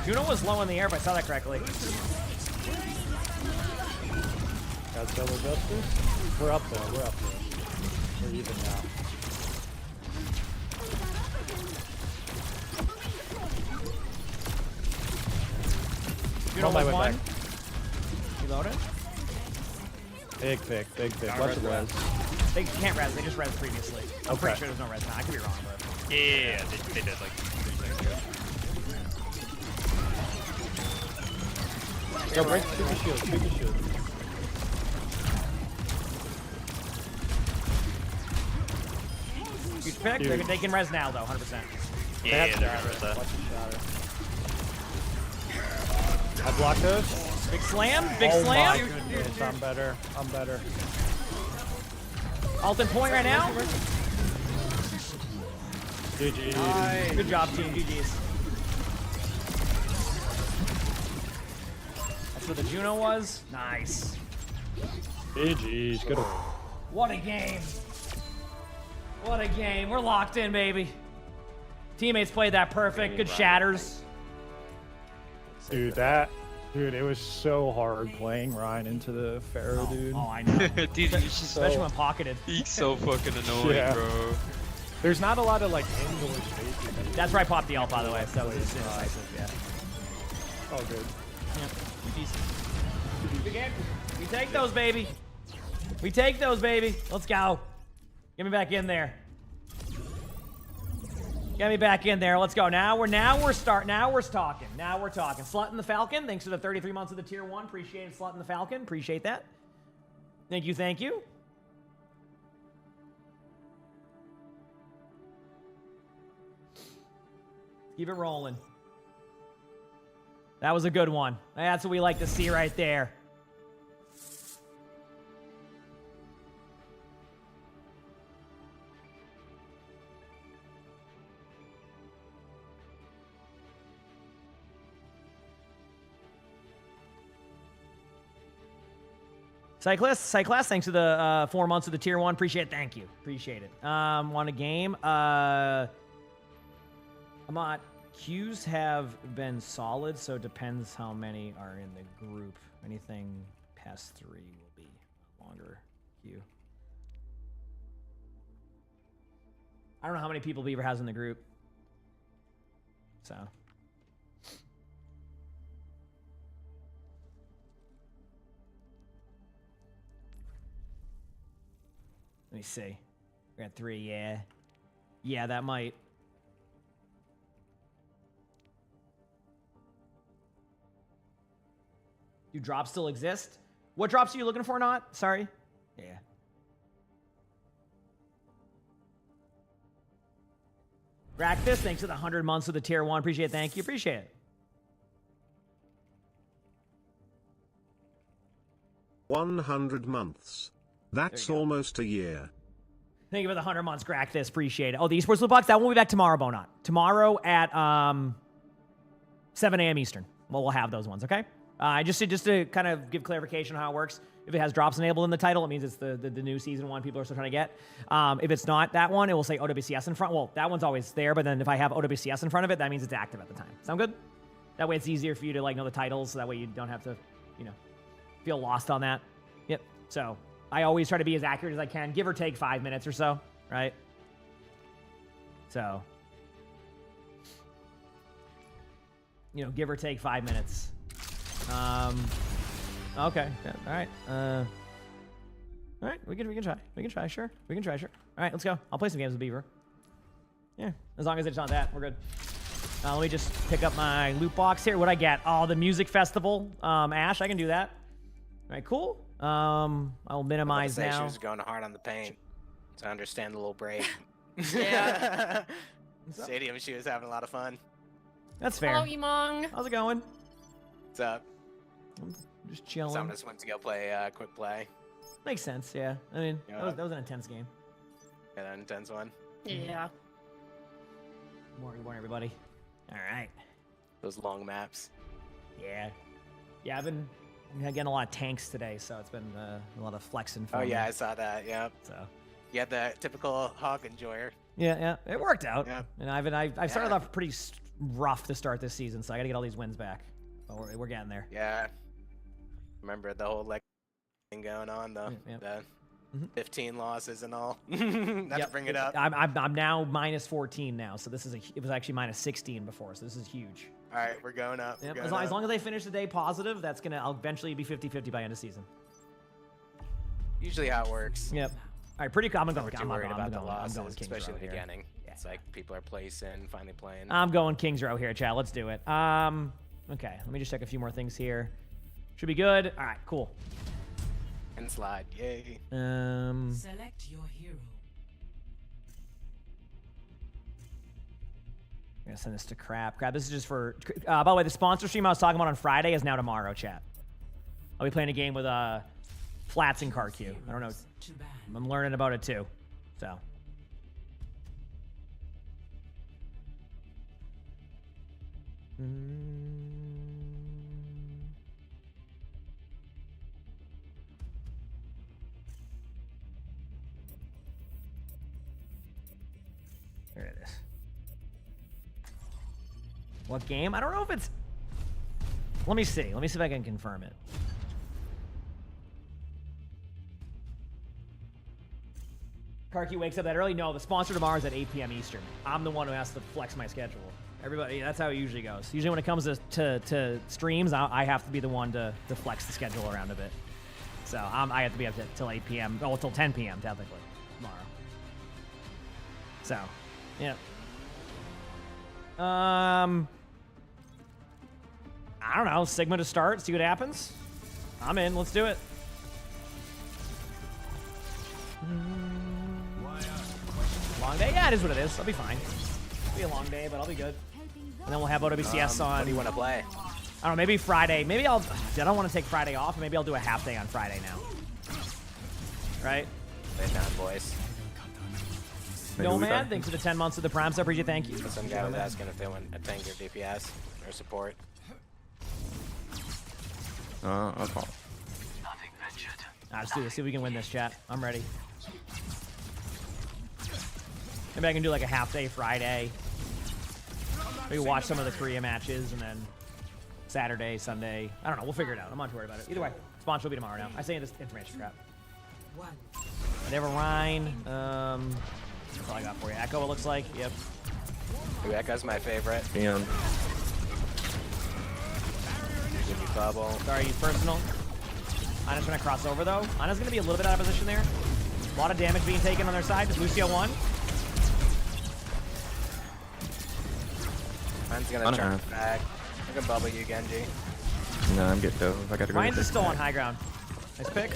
Juno was low in the air if I saw that correctly. Got double justice? We're up there, we're up there. We're even now. Juno was one. You loaded? Big pick. Watch the res. They can't res, they just res previously. I'm pretty sure there's no res now. I could be wrong, but. Yeah, they did like 3 seconds ago. Go break, shoot the shield, shoot the shield. Huge pick. They can res now though, 100%. Yeah, they're gonna res that. Watch the shatter. I block those. Big slam, big oh slam. My goodness, I'm better. I'm better. Ult in point right now. GG. Nice. Good job, team. GG's. That's where the Juno was. Nice. GG's. Good. What a game. What a game. We're locked in, baby. Teammates played that perfect. Good shatters. Dude, it was so hard playing Ryan into the Pharaoh, dude. Oh, I know. Dude, especially when pocketed. He's so fucking annoying, bro. There's not a lot of like indoor spaces. That's where I popped the ult, by the way, so it's indecisive, yeah. Oh, good. Yeah. Good game. We take those, baby. We take those, baby. Let's go. Get me back in there. Get me back in there. Let's go. Now we're talking. Now we're talking. Slut and the Falcon. Thanks for the 33 months of the tier 1. Appreciate it, Slut and the Falcon. Appreciate that. Thank you. Thank you. Keep it rolling. That was a good one. That's what we like to see right there. Cyclist, thanks for the 4 months of the tier 1. Appreciate it. Thank you. Appreciate it. Want a game? I'm not. Queues have been solid, so it depends how many are in the group. Anything past 3 will be a longer queue. I don't know how many people Beaver has in the group. So. Let me see. We got 3, yeah. Yeah, that might. Do drops still exist? What drops are you looking for, not? Sorry. Yeah. Rakthis, thanks for the 100 months of the tier 1. Appreciate it. Thank you. Appreciate it. 100 months. That's almost a year. Thank you for the 100 months, Rakthis. Appreciate it. Oh, the esports loot box, that won't be back tomorrow, Bonot. Tomorrow at 7 a.m. Eastern. Well, we'll have those ones, okay? Just to kind of give clarification on how it works. If it has drops enabled in the title, it means it's the new season 1 people are still trying to get. If it's not that one, it will say OWCS in front. Well, that one's always there, but then if I have OWCS in front of it, that means it's active at the time. Sound good? That way it's easier for you to like know the titles, so that way you don't have to, feel lost on that. Yep. So I always try to be as accurate as I can, give or take 5 minutes or so, right? So, give or take 5 minutes. Okay. Yeah, all right. All right. We can try. We can try. Sure. We can try. Sure. All right. Let's go. I'll play some games with Beaver. Yeah. As long as it's not that, we're good. Let me just pick up my loot box here. What'd I get? Oh, the music festival. Ash, I can do that. All right. Cool. I'll minimize now. She was going hard on the paint, so I understand the little break. Yeah. Stadium, she was having a lot of fun. That's fair. Hello, emongg. How's it going? What's up? I'm just chilling. Someone just went to go play quick play. Makes sense, yeah. I mean, that was an intense game. Yeah, that intense one. Yeah. Good morning, everybody. All right. Those long maps. Yeah. Yeah, I've been getting a lot of tanks today, so it's been a lot of flexing for me. Oh, yeah, I saw that, yeah. So. You had the typical hog enjoyer. Yeah, it worked out. Yeah. And I've started off pretty rough to start this season, so I got to get all these wins back. But we're getting there. Yeah. Remember the whole thing going on though. Yep. The 15 losses and all. Not to bring it up. I'm now minus 14 now, so this is it was actually minus 16 before, so this is huge. All right, we're going up. Yep. As long as I finish the day positive, I'll eventually be 50-50 by end of season. Usually how it works. Yep. All right, pretty common. I'm too worried about the losses, Kings especially in the Row beginning. Yeah. It's like people are placing, finally playing. I'm going Kings Row here, chat. Let's do it. Okay, let me just check a few more things here. Should be good. All right, cool. And slide, yay. Select your hero. I'm gonna send this to Crap. Crap, this is just for. By the way, the sponsor stream I was talking about on Friday is now tomorrow, chat. I'll be playing a game with Flats and CarQ. I don't know. I'm learning about it too. So. There it is. What game? I don't know if it's... Let me see. Let me see if I can confirm it. Karki wakes up that early? No, the sponsor tomorrow is at 8 p.m. Eastern. I'm the one who has to flex my schedule. Everybody, that's how it usually goes. Usually when it comes to streams, I have to be the one to flex the schedule around a bit. So I have to be up till 8 p.m. Oh, till 10 p.m. technically tomorrow. So, yeah. I don't know. Sigma to start. See what happens. I'm in. Let's do it. Long day? Yeah, it is what it is. I'll be fine. It'll be a long day, but I'll be good. And then we'll have OWCS on. What do you want to play? I don't know. Maybe Friday. Maybe I don't want to take Friday off. Maybe I'll do a half day on Friday now. Right? Lay down, boys. Nomad, thanks for the 10 months of the Prime sub. Appreciate, thank you. Some guy was asking if they want a tank or DPS or support. I'll call. Let's do this. See if we can win this, chat. I'm ready. Maybe I can do like a half day Friday. Maybe watch some of the Korea matches and then Saturday, Sunday. I don't know. We'll figure it out. I'm not too worried about it. Either way, sponsor will be tomorrow now. I say this information crap. They have a Rhine. That's all I got for you. Echo, it looks like. Yep. Ooh, Echo's my favorite. Yeah. Give you bubble. Sorry, use personal. Ana's trying to cross over, though. Ana's going to be a little bit out of position there. A lot of damage being taken on their side. Just Lucio 1. Mine's gonna turn back. I can bubble you, Genji. No, I'm good though. I gotta go. Ryan's is still on high ground. Nice pick.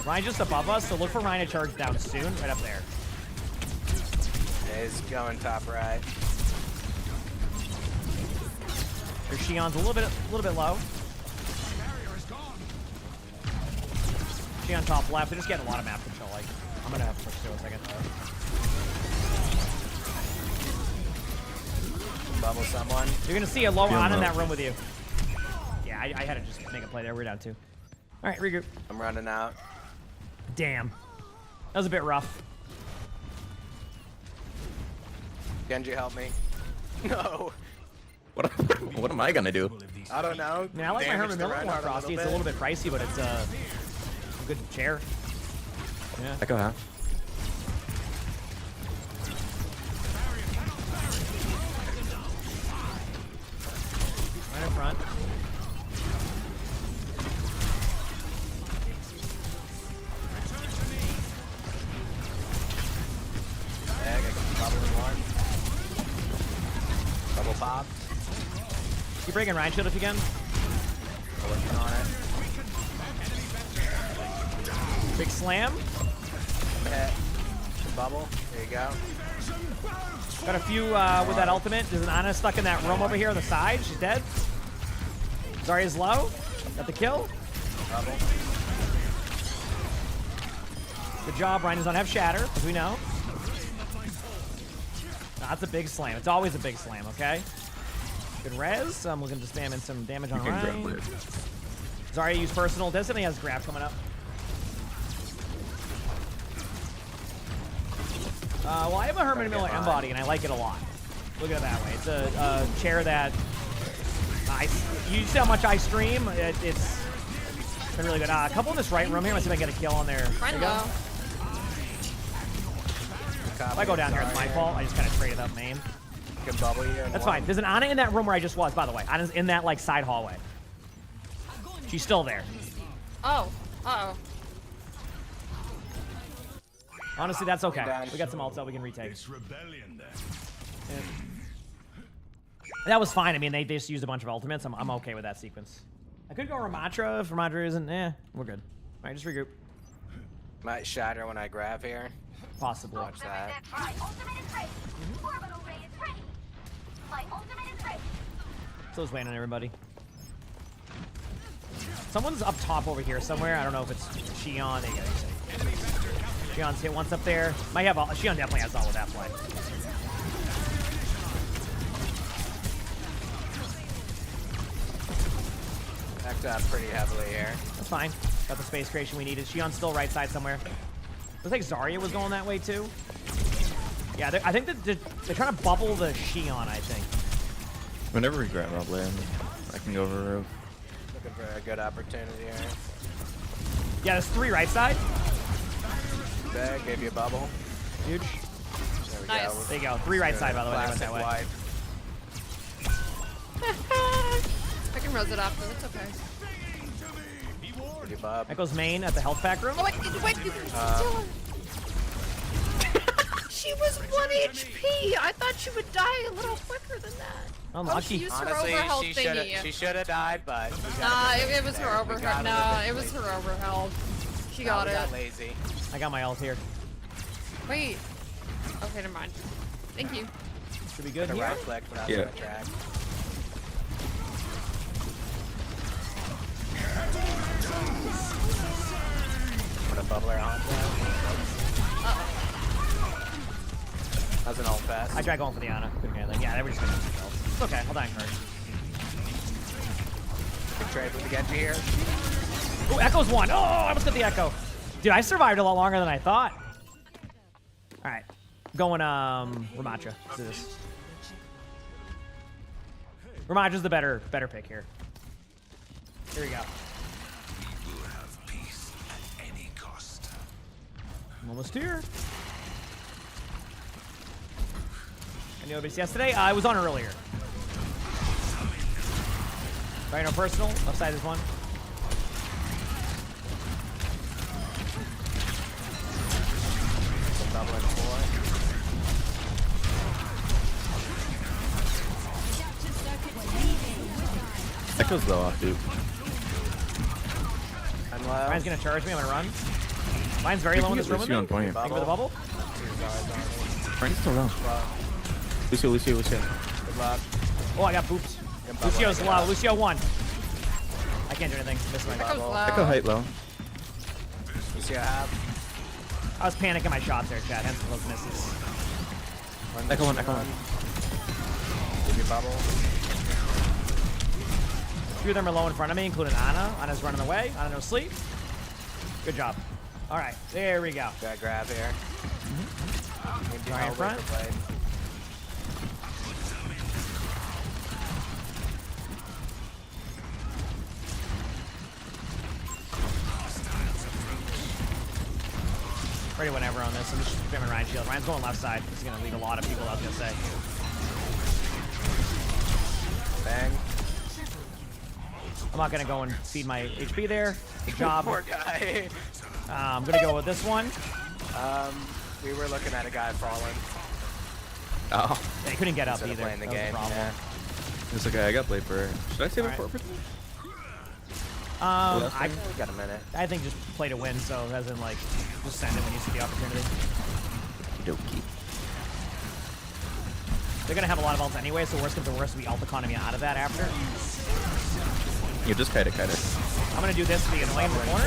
Ryan's just above us, so look for Ryan to charge down soon. Right up there. Yeah, he's going top right. Their Shion's a little bit low. Shion top left. They're just getting a lot of map control. Like, I'm gonna have to push through a second. Bubble someone. You're gonna see a low on in that room with you. Yeah, I had to just make a play there. We're down 2. All right, regroup. I'm running out. Damn. That was a bit rough. Genji, help me. No. What am I gonna do? I don't know. I mean, I like my Herman Miller more frosty. It's a little bit pricey, but it's a good chair. Yeah. Echo half. Right in front. Yeah, I got bubble in one. Double pop. Keep breaking Ryan shield if you can. Working on it. Big slam. Hit. Bubble. There you go. Got a few with that ultimate. There's an Ana stuck in that room over here on the side. She's dead. Zarya's low. Got the kill. Bubble. Good job. Ryan does not have shatter, as we know. That's a big slam. It's always a big slam, okay? Good res. I'm looking to spam in some damage on Ryan. Zarya used personal. Definitely has grab coming up. Well, I have a Herman Miller M-Body, and I like it a lot. Look at it that way. It's a chair that you see how much I stream. It's been really good. A couple in this right room here. Let's see if I can get a kill on there. Right now. If I go down here, it's my fault. I just kind of traded up main. Can bubble you. That's fine. There's an Ana in that room where I just was, by the way. Ana's in that like side hallway. She's still there. Oh. Uh-oh. Honestly, that's okay. We got some ults that we can retake. It's rebellion then. That was fine. I mean, they just used a bunch of ultimates. I'm okay with that sequence. I could go Ramatra if Ramatra isn't. We're good. All right, just regroup. Might shatter when I grab here. Possibly. Watch that. So is Wayne and everybody. Someone's up top over here somewhere. I don't know if it's Shion. There you go. Shion's hit once up there. Might have all. Shion definitely has all of that play. Backed up pretty heavily here. That's fine. Got the space creation we needed. Shion's still right side somewhere. Looks like Zarya was going that way too. Yeah, I think that they're trying to bubble the Shion, I think. Whenever we grab up land, I can go over the roof. Looking for a good opportunity here. Yeah, there's 3 right side. There, gave you a bubble. Huge. There we Nice. go. There you go. 3 right side, by the way. They went that way. Wide. I can rose it off, but it's okay. Give you bub. Echo's main at the health pack room. Oh, wait, you can still... She was 1 HP! I thought she would die a little quicker than that. Unlucky. Oh, she used her Honestly, overhealth she thingy. should have died, but Nah, it was her overhealth. Nah, it was her overhealth. She got it. Got lazy. I got my ult here. Wait. Okay, never mind. Thank you. Should be good The here. right click when I was Yeah. on the track. I'm gonna bubble her on. That's an ult fast. I tried going for the Ana. Couldn't get anything. Yeah, they were just gonna use the ult. It's okay. I'll die first. Good trade with the Genji here. Oh, Echo's 1. Oh, I almost got the Echo. Dude, I survived a lot longer than I thought. All right. Going, Ramatra. Let's do this. Ramaja's the better pick here. Here we go. We will have peace at any cost. I'm almost here. Any OBS yesterday? I was on earlier. Sorry, no personal. Left side is one. Echo's low off, dude. I'm low. Ryan's gonna charge me. I'm gonna run. Ryan's very low in this room with me. on point. Think of the bubble. Ryan's still low. Lucio. Good luck. Oh, I got booped. Lucio's low. Lucio won. I can't do anything. Missed my bubble. Echo height low. Lucio half. I was panicking my shots there, chat. Hence those misses. Echo one. Give your bubble. Two of them are low in front of me, including Ana. Ana's running away. Ana no sleep. Good job. All right, there we go. Got grab here. Right in front. Ready whenever on this. I'm just spamming Ryan's shield. Ryan's going left side. This is going to lead a lot of people, I was going to say. Bang. I'm not going to go and feed my HP there. Good job. Poor guy. I'm going to go with this one. We were looking at a guy falling. Oh. They couldn't get up Instead of either. playing the That was the game. problem. Yeah. It's okay, I got play for. Should I save it for? I We got a minute. I think just play to win, so as in like just send it when you see the opportunity. Okie. They're gonna have a lot of ults anyway, so worst comes to worst, we ult economy out of that after. You just kite it. I'm gonna do this to be annoying in the corner.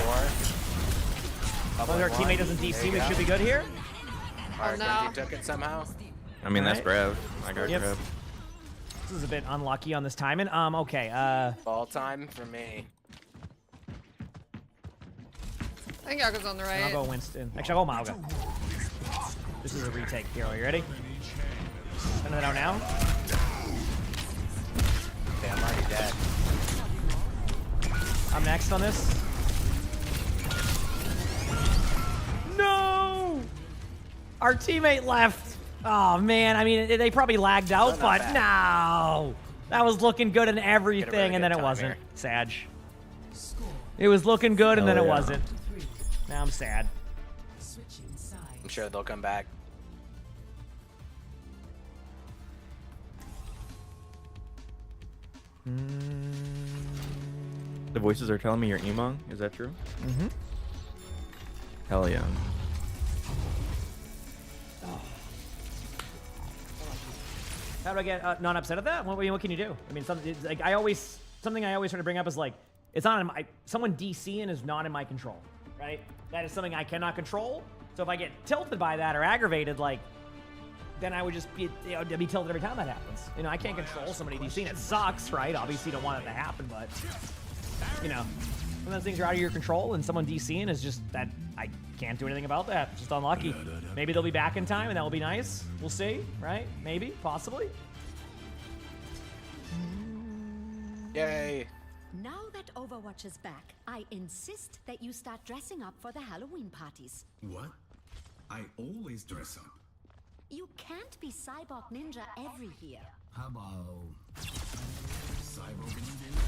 As long as our teammate doesn't DC, we should be good here. Alright, Genji took it somehow. I mean, that's Alright. grab. I got Yep. grab. This is a bit unlucky on this timing. Okay, Ball time for me. I think Yako's on the right. I'll go Winston. Actually, I'll go Mauga. This is a retake, Hero. You ready? Sending it out now. Okay, I'm already dead. I'm next on this. No! Our teammate left. Oh, man. I mean, they probably lagged out, but no! That was looking good in everything, and then it wasn't. Sag. It was looking good, and then it wasn't. Now I'm sad. I'm sure they'll come back. The voices are telling me you're emongg. Is that true? Mm-hmm. Hell yeah. How do I get not upset at that? What can you do? I mean, something like something I always try to bring up is like, it's not in my, someone DCing is not in my control, right? That is something I cannot control. So if I get tilted by that or aggravated, like, then I would just be, I'd be tilted every time that happens. You know, I can't control somebody DCing. It sucks, right? Obviously, you don't want it to happen, but you know, some of those things are out of your control, and someone DCing is just that. I can't do anything about that. It's just unlucky. Maybe they'll be back in time, and that will be nice. We'll see, right? Maybe, possibly. Yay. Now that Overwatch is back, I insist that you start dressing up for the Halloween parties. What? I always dress up. You can't be Cyborg Ninja every year. How about Cyborg Ninja?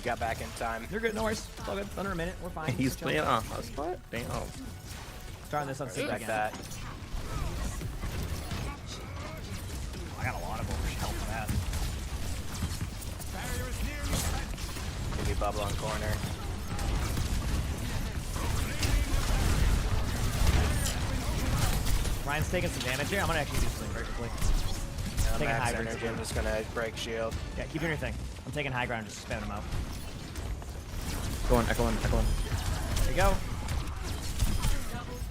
Got back in time. You're good, no worries. It's all good. Under a minute, we're fine. He's playing on a spot? Damn. Starting this on sit back in. That. I got a lot of overshell for that. Maybe bubble on corner. Ryan's taking some damage here. I'm gonna actually do something very quickly. Taking high ground. Energy. I'm just gonna break shield. Yeah, keep doing your thing. I'm taking high ground, just spamming them out. Go on, echo one. There you go.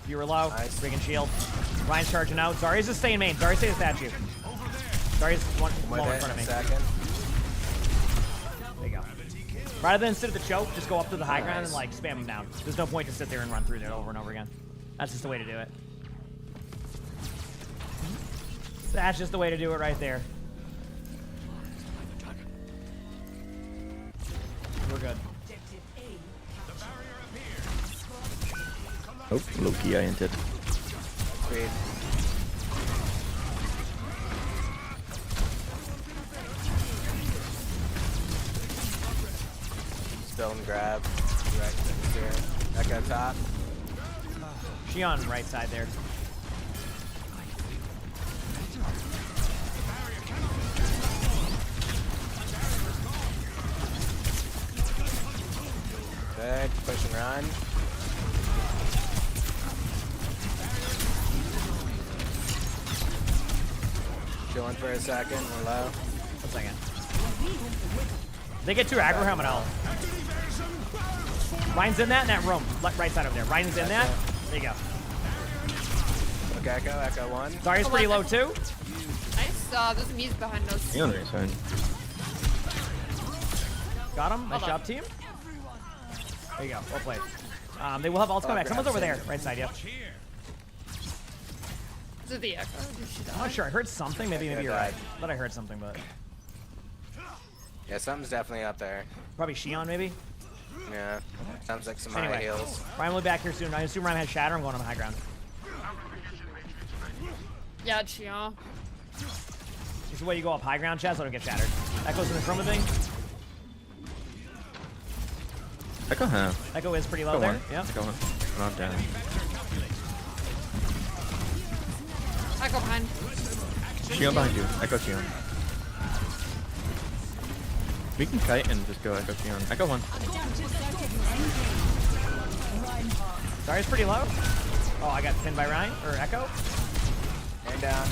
You were low. Nice. Breaking shield. Ryan's charging out. Zarya's just staying main. Zarya stay the statue. Zarya's one low in front of me. Second. There you go. Rather than sit at the choke, just go up to the high ground and like spam them down. There's no point to sit there and run through there over and over again. That's just the way to do it. That's just the way to do it right there. We're good. Oh, low-key I entered. Great. Spill and grab. Right here. Echo top. She on right side there. Good. Push and run. Chilling for a second. We're low. 1 second. They get too aggro, I'm out. Ryan's in that room. Right side over there. Ryan's in that. There you go. Okay, Echo one. Zarya's pretty low too. Nice. There's a muse behind us. He on the right side. Got him. Nice job, team. There you go. Well played. They will have ults come back. Someone's over there. Right side, yep. Is it the echo? I'm not sure. I heard something. Maybe you're right. I thought I heard something, but Yeah, something's definitely up there. probably Shion maybe. Yeah. Sounds like some high Anyway, heels. Ryan will be back here soon. I assume Ryan has Shatter. I'm going on the high ground. Yeah, Chion. This is the way you go up high ground, Chaz, so I don't get shattered. Echo's in the chroma thing. Echo half. Echo is pretty low Echo there. one. Yep. Echo one. Not down. Echo behind. Shion behind you. Echo Shion. We can kite and just go Echo Shion. Echo one. Zarya's pretty low. Oh, I got pinned by Ryan or Echo. And down.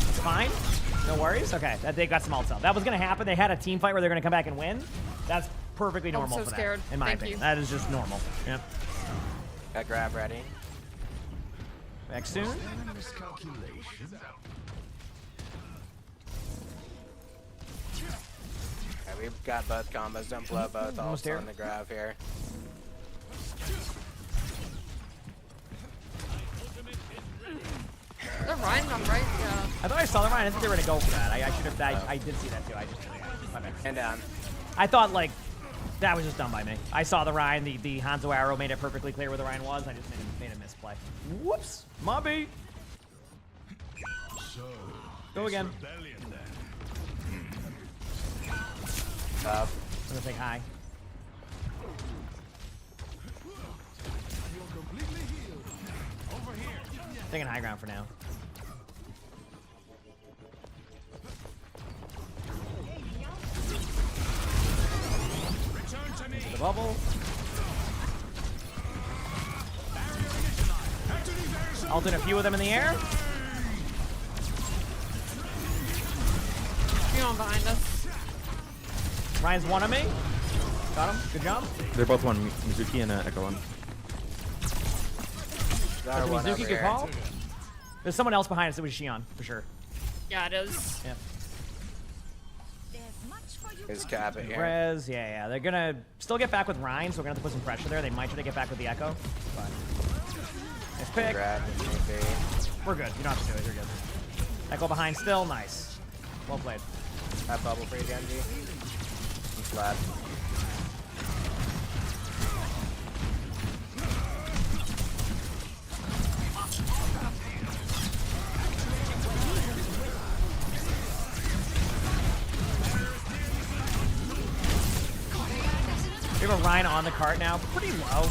It's fine. No worries. Okay, they got some ults up. That was gonna happen. They had a team fight where they're gonna come back and win. That's perfectly normal so for scared. that, in my Thank opinion. you. That is just normal. Yep. Got grab ready. Back soon. Yeah, we've got both combos. Don't blow both Almost ults here. on the grab here. They're Ryan on right. Yeah. I thought I saw the Ryan. I think they were gonna go for that. I should have. I did see that too. I just. My bad. And down. I thought like that was just done by me. I saw the Ryan. The Hanzo arrow made it perfectly clear where the Ryan was. I just made a misplay. Whoops. My beat. So, Go again. rebellion then. Up. I'm gonna say hi. Taking high ground for now. Into the bubble. Ulted a few of them in the air. Chion behind us. Ryan's one on me. Got him. Good job. They're both one. Mizuki and Echo one. That's a One Mizuki over good here. call. There's someone else behind us. It was Shion, for sure. Yeah, it is. Yep. Is cap it here. Rez, yeah. They're gonna still get back with Ryan, so we're gonna have to put some pressure there. They might try to get back with the Echo. But nice pick. Grab. Maybe. We're good. You don't have to do it. You're good. Echo behind still. Nice. Well played. That bubble for you, Genji. I'm flat. We have a Ryan on the cart now. Pretty low.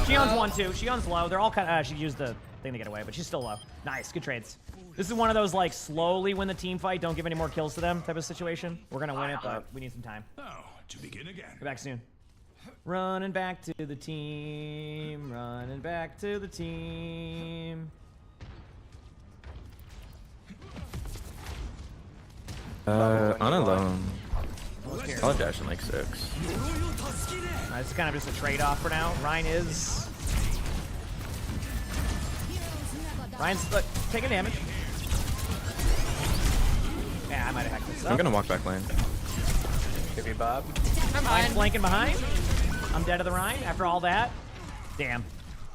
Shion's one too. Shion's low. They're all kind of. She used the thing to get away, but she's still low. Nice. Good trades. This is one of those like slowly win the team fight, don't give any more kills to them type of situation. We're gonna win it, but we need some time. Now, to begin again. Get back soon. Running back to the team. Running back to the team. On alone. I'll dash in like 6. It's kind of just a trade-off for now. Ryan's look, taking damage. Yeah, I might have hacked this up. I'm gonna walk back lane. Give you Bob. Ryan's flanking behind. I'm dead to the Ryan after all that. Damn.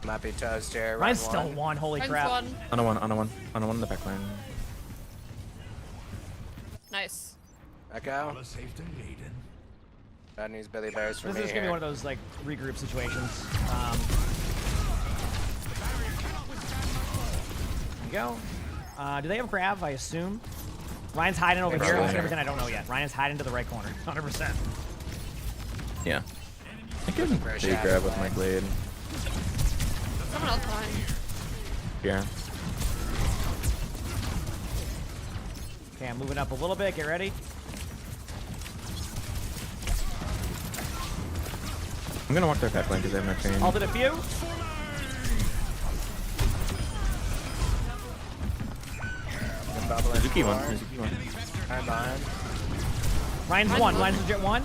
Might be toast here. Ryan's still one. Holy crap. On a one in the back line. Nice. Echo. Bad news, Billy Bears for This me is gonna be here. one of those like regroup situations. There you go. Do they have grab? I assume. Ryan's hiding over here. 100%. I don't know yet. Ryan's hiding to the right corner. 100%. Yeah. I can big grab with my blade. Someone else behind. Yeah. Okay, I'm moving up a little bit. Get ready. I'm gonna walk their back line because they have no chain. Ulted a few. Mizuki one. Mizuki one. I'm behind. Ryan's one. Ryan's legit one.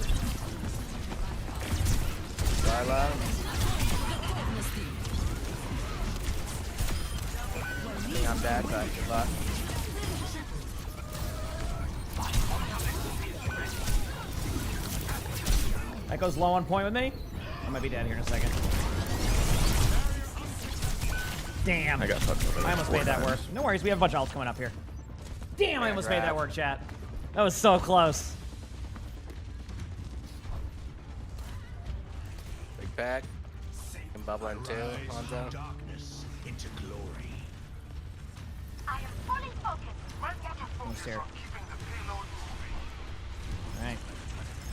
Darla. I think I'm dead, but good luck. That goes low on point with me. I might be dead here in a second. Damn. I got fucked over. I almost made that work. No worries, we have a bunch of ults coming up here. Damn, I almost made that work, chat. That was so close. Big pack. And bubbling too. Lonzo. Darkness into glory. I am fully focused. Almost here. Alright.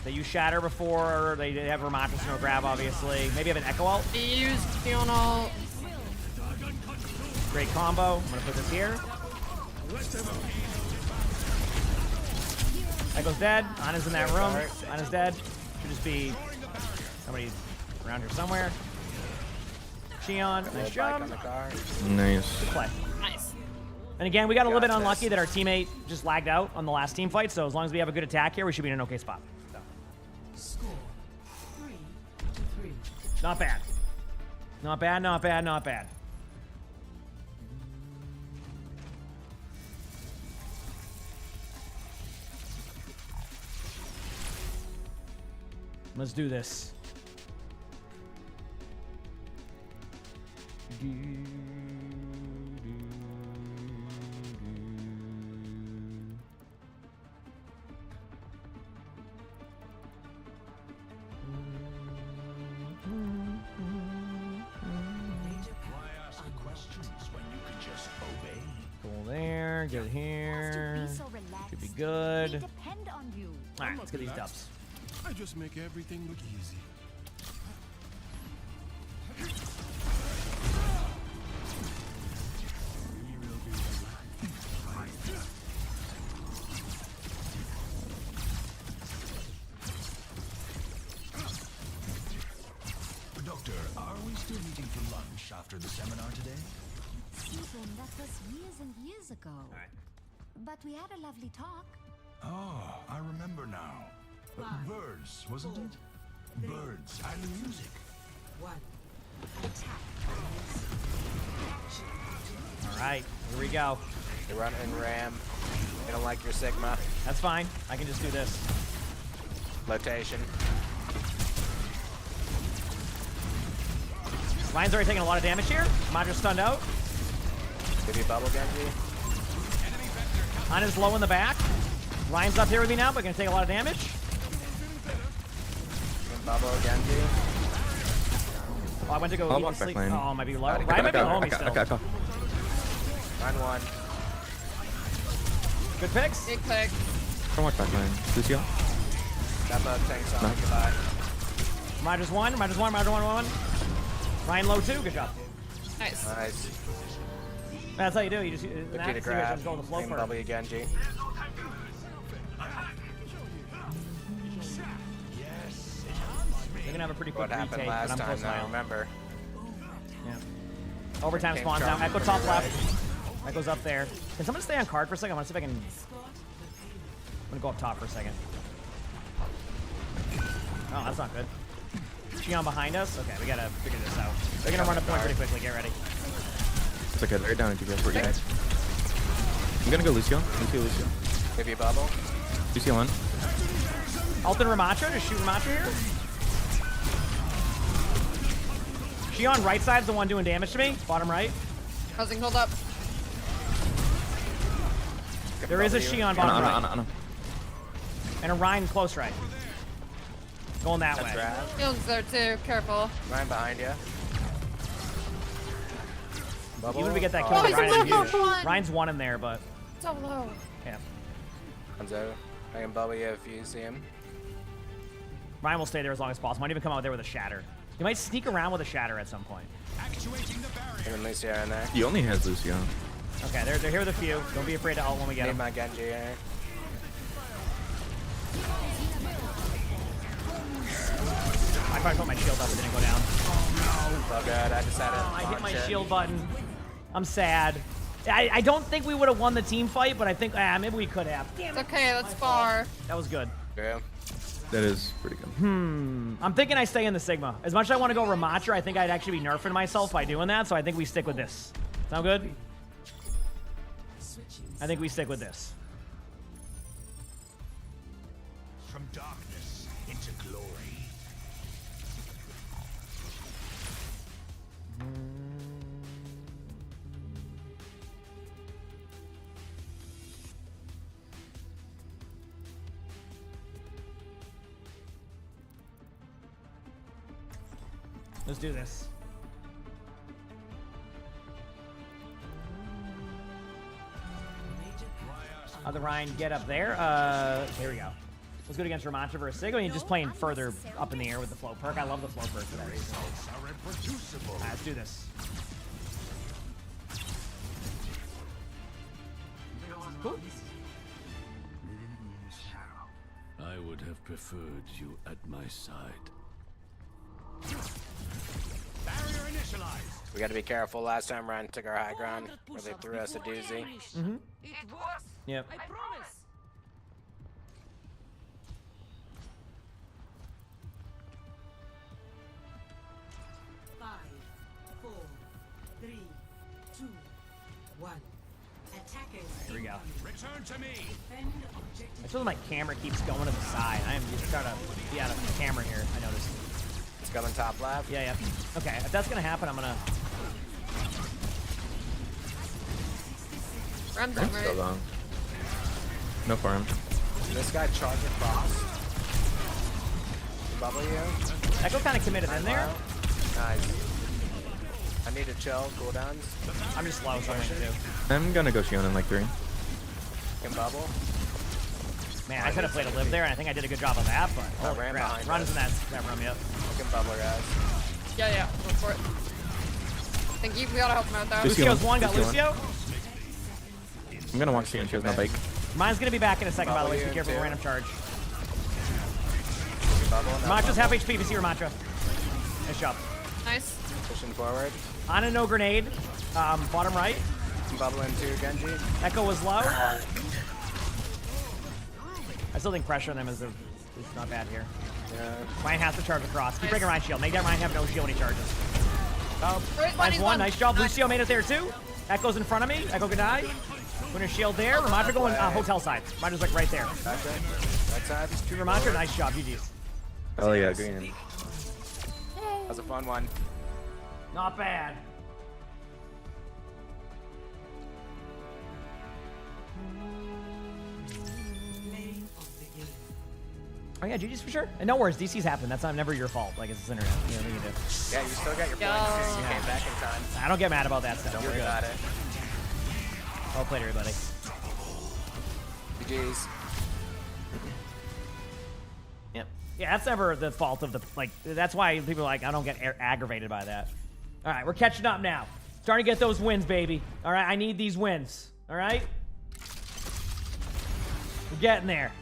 They use Shatter before, or they have Ramatris no grab, obviously. Maybe have an Echo ult. They used Fiona ult. Great combo. I'm gonna put this here. Echo's dead. Ana's in that room. Ana's dead. Should just be somebody around here somewhere. Xion, nice job. Nice. Good play. Nice. And again, we got a little bit unlucky that our teammate just lagged out on the last team fight, so as long as we have a good attack here, we should be in an okay spot. Score 3-3. Not bad. Not bad, not bad, not bad. Let's do this. Cool there, get it here. Should be good. Alright, let's get these dubs. I just make everything look easy. Doctor, are we still meeting for lunch after the seminar today? Stephen, that was years and years ago. But we had a lovely talk. Oh, I remember now. Birds, wasn't it? Birds and music. Alright, here we go. You're running Ram. You don't like your Sigma. That's fine. I can just do this. Flotation. Ryan's already taking a lot of damage here. Madra's stunned out. Give you bubble, Genji. Ana's low in the back. Ryan's up here with me now, but gonna take a lot of damage. Bubble, Genji. Oh, I went to go I'll eat walk and back sleep. lane. Oh, might be low. I Ryan might be low me Okay, still. okay. Run one. Good picks. Big pick. Don't walk back line. Lucio? That bug tanks on. No. Goodbye. Madra's one. Madra's one. Madra one. Ryan low too. Good job. Nice. Nice. That's how you do it. You just Good that key to situation grab. just go with the flow Aim first. bubble, you Genji. They're gonna have a pretty quick What happened retake, last but I'm time, close though, now. remember? Yeah. Overtime Came spawns strong now. Echo from top your left. Echo's up there. Can someone stay on card for a second? I want to see if I can. I'm gonna go up top for a second. Oh, that's not good. Xion behind us. Okay, we gotta figure this out. They're gonna run a point pretty quickly. Get ready. It's okay, they're down to you guys. We're good. I'm gonna go Lucio. Lucio. Give you bubble. Lucio one. Ult and Ramatra. Just shoot Ramatra here. Xion right side's the one doing damage to me. Bottom right. Housing hold up. There is a Xion bottom right. Ana. And a Ryan close right. Going that way. Shield's there too. Careful. Ryan behind you. Even if we get that kill, Ryan is huge. Ryan's one in there, but So low. yeah. Hanzo, I can bubble you if you see him. Ryan will stay there as long as possible. Might even come out there with a shatter. He might sneak around with a shatter at some point. Even Lucio in there. He only has Lucio. Okay, they're here with a few. Don't be afraid to ult when we get Need them. my Genji here. I probably put my shield up, it didn't go down. Oh good, I decided to I hit my launch it. shield button. I'm sad. I don't think we would have won the team fight, but I think maybe we could have. Damn It's it. okay, that's far. That was good. Yeah. That is pretty good. I'm thinking I stay in the Sigma. As much as I want to go Ramatra, I think I'd actually be nerfing myself by doing that, so I think we stick with this. Sound good? I think we stick with this. From darkness into glory. Let's do this. The Ryan get up there. Here we go. Let's go against Ramatra versus Sigma. You're just playing further up in the air with the flow perk. I love the flow perk for that reason. Alright, let's do this. Cool. I would have preferred you at my side. Barrier initialized. We gotta be careful. Last time Ryan took our high ground where they threw us a doozy. Mm-hmm. Yep. I promise. Five, 4, 3, 2, 1. Attackers. Here we go. Return to me. I feel like my camera keeps going to the side. I am just trying to be out of the camera here, I noticed. It's coming top left. Yeah, yeah. Okay, if that's gonna happen, I'm gonna... Ram's That's so right. long. No farm. This guy charged across. Bubble you. Echo kind of committed in there. Nice. I need to chill, cooldowns. I'm just slow, so I'm gonna do. I'm gonna go Xion in like 3. Can bubble. Man, I could have played a live there, and I think I did a good job of that, but... Oh, holy ran crap. behind Runs us. in that room, yep. I can bubble guys. Yeah, go for it. I think we gotta help him out though. Lucio. Lucio's one, got Lucio. Lucio. I'm gonna walk Xion. She has no bike. Mine's gonna be back in a second, by the way, so be careful with random charge. Ramatra's half HP if you see Ramatra. Nice job. Nice. Pushing forward. On a no grenade. Bottom right. I'm bubbling too, Genji. Echo was low. I still think pressure on them is not bad here. Yeah. Ryan has to charge across. Keep breaking Ryan's shield. Make that Ryan have no shield when he charges. Oh, Right, Ryan's one. one. Nice job. Lucio made it there too. Echo's in front of me. Echo can die. Winner shield there. Ramatra going hotel side. Ramatra's like right there. That's it. That's side. To Ramatra. Nice job. GG's. Oh yeah, green. That was a fun one. Not bad. Oh yeah, GG's for sure. And no worries, DC's happened. That's never your fault. Like, it's internet. You know what you do. Yeah, you still got your points. You came back in time. I don't get mad about that stuff. Don't You're worry good. about it. Well played, everybody. GG's. Yep. Yeah, that's never the fault of the, like, that's why people are like, I don't get aggravated by that. All right, we're catching up now. Starting to get those wins, baby. All right, I need these wins. All right? We're getting there.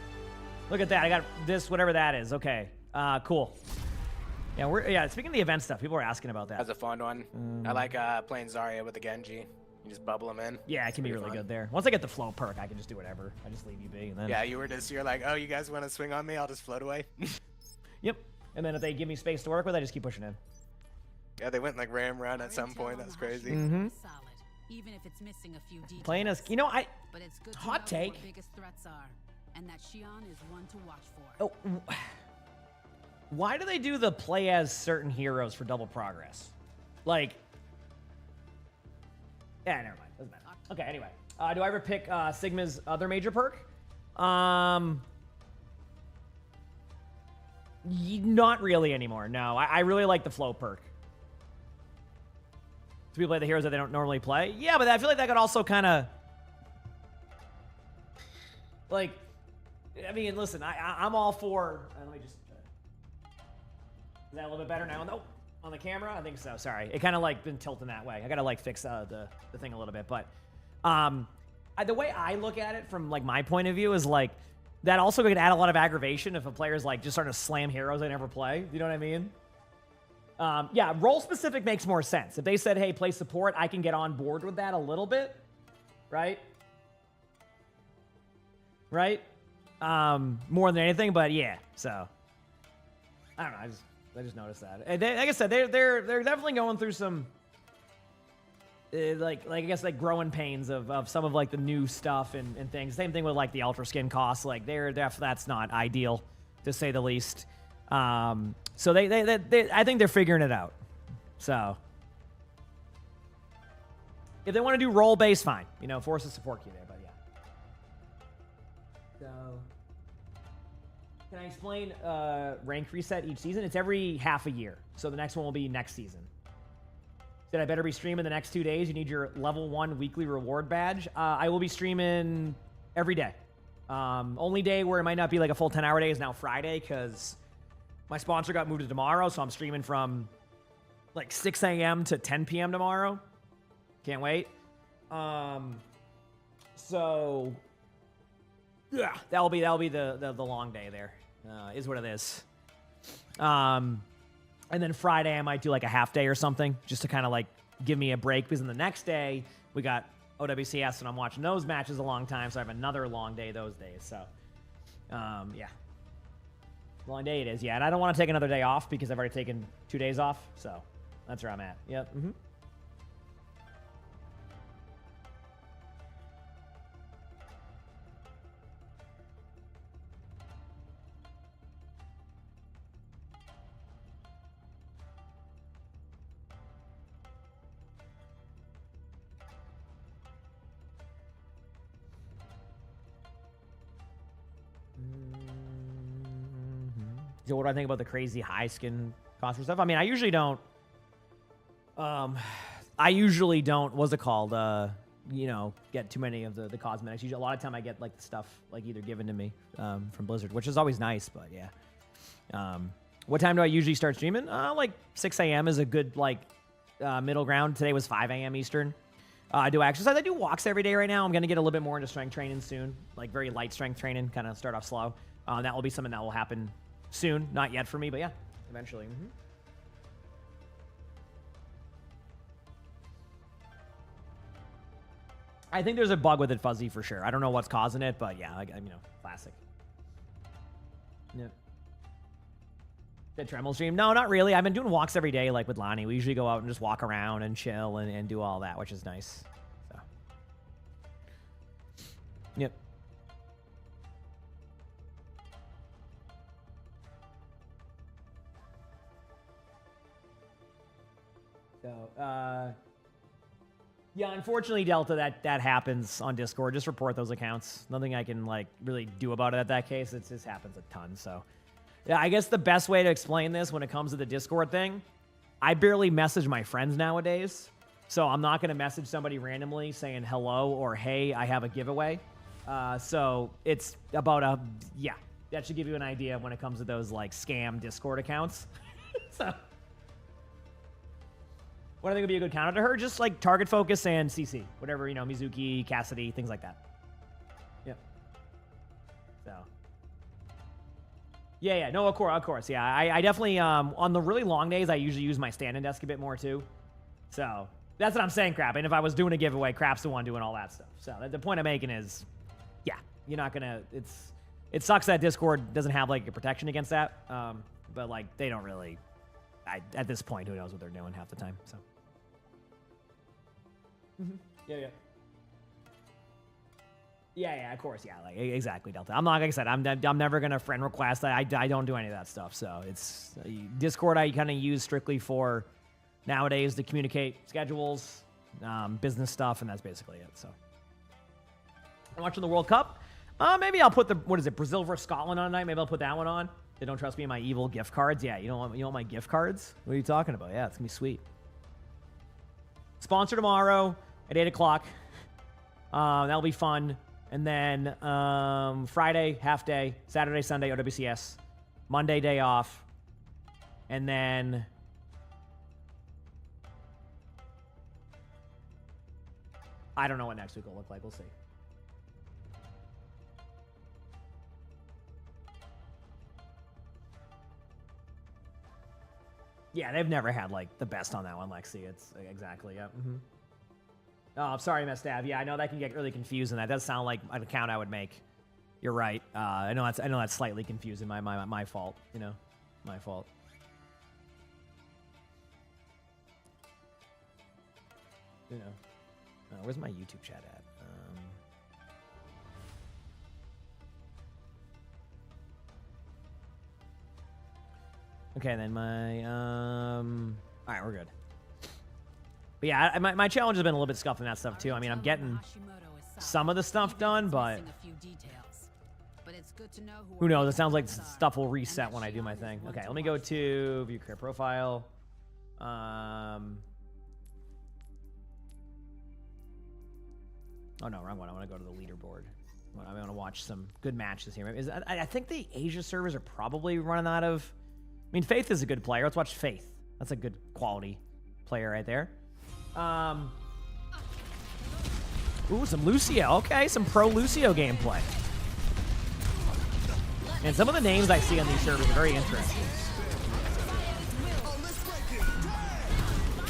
Look at that. I got this, whatever that is. Okay. Cool. Yeah, speaking of the event stuff, people are asking about that. That's a fun one. I like playing Zarya with the Genji. You just bubble him in. Yeah, it can be really good there. Once I get the flow perk, I can just do whatever. I just leave you be. And then... Yeah, you're like, oh, you guys want to swing on me? I'll just float away. Yep. And then if they give me space to work with, I just keep pushing in. Yeah, they went like ram run at some point. That's crazy. Mm-hmm. Even if it's missing a few details. Playing as, you know, But it's good hot to know take. what biggest threats are, and that Xion is one to watch for. Oh, why do they do the play as certain heroes for double progress? Like, yeah, never mind. Doesn't matter. Okay, anyway. Do I ever pick Sigma's other major perk? Not really anymore. No, I really like the flow perk. Do people play the heroes that they don't normally play? Yeah, but I feel like that could also kind of like. I mean, listen, I'm all for. Let me just. Is that a little bit better now? Nope. On the camera, I think so. Sorry, it kind of like been tilting that way. I gotta like fix the thing a little bit, but the way I look at it from like my point of view is like. That also could add a lot of aggravation if a player's like just starting to slam heroes they never play. You know what I mean? Yeah, role specific makes more sense. If they said, hey, play support, I can get on board with that a little bit. Right? Right? More than anything, but yeah, so. I don't know, I just noticed that. And they, like I said, they're definitely going through some like I guess like growing pains of some of like the new stuff and things. Same thing with like the ultra skin costs. Like that's not ideal to say the least. So they I think they're figuring it out. So if they want to do role based, fine. You know, force a support queue there, but yeah. So can I explain rank reset each season? It's every half a year. So the next one will be next season. Said I better be streaming the next 2 days. You need your level 1 weekly reward badge. I will be streaming every day. Only day where it might not be like a full 10-hour day is now Friday because my sponsor got moved to tomorrow, so I'm streaming from like 6 a.m. to 10 p.m. tomorrow. Can't wait. So yeah, that'll be the long day there. Is what it is. And then Friday, I might do like a half day or something just to kind of like give me a break because then the next day we got OWCS and I'm watching those matches a long time. So I have another long day those days. So, yeah. Long day it is. Yeah. And I don't want to take another day off because I've already taken 2 days off. So that's where I'm at. Yep. Mm-hmm. So what do I think about the crazy high skin cost and stuff? I mean, I usually don't, what's it called? You know, get too many of the cosmetics. Usually, a lot of time I get like the stuff like either given to me from Blizzard, which is always nice, but yeah. What time do I usually start streaming? Like 6 a.m. is a good like middle ground. Today was 5 a.m. Eastern. Do I exercise? I do walks every day right now. I'm going to get a little bit more into strength training soon, like very light strength training, kind of start off slow. That will be something that will happen soon. Not yet for me, but yeah, eventually. Mm-hmm. I think there's a bug with it, Fuzzy, for sure. I don't know what's causing it, but yeah, you know, classic. Yeah. The Tremel stream? No, not really. I've been doing walks every day, like with Lonnie. We usually go out and just walk around and chill and do all that, which is nice. So. Yep. So, yeah, unfortunately, Delta, that happens on Discord. Just report those accounts. Nothing I can, like, really do about it at that case. It just happens a ton, so. Yeah, I guess the best way to explain this when it comes to the Discord thing, I barely message my friends nowadays. So I'm not going to message somebody randomly saying hello or hey, I have a giveaway. So it's about yeah, that should give you an idea when it comes to those, like, scam Discord accounts. So. What I think would be a good counter to her, just like target focus and CC, whatever, you know, Mizuki, Cassidy, things like that. Yep. So. Yeah, no, of course, yeah. I definitely, on the really long days, I usually use my standing desk a bit more too. So, that's what I'm saying, Crap. And if I was doing a giveaway, Crap's the one doing all that stuff. So, the point I'm making is, yeah, you're not gonna, it sucks that Discord doesn't have, like, a protection against that. But, like, they don't really, at this point, who knows what they're doing half the time, so. Mm-hmm. Yeah, of course, yeah, like exactly, Delta. I'm not, like I said, I'm never gonna friend request. I don't do any of that stuff. So it's Discord. I kind of use strictly for nowadays to communicate schedules, business stuff, and that's basically it. So, I'm watching the World Cup. Maybe I'll put what is it, Brazil versus Scotland on tonight? Maybe I'll put that one on. They don't trust me in my evil gift cards. Yeah, you don't want my gift cards? What are you talking about? Yeah, it's gonna be sweet. Sponsor tomorrow at 8 o'clock. That'll be fun. And then Friday, half day. Saturday, Sunday, OWCS. Monday, day off. And then I don't know what next week will look like. We'll see. Yeah, they've never had, like, the best on that one, Lexi. It's exactly, yeah. Mm-hmm. Oh, I'm sorry, Mestav. Yeah, I know that can get really confusing. That does sound like an account I would make. You're right. I know that's slightly confusing. My fault, you know. My fault. You know. Where's my YouTube chat at? Okay, then my all right, we're good. But yeah, my challenge has been a little bit scuffed in that stuff too. I mean, I'm getting some of the stuff done, but who knows? It sounds like stuff will reset when I do my thing. Okay, let me go to view career profile. Oh no, wrong one. I want to go to the leaderboard. I want to watch some good matches here. I think the Asia servers are probably running out of. I mean, Faith is a good player. Let's watch Faith. That's a good quality player right there. Ooh, some Lucio. Okay, some pro Lucio gameplay. And some of the names I see on these servers are very interesting.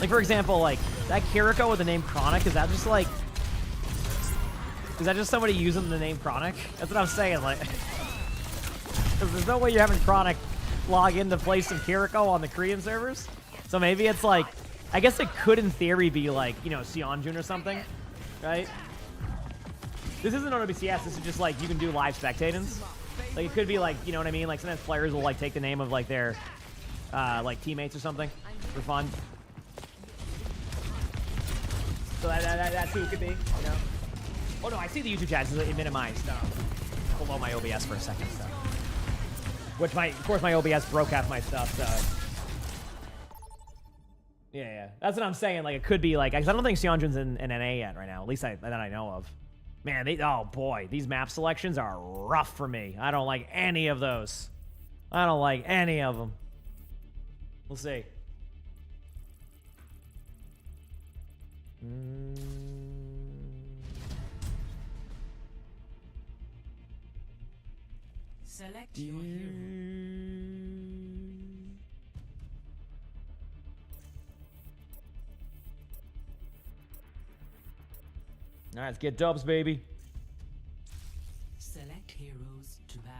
Like, for example, like, that Kiriko with the name Chronic, is that just, like... Is that just somebody using the name Chronic? That's what I'm saying, like... Because there's no way you're having Chronic log in to play some Kiriko on the Korean servers. So maybe it's like... I guess it could, in theory, be like, you know, Seonjun or something, right? This isn't OWCS, this is just like, you can do live spectatings. Like, it could be like, you know what I mean? Like, sometimes players will, like, take the name of, like, their, like, teammates or something for fun. So that's who it could be, you know? Oh, no, I see the YouTube chat. It's minimized below my OBS for a second, so. Which, of course, my OBS broke half my stuff, so. Yeah. That's what I'm saying. Like, it could be, like, I don't think Seonjun's in NA yet right now. At least that I know of. Man, oh, boy. These map selections are rough for me. I don't like any of those. I don't like any of them. We'll see. Select your hero. All right, let's get dubs, baby. Select heroes to ban.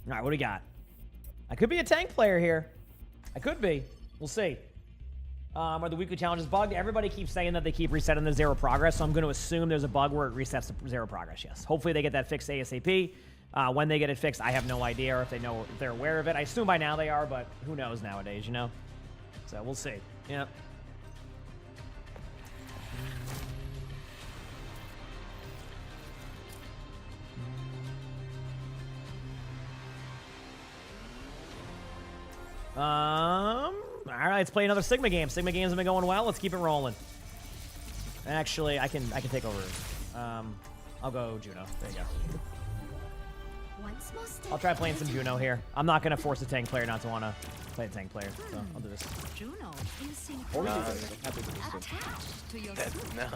All right, what do we got? I could be a tank player here. I could be. We'll see. Are the weekly challenges bugged? Everybody keeps saying that they keep resetting the zero progress, so I'm going to assume there's a bug where it resets the zero progress, yes. Hopefully they get that fixed ASAP. When they get it fixed, I have no idea, or if they're aware of it. I assume by now they are, but who knows nowadays, you know? So we'll see. Yeah. All right, let's play another Sigma game. Sigma games have been going well. Let's keep it rolling. Actually, I can take over. I'll go Juno. There you go. I'll try playing some Juno here. I'm not gonna force a tank player not to want to play a tank player, so I'll do this. Juno, you seem to your no.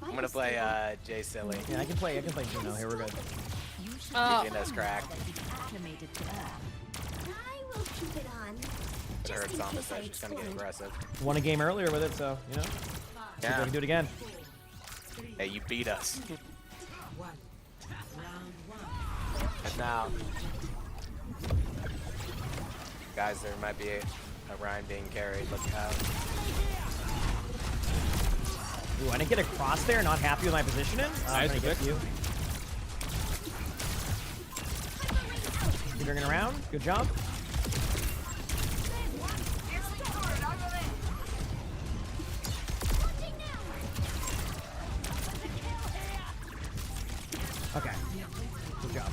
I'm gonna play Jay Silly. Yeah, I can play Juno here. We're good. Juno's cracked. I will keep it on. I heard Zamba said she's gonna get aggressive. Won a game earlier with it, so you know. Yeah. We can do it again. Hey, you beat us. And now, guys, there might be Ryan being carried. Look out. Ooh, I didn't get a cross there. Not happy with my positioning. I'm gonna get you. You're bringing around. Good job. Okay. Good job.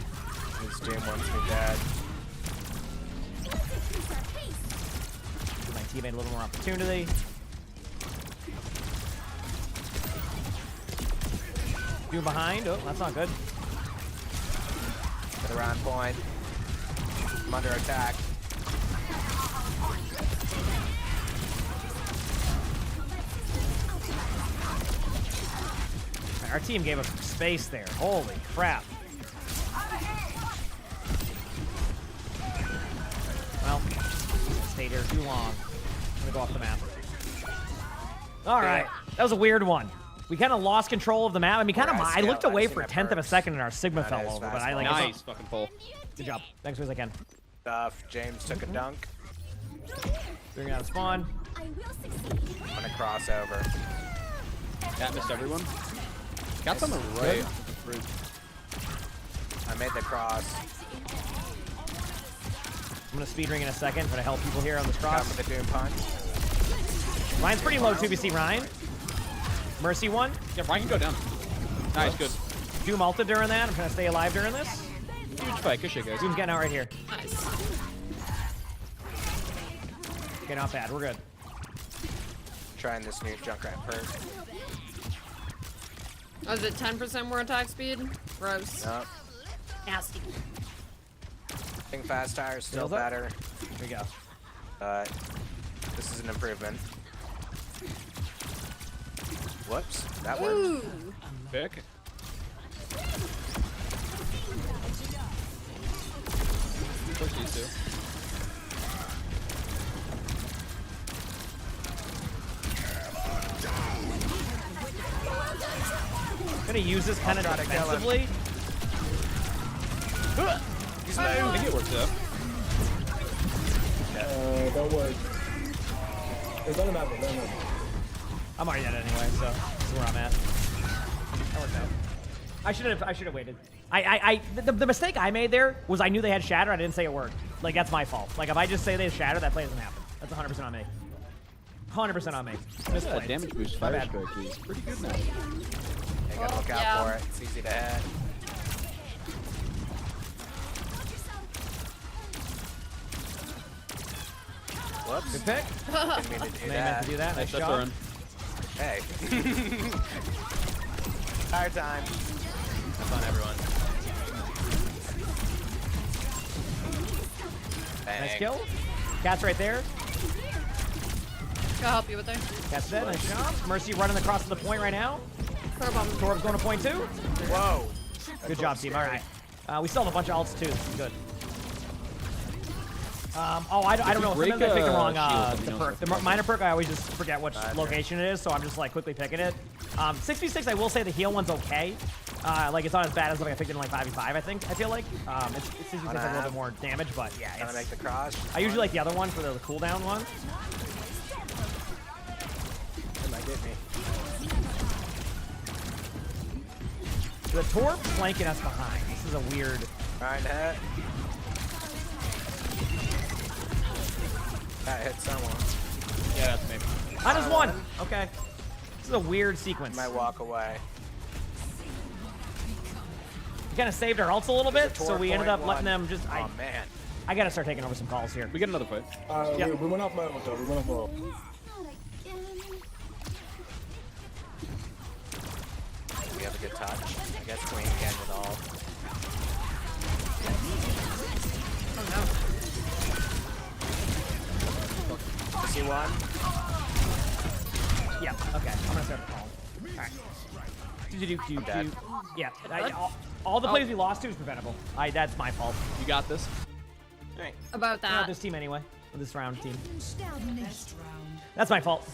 This game wants me dead. Give my teammate a little more opportunity. Doing behind. Oh, that's not good. Get around point. I'm under attack. Our team gave us some space there. Holy crap. Well, stayed here too long. I'm gonna go off the map. All right, that was a weird one. We kind of lost control of the map. I mean, I looked away for a tenth of a second and our Sigma fell over, but I like. Nice fucking pull. Good job. Thanks as I can. James took a dunk. Bring it out of spawn. I'm gonna cross over. Cat missed everyone. Cat's on the right. I made the cross. I'm gonna speed ring in a second for to help people here on this cross. With the Doom punch. Ryan's pretty low 2BC. Ryan. Mercy one. Yeah, Ryan can go down. Nice, good. Doom ulted during that. I'm trying to stay alive during this. Huge fight. Good shit, guys. Doom's getting out right here. Nice. Okay, not bad. We're good. Trying this new Junkrat perk. Oh, is it 10% more attack speed? Gross. Nope. Nasty. I think fast tire is still Feels it? better. Here we go. But this is an improvement. Whoops, that worked. Ooh. Pick. Push these two. I'm gonna use this kind of defensively. I think it works out. Don't worry. It doesn't matter. I'm already dead anyway, so this is where I'm at. That worked out. I should have waited. The mistake I made there was I knew they had shatter. I didn't say a word. Like, that's my fault. Like, if I just say they have shatter, that play doesn't happen. That's 100% on me. 100% on me. Yeah, damage boost fire strike is pretty good now. You gotta look out for it. It's easy to hit. Whoops. Good pick. Didn't mean to do Meant that. to do that. Nice That's job. run. Hey. Tire time. Have fun, everyone. Bang. Nice kill. Cat's right there. I'll help you with there. Cat's dead. Nice job. Mercy running across to the point right now. Torb's going to point two. Whoa. Good job, team. All right. We still have a bunch of ults too. This is good. I don't know. Sometimes I pick the wrong the perk. The minor perk, I always just forget which location it is, so I'm just like quickly picking it. 6v6, I will say the heal one's okay. Like it's not as bad as like I picked it in like 5v5. I feel like it's 6v6 has a little bit more damage, but yeah. Gonna make the cross. I usually like the other one for the cooldown one. That might get me. The Torb flanking us behind. This is a weird. Trying to hit. That hit someone. Yeah, that's maybe. I just won. Okay. This is a weird sequence. Might walk away. We kind of saved our ults a little bit, so we ended up letting them just. Oh man. I gotta start taking over some calls here. We get another fight. Yeah. We went off mode, though. We went off mode. We have a good touch. I guess Queen again with all. Oh no. See one? Yeah, okay. I'm gonna start the call. Alright. I'm dead. Yeah, all the plays we lost to is preventable. That's my fault. You got this. Right. About that. Not this team anyway. This round team. That's my fault.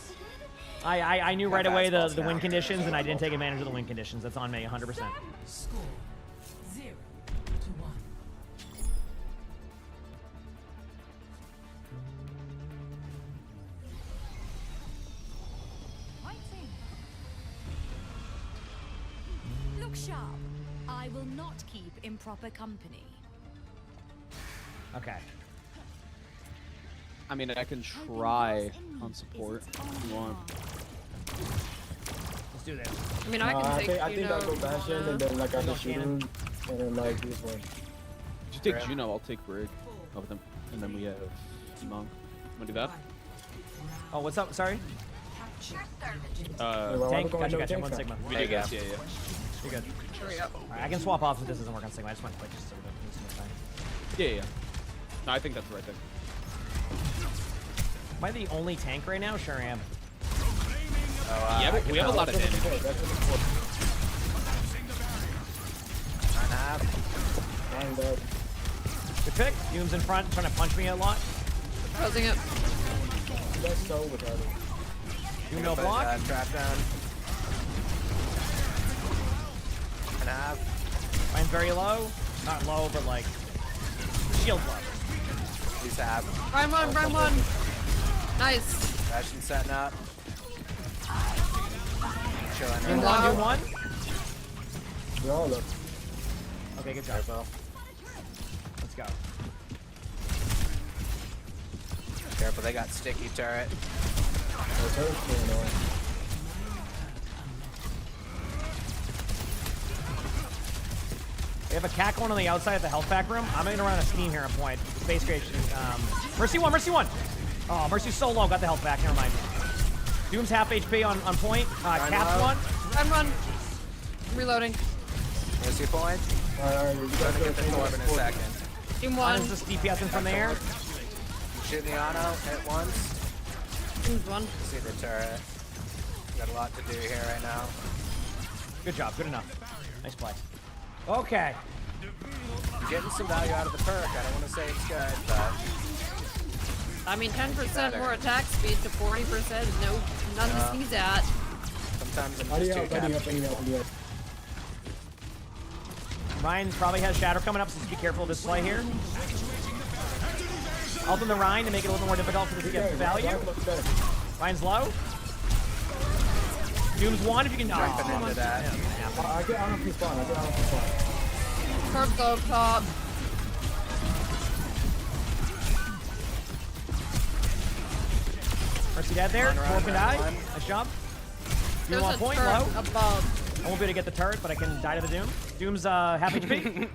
I knew right away the win conditions, and I didn't take advantage of the win conditions. That's on me, 100%. Score 0-1. I will not keep improper company. Okay. I mean, I can try on support if you want. Let's do this. I mean, I can take I think I'll go Bastion and then like I can shoot him and then like this one. If you take Juno, I'll take Brig over them, and then we have emongg. Wanna do that? Oh, what's up? Sorry. Tank. Gotcha. One Sigma. We did guess, yeah. You're good. Hurry up. Alright, I can swap off if this doesn't work on Sigma. I just want to play just so we don't lose so much time. Yeah. No, I think that's the right thing. Am I the only tank right now? Sure am. Yeah, but we have a lot of damage. 9.5. Good pick. Doom's in front, trying to punch me a lot. Closing it. That's so retarded. Doom no block. Trap down. 9.5. Mine's very low. Not low, but like shield low. He's half. Prime one. Nice. Bastion setting up. Chilling. Doom one. They're all up. Okay, good job. Let's go. Careful, they got sticky turret. We have a cat going on the outside at the health pack room. I'm gonna run a scheme here at point. Space creation. Mercy one. Oh, Mercy's so low. Got the health back. Never mind. Doom's half HP on point. Cat's one. Run. Reloading. Mercy point. Alright, you guys Gonna get the orb in a second. Team one. Just DPSing from there. Shoot the auto at once. Team's one. See the turret. Got a lot to do here right now. Good job. Good enough. Nice play. Okay. You're getting some value out of the perk. I don't want to say it's good, but I mean, 10% more attack speed to 40%. None to sneeze at. sometimes I'm just too tempted. Ryan probably has Shatter coming up, so just be careful of this play here. Ult in the Ryan to make it a little more difficult for us to get the value. Ryan's low. Doom's one if you can. Jumping into that. I get on a spawn. Corpse low top. Mercy dead there. Torp can die. Nice job. Doom on point. Low. Above. I won't be able to get the turret, but I can die to the Doom. Doom's half HP.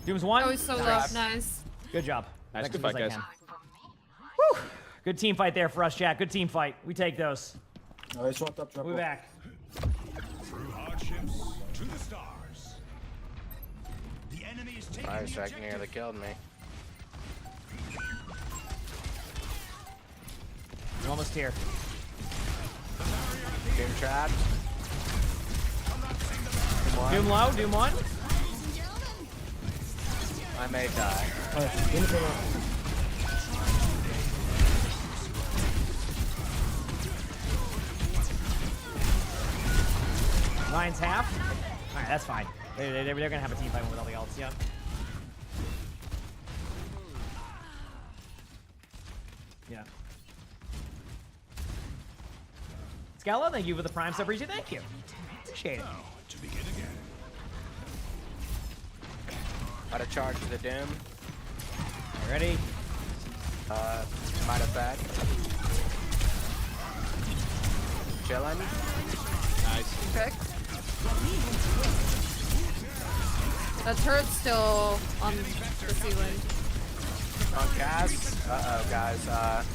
Doom's one. Oh, he's so low. Nice. Good job. Nice As good good fight, as I guys. can. Whew. Good team fight there for us, chat. Good team fight. We take those. Alright, swapped up. We'll be back. Through hardships to the stars. The enemy is taking Fire the strike objective. nearly killed me. We're almost here. Doom trapped. Doom low. Doom one. I may die. Ryan's half. All right, that's fine. They're gonna have a team fight with all the ults. Yeah. Yeah. Scala, thank you for the prime sub. Reggie, thank you. Appreciate it. To begin again. Gotta charge the Doom. Ready? Might have back. Chillin'. Nice. Okay. That turret's still on the ceiling. On cast. Uh-oh, guys. I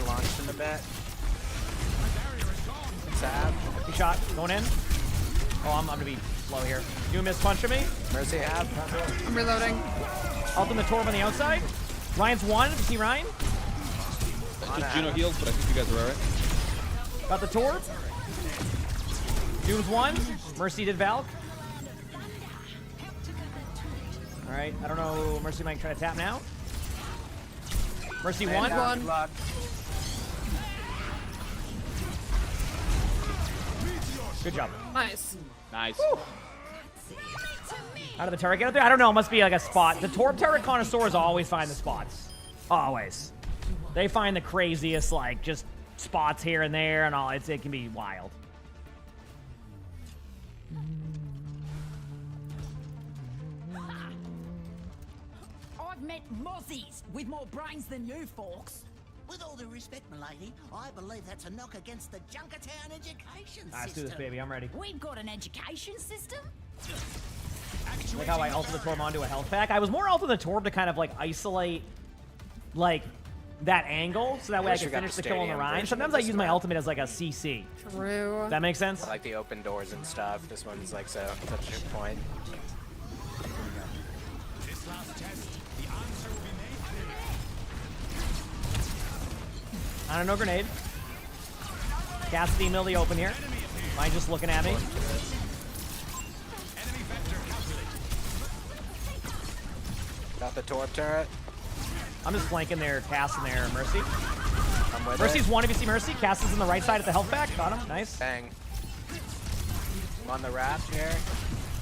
launched in a bit. Sab. Good shot. Going in. Oh, I'm gonna be low here. You miss punching me. Mercy half. I'm reloading. Ultimate Torb on the outside. Ryan's one. You see Ryan? Just Juno heals, but I think you guys are alright. Got the Torb. Doom's one. Mercy did Valk. Alright, I don't know. Mercy might try to tap now. Mercy one. Good job. Nice. Nice. Woo. How did the turret get up there? I don't know. It must be like a spot. The Torb turret connoisseurs always find the spots. Always. They find the craziest, like, just spots here and there and all. It can be wild. meant mozzies with more brains than you, Forks. With all due respect, milady, I believe that's a knock against the Junkertown education Let's do system. this, baby. I'm ready. We've got an education system? Like how I ulted the Torb onto a health pack. I was more ulting the Torb to kind of like isolate, like, that angle, so that way I can finish the kill on the Rhine. Sometimes I use my ultimate as like a CC. True. That makes sense? I like the open doors and stuff. This one's like such a point. This last test, the answer will be made clear. I don't know, grenade. Cast the mill the open here. Mine just looking at me. Got the Torb turret. I'm just flanking their Cass and their Mercy. I'm with Mercy's it. one if you see Mercy. Cass is on the right side at the health pack. Got him. Nice. Bang. I'm on the raft here.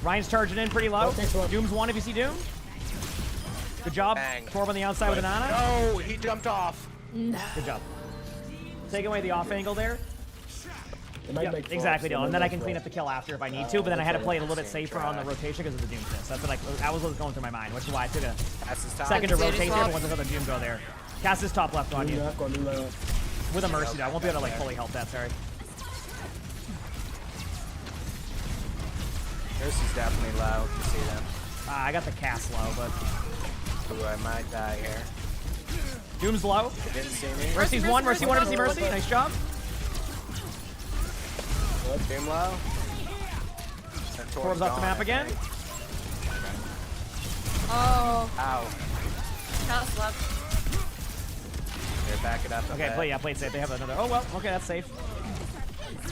Ryan's charging in pretty low. Doom's one if you see Doom. Good job. Bang. Torb on the outside with an Ana. Oh, he jumped off. Good job. Taking away the off angle there. might Yep, make exactly, frogs, Dylan. they Then might I can make clean up the frogs. kill after if I need to, but then I had to play it a little bit Same safer on the track. rotation because of the Doom assist. That's what that was what was going through my mind, which is why I took a That's his top. second to rotate there, top. but wasn't going to Doom go there. Cast his top left on you. I've got a With a Mercy, though. I won't be able to like fully help that, sorry. Mercy's definitely low. You see them. I got the cast low, but Ooh, I might die here. Doom's low. Didn't see me. Mercy's one. Mercy one if you see Mercy. Nice job. Doom low. And Torb's off the gone, map I again. think. Oh, Ow. Cass left. Here, back it up a Okay, bit. play it safe. They have another. Oh, well, okay, that's safe.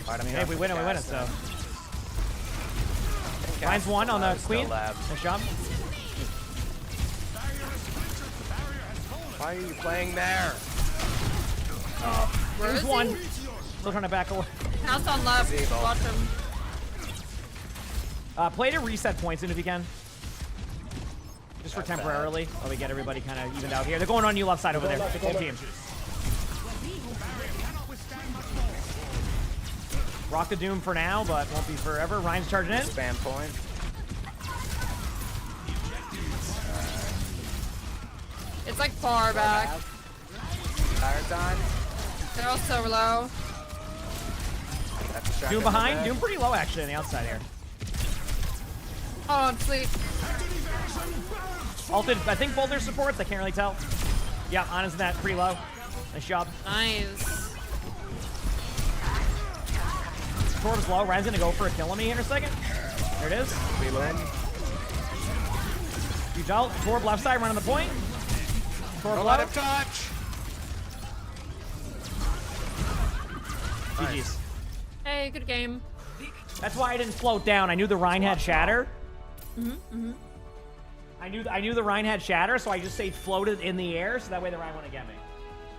Alright, I'm Hey, if we win it, we win it, so. Ryan's one on the Queen. Nice job. Why are you playing there? Where Doom's is one. he? Still trying to back away. House on left. Gazebo. Watch him. Play to reset points in if you can. Just for temporarily, while we get everybody kind of evened out here. They're going on you left side over there. Whole team. Rock the Doom for now, but won't be forever. Ryan's charging in. Spam point. It's like far back. Fire time. They're all so low. Doom behind. Doom pretty low actually on the outside here. Oh, I'm asleep. Ulted, I think both their supports. I can't really tell. Yeah, Ana's in that pretty low. Nice job. Nice. Torb's low. Ryan's gonna go for a kill on me here in a second. There it is. We win. Huge ult. Torb left side running the point. Torb Don't low. let him touch. GG's. Hey, good game. That's why I didn't float down. I knew the Rhine had shatter. Mm-hmm. I knew the Rhine had shatter, so I just stayed floated in the air, so that way the Rhine wouldn't get me.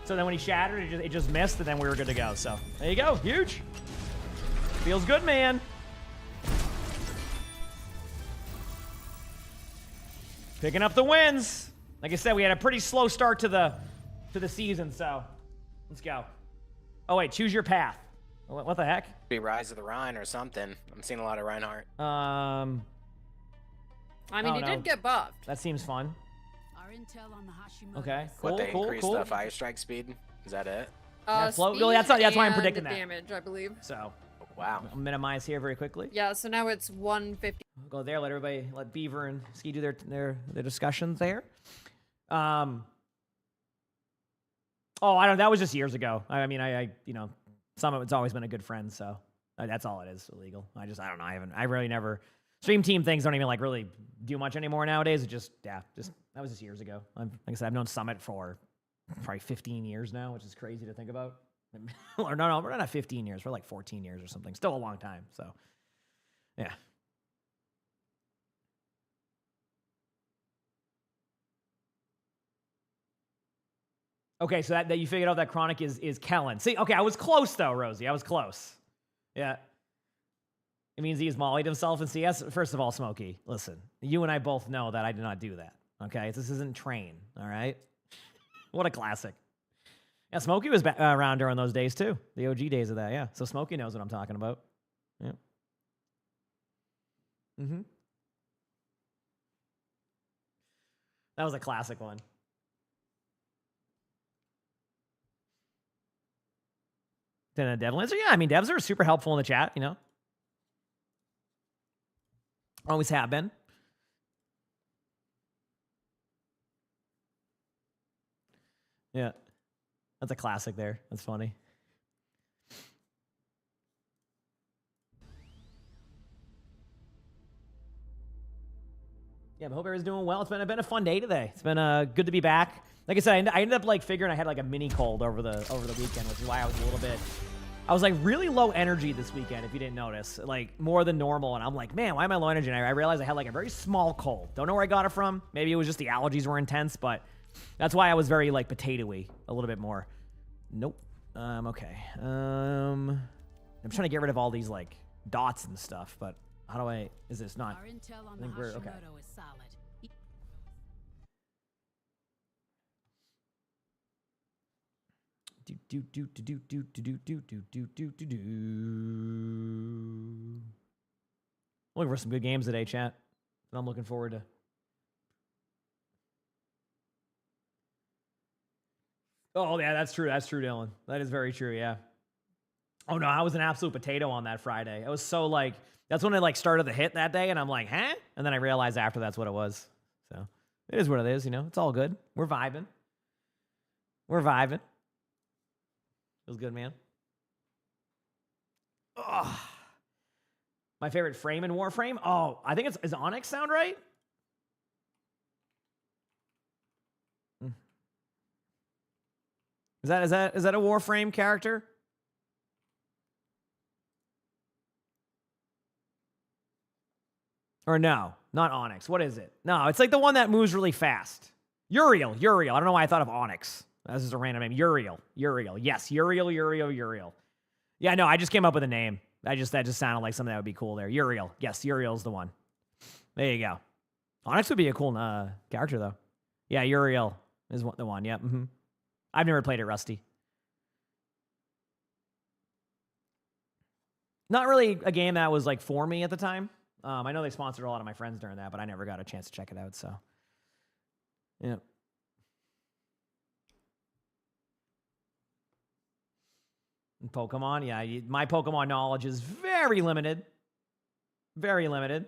So then when he shattered, it just missed, and then we were good to go. So there you go. Huge. Feels good, man. Picking up the wins. Like I said, we had a pretty slow start to the season, so let's go. Oh wait, choose your path. What the heck? Be Rise of the Rhine or something. I'm seeing a lot of Reinhardt. I mean, Oh, he no. did get buffed. That seems fun. Our intel on the Hashimoto. Okay, What, cool, they cool, increased cool. the fire strike speed? Is that it? Float. Well, that's why I'm and predicting that. damage, I believe. So, wow. I'll minimize here very quickly. Yeah, so now it's 150. Go there. Let Beaver and Ski do their discussions there. Oh, I don't. That was just years ago. I mean, I some of it's always been a good friend, so that's all it is. Illegal. I don't know. I really never stream team things. Don't even like really do much anymore nowadays. It just that was just years ago. Like I said, I've known Summit for probably 15 years now, which is crazy to think about. Or no, we're not 15 years. We're like 14 years or something. Still a long time. So, yeah. Okay, so that you figured out that Chronic is Kellen. See, okay, I was close though, Rosie. I was close. Yeah. It means he's mollied himself in CS. First of all, Smokey, listen. You and I both know that I did not do that. Okay, this isn't Train. All right. What a classic. Yeah, Smokey was around during those days too. The OG days of that. Yeah. So Smokey knows what I'm talking about. Yeah. Mm-hmm. That was a classic one. Then a dev answer? Yeah, I mean, devs are super helpful in the chat, you know? Always have been. Yeah. That's a classic there. That's funny. Yeah, but hope everyone's doing well. It's been a fun day today. It's been good to be back. Like I said, I ended up like figuring I had like a mini cold over the weekend, which is why I was a little bit. I was like really low energy this weekend, if you didn't notice, like more than normal. And I'm like, man, why am I low energy? And I realized I had like a very small cold. Don't know where I got it from. Maybe it was just the allergies were intense, but that's why I was very like potato-y a little bit more. Nope. Okay. I'm trying to get rid of all these like dots and stuff, but how do I? Is this not? Our intel on I think the we're okay. Hashimoto is solid. Looking for some good games today, chat. And I'm looking forward to. Oh yeah, that's true. That's true, Dylan. That is very true. Yeah. Oh no, I was an absolute potato on that Friday. I was so like, that's when it like started to hit that day, and I'm like, huh? And then I realized after that's what it was. So it is what it is. You know, it's all good. We're vibing. We're vibing. Feels good, man. Ugh. My favorite frame in Warframe? Oh, I think is Onyx sound right? Is that a Warframe character? Or no, not Onyx. What is it? No, it's like the one that moves really fast. Uriel. I don't know why I thought of Onyx. That's just a random name. Uriel. Yes, Uriel. Yeah, no, I just came up with a name. That just sounded like something that would be cool there. Uriel. Yes, Uriel's the one. There you go. Onyx would be a cool character, though. Yeah, Uriel is the one. Yep. Mm-hmm. I've never played it, Rusty. Not really a game that was like for me at the time. I know they sponsored a lot of my friends during that, but I never got a chance to check it out. So, yeah. And Pokemon, yeah, my Pokemon knowledge is very limited. Very limited.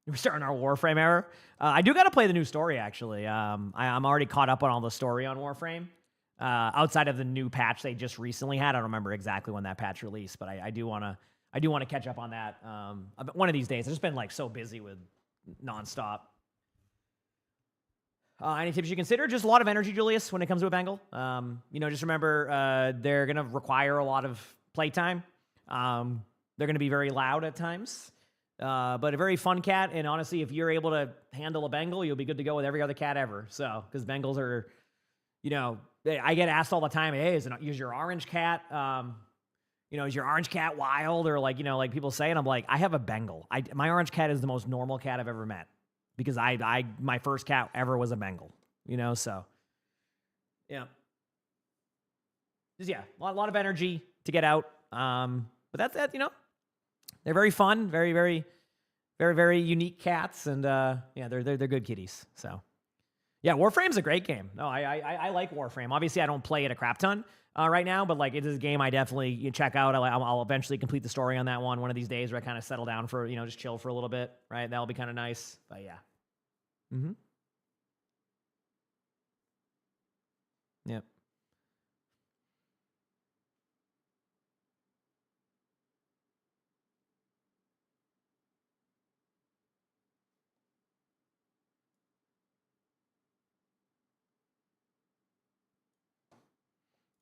We're starting our Warframe era. I do got to play the new story, actually. I'm already caught up on all the story on Warframe. Outside of the new patch they just recently had. I don't remember exactly when that patch released, but I do want to catch up on that one of these days. I've just been like so busy with nonstop. Any tips you consider? Just a lot of energy, Julius, when it comes to a Bengal. Just remember they're going to require a lot of playtime. They're going to be very loud at times. But a very fun cat, and honestly, if you're able to handle a Bengal, you'll be good to go with every other cat ever. So, because Bengals are, I get asked all the time, hey, is your orange cat, is your orange cat wild? Or like people say, and I'm like, I have a Bengal. My orange cat is the most normal cat I've ever met because my first cat ever was a Bengal, so yeah. Just, yeah, a lot of energy to get out. But that's that, they're very fun, very, very, very, very unique cats, and yeah, they're good kitties. So, yeah, Warframe's a great game. No, I like Warframe. Obviously, I don't play it a crap ton right now, but like it is a game I definitely check out. I'll eventually complete the story on that one of these days, where I kind of settle down for just chill for a little bit. Right, that'll be kind of nice. But yeah. Mm-hmm. Yep.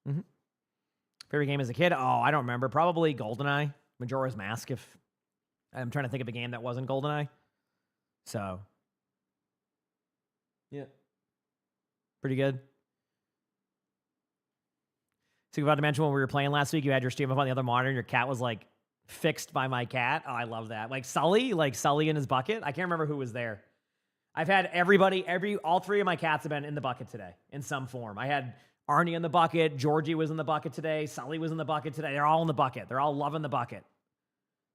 Mm-hmm. Favorite game as a kid? Oh, I don't remember. Probably GoldenEye, Majora's Mask. If I'm trying to think of a game that wasn't GoldenEye. So, Yeah. Pretty good. So you about to mention when we were playing last week, you had your stream up on the other monitor and your cat was like fixed by my cat. Oh, I love that. Like Sully in his bucket. I can't remember who was there. I've had all three of my cats have been in the bucket today in some form. I had Arnie in the bucket. Georgie was in the bucket today. Sully was in the bucket today. They're all in the bucket. They're all loving the bucket.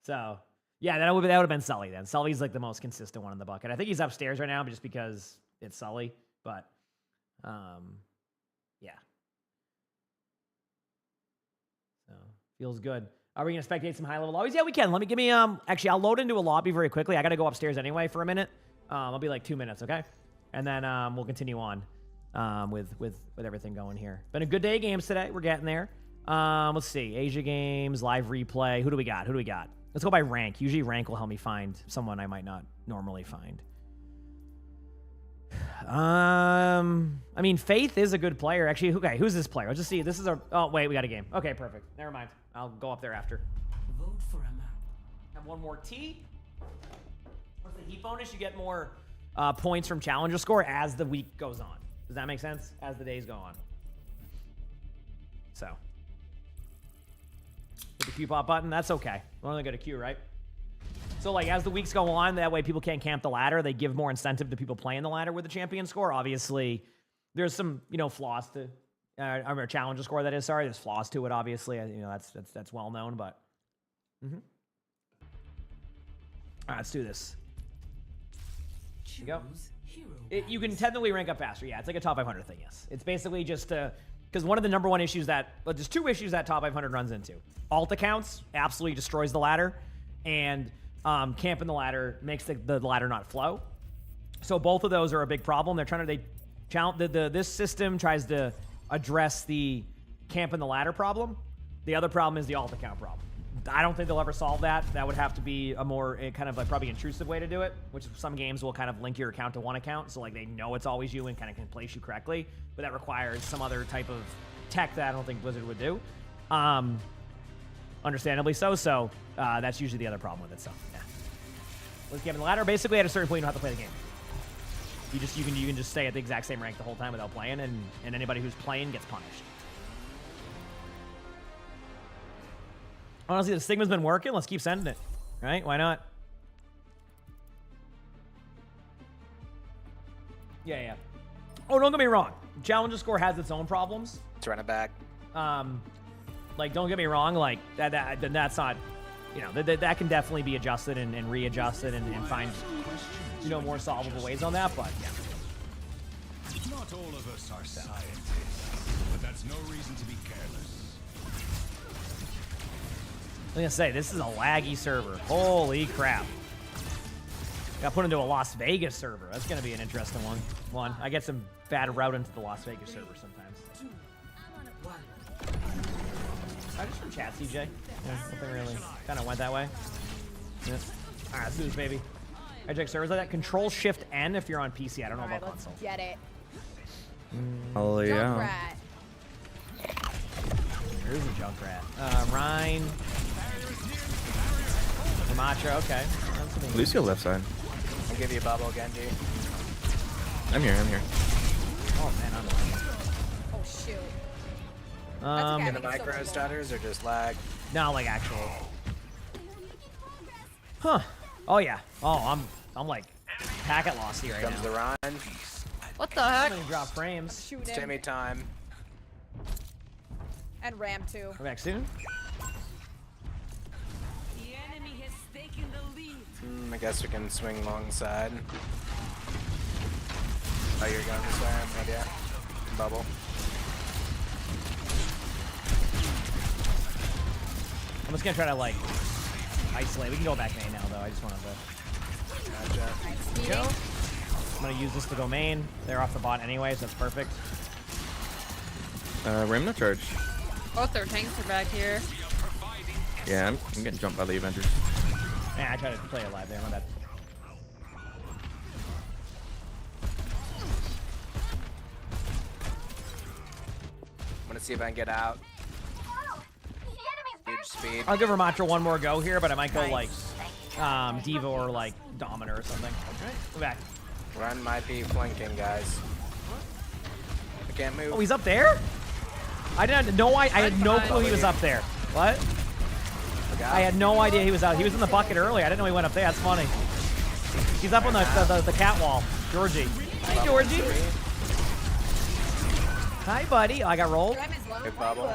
So yeah, that would have been Sully then. Sully's like the most consistent one in the bucket. I think he's upstairs right now, but just because it's Sully. But yeah. So feels good. Are we gonna spectate some high level lobbies? Yeah, we can. Give me actually I'll load into a lobby very quickly. I gotta go upstairs anyway for a minute. I'll be like 2 minutes, okay? And then we'll continue on with everything going here. Been a good day of games today. We're getting there. Let's see. Asia games, live replay. Who do we got? Let's go by rank. Usually rank will help me find someone I might not normally find. I mean, Faith is a good player. Actually, okay, who's this player? Let's just see. This is oh, wait, we got a game. Okay, perfect. Never mind. I'll go up there after. Vote for a map. Have one more T. What's the heat bonus? You get more points from challenger score as the week goes on. Does that make sense? As the days go on. So. Hit the Q pop button. That's okay. We're only going to Q, right? So, like, as the weeks go on, that way people can't camp the ladder. They give more incentive to people playing the ladder with the champion score. Obviously, there's some, flaws to... or challenger score, that is. Sorry, there's flaws to it, obviously. That's well known, but... All right, let's do this. Here you go. You can technically rank up faster. Yeah, it's like a top 500 thing, yes. It's basically just because one of the number one issues there's two issues that top 500 runs into. Alt accounts absolutely destroys the ladder, and camping the ladder makes the ladder not flow. So both of those are a big problem. They're trying to... this system tries to address the camping the ladder problem. The other problem is the alt account problem. I don't think they'll ever solve that. That would have to be a more kind of like probably intrusive way to do it, which some games will kind of link your account to one account, so like they know it's always you and kind of can place you correctly, but that requires some other type of tech that I don't think Blizzard would do. Understandably so. So that's usually the other problem with it. So yeah, let's give the ladder. Basically, at a certain point, you don't have to play the game. You can just stay at the exact same rank the whole time without playing, and anybody who's playing gets punished. Honestly, the Stigma's been working. Let's keep sending it. Right? Why not? Yeah. Oh, don't get me wrong. Challenger score has its own problems. Let's run it back. Like, don't get me wrong. Like, that's not... that can definitely be adjusted and readjusted and find, more solvable ways on that, but yeah. Not all of us are scientists, but that's no reason to be careless. I'm gonna say, this is a laggy server. Holy crap. Got put into a Las Vegas server. That's gonna be an interesting one. I get some bad route into the Las Vegas server sometimes. I just from chat, CJ. Yeah, nothing really kind of went that way. Yeah. All right, let's do this, baby. I check servers like that. Control Shift N if you're on PC. I don't know about console. Get it. Oh yeah. There's a Junkrat. Rhine. Yamacha, okay. Lucio left side. I'll give you a bubble, Genji. I'm here. Oh man, I'm lying. Oh shoot. In the micro stutters or just lag? No, like actual. Huh. Oh yeah. Oh, I'm like packet lost here right Comes now. the Rhine. What the heck? I'm gonna drop frames. Shoot It's him. Timmy time. And Ram too. We're back soon. The enemy has taken the lead. I guess we can swing alongside. Oh, you're going this way? I have no idea. Bubble. I'm just gonna try to like isolate. We can go back main now though. I just wanted to. Gotcha. Go. I'm gonna use this to go main. They're off the bot anyway, so that's perfect. Ram no charge. Both their tanks are back here. Yeah, I'm getting jumped by the Avengers. Man, I tried to play it live there. My bad. I'm gonna see if I can get out. Huge speed. I'll give Ramatra one more go here, but I might go like Diva or like Domina or something. Alright, we're back. Run might be flanking, guys. I can't move. Oh, he's up there? I didn't know. I had no clue he was up there. What? I had no idea he was out. He was in the bucket earlier. I didn't know he went up there. That's funny. He's up on the cat wall. Georgie. Hi, Georgie. Hi, buddy. Oh, I got rolled. Good bubble.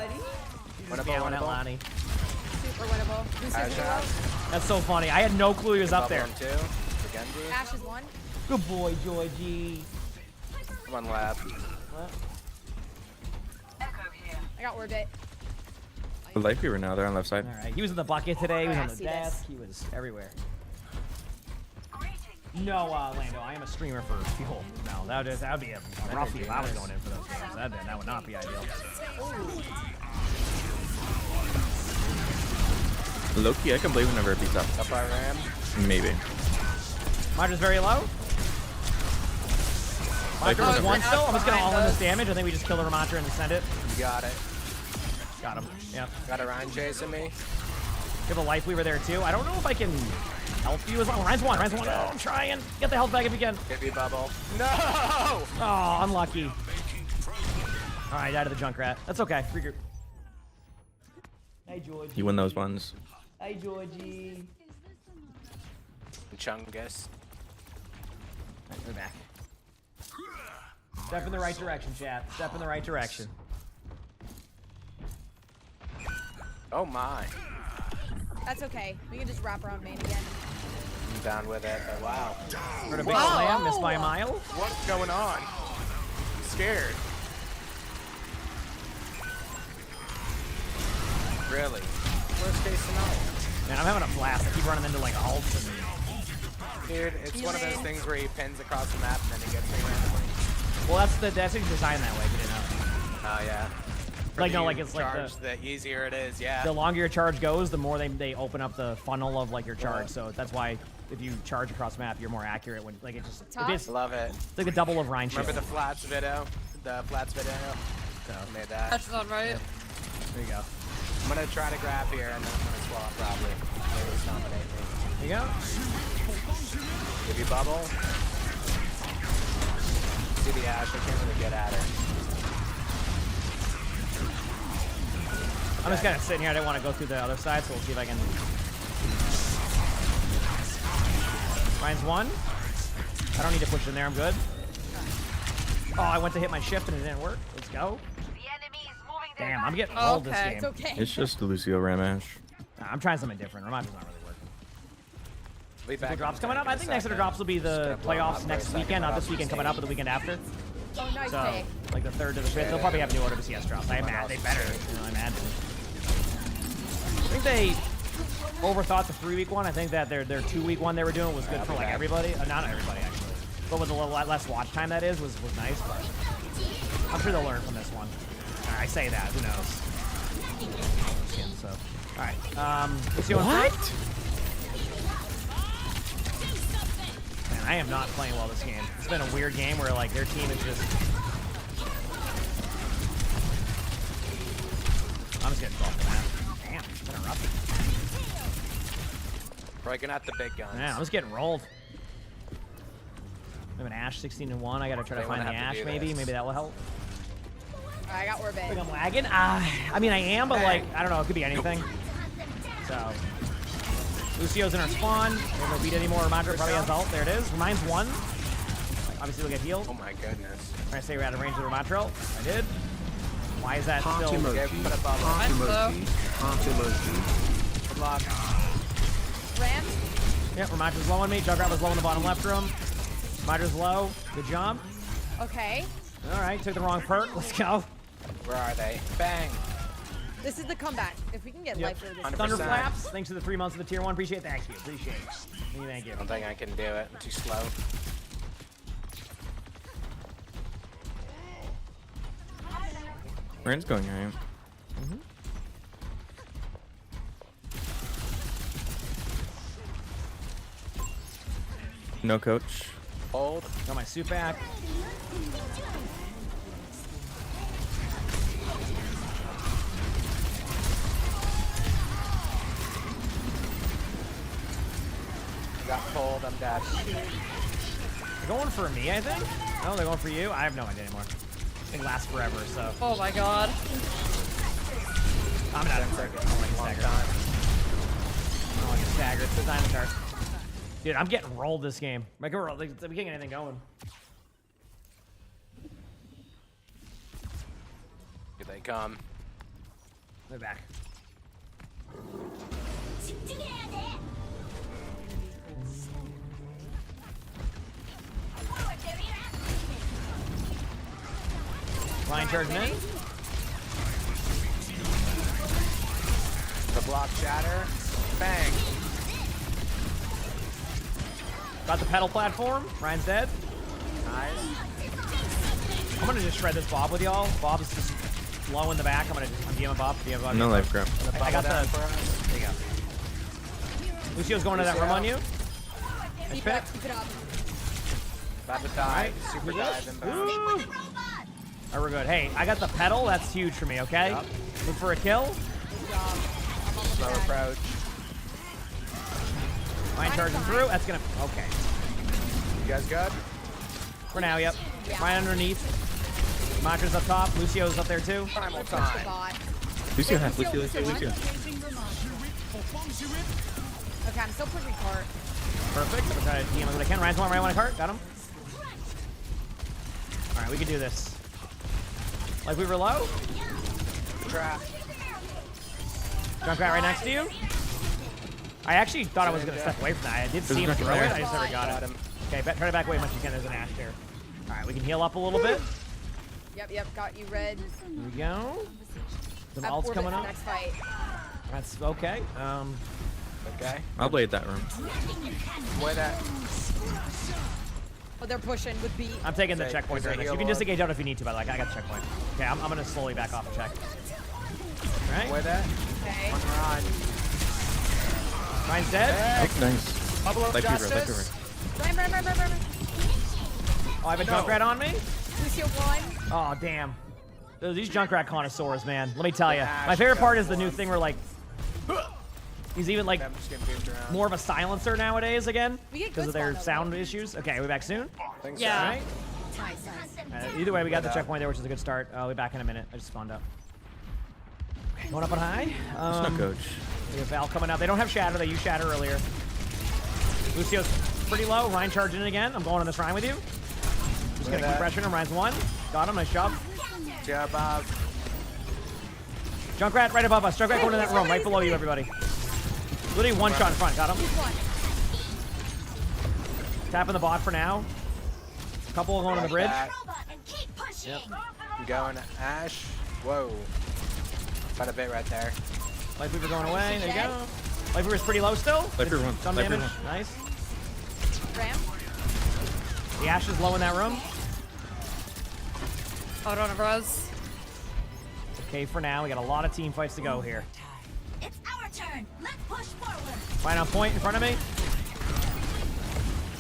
Winnable, Lonnie. Super winnable. That's so funny. I had no clue he was up there. Ash is one. Good boy, Georgie. One lab. What? I got orbit. The life we were now. They're on left side. All right. He was in the bucket today. He was on I the see desk. He was everywhere. No, Lando. I am a streamer for people. No, that would be a rough if I was going in for those games. That would not be ideal. Loki, I can play whenever it beats up. Up I ram. Maybe. Marjo's very low. Marjo's one still. I'm just gonna all in this damage. I think we just kill the Ramatra and send it. You got it. Got him. Yeah. Got a Ryan chasing me. We have a life weaver there too. I don't know if I can help you as well. Ryan's one. Ryan's one. Oh, I'm trying. Get the health back if you can. Give you bubble. No! Oh, unlucky. All right, died to the Junkrat. That's okay. Regroup. Hey, Georgie. You win those ones. Hi, Georgie. Chungus. Right, we're back. Step in the right direction, chat. Step in the right direction. Oh my. That's okay. We can just wrap around main again. I'm down with it, but wow. Heard a big slam, missed by a mile. What's going on? I'm scared. Really? Worst case scenario. Man, I'm having a blast. I keep running into like ults and... Dude, it's one of those things where he pins across the map and then he gets me randomly. Well, that's designed that way, if you didn't know. Oh, yeah. Like, no, like, it's like the easier it is, yeah. The longer your charge goes, the more they open up the funnel of, like, your charge. So that's why if you charge across the map, you're more accurate when, like, it just... Love it. It's like the double of Rhine shield. Remember the Flats video? The Flats video? So. I made that. That's not right. Yeah. There you go. I'm gonna try to grab here and then I'm gonna swap probably. Maybe it's nominate me. There you go. Give you bubble. See the Ash, I can't really get at her. I'm just kind of sitting here. I didn't want to go through the other side, so we'll see if I can. Ryan's one. I don't need to push in there. I'm good. Oh, I went to hit my shift and it didn't work. Let's go. Damn, I'm getting rolled this game. It's okay. It's just Lucio Ramash. I'm trying something different. Ramada's not really working. Back drops coming up. I think next to the drops will be the playoffs next weekend, not this weekend coming up, but the weekend after. Oh, nice. So, like the 3rd to the 5th, they'll probably have new order CS drops. They better, you know, I imagine. I think they overthought the 3-week one. I think that their 2-week one they were doing was good for like everybody. Not everybody actually, but with a little less watch time that was nice. But I'm sure they'll learn from this one. I say that. Who knows? So, all right. Let's go. What? Man, I am not playing well this game. It's been a weird game where like their team is just. I'm just getting bumped, man. Damn, it's been a rough. Breaking out the big guns. Yeah, I'm just getting rolled. I have an Ash 16-1. I gotta try to find the Ash maybe. Maybe that will help. I got orbit. I think I'm lagging. I mean, I am, but like, I don't know. It could be anything. So, Lucio's in our spawn. We don't beat anymore. Ramadra probably has ult. There it is. Mine's one. Obviously, we'll get healed. Oh my goodness. I say we're out of range of the Ramadra. I did. Why is that Heart still? emoji. Heart emoji. Heart emoji. Good luck. Ram? Yep, Ramadra's low on me. Junkrat was low in the bottom left room. Ramadra's low. Good job. Okay. All right, took the wrong perk. Let's go. Where are they? Bang. This is the comeback. If we can get life for this. 100%. Thunder Flaps, thanks for the 3 months of the tier 1. Appreciate it. Thank you. Appreciate it. Thank you. I don't think I can do it. I'm too slow. Rand's going right. No coach. Hold. Got my suit back. Got pulled. I'm dead. They're going for me, I think. No, they're going for you. I have no idea anymore. This thing lasts forever, so. Oh my god. I'm not in second. I don't like stagger. I don't like stagger. It's the diamond card. Dude, I'm getting rolled this game. Like, we're getting anything going. Here they come. They're back. Ryan charging in. The block shatter. Bang. Got the pedal platform. Ryan's dead. Nice. I'm gonna just shred this Bob with y'all. Bob's just low in the back. I'm DMing Bob. No life grab. I got the. There you go. Lucio's going to that room on you. Nice pick. Keep it up. About to die. Super dive inbound. Alright, we're good. Hey, I got the pedal. That's huge for me, okay? Yep. Look for a kill. Slow approach. Ryan charging through. That's gonna. Okay. You guys good? For now, yep. Ryan underneath. Matra's up top. Lucio's up there too. Primal time. Lucio has. Lucio. Okay, I'm still pushing cart. Perfect. I'm gonna try to DM as what I can. Ryan's one. Ryan want a cart. Got him. All right, we can do this. Like we were low. Trap. Junkrat right next to you. I actually thought I was gonna step away from that. I did see him throw it. I just never got it. Okay, try to back away as much as you can. There's an Ash there. All right, we can heal up a little bit. Yep, got you red. Here we go. Some ults coming up. Next fight. That's okay. Okay. I'll blade that room. Where that? Oh, they're pushing with B. I'm taking the checkpoint during this. You can disengage out if you need to, but like I got the checkpoint. Okay, I'm gonna slowly back off the check. All right. Where that? Okay. On Ryan. Ryan's dead. Oh, nice. Bubble of justice. Run. Oh, I have a Junkrat on me. Lucio won. Oh, damn. These Junkrat connoisseurs, man. Let me tell you. My favorite part is the new thing where, like, he's even, like, more of a silencer nowadays again because of their sound issues. Okay, we back soon? Yeah. All right. Nice. Either way, we got the checkpoint there, which is a good start. I'll be back in a minute. I just spawned up. Going up on high. It's not coach. We have Val coming out. They don't have Shatter. They used Shatter earlier. Lucio's pretty low. Ryan charging in again. I'm going on this Ryan with you. Just gonna keep pressuring him. Ryan's one. Got him. Nice job. Yeah, Bob. Junkrat right above us. Junkrat going to that room right below you, everybody. Literally one shot in front. Got him. Tapping the bot for now. Couple going on the bridge. Yep. I'm going Ash. Whoa. Got a bit right there. Life Weaver going away. There you go. Life Weaver's pretty low still. Life Weaver one. Some Life damage. Weaver one. Nice. Ram. The Ash is low in that room. Oh, I don't have res. Okay, for now. We got a lot of team fights to go here. It's our turn. Let's push forward. Ryan on point in front of me.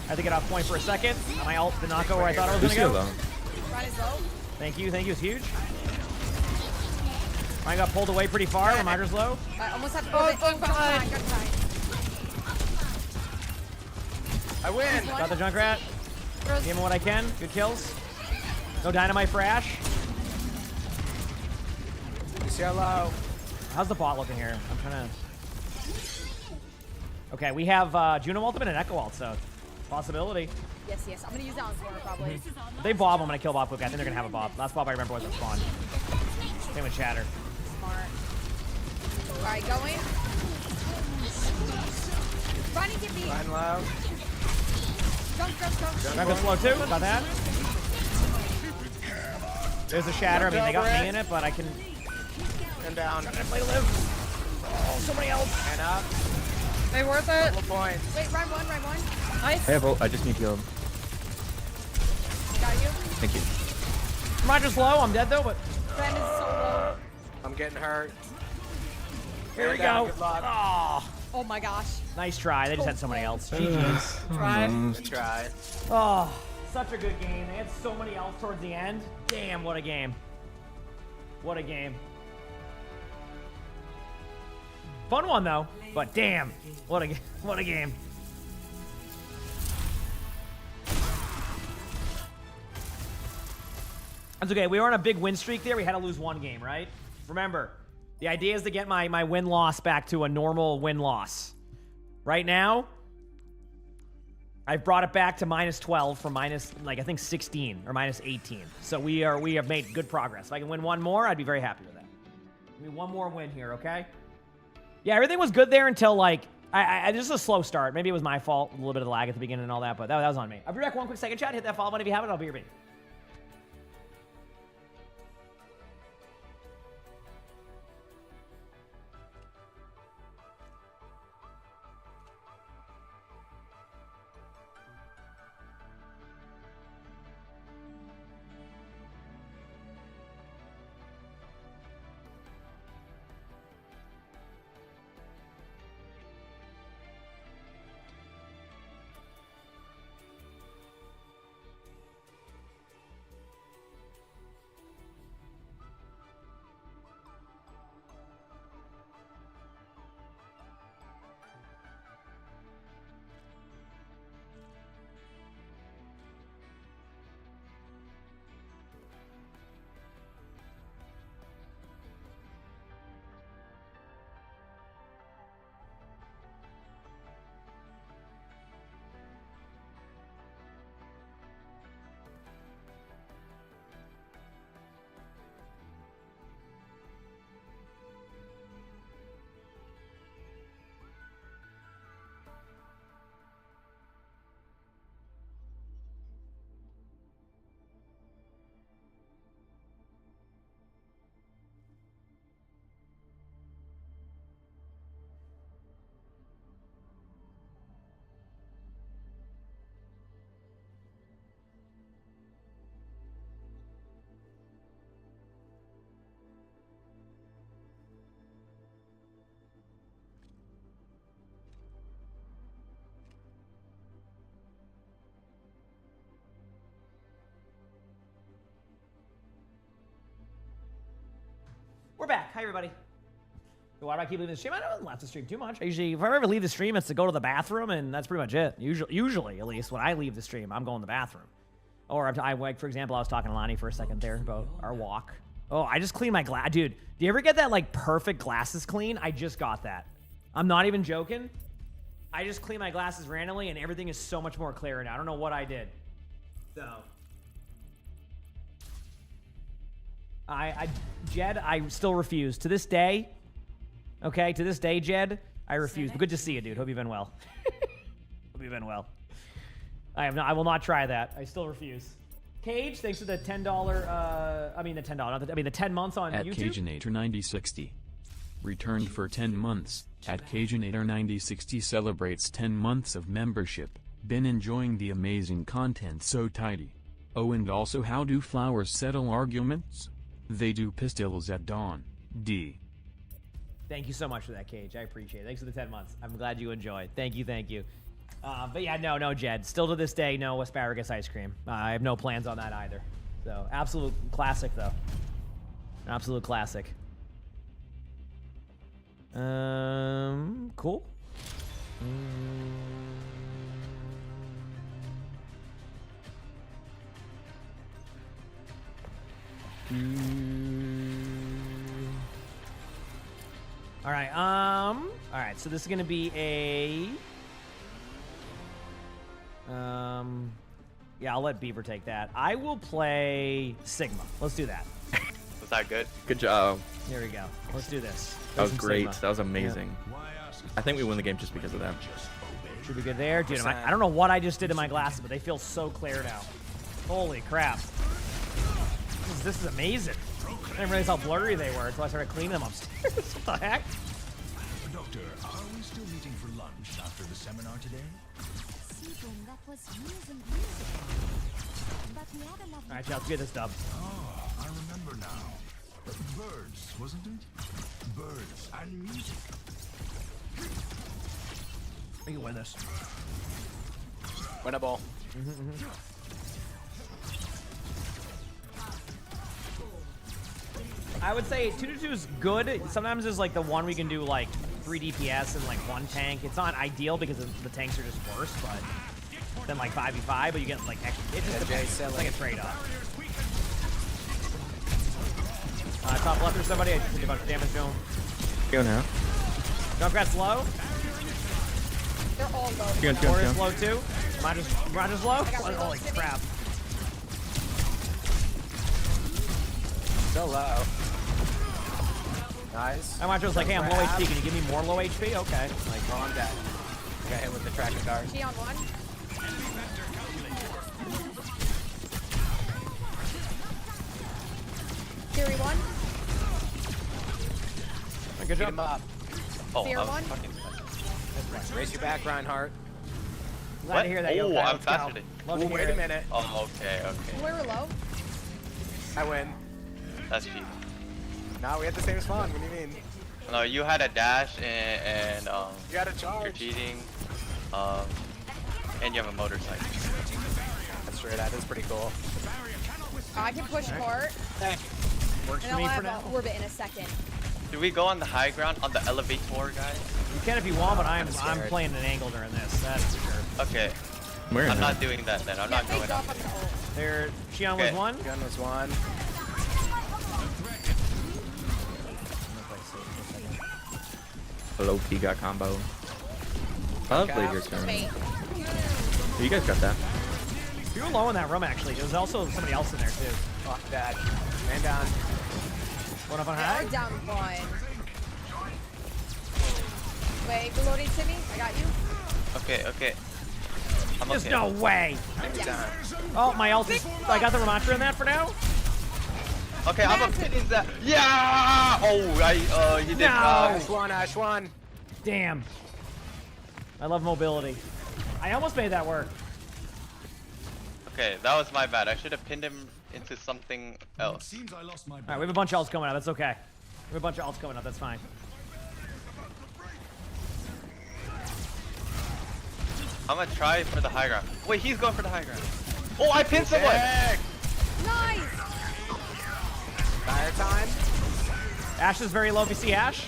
I had to get off point for a second. My ult did not go where I thought it was going to go. Ryan is low. Thank you. It's huge. Ryan got pulled away pretty far. Reminder's low. I almost have to go behind. I win. Got the Junkrat. Give him what I can. Good kills. No dynamite for Ash. See how low. How's the bot looking here? I'm trying to... Okay, we have Juno Ultimate and Echo Ult, so possibility. Yes. I'm gonna use that on corner probably. If they bob, I'm gonna kill Bob quick. I think they're gonna have a bob. Last bob I remember was a spawn. Same with Shatter. Smart. Alright, going. Running to me. Ryan low. Jump. Junkrat's slow too. Got that. There's a Shatter. I mean, they got me in it, but I can... And down. I'm gonna play to live. Oh, somebody else. And up. They worth it. Couple points. Wait, run one. Nice. I have ult. I just need to heal him. Got you. Thank you. Roger's low. I'm dead though, but... Ben is so low. I'm getting hurt. Here we go. Good luck. Oh my gosh. Nice try. They just had somebody else. GG's. Good try. Oh, such a good game. They had so many else towards the end. Damn, what a game. What a game. Fun one though, but damn, what a game. That's okay. We were on a big win streak there. We had to lose one game, right? Remember, the idea is to get my win-loss back to a normal win-loss. Right now, I've brought it back to -12 from minus, like, I think 16 or -18. So we have made good progress. If I can win one more, I'd be very happy with that. Give me one more win here, okay? Yeah, everything was good there until, like, this is a slow start. Maybe it was my fault, a little bit of the lag at the beginning and all that, but that was on me. I'll be back one quick second, chat. Hit that follow button if you haven't. I'll be your baby. We're back. Hi, everybody. Why do I keep leaving the stream? I don't left the stream too much. I usually, if I ever leave the stream, it's to go to the bathroom, and that's pretty much it. Usually, at least, when I leave the stream, I'm going to the bathroom. Or, like, for example, I was talking to Lonnie for a second there about our walk. Oh, I just cleaned my glass. Dude, do you ever get that, like, perfect glasses clean? I just got that. I'm not even joking. I just clean my glasses randomly, and everything is so much more clear now. I don't know what I did. So... Jed, I still refuse. To this day, okay, to this day, Jed, I refuse. But good to see you, dude. Hope you've been well. Hope you've been well. I will not try that. I still refuse. Cage, thanks for the $10, the 10 months on YouTube. At Cageinator9060. Returned for 10 months. At Cageinator9060 celebrates 10 months of membership. Been enjoying the amazing content so tidy. Oh, and also, how do flowers settle arguments? They do pistils at dawn. D. Thank you so much for that, Cage. I appreciate it. Thanks for the 10 months. I'm glad you enjoyed. Thank you. But yeah, no, Jed. Still to this day, no asparagus ice cream. I have no plans on that either. So, absolute classic, though. Absolute classic. Cool. All right, so this is gonna be a yeah, I'll let Beaver take that. I will play Sigma. Let's do that. Was that good? Good job. There we go. Let's do this. That was great. Sigma. That was amazing. Yeah. I think we win the game just because of that. Should be good there. Dude, I don't know what I just did to my glasses, but they feel so clear now. Holy crap. This is amazing. I didn't realize how blurry they were until I started cleaning them upstairs. What the heck? Doctor, are we still meeting for lunch after the seminar today? That was years and years ago. But we had a lovely... All right, let's get this dub. Oh, I remember now. Birds, wasn't it? Birds and music. We can win this. Winnable. I would say 2-2 is good. Sometimes there's like the one we can do like 3 DPS and like 1 tank. It's not ideal because the tanks are just worse, but then like 5v5, but you get like extra. It just depends. It's like a trade-off. Top left or somebody. I just did a bunch of damage to him. Go now. Junkrat's low. They're all low. Warrior's low too. Roger's low. Holy crap. Still low. Nice. And Roger's like, hey, I'm low HP. Can you give me more low HP? Okay. Like, oh, I'm dead. I got hit with the tracking dart. She on one. Fury one. Good job. Him up. Oh, Fear one. Raise your back, Reinhardt. Glad to hear that. Oh, Yokai. I'm Let's go. faster. Love to Ooh, hear wait a it. minute. Oh, okay, okay. We're low. I win. That's cheap. Nah, we had the same spawn. What do you mean? No, you had a dash and You had a charge. you're cheating, and you have a motorcycle. That's true. That is pretty cool. I can push cart. Works And for me I'll for have now. an orbit in a second. Do we go on the high ground on the elevator, guys? You can if you want, but I'm scared. playing an angle during this. That's for sure. Okay. Where I'm not doing that then. I'm not going up. There, Shion Okay. was one. Gun was one. Low P got combo. I love laser turn. Mate. You guys got that. You were low in that room actually. There was also somebody else in there too. Fuck that. Man down. One up on Yeah, high. we're down one. Wait, reloading to me. I got you. Okay, okay. I'm There's okay. no way. Yes. Oh, my ult is. I got the Ramatra in that for now. Okay, I'm a pinning that. Yeah! Oh, you did No. Ash one, Ash one. Damn. I love mobility. I almost made that work. Okay, that was my bad. I should have pinned him into something else. Seems I lost my All right, we have a bunch of ults coming up. That's okay. We have a bunch of ults coming up. That's fine. I'm gonna try for the high ground. Wait, he's going for the high ground. Oh, I pinned someone! Nice. Fire time. Ash is very low. If you see Ash.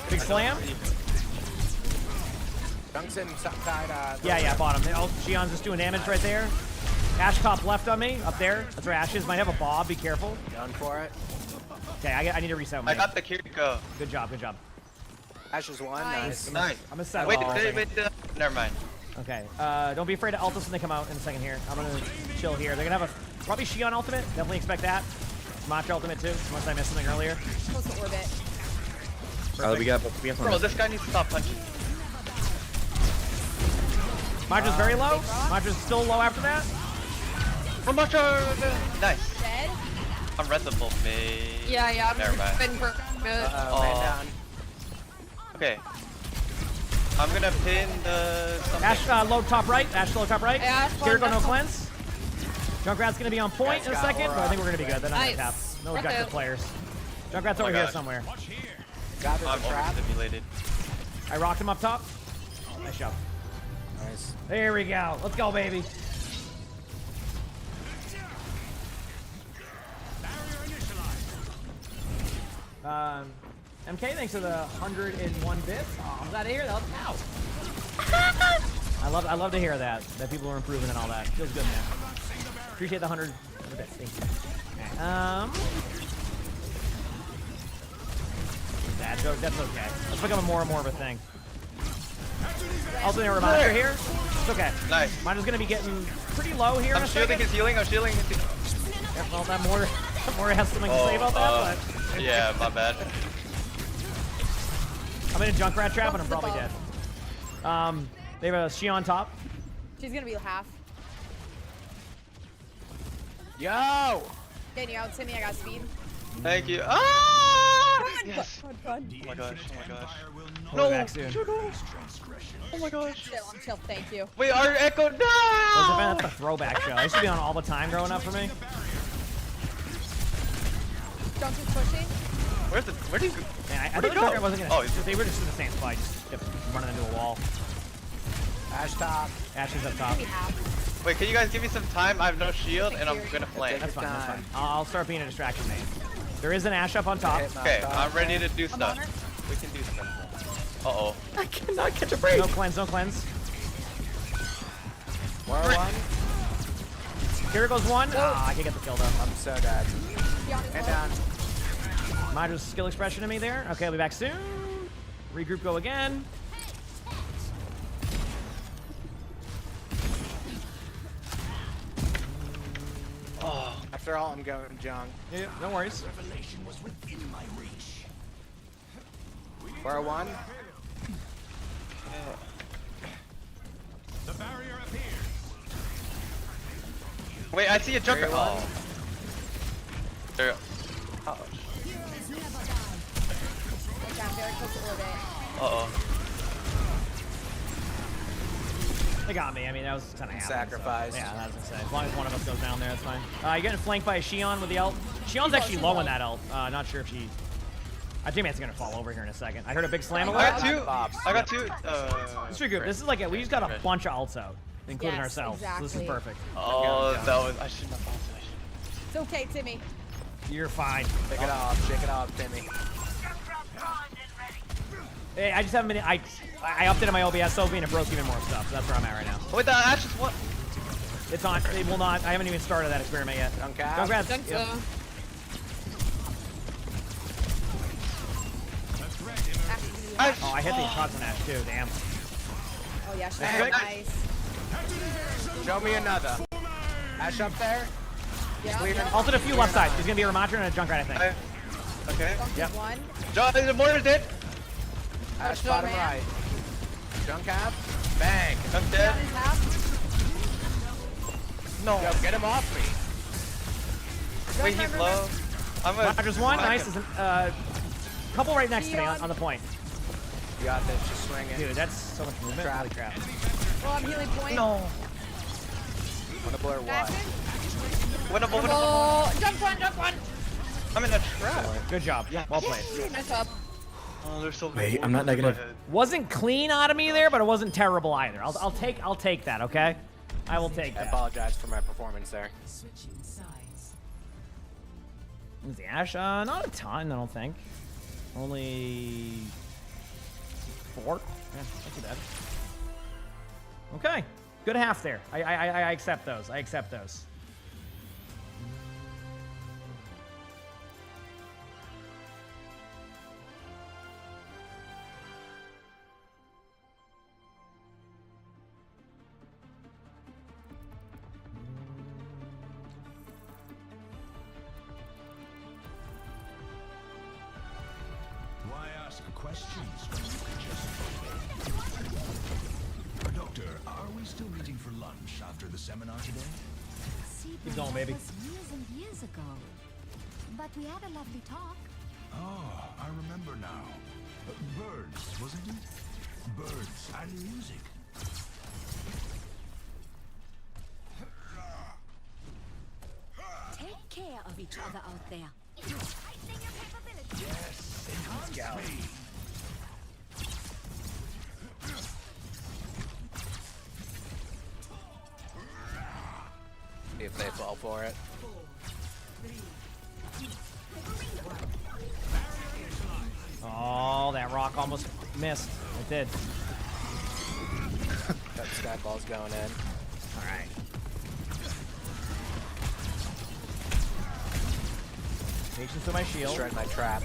Big slam. Dunks in side. Yeah, bottom. Oh, Shion's just doing damage right there. Ash top left on me, up there. That's where Ash is. Might have a bob. Be careful. Done for it. Okay, I need to reset my. I got the Kiriko. Good job. Good job. Ash is one. Nice. Nice. I'm gonna set Wait, up. never mind. Okay. Don't be afraid to ult us when they come out in a second here. I'm gonna chill here. They're gonna have a probably Shion ultimate. Definitely expect that. Matra ultimate too. Unless I missed something earlier. Close to orbit. We got Bro, this guy needs to stop punching. Matra's very low. Matra's still low after that. Nice. Dead. Unreadable, me. Yeah. I'm Never mind. been for good. Man down. Okay. I'm gonna pin the. something. Ash low top right. Ash low top right. Ash, Kiriko no left. cleanse. Junkrat's gonna be on point in a second, but I think we're gonna be good. They're not Nice. gonna tap. No Right objective there. players. Junkrat's Oh my over here gosh. somewhere. Got I'm the trap. overstimulated. I rocked him up top. Nice shot. Nice. There we go. Let's go, baby. MK, thanks for the 101 bits. Oh, I'm glad to hear that. Ow. I love to hear that people are improving and all that. Feels good, man. Appreciate the 100 bits. Thank you. Okay. Bad joke. That's okay. Let's become more and more of a thing. Also, there Ramatra here. It's okay. Nice. Mine is gonna be getting pretty low here. in I'm a shielding second. his healing. I'm shielding his healing. Yeah, well, that more has something to say about that, but Yeah, my bad. I'm in a Junkrat trap and I'm probably dead. They have a Shion top. She's gonna be half. Yo! Getting you out, Timmy. I got speed. Thank you. Ah! Yes. Run. Oh my gosh. Oh my gosh. No. Back soon. Oh my gosh. I'm chill. Thank you. Wait, our echo. No! That's a throwback show. I used to be on all the time growing up for me. Junk is pushing. Where do you go? Man, I Where'd thought he go? Junkrat wasn't gonna. Oh, he's- They were just in the same spot, just kept running into a wall. Ash top. Ash is up top. Wait, can you guys give me some time? I have no shield and I'm gonna flame. That's fine. That's fine. I'll start being a distraction main. There is an Ash up on top. Okay, I'm ready to do stuff. We can do stuff. Uh-oh. I cannot catch a break. No cleanse. No cleanse. One. Here goes one. Ah, I can get the kill though. I'm so dead. And down. Madra's skill expression to me there. Okay, I'll be back soon. Regroup, go again. Oh. After all, I'm going Jung. Yeah, no worries. Revelation was within my reach. 401. The barrier appears. Wait, I see a junker. Oh. There. Oh. Uh-oh. They got me. I mean, that was kind of sacrificed. So, yeah, I was gonna say. As long as one of us goes down there, that's fine. You're getting flanked by a Xion with the ult. Xion's actually low on that ult. Not sure if she... I think it's gonna fall over here in a second. I heard a big slam alert. I got two. Let's regroup. This is like we just got a bunch of ults out, including ourselves. Exactly. So this is perfect. Oh, that was. I shouldn't have thought that. It's okay, Timmy. You're fine. Shake it off, Timmy. Hey, I just haven't been. I updated my OBS and it broke even more stuff. So that's where I'm at right now. Wait, the Ash is what? It's on. It will not. I haven't even started that experiment yet. Congrats. Think so. Oh, I hit the Cosmo Ash too. Damn. Oh yeah, she's Hey, nice. Show me another. Ash up there. Yeah. Also, a few left side. There's gonna be a Ramattra and a Junkrat, I think. Okay. Yep. One. John, the mortar's dead. Ash bottom right. Junk half. Bang. I'm dead. No. Yo, get him off me. Wait, he's low. I'm a. Rogers one. Nice. There's a couple right next to me on the point. You got this. Just swing it. Dude, that's so much movement. Holy crap. Well, I'm healing point. No. Winnable or what? Winnable. Oh, jump one. I'm in a trap. Good job. Well played. Nice up. Oh, there's so Wait, I'm not negative. Wasn't clean out of me there, but it wasn't terrible either. I'll take that. Okay. I will take I that. apologize for my performance there. Who's the Ash? Not a ton, I don't think. Only 4. Yeah, not too bad. Okay, good half there. I accept those. I accept those. Why ask questions when you can just obey? Doctor, are we still meeting for lunch after the seminar today? Keep going, baby. Was years and years ago. But we had a lovely talk. Oh, I remember now. Birds, wasn't it? Birds and music. Take care of each other out there. Yes, Let's go. See if they fall for it. Oh, that rock almost missed. It did. That skyball's going in. All right. Patience with my shield. Shred my trap.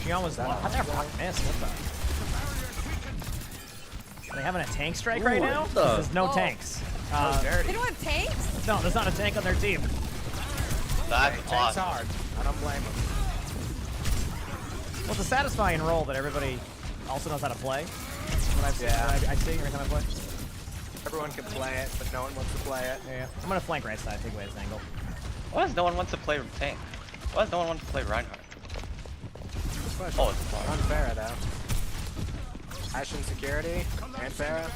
Xion was one. How'd that rock miss? What the? Are they having a tank strike right now? There's no tanks. They don't have tanks? No, there's not a tank on their team. That's Tank's awesome. hard. I don't blame them. Well, it's a satisfying role that everybody also knows how to play. What I've seen, I see every time I play. Everyone can play it, but no one wants to play it. Yeah, I'm gonna flank right side, take away this angle. Why does no one want to play tank? Why does no one want to play Reinhardt? Oh, it's fun. On Pharah, though. Ash in security, and Pharah.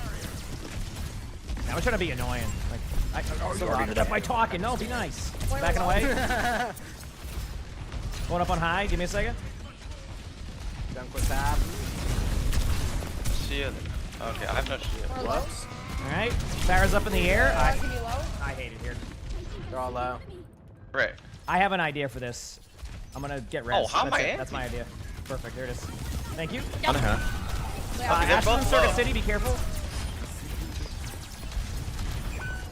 Now I'm trying to be annoying. Like, you already did that by talking. No, be nice. Backing away. Going up on high. Give me a second. Dunk with tap. Shield. Okay, I have no shield. Whoops. All right. Farrah's up in the air. I hate it here. They're all low. Right. I have an idea for this. I'm gonna get res. Oh, how am I in? That's my idea. Perfect. There it is. Thank you. they're Ashton, both Circuit low. City. Be careful.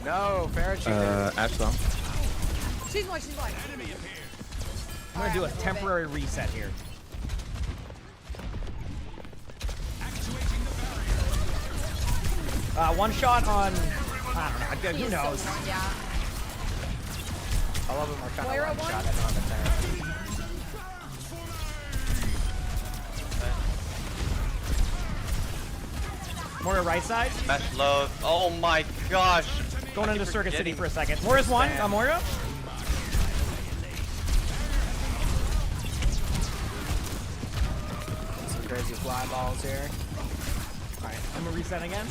No, Farrah cheated. Ash though. She's one, she's one. I'm gonna do a temporary reset here. One shot on, I don't know, who knows? Yeah. All of them are kind Moira of one one? shot at on the tank. Moira right side. Smash low. Oh my gosh. Going into Circuit City for a second. Moira's one. Moira. Some crazy fly balls here. Alright, I'm gonna reset again.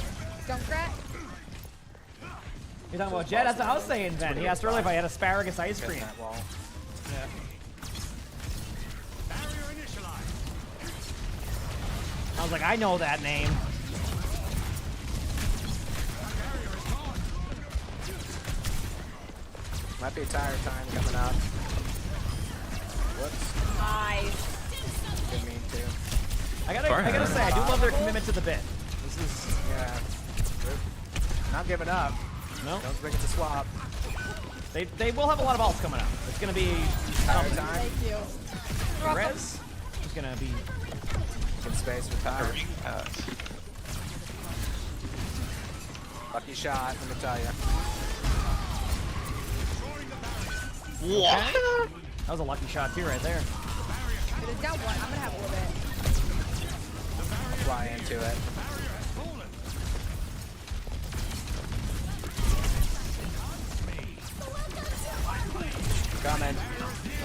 Junkrat. You're talking about Jet? That's what I was saying, Ben. He asked earlier if I had asparagus ice cream. That wall. Yeah. I was like, I know that name. Might be a tire time coming up. Whoops. Nice. Didn't mean to. I gotta say, I do love their commitment to the bit. This is Yeah. Not giving up. no. Don't bring it to swap. They will have a lot of ults coming up. It's gonna be Tire time. Thank you. Rez. It's gonna be Good space for tire. Lucky shot, let me tell you. What? That was a lucky shot too, right there. It is down one. I'm gonna have a little bit. Fly into it. Coming.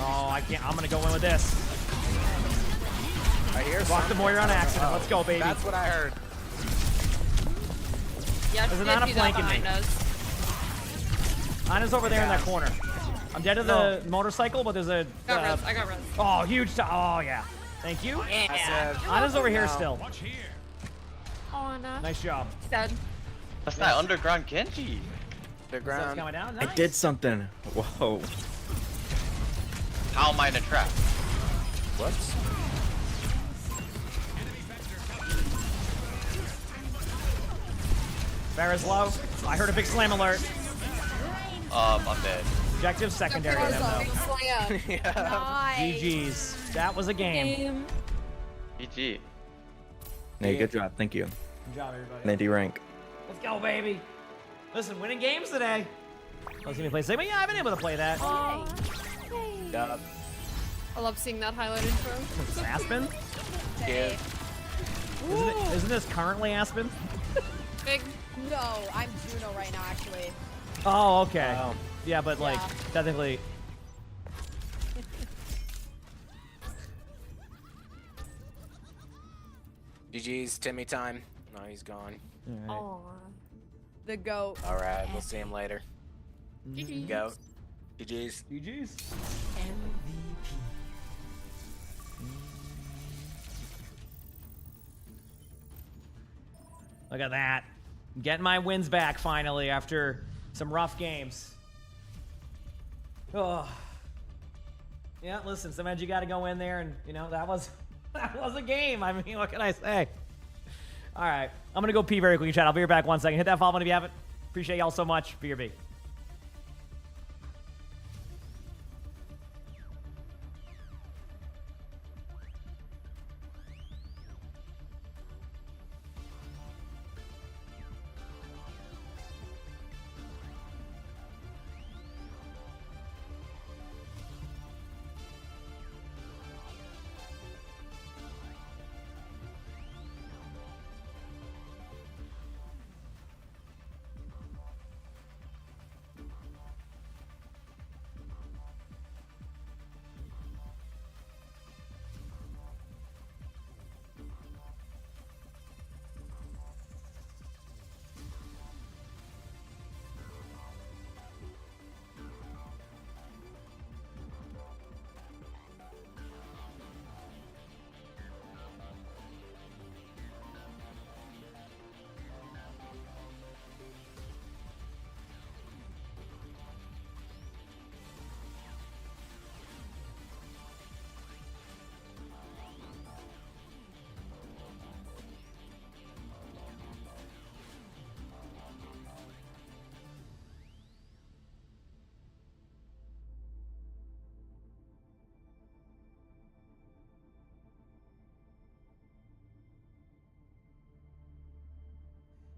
Oh, I can't. I'm gonna go in with this. I hear Block the Moira on accident. Let's go, baby. That's what I heard. Yeah, There's she an did Ana do that flanking me. behind us. Ana's over there in that corner. I'm dead to the motorcycle, but there's a. Got res. I got res. Oh, huge. Oh, yeah. Thank you. Yeah. Ana's over here No. still. Oh, no. Nice job. He's dead. That's not underground Genji. So it's Underground. coming down. I Nice. did something. Whoa. How am I in a trap? Whoops. Farrah's low. I heard a big slam alert. I'm dead. Objective secondary to them, though. Slam. Nice. GG's. That was a game. GG. Hey, good job. Thank you. Good job, everybody. Nitty rank. Let's go, baby. Listen, winning games today. Let's see me play Sigma. Yeah, I've been able to play that. Yup. I love seeing that highlight intro. Aspen? Yeah. Isn't this currently Aspen? Big. No, I'm Juno right now, actually. Oh, okay. Oh. Yeah, but like, Yeah. technically. GG's Timmy time. No, he's gone. Aw. The goat. Alright, we'll see him later. GG. Goat. GG's. GG's. Look at that. Getting my wins back finally after some rough games. Oh. Yeah, listen, sometimes you got to go in there and, you know, that was a game. I mean, what can I say? All right. I'm going to go pee very quickly, chat. I'll be right back 1 second. Hit that follow button if you haven't. Appreciate y'all so much. BRB.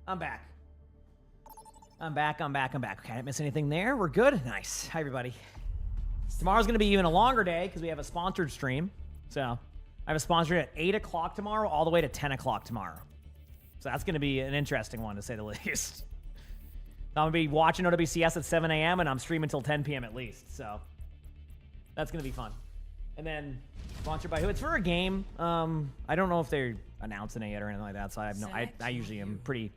I'm back. I'm back. Okay, I didn't miss anything there. We're good. Nice. Hi, everybody. Tomorrow's going to be even a longer day because we have a sponsored stream. So I have a sponsor at 8 o'clock tomorrow all the way to 10 o'clock tomorrow. So that's going to be an interesting one, to say the least. I'm going to be watching OWCS at 7 a.m. and I'm streaming until 10 p.m. at least. So that's going to be fun. And then sponsored by who? It's for a game. I don't know if they're announcing it yet or anything like that. So I have no. I usually am pretty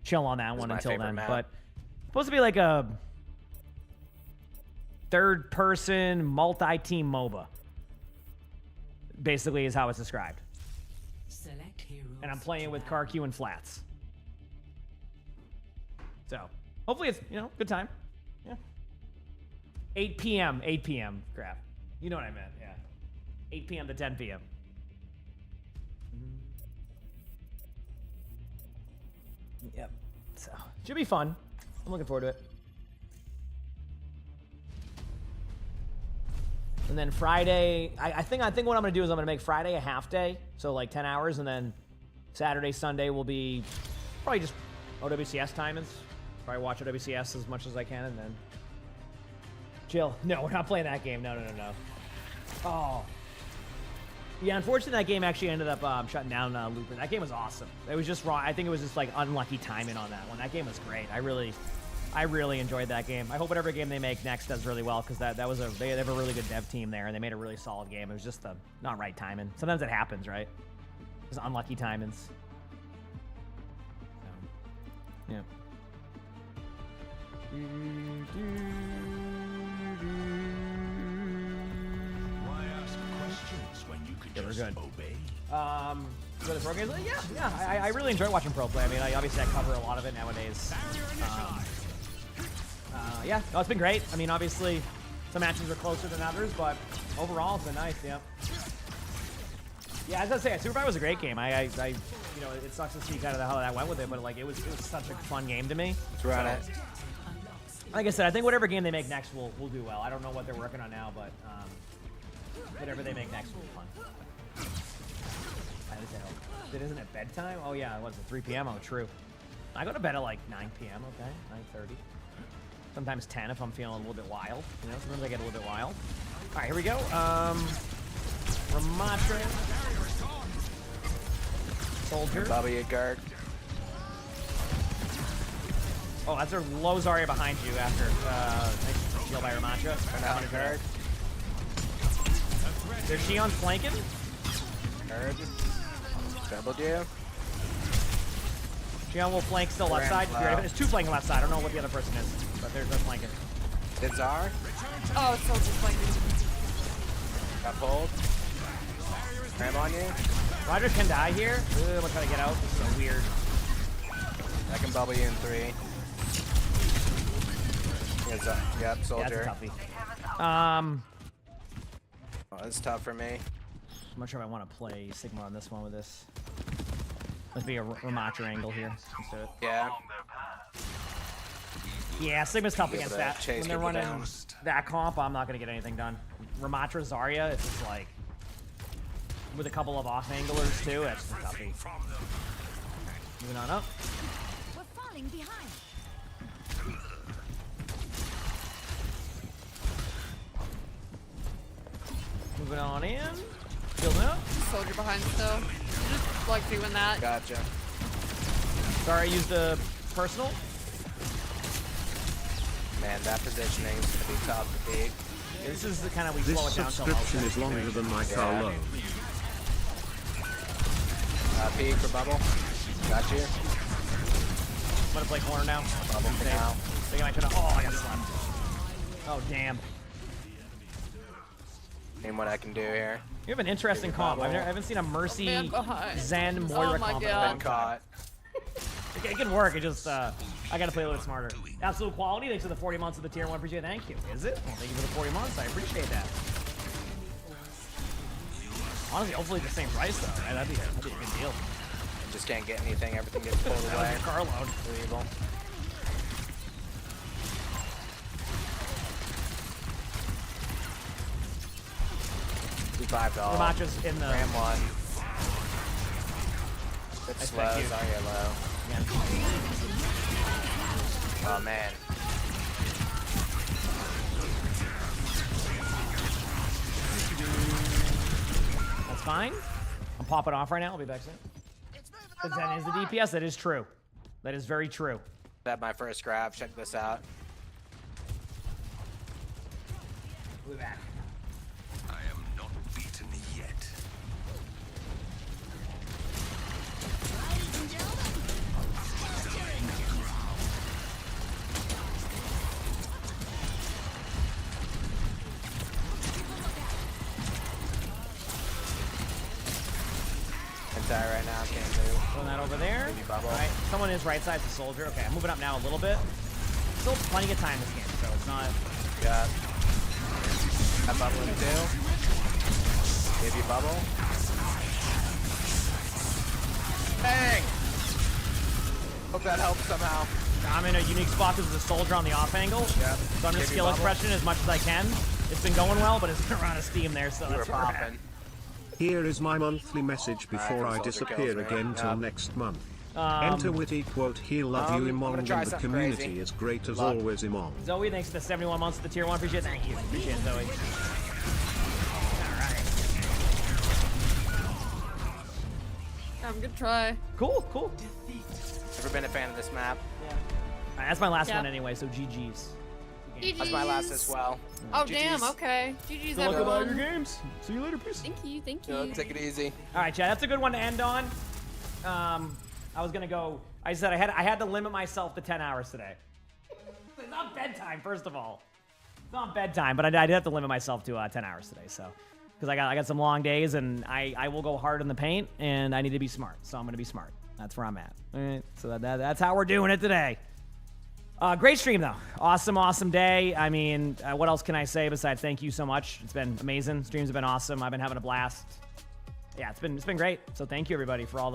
chill on that one until then. Map. But it's supposed to be like a third-person multi-team MOBA. Basically, is how it's described. Select heroes. And I'm playing with CarQ and Flats. So hopefully it's good time. Yeah. 8 p.m. Crap. You know what I meant. Yeah. 8 p.m. to 10 p.m. Yep. So should be fun. I'm looking forward to it. And then Friday, I think what I'm gonna do is I'm gonna make Friday a half day, so like 10 hours, and then Saturday, Sunday will be probably just OWCS timings. Probably watch OWCS as much as I can, and then chill. No, we're not playing that game. No. Oh. Yeah, unfortunately, that game actually ended up shutting down Lupin. That game was awesome. It was just wrong. I think it was just like unlucky timing on that one. That game was great. I really enjoyed that game. I hope whatever game they make next does really well, because they have a really good dev team there, and they made a really solid game. It was just the not right timing. Sometimes it happens, right? It's unlucky timings. So, yeah. Why ask questions when you could just good. obey? For the pro games, yeah. I really enjoy watching pro play. I mean, obviously I cover a lot of it nowadays. Yeah, no, it's been great. I mean, obviously some matches are closer than others, but overall it's been nice. Yeah. Yeah, as I say, Superbike was a great game. I it sucks to see kind of how that went with it, but like it was such a fun game to me. Let's run it. Like I said, I think whatever game they make next will do well. I don't know what they're working on now, but whatever they make next will be fun. It isn't at bedtime? Oh yeah, it was at 3 p.m. Oh, true. I go to bed at like 9 p.m. Okay, 9:30. Sometimes 10 if I'm feeling a little bit wild. Sometimes I get a little bit wild. All right, here we go. Ramatra. Soldier. Bobby guard. Oh, that's a low Zarya behind you after nice steal by Ramatra. Guard. There's Xion flanking. Guard. Double you. Xion will flank still left side. There's two flanking left side. I don't know what the other person is, but there's no flanking. Dizar. Oh, it's Soldier's flanking. Got pulled. Cram on you. Roger can die here. I'm gonna try to get out. This is so weird. I can bubble you in 3. Yep, Soldier. Yeah, that's a toughie. Oh, that's tough for me. I'm not sure if I want to play Sigma on this one with this. Must be a Ramatra angle here. Let's do it. Yeah. Yeah, Sigma's tough against that. When they're running down. that comp, I'm not going to get anything done. Ramatra Zarya, it's just like, with a couple of off-anglers too, that's just a toughie. Moving on up. We're falling behind. Moving on in. Building up. Soldier behind still. Just like doing that. Gotcha. Sorry, I used the personal. Man, that positioning is going to be tough to beat. This is the kind of we This slow it down so subscription is longer than my car loan. Peek for bubble. Got you. I'm gonna play corner now. Bubble for now. I think I might try to. Oh, I got slapped. Oh, damn. Name what I can do here. You have an interesting comp. I haven't seen a Mercy Zen Oh Moira my comp. God. Been caught. It can work. It just I gotta play a little bit smarter. Absolute quality. Thanks for the 40 months of the tier 1. Appreciate it. Thank you. Is it? Well, thank you for the 40 months. I appreciate that. Honestly, hopefully the same price though. Right? That'd be a good deal. Just can't get anything. Everything gets pulled That was away. your car load. Unbelievable. $5. Ramatra's in the Ram 1. Bit I slow. thank you. Sorry, low. Again. Oh man. That's fine. I'm popping off right now. I'll be back soon. That is the DPS. That is true. That is very true. That's my first grab. Check this out. We're back. I am not beaten yet. Entire right now. Can't move. Throwing that over there. All right. Someone is right side the soldier. Okay, I'm moving up now a little bit. Still plenty of time this game, so it's not. Yeah. That bubble in too. Maybe bubble. Bang! Hope that helps somehow. I'm in a unique spot because there's a soldier on the off angle. Yeah. So I'm just skill expression as much as I can. It's been going well, but it's been around of steam there, so that's where we're at. Here is my monthly message before I disappear again till next month. Enter witty quote, he'll love you emongg, and the community is great as always emongg. Zoe, thanks for the 71 months of the tier 1. Appreciate it. Thank you. Appreciate it, Zoe. Good try. Cool, cool. Never been a fan of this map. Yeah. Right, that's my last one anyway, so GG's. That's my last as well. Oh, GG's. damn, okay. GG's, Good luck with all everyone. your games. See you later, peace. Thank you, thank you. Take it easy. All right, Chad, that's a good one to end on. I was gonna go. I said I had to limit myself to 10 hours today. It's not bedtime, first of all. It's not bedtime, but I did have to limit myself to 10 hours today. So, because I got some long days, and I will go hard in the paint, and I need to be smart. So I'm gonna be smart. That's where I'm at. All right. So that's how we're doing it today. Great stream though. Awesome day. I mean, what else can I say besides thank you so much? It's been amazing. Streams have been awesome. I've been having a blast. Yeah, it's been great. So thank you everybody for all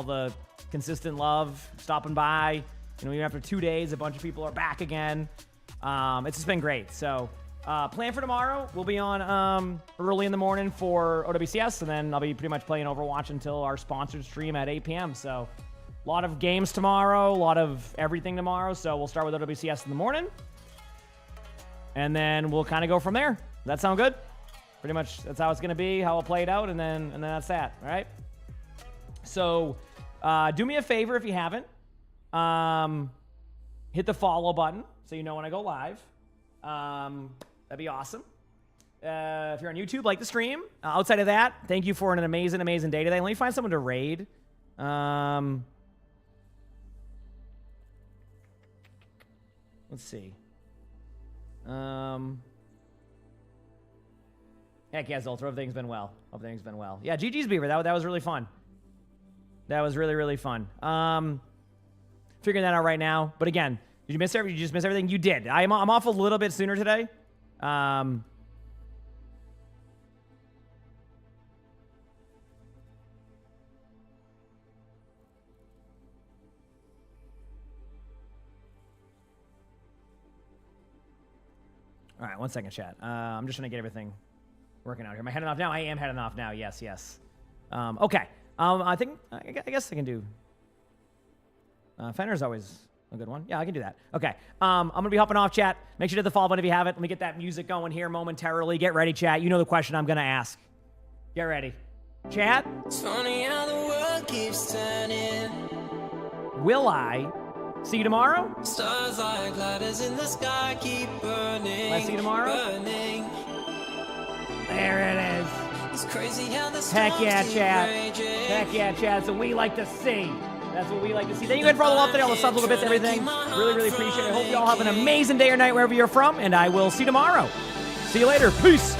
the consistent love, stopping by. You know, even after 2 days, a bunch of people are back again. It's just been great. So plan for tomorrow. We'll be on early in the morning for OWCS, and then I'll be pretty much playing Overwatch until our sponsored stream at 8 p.m. So a lot of games tomorrow, a lot of everything tomorrow. So we'll start with OWCS in the morning, and then we'll kind of go from there. Does that sound good? Pretty much that's how it's going to be, how I'll play it out, and then that's that, all right? So do me a favor if you haven't. Hit the follow button so you know when I go live. That'd be awesome. If you're on YouTube, like the stream. Outside of that, thank you for an amazing day today. Let me find someone to raid. Let's see. Heck yeah, Zoltra. Everything's been well. Everything's been well. Yeah, GG's Beaver. That was really fun. That was really fun. Figuring that out right now. But again, did you miss everything? Did you just miss everything? You did. I'm off a little bit sooner today. All right, 1 second, chat. I'm just trying to get everything working out here. Am I heading off now? I am heading off now. Yes. Okay. I guess I can do. Fenner's always a good one. Yeah, I can do that. Okay. I'm gonna be hopping off, chat. Make sure to hit the follow button if you haven't. Let me get that music going here momentarily. Get ready, chat. You know the question I'm gonna ask. Get ready, chat. It's funny how the world keeps turning. Will I see you tomorrow? Stars like ladders in the sky keep burning. Will I see you tomorrow? Burning. There it is. It's crazy how the Heck yeah, keep chat. raging. Heck yeah, chat. That's what we like to see. That's what we like to see. Thank you again for all the love today, all the subs, little bits, everything. Really appreciate it. I hope you all have an amazing day or night wherever you're from, and I will see you tomorrow. See you later. Peace.